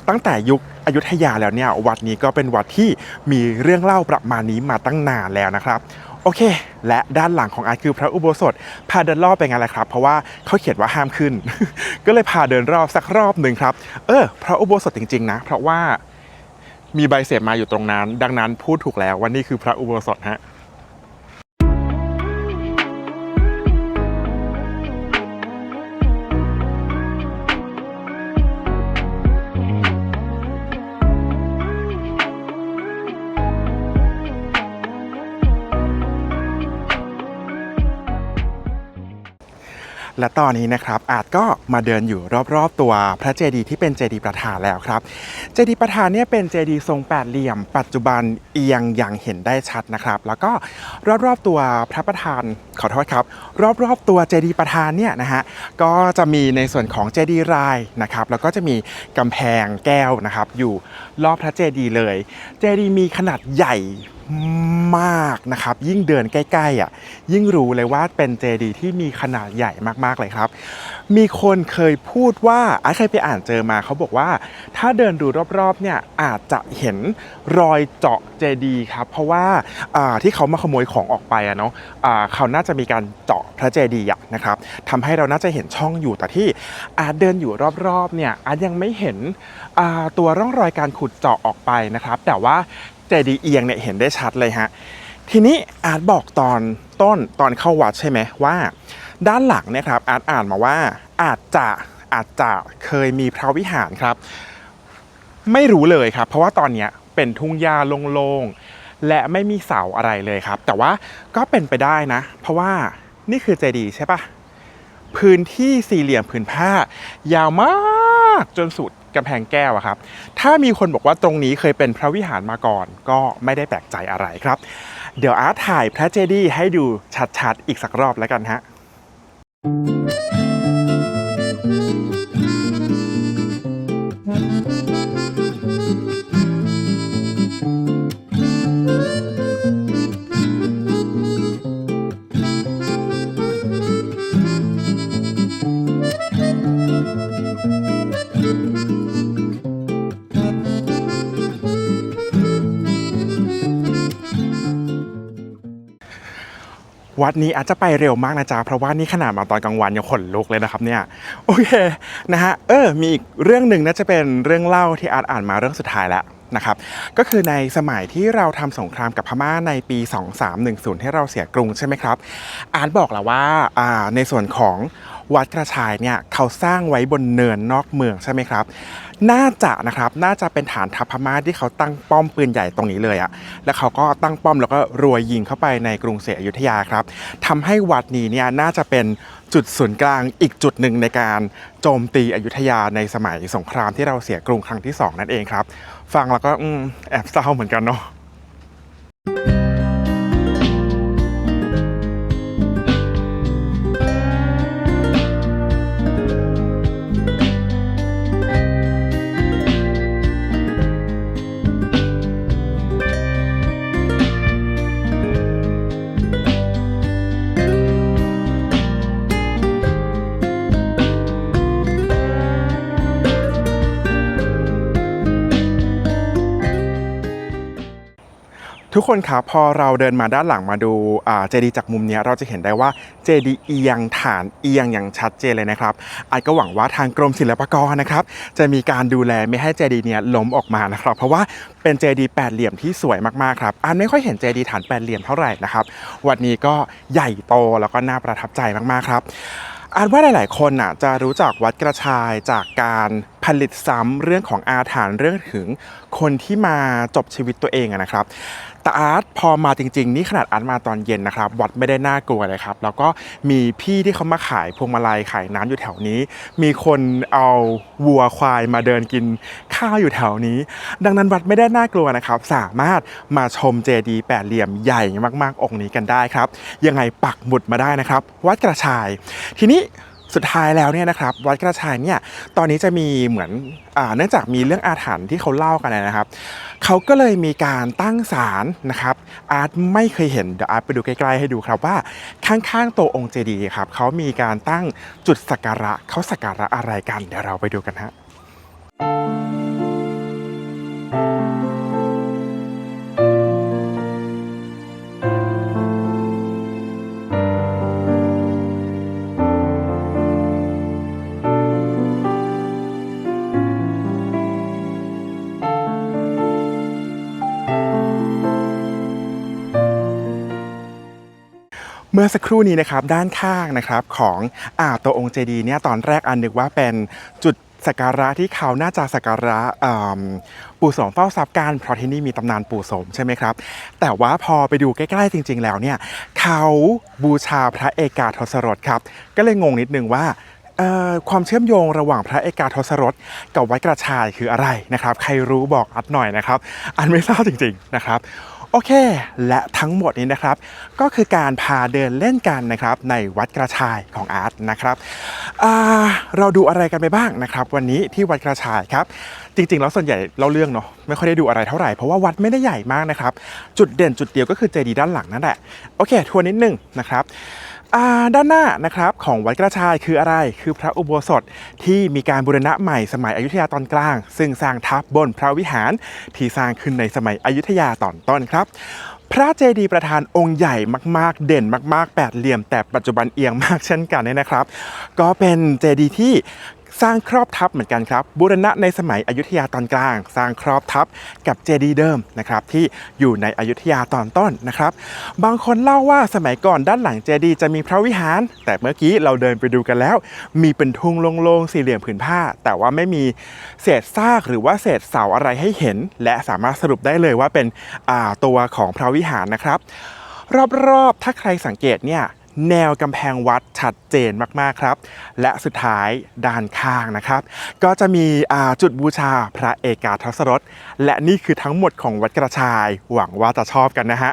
ตั้งแต่ยุคอยุธยาแล้วเนี่ยวัดนี้ก็เป็นวัดที่มีเรื่องเล่าประมาณนี้มาตั้งนานแล้วนะครับโอเคและด้านหลังของอาร์ตคือพระอุโบสถพาเดินรอบไปไงล่ะครับเพราะว่าเขาเขียนว่าห้ามขึ้น ก็เลยพาเดินรอบสักรอบหนึ่งครับพระอุโบสถจริงๆนะเพราะว่ามีใบเสมาอยู่ตรงนั้นดังนั้นพูดถูกแล้วว่านี่คือพระอุโบสถฮะ และตอนนี้นะครับอาจก็มาเดินอยู่รอบๆตัวพระเจดีย์ที่เป็นเจดีย์ประธานแล้วครับเจดีย์ประธานเนี่ยเป็นเจดีย์ทรงแปดเหลี่ยมปัจจุบันเอียงอย่างเห็นได้ชัดนะครับแล้วก็รอบๆตัวพระประธานขอโทษครับรอบๆตัวเจดีย์ประธานเนี่ยนะฮะก็จะมีในส่วนของเจดีย์รายนะครับแล้วก็จะมีกำแพงแก้วนะครับอยู่รอบพระเจดีย์เลยเจดีย์มีขนาดใหญ่มาก นะครับยิ่งเดินใกล้ๆยิ่งรู้เลยว่าเป็นเจดีย์ที่มีขนาดใหญ่มากๆเลยครับมีคนเคยพูดว่าเคยไปอ่านเจอมาเขาบอกว่าถ้าเดินดูรอบๆเนี่ยอาจจะเห็นรอยเจาะเจดีย์ครับเพราะว่าที่เขามาขโมยของออกไปเขาน่าจะมีการเจาะพระเจดีย์นะครับทำให้เราน่าจะเห็นช่องอยู่แต่ที่เดินอยู่รอบๆเนี่ยยังไม่เห็นตัวร่องรอยการขุดเจาะออกไปนะครับแต่ว่าเจดีย์เอียงเนี่ยเห็นได้ชัดเลยฮะทีนี้บอกตอนต้นตอนเข้าวัดใช่ไหมว่าด้านหลังเนี่ยครับอ่านมาว่าอาจจะเคยมีพระวิหารครับไม่รู้เลยครับเพราะว่าตอนนี้เป็นทุ่งหญ้าโล่งๆและไม่มีเสาอะไรเลยครับแต่ว่าก็เป็นไปได้นะเพราะว่านี่คือเจดีย์ใช่ปะพื้นที่สี่เหลี่ยมผืนผ้ายาวมากจนสุดกำแพงแก้วครับถ้ามีคนบอกว่าตรงนี้เคยเป็นพระวิหารมาก่อนก็ไม่ได้แปลกใจอะไรครับเดี๋ยวถ่ายพระเจดีย์ให้ดูชัดๆอีกสักรอบแล้วกันฮะวัดนี้อาจจะไปเร็วมากนะจ๊ะเพราะว่านี่ขนาดมาตอนกลางวันยังขนลุกเลยนะครับเนี่ยโอเคนะฮะมีอีกเรื่องหนึ่งน่าจะเป็นเรื่องเล่าที่อ่านมาเรื่องสุดท้ายแล้วนะครับก็คือในสมัยที่เราทำสงครามกับพม่าในปี2310ให้เราเสียกรุงใช่ไหมครับบอกแล้วว่าในส่วนของวัดกระชายเนี่ยเขาสร้างไว้บนเนินนอกเมืองใช่ไหมครับน่าจะเป็นฐานทัพพม่าที่เขาตั้งป้อมปืนใหญ่ตรงนี้เลยแล้วเขาก็ตั้งป้อมแล้วก็รัวยิงเข้าไปในกรุงศรีอยุธยาครับทำให้วัดนี้เนี่ยน่าจะเป็นจุดศูนย์กลางอีกจุดหนึ่งในการโจมตีอยุธยาในสมัยสงครามที่เราเสียกรุงครั้งที่2นั่นเองครับฟังแล้วก็แอบเศร้าเหมือนกันเนาะทุกคนครับพอเราเดินมาด้านหลังมาดูเจดีย์จากมุมนี้เราจะเห็นได้ว่าเจดีย์เอียงฐานเอียงอย่างชัดเจนเลยนะครับก็หวังว่าทางกรมศิลปากรนะครับจะมีการดูแลไม่ให้เจดีย์นี้ล้มออกมานะครับเพราะว่าเป็นเจดีย์แปดเหลี่ยมที่สวยมากๆครับไม่ค่อยเห็นเจดีย์ฐานแปดเหลี่ยมเท่าไหร่นะครับวันนี้ก็ใหญ่โตแล้วก็น่าประทับใจมากๆครับว่าหลายๆคนจะรู้จักวัดกระชายจากการผลิตซ้ำเรื่องของอาถรรพ์เรื่องถึงคนที่มาจบชีวิตตัวเองนะครับแต่พอมาจริงๆนี่ขนาดมาตอนเย็นนะครับวัดไม่ได้น่ากลัวเลยครับแล้วก็มีพี่ที่เขามาขายพวงมาลัยขายน้ำอยู่แถวนี้มีคนเอาวัวควายมาเดินกินข้าวอยู่แถวนี้ดังนั้นวัดไม่ได้น่ากลัวนะครับสามารถมาชมเจดีย์แปดเหลี่ยมใหญ่มากๆองค์นี้กันได้ครับยังไงปักหมุดมาได้นะครับวัดกระชายทีนี้สุดท้ายแล้วเนี่ยนะครับวัดกระชายเนี่ยตอนนี้จะมีเหมือนเนื่องจากมีเรื่องอาถรรพ์ที่เขาเล่ากันนะครับเขาก็เลยมีการตั้งศาลนะครับไม่เคยเห็นเดี๋ยวไปดูใกล้ๆให้ดูครับว่าข้างๆตัวองค์เจดีย์ครับเขามีการตั้งจุดสักการะเขาสักการะอะไรกันเดี๋ยวเราไปดูกันฮะ เมื่อสักครู่นี้นะครับด้านข้างนะครับของตัวองค์เจดีย์เนี่ยตอนแรกนึกว่าเป็นจุดสักการะที่เขาน่าจะสักการะปู่โสมเฝ้าทรัพย์กันเพราะที่นี่มีตำนานปู่โสมใช่ไหมครับแต่ว่าพอไปดูใกล้ๆจริงๆแล้วเนี่ยเขาบูชาพระเอกาทศรถครับก็เลยงงนิดนึงว่าความเชื่อมโยงระหว่างพระเอกาทศรถกับวัดกระชายคืออะไรนะครับใครรู้บอกอัดหน่อยนะครับอันไม่ทราบจริงๆนะครับ โอเคและทั้งหมดนี้นะครับก็คือการพาเดินเล่นกันนะครับในวัดกระชายของอาร์ตนะครับเราดูอะไรกันไปบ้างนะครับวันนี้ที่วัดกระชายครับจริงๆแล้วส่วนใหญ่เล่าเรื่องเนาะไม่ค่อยได้ดูอะไรเท่าไหร่เพราะว่าวัดไม่ได้ใหญ่มากนะครับจุดเด่นจุดเดียวก็คือเจดีย์ด้านหลังนั่นแหละโอเคทวนนิดนึงนะครับด้านหน้านะครับของวัดกระชายคืออะไรคือพระอุโบสถที่มีการบูรณะใหม่สมัยอยุธยาตอนกลางซึ่งสร้างทับบนพระวิหารที่สร้างขึ้นในสมัยอยุธยาตอนต้นครับพระเจดีย์ประธานองค์ใหญ่มากๆเด่นมากๆแปดเหลี่ยมแต่ปัจจุบันเอียงมากเช่นกันเนี่ยนะครับก็เป็นเจดีย์ที่สร้างครอบทับเหมือนกันครับบูรณะในสมัยอยุธยาตอนกลางสร้างครอบทับกับเจดีย์เดิมนะครับที่อยู่ในอยุธยาตอนต้นนะครับบางคนเล่าว่าสมัยก่อนด้านหลังเจดีย์จะมีพระวิหารแต่เมื่อกี้เราเดินไปดูกันแล้วมีเป็นทุ่งโล่งๆสี่เหลี่ยมผืนผ้าแต่ว่าไม่มีเศษซากหรือว่าเศษเสาอะไรให้เห็นและสามารถสรุปได้เลยว่าเป็นตัวของพระวิหารนะครับรอบๆถ้าใครสังเกตเนี่ยแนวกำแพงวัดชัดเจนมากๆครับและสุดท้ายด้านข้างนะครับก็จะมีจุดบูชาพระเอกาทศรสและนี่คือทั้งหมดของวัดกระชายหวังว่าจะชอบกันนะฮะ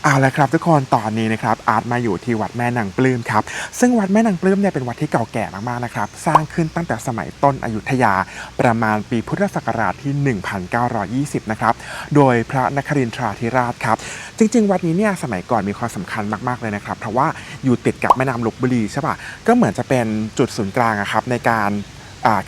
เอาละครับทุกคนตอนนี้นะครับอาร์ตมาอยู่ที่วัดแม่นางปลื้มครับซึ่งวัดแม่นางปลื้มเนี่ยเป็นวัดที่เก่าแก่มากๆนะครับสร้างขึ้นตั้งแต่สมัยต้นอยุธยาประมาณปีพุทธศักราชที่ 1920 นะครับโดยพระนครินทราธิราชครับจริงๆวัดนี้เนี่ยสมัยก่อนมีความสำคัญมากๆเลยนะครับเพราะว่าอยู่ติดกับแม่น้ำลพบุรีใช่ป่ะก็เหมือนจะเป็นจุดศูนย์กลางครับในการ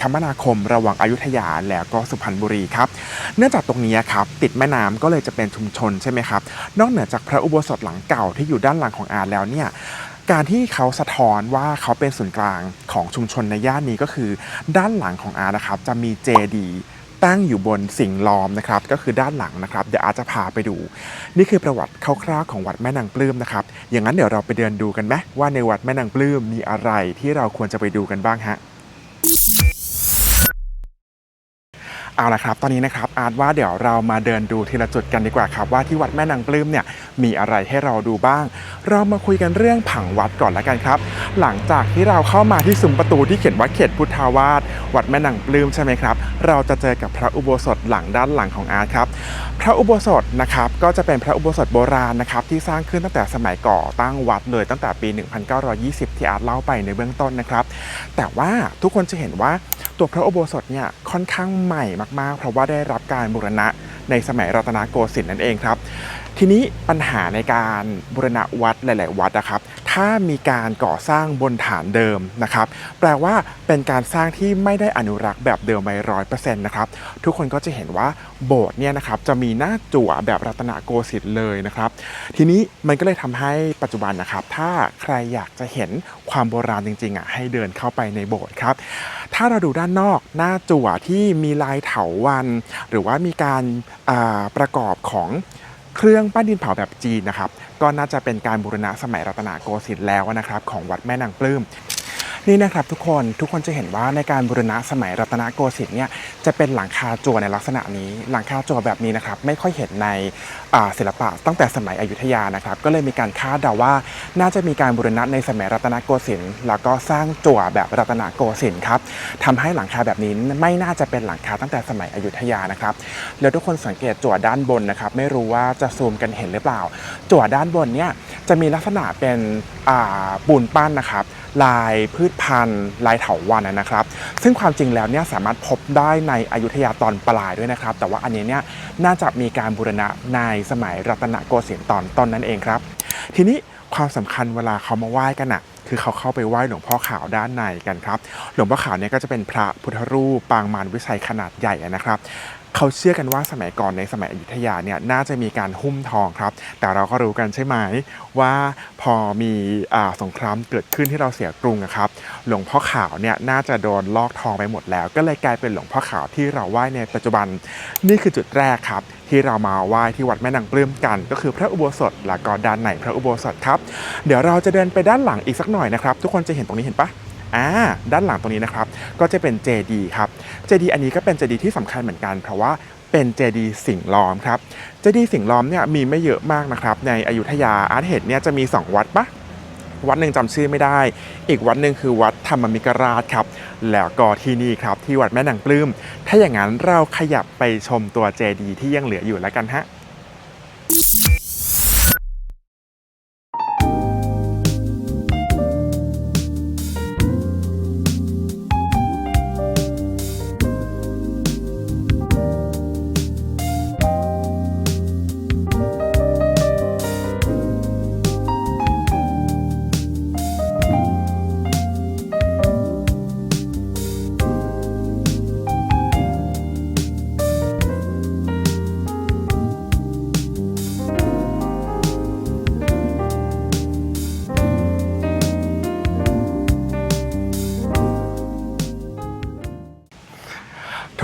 คมนาคมระหว่างอยุธยาแล้วก็สุพรรณบุรีครับเนื่องจากตรงนี้ครับติดแม่น้ำก็เลยจะเป็นชุมชนใช่ไหมครับนอกเหนือจากพระอุโบสถหลังเก่าที่อยู่ด้านหลังของอาร์แล้วเนี่ยการที่เขาสะท้อนว่าเขาเป็นศูนย์กลางของชุมชนในย่านนี้ก็คือด้านหลังของอาร์นะครับจะมีเจดีย์ตั้งอยู่บนสิ่งล้อมนะครับก็คือด้านหลังนะครับเดี๋ยวอาร์จะพาไปดูนี่คือประวัติคร่าวๆของวัดแม่นางปลื้มนะครับอย่างนั้นเดี๋ยวเราไปเดินดูกันไหมว่าในวัดแม่นางปลื้มมีอะไรที่เราควรจะไปดูกันบ้างฮะเอาละครับตอนนี้นะครับอาร์ตว่าเดี๋ยวเรามาเดินดูทีละจุดกันดีกว่าครับว่าที่วัดแม่นางปลื้มเนี่ยมีอะไรให้เราดูบ้างเรามาคุยกันเรื่องผังวัดก่อนละกันครับหลังจากที่เราเข้ามาที่ซุ้มประตูที่เขียนว่าเขตพุทธาวาสวัดแม่นางปลื้มใช่ไหมครับเราจะเจอกับพระอุโบสถหลังด้านหลังของอาร์ตครับพระอุโบสถนะครับก็จะเป็นพระอุโบสถโบราณนะครับที่สร้างขึ้นตั้งแต่สมัยก่อตั้งวัดเลยตั้งแต่ปี 1920 ที่อาร์ตเล่าไปในเบื้องต้นนะครับแต่ว่าทุกคนจะเห็นว่าตัวพระอุโบสถเนี่ยค่อนข้างใหม่มากๆเพราะว่าได้รับการบูรณะในสมัยรัตนโกสินทร์นั่นเองครับทีนี้ปัญหาในการบูรณะวัดหลายๆวัดนะครับถ้ามีการก่อสร้างบนฐานเดิมนะครับแปลว่าเป็นการสร้างที่ไม่ได้อนุรักษ์แบบเดิมไว้100%นะครับทุกคนก็จะเห็นว่าโบสถ์เนี่ยนะครับจะมีหน้าจั่วแบบรัตนโกสินทร์เลยนะครับทีนี้มันก็เลยทำให้ปัจจุบันนะครับถ้าใครอยากจะเห็นความโบราณจริงๆให้เดินเข้าไปในโบสถ์ครับถ้าเราดูด้านนอกหน้าจั่วที่มีลายเถาวัลย์หรือว่ามีการประกอบของเครื่องปั้นดินเผาแบบจีนนะครับก็น่าจะเป็นการบูรณะสมัยรัตนโกสินทร์แล้วนะครับของวัดแม่นางปลื้มนี่นะครับทุกคนจะเห็นว่าในการบูรณะสมัยรัตนโกสินทร์เนี่ยจะเป็นหลังคาจั่วในลักษณะนี้หลังคาจั่วแบบนี้นะครับไม่ค่อยเห็นในศิลปะตั้งแต่สมัยอยุธยานะครับก็เลยมีการคาดเดาว่าน่าจะมีการบูรณะในสมัยรัตนโกสินทร์แล้วก็สร้างจั่วแบบรัตนโกสินทร์ครับทำให้หลังคาแบบนี้ไม่น่าจะเป็นหลังคาตั้งแต่สมัยอยุธยานะครับแล้วทุกคนสังเกตจั่วด้านบนนะครับไม่รู้ว่าจะซูมกันเห็นหรือเปล่าจั่วด้านบนเนี่ยจะมีลักษณะเป็นปูนปั้นนะครับลายพืชพันธุ์ลายเถาวัลย์นะครับซึ่งความจริงแล้วเนี่ยสามารถพบได้ในอยุธยาตอนปลายด้วยนะครับแต่ว่าอันนี้เนี่ยน่าจะมีการบูรณะในสมัยรัตนโกสินทร์ตอนต้นนั่นเองครับทีนี้ความสำคัญเวลาเขามาไหว้กันน่ะคือเขาเข้าไปไหว้หลวงพ่อขาวด้านในกันครับหลวงพ่อขาวเนี่ยก็จะเป็นพระพุทธรูปปางมารวิชัยขนาดใหญ่นะครับ เขาเชื่อกันว่าสมัยก่อนในสมัยอยุธยาเนี่ยน่าจะมีการหุ้มทองครับแต่เราก็รู้กันใช่ไหมว่าพอมีสงครามเกิดขึ้นที่เราเสียกรุงครับหลวงพ่อขาวเนี่ยน่าจะโดนลอกทองไปหมดแล้วก็เลยกลายเป็นหลวงพ่อขาวที่เราไหว้ในปัจจุบันนี่คือจุดแรกครับที่เรามาไหว้ที่วัดแม่นางปลื้มกันก็คือพระอุโบสถและก็ด้านในพระอุโบสถครับเดี๋ยวเราจะเดินไปด้านหลังอีกสักหน่อยนะครับทุกคนจะเห็นตรงนี้เห็นปะด้านหลังตรงนี้นะครับก็จะเป็นเจดีย์ครับเจดีย์อันนี้ก็เป็นเจดีย์ที่สำคัญเหมือนกันเพราะว่าเป็นเจดีย์สิงห์ล้อมครับเจดีย์สิงห์ล้อมเนี่ยมีไม่เยอะมากนะครับในอยุธยาอาร์ตเห็นเนี่ยจะมี2วัดปะวัดหนึ่งจำชื่อไม่ได้อีกวัดหนึ่งคือวัดธรรมมิกราชครับแล้วก็ที่นี่ครับที่วัดแม่นางปลื้มถ้าอย่างนั้นเราขยับไปชมตัวเจดีย์ที่ยังเหลืออยู่แล้วกันฮะ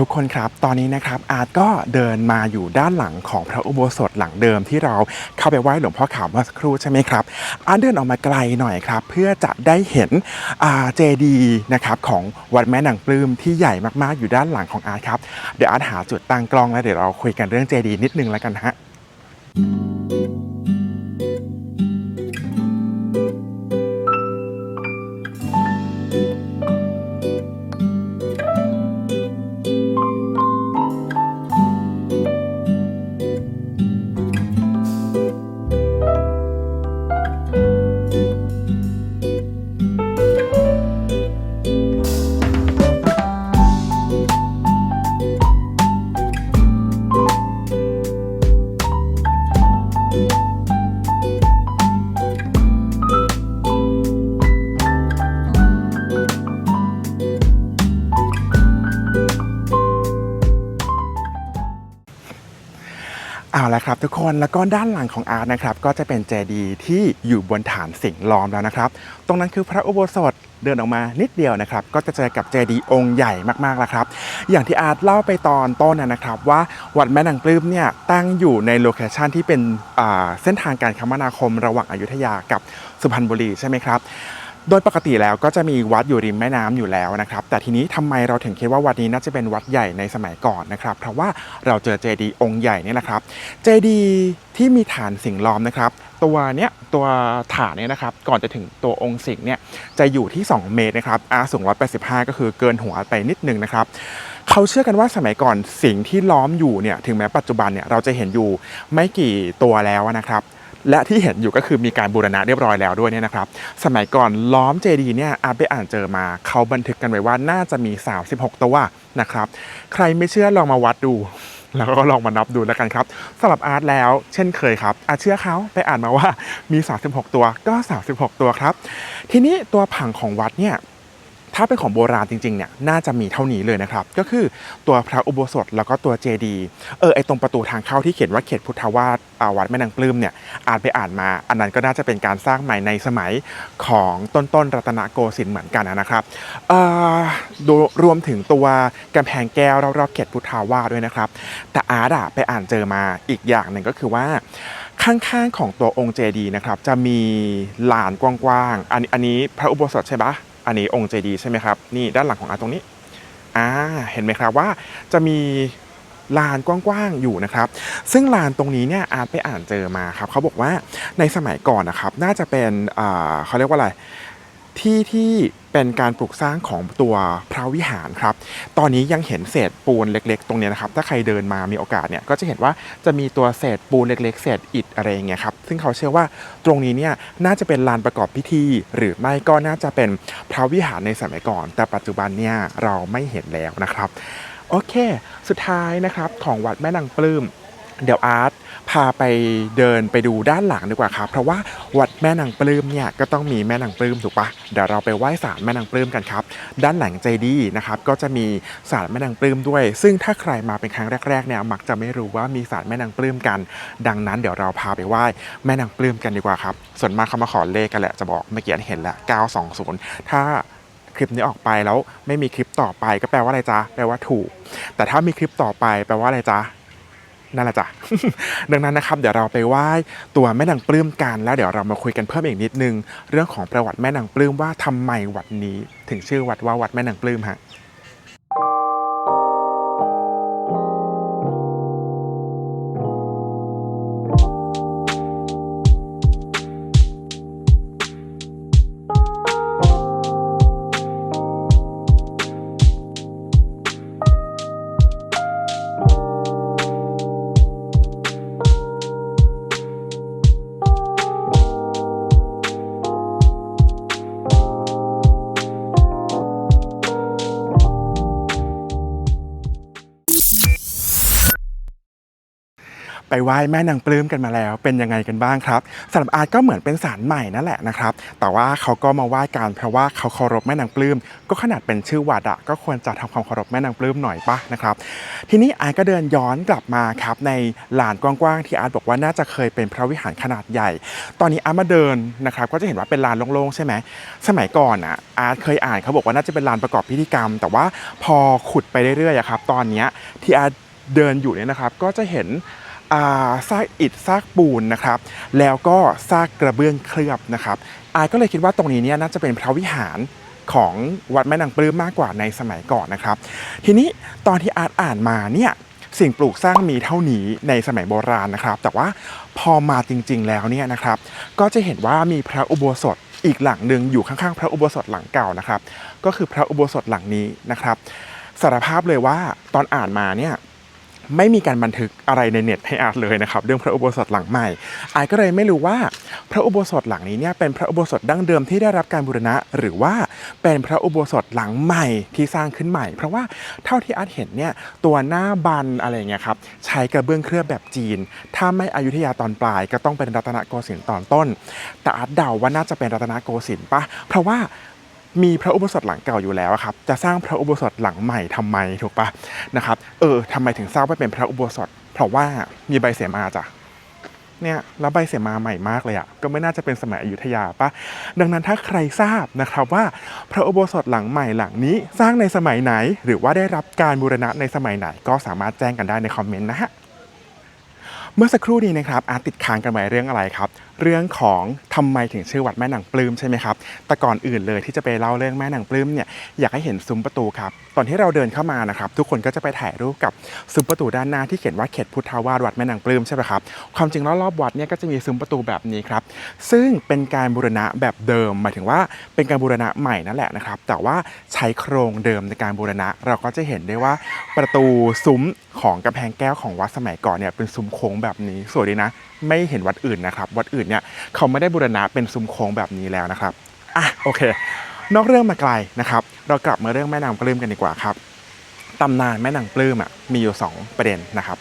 ทุกคนครับตอนนี้นะครับอาร์ตก็เดินมาอยู่ด้านหลังของพระอุโบสถหลังเดิมที่เราเข้าไปไหว้หลวงพ่อขาวเมื่อสักครู่ใช่ไหมครับอาร์ตเดินออกมาไกลหน่อยครับเพื่อจะได้เห็นเจดีย์นะครับของวัดแม่นางปลื้มที่ใหญ่มากๆอยู่ด้านหลังของอาร์ตครับเดี๋ยวอาร์ตหาจุดตั้งกล้องแล้วเดี๋ยวเราคุยกันเรื่องเจดีย์นิดนึงแล้วกันฮะเอาละครับทุกคนแล้วก็ด้านหลังของอาร์ตนะครับก็จะเป็นเจดีย์ที่อยู่บนฐานสิงห์ล้อมแล้วนะครับตรงนั้นคือพระอุโบสถเดินออกมานิดเดียวนะครับก็จะเจอกับเจดีย์องค์ใหญ่มากๆแล้วครับอย่างที่อาร์ตเล่าไปตอนต้นนะครับว่าวัดแม่นางปลื้มเนี่ยตั้งอยู่ในโลเคชันที่เป็นเส้นทางการคมนาคมระหว่างอยุธยากับสุพรรณบุรีใช่ไหมครับโดยปกติแล้วก็จะมีวัดอยู่ริมแม่น้ำอยู่แล้วนะครับแต่ทีนี้ทำไมเราถึงคิดว่าวัดนี้น่าจะเป็นวัดใหญ่ในสมัยก่อนนะครับเพราะว่าเราเจอเจดีย์องค์ใหญ่นี่แหละครับเจดีย์ที่มีฐานสิงห์ล้อมนะครับตัวฐานเนี่ยนะครับก่อนจะถึงตัวองค์สิงห์เนี่ยจะอยู่ที่2 เมตรนะครับสูง185ก็คือเกินหัวไปนิดนึงนะครับเขาเชื่อกันว่าสมัยก่อนสิงห์ที่ล้อมอยู่เนี่ยถึงแม้ปัจจุบันเนี่ยเราจะเห็นอยู่ไม่กี่ตัวแล้วนะครับและที่เห็นอยู่ก็คือมีการบูรณะเรียบร้อยแล้วด้วยเนี่ยนะครับสมัยก่อนล้อมเจดีย์เนี่ยอาร์ตไปอ่านเจอมาเขาบันทึกกันไว้ว่าน่าจะมี36ตัวนะครับใครไม่เชื่อลองมาวัดดูแล้วก็ลองมานับดูแล้วกันครับสำหรับอาร์ตแล้วเช่นเคยครับอาร์ตเชื่อเขาไปอ่านมาว่ามี36ตัวก็36ตัวครับทีนี้ตัวผังของวัดเนี่ยถ้าเป็นของโบราณจริงๆเนี่ยน่าจะมีเท่านี้เลยนะครับก็คือตัวพระอุโบสถแล้วก็ตัวเจดีย์ไอตรงประตูทางเข้าที่เขียนว่าเขตพุทธวาสวัดแม่นางปลื้มเนี่ยอ่านไปอ่านมาอันนั้นก็น่าจะเป็นการสร้างใหม่ในสมัยของต้นรัตนโกสินทร์เหมือนกันนะครับรวมถึงตัวกำแพงแก้วรอบๆเขตพุทธวาสด้วยนะครับแต่อาร์ตไปอ่านเจอมาอีกอย่างหนึ่งก็คือว่าข้างๆของตัวองค์เจดีย์นะครับจะมีลานกว้างๆอันนี้พระอุโบสถใช่ปะอันนี้องค์เจดีย์ใช่ไหมครับนี่ด้านหลังของอาร์ตตรงนี้เห็นไหมครับว่าจะมีลานกว้างๆอยู่นะครับซึ่งลานตรงนี้เนี่ยอาร์ตไปอ่านเจอมาครับเขาบอกว่าในสมัยก่อนนะครับน่าจะเป็นเขาเรียกว่าอะไรที่เป็นการปลูกสร้างของตัวพระวิหารครับตอนนี้ยังเห็นเศษปูนเล็กๆตรงนี้นะครับถ้าใครเดินมามีโอกาสเนี่ยก็จะเห็นว่าจะมีตัวเศษปูนเล็กๆเศษอิฐอะไรอย่างเงี้ยครับซึ่งเขาเชื่อว่าตรงนี้เนี่ยน่าจะเป็นลานประกอบพิธีหรือไม่ก็น่าจะเป็นพระวิหารในสมัยก่อนแต่ปัจจุบันเนี่ยเราไม่เห็นแล้วนะครับโอเคสุดท้ายนะครับของวัดแม่นางปลื้มเดี๋ยวอาร์ตพ พาไปเดินไปดูด้านหลังดีกว่าครับเพราะว่าวัดแม่นางปลื้มเนี่ยก็ต้องมีแม่นางปลื้มถูกปะเดี๋ยวเราไปไหว้ศาลแม่นางปลื้มกันครับด้านหลังเจดีย์นะครับก็จะมีศาลแม่นางปลื้มด้วยซึ่งถ้าใครมาเป็นครั้งแรกๆเนี่ยมักจะไม่รู้ว่ามีศาลแม่นางปลื้มกันดังนั้นเดี๋ยวเราพาไปไหว้แม่นางปลื้มกันดีกว่าครับส่วนมากเขามาขอเลขกันแหละจะบอกเมื่อกี้เห็นแล้ว920ถ้าคลิปนี้ออกไปแล้วไม่มีคลิปต่อไปก็แปลว่าอะไรจ๊ะแปลว่าถูกแต่ถ้ามีคลิปต่อไปแปลว่าอะไรจ๊ะนั่นแหละจ้ะ ดังนั้นนะครับเดี๋ยวเราไปไหว้ตัวแม่นางปลื้มกันแล้วเดี๋ยวเรามาคุยกันเพิ่มอีกนิดนึงเรื่องของประวัติแม่นางปลื้มว่าทำไมวัดนี้ถึงชื่อวัดว่าวัดแม่นางปลื้มฮะ ไปไหว้แม่นางปลื้มกันมาแล้วเป็นยังไงกันบ้างครับสำหรับอาร์ตก็เหมือนเป็นศาลใหม่นั่นแหละนะครับแต่ว่าเขาก็มาไหว้กันเพราะว่าเขาเคารพแม่นางปลื้มก็ขนาดเป็นชื่อวัดอะก็ควรจะทำความเคารพแม่นางปลื้มหน่อยปะนะครับทีนี้อาร์ตก็เดินย้อนกลับมาครับในลานกว้างๆที่อาร์ตบอกว่าน่าจะเคยเป็นพระวิหารขนาดใหญ่ตอนนี้อาร์ตมาเดินนะครับก็จะเห็นว่าเป็นลานโล่งๆใช่ไหมสมัยก่อนอะอาร์ตเคยอ่านเขาบอกว่าน่าจะเป็นลานประกอบพิธีกรรมแต่ว่าพอขุดไปเรื่อยๆครับตอนนี้ที่อาร์ตเดินอยู่เนี่ยนะครับก็จะเห็นซากอิฐซากปูนนะครับแล้วก็ซากกระเบื้องเคลือบนะครับอาร์ตก็เลยคิดว่าตรงนี้เนี่ยน่าจะเป็นพระวิหารของวัดแม่นางปลื้มมากกว่าในสมัยก่อนนะครับทีนี้ตอนที่อาร์ตอ่านมาเนี่ยสิ่งปลูกสร้างมีเท่านี้ในสมัยโบราณนะครับแต่ว่าพอมาจริงๆแล้วเนี่ยนะครับก็จะเห็นว่ามีพระอุโบสถอีกหลังหนึ่งอยู่ข้างๆพระอุโบสถหลังเก่านะครับก็คือพระอุโบสถหลังนี้นะครับสารภาพเลยว่าตอนอ่านมาเนี่ยไม่มีการบันทึกอะไรในเน็ตให้อาร์ตเลยนะครับเรื่องพระอุโบสถหลังใหม่อาร์ตก็เลยไม่รู้ว่าพระอุโบสถหลังนี้เนี่ยเป็นพระอุโบสถดั้งเดิมที่ได้รับการบูรณะหรือว่าเป็นพระอุโบสถหลังใหม่ที่สร้างขึ้นใหม่เพราะว่าเท่าที่อาร์ตเห็นเนี่ยตัวหน้าบันอะไรเงี้ยครับใช้กระเบื้องเคลือบแบบจีนถ้าไม่อยุธยาตอนปลายก็ต้องเป็นรัตนโกสินทร์ตอนต้นแต่อาร์ตเดาว่าน่าจะเป็นรัตนโกสินทร์ปะเพราะว่ามีพระอุโบสถหลังเก่าอยู่แล้วครับจะสร้างพระอุโบสถหลังใหม่ทำไมถูกปะนะครับทำไมถึงสร้างว่าเป็นพระอุโบสถเพราะว่ามีใบเสมาจ้ะเนี่ยแล้วใบเสมาใหม่มากเลยอ่ะก็ไม่น่าจะเป็นสมัยอยุธยาปะดังนั้นถ้าใครทราบนะครับว่าพระอุโบสถหลังใหม่หลังนี้สร้างในสมัยไหนหรือว่าได้รับการบูรณะในสมัยไหนก็สามารถแจ้งกันได้ในคอมเมนต์นะฮะเมื่อสักครู่นี้นะครับอาร์ตติดค้างกันไว้เรื่องอะไรครับเรื่องของทำไมถึงชื่อวัดแม่นางปลื้มใช่ไหมครับแต่ก่อนอื่นเลยที่จะไปเล่าเรื่องแม่นางปลื้มเนี่ยอยากให้เห็นซุ้มประตูครับตอนที่เราเดินเข้ามานะครับทุกคนก็จะไปถ่ายรูปกับซุ้มประตูด้านหน้าที่เขียนว่าเขตพุทธาวาสวัดแม่นางปลื้มใช่ไหมครับความจริงแล้วรอบวัดเนี่ยก็จะมีซุ้มประตูแบบนี้ครับซึ่งเป็นการบูรณะแบบเดิมหมายถึงว่าเป็นการบูรณะใหม่นั่นแหละนะครับแต่ว่าใช้โครงเดิมในการบูรณะเราก็จะเห็นได้ว่าประตูซุ้มของกำแพงแก้วของวัดสมัยก่อนเนี่ยเป็นซุ้มโค้งแบบนี้สวยดีนะไม่เห็นวัดอื่นนะครับวัดอื่นเนี่ยเขาไม่ได้บูรณะเป็นซุ้มโค้งแบบนี้แล้วนะครับโอเคนอกเรื่องมาไกลนะครับเรากลับมาเรื่องแม่นางปลื้มกันดีกว่าครับตำนานแม่นางปลื้มมีอยู่2ประเด็นนะครับ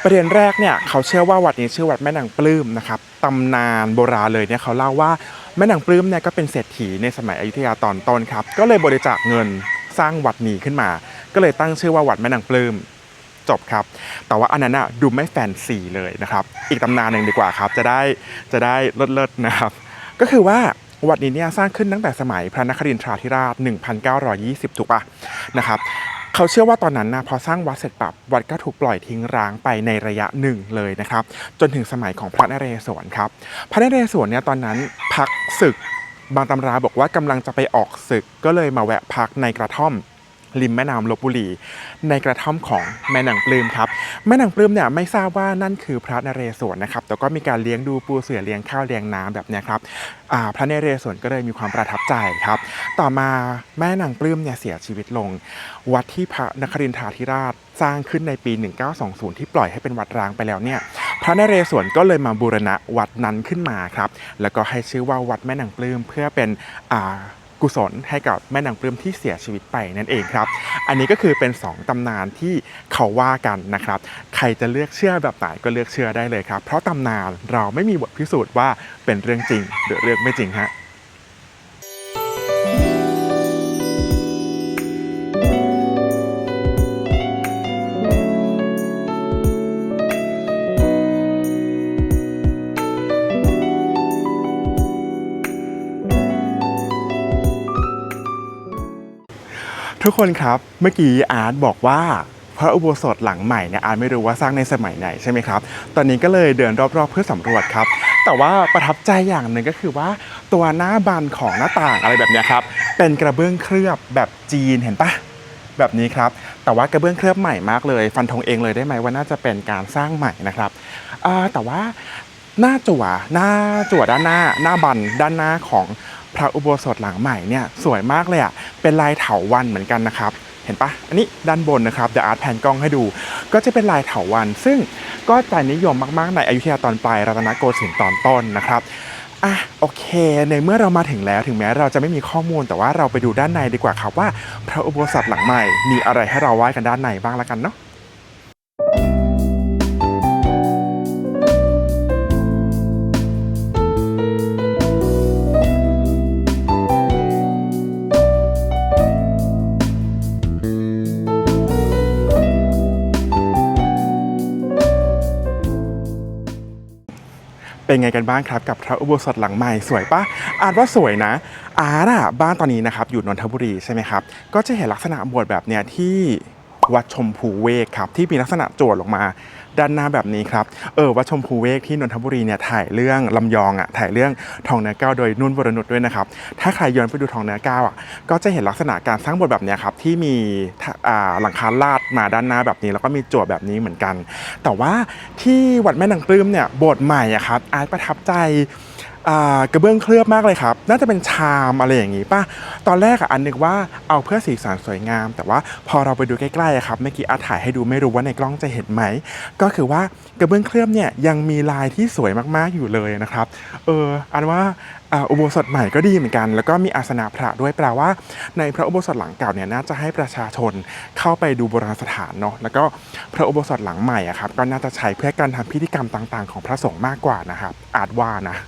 ประเด็นแรกเนี่ยเขาเชื่อว่าวัดนี้ชื่อวัดแม่นางปลื้มนะครับตำนานโบราณเลยเนี่ยเขาเล่าว่าแม่นางปลื้มเนี่ยก็เป็นเศรษฐีในสมัยอยุธยาตอนต้นครับก็เลยบริจาคเงินสร้างวัดนี้ขึ้นมาก็เลยตั้งชื่อว่าวัดแม่นางปลื้มจบครับแต่ว่าอันนั้นดูไม่แฟนซีเลยนะครับอีกตำนานหนึ่งดีกว่าครับจะได้เลิศๆนะครับก็คือว่าวัดนี้เนี่ยสร้างขึ้นตั้งแต่สมัยพระนครินทราธิราช1920ถูกปะนะครับเขาเชื่อว่าตอนนั้นนะพอสร้างวัดเสร็จปั๊บวัดก็ถูกปล่อยทิ้งร้างไปในระยะหนึ่งเลยนะครับจนถึงสมัยของพระนเรศวรครับพระนเรศวรเนี่ยตอนนั้นพักศึกบางตำราบอกว่ากำลังจะไปออกศึกก็เลยมาแวะพักในกระท่อมริมแม่น้ำลพบุรีในกระท่อมของแม่นางปลื้มครับแม่นางปลื้มเนี่ยไม่ทราบว่านั่นคือพระนเรศวรนะครับแต่ก็มีการเลี้ยงดูปูเสือเลี้ยงข้าวเลี้ยงน้ำแบบนี้ครับพระนเรศวรก็เลยมีความประทับใจครับต่อมาแม่นางปลื้มเนี่ยเสียชีวิตลงวัดที่พระนครินทราธิราชสร้างขึ้นในปี1920ที่ปล่อยให้เป็นวัดร้างไปแล้วเนี่ยพระนเรศวรก็เลยมาบูรณะวัดนั้นขึ้นมาครับแล้วก็ให้ชื่อว่าวัดแม่นางปลื้มเพื่อเป็น กุศลให้กับแม่นางปลื้มที่เสียชีวิตไปนั่นเองครับอันนี้ก็คือเป็น2ตำนานที่เขาว่ากันนะครับใครจะเลือกเชื่อแบบไหนก็เลือกเชื่อได้เลยครับเพราะตำนานเราไม่มีบทพิสูจน์ว่าเป็นเรื่องจริงหรือเรื่องไม่จริงฮะทุกคนครับเมื่อกี้อาร์ตบอกว่าพระอุโบสถหลังใหม่เนี่ยอาร์ตไม่รู้ว่าสร้างในสมัยไหนใช่ไหมครับตอนนี้ก็เลยเดินรอบๆเพื่อสำรวจครับแต่ว่าประทับใจอย่างหนึ่งก็คือว่าตัวหน้าบานของหน้าต่างอะไรแบบนี้ครับเป็นกระเบื้องเคลือบแบบจีนเห็นปะแบบนี้ครับแต่ว่ากระเบื้องเคลือบใหม่มากเลยฟันธงเองเลยได้ไหมว่าน่าจะเป็นการสร้างใหม่นะครับแต่ว่าหน้าจั่วด้านหน้าบันด้านหน้าของพระอุโบสถหลังใหม่เนี่ยสวยมากเลยอ่ะเป็นลายเถาวัลย์เหมือนกันนะครับเห็นปะอันนี้ด้านบนนะครับเดี๋ยวอาร์ตแผนกล้องให้ดูก็จะเป็นลายเถาวัลย์ซึ่งก็จะนิยมมากๆในอยุธยาตอนปลายรัตนโกสินทร์ตอนต้นนะครับโอเคในเมื่อเรามาถึงแล้วถึงแม้เราจะไม่มีข้อมูลแต่ว่าเราไปดูด้านในดีกว่าครับว่าพระอุโบสถหลังใหม่มีอะไรให้เราไหว้กันด้านในบ้างละกันเนาะเป็นไงกันบ้างครับกับพระอุโบสถหลังใหม่สวยปะอาร์ตว่าสวยนะอาร์ตบ้านตอนนี้นะครับอยู่นนทบุรีใช่ไหมครับก็จะเห็นลักษณะโบสถ์แบบเนี้ยที่วัดชมพูเวกครับที่มีลักษณะโจทย์ลงมาด้านหน้าแบบนี้ครับวัดชมพูเวกที่นนทบุรีเนี่ยถ่ายเรื่องลำยองถ่ายเรื่องทองเนื้อก้าวโดยนุ่นวรนุชด้วยนะครับถ้าใครย้อนไปดูทองเนื้อก้าวก็จะเห็นลักษณะการสร้างโบสถ์แบบนี้ครับที่มีหลังคาลาดมาด้านหน้าแบบนี้แล้วก็มีโจทย์แบบนี้เหมือนกันแต่ว่าที่วัดแม่นางปลื้มเนี่ยโบสถ์ใหม่ครับอาร์ตประทับใจกระเบื้องเคลือบมากเลยครับน่าจะเป็นชามอะไรอย่างงี้ป่ะตอนแรกอันนึกว่าเอาเพื่อสีสันสวยงามแต่ว่าพอเราไปดูใกล้ๆครับเมื่อกี้อาถ่ายให้ดูไม่รู้ว่าในกล้องจะเห็นไหมก็คือว่ากระเบื้องเคลือบเนี่ยยังมีลายที่สวยมากๆอยู่เลยนะครับอันว่าอุโบสถใหม่ก็ดีเหมือนกันแล้วก็มีอาสนะพระด้วยแปลว่าในพระอุโบสถหลังเก่าเนี่ยน่าจะให้ประชาชนเข้าไปดูโบราณสถานเนาะแล้วก็พระอุโบสถหลังใหม่ครับก็น่าจะใช้เพื่อการทำพิธีกรรมต่างๆของพระสงฆ์มากกว่านะครับอาจว่านะ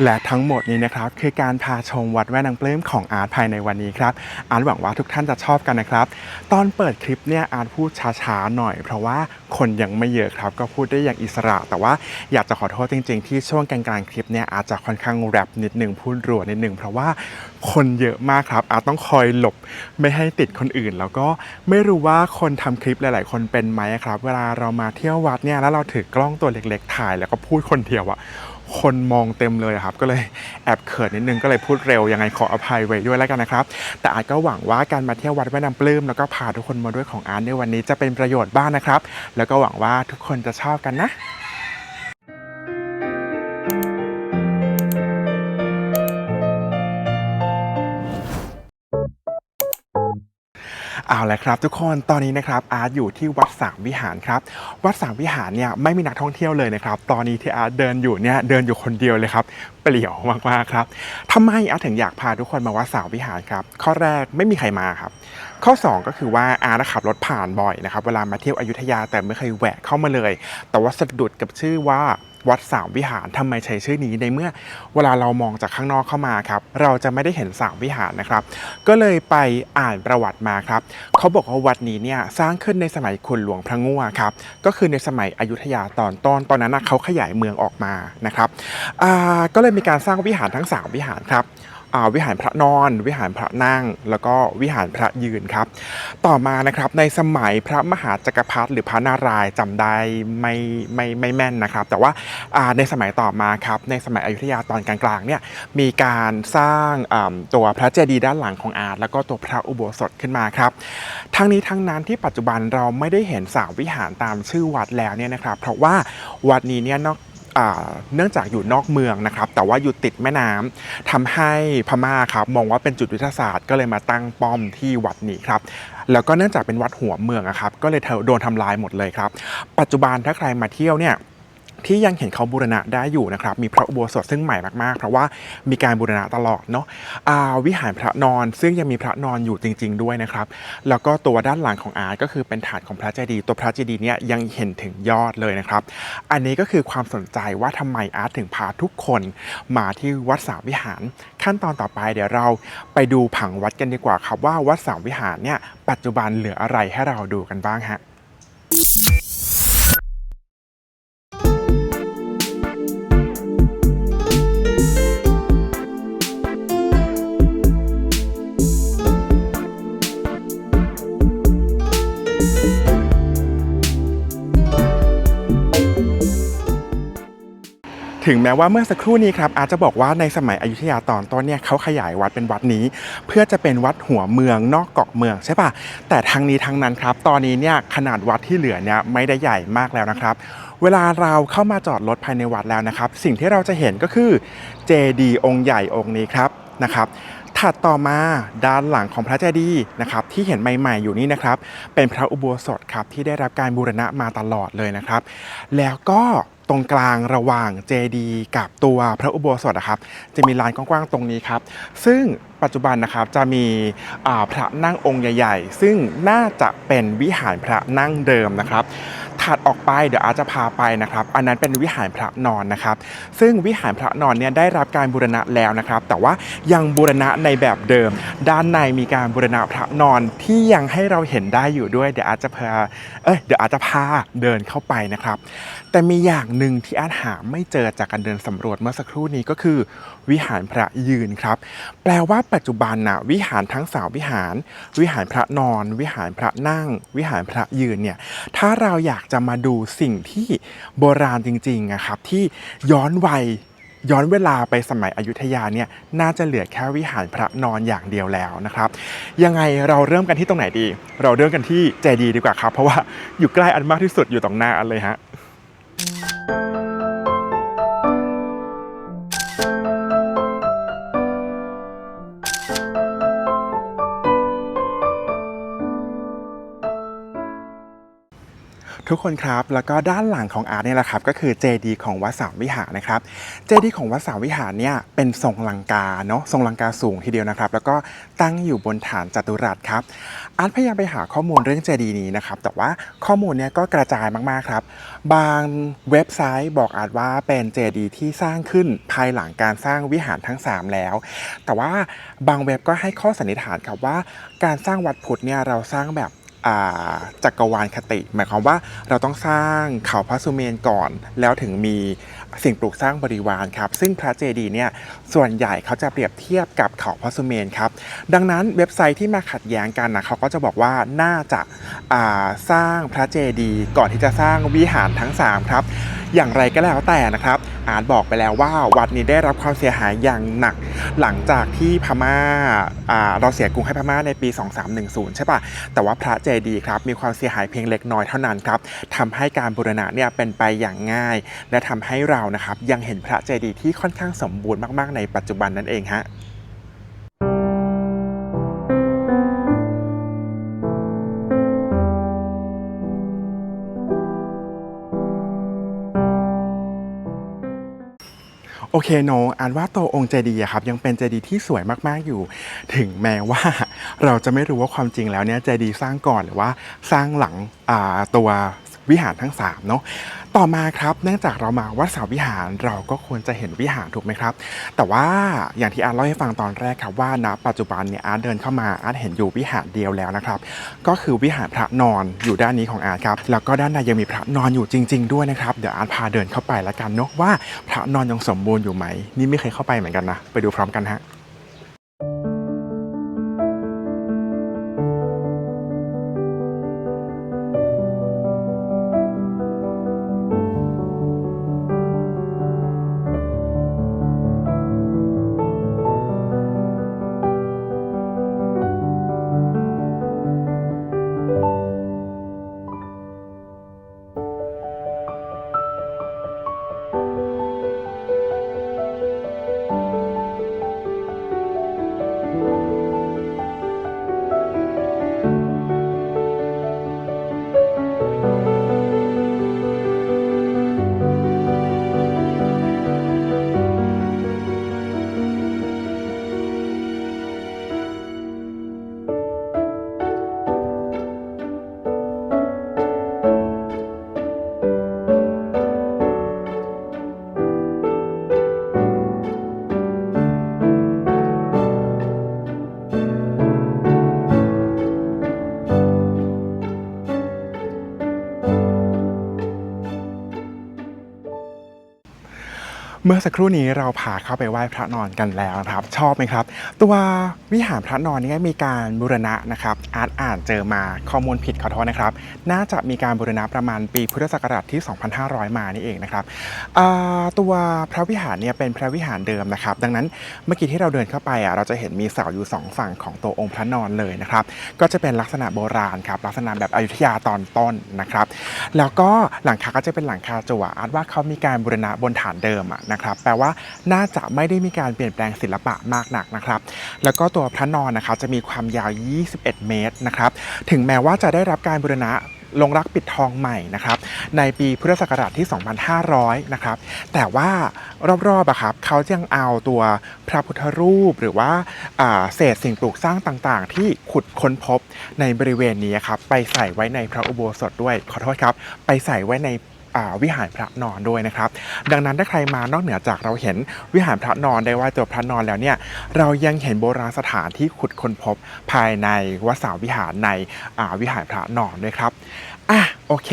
และทั้งหมดนี้นะครับคือการพาชมวัดแม่นางปลื้มของอาร์ตภายในวันนี้ครับอาร์ตหวังว่าทุกท่านจะชอบกันนะครับตอนเปิดคลิปเนี่ยอาร์ตพูดช้าๆหน่อยเพราะว่าคนยังไม่เยอะครับก็พูดได้อย่างอิสระแต่ว่าอยากจะขอโทษจริงๆที่ช่วงกลางๆคลิปเนี่ยอาจจะค่อนข้างแรปนิดนึงพูดรัวนิดนึงเพราะว่าคนเยอะมากครับอาร์ตต้องคอยหลบไม่ให้ติดคนอื่นแล้วก็ไม่รู้ว่าคนทำคลิปหลายๆคนเป็นไหมครับเวลาเรามาเที่ยววัดเนี่ยแล้วเราถือกล้องตัวเล็กๆถ่ายแล้วก็พูดคนเดียวคนมองเต็มเลยครับก็เลยแอบเขินนิดนึงก็เลยพูดเร็วยังไงขออภัยไว้ด้วยแล้วกันนะครับแต่อาร์ตก็หวังว่าการมาเที่ยววัดแม่นางปลื้มแล้วก็พาทุกคนมาด้วยของอาร์ตในวันนี้จะเป็นประโยชน์บ้างนะครับแล้วก็หวังว่าทุกคนจะชอบกันนะเอาละครับทุกคนตอนนี้นะครับอาร์ตอยู่ที่วัดสามวิหารครับวัดสามวิหารเนี่ยไม่มีนักท่องเที่ยวเลยนะครับตอนนี้ที่อาร์ตเดินอยู่เนี่ยเดินอยู่คนเดียวเลยครับเปลี่ยวมากๆครับทำไมอาร์ตถึงอยากพาทุกคนมาวัดสามวิหารครับข้อแรกไม่มีใครมาครับข้อ2ก็คือว่าอาร์ตขับรถผ่านบ่อยนะครับเวลามาเที่ยวอยุธยาแต่ไม่เคยแวะเข้ามาเลยแต่ว่าสะดุดกับชื่อว่าวัดสามวิหารทำไมใช้ชื่อนี้ในเมื่อเวลาเรามองจากข้างนอกเข้ามาครับเราจะไม่ได้เห็นสามวิหารนะครับก็เลยไปอ่านประวัติมาครับเขาบอกว่าวัดนี้เนี่ยสร้างขึ้นในสมัยคุณหลวงพระงั่วครับก็คือในสมัยอยุธยาตอนต้นตอนนั้นเขาขยายเมืองออกมานะครับก็เลยมีการสร้างวิหารทั้ง3วิหารครับวิหารพระนอนวิหารพระนั่งแล้วก็วิหารพระยืนครับต่อมานะครับในสมัยพระมหาจักรพรรดิหรือพระนารายณ์จำได้ไม่แม่นนะครับแต่ว่าในสมัยต่อมาครับในสมัยอยุธยาตอนกลางๆเนี่ยมีการสร้างตัวพระเจดีย์ด้านหลังของอาร์ตแล้วก็ตัวพระอุโบสถขึ้นมาครับทั้งนี้ทั้งนั้นที่ปัจจุบันเราไม่ได้เห็น3วิหารตามชื่อวัดแล้วเนี่ยนะครับเพราะว่าวัดนี้เนี่ยเนื่องจากอยู่นอกเมืองนะครับแต่ว่าอยู่ติดแม่น้ำทำให้พม่าครับมองว่าเป็นจุดยุทธศาสตร์ก็เลยมาตั้งป้อมที่วัดนี้ครับแล้วก็เนื่องจากเป็นวัดหัวเมืองครับก็เลยโดนทำลายหมดเลยครับปัจจุบันถ้าใครมาเที่ยวเนี่ย ที่ยังเห็นเขาบูรณะได้อยู่นะครับมีพระอุโบสถซึ่งใหม่มากๆเพราะว่ามีการบูรณะตลอดเนาะวิหารพระนอนซึ่งยังมีพระนอนอยู่จริงๆด้วยนะครับแล้วก็ตัวด้านหลังของอาร์ตก็คือเป็นฐานของพระเจดีย์ตัวพระเจดีย์เนี่ยยังเห็นถึงยอดเลยนะครับอันนี้ก็คือความสนใจว่าทำไมอาร์ตถึงพาทุกคนมาที่วัดสามวิหารขั้นตอนต่อไปเดี๋ยวเราไปดูผังวัดกันดีกว่าครับว่าวัดสามวิหารเนี่ยปัจจุบันเหลืออะไรให้เราดูกันบ้างฮะ ถึงแม้ว่าเมื่อสักครู่นี้ครับอาจจะบอกว่าในสมัยอยุธยาตอนต้นเนี่ยเขาขยายวัดเป็นวัดนี้เพื่อจะเป็นวัดหัวเมืองนอกเกาะเมืองใช่ปะแต่ทั้งนี้ทั้งนั้นครับตอนนี้เนี่ยขนาดวัดที่เหลือเนี่ยไม่ได้ใหญ่มากแล้วนะครับเวลาเราเข้ามาจอดรถภายในวัดแล้วนะครับสิ่งที่เราจะเห็นก็คือเจดีย์องค์ใหญ่องค์นี้ครับนะครับถัดต่อมาด้านหลังของพระเจดีย์นะครับที่เห็นใหม่ๆอยู่นี่นะครับเป็นพระอุโบสถครับที่ได้รับการบูรณะมาตลอดเลยนะครับแล้วก็ตรงกลางระหว่างเจดีย์กับตัวพระอุโบสถนะครับจะมีลานกว้างๆตรงนี้ครับซึ่งปัจจุบันนะครับจะมีพระนั่งองค์ใหญ่ๆซึ่งน่าจะเป็นวิหารพระนั่งเดิมนะครับถัดออกไปเดี๋ยวอาจจะพาไปนะครับอันนั้นเป็นวิหารพระนอนนะครับซึ่งวิหารพระนอนเนี่ยได้รับการบูรณะแล้วนะครับแต่ว่ายังบูรณะในแบบเดิมด้านในมีการบูรณะพระนอนที่ยังให้เราเห็นได้อยู่ด้วยเดี๋ยวอาจจะพาเดินเข้าไปนะครับแต่มีอย่างหนึ่งที่อาจหาไม่เจอจากการเดินสำรวจเมื่อสักครู่นี้ก็คือวิหารพระยืนครับแปลว่าปัจจุบันนะวิหารทั้งสามวิหารวิหารพระนอนวิหารพระนั่งวิหารพระยืนเนี่ยถ้าเราอยากจะมาดูสิ่งที่โบราณจริงๆนะครับที่ย้อนเวลาไปสมัยอยุธยาเนี่ยน่าจะเหลือแค่วิหารพระนอนอย่างเดียวแล้วนะครับยังไงเราเริ่มกันที่ตรงไหนดีเราเริ่มกันที่เจดีย์ดีกว่าครับเพราะว่าอยู่ใกล้อันมากที่สุดอยู่ตรงหน้าอันเลยฮะ ทุกคนครับแล้วก็ด้านหลังของอาร์ตเนี่ยแหละครับก็คือเจดีย์ของวัดสามวิหารนะครับเจดีย์ของวัดสามวิหารเนี่ยเป็นทรงลังกาเนาะทรงลังกาสูงทีเดียวนะครับแล้วก็ตั้งอยู่บนฐานจัตุรัสครับอาร์ตพยายามไปหาข้อมูลเรื่องเจดีย์นี้นะครับแต่ว่าข้อมูลเนี่ยก็กระจายมากๆครับบางเว็บไซต์บอกอาร์ตว่าเป็นเจดีย์ที่สร้างขึ้นภายหลังการสร้างวิหารทั้ง3แล้วแต่ว่าบางเว็บก็ให้ข้อสันนิษฐานครับว่าการสร้างวัดพุทธเนี่ยเราสร้างแบบจักรวาลคติหมายความว่าเราต้องสร้างเขาพระสุเมนก่อนแล้วถึงมีสิ่งปลูกสร้างบริวารครับซึ่งพระเจดีย์เนี่ยส่วนใหญ่เขาจะเปรียบเทียบกับเขาพระสุเมนครับดังนั้นเว็บไซต์ที่มาขัดแย้งกันนะเขาก็จะบอกว่าน่าจะสร้างพระเจดีย์ก่อนที่จะสร้างวิหารทั้ง3ครับอย่างไรก็แล้วแต่นะครับอาจบอกไปแล้วว่าวัดนี้ได้รับความเสียหายอย่างหนักหลังจากที่พม่าเราเสียกรุงให้พม่าในปี2310ใช่ปะแต่ว่าพระเจดีย์ครับมีความเสียหายเพียงเล็กน้อยเท่านั้นครับทำให้การบูรณะเนี่ยเป็นไปอย่างง่ายและทำให้เรานะครับยังเห็นพระเจดีย์ที่ค่อนข้างสมบูรณ์มากๆในปัจจุบันนั่นเองฮะ โอเคโนอ่านว่าตัวองค์เจดีย์ครับยังเป็นเจดีย์ที่สวยมากๆอยู่ถึงแม้ว่าเราจะไม่รู้ว่าความจริงแล้วเนี่ยเจดีย์สร้างก่อนหรือว่าสร้างหลังตัววิหารทั้ง3เนาะต่อมาครับเนื่องจากเรามาวัดสามวิหารเราก็ควรจะเห็นวิหารถูกไหมครับแต่ว่าอย่างที่อาร์ตเล่าให้ฟังตอนแรกครับว่าณปัจจุบันเนี่ยอาร์ตเดินเข้ามาอาร์ตเห็นอยู่วิหารเดียวแล้วนะครับก็คือวิหารพระนอนอยู่ด้านนี้ของอาร์ตครับแล้วก็ด้านในยังมีพระนอนอยู่จริงๆด้วยนะครับเดี๋ยวอาร์ตพาเดินเข้าไปแล้วกันเนาะว่าพระนอนยังสมบูรณ์อยู่ไหมนี่ไม่เคยเข้าไปเหมือนกันนะไปดูพร้อมกันฮะ เมื่อสักครู่นี้เราพาเข้าไปไหว้พระนอนกันแล้วนะครับชอบไหมครับตัววิหารพระนอนนี้มีการบูรณะนะครับอ่านเจอมาข้อมูลผิดขอโทษนะครับน่าจะมีการบูรณะประมาณปีพุทธศักราชที่ 2500 มานี่เองนะครับตัวพระวิหารเนี่ยเป็นพระวิหารเดิมนะครับดังนั้นเมื่อกี้ที่เราเดินเข้าไปเราจะเห็นมีเสาอยู่2ฝั่งของตัวองค์พระนอนเลยนะครับก็จะเป็นลักษณะโบราณครับลักษณะแบบอยุธยาตอนต้นนะครับแล้วก็หลังคาก็จะเป็นหลังคาจั่วว่าเขามีการบูรณะบนฐานเดิมนะครับแปลว่าน่าจะไม่ได้มีการเปลี่ยนแปลงศิลปะมากนักนะครับแล้วก็ตัวพระนอนนะครับจะมีความยาว21 เมตรนะครับถึงแม้ว่าจะได้รับการบูรณะลงรักปิดทองใหม่นะครับในปีพุทธศักราชที่ 2500 นะครับแต่ว่ารอบๆครับเขายังเอาตัวพระพุทธรูปหรือว่าเศษสิ่งปลูกสร้างต่างๆที่ขุดค้นพบในบริเวณนี้ครับไปใส่ไว้ในพระอุโบสถด้วยขอโทษครับไปใส่ไว้ในวิหารพระนอนด้วยนะครับดังนั้นถ้าใครมานอกเหนือจากเราเห็นวิหารพระนอนได้ไหว้ตัวพระนอนแล้วเนี่ยเรายังเห็นโบราณสถานที่ขุดค้นพบภายในวัดสาวิหารในวิหารพระนอนด้วยครับโอเค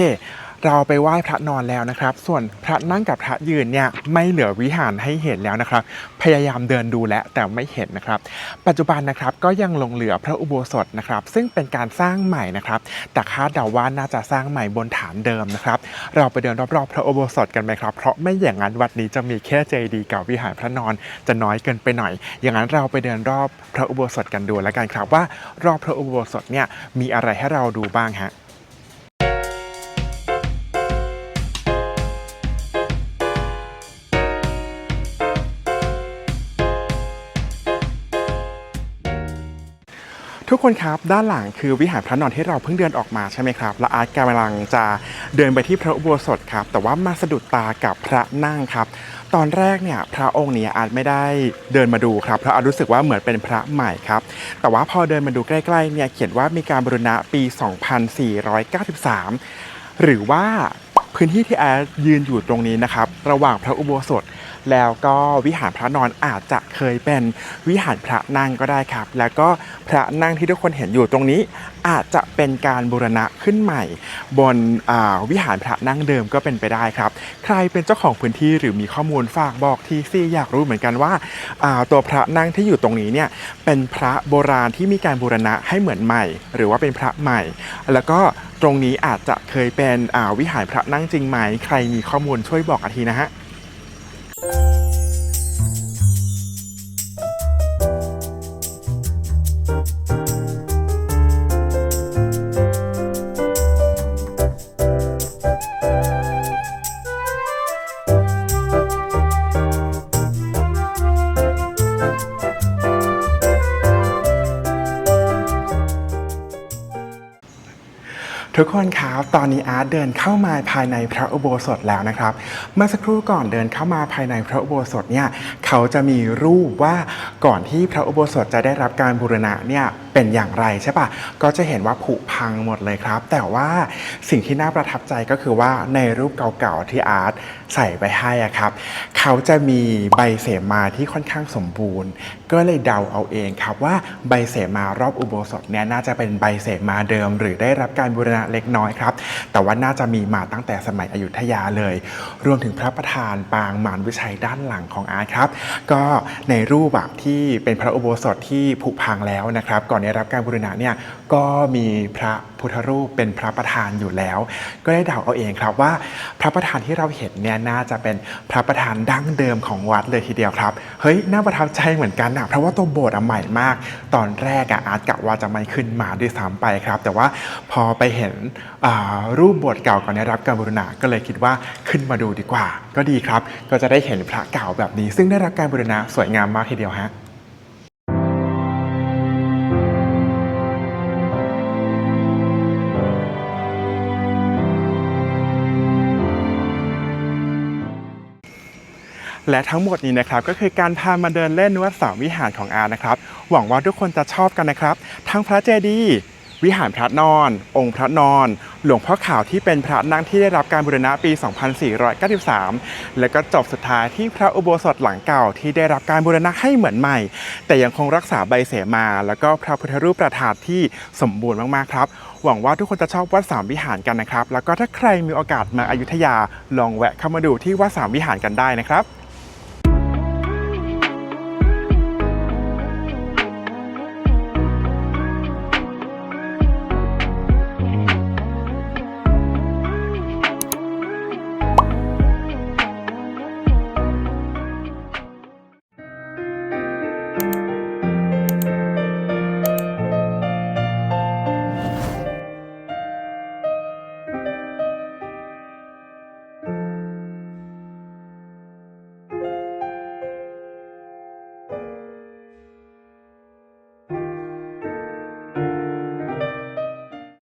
เราไปไหว้พระนอนแล้วนะครับส่วนพระนั่งกับพระยืนเนี่ยไม่เหลือวิหารให้เห็นแล้วนะครับพยายามเดินดูแล้วแต่ไม่เห็นนะครับปัจจุบันนะครับก็ยังหลงเหลือพระอุโบสถนะครับซึ่งเป็นการสร้างใหม่นะครับแต่คาดเดาว่าน่าจะสร้างใหม่บนฐานเดิมนะครับเราไปเดินรอบๆพระอุโบสถกันไหมครับเพราะไม่อย่างนั้นวัดนี้จะมีแค่เจดีย์กับวิหารพระนอนจะน้อยเกินไปหน่อยอย่างนั้นเราไปเดินรอบพระอุโบสถกันดูแล้วกันครับว่ารอบพระอุโบสถเนี่ยมีอะไรให้เราดูบ้างฮะทุกคนครับด้านหลังคือวิหารพระนอนที่เราเพิ่งเดินออกมาใช่ไหมครับและอาร์ตกำลังจะเดินไปที่พระอุโบสถครับแต่ว่ามาสะดุดตากับพระนั่งครับตอนแรกเนี่ยพระองค์นี้อาร์ตไม่ได้เดินมาดูครับเพราะอาร์ตรู้สึกว่าเหมือนเป็นพระใหม่ครับแต่ว่าพอเดินมาดูใกล้ๆเนี่ยเขียนว่ามีการบูรณะปี 2493 หรือว่าพื้นที่ที่อาร์ตยืนอยู่ตรงนี้นะครับระหว่างพระอุโบสถแล้วก็วิหารพระนอนอาจจะเคยเป็นวิหารพระนั่งก็ได้ครับแล้วก็พระนั่งที่ทุกคนเห็นอยู่ตรงนี้อาจจะเป็นการบูรณะขึ้นใหม่บนวิหารพระนั่งเดิมก็เป็นไปได้ครับใครเป็นเจ้าของพื้นที่หรือมีข้อมูลฝากบอกทีซี่อยากรู้เหมือนกันว่าตัวพระนั่งที่อยู่ตรงนี้เนี่ยเป็นพระโบราณที่มีการบูรณะให้เหมือนใหม่หรือว่าเป็นพระใหม่แล้วก็ตรงนี้อาจจะเคยเป็นวิหารพระนั่งจริงไหมใครมีข้อมูลช่วยบอกทีนะฮะทุกคนครับตอนนี้อาร์ตเดินเข้ามาภายในพระอุโบสถแล้วนะครับเมื่อสักครู่ก่อนเดินเข้ามาภายในพระอุโบสถเนี่ยเขาจะมีรูปว่าก่อนที่พระอุโบสถจะได้รับการบูรณะเนี่ยเป็นอย่างไรใช่ปะก็จะเห็นว่าผุพังหมดเลยครับแต่ว่าสิ่งที่น่าประทับใจก็คือว่าในรูปเก่าๆที่อาร์ตใส่ไปให้ครับเขาจะมีใบเสมาที่ค่อนข้างสมบูรณ์ก็เลยเดาเอาเองครับว่าใบเสมารอบอุโบสถเนี่ยน่าจะเป็นใบเสมาเดิมหรือได้รับการบูรณะเล็กน้อยครับแต่ว่าน่าจะมีมาตั้งแต่สมัยอยุธยาเลยรวมถึงพระประธานปางมารวิชัยด้านหลังของอาร์ตครับก็ในรูปที่เป็นพระอุโบสถที่ผุพังแล้วนะครับก่อนได้รับการบูรณะเนี่ยก็มีพระพุทธรูปเป็นพระประธานอยู่แล้วก็ได้เดาเอาเองครับว่าพระประธานที่เราเห็นเนี่ยน่าจะเป็นพระประธานดั้งเดิมของวัดเลยทีเดียวครับเฮ้ยน่าประทับใจเหมือนกันนะเพราะว่าตัวโบสถ์ใหม่มากตอนแรกอาร์ตกะว่าจะไม่ขึ้นมาด้วยซ้ำไปครับแต่ว่าพอไปเห็นรูปโบสถ์เก่าก่อนได้รับการบูรณะก็เลยคิดว่าขึ้นมาดูดีกว่าก็ดีครับก็จะได้เห็นพระเก่าแบบนี้ซึ่งได้รับการบูรณะสวยงามมากทีเดียวฮะและทั้งหมดนี้นะครับก็คือการพามาเดินเล่นวัดสามวิหารของอาร์นะครับหวังว่าทุกคนจะชอบกันนะครับทั้งพระเจดีย์วิหารพระนอนองค์พระนอนหลวงพ่อขาวที่เป็นพระนั่งที่ได้รับการบูรณะปี 2493 และก็จบสุดท้ายที่พระอุโบสถหลังเก่าที่ได้รับการบูรณะให้เหมือนใหม่แต่ยังคงรักษาใบเสมาแล้วก็พระพุทธรูปประธานที่สมบูรณ์มากๆครับหวังว่าทุกคนจะชอบวัดสามวิหารกันนะครับแล้วก็ถ้าใครมีโอกาสมาอยุธยาลองแวะเข้ามาดูที่วัดสามวิหารกันได้นะครับ